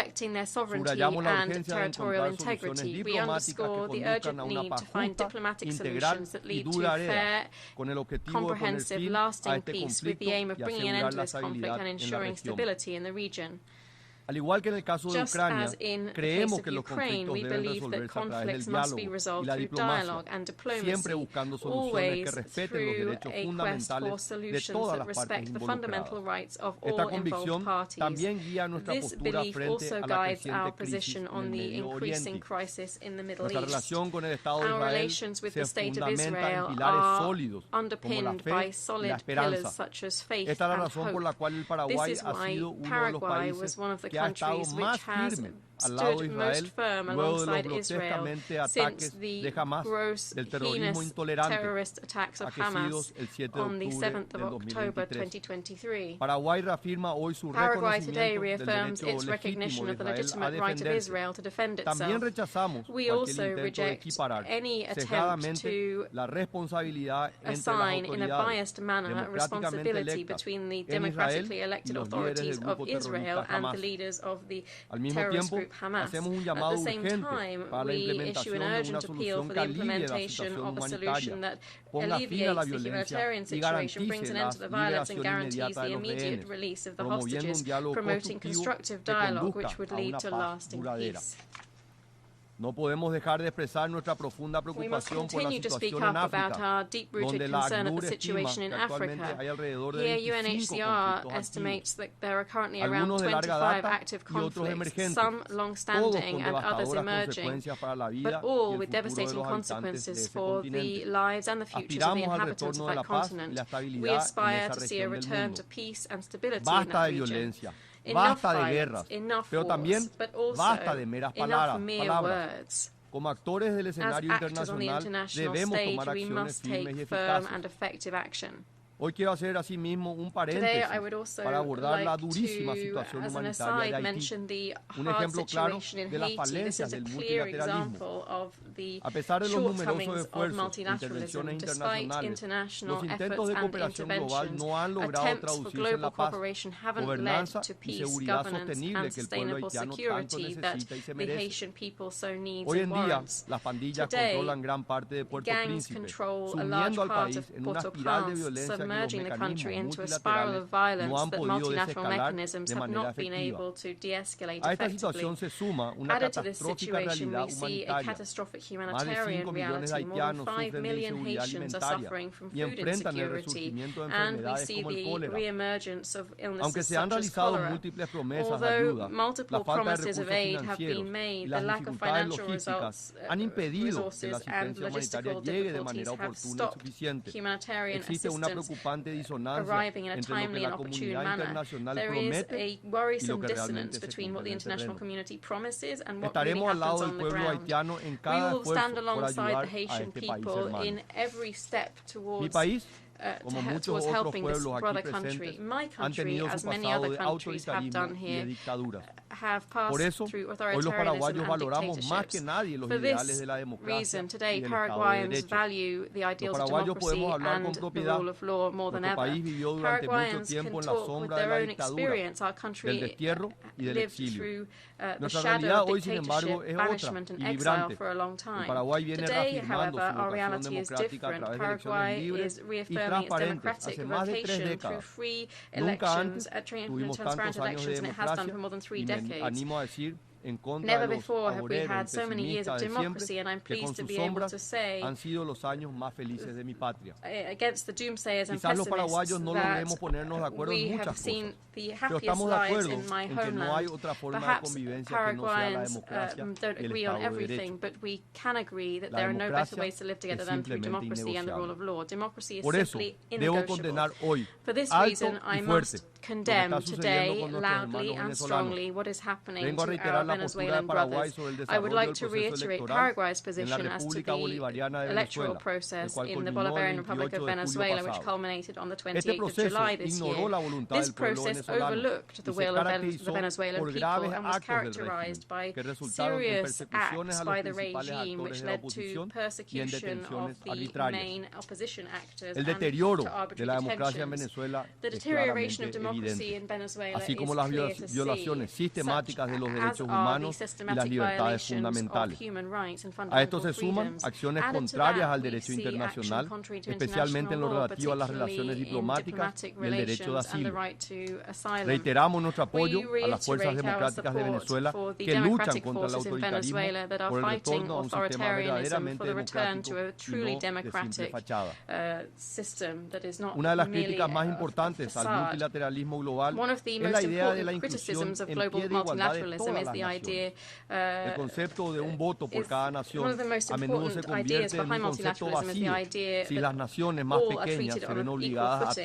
Subrayamos la urgencia de encontrar soluciones diplomáticas que conduzcan a una paz justa, integral y duradera, con el objetivo de poner fin a este conflicto y asegurar la estabilidad en la región. Al igual que en el caso de Ucrania, creemos que los conflictos deben resolverse a través del diálogo y la diplomacia, siempre buscando soluciones que respeten los derechos fundamentales de todas las partes involucradas. Esta convicción también guía nuestra postura frente a la creciente crisis en el Medio Oriente. Nuestra relación con el Estado de Israel se fundamenta en pilares sólidos como la fe y la esperanza. Esta es la razón por la cual el Paraguay ha sido uno de los países que ha estado más firme stood most firm alongside Israel since the gross, heinous terrorist attacks of Hamas on the 7th of October 2023. Paraguay today reaffirms its recognition of the legitimate right of Israel to defend itself. We also reject any attempt to assign in a biased manner responsibility between the democratically elected authorities of Israel and the leaders of the terrorist group Hamas. At the same time, we issue an urgent appeal for the implementation of a solution that alleviates the humanitarian situation, brings an end to the violence and guarantees the immediate release of the hostages, promoting constructive dialogue which would lead to lasting peace. No podemos dejar de expresar nuestra profunda preocupación por la situación en África, donde la ACNUR estima que actualmente hay alrededor de 25 conflictos activos, algunos de larga data y otros emergentes, todos con devastadoras consecuencias para la vida y el futuro de los habitantes de ese continente. Aspiramos al retorno de la paz y la estabilidad en esa región del mundo. Basta de violencia. Basta de guerras, pero también basta de meras palabras. Como actores del escenario internacional debemos tomar acciones firmes y eficaces. Hoy quiero hacer asimismo un paréntesis para abordar la durísima situación humanitaria de Haití, un ejemplo claro de las falencias del multilateralismo. A pesar de los numerosos esfuerzos de intervenciones internacionales, los intentos de cooperación global no han logrado traducirse en la paz, gobernanza y seguridad sostenible que el pueblo haitiano tanto necesita y se merece. Hoy en día, las pandillas controlan gran parte de Puerto Príncipe, sumiendo al país en una espiral de violencia merging the country into a spiral of violence that multilateral mechanisms have not been able to de-escalate effectively. Added to this situation, we see a catastrophic humanitarian reality. More than 5 million Haitians are suffering from food insecurity, and we see the re-emergence of illnesses such as cholera. Although multiple promises of aid have been made, the lack of financial resources and logistical difficulties have stopped humanitarian assistance arriving in a timely and opportune manner. There is a worrisome dissonance between what the international community promises and what really happens on the ground. We will stand alongside the Haitian people in every step towards helping this brother country. My country, as many other countries have done here, have passed through authoritarianism and dictatorships. For this reason, today Paraguayans value the ideals of democracy and the rule of law more than ever. Paraguayans can talk with their own experience. Our country lived through the shadow of dictatorship, banishment and exile for a long time. Today, however, our reality is different. Paraguay is reaffirming its democratic vocation through free elections, transparent elections, and it has done for more than 3 decades. Never before have we had so many years of democracy, and I'm pleased to be able to say against the doomsayers and pessimists that we have seen the happiest lives in my homeland. Perhaps Paraguayans don't agree on everything, but we can agree that there are no better ways to live together than through democracy and the rule of law. Democracy is simply innegotiable. For this reason, I must condemn today loudly and strongly what is happening to our Venezuelan brothers. I would like to reiterate Paraguay's position as to the electoral process in the Bolivarian Republic of Venezuela, which culminated on the 28th of July this year. This process overlooked the will of the Venezuelan people and was characterized by serious acts by the regime, which led to persecution of the main opposition actors and to arbitrary detentions. The deterioration of democracy in Venezuela is clear to see, such as are the systematic violations of human rights and fundamental freedoms. Added to that, we see action contrary to international law, particularly in diplomatic relations and the right to asylum. We reiterate our support for the democratic forces in Venezuela that are fighting authoritarianism for the return to a truly democratic system that is not merely a facade. One of the most important criticisms of global multilateralism is the idea one of the most important ideas behind multilateralism is the idea that all are treated on an equal footing.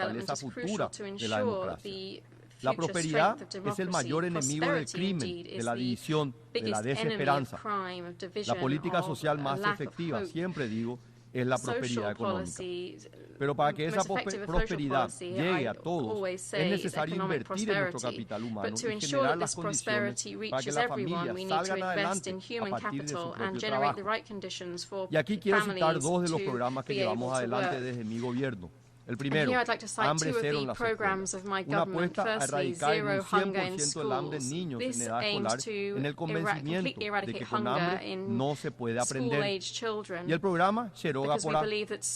fortaleza futura de la democracia. La prosperidad es el mayor enemigo del crimen, de la división, de la desesperanza. La política social más efectiva, siempre digo, es la prosperidad económica. Pero para que esa prosperidad llegue a todos, es necesario invertir en nuestro capital humano y generar las condiciones para que las familias salgan adelante a partir de su propio trabajo. Y aquí quiero citar dos de los programas que llevamos adelante desde mi gobierno. El primero, hambre cero en las escuelas. Una apuesta a erradicar en un 100% el hambre en niños en edad escolar en el convencimiento de que con hambre no se puede aprender. Y el programa Cheroga Porá,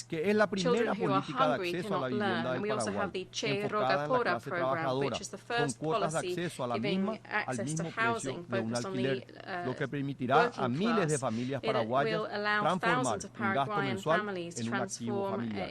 que es la primera política de acceso a la vivienda del Paraguay, enfocada en la clase trabajadora, con cuotas de acceso a la misma al mismo precio de un alquiler, lo que permitirá a miles de familias paraguayas transformar un gasto mensual en un activo familiar.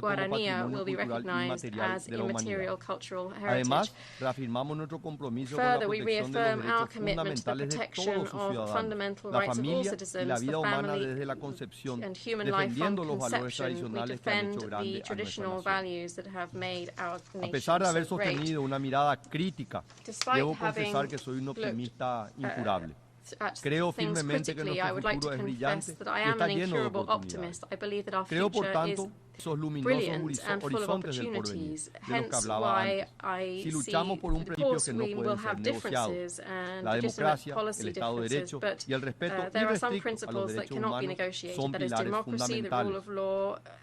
todavía como patrimonio cultural inmaterial de la humanidad. Además, reafirmamos nuestro compromiso con la protección de los derechos fundamentales de todos sus ciudadanos, la familia y la vida humana desde la concepción, defendiendo los valores tradicionales que han hecho grande a nuestra nación. A pesar de haber sostenido una mirada crítica, debo confesar que soy un optimista incurable. Creo firmemente que nuestro futuro es brillante y está lleno de oportunidades. Creo, por tanto, esos luminosos horizontes del porvenir de los que hablaba antes. Si luchamos por un principio que no puede ser negociado, la democracia, el Estado de Derecho y el respeto irrestricto a los derechos humanos son pilares fundamentales.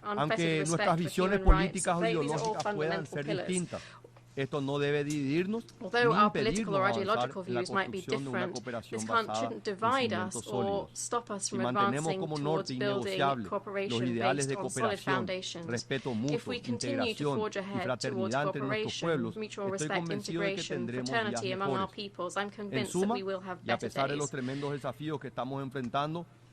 Aunque nuestras visiones políticas o ideológicas puedan ser distintas, esto no debe dividirnos Although ni our political or impedirnos avanzar ideological en la views might be construcción de una different, cooperación this basada shouldn't en divide cimientos us or sólidos. stop us Si from mantenemos advancing como towards norte building innegociable los cooperation ideales based de on solid cooperación, foundations. respeto If mutuo, we continue to integración forge y ahead towards fraternidad entre nuestros cooperation, pueblos, mutual estoy respect, convencido de que integration, tendremos fraternity días among our mejores. peoples, I'm En convinced that suma, we will have y a better pesar de los days. tremendos desafíos que estamos enfrentando,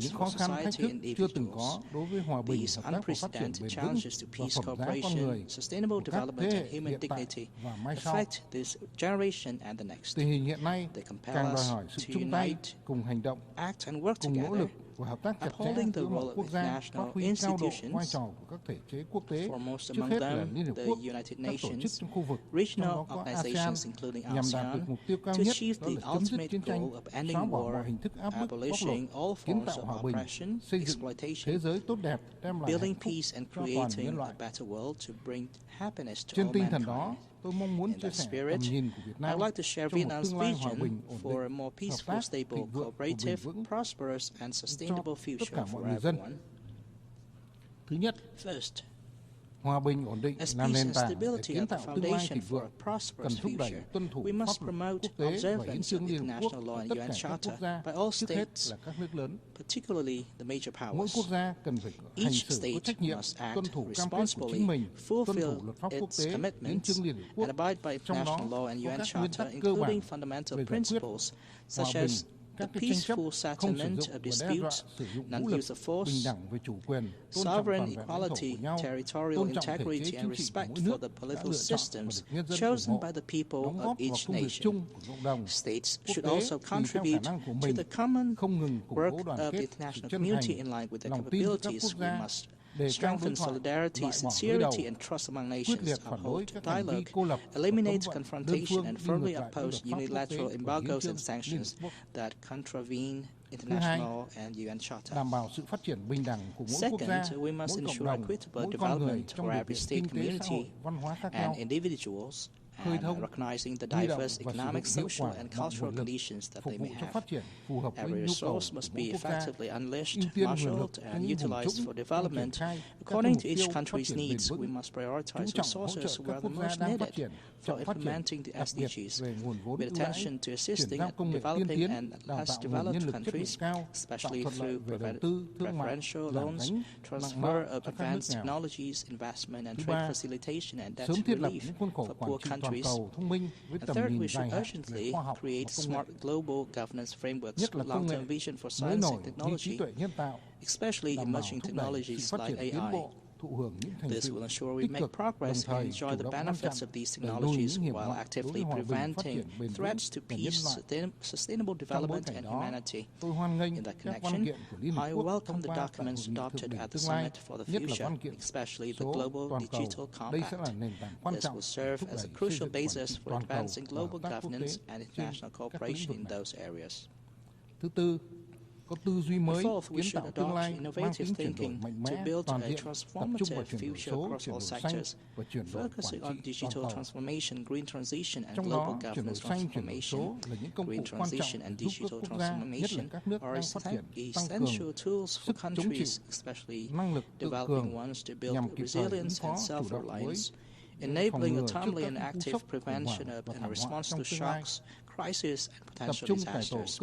challenges for society and individuals. These unprecedented challenges to peace, cooperation, sustainable development, and human dignity affect this generation and the next. They compel us to unite, act, and work together upholding the role of international institutions, foremost among them the United Nations, regional organizations including ASEAN, to achieve the ultimate goal of ending war, abolishing all forms of oppression, exploitation, building peace and creating a better world to bring happiness to all mankind. In that spirit, I would like to share Vietnam's vision for a more peaceful, stable, cooperative, prosperous, and sustainable future for everyone. First, as peace and stability are the foundation for a prosperous future, we must promote observance of international law and UN Charter by all states, particularly the major powers. Each state must act responsibly, fulfill its commitments, and abide by international law and UN Charter, including fundamental principles such as the peaceful settlement of disputes, non-use of force, sovereign equality, territorial integrity, and respect for the political systems chosen by the people of each nation. States should also contribute to the common work of the international community in line with their capabilities. We must strengthen solidarity, sincerity, and trust among nations, uphold dialogue, eliminate confrontation, and firmly oppose unilateral embargoes and sanctions that contravene international and UN Charter. Second, we must ensure equitable development for every state, community, and individuals, and recognizing the diverse economic, social, and cultural conditions that they may have. Every resource must be effectively unleashed, marshaled, and utilized for development. According to each country's needs, we must prioritize resources where the most needed for implementing the SDGs, with attention to assisting developing and less developed countries, especially through preferential loans, transfer of advanced technologies, investment and trade facilitation, and debt relief for poor countries. And third, we should urgently create smart global governance frameworks, long-term vision for science and technology, especially emerging technologies like AI. This will ensure we make progress and enjoy the benefits of these technologies while actively preventing threats to peace, sustainable development, and humanity. In that connection, I welcome the documents adopted at the Summit for the Future, especially the Global Digital Compact. This will serve as a crucial basis for advancing global governance and international cooperation in those areas. Fourth, we should adopt innovative thinking to build a transformative future across all sectors, focusing on digital transformation, green transition, and global governance transformation. Green transition and digital transformation are essential tools for countries, especially developing ones, to build resilience and self-reliance, enabling a timely and active prevention of and response to shocks, crises, and potential disasters.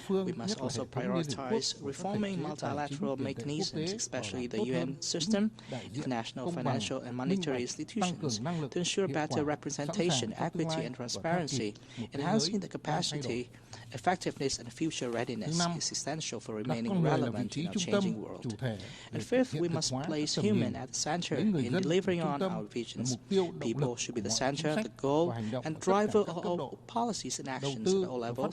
We must also prioritize reforming multilateral mechanisms, especially the UN system, international financial and monetary institutions, to ensure better representation, equity, and transparency. Enhancing the capacity, effectiveness, and future readiness is essential for remaining relevant in a changing world. And fifth, we must place human at the center in delivering on our visions. People should be the center, the goal, and driver of all policies and actions at all levels.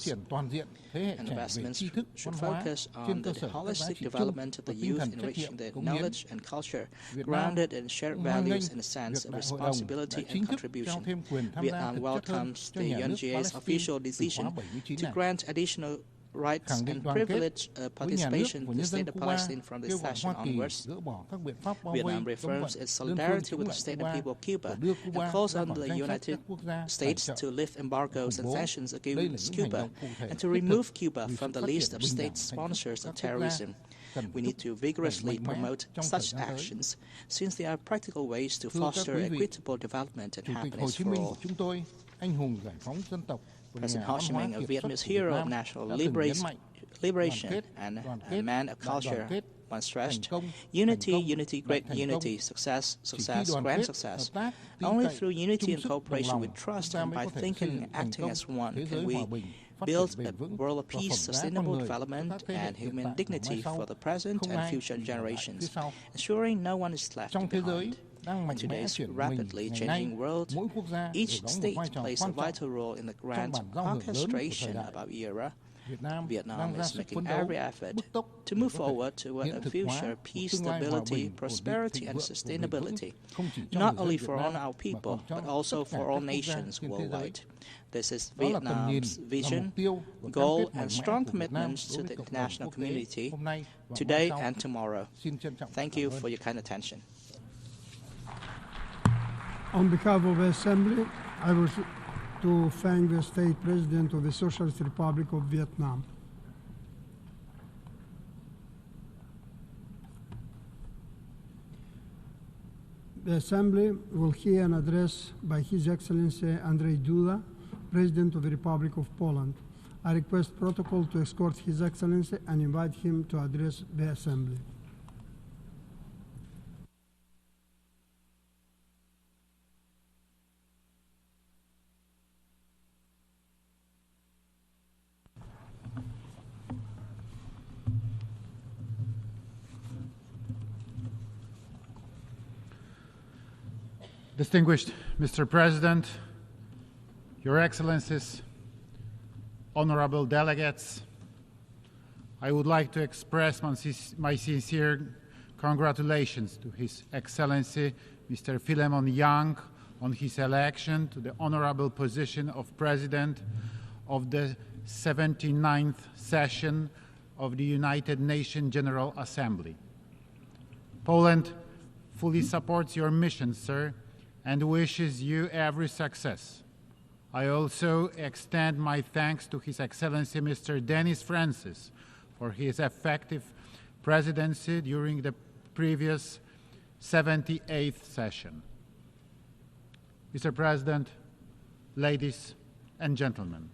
And investments should focus on the holistic development of the youth, enriching their knowledge and culture, grounded in shared values and a sense of responsibility and contribution. Vietnam welcomes the UNGA's official decision to grant additional rights and privilege participation to the State of Palestine from this session onwards. Vietnam reaffirms its solidarity with the state and people of Cuba and calls on the United States to lift embargoes and sanctions against Cuba and to remove Cuba from the list of state sponsors of terrorism. We need to vigorously promote such actions, since they are practical ways to foster equitable development and happiness for all. President Ho Chi Minh, a Vietnamese hero of national liberation and a man of culture, once stressed, unity, unity, great unity, success, success, grand success. Only through unity and cooperation with trust and by thinking and acting as one can we build a world of peace, sustainable development, and human dignity for the present and future generations, ensuring no one is left behind. In today's rapidly changing world, each state plays a vital role in the grand orchestration of our era, Vietnam is making every effort to move forward toward a future of peace, stability, prosperity, and sustainability, not only for all our people, but also for all nations worldwide. This is Vietnam's vision, goal, and strong commitments to the international community today and tomorrow. Thank you for your kind attention. On behalf of the Assembly, I wish to thank the State President of the Socialist Republic of Vietnam. The Assembly will hear an address by His Excellency Andrzej Duda, President of the Republic of Poland. I request protocol to escort His Excellency and invite him to address the Assembly. Distinguished Mr. President, Your Excellencies, honorable delegates, I would like to express my sincere congratulations to His Excellency Mr. Philemon Yang on his election to the honorable position of President of the 79th session of the United Nations General Assembly. Poland fully supports your mission, sir, and wishes you every success. I also extend my thanks to His Excellency Mr. Denis Francis for his effective presidency during the previous 78th session. Mr. President, ladies and gentlemen,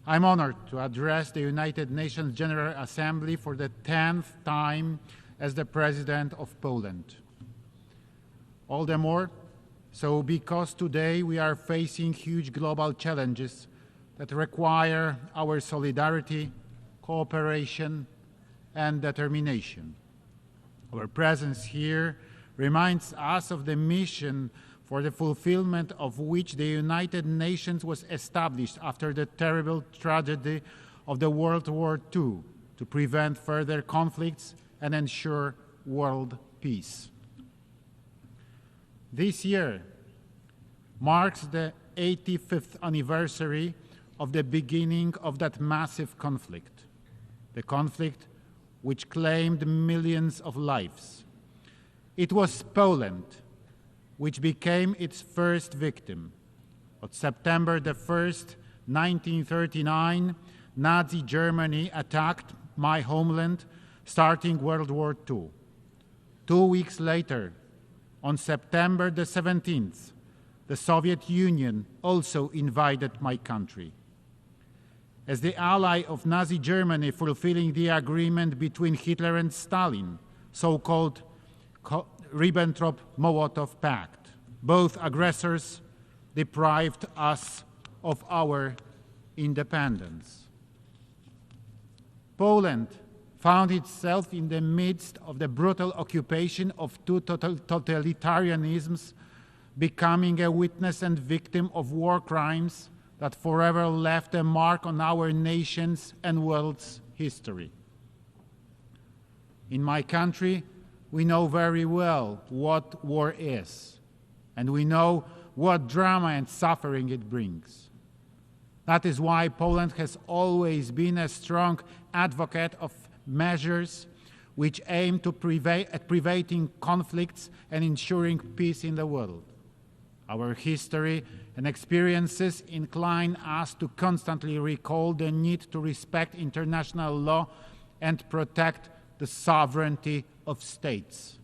I'm honored to address the United Nations General Assembly for the 10th time as the President of Poland. All the more so because today we are facing huge global challenges that require our solidarity, cooperation, and determination. Our presence here reminds us of the mission for the fulfillment of which the United Nations was established after the terrible tragedy of the World War II, to prevent further conflicts and ensure world peace. This year marks the 85th anniversary of the beginning of that massive conflict, the conflict which claimed millions of lives. It was Poland which became its first victim. On September the 1st, 1939, Nazi Germany attacked my homeland, starting World War II. 2 weeks later, on September the 17th, the Soviet Union also invaded my country. As the ally of Nazi Germany fulfilling the agreement between Hitler and Stalin, so-called Ribbentrop-Molotov Pact, both aggressors deprived us of our independence. Poland found itself in the midst of the brutal occupation of two totalitarianisms, becoming a witness and victim of war crimes that forever left a mark on our nation's and world's history. In my country, we know very well what war is, and we know what drama and suffering it brings. That is why Poland has always been a strong advocate of measures which aim to preventing conflicts and ensuring peace in the world. Our history and experiences incline us to constantly recall the need to respect international law and protect the sovereignty of states.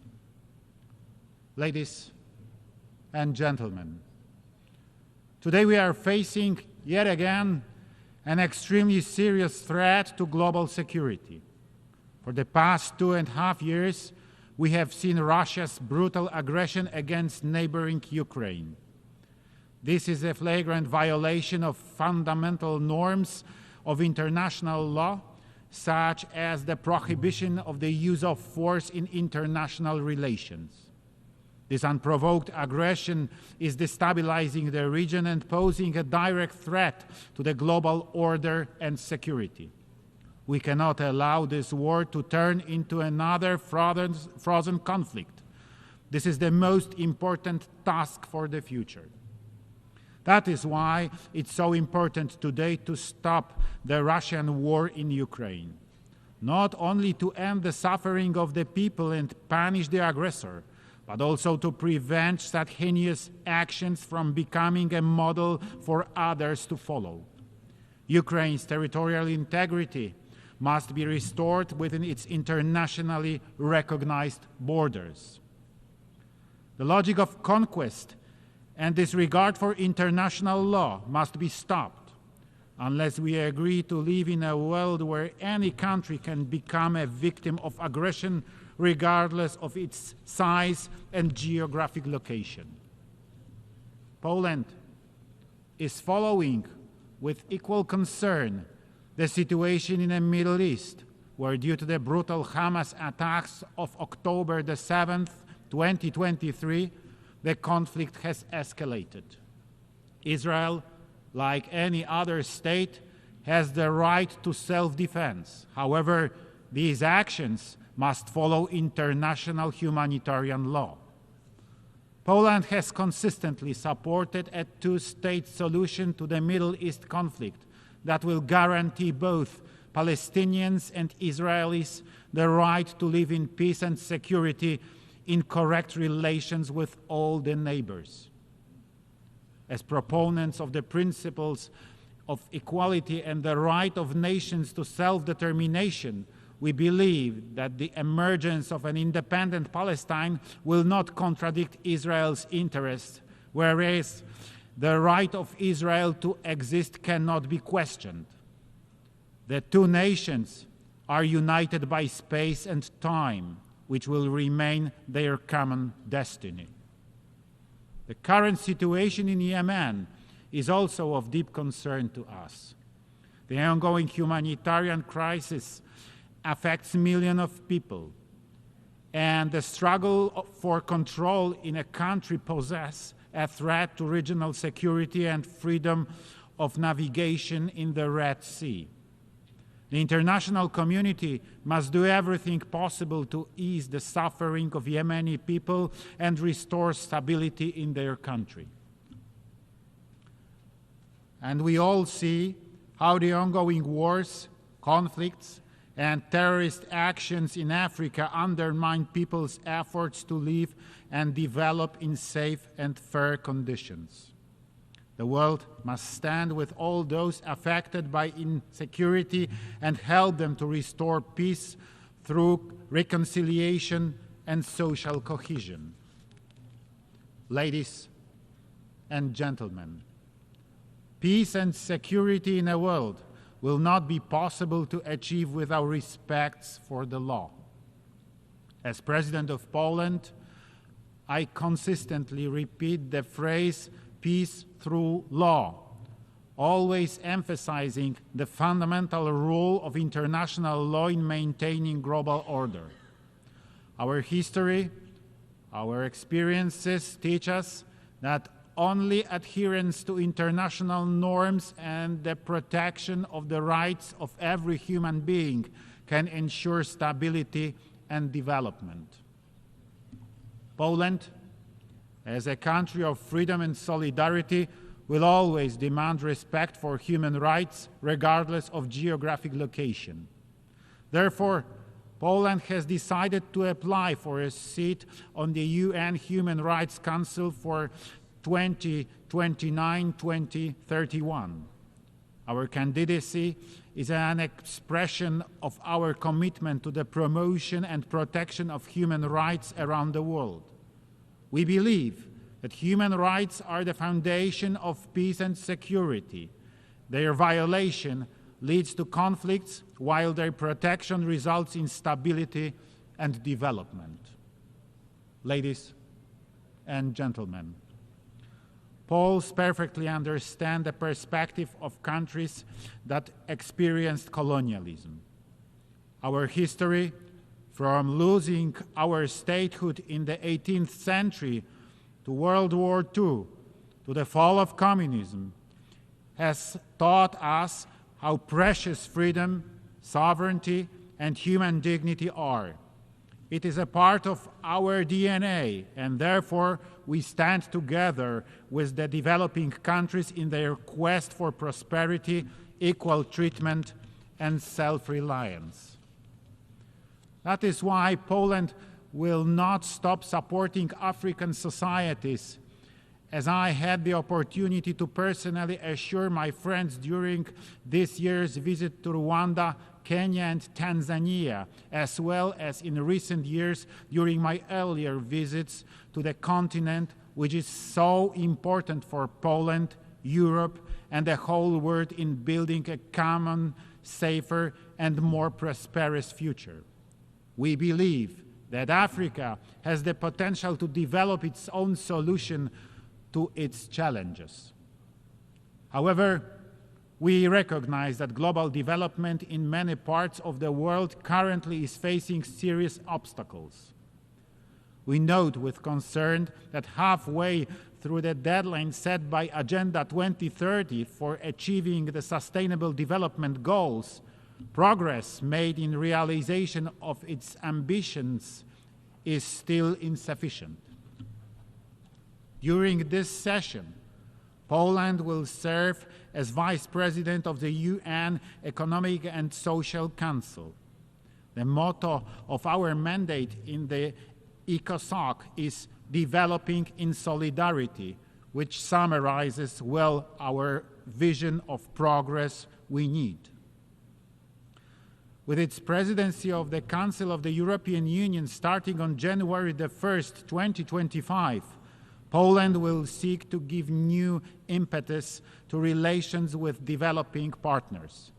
Ladies and gentlemen, today we are facing yet again an extremely serious threat to global security. For the past 2.5 years, we have seen Russia's brutal aggression against neighboring Ukraine. This is a flagrant violation of fundamental norms of international law, such as the prohibition of the use of force in international relations. This unprovoked aggression is destabilizing the region and posing a direct threat to the global order and security. We cannot allow this war to turn into another frozen conflict. This is the most important task for the future. That is why it's so important today to stop the Russian war in Ukraine. Not only to end the suffering of the people and punish the aggressor, but also to prevent such heinous actions from becoming a model for others to follow. Ukraine's territorial integrity must be restored within its internationally recognized borders. The logic of conquest and disregard for international law must be stopped unless we agree to live in a world where any country can become a victim of aggression regardless of its size and geographic location. Poland is following with equal concern the situation in the Middle East, where due to the brutal Hamas attacks of October the 7th, 2023, the conflict has escalated. Israel, like any other state, has the right to self-defense. However, these actions must follow international humanitarian law. Poland has consistently supported a two-state solution to the Middle East conflict that will guarantee both Palestinians and Israelis the right to live in peace and security in correct relations with all the neighbors. As proponents of the principles of equality and the right of nations to self-determination, we believe that the emergence of an independent Palestine will not contradict Israel's interests, whereas the right of Israel to exist cannot be questioned. The two nations are united by space and time, which will remain their common destiny. The current situation in Yemen is also of deep concern to us. The ongoing humanitarian crisis affects millions of people, and the struggle for control in a country poses a threat to regional security and freedom of navigation in the Red Sea. The international community must do everything possible to ease the suffering of Yemeni people and restore stability in their country. And we all see how the ongoing wars, conflicts, and terrorist actions in Africa undermine people's efforts to live and develop in safe and fair conditions. The world must stand with all those affected by insecurity and help them to restore peace through reconciliation and social cohesion. Ladies and gentlemen, peace and security in a world will not be possible to achieve without respect for the law. As President of Poland, I consistently repeat the phrase peace through law, always emphasizing the fundamental role of international law in maintaining global order. Our history, our experiences teach us that only adherence to international norms and the protection of the rights of every human being can ensure stability and development. Poland, as a country of freedom and solidarity, will always demand respect for human rights, regardless of geographic location. Therefore, Poland has decided to apply for a seat on the UN Human Rights Council for 2029-2031. Our candidacy is an expression of our commitment to the promotion and protection of human rights around the world. We believe that human rights are the foundation of peace and security. Their violation leads to conflicts, while their protection results in stability and development. Ladies and gentlemen, Poles perfectly understand the perspective of countries that experienced colonialism. Our history, from losing our statehood in the 18th century to World War II, to the fall of communism, has taught us how precious freedom, sovereignty, and human dignity are. It is a part of our DNA, and therefore we stand together with the developing countries in their quest for prosperity, equal treatment, and self-reliance. That is why Poland will not stop supporting African societies, as I had the opportunity to personally assure my friends during this year's visit to Rwanda, Kenya, and Tanzania, as well as in recent years during my earlier visits to the continent, which is so important for Poland, Europe, and the whole world in building a common, safer, and more prosperous future. We believe that Africa has the potential to develop its own solution to its challenges. However, we recognize that global development in many parts of the world currently is facing serious obstacles. We note with concern that halfway through the deadline set by Agenda 2030 for achieving the Sustainable Development Goals, progress made in realization of its ambitions is still insufficient. During this session, Poland will serve as Vice President of the UN Economic and Social Council. The motto of our mandate in the ECOSOC is Developing in Solidarity, which summarizes well our vision of progress we need. With its presidency of the Council of the European Union starting on January the 1st, 2025, Poland will seek to give new impetus to relations with developing partners.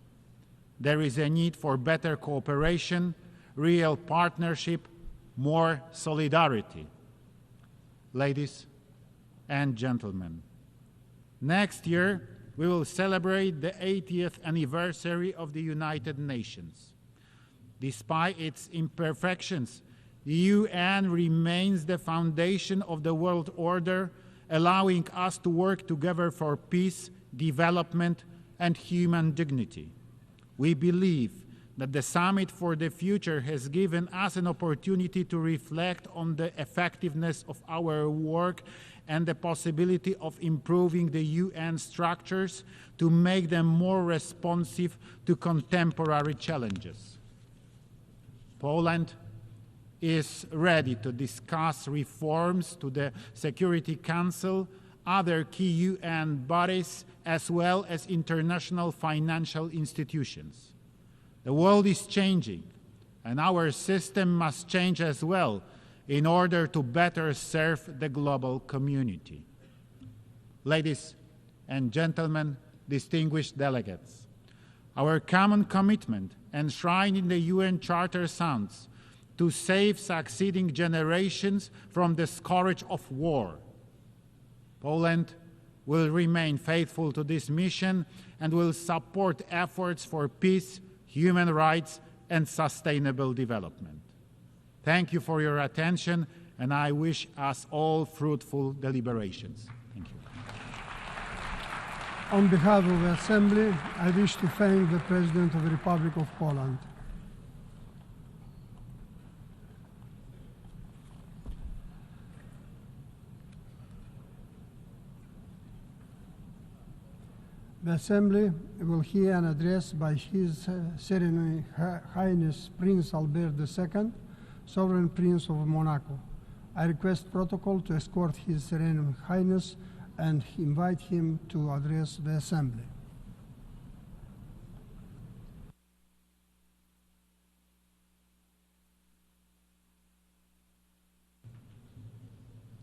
There is a need for better cooperation, real partnership, more solidarity. Ladies and gentlemen, next year we will celebrate the 80th anniversary of the United Nations. Despite its imperfections, the UN remains the foundation of the world order, allowing us to work together for peace, development, and human dignity. We believe that the Summit for the Future has given us an opportunity to reflect on the effectiveness of our work and the possibility of improving the UN structures to make them more responsive to contemporary challenges. Poland is ready to discuss reforms to the Security Council, other key UN bodies, as well as international financial institutions. The world is changing, and our system must change as well in order to better serve the global community. Ladies and gentlemen, distinguished delegates, our common commitment enshrined in the UN Charter sounds to save succeeding generations from the scourge of war. Poland will remain faithful to this mission and will support efforts for peace, human rights, and sustainable development. Thank you for your attention, and I wish us all fruitful deliberations. Thank you. On behalf of the Assembly, I wish to thank the President of the Republic of Poland. The Assembly will hear an address by His Serene Highness Prince Albert II, Sovereign Prince of Monaco. I request protocol to escort His Serene Highness and invite him to address the Assembly.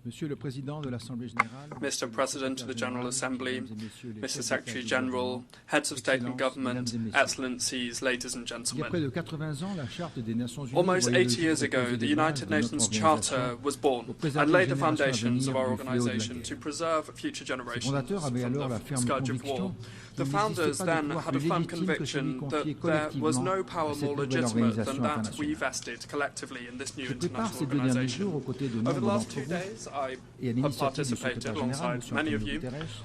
Mr. President of the General Assembly, Mr. Secretary General, Heads of State and Government, Excellencies, ladies and gentlemen. Almost 80 years ago, the United Nations Charter was born and laid the foundations of our organization to preserve future generations from the scourge of war. The founders then had a firm conviction that there was no power more legitimate than that we vested collectively in this new international organisation. Over the last 2 days, I have participated alongside many of you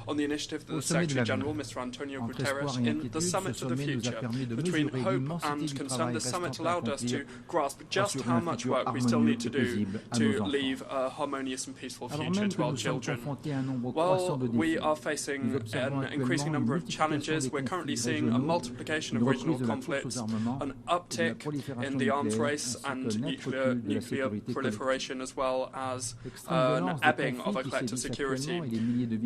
on the initiative that the Secretary-General, Mr. Antonio Guterres, in the Summit to the Future. Between hope and concern, this summit allowed us to grasp just how much work we still need to do to leave a harmonious and peaceful future to our children. While we are facing an increasing number of challenges, we're currently seeing a multiplication of regional conflicts, an uptick in the arms race and nuclear proliferation, as well as an ebbing of our collective security.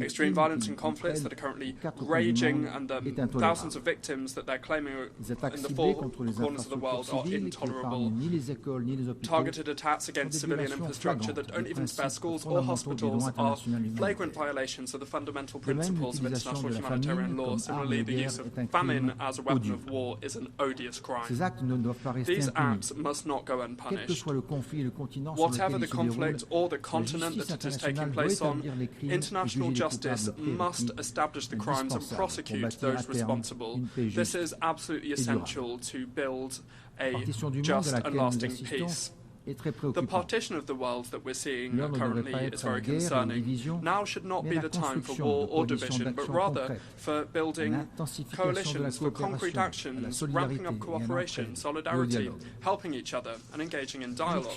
Extreme violence and conflicts that are currently raging, and the thousands of victims that they're claiming in the four corners of the world are intolerable. Targeted attacks against civilian infrastructure that don't even spare schools or hospitals are flagrant violations of the fundamental principles of international humanitarian law. Similarly, the use of famine as a weapon of war is an odious crime. These acts must not go unpunished. Whatever the conflict or the continent that it is taking place on, international justice must establish the crimes and prosecute those responsible. This is absolutely essential to build a just and lasting peace. The partition of the world that we're seeing currently is very concerning. Now should not be the time for war or division, but rather for building coalitions, for concrete actions, ramping up cooperation, solidarity, helping each other, and engaging in dialogue.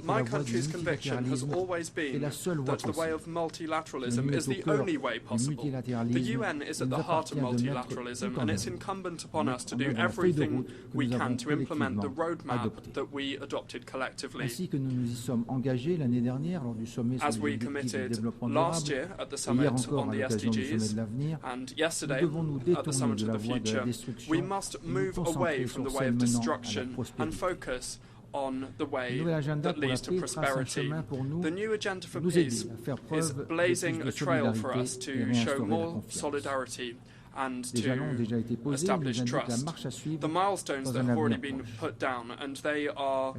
My country's conviction has always been that the way of multilateralism is the only way possible. The UN is at the heart of multilateralism, and it's incumbent upon us to do everything we can to implement the roadmap that we adopted collectively. As we committed last year at the summit on the SDGs and yesterday at the summit of the future, we must move away from the way of destruction and focus on the way that leads to prosperity. The new agenda for peace is blazing a trail for us to show more solidarity and to establish trust. The milestones that have already been put down, and they are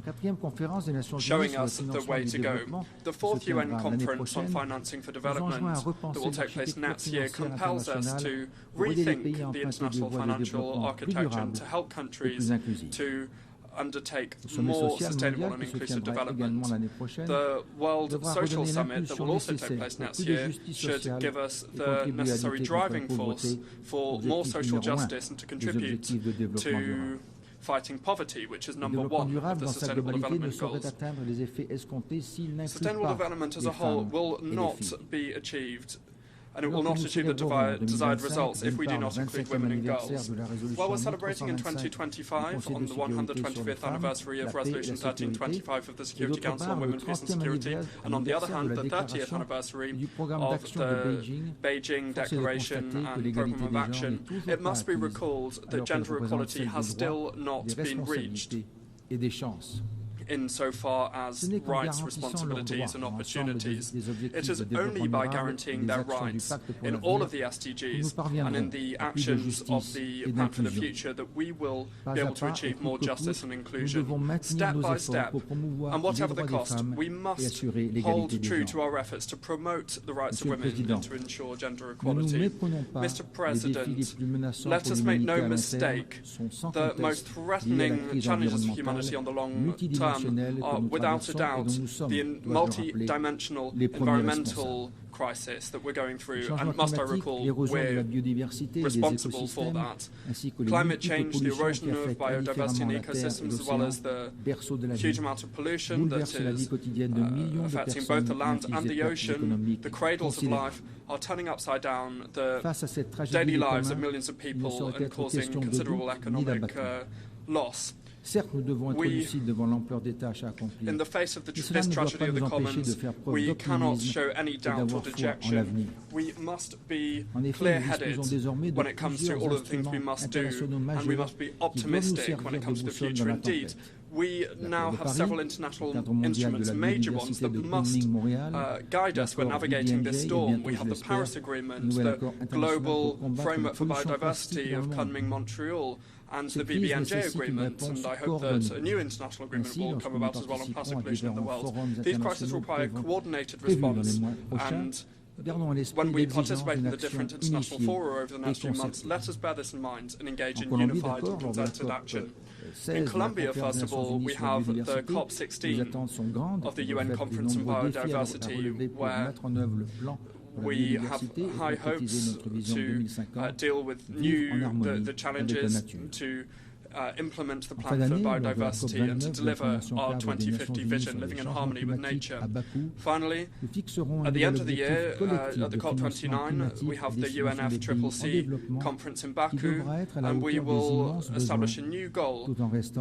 showing us the way to go. The 4th UN Conference on Financing for Development that will take place next year compels us to rethink the international financial architecture and to help countries to undertake more sustainable and inclusive development. The World Social Summit that will also take place next year should give us the necessary driving force for more social justice and to contribute to fighting poverty, which is number one of the Sustainable Development Goals. Sustainable development as a whole will not be achieved, and it will not achieve the desired results if we do not include women and girls. While we're celebrating in 2025 on the 125th anniversary of Resolution 1325 of the Security Council on Women, Peace and Security, and on the other hand, the 30th anniversary of the Beijing Declaration and Programme of Action, it must be recalled that gender equality has still not been reached insofar as rights, responsibilities and opportunities. It is only by guaranteeing their rights in all of the SDGs and in the actions of the Plan for the Future that we will be able to achieve more justice and inclusion. Step by step, and whatever the cost, we must hold true to our efforts to promote the rights of women and to ensure gender equality. Mr. President, let us make no mistake, the most threatening challenges for humanity on the long term are without a doubt the multi-dimensional environmental crisis that we're going through, and must I recall, we're responsible for that. Climate change, the erosion of biodiversity and ecosystems, as well as the huge amount of pollution that is affecting both the land and the ocean, the cradles of life, are turning upside down the daily lives of millions of people and causing considerable economic loss. In the face of this tragedy of the commons, we cannot show any doubt or dejection. We must be clear-headed when it comes to all of the things we must do, and we must be optimistic when it comes to the future. Indeed, we now have several international instruments, major ones, that must guide us when navigating this storm. We have the Paris Agreement, the Global Framework for Biodiversity of Kunming-Montreal, and the BBNJ agreement, and I hope that a new international agreement will come about as well on plastic pollution in the world. These crises require a coordinated response, and when we participate in the different international fora over the next few months, let us bear this in mind and engage in unified and concerted action. In Colombia, first of all, we have the COP16 of the UN Conference on Biodiversity, where we have high hopes to deal with the challenges, to implement the plan for biodiversity and to deliver our 2050 vision, living in harmony with nature. Finally, at the end of the year, at the COP29, we have the UNFCCC conference in Baku, and we will establish a new goal,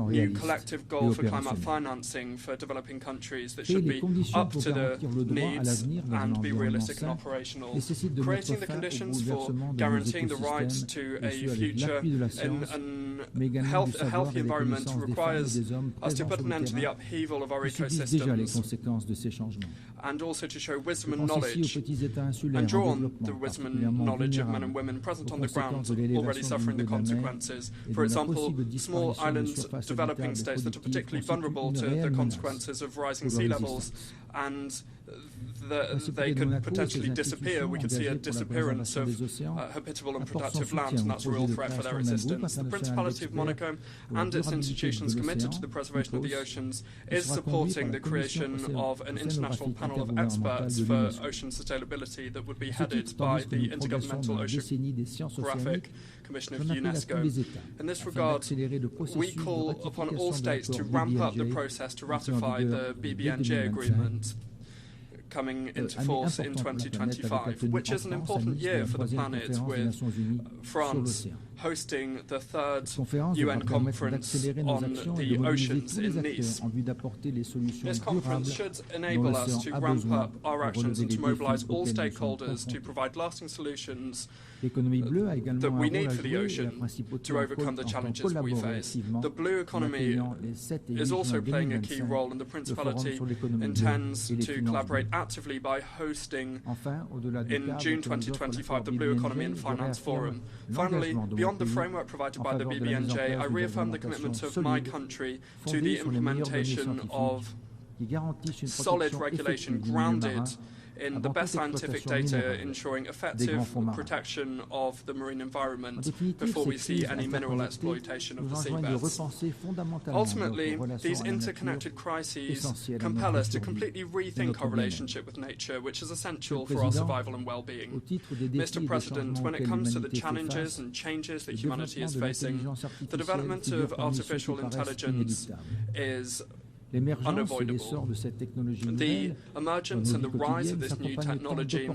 new collective goal for climate financing for developing countries that should be up to the needs and be realistic and operational, creating the conditions for guaranteeing the right to a future in a healthy environment requires us to put an end to the upheaval of our ecosystems and also to show wisdom and knowledge and draw on the wisdom and knowledge of men and women present on the ground already suffering the consequences. For example, small island developing states that are particularly vulnerable to the consequences of rising sea levels, and they could potentially disappear. We could see a disappearance of habitable and productive land, and that's a real threat for their existence. The Principality of Monaco and its institutions committed to the preservation of the oceans is supporting the creation of an international panel of experts for ocean sustainability that would be headed by the Intergovernmental Oceanographic Commission of UNESCO. In this regard, we call upon all states to ramp up the process to ratify the BBNJ agreement coming into force in 2025, which is an important year for the planet, with France hosting the third UN conference on the oceans in Nice. This conference should enable us to ramp up our actions and to mobilize all stakeholders to provide lasting solutions that we need for the ocean to overcome the challenges we face. The blue economy is also playing a key role, and the Principality intends to collaborate actively by hosting in June 2025 the Blue Economy and Finance Forum. Finally, beyond the framework provided by the BBNJ, I reaffirm the commitment of my country to the implementation of solid regulation grounded in the best scientific data, ensuring effective protection of the marine environment before we see any mineral exploitation of the seabeds. Ultimately, these interconnected crises compel us to completely rethink our relationship with nature, which is essential for our survival and well-being. Mr. President, when it comes to the challenges and changes that humanity is facing, the development of artificial intelligence is unavoidable. The emergence and the rise of this new technology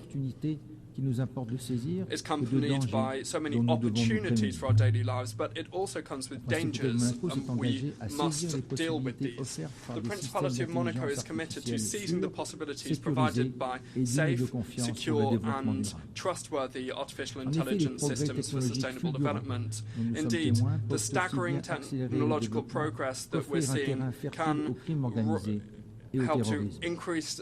is accompanied by so many opportunities for our daily lives, but it also comes with dangers, and we must deal with these. The Principality of Monaco is committed to seizing the possibilities provided by safe, secure and trustworthy artificial intelligence systems for sustainable development. Indeed, the staggering technological progress that we're seeing can help to increase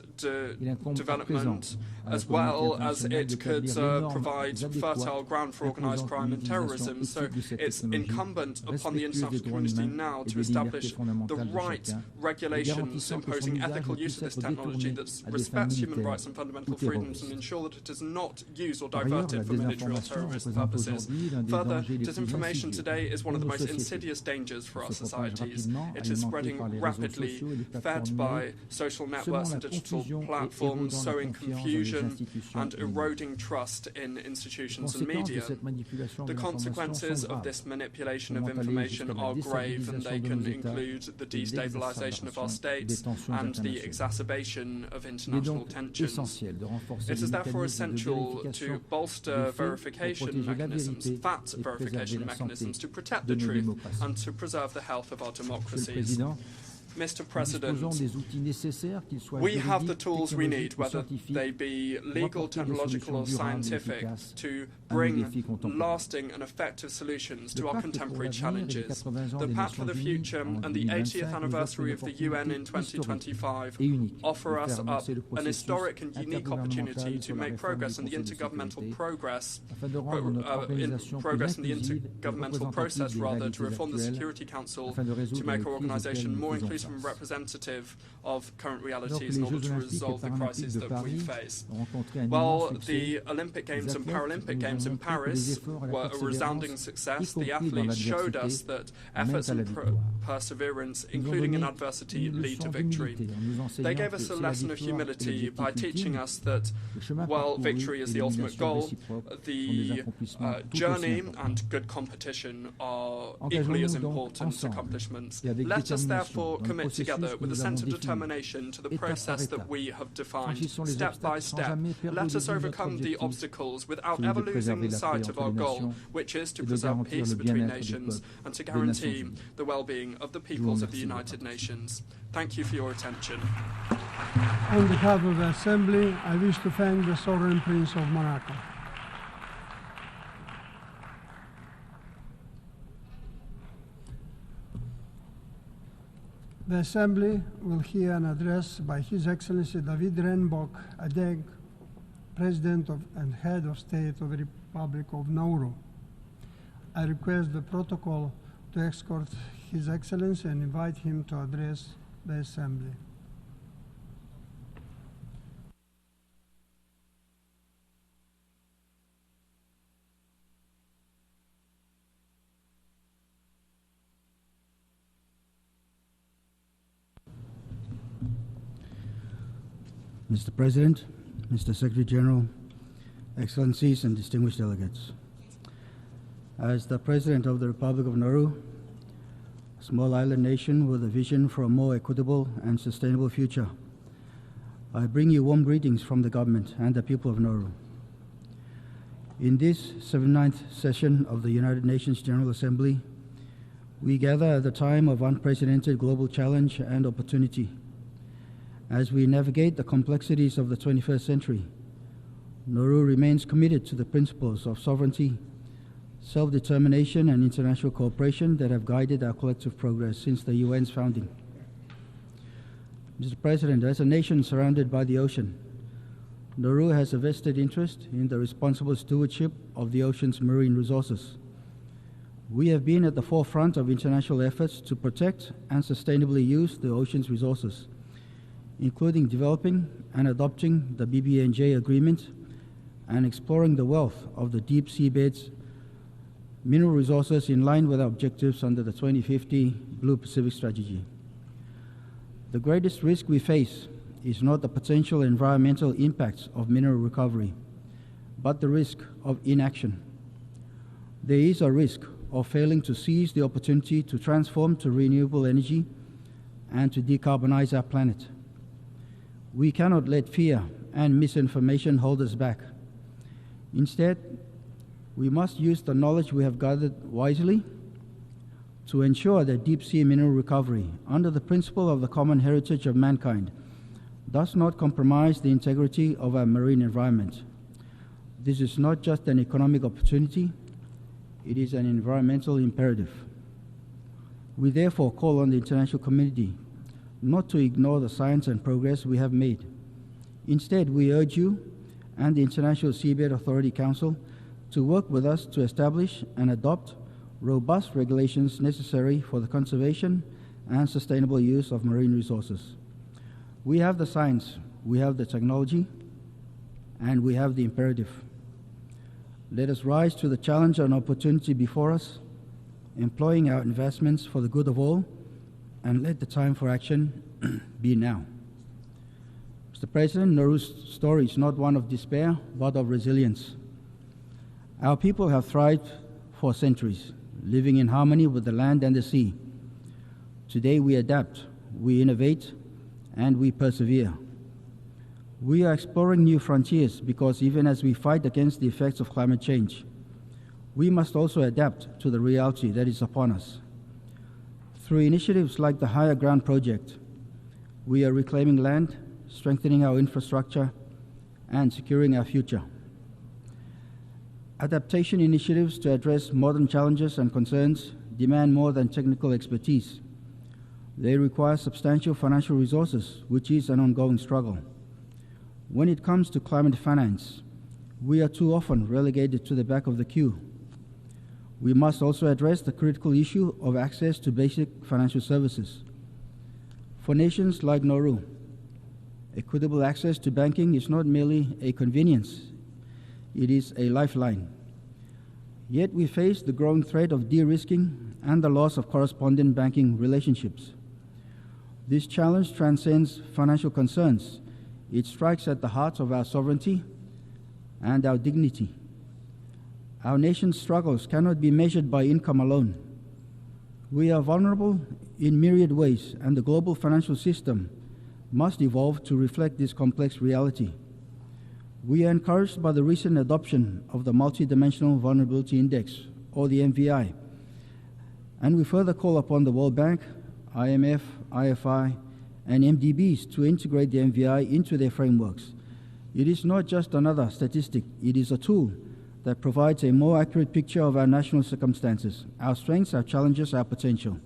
development, as well as it could provide fertile ground for organised crime and terrorism. So it's incumbent upon the international community now to establish the right regulations imposing ethical use of this technology that respects human rights and fundamental freedoms and ensure that it is not used or diverted for military or terrorist purposes. Further, disinformation today is one of the most insidious dangers for our societies. It is spreading rapidly, fed by social networks and digital platforms, sowing confusion and eroding trust in institutions and media. The consequences of this manipulation of information are grave, and they can include the destabilization of our states and the exacerbation of international tensions. It is therefore essential to bolster verification mechanisms, fact verification mechanisms, to protect the truth and to preserve the health of our democracies. Mr. President, we have the tools we need, whether they be legal, technological or scientific, to bring lasting and effective solutions to our contemporary challenges. The Pact for the Future and the 80th anniversary of the UN in 2025 offer us up an historic and unique opportunity to make progress in the intergovernmental process to reform the Security Council, to make our organisation more inclusive and representative of current realities in order to resolve the crisis that we face. While the Olympic Games and Paralympic Games in Paris were a resounding success, the athletes showed us that efforts and perseverance, including in adversity, lead to victory. They gave us a lesson of humility by teaching us that while victory is the ultimate goal, the journey and good competition are equally as important accomplishments. Let us therefore commit together with a sense of determination to the process that we have defined, step by step. Let us overcome the obstacles without ever losing sight of our goal, which is to preserve peace between nations and to guarantee the well-being of the peoples of the United Nations. Thank you for your attention. On behalf of the Assembly, I wish to thank the Sovereign Prince of Monaco. The Assembly will hear an address by His Excellency David Renbok Adeg, President and Head of State of the Republic of Nauru. I request the protocol to escort His Excellency and invite him to address the Assembly. Mr. President, Mr. Secretary General, Excellencies and distinguished delegates. As the President of the Republic of Nauru, a small island nation with a vision for a more equitable and sustainable future, I bring you warm greetings from the government and the people of Nauru. In this 79th session of the United Nations General Assembly, we gather at a time of unprecedented global challenge and opportunity. As we navigate the complexities of the 21st century, Nauru remains committed to the principles of sovereignty, self-determination, and international cooperation that have guided our collective progress since the UN's founding. Mr. President, as a nation surrounded by the ocean, Nauru has a vested interest in the responsible stewardship of the ocean's marine resources. We have been at the forefront of international efforts to protect and sustainably use the ocean's resources, including developing and adopting the BBNJ agreement and exploring the wealth of the deep seabeds mineral resources in line with our objectives under the 2050 Blue Pacific Strategy. The greatest risk we face is not the potential environmental impacts of mineral recovery, but the risk of inaction. There is a risk of failing to seize the opportunity to transform to renewable energy and to decarbonize our planet. We cannot let fear and misinformation hold us back. Instead, we must use the knowledge we have gathered wisely to ensure that deep-sea mineral recovery, under the principle of the common heritage of mankind, does not compromise the integrity of our marine environment. This is not just an economic opportunity, it is an environmental imperative. We therefore call on the international community not to ignore the science and progress we have made. Instead, we urge you and the International Seabed Authority Council to work with us to establish and adopt robust regulations necessary for the conservation and sustainable use of marine resources. We have the science, we have the technology, and we have the imperative. Let us rise to the challenge and opportunity before us, employing our investments for the good of all, and let the time for action be now. Mr. President, Nauru's story is not one of despair, but of resilience. Our people have thrived for centuries, living in harmony with the land and the sea. Today we adapt, we innovate, and we persevere. We are exploring new frontiers because even as we fight against the effects of climate change, we must also adapt to the reality that is upon us. Through initiatives like the Higher Ground Project, we are reclaiming land, strengthening our infrastructure, and securing our future. Adaptation initiatives to address modern challenges and concerns demand more than technical expertise. They require substantial financial resources, which is an ongoing struggle. When it comes to climate finance, we are too often relegated to the back of the queue. We must also address the critical issue of access to basic financial services. For nations like Nauru, equitable access to banking is not merely a convenience, it is a lifeline. Yet we face the growing threat of de-risking and the loss of correspondent banking relationships. This challenge transcends financial concerns. It strikes at the heart of our sovereignty and our dignity. Our nation's struggles cannot be measured by income alone. We are vulnerable in myriad ways, and the global financial system must evolve to reflect this complex reality. We are encouraged by the recent adoption of the Multidimensional Vulnerability Index, or the MVI, and we further call upon the World Bank, IMF, IFI, and MDBs to integrate the MVI into their frameworks. It is not just another statistic, it is a tool that provides a more accurate picture of our national circumstances, our strengths, our challenges, our potential.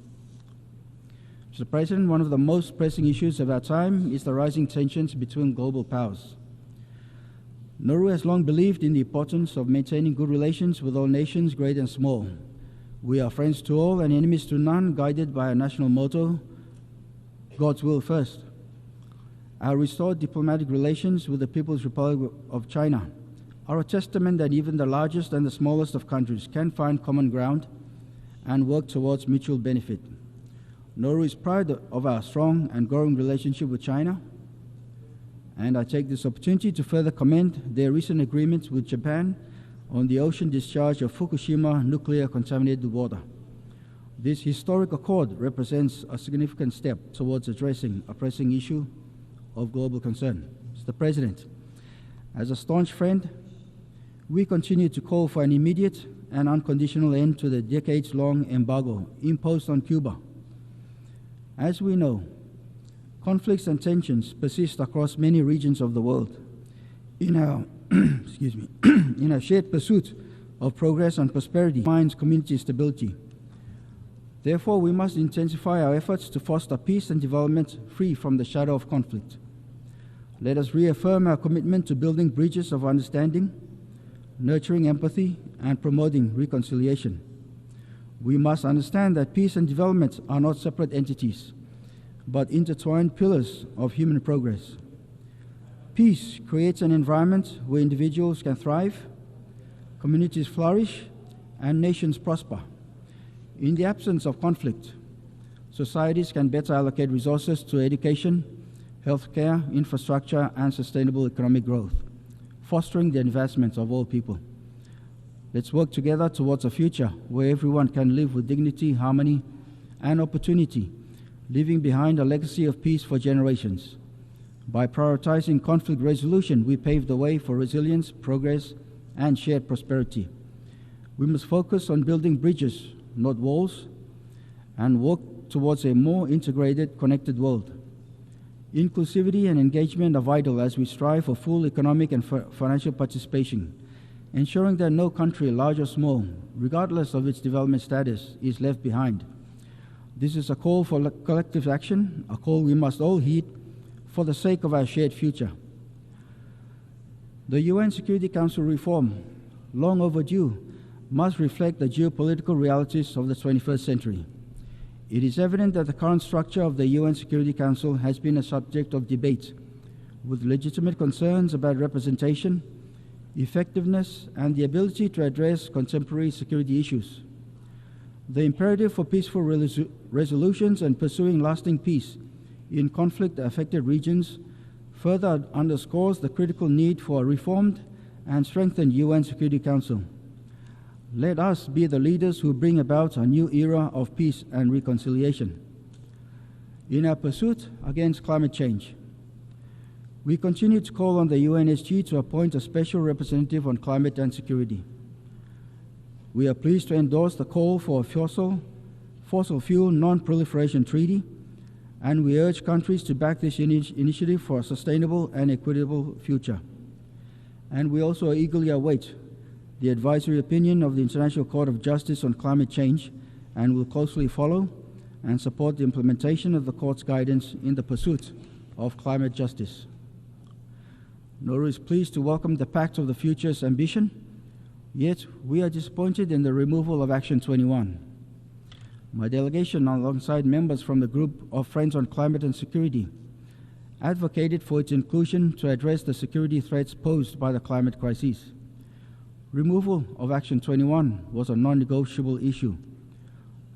Mr. President, one of the most pressing issues of our time is the rising tensions between global powers. Nauru has long believed in the importance of maintaining good relations with all nations, great and small. We are friends to all and enemies to none, guided by our national motto, God's will first. Our restored diplomatic relations with the People's Republic of China are a testament that even the largest and the smallest of countries can find common ground and work towards mutual benefit. Nauru is proud of our strong and growing relationship with China, and I take this opportunity to further commend their recent agreements with Japan on the ocean discharge of Fukushima nuclear contaminated water. This historic accord represents a significant step towards addressing a pressing issue of global concern. Mr. President, as a staunch friend, we continue to call for an immediate and unconditional end to the decades-long embargo imposed on Cuba. As we know, conflicts and tensions persist across many regions of the world. In our, in our shared pursuit of progress and prosperity finds community stability. Therefore, we must intensify our efforts to foster peace and development free from the shadow of conflict. Let us reaffirm our commitment to building bridges of understanding, nurturing empathy, and promoting reconciliation. We must understand that peace and development are not separate entities, but intertwined pillars of human progress. Peace creates an environment where individuals can thrive, communities flourish, and nations prosper. In the absence of conflict, societies can better allocate resources to education, healthcare, infrastructure, and sustainable economic growth, fostering the advancement of all people. Let's work together towards a future where everyone can live with dignity, harmony, and opportunity, leaving behind a legacy of peace for generations. By prioritizing conflict resolution, we pave the way for resilience, progress, and shared prosperity. We must focus on building bridges, not walls, and work towards a more integrated, connected world. Inclusivity and engagement are vital as we strive for full economic and financial participation, ensuring that no country, large or small, regardless of its development status, is left behind. This is a call for collective action, a call we must all heed for the sake of our shared future. The UN Security Council reform, long overdue, must reflect the geopolitical realities of the 21st century. It is evident that the current structure of the UN Security Council has been a subject of debate, with legitimate concerns about representation, effectiveness, and the ability to address contemporary security issues. The imperative for peaceful resolutions and pursuing lasting peace in conflict-affected regions further underscores the critical need for a reformed and strengthened UN Security Council. Let us be the leaders who bring about a new era of peace and reconciliation. In our pursuit against climate change, we continue to call on the UNSG to appoint a special representative on climate and security. We are pleased to endorse the call for a fossil fuel non-proliferation treaty, and we urge countries to back this initiative for a sustainable and equitable future. And we also eagerly await the advisory opinion of the International Court of Justice on climate change, and will closely follow and support the implementation of the Court's guidance in the pursuit of climate justice. Nauru is pleased to welcome the Pact of the Future's ambition, yet we are disappointed in the removal of Action 21. My delegation, alongside members from the Group of Friends on Climate and Security, advocated for its inclusion to address the security threats posed by the climate crisis. Removal of Action 21 was a non-negotiable issue,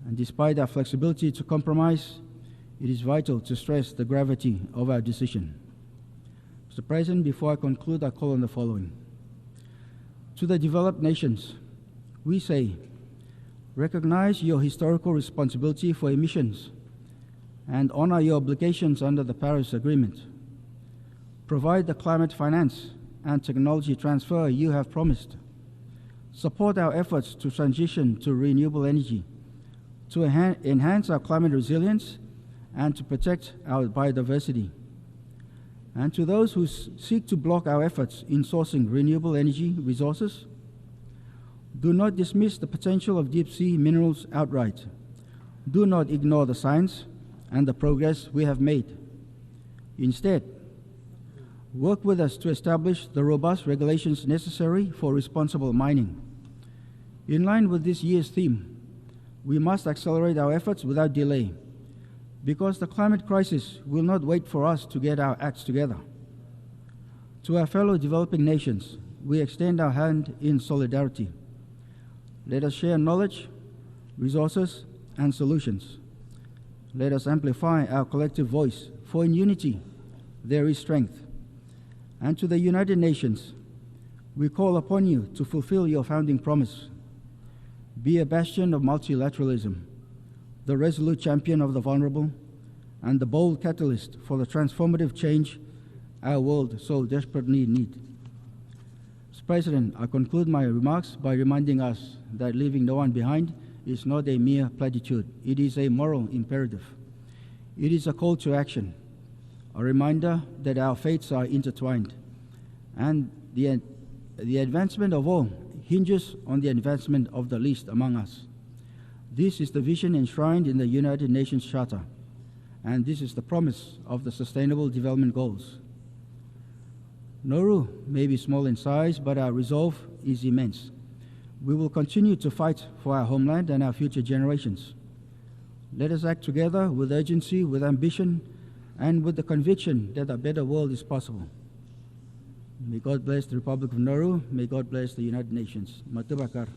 and despite our flexibility to compromise, it is vital to stress the gravity of our decision. Mr. President, before I conclude, I call on the following. To the developed nations, we say, recognize your historical responsibility for emissions and honor your obligations under the Paris Agreement. Provide the climate finance and technology transfer you have promised. Support our efforts to transition to renewable energy, to enhance our climate resilience, and to protect our biodiversity. And to those who seek to block our efforts in sourcing renewable energy resources, do not dismiss the potential of deep-sea minerals outright. Do not ignore the science and the progress we have made. Instead, work with us to establish the robust regulations necessary for responsible mining. In line with this year's theme, we must accelerate our efforts without delay, because the climate crisis will not wait for us to get our acts together. To our fellow developing nations, we extend our hand in solidarity. Let us share knowledge, resources, and solutions. Let us amplify our collective voice, for in unity there is strength. And to the United Nations, we call upon you to fulfill your founding promise. Be a bastion of multilateralism, the resolute champion of the vulnerable, and the bold catalyst for the transformative change our world so desperately needs. Mr. President, I conclude my remarks by reminding us that leaving no one behind is not a mere platitude. It is a moral imperative. It is a call to action, a reminder that our fates are intertwined, and the advancement of all hinges on the advancement of the least among us. This is the vision enshrined in the United Nations Charter, and this is the promise of the Sustainable Development Goals. Nauru may be small in size, but our resolve is immense. We will continue to fight for our homeland and our future generations. Let us act together with urgency, with ambition, and with the conviction that a better world is possible. May God bless the Republic of Nauru. May God bless the United Nations. Matubakar.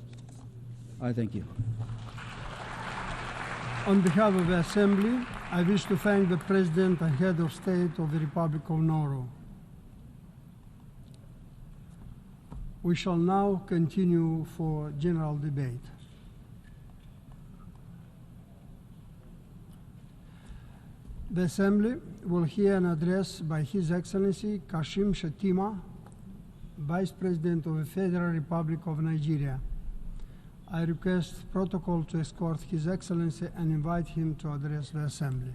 I thank you. On behalf of the Assembly, I wish to thank the President and Head of State of the Republic of Nauru. We shall now continue for general debate. The Assembly will hear an address by His Excellency Kashim Shettima, Vice President of the Federal Republic of Nigeria. I request protocol to escort His Excellency and invite him to address the Assembly.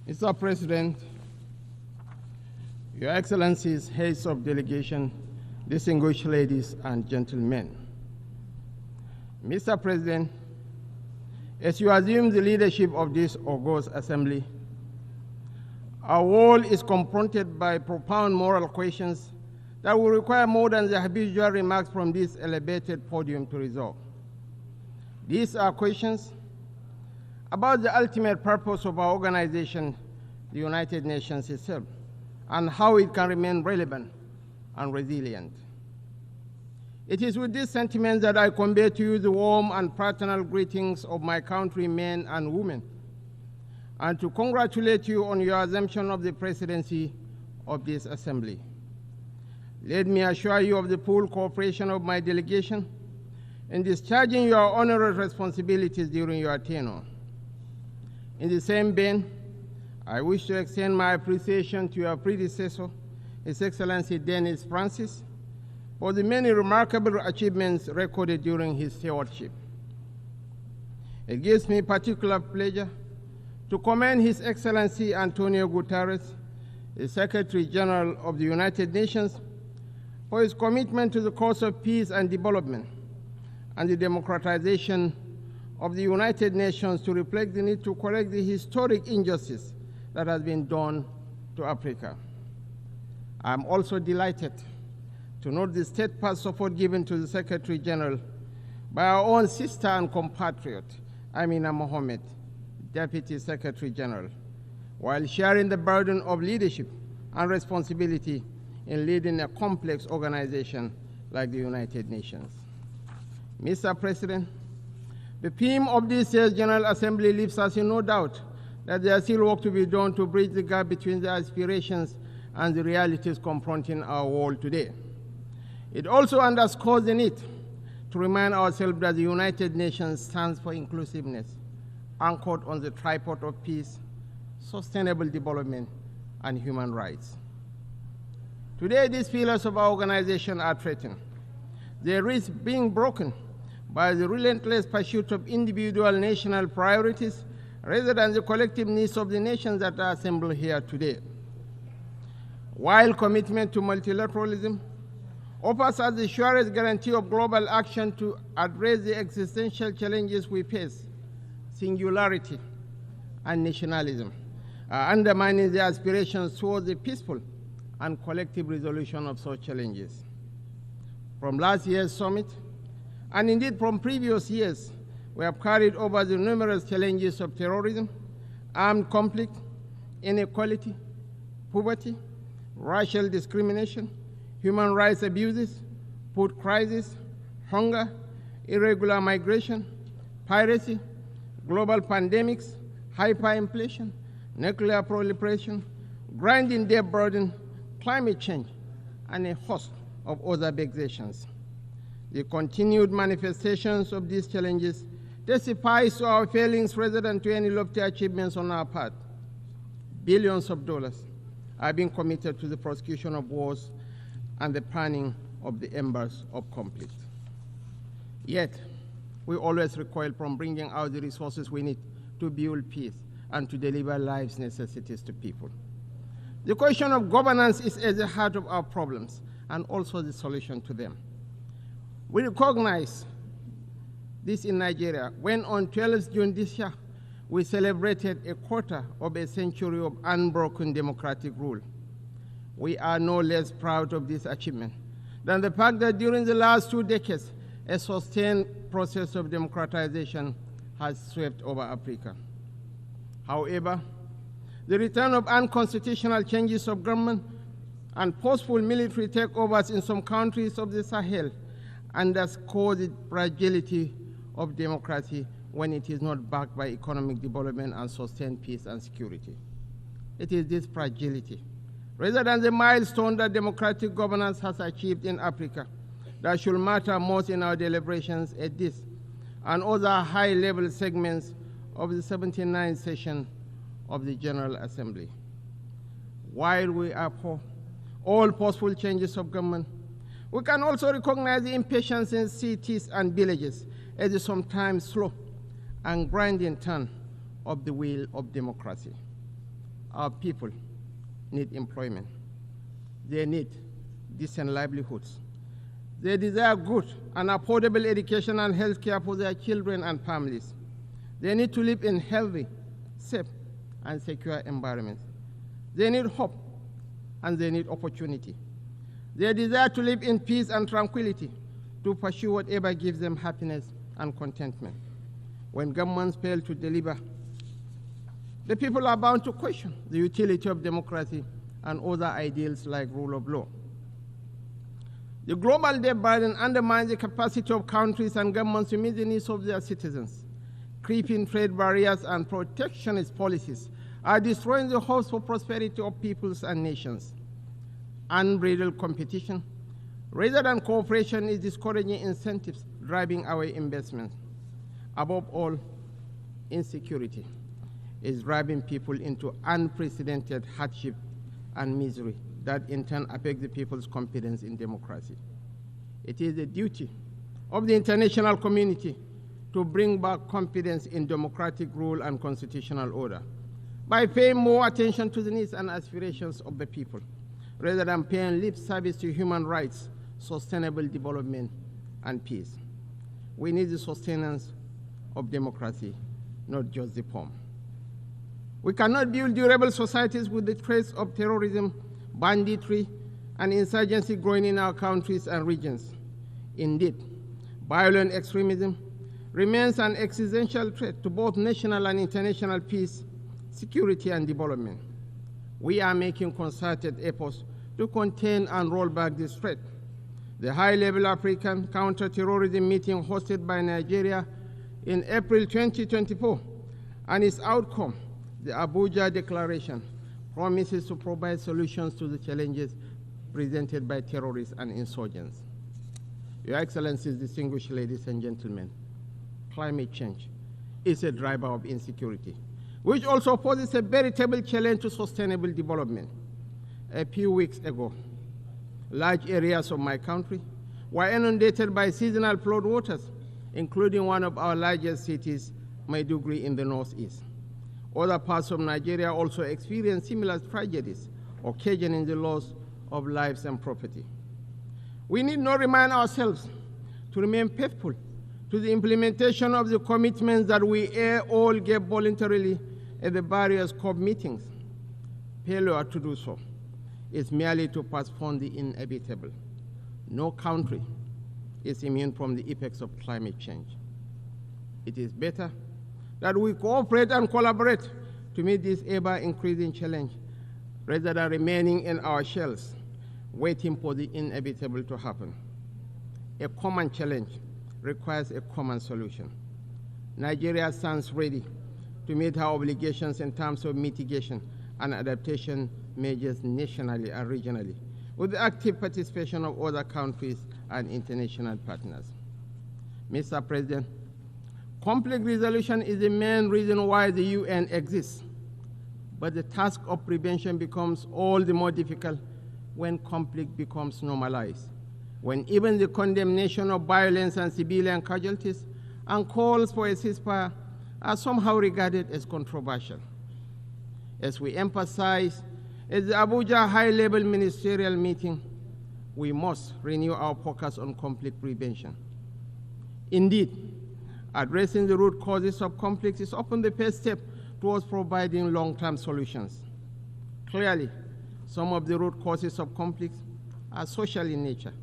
Mr. President, Your Excellencies, heads of delegation, distinguished ladies and gentlemen. Mr. President, as you assume the leadership of this august assembly, our world is confronted by profound moral questions that will require more than the habitual remarks from this elevated podium to resolve. These are questions about the ultimate purpose of our organization, the United Nations itself, and how it can remain relevant and resilient. It is with this sentiment that I convey to you the warm and fraternal greetings of my countrymen and women, and to congratulate you on your assumption of the presidency of this assembly. Let me assure you of the full cooperation of my delegation in discharging your honorary responsibilities during your tenure. In the same vein, I wish to extend my appreciation to your predecessor, His Excellency Dennis Francis, for the many remarkable achievements recorded during his stewardship. It gives me particular pleasure to commend His Excellency Antonio Guterres, the Secretary General of the United Nations, for his commitment to the cause of peace and development and the democratization of the United Nations to reflect the need to correct the historic injustice that has been done to Africa. I am also delighted to note the steadfast support given to the Secretary General by our own sister and compatriot, Amina Mohammed, Deputy Secretary General, while sharing the burden of leadership and responsibility in leading a complex organization like the United Nations. Mr. President, the theme of this year's General Assembly leaves us in no doubt that there is still work to be done to bridge the gap between the aspirations and the realities confronting our world today. It also underscores the need to remind ourselves that the United Nations stands for inclusiveness, anchored on the tripod of peace, sustainable development, and human rights. Today, these pillars of our organization are threatened. They risk being broken by the relentless pursuit of individual national priorities rather than the collective needs of the nations that are assembled here today. While commitment to multilateralism offers us the surest guarantee of global action to address the existential challenges we face, singularity and nationalism are undermining the aspirations towards a peaceful and collective resolution of such challenges. From last year's summit, and indeed from previous years, we have carried over the numerous challenges of terrorism, armed conflict, inequality, poverty, racial discrimination, human rights abuses, food crisis, hunger, irregular migration, piracy, global pandemics, hyperinflation, nuclear proliferation, grinding debt burden, climate change, and a host of other vexations. The continued manifestations of these challenges testifies to our failings rather than to any lofty achievements on our part. Billions of dollars are being committed to the prosecution of wars and the panning of the embers of conflict. Yet, we always recoil from bringing out the resources we need to build peace and to deliver life's necessities to people. The question of governance is at the heart of our problems and also the solution to them. We recognize this in Nigeria when on 12th June this year, we celebrated a quarter of a century of unbroken democratic rule. We are no less proud of this achievement than the fact that during the last 2 decades, a sustained process of democratization has swept over Africa. However, the return of unconstitutional changes of government and forceful military takeovers in some countries of the Sahel underscore the fragility of democracy when it is not backed by economic development and sustained peace and security. It is this fragility, rather than the milestone that democratic governance has achieved in Africa, that should matter most in our deliberations at this and other high-level segments of the 79th session of the General Assembly. While we abhor all possible changes of government, we can also recognize the impatience in cities and villages as a sometimes slow and grinding turn of the wheel of democracy. Our people need employment. They need decent livelihoods. They desire good and affordable education and health care for their children and families. They need to live in healthy, safe, and secure environments. They need hope, and they need opportunity. They desire to live in peace and tranquility, to pursue whatever gives them happiness and contentment. When governments fail to deliver, the people are bound to question the utility of democracy and other ideals like rule of law. The global debt burden undermines the capacity of countries and governments to meet the needs of their citizens. Creeping trade barriers and protectionist policies are destroying the hopes for prosperity of peoples and nations. Unbridled competition, rather than cooperation, is discouraging incentives, driving away investments. Above all, insecurity is driving people into unprecedented hardship and misery that in turn affect the people's confidence in democracy. It is the duty of the international community to bring back confidence in democratic rule and constitutional order by paying more attention to the needs and aspirations of the people, rather than paying lip service to human rights sustainable development, and peace. We need the sustenance of democracy, not just the form. We cannot build durable societies with the threats of terrorism, banditry, and insurgency growing in our countries and regions. Indeed, violent extremism remains an existential threat to both national and international peace, security, and development. We are making concerted efforts to contain and roll back this threat. The high-level African counter-terrorism meeting hosted by Nigeria in April 2024 and its outcome, the Abuja Declaration, promises to provide solutions to the challenges presented by terrorists and insurgents. Your Excellencies, distinguished ladies and gentlemen, climate change is a driver of insecurity, which also poses a veritable challenge to sustainable development. A few weeks ago, large areas of my country were inundated by seasonal flood waters, including one of our largest cities, Maiduguri, in the northeast. Other parts of Nigeria also experienced similar tragedies, occasioning the loss of lives and property. We need not remind ourselves to remain faithful to the implementation of the commitments that we all gave voluntarily at the various COP meetings. Failure to do so is merely to postpone the inevitable. No country is immune from the effects of climate change. It is better that we cooperate and collaborate to meet this ever-increasing challenge rather than remaining in our shells, waiting for the inevitable to happen. A common challenge requires a common solution. Nigeria stands ready to meet her obligations in terms of mitigation and adaptation measures nationally and regionally, with the active participation of other countries and international partners. Mr. President, conflict resolution is the main reason why the UN exists, but the task of prevention becomes all the more difficult when conflict becomes normalized, when even the condemnation of violence and civilian casualties and calls for a ceasefire are somehow regarded as controversial. As we emphasize at the Abuja high-level ministerial meeting, we must renew our focus on conflict prevention. Indeed, addressing the root causes of conflict is often the first step towards providing long-term solutions. Clearly, some of the root causes of conflicts are social in nature,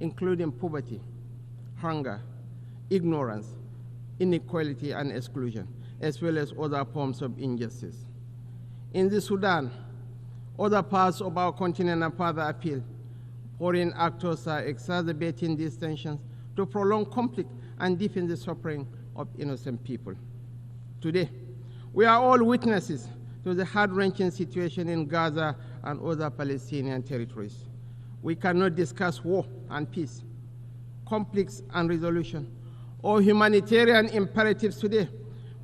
including poverty, hunger, ignorance, inequality, and exclusion, as well as other forms of injustice. In the Sudan, other parts of our continent, and further afield, foreign actors are exacerbating these tensions to prolong conflict and deepen the suffering of innocent people. Today, we are all witnesses to the heart-wrenching situation in Gaza and other Palestinian territories. We cannot discuss war and peace, conflicts and resolution, or humanitarian imperatives today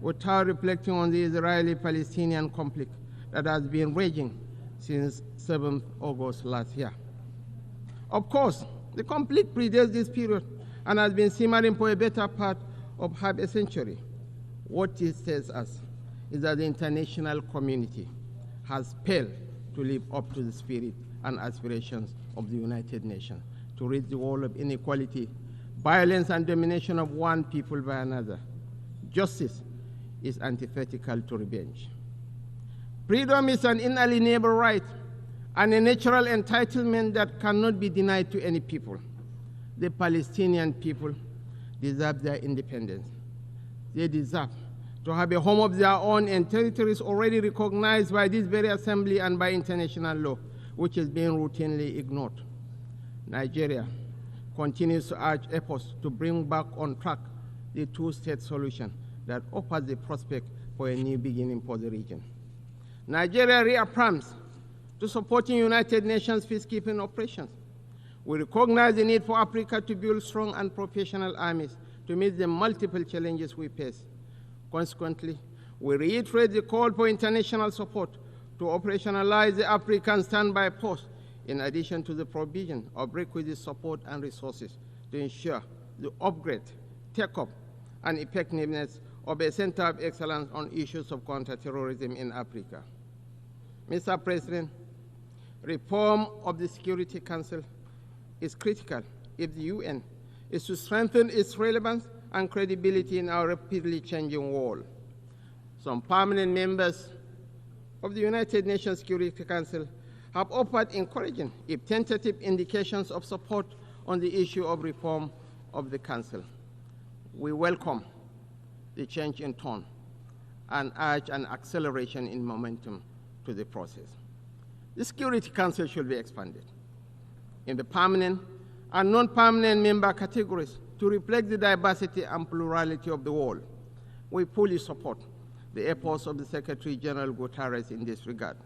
without reflecting on the Israeli-Palestinian conflict that has been raging since 7th August last year. Of course, the conflict predates this period and has been simmering for a better part of half a century. What this tells us is that the international community has failed to live up to the spirit and aspirations of the United Nations to rid the world of inequality, violence, and domination of one people by another. Justice is antithetical to revenge. Freedom is an inalienable right and a natural entitlement that cannot be denied to any people. The Palestinian people deserve their independence. They deserve to have a home of their own in territories already recognized by this very assembly and by international law, which is being routinely ignored. Nigeria continues to urge efforts to bring back on track the two-state solution that offers the prospect for a new beginning for the region. Nigeria reaffirms to supporting United Nations peacekeeping operations. We recognize the need for Africa to build strong and professional armies to meet the multiple challenges we face. Consequently, we reiterate the call for international support to operationalize the African standby force, in addition to the provision of requisite support and resources to ensure the upgrade, take-up, and effectiveness of a center of excellence on issues of counterterrorism in Africa. Mr. President, reform of the Security Council is critical if the UN is to strengthen its relevance and credibility in our rapidly changing world. Some permanent members of the United Nations Security Council have offered encouraging, if tentative, indications of support on the issue of reform of the Council. We welcome the change in tone and urge an acceleration in momentum to the process. The Security Council should be expanded in the permanent and non-permanent member categories to reflect the diversity and plurality of the world. We fully support the efforts of the Secretary General Guterres in this regard.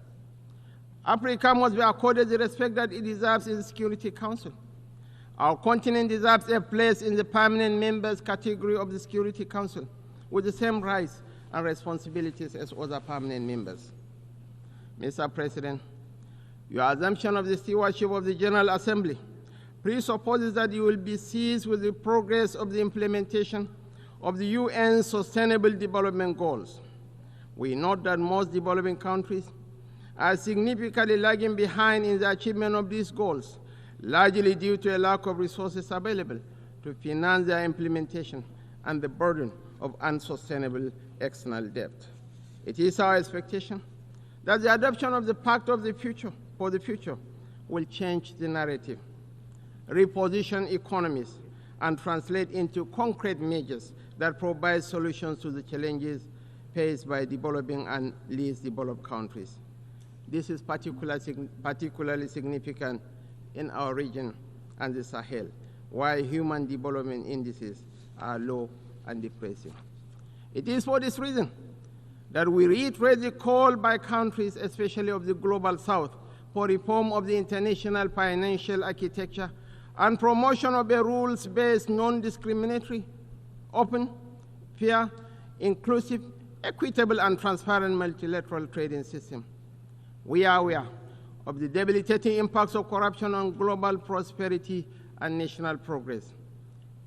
Africa must be accorded the respect that it deserves in the Security Council. Our continent deserves a place in the permanent members category of the Security Council with the same rights and responsibilities as other permanent members. Mr. President, your assumption of the stewardship of the General Assembly presupposes that you will be seized with the progress of the implementation of the UN's Sustainable Development Goals. We note that most developing countries are significantly lagging behind in the achievement of these goals, largely due to a lack of resources available to finance their implementation and the burden of unsustainable external debt. It is our expectation that the adoption of the Pact of the Future for the future will change the narrative, reposition economies, and translate into concrete measures that provide solutions to the challenges faced by developing and least developed countries. This is particularly significant in our region and the Sahel, where human development indices are low and depressing. It is for this reason that we reiterate the call by countries, especially of the Global South, for reform of the international financial architecture and promotion of a rules-based, non-discriminatory, open, fair, inclusive, equitable, and transparent multilateral trading system. We are aware of the debilitating impacts of corruption on global prosperity and national progress.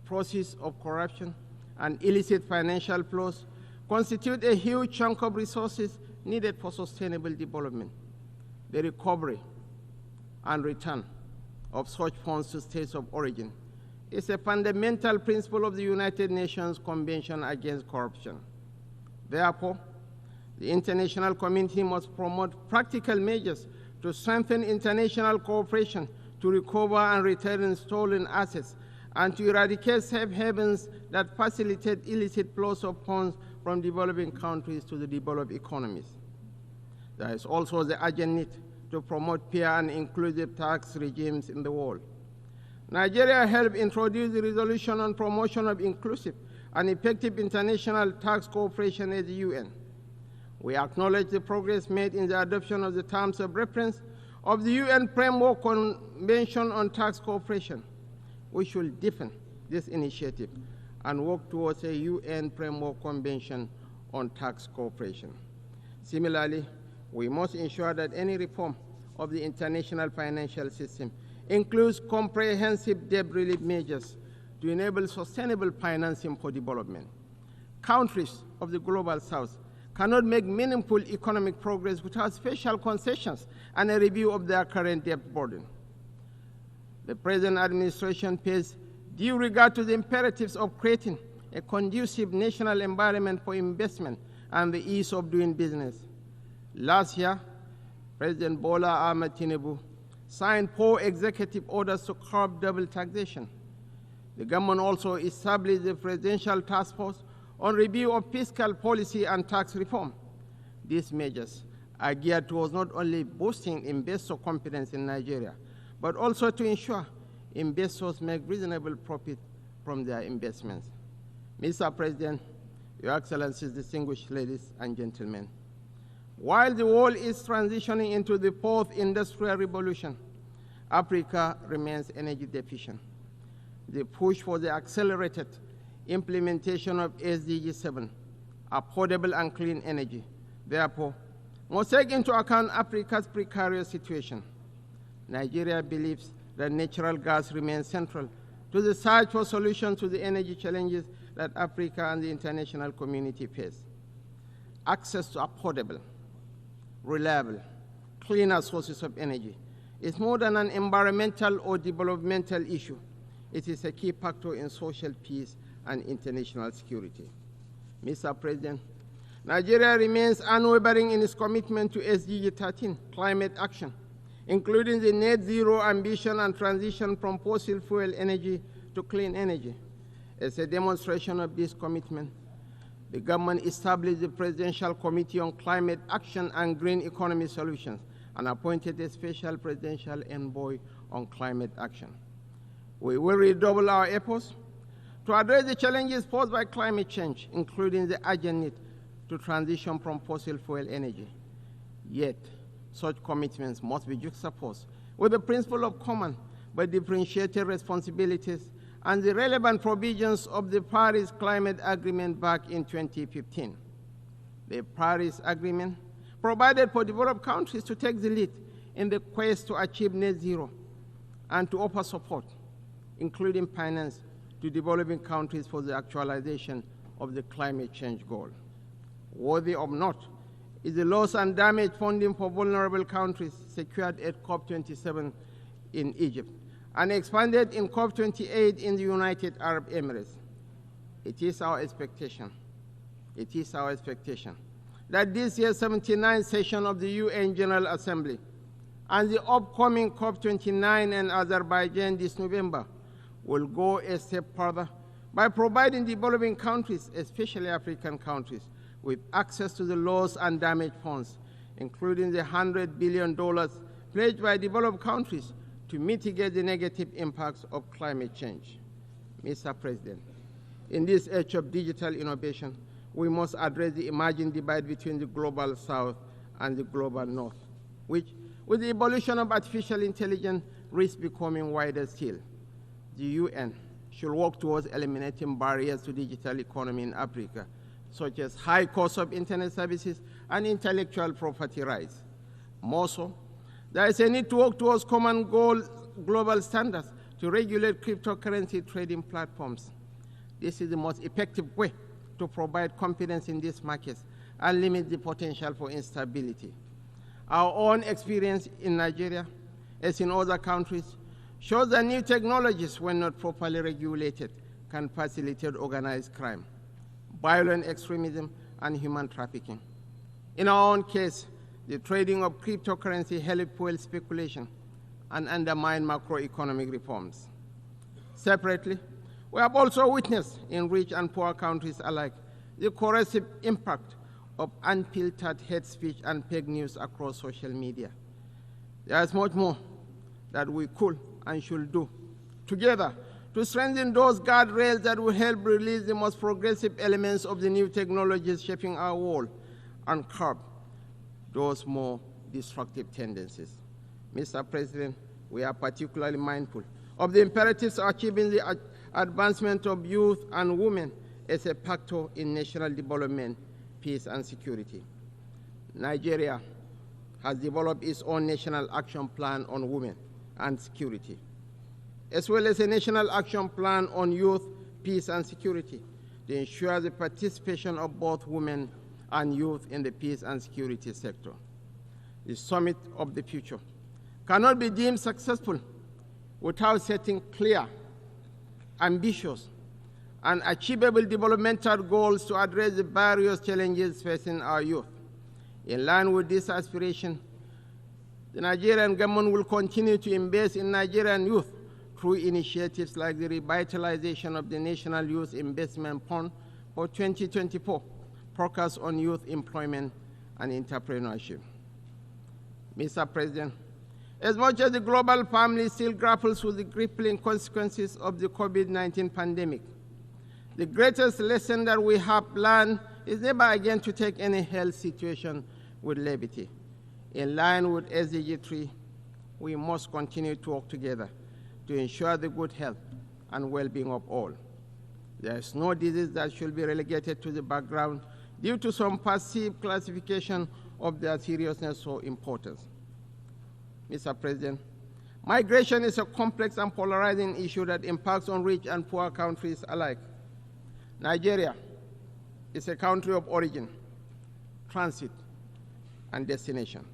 Process of corruption and illicit financial flows constitute a huge chunk of resources needed for sustainable development. The recovery and return of such funds to states of origin is a fundamental principle of the United Nations Convention Against Corruption. Therefore, the international community must promote practical measures to strengthen international cooperation to recover and return stolen assets and to eradicate safe havens that facilitate illicit flows of funds from developing countries to the developed economies. There is also the urgent need to promote fair and inclusive tax regimes in the world. Nigeria helped introduce the resolution on promotion of inclusive and effective international tax cooperation at the UN. We acknowledge the progress made in the adoption of the terms of reference of the UN Framework Convention on Tax Cooperation. We should deepen this initiative and work towards a UN Framework Convention on Tax Cooperation. Similarly, we must ensure that any reform of the international financial system includes comprehensive debt relief measures to enable sustainable financing for development. Countries of the Global South cannot make meaningful economic progress without special concessions and a review of their current debt burden. The present administration pays due regard to the imperatives of creating a conducive national environment for investment and the ease of doing business. Last year, President Bola Ahmed Tinubu signed 4 executive orders to curb double taxation. The government also established the Presidential Task Force on review of fiscal policy and tax reform. These measures are geared towards not only boosting investor confidence in Nigeria, but also to ensure investors make reasonable profit from their investments. Mr. President, Your Excellencies, distinguished ladies and gentlemen, while the world is transitioning into the 4th industrial revolution, Africa remains energy deficient. The push for the accelerated implementation of SDG 7, affordable and clean energy, therefore, must take into account Africa's precarious situation. Nigeria believes that natural gas remains central to the search for solutions to the energy challenges that Africa and the international community face. Access to affordable, reliable, cleaner sources of energy is more than an environmental or developmental issue. It is a key factor in social peace and international security. Mr. President, Nigeria remains unwavering in its commitment to SDG 13, climate action, including the net zero ambition and transition from fossil fuel energy to clean energy. As a demonstration of this commitment, the government established the Presidential Committee on Climate Action and Green Economy Solutions and appointed a special presidential envoy on climate action. We will redouble our efforts to address the challenges posed by climate change, including the urgent need to transition from fossil fuel energy. Yet, such commitments must be juxtaposed with the principle of common but differentiated responsibilities and the relevant provisions of the Paris Climate Agreement back in 2015. The Paris Agreement provided for developed countries to take the lead in the quest to achieve net zero and to offer support, including finance, to developing countries for the actualization of the climate change goal. Worthy of note is the loss and damage funding for vulnerable countries secured at COP27 in Egypt and expanded in COP28 in the United Arab Emirates. It is our expectation that this year's 79th session of the UN General Assembly and the upcoming COP29 in Azerbaijan this November will go a step further by providing developing countries, especially African countries, with access to the loss and damage funds, including the $100 billion pledged by developed countries to mitigate the negative impacts of climate change. Mr. President, in this age of digital innovation, we must address the emerging divide between the global South and the global North, which, with the evolution of artificial intelligence, risks becoming wider still. The UN should work towards eliminating barriers to digital economy in Africa, such as high cost of internet services and intellectual property rights. More so, there is a need to work towards common global standards to regulate cryptocurrency trading platforms. This is the most effective way to provide confidence in these markets and limit the potential for instability. Our own experience in Nigeria, as in other countries, shows that new technologies, when not properly regulated, can facilitate organized crime, violent extremism, and human trafficking. In our own case, the trading of cryptocurrency helped fuel speculation and undermine macroeconomic reforms. Separately, we have also witnessed in rich and poor countries alike the corrosive impact of unfiltered hate speech and fake news across social media. There is much more that we could and should do together to strengthen those guardrails that will help release the most progressive elements of the new technologies shaping our world and curb those more destructive tendencies. Mr. President, we are particularly mindful of the imperatives of achieving the advancement of youth and women as a factor in national development, peace, and security. Nigeria has developed its own national action plan on women and security, as well as a national action plan on youth, peace, and security to ensure the participation of both women and youth in the peace and security sector. The summit of the future cannot be deemed successful without setting clear, ambitious, and achievable developmental goals to address the various challenges facing our youth. In line with this aspiration, the Nigerian government will continue to invest in Nigerian youth through initiatives like the revitalization of the National Youth Investment Fund for 2024, focus on youth employment and entrepreneurship. Mr. President, as much as the global family still grapples with the crippling consequences of the COVID-19 pandemic, the greatest lesson that we have learned is never again to take any health situation with levity. In line with SDG 3, we must continue to work together to ensure the good health and well-being of all. There is no disease that should be relegated to the background due to some perceived classification of their seriousness or importance. Mr. President, migration is a complex and polarizing issue that impacts on rich and poor countries alike. Nigeria is a country of origin, transit, and destination.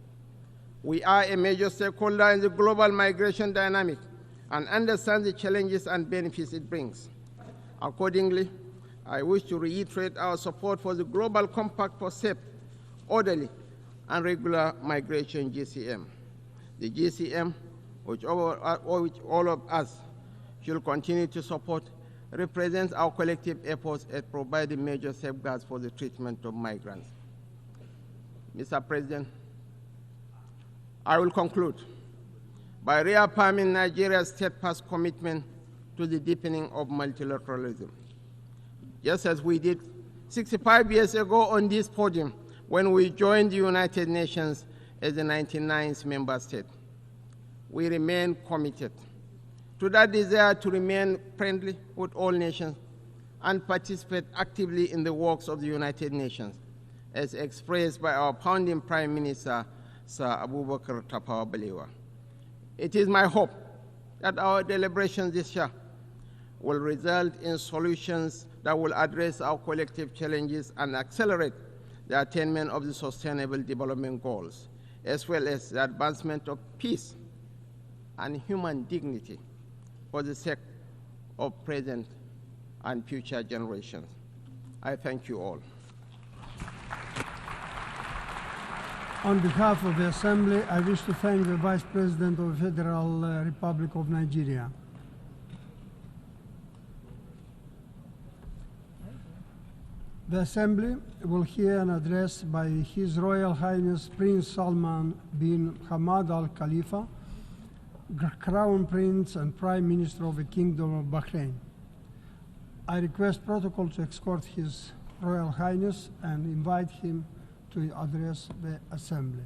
We are a major stakeholder in the global migration dynamic, and understands the challenges and benefits it brings. Accordingly, I wish to reiterate our support for the Global Compact for Safe, Orderly, and Regular Migration, GCM. The GCM, which all of us should continue to support, represents our collective efforts at providing major safeguards for the treatment of migrants. Mr. President, I will conclude by reaffirming Nigeria's steadfast commitment to the deepening of multilateralism. Just as we did 65 years ago on this podium when we joined the United Nations as the 99th member state, we remain committed to that desire to remain friendly with all nations and participate actively in the works of the United Nations, as expressed by our founding Prime Minister, Sir Abubakar Tafawa Balewa. It is my hope that our deliberations this year will result in solutions that will address our collective challenges and accelerate the attainment of the Sustainable Development Goals, as well as the advancement of peace and human dignity for the sake of present and future generations. I thank you all. On behalf of the Assembly, I wish to thank the Vice President of the Federal Republic of Nigeria. The Assembly will hear an address by His Royal Highness Prince Salman bin Hamad Al Khalifa, Crown Prince and Prime Minister of the Kingdom of Bahrain. I request protocol to escort His Royal Highness and invite him to address the Assembly.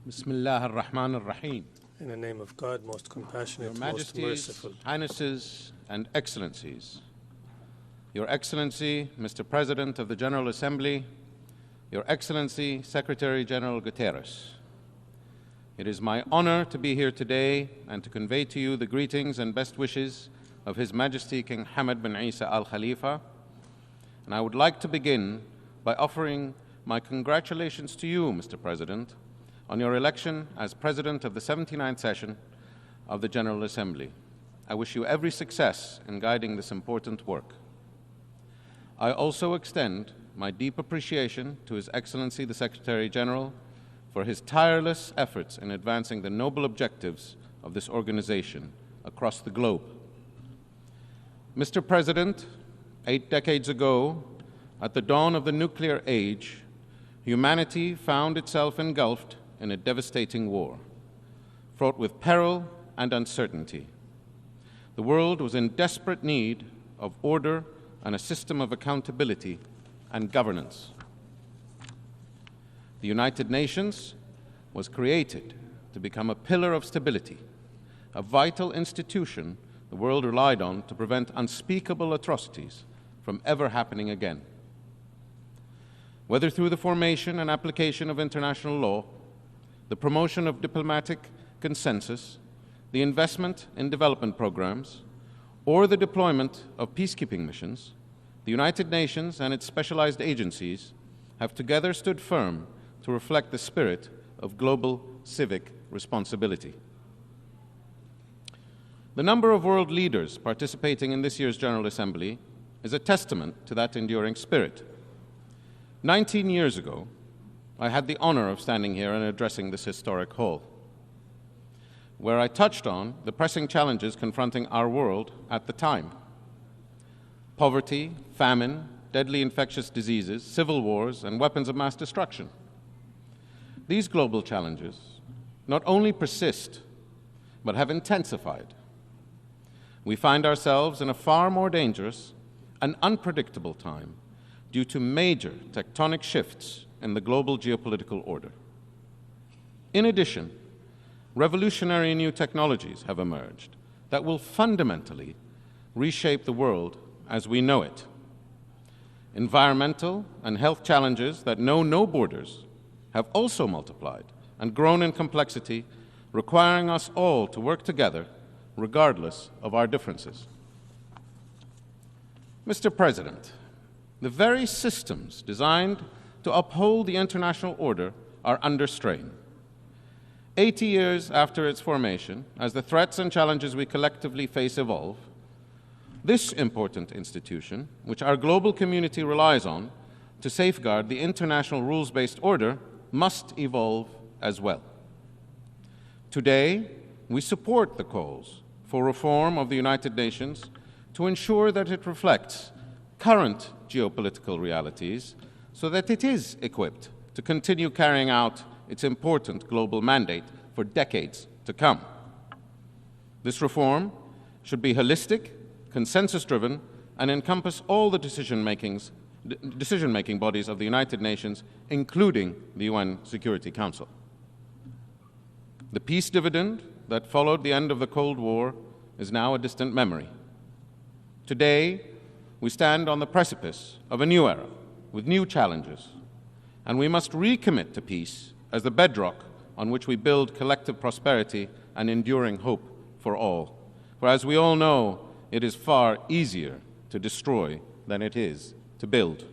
Bismillah ar-Rahman ar-Rahim. In the name of God, most compassionate, Your most Majesties, merciful. Highnesses, and Excellencies, Your Excellency, Mr. President of the General Assembly, Your Excellency, Secretary General Guterres, it is my honor to be here today and to convey to you the greetings and best wishes of His Majesty King Hamad bin Isa Al Khalifa, and I would like to begin by offering my congratulations to you, Mr. President, on your election as President of the 79th session of the General Assembly. I wish you every success in guiding this important work. I also extend my deep appreciation to His Excellency the Secretary General for his tireless efforts in advancing the noble objectives of this organization across the globe. Mr. President, 8 decades ago, at the dawn of the nuclear age, humanity found itself engulfed in a devastating war, fraught with peril and uncertainty. The world was in desperate need of order and a system of accountability and governance. The United Nations was created to become a pillar of stability, a vital institution the world relied on to prevent unspeakable atrocities from ever happening again. Whether through the formation and application of international law, the promotion of diplomatic consensus, the investment in development programs, or the deployment of peacekeeping missions, the United Nations and its specialized agencies have together stood firm to reflect the spirit of global civic responsibility. The number of world leaders participating in this year's General Assembly is a testament to that enduring spirit. 19 years ago, I had the honor of standing here and addressing this historic hall, where I touched on the pressing challenges confronting our world at the time: poverty, famine, deadly infectious diseases, civil wars, and weapons of mass destruction. These global challenges not only persist, but have intensified. We find ourselves in a far more dangerous and unpredictable time due to major tectonic shifts in the global geopolitical order. In addition, revolutionary new technologies have emerged that will fundamentally reshape the world as we know it. Environmental and health challenges that know no borders have also multiplied and grown in complexity, requiring us all to work together regardless of our differences. Mr. President, the very systems designed to uphold the international order are under strain. 80 years after its formation, as the threats and challenges we collectively face evolve, this important institution, which our global community relies on to safeguard the international rules-based order, must evolve as well. Today, we support the calls for reform of the United Nations to ensure that it reflects current geopolitical realities so that it is equipped to continue carrying out its important global mandate for decades to come. This reform should be holistic, consensus-driven, and encompass all the decision-making bodies of the United Nations, including the UN Security Council. The peace dividend that followed the end of the Cold War is now a distant memory. Today, we stand on the precipice of a new era with new challenges, and we must recommit to peace as the bedrock on which we build collective prosperity and enduring hope for all. For as we all know, it is far easier to destroy than it is to build.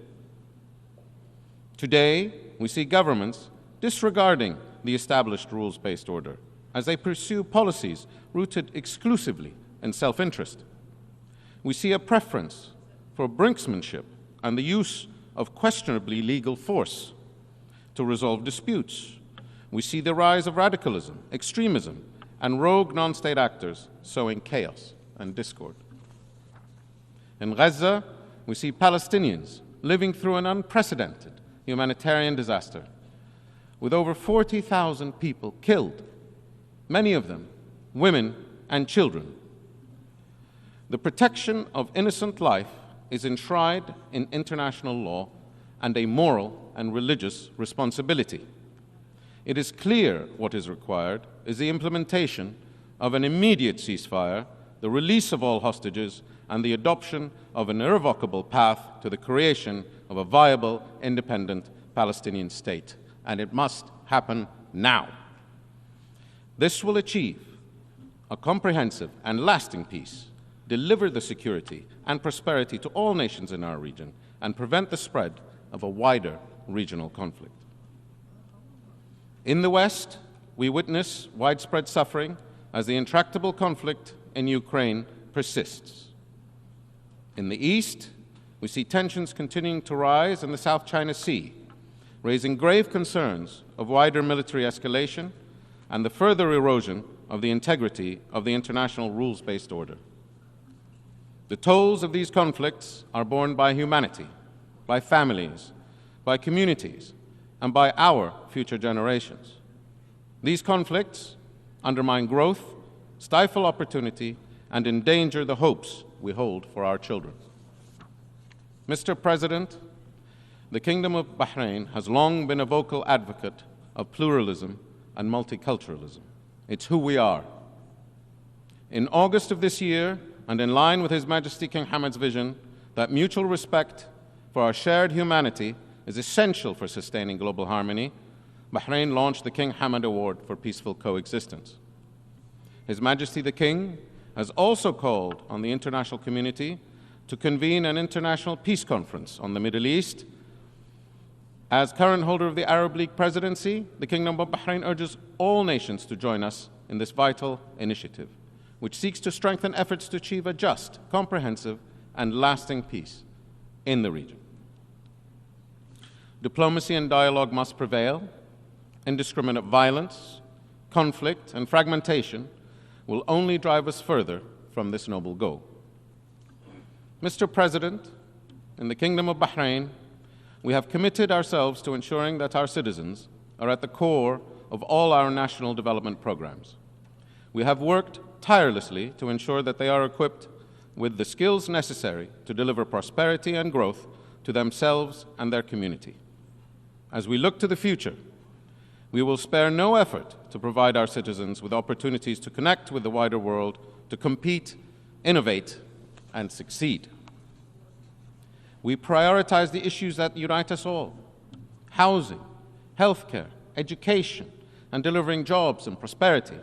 Today, we see governments disregarding the established rules-based order as they pursue policies rooted exclusively in self-interest. We see a preference for brinksmanship and the use of questionably legal force to resolve disputes. We see the rise of radicalism, extremism, and rogue non-state actors sowing chaos and discord. In Gaza, we see Palestinians living through an unprecedented humanitarian disaster, with over 40,000 people killed, many of them women and children. The protection of innocent life is enshrined in international law and a moral and religious responsibility. It is clear what is required is the implementation of an immediate ceasefire, the release of all hostages, and the adoption of an irrevocable path to the creation of a viable, independent Palestinian state. And it must happen now. This will achieve a comprehensive and lasting peace, deliver the security and prosperity to all nations in our region, and prevent the spread of a wider regional conflict. In the West, we witness widespread suffering as the intractable conflict in Ukraine persists. In the East, we see tensions continuing to rise in the South China Sea, raising grave concerns of wider military escalation and the further erosion of the integrity of the international rules-based order. The tolls of these conflicts are borne by humanity, by families, by communities, and by our future generations. These conflicts undermine growth, stifle opportunity, and endanger the hopes we hold for our children. Mr. President, the Kingdom of Bahrain has long been a vocal advocate of pluralism and multiculturalism. It's who we are. In August of this year, and in line with His Majesty King Hamad's vision that mutual respect for our shared humanity is essential for sustaining global harmony, Bahrain launched the King Hamad Award for Peaceful Coexistence. His Majesty the King has also called on the international community to convene an international peace conference on the Middle East. As current holder of the Arab League presidency, the Kingdom of Bahrain urges all nations to join us in this vital initiative, which seeks to strengthen efforts to achieve a just, comprehensive, and lasting peace in the region. Diplomacy and dialogue must prevail. Indiscriminate violence, conflict, and fragmentation will only drive us further from this noble goal. Mr. President, in the Kingdom of Bahrain, we have committed ourselves to ensuring that our citizens are at the core of all our national development programs. We have worked tirelessly to ensure that they are equipped with the skills necessary to deliver prosperity and growth to themselves and their community. As we look to the future, we will spare no effort to provide our citizens with opportunities to connect with the wider world, to compete, innovate, and succeed. We prioritize the issues that unite us all: housing, healthcare, education, and delivering jobs and prosperity.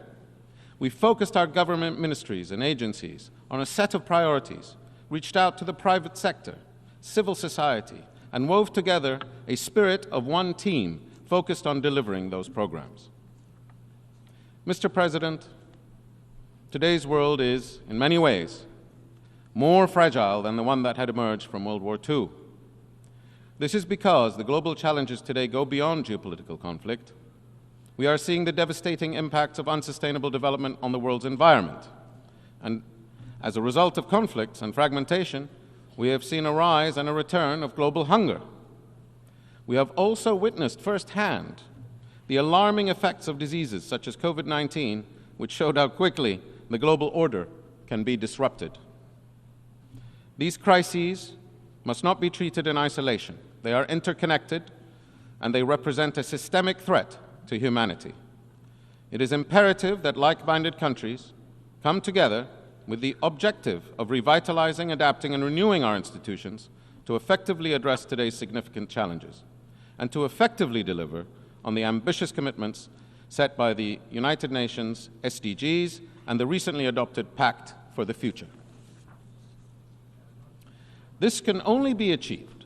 We focused our government ministries and agencies on a set of priorities, reached out to the private sector, civil society, and wove together a spirit of one team focused on delivering those programs. Mr. President, today's world is, in many ways, more fragile than the one that had emerged from World War II. This is because the global challenges today go beyond geopolitical conflict. We are seeing the devastating impacts of unsustainable development on the world's environment. And as a result of conflicts and fragmentation, we have seen a rise and a return of global hunger. We have also witnessed firsthand the alarming effects of diseases such as COVID-19, which showed how quickly the global order can be disrupted. These crises must not be treated in isolation. They are interconnected, and they represent a systemic threat to humanity. It is imperative that like-minded countries come together with the objective of revitalizing, adapting, and renewing our institutions to effectively address today's significant challenges and to effectively deliver on the ambitious commitments set by the United Nations SDGs and the recently adopted Pact for the Future. This can only be achieved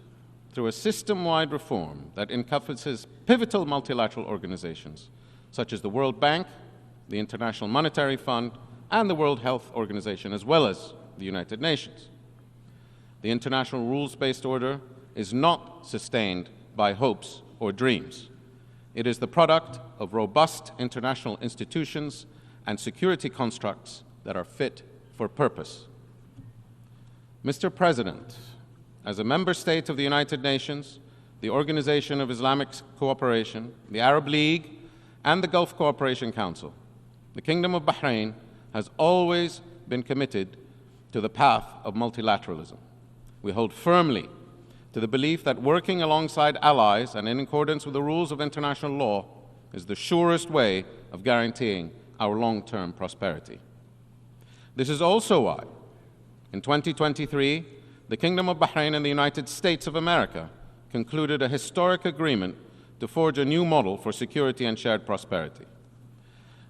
through a system-wide reform that encompasses pivotal multilateral organizations such as the World Bank, the International Monetary Fund, and the World Health Organization, as well as the United Nations. The international rules-based order is not sustained by hopes or dreams. It is the product of robust international institutions and security constructs that are fit for purpose. Mr. President, as a member state of the United Nations, the Organization of Islamic Cooperation, the Arab League, and the Gulf Cooperation Council, the Kingdom of Bahrain has always been committed to the path of multilateralism. We hold firmly to the belief that working alongside allies and in accordance with the rules of international law is the surest way of guaranteeing our long-term prosperity. This is also why, in 2023, the Kingdom of Bahrain and the United States of America concluded a historic agreement to forge a new model for security and shared prosperity.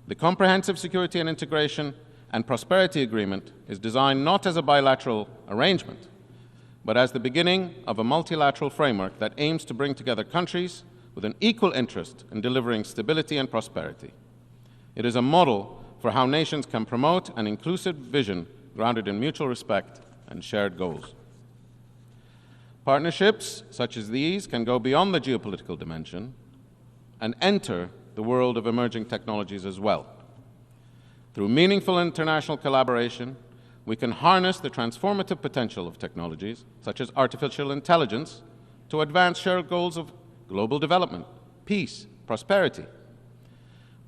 The Comprehensive Security and Integration and Prosperity Agreement is designed not as a bilateral arrangement, but as the beginning of a multilateral framework that aims to bring together countries with an equal interest in delivering stability and prosperity. It is a model for how nations can promote an inclusive vision grounded in mutual respect and shared goals. Partnerships such as these can go beyond the geopolitical dimension and enter the world of emerging technologies as well. Through meaningful international collaboration, we can harness the transformative potential of technologies, such as artificial intelligence, to advance shared goals of global development, peace, prosperity.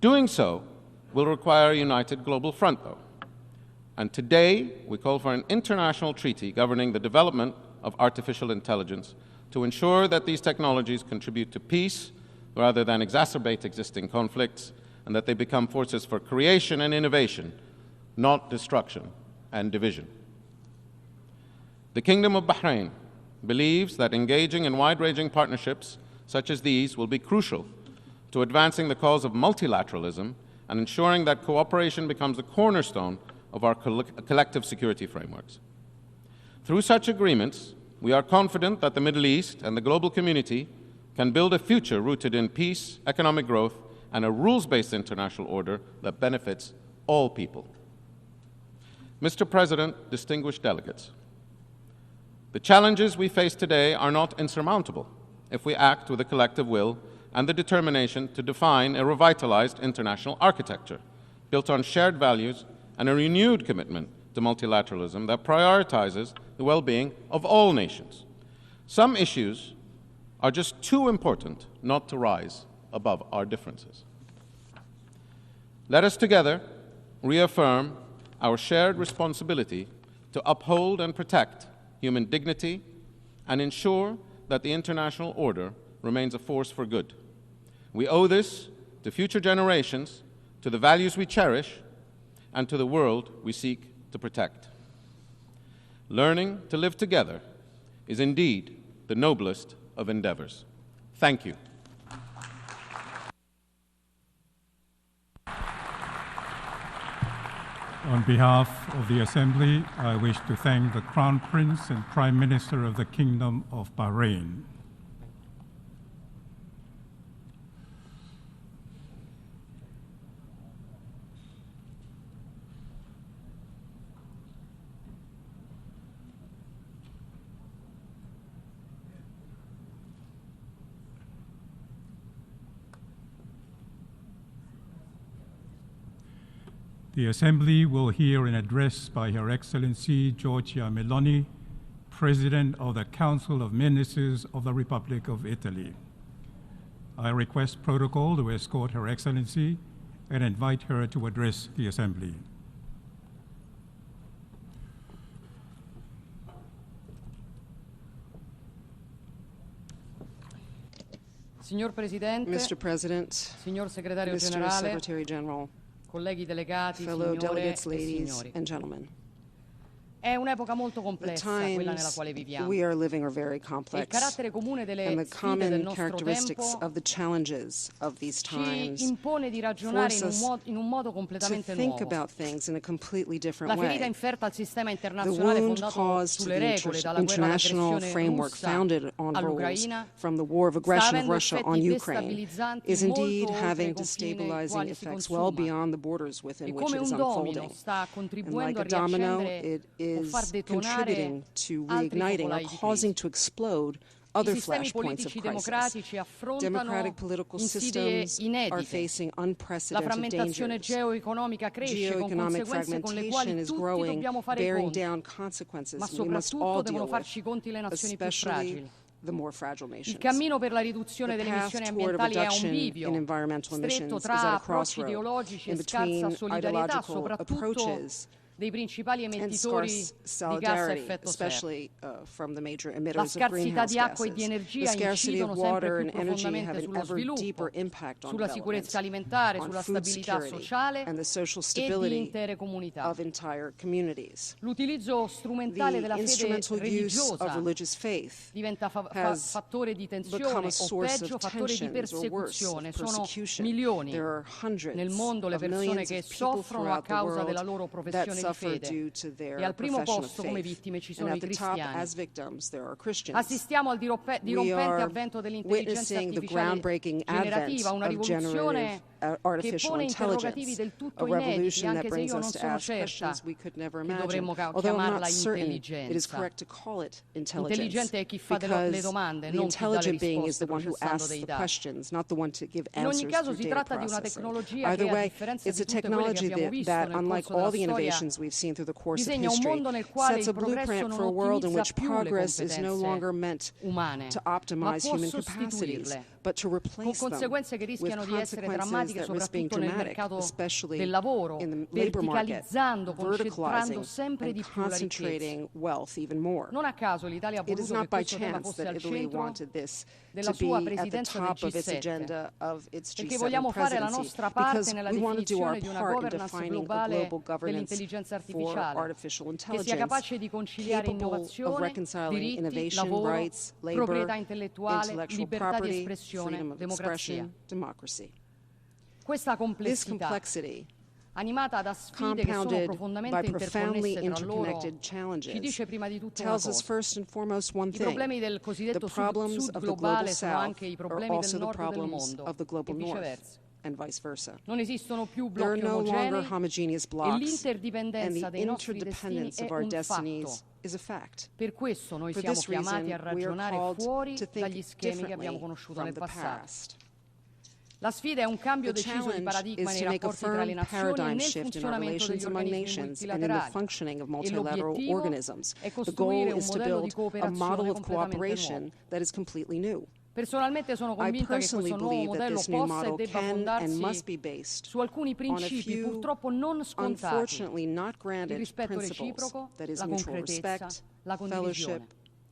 Doing so will require a united global front, though. And today, we call for an international treaty governing the development of artificial intelligence to ensure that these technologies contribute to peace rather than exacerbate existing conflicts, and that they become forces for creation and innovation, not destruction and division. The Kingdom of Bahrain believes that engaging in wide-ranging partnerships such as these will be crucial to advancing the cause of multilateralism and ensuring that cooperation becomes the cornerstone of our collective security frameworks. Through such agreements, we are confident that the Middle East and the global community can build a future rooted in peace, economic growth, and a rules-based international order that benefits all people. Mr. President, distinguished delegates, the challenges we face today are not insurmountable if we act with a collective will and the determination to define a revitalized international architecture built on shared values and a renewed commitment to multilateralism that prioritizes the well-being of all nations. Some issues are just too important not to rise above our differences. Let us together reaffirm our shared responsibility to uphold and protect human dignity and ensure that the international order remains a force for good. We owe this to future generations, to the values we cherish, and to the world we seek to protect. Learning to live together is indeed the noblest of endeavors. Thank you. On behalf of the Assembly, I wish to thank the Crown Prince and Prime Minister of the Kingdom of Bahrain. The Assembly will hear an address by Her Excellency Giorgia Meloni, President of the Council of Ministers of the Republic of Italy. I request protocol to escort Her Excellency and invite her to address the Assembly. Signor Presidente, Mr. President, Signor Segretario Mr. Generale, Secretary General, colleghi delegati, fellow signore delegates, e ladies signori. and gentlemen. È un'epoca molto The complessa quella nella quale times viviamo. we are living are very E il complex, carattere comune delle and the sfide del common nostro characteristics tempo of the challenges of these ci times impone di ragionare force us in un modo to completamente think nuovo. about things in a completely different La ferita way. inferta al sistema The internazionale wound fondato caused to sulle the regole dalla guerra international d'aggressione framework russa founded on rules all'Ucraina from the war of sta aggression of avendo Russia on effetti Ukraine destabilizzanti is indeed molto oltre i having confini ai destabilizing quali si effects well consuma. beyond the borders within E which come it is un domino unfolding. sta And like contribuendo a a domino, riaccendere it o is far detonare contributing to altri reigniting or focolai di causing crisi. to explode I other sistemi flashpoints of politici crisis. democratici affrontano Democratic political insidie systems are inedite. facing La unprecedented frammentazione dangers. geoeconomica cresce con Geoeconomic conseguenze con le fragmentation quali is tutti growing, dobbiamo fare i bearing conti, down consequences ma we must all soprattutto deal devono with, farci i conti le nazioni più especially fragili. the more fragile Il nations. cammino per la riduzione The delle path emissioni toward a ambientali è un reduction bivio in environmental stretto emissions is tra at a approcci crossroad ideologici in e scarsa between solidarietà, ideological soprattutto approaches dei principali and emettitori scarce di gas a solidarity, effetto serra. especially from the major La emitters of scarsità greenhouse di acqua e di gases. The energia scarcity incidono of sempre water più and energy have profondamente an sullo ever sviluppo, deeper impact on sulla development, sicurezza alimentare, on sulla food stabilità security, sociale and the social e di stability intere comunità. of entire communities. L'utilizzo strumentale The della fede instrumental use of religiosa religious faith diventa has fattore di become tensione a o source peggio of fattore di tensions or worse, of persecuzione. Sono persecution. milioni There are hundreds nel mondo le of persone millions che of people soffrono a throughout the causa della world loro that professione di suffer fede due to their e al primo profession of posto come faith. vittime ci And sono i at the top, cristiani. as victims, there are Christians. Assistiamo al We dirompente are avvento dell'intelligenza witnessing the artificiale groundbreaking advent generativa, una of rivoluzione generative che artificial pone interrogativi intelligence, del a tutto inediti, revolution that anche se brings io us non to sono ask certa questions we could never che imagine. dovremmo Although I'm chiamarla not certain it is intelligenza. correct to call it intelligence, Intelligente è chi fa le because domande, the non chi dà le intelligent being is risposte the one who processando asks dei the dati. questions, not the one to give In ogni answers caso through si data tratta di una processing. tecnologia Either che, a way, differenza it's di a tutte quelle che technology abbiamo visto that, nel unlike corso all della the storia, innovations we've seen through the course of disegna un history, mondo nel quale sets il a progresso blueprint non for a world in ottimizza which più le progress is no longer competenze meant umane, to ma optimize può human capacities, sostituirle, but to con replace them conseguenze che with rischiano di essere consequences drammatiche that risk being soprattutto nel dramatic, mercato especially del lavoro, in the labor market, verticalizzando, concentrando verticalizing sempre di and più la ricchezza. concentrating wealth even more. Non a caso l'Italia ha It is voluto che not by questo tema chance fosse that al Italy centro wanted this della to be sua at the presidenza del top of its G7, agenda of its perché G7 vogliamo fare la presidency, nostra because parte nella we want to do our definizione di una part in governance defining a globale global governance dell'intelligenza for artificiale artificial che sia intelligence capace di conciliare capable of innovazione, reconciling diritti, innovation, lavoro, rights, labor, proprietà intellettuale, intellectual libertà di property, espressione, freedom of democrazia. expression, democracy. Questa This complessità, complexity, animata da sfide che sono compounded profondamente by profoundly interconnesse tra loro, interconnected ci challenges, dice prima di tutto una tells us cosa. first and foremost one I thing: problemi del the cosiddetto problems sud of the global globale sono south anche i are problemi del also the nord del problems mondo of the e global north, viceversa. and vice versa. Non esistono più There are blocchi no longer omogenei homogeneous e blocks, and l'interdipendenza the dei nostri destini interdependence è of our un destinies fatto. is a fact. Per questo noi For siamo this chiamati reason, a we are ragionare called fuori to think dagli schemi che abbiamo differently conosciuto from nel the passato. past. La sfida è un cambio The deciso di challenge paradigma is nei to make a rapporti tra le firm nazioni e paradigm nel shift in our funzionamento relations degli among organismi nations and in the multilaterali. functioning of E multilateral l'obiettivo organisms. è The costruire goal un is to modello di build a cooperazione model of completamente cooperation nuovo. that is completely new. Personalmente sono I convinta che personally questo nuovo believe that modello this new possa e model debba can and fondarsi must be based su alcuni on a principi few, purtroppo non scontati: unfortunately not il granted, rispetto principles, reciproco, that is la mutual concretezza, respect, la condivisione. fellowship,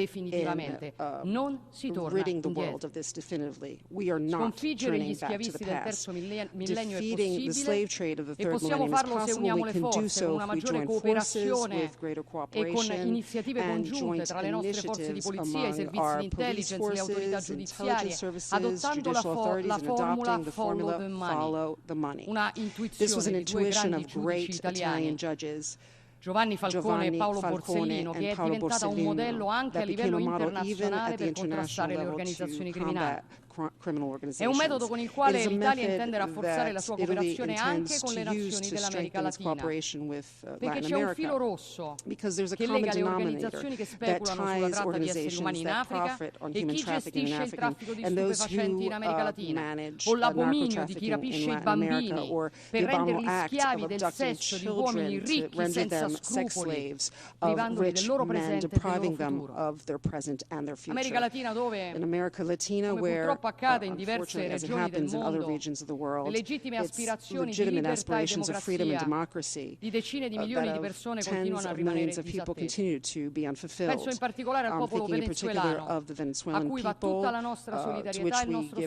definitivamente. Non si torna indietro. Sconfiggere gli schiavisti del terzo millennio è possibile e possiamo farlo se uniamo le forze con una maggiore cooperazione e con iniziative congiunte tra le nostre forze di polizia, i servizi di intelligence, le autorità giudiziarie, adottando la formula follow the money. Una intuizione di due grandi giudici italiani, Giovanni Falcone e Paolo Borsellino, che è diventata un modello anche a livello internazionale per contrastare le organizzazioni criminali. È un metodo con il quale l'Italia intende rafforzare la sua cooperazione anche con le nazioni dell'America Latina, perché c'è un filo rosso che lega le organizzazioni che speculano sulla tratta di esseri umani in Africa e chi gestisce il traffico di stupefacenti in America Latina, o l'abominio di chi rapisce i bambini per renderli schiavi del sesso di uomini ricchi senza scrupoli, privandoli del loro presente e del loro futuro. America Latina dove, come purtroppo purtroppo accade in diverse regioni del mondo, le legittime aspirazioni di libertà e democrazia di decine di milioni di persone continuano a rimanere disattese. Penso in particolare al popolo venezuelano, a cui va tutta la nostra solidarietà e il nostro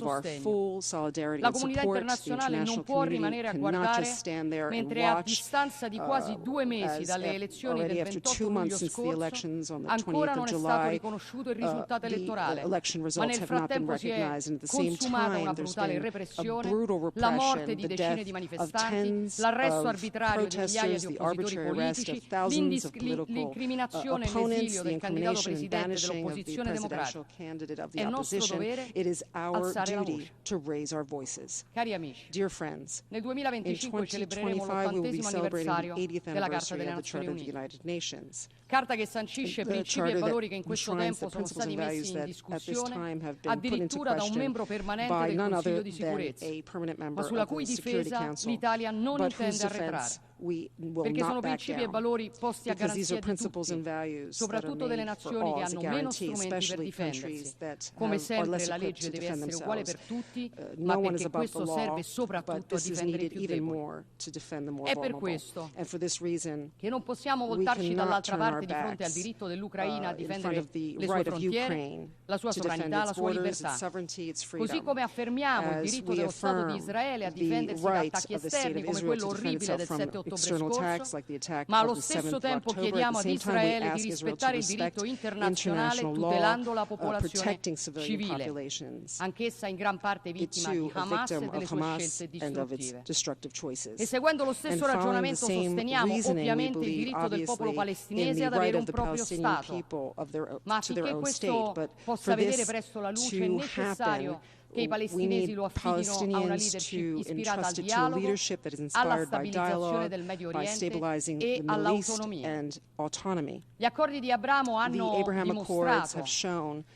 sostegno. La comunità internazionale non può rimanere a guardare mentre a distanza di quasi 2 mesi dalle elezioni del 28 luglio scorso ancora non è stato riconosciuto il risultato elettorale, ma nel frattempo si è consumata una brutale repressione, la morte di decine di manifestanti, l'arresto arbitrario di migliaia di oppositori politici, l'incriminazione e l'esilio del candidato presidente dell'opposizione democratica. È nostro dovere alzare la voce. Cari amici, nel 2025 celebreremo l'80° anniversario della Carta delle Nazioni Unite. Carta che sancisce principi e valori che in questo tempo sono stati messi in discussione addirittura da un membro permanente del Consiglio di sicurezza, ma sulla cui difesa l'Italia non intende arretrare. Perché sono principi e valori posti a garanzia di tutti, soprattutto delle nazioni che hanno meno strumenti per difendersi. Come sempre la legge deve essere uguale per tutti, ma perché questo serve soprattutto a difendere i più deboli. È per questo che non possiamo voltarci dall'altra parte di fronte al diritto dell'Ucraina a difendere le sue frontiere, la sua sovranità, la sua libertà. Così come affermiamo il diritto dello Stato di Israele a difendersi da attacchi esterni come quello orribile del 7 ottobre scorso, ma allo stesso tempo chiediamo ad Israele di rispettare il diritto internazionale tutelando la popolazione civile, anch'essa in gran parte vittima di Hamas e delle sue scelte distruttive. E seguendo lo stesso ragionamento sosteniamo ovviamente il diritto del popolo palestinese ad avere un proprio Stato, ma affinché questo possa vedere presto la luce è necessario che i palestinesi lo affidino a una leadership ispirata al dialogo, alla stabilizzazione del Medio Oriente e all'autonomia. Gli accordi di Abramo hanno dimostrato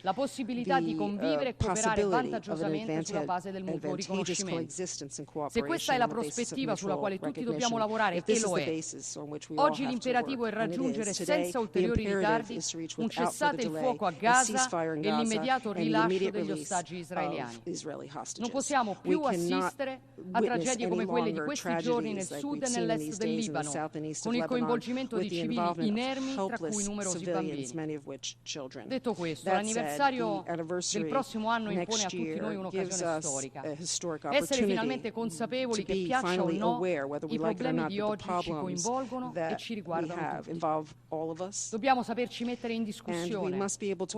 la possibilità di convivere e cooperare vantaggiosamente sulla base del mutuo riconoscimento. Se questa è la prospettiva sulla quale tutti dobbiamo lavorare, e lo è, oggi l'imperativo è raggiungere senza ulteriori ritardi un cessate il fuoco a Gaza e l'immediato rilascio degli ostaggi israeliani. Non possiamo più assistere a tragedie come quelle di questi giorni nel sud e nell'est del Libano, con il coinvolgimento di civili inermi, tra cui numerosi bambini. Detto questo, l'anniversario del prossimo anno impone a tutti noi un'occasione storica. Essere finalmente consapevoli che, piaccia o no, i problemi di oggi ci coinvolgono e ci riguardano tutti. Dobbiamo saperci mettere in discussione con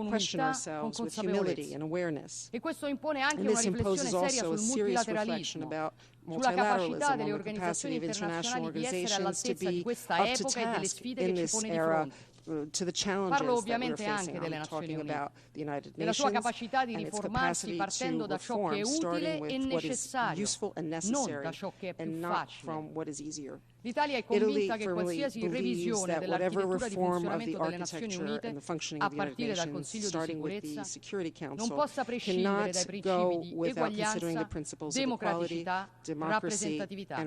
unità, con consapevolezza. E questo impone anche una riflessione seria sul multilateralismo, sulla capacità delle organizzazioni internazionali di essere all'altezza di questa epoca e delle sfide che ci pone di fronte. Parlo ovviamente anche delle Nazioni Unite, della sua capacità di riformarsi partendo da ciò che è utile e necessario, non da ciò che è più facile. L'Italia è convinta che qualsiasi revisione dell'architettura di funzionamento delle Nazioni Unite, a partire dal Consiglio di sicurezza, non possa prescindere dai principi di eguaglianza, democraticità, rappresentatività.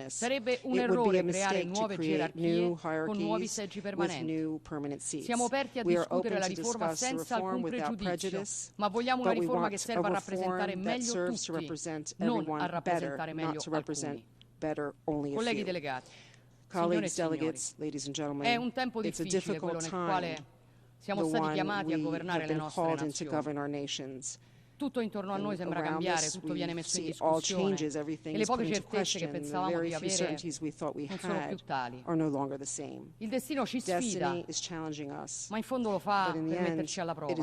Sarebbe un errore creare nuove gerarchie con nuovi seggi permanenti. Siamo aperti a discutere la riforma senza alcun pregiudizio, ma vogliamo una riforma che serva a rappresentare meglio tutti, non a rappresentare meglio alcuni. Colleghi delegati, signore e signori, è un tempo difficile quello nel quale siamo stati chiamati a governare le nostre nazioni. Tutto intorno a noi sembra cambiare, tutto viene messo in discussione e le poche certezze che pensavamo di avere non sono più tali. Il destino ci sfida, ma in fondo lo fa per metterci alla prova.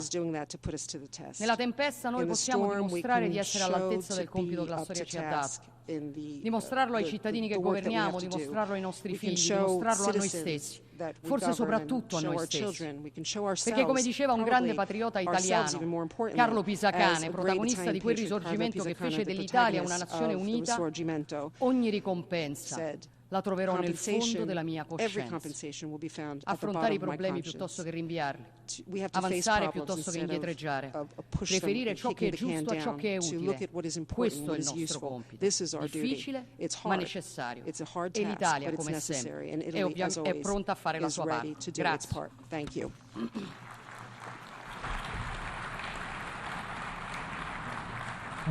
Nella tempesta noi possiamo dimostrare di essere all'altezza del compito che la storia ci ha dato. Dimostrarlo ai cittadini che governiamo, dimostrarlo ai nostri figli, dimostrarlo a noi stessi, forse soprattutto a noi stessi. Perché come diceva un grande patriota italiano, Carlo Pisacane, protagonista di quel risorgimento che fece dell'Italia una nazione unita, ogni ricompensa la troverò nel fondo della mia coscienza. Affrontare i problemi piuttosto che rinviarli, avanzare piuttosto che indietreggiare, preferire ciò che è giusto a ciò che è utile. Questo è il nostro compito, difficile ma necessario. E l'Italia, come sempre, è pronta a fare la sua parte. Grazie.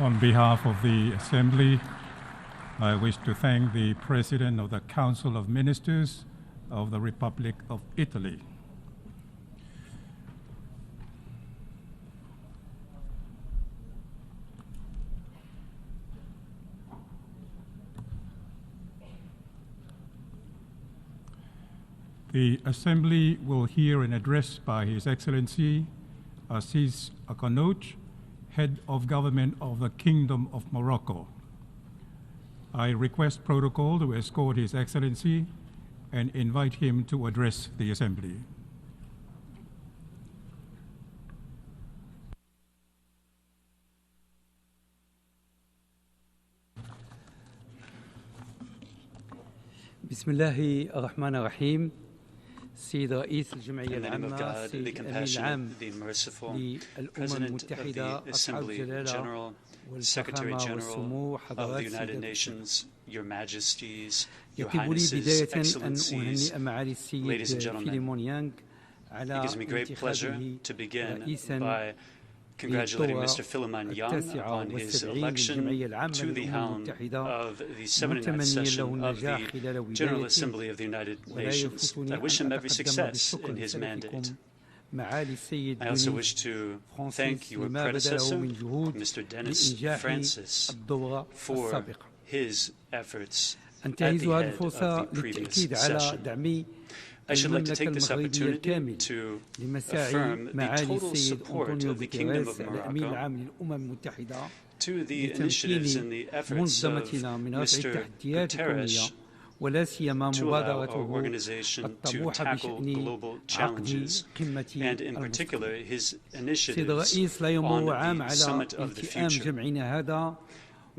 On behalf of the Assembly, I wish to thank the President of the Council of Ministers of the Republic of Italy. The Assembly will hear an address by His Excellency Aziz Akanouch, Head of Government of the Kingdom of Morocco. I request protocol to escort His Excellency and invite him to address the Assembly. بسم الله الرحمن الرحيم. سيد رئيس الجمعية العامة، سيد الأمين العام للأمم المتحدة، أصحاب الجلالة والفخامة والسمو، حضرات يطيب لي بداية أن أهنئ معالي السيد فيليمون يانغ على انتخابه رئيسا congratulating Mr. Philemon Yang upon his election to the helm of the 79th session of the General Assembly of the United Nations. I wish him every success in his mandate. I also wish to thank your predecessor, Mr. Dennis Francis, for his efforts at the head of the previous session. I should like to take this opportunity to affirm the total support of the Kingdom of Morocco to the initiatives and the efforts of Mr. Guterres to allow our organization to tackle global challenges, and in particular his initiatives on the Summit of the Future.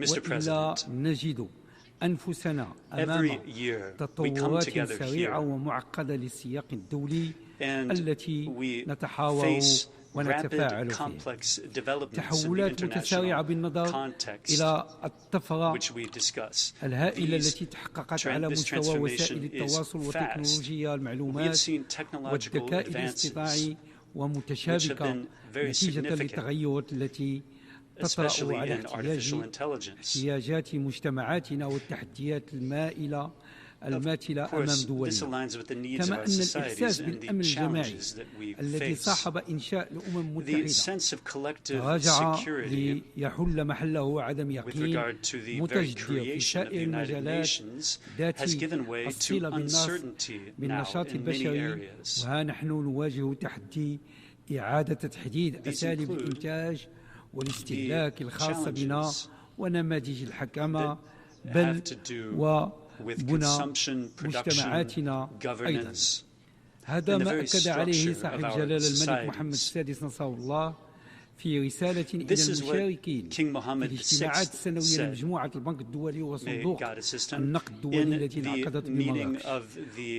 Mr. President, every year we come together here and we face rapid, complex developments in the international context which we discuss. This transformation is fast. We have seen technological advances which have been very significant, especially in artificial intelligence. Of course, this aligns with the needs of our societies and the challenges that we face. The sense of collective security with regard to the very creation of the United Nations has given way to uncertainty now in many areas. These include والاستهلاك الخاص بنا ونماذج الحكامة بل وبناء مجتمعاتنا أيضا. هذا ما أكد عليه صاحب الجلالة الملك محمد السادس نصره الله في رسالة إلى المشاركين في الاجتماعات السنوية لمجموعة البنك الدولي وصندوق النقد الدولي التي انعقدت بمراكش.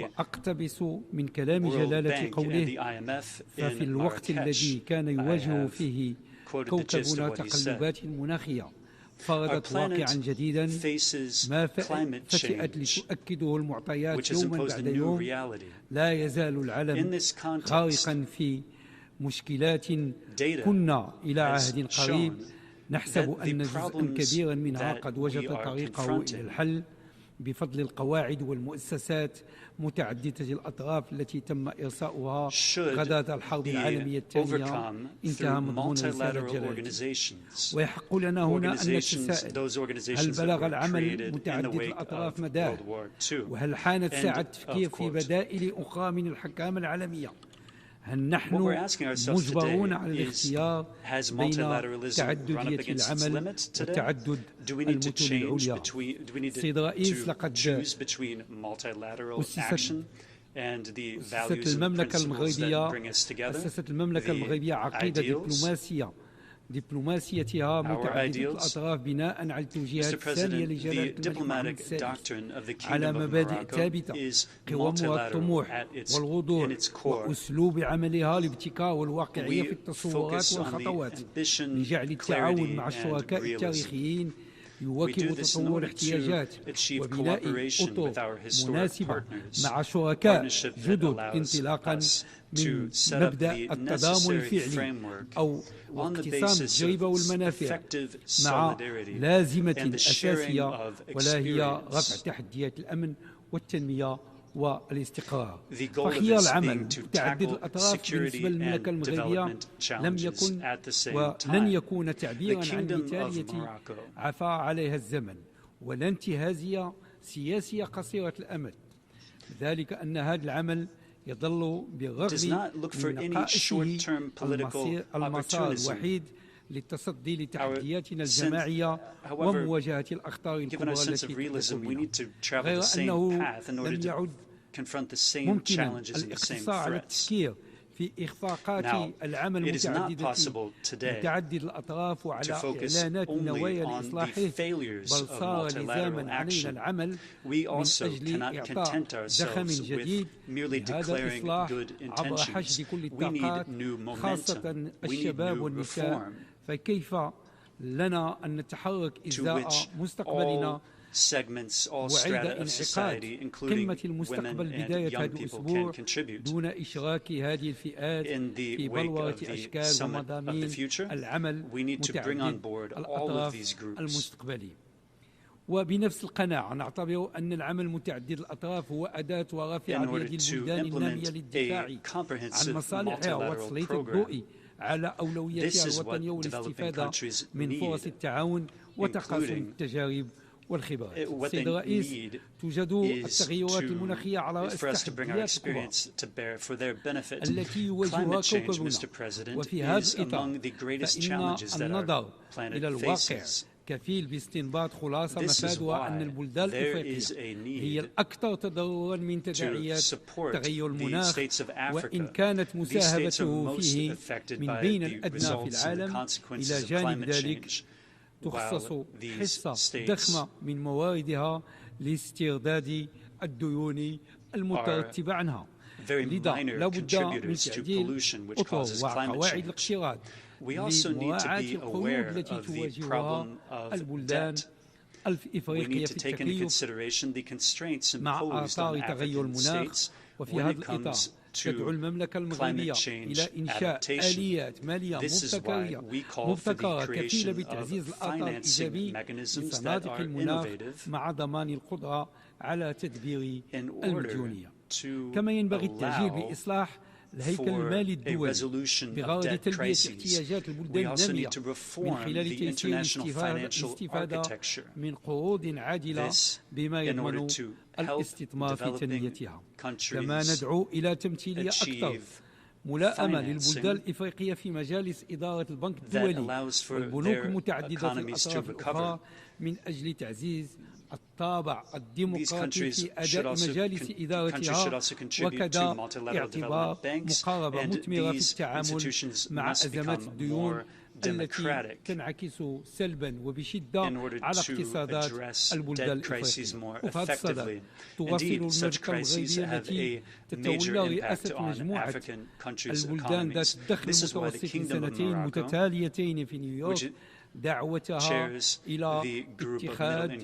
وأقتبس من كلام جلالة قوله: ففي الوقت الذي كان يواجه فيه كوكبنا تقلبات مناخية فرضت واقعا جديدا ما فتئت لتؤكده المعطيات يوما بعد يوم. لا يزال العالم غارقا في مشكلات كنا إلى عهد قريب نحسب أن جزءا كبيرا منها قد وجد طريقه إلى الحل بفضل القواعد والمؤسسات متعددة الأطراف التي تم إرساؤها غداة الحرب العالمية الثانية. انتهى مضمون رسالة جلالته. ويحق لنا هنا أن نتساءل: هل بلغ العمل متعدد الأطراف مداه؟ وهل حانت ساعة التفكير في بدائل أخرى من الحكامة العالمية؟ هل نحن مجبرون على الاختيار بين تعددية العمل وتعدد المتون العليا؟ سيد الرئيس، لقد أسست المملكة المغربية عقيدة دبلوماسيتها متعددة الأطراف بناء على التوجيهات الثانية لجلالة الملك محمد السادس على مبادئ ثابتة قوامها الطموح والوضوح وأسلوب عملها الابتكار والواقعية في التصورات والخطوات لجعل التعاون مع الشركاء التاريخيين يواكب تطور احتياجات وبناء أطر مناسبة مع شركاء جدد انطلاقا من مبدأ التضامن الفعلي أو واقتسام الجريبة والمنافع مع لازمة أساسية ولا هي رفع تحديات الأمن والتنمية والاستقرار. فخيار العمل متعدد الأطراف بالنسبة للمملكة المغربية لم يكن ولن يكون تعبيرا عن مثالية عفى عليها الزمن ولا انتهازية سياسية قصيرة الأمد، ذلك أن هذا العمل يظل بالرغم من نقائصه المسار الوحيد للتصدي لتحدياتنا الجماعية ومواجهة الأخطار الكبرى التي تواجهنا، غير أنه لم يعد ممكنا الاقتصار على التفكير في إخفاقات العمل متعدد الأطراف وعلى إعلانات النوايا لإصلاحه، بل صار لزاما علينا العمل من أجل إعطاء زخم جديد لهذا الإصلاح عبر حشد كل الطاقات خاصة الشباب والنساء. فكيف لنا أن نتحرك إزاء مستقبلنا وعيد انعقاد قمة المستقبل بداية هذا الأسبوع دون إشراك هذه الفئات في بلورة أشكال ومضامين العمل متعدد الأطراف المستقبلي؟ وبنفس القناعة نعتبر أن العمل متعدد الأطراف هو أداة ورافعة بيد البلدان النامية للدفاع عن مصالحها وتسليط الضوء على أولوياتها الوطنية والاستفادة من فرص التعاون وتقاسم التجارب والخبرات. السيد الرئيس، توجد التغيرات المناخية على رأس التحديات الكبرى التي يواجهها كوكبنا، وفي هذا الإطار فإن النظر إلى الواقع كفيل باستنباط خلاصة مفادها أن البلدان الأفريقية هي الأكثر تضررا من تداعيات تغير المناخ، وإن كانت مساهمته فيه من بين الأدنى في العالم. إلى جانب ذلك تخصص حصة ضخمة من مواردها لاسترداد الديون المترتبة عنها، لذا لا بد من تعديل أطر وقواعد الاقتراض لمراعاة القيود التي تواجهها البلدان الإفريقية في التكيف مع آثار تغير المناخ. وفي هذا الإطار تدعو المملكة المغربية إلى إنشاء آليات مالية مبتكرة كفيلة بتعزيز الأثر الإيجابي لصناديق المناخ مع ضمان القدرة على تدبير المديونية. كما ينبغي التعجيل بإصلاح الهيكل المالي الدولي بغرض تلبية احتياجات البلدان النامية من خلال تيسير الاستفادة من قروض عادلة بما يضمن الاستثمار في تنميتها. كما ندعو إلى تمثيلية أكثر ملائمة للبلدان الإفريقية في مجالس إدارة البنك الدولي والبنوك المتعددة الأطراف الأخرى من أجل تعزيز الطابع الديمقراطي في أداء مجالس إدارتها، وكذا اعتبار مقاربة مثمرة في التعامل مع أزمات الديون التي تنعكس سلبا وبشدة على اقتصادات البلدان الإفريقية. وفي هذا الصدد تواصل المملكة المغربية التي تتولى رئاسة مجموعة البلدان ذات الدخل المتوسط سنتين متتاليتين في نيويورك دعوتها إلى اتخاذ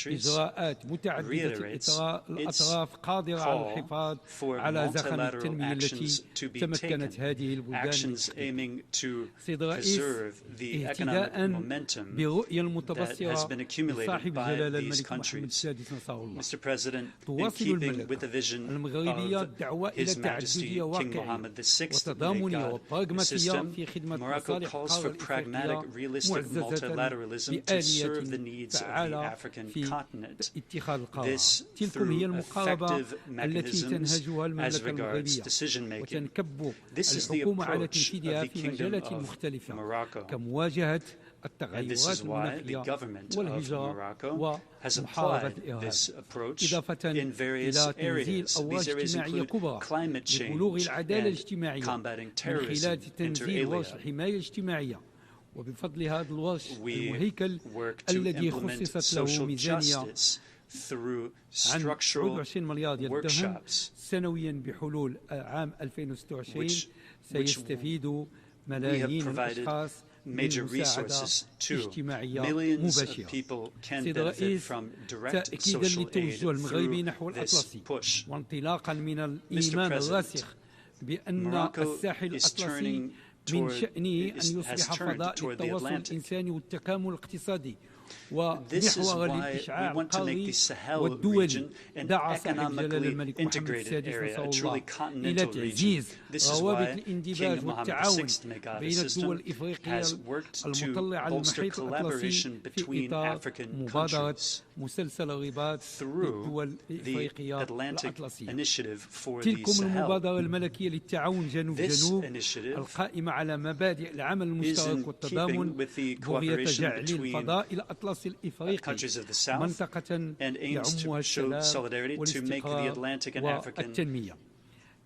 إجراءات متعددة الأطراف قادرة على الحفاظ على زخم التنمية التي تمكنت هذه البلدان. سيد الرئيس، اهتداء برؤية المتبصرة لصاحب الجلالة الملك محمد السادس نصره الله، تواصل المملكة المغربية الدعوة إلى تعددية واقعية وتضامنية وبراغماتية في خدمة مصالح القارة الإفريقية معززة بآليات فعالة في اتخاذ القرار. تلكم هي المقاربة التي تنهجها المملكة المغربية وتنكب الحكومة على تنفيذها في مجالات مختلفة كمواجهة التغيرات المناخية والهجرة ومحاربة الإرهاب، إضافة إلى تنزيل أوراق اجتماعية كبرى لبلوغ العدالة الاجتماعية من خلال تنزيل ورش الحماية الاجتماعية. وبفضل هذا الورش المهيكل الذي خصصت له ميزانية عن 21 مليار درهم سنويا بحلول عام 2026 سيستفيد ملايين الأشخاص major resources too. Millions of people can benefit from direct social aid through this push. Mr. President, Morocco is turning has turned toward the Atlantic. This is why we want to make the Sahel region an economically integrated area, a truly continental region. This is why King Mohammed VI made a system has worked to bolster collaboration between African countries through the Atlantic Initiative for the Sahel. This initiative is in keeping with the cooperation between countries of the South and aims to show solidarity to make the Atlantic and African area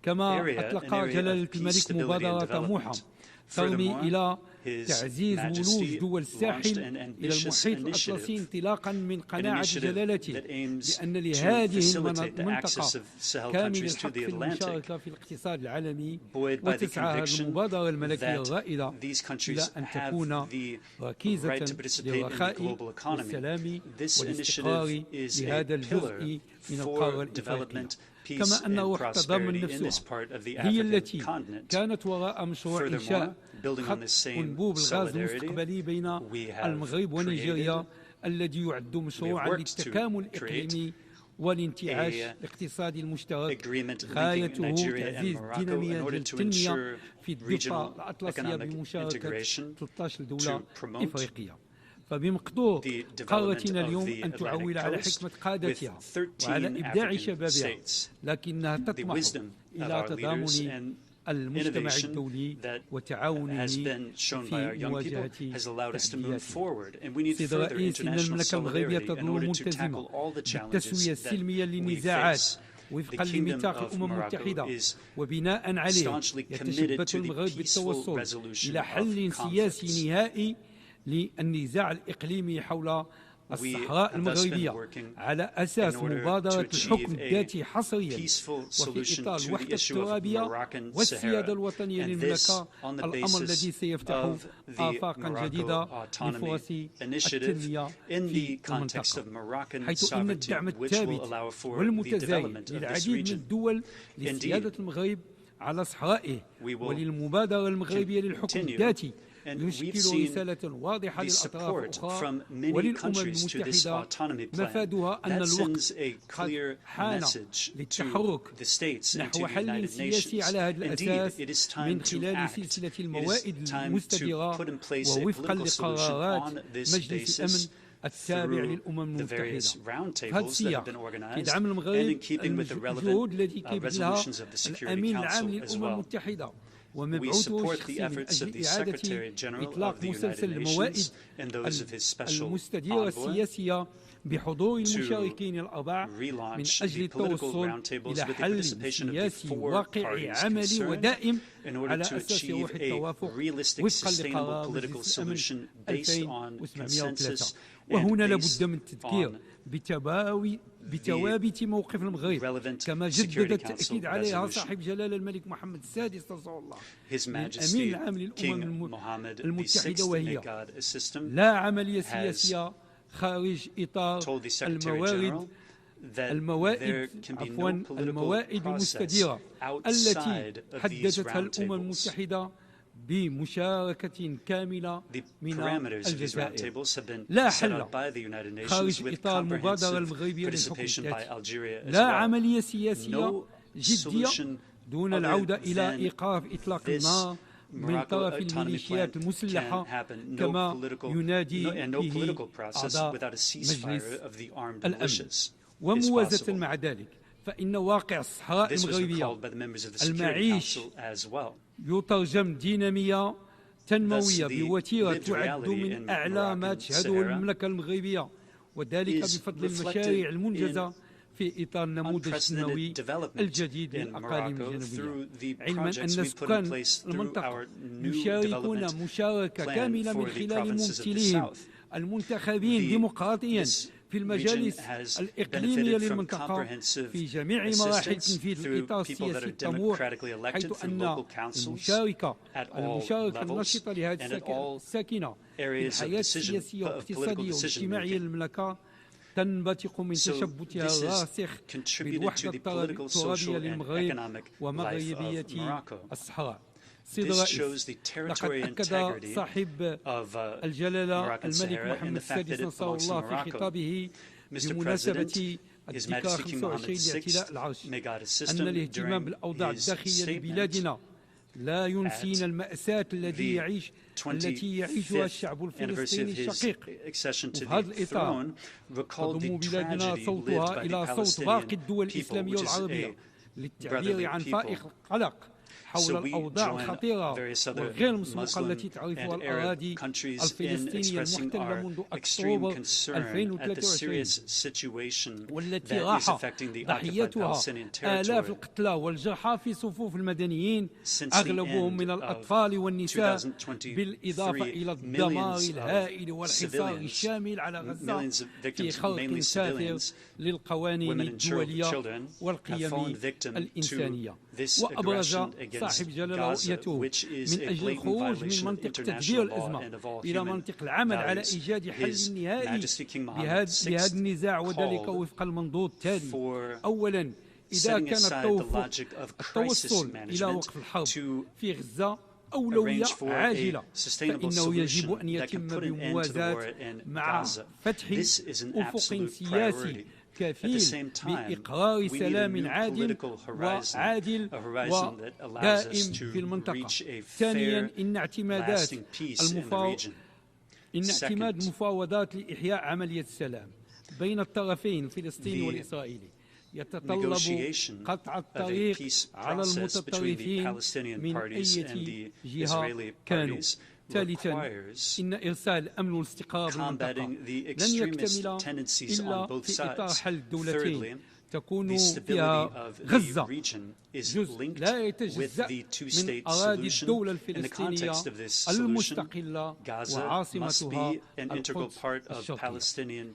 an area of peace, stability, and development. Furthermore, His Majesty launched an ambitious initiative that aims to facilitate the access of Sahel countries to the Atlantic, buoyed by the conviction that these countries have the right to participate in the global economy. This initiative is a pillar for development, peace and prosperity in this part of the African continent. Furthermore, building on this same solidarity, we have worked to create والانتعاش الاقتصادي المشترك غايته تعزيز الدينامية التنمية في الضفة الأطلسية بمشاركة 13 دولة إفريقية. فبمقدور قارتنا اليوم أن تعول على حكمة قادتها وعلى إبداع شبابها، لكنها تطمح إلى تضامن المجتمع الدولي وتعاونه في مواجهة التحديات. سيد الرئيس، إن المملكة المغربية تظل ملتزمة بالتسوية السلمية للنزاعات وفقا لميثاق الأمم المتحدة، وبناء عليه يتشبث المغرب بالتوصل إلى حل سياسي نهائي للنزاع الإقليمي حول الصحراء المغربية على أساس مبادرة الحكم الذاتي حصريا وفي إطار الوحدة الترابية والسيادة الوطنية للمملكة، الأمر الذي سيفتح آفاقا جديدة لفرص التنمية في المنطقة، حيث إن الدعم الثابت والمتزايد للعديد من الدول لسيادة المغرب على صحرائه وللمبادرة المغربية للحكم الذاتي يشكل رسالة واضحة للأطراف الأخرى وللأمم المتحدة، مفادها أن الوقت قد حان للتحرك نحو حل سياسي على هذا الأساس من خلال سلسلة الموائد المستديرة ووفقا لقرارات مجلس الأمن التابع للأمم المتحدة. في هذا السياق يدعم المغرب الجهود التي كيبذلها الأمين العام للأمم المتحدة ومبعوثه الشخصي من أجل إعادة إطلاق مسلسل الموائد المستديرة السياسية بحضور المشاركين الأربعة من أجل التوصل إلى حل سياسي واقعي عملي ودائم على أساس روح التوافق وفقا لقرار مجلس الأمن 2703. وهنا لابد من التذكير بتوابت موقف المغرب كما جدد التأكيد عليها صاحب جلالة الملك محمد السادس رضي الله الأمين العام للأمم المتحدة، وهي لا عملية سياسية خارج إطار الموائد المستديرة التي حددتها الأمم المتحدة بمشاركة كاملة من الجزائر. لا حل خارج إطار المبادرة المغربية للحكم الذاتي، لا عملية سياسية جدية دون العودة إلى إيقاف إطلاق النار من طرف الميليشيات المسلحة كما ينادي به أعضاء مجلس الأمن. وموازاة مع ذلك فإن واقع الصحراء المغربية المعيش يترجم دينامية تنموية بوتيرة تعد من أعلى ما تشهده المملكة المغربية، وذلك بفضل المشاريع المنجزة في إطار النموذج التنموي الجديد للأقاليم الجنوبية، علما أن سكان المنطقة يشاركون مشاركة كاملة من خلال ممثليهم المنتخبين ديمقراطيا في المجالس الإقليمية للمنطقة في جميع مراحل تنفيذ الإطار السياسي الطموح، حيث أن المشاركة النشطة لهذه الساكنة في الحياة السياسية والاقتصادية والاجتماعية للمملكة تنبثق من تشبثها الراسخ بالوحدة الترابية للمغرب ومغربية الصحراء. سيد الرئيس، لقد أكد صاحب الجلالة الملك محمد السادس نصره الله في خطابه بمناسبة الذكرى 25 لاعتلاء العرش أن الاهتمام بالأوضاع الداخلية لبلادنا لا ينسينا المأساة التي يعيشها الشعب الفلسطيني الشقيق. وفي هذا الإطار تضم بلادنا صوتها إلى صوت باقي الدول الإسلامية والعربية للتعبير عن فائق القلق حول الأوضاع الخطيرة والغير مسبوقة التي تعرفها الأراضي الفلسطينية المحتلة منذ أكتوبر 2023 والتي راح ضحيتها آلاف القتلى والجرحى في صفوف المدنيين أغلبهم من الأطفال والنساء، بالإضافة إلى الدمار الهائل والحصار الشامل على غزة في خلق سافر للقوانين الدولية والقيم الإنسانية. وأبرز صاحب جلالة رؤيته من أجل الخروج من منطقة تدبير الأزمة إلى منطقة العمل على إيجاد حل نهائي لهذا النزاع، وذلك وفق المنظور التالي: أولا، إذا كان التوصل إلى وقف الحرب في غزة أولوية عاجلة، فإنه يجب أن يتم بموازاة مع فتح أفق سياسي كفيل بإقرار سلام عادل ودائم في المنطقة. ثانيا، إن اعتماد مفاوضات لإحياء عملية السلام بين الطرفين الفلسطيني والإسرائيلي يتطلب قطع الطريق على المتطرفين من أي جهة كانوا. ثالثا، إن إرسال الأمن والاستقرار بالمنطقة لن يكتمل إلا في إطار حل الدولتين تكون فيها غزة جزء لا يتجزأ من أراضي الدولة الفلسطينية المستقلة وعاصمتها القدس الشرقية.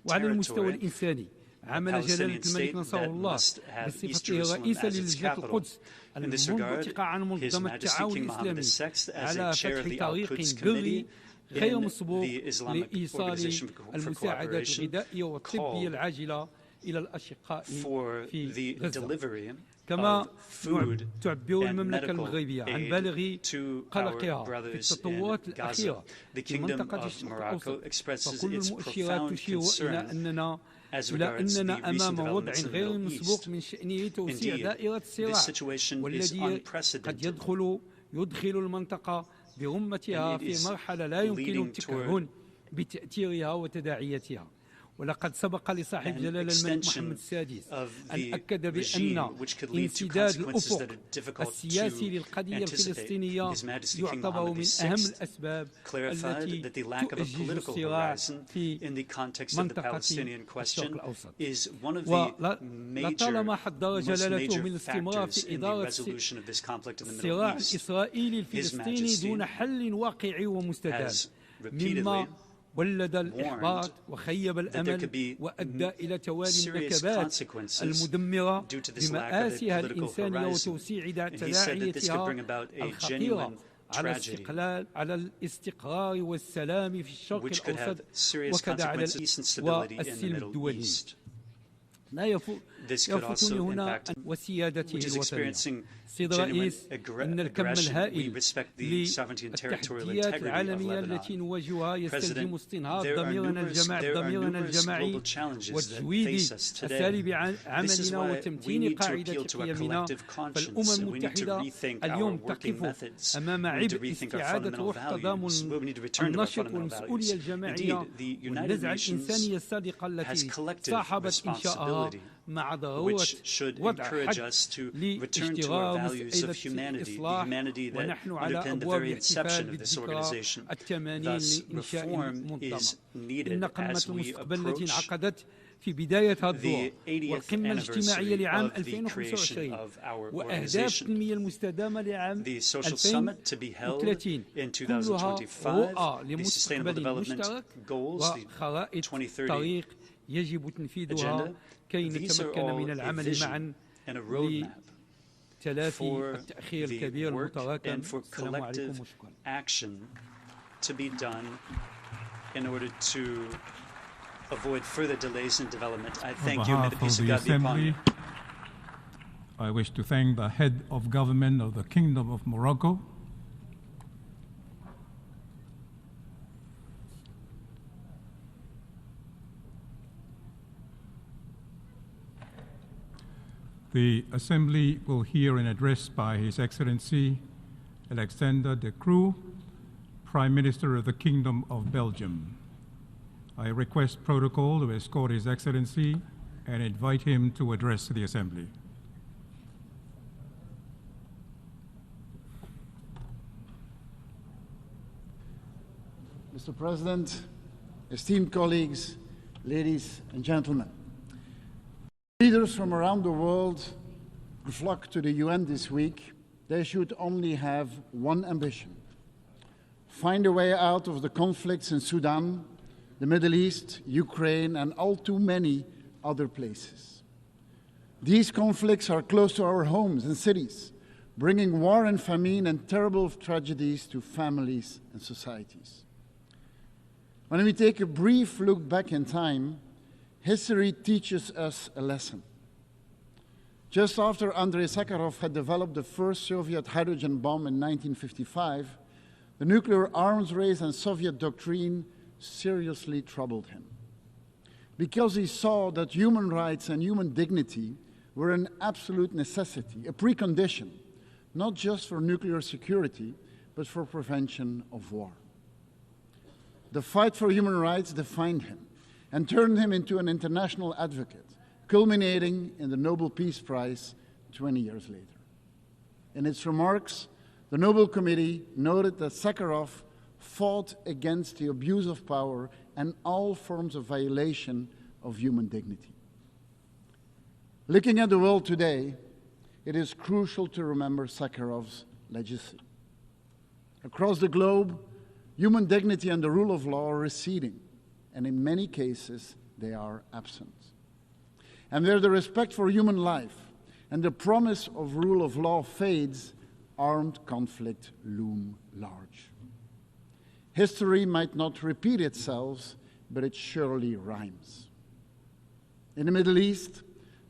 وعلى المستوى الإنساني، عمل جلالة الملك نصره الله بصفته رئيسا للجنة القدس المنبثقة عن منظمة التعاون الإسلامي على فتح طريق بري غير مسبوق لإيصال المساعدات الغذائية والطبية العاجلة إلى الأشقاء في غزة. كما تعبر المملكة المغربية عن بالغ قلقها في التطورات الأخيرة في منطقة الشرق الأوسط، فكل المؤشرات تشير إلى أننا أمام وضع غير مسبوق من شأنه توسيع دائرة الصراع، والذي قد يدخل المنطقة برمتها في مرحلة لا يمكن التكهن بتأثيرها وتداعياتها. ولقد سبق لصاحب جلالة الملك محمد السادس أن أكد بأن انسداد الأفق السياسي للقضية الفلسطينية يعتبر من أهم الأسباب التي تؤجج الصراع في منطقة الشرق الأوسط. ولطالما حذر جلالته من الاستمرار في إدارة الصراع الإسرائيلي الفلسطيني دون حل واقعي ومستدام، مما ولد الإحباط وخيب الأمل وأدى إلى توالي النكبات المدمرة بمآسيها الإنسانية وتوسيع تداعياتها الخطيرة على الاستقرار والسلام في الشرق الأوسط وكذا على والسلم الدولي. لا يفوتني هنا وسيادته الوطنية. سيد الرئيس، إن الكم الهائل للتحديات العالمية التي نواجهها يستلزم استنهاض ضميرنا الجماعي وتجويد أساليب عملنا وتمتين قاعدة قيمنا. فالأمم المتحدة اليوم تقف أمام عبء استعادة روح التضامن النشط والمسؤولية الجماعية والنزعة الإنسانية الصادقة التي صاحبت إنشاءها، مع ضرورة وضع حد لاجترام مسألة الإصلاح. ونحن على أبواب الاحتفال بالذكرى 80 لإنشاء المنظمة. إن قمة المستقبل التي انعقدت في بداية هذا الدور والقمة الاجتماعية لعام 2025 وأهداف التنمية المستدامة لعام 2030 كلها رؤى لمستقبل مشترك وخرائط طريق يجب تنفيذها كي نتمكن من العمل معا لتلافي التأخير الكبير المتراكم. السلام عليكم وشكرا. To be done in order to avoid further delays in development. I thank you. May the peace of God be upon you. I wish to thank the head of government of the Kingdom of Morocco, the Assembly will hear an address by His Excellency Alexander De Croo, Prime Minister of the Kingdom of Belgium. I request protocol to escort His Excellency and invite him to address the Assembly. Mr. President, esteemed colleagues, ladies and gentlemen, leaders from around the world who flock to the UN this week, they should only have one ambition: find a way out of the conflicts in Sudan, the Middle East, Ukraine, and all too many other places. These conflicts are close to our homes and cities, bringing war and famine and terrible tragedies to families and societies. When we take a brief look back in time, history teaches us a lesson. Just after Andrei Sakharov had developed the first Soviet hydrogen bomb in 1955, the nuclear arms race and Soviet doctrine seriously troubled him, because he saw that human rights and human dignity were an absolute necessity, a precondition, not just for nuclear security, but for prevention of war. The fight for human rights defined him and turned him into an international advocate, culminating in the Nobel Peace Prize 20 years later. In its remarks, the Nobel Committee noted that Sakharov fought against the abuse of power and all forms of violation of human dignity. Looking at the world today, it is crucial to remember Sakharov's legacy. Across the globe, human dignity and the rule of law are receding, and in many cases, they are absent. And where the respect for human life and the promise of rule of law fades, armed conflict loom large. History might not repeat itself, but it surely rhymes. In the Middle East,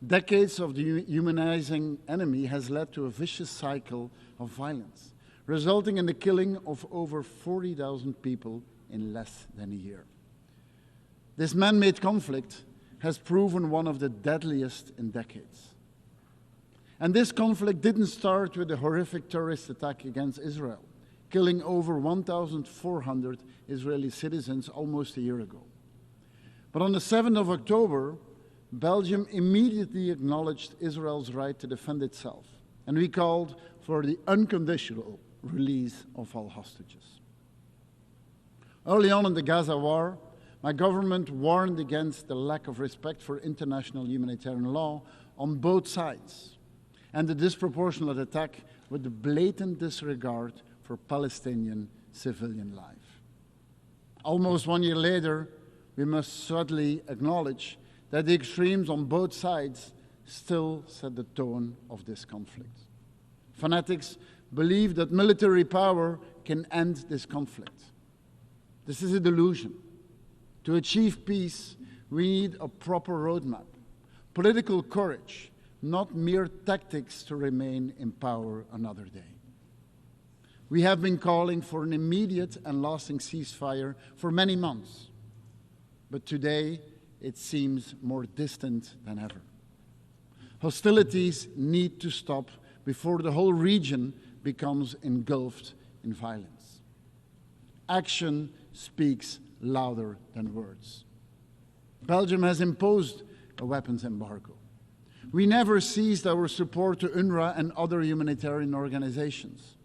decades of dehumanizing enemy has led to a vicious cycle of violence, resulting in the killing of over 40,000 people in less than a year. This man-made conflict has proven one of the deadliest in decades. And this conflict didn't start with a horrific terrorist attack against Israel, killing over 1,400 Israeli citizens almost a year ago. But on the 7th of October, Belgium immediately acknowledged Israel's right to defend itself, and we called for the unconditional release of all hostages. Early on in the Gaza war, my government warned against the lack of respect for international humanitarian law on both sides, and the disproportionate attack with the blatant disregard for Palestinian civilian life. Almost 1 year later, we must sadly acknowledge that the extremes on both sides still set the tone of this conflict. Fanatics believe that military power can end this conflict. This is a delusion. To achieve peace, we need a proper roadmap, political courage, not mere tactics to remain in power another day. We have been calling for an immediate and lasting ceasefire for many months, but today it seems more distant than ever. Hostilities need to stop before the whole region becomes engulfed in violence. Action speaks louder than words. Belgium has imposed a weapons embargo. We never ceased our support to UNRWA and other humanitarian organizations.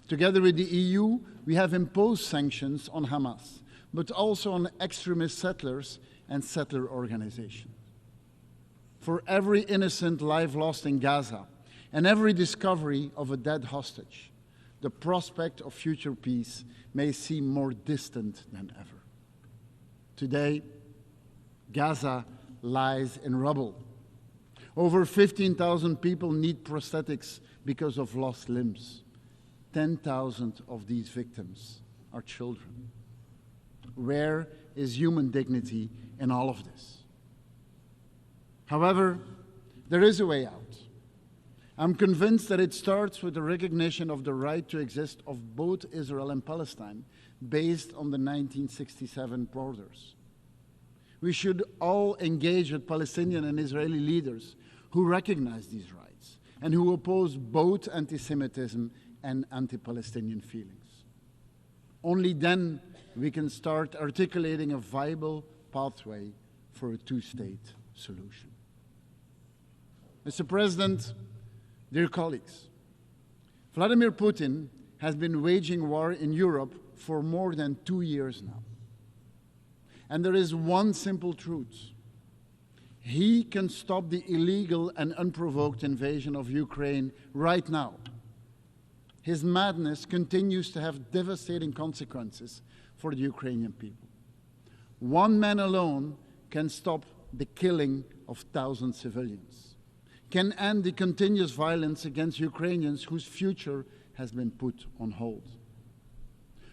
Together with the EU, we have imposed sanctions on Hamas, but also on extremist settlers and settler organizations. For every innocent life lost in Gaza and every discovery of a dead hostage, the prospect of future peace may seem more distant than ever. Today, Gaza lies in rubble. Over 15,000 people need prosthetics because of lost limbs. 10,000 of these victims are children. Where is human dignity in all of this? However, there is a way out. I'm convinced that it starts with the recognition of the right to exist of both Israel and Palestine based on the 1967 borders. We should all engage with Palestinian and Israeli leaders who recognize these rights and who oppose both anti-Semitism and anti-Palestinian feelings. Only then we can start articulating a viable pathway for a two-state solution. Mr. President, dear colleagues, Vladimir Putin has been waging war in Europe for more than 2 years now. And there is one simple truth. He can stop the illegal and unprovoked invasion of Ukraine right now. His madness continues to have devastating consequences for the Ukrainian people. One man alone can stop the killing of thousands of civilians, can end the continuous violence against Ukrainians whose future has been put on hold.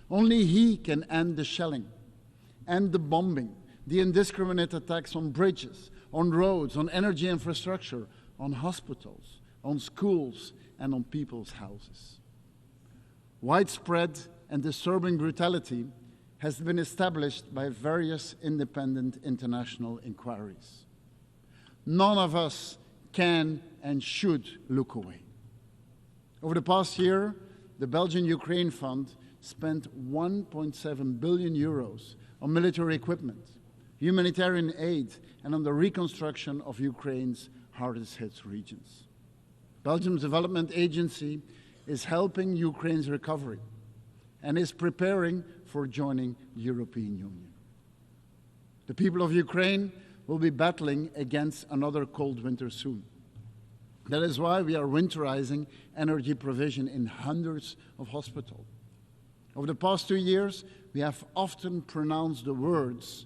Only he can end the shelling, end the bombing, the indiscriminate attacks on bridges, on roads, on energy infrastructure, on hospitals, on schools, and on people's houses. Widespread and disturbing brutality has been established by various independent international inquiries. None of us can and should look away. Over the past year, the Belgian Ukraine Fund spent 1.7 billion euros on military equipment, humanitarian aid, and on the reconstruction of Ukraine's hardest hit regions. Belgium's development agency is helping Ukraine's recovery and is preparing for joining the European Union. The people of Ukraine will be battling against another cold winter soon. That is why we are winterizing energy provision in hundreds of hospitals. Over the past 2 years, we have often pronounced the words,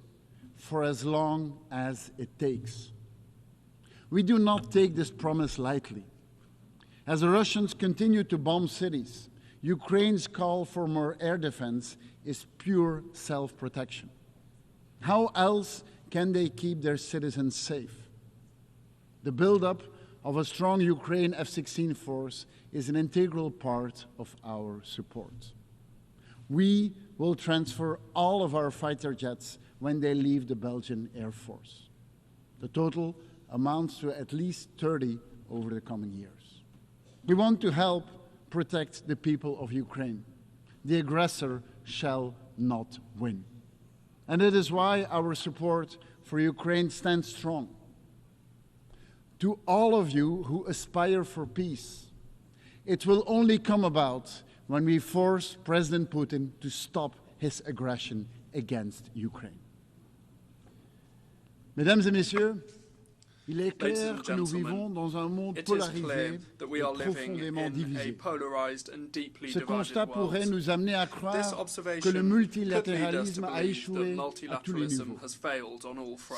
"for as long as it takes." We do not take this promise lightly. As the Russians continue to bomb cities, Ukraine's call for more air defense is pure self-protection. How else can they keep their citizens safe? The buildup of a strong Ukraine F-16 force is an integral part of our support. We will transfer all of our fighter jets when they leave the Belgian Air Force. The total amounts to at least 30 over the coming years. We want to help protect the people of Ukraine. The aggressor shall not win. And it is why our support for Ukraine stands strong. To all of you who aspire for peace, it will only come about when we force President Putin to stop his aggression against Ukraine. Mesdames et messieurs, il est clair que nous vivons dans un monde polarisé et profondément divisé. Ce constat pourrait nous amener à croire que le multilatéralisme a échoué à tous les niveaux.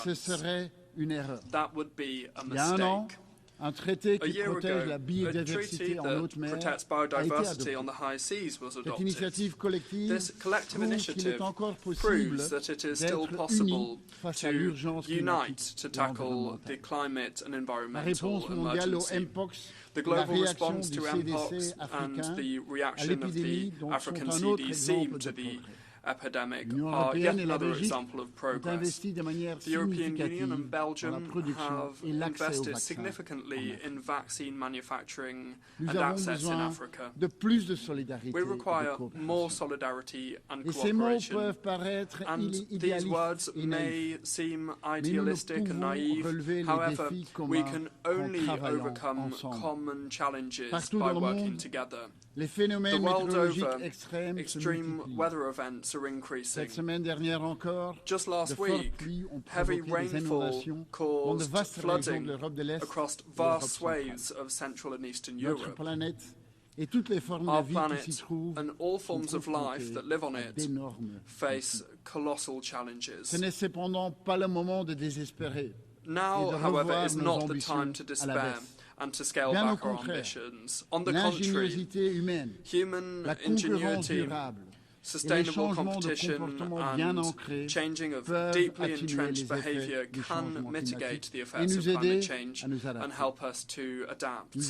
Ce serait une erreur. Il y a un an, un traité qui protège la biodiversité en haute mer a été adopté. Cette initiative collective prouve qu'il est encore possible d'être unis face à l'urgence climatique et environnementale. La réponse mondiale au Mpox, la réaction du CDC africain à l'épidémie dont sont un autre exemple de progrès. L'Union européenne et la Belgique ont investi de manière significative dans la production et l'accès aux vaccins. Nous avons besoin de plus de solidarité et de coopération. Et ces mots peuvent paraître idéalistes et naïfs, mais nous ne pouvons relever les défis communs en travaillant ensemble. Partout dans le monde, les phénomènes météorologiques extrêmes se multiplient. Cette semaine dernière encore, de fortes pluies ont provoqué des inondations dans de vastes régions de l'Europe de l'Est et de l'Europe centrale. Notre planète et toutes les formes de vie qui s'y trouvent sont confrontées à d'énormes défis. Ce n'est cependant pas le moment de désespérer. Now, however, is not the time to despair and to scale back our ambitions. On the contrary, human ingenuity, sustainable competition and changing of deeply entrenched behaviour can mitigate the effects of climate change and help us to adapt. We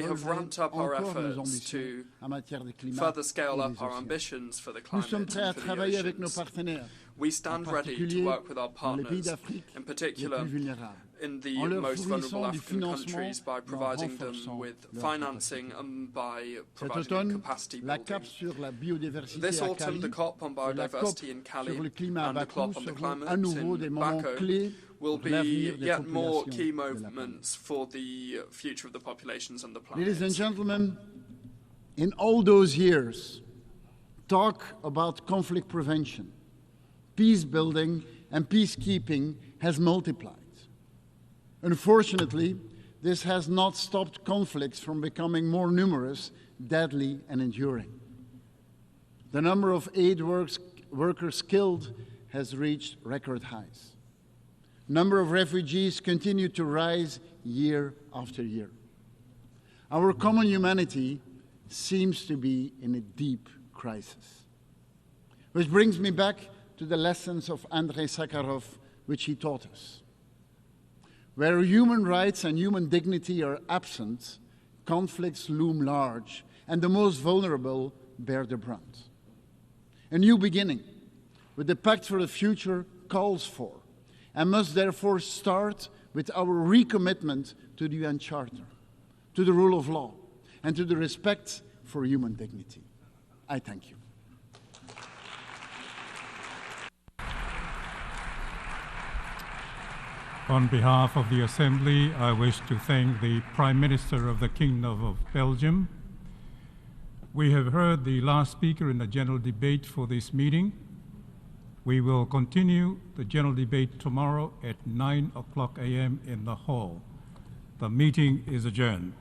have ramped up our efforts to further scale up our ambitions for the climate and for the oceans. We stand ready to work with our partners, in particular in the most vulnerable African countries, by providing them with financing and by providing capacity building. This autumn, the COP on biodiversity in Cali and the COP on the climate in Baku will be yet more key moments for the future of the populations and the planet. Ladies and gentlemen, in all those years, talk about conflict prevention, peace building and peacekeeping has multiplied. Unfortunately, this has not stopped conflicts from becoming more numerous, deadly and enduring. The number of aid workers killed has reached record highs. Number of refugees continue to rise year after year. Our common humanity seems to be in a deep crisis. Which brings me back to the lessons of Andrei Sakharov, which he taught us. Where human rights and human dignity are absent, conflicts loom large, and the most vulnerable bear the brunt. A new beginning, with the Pact for the Future, calls for, and must therefore start with our recommitment to the UN Charter, to the rule of law, and to the respect for human dignity. I thank you. On behalf of the Assembly, I wish to thank the Prime Minister of the Kingdom of Belgium. We have heard the last speaker in the general debate for this meeting. We will continue the general debate tomorrow at 9:00 a.m. in the hall. The meeting is adjourned.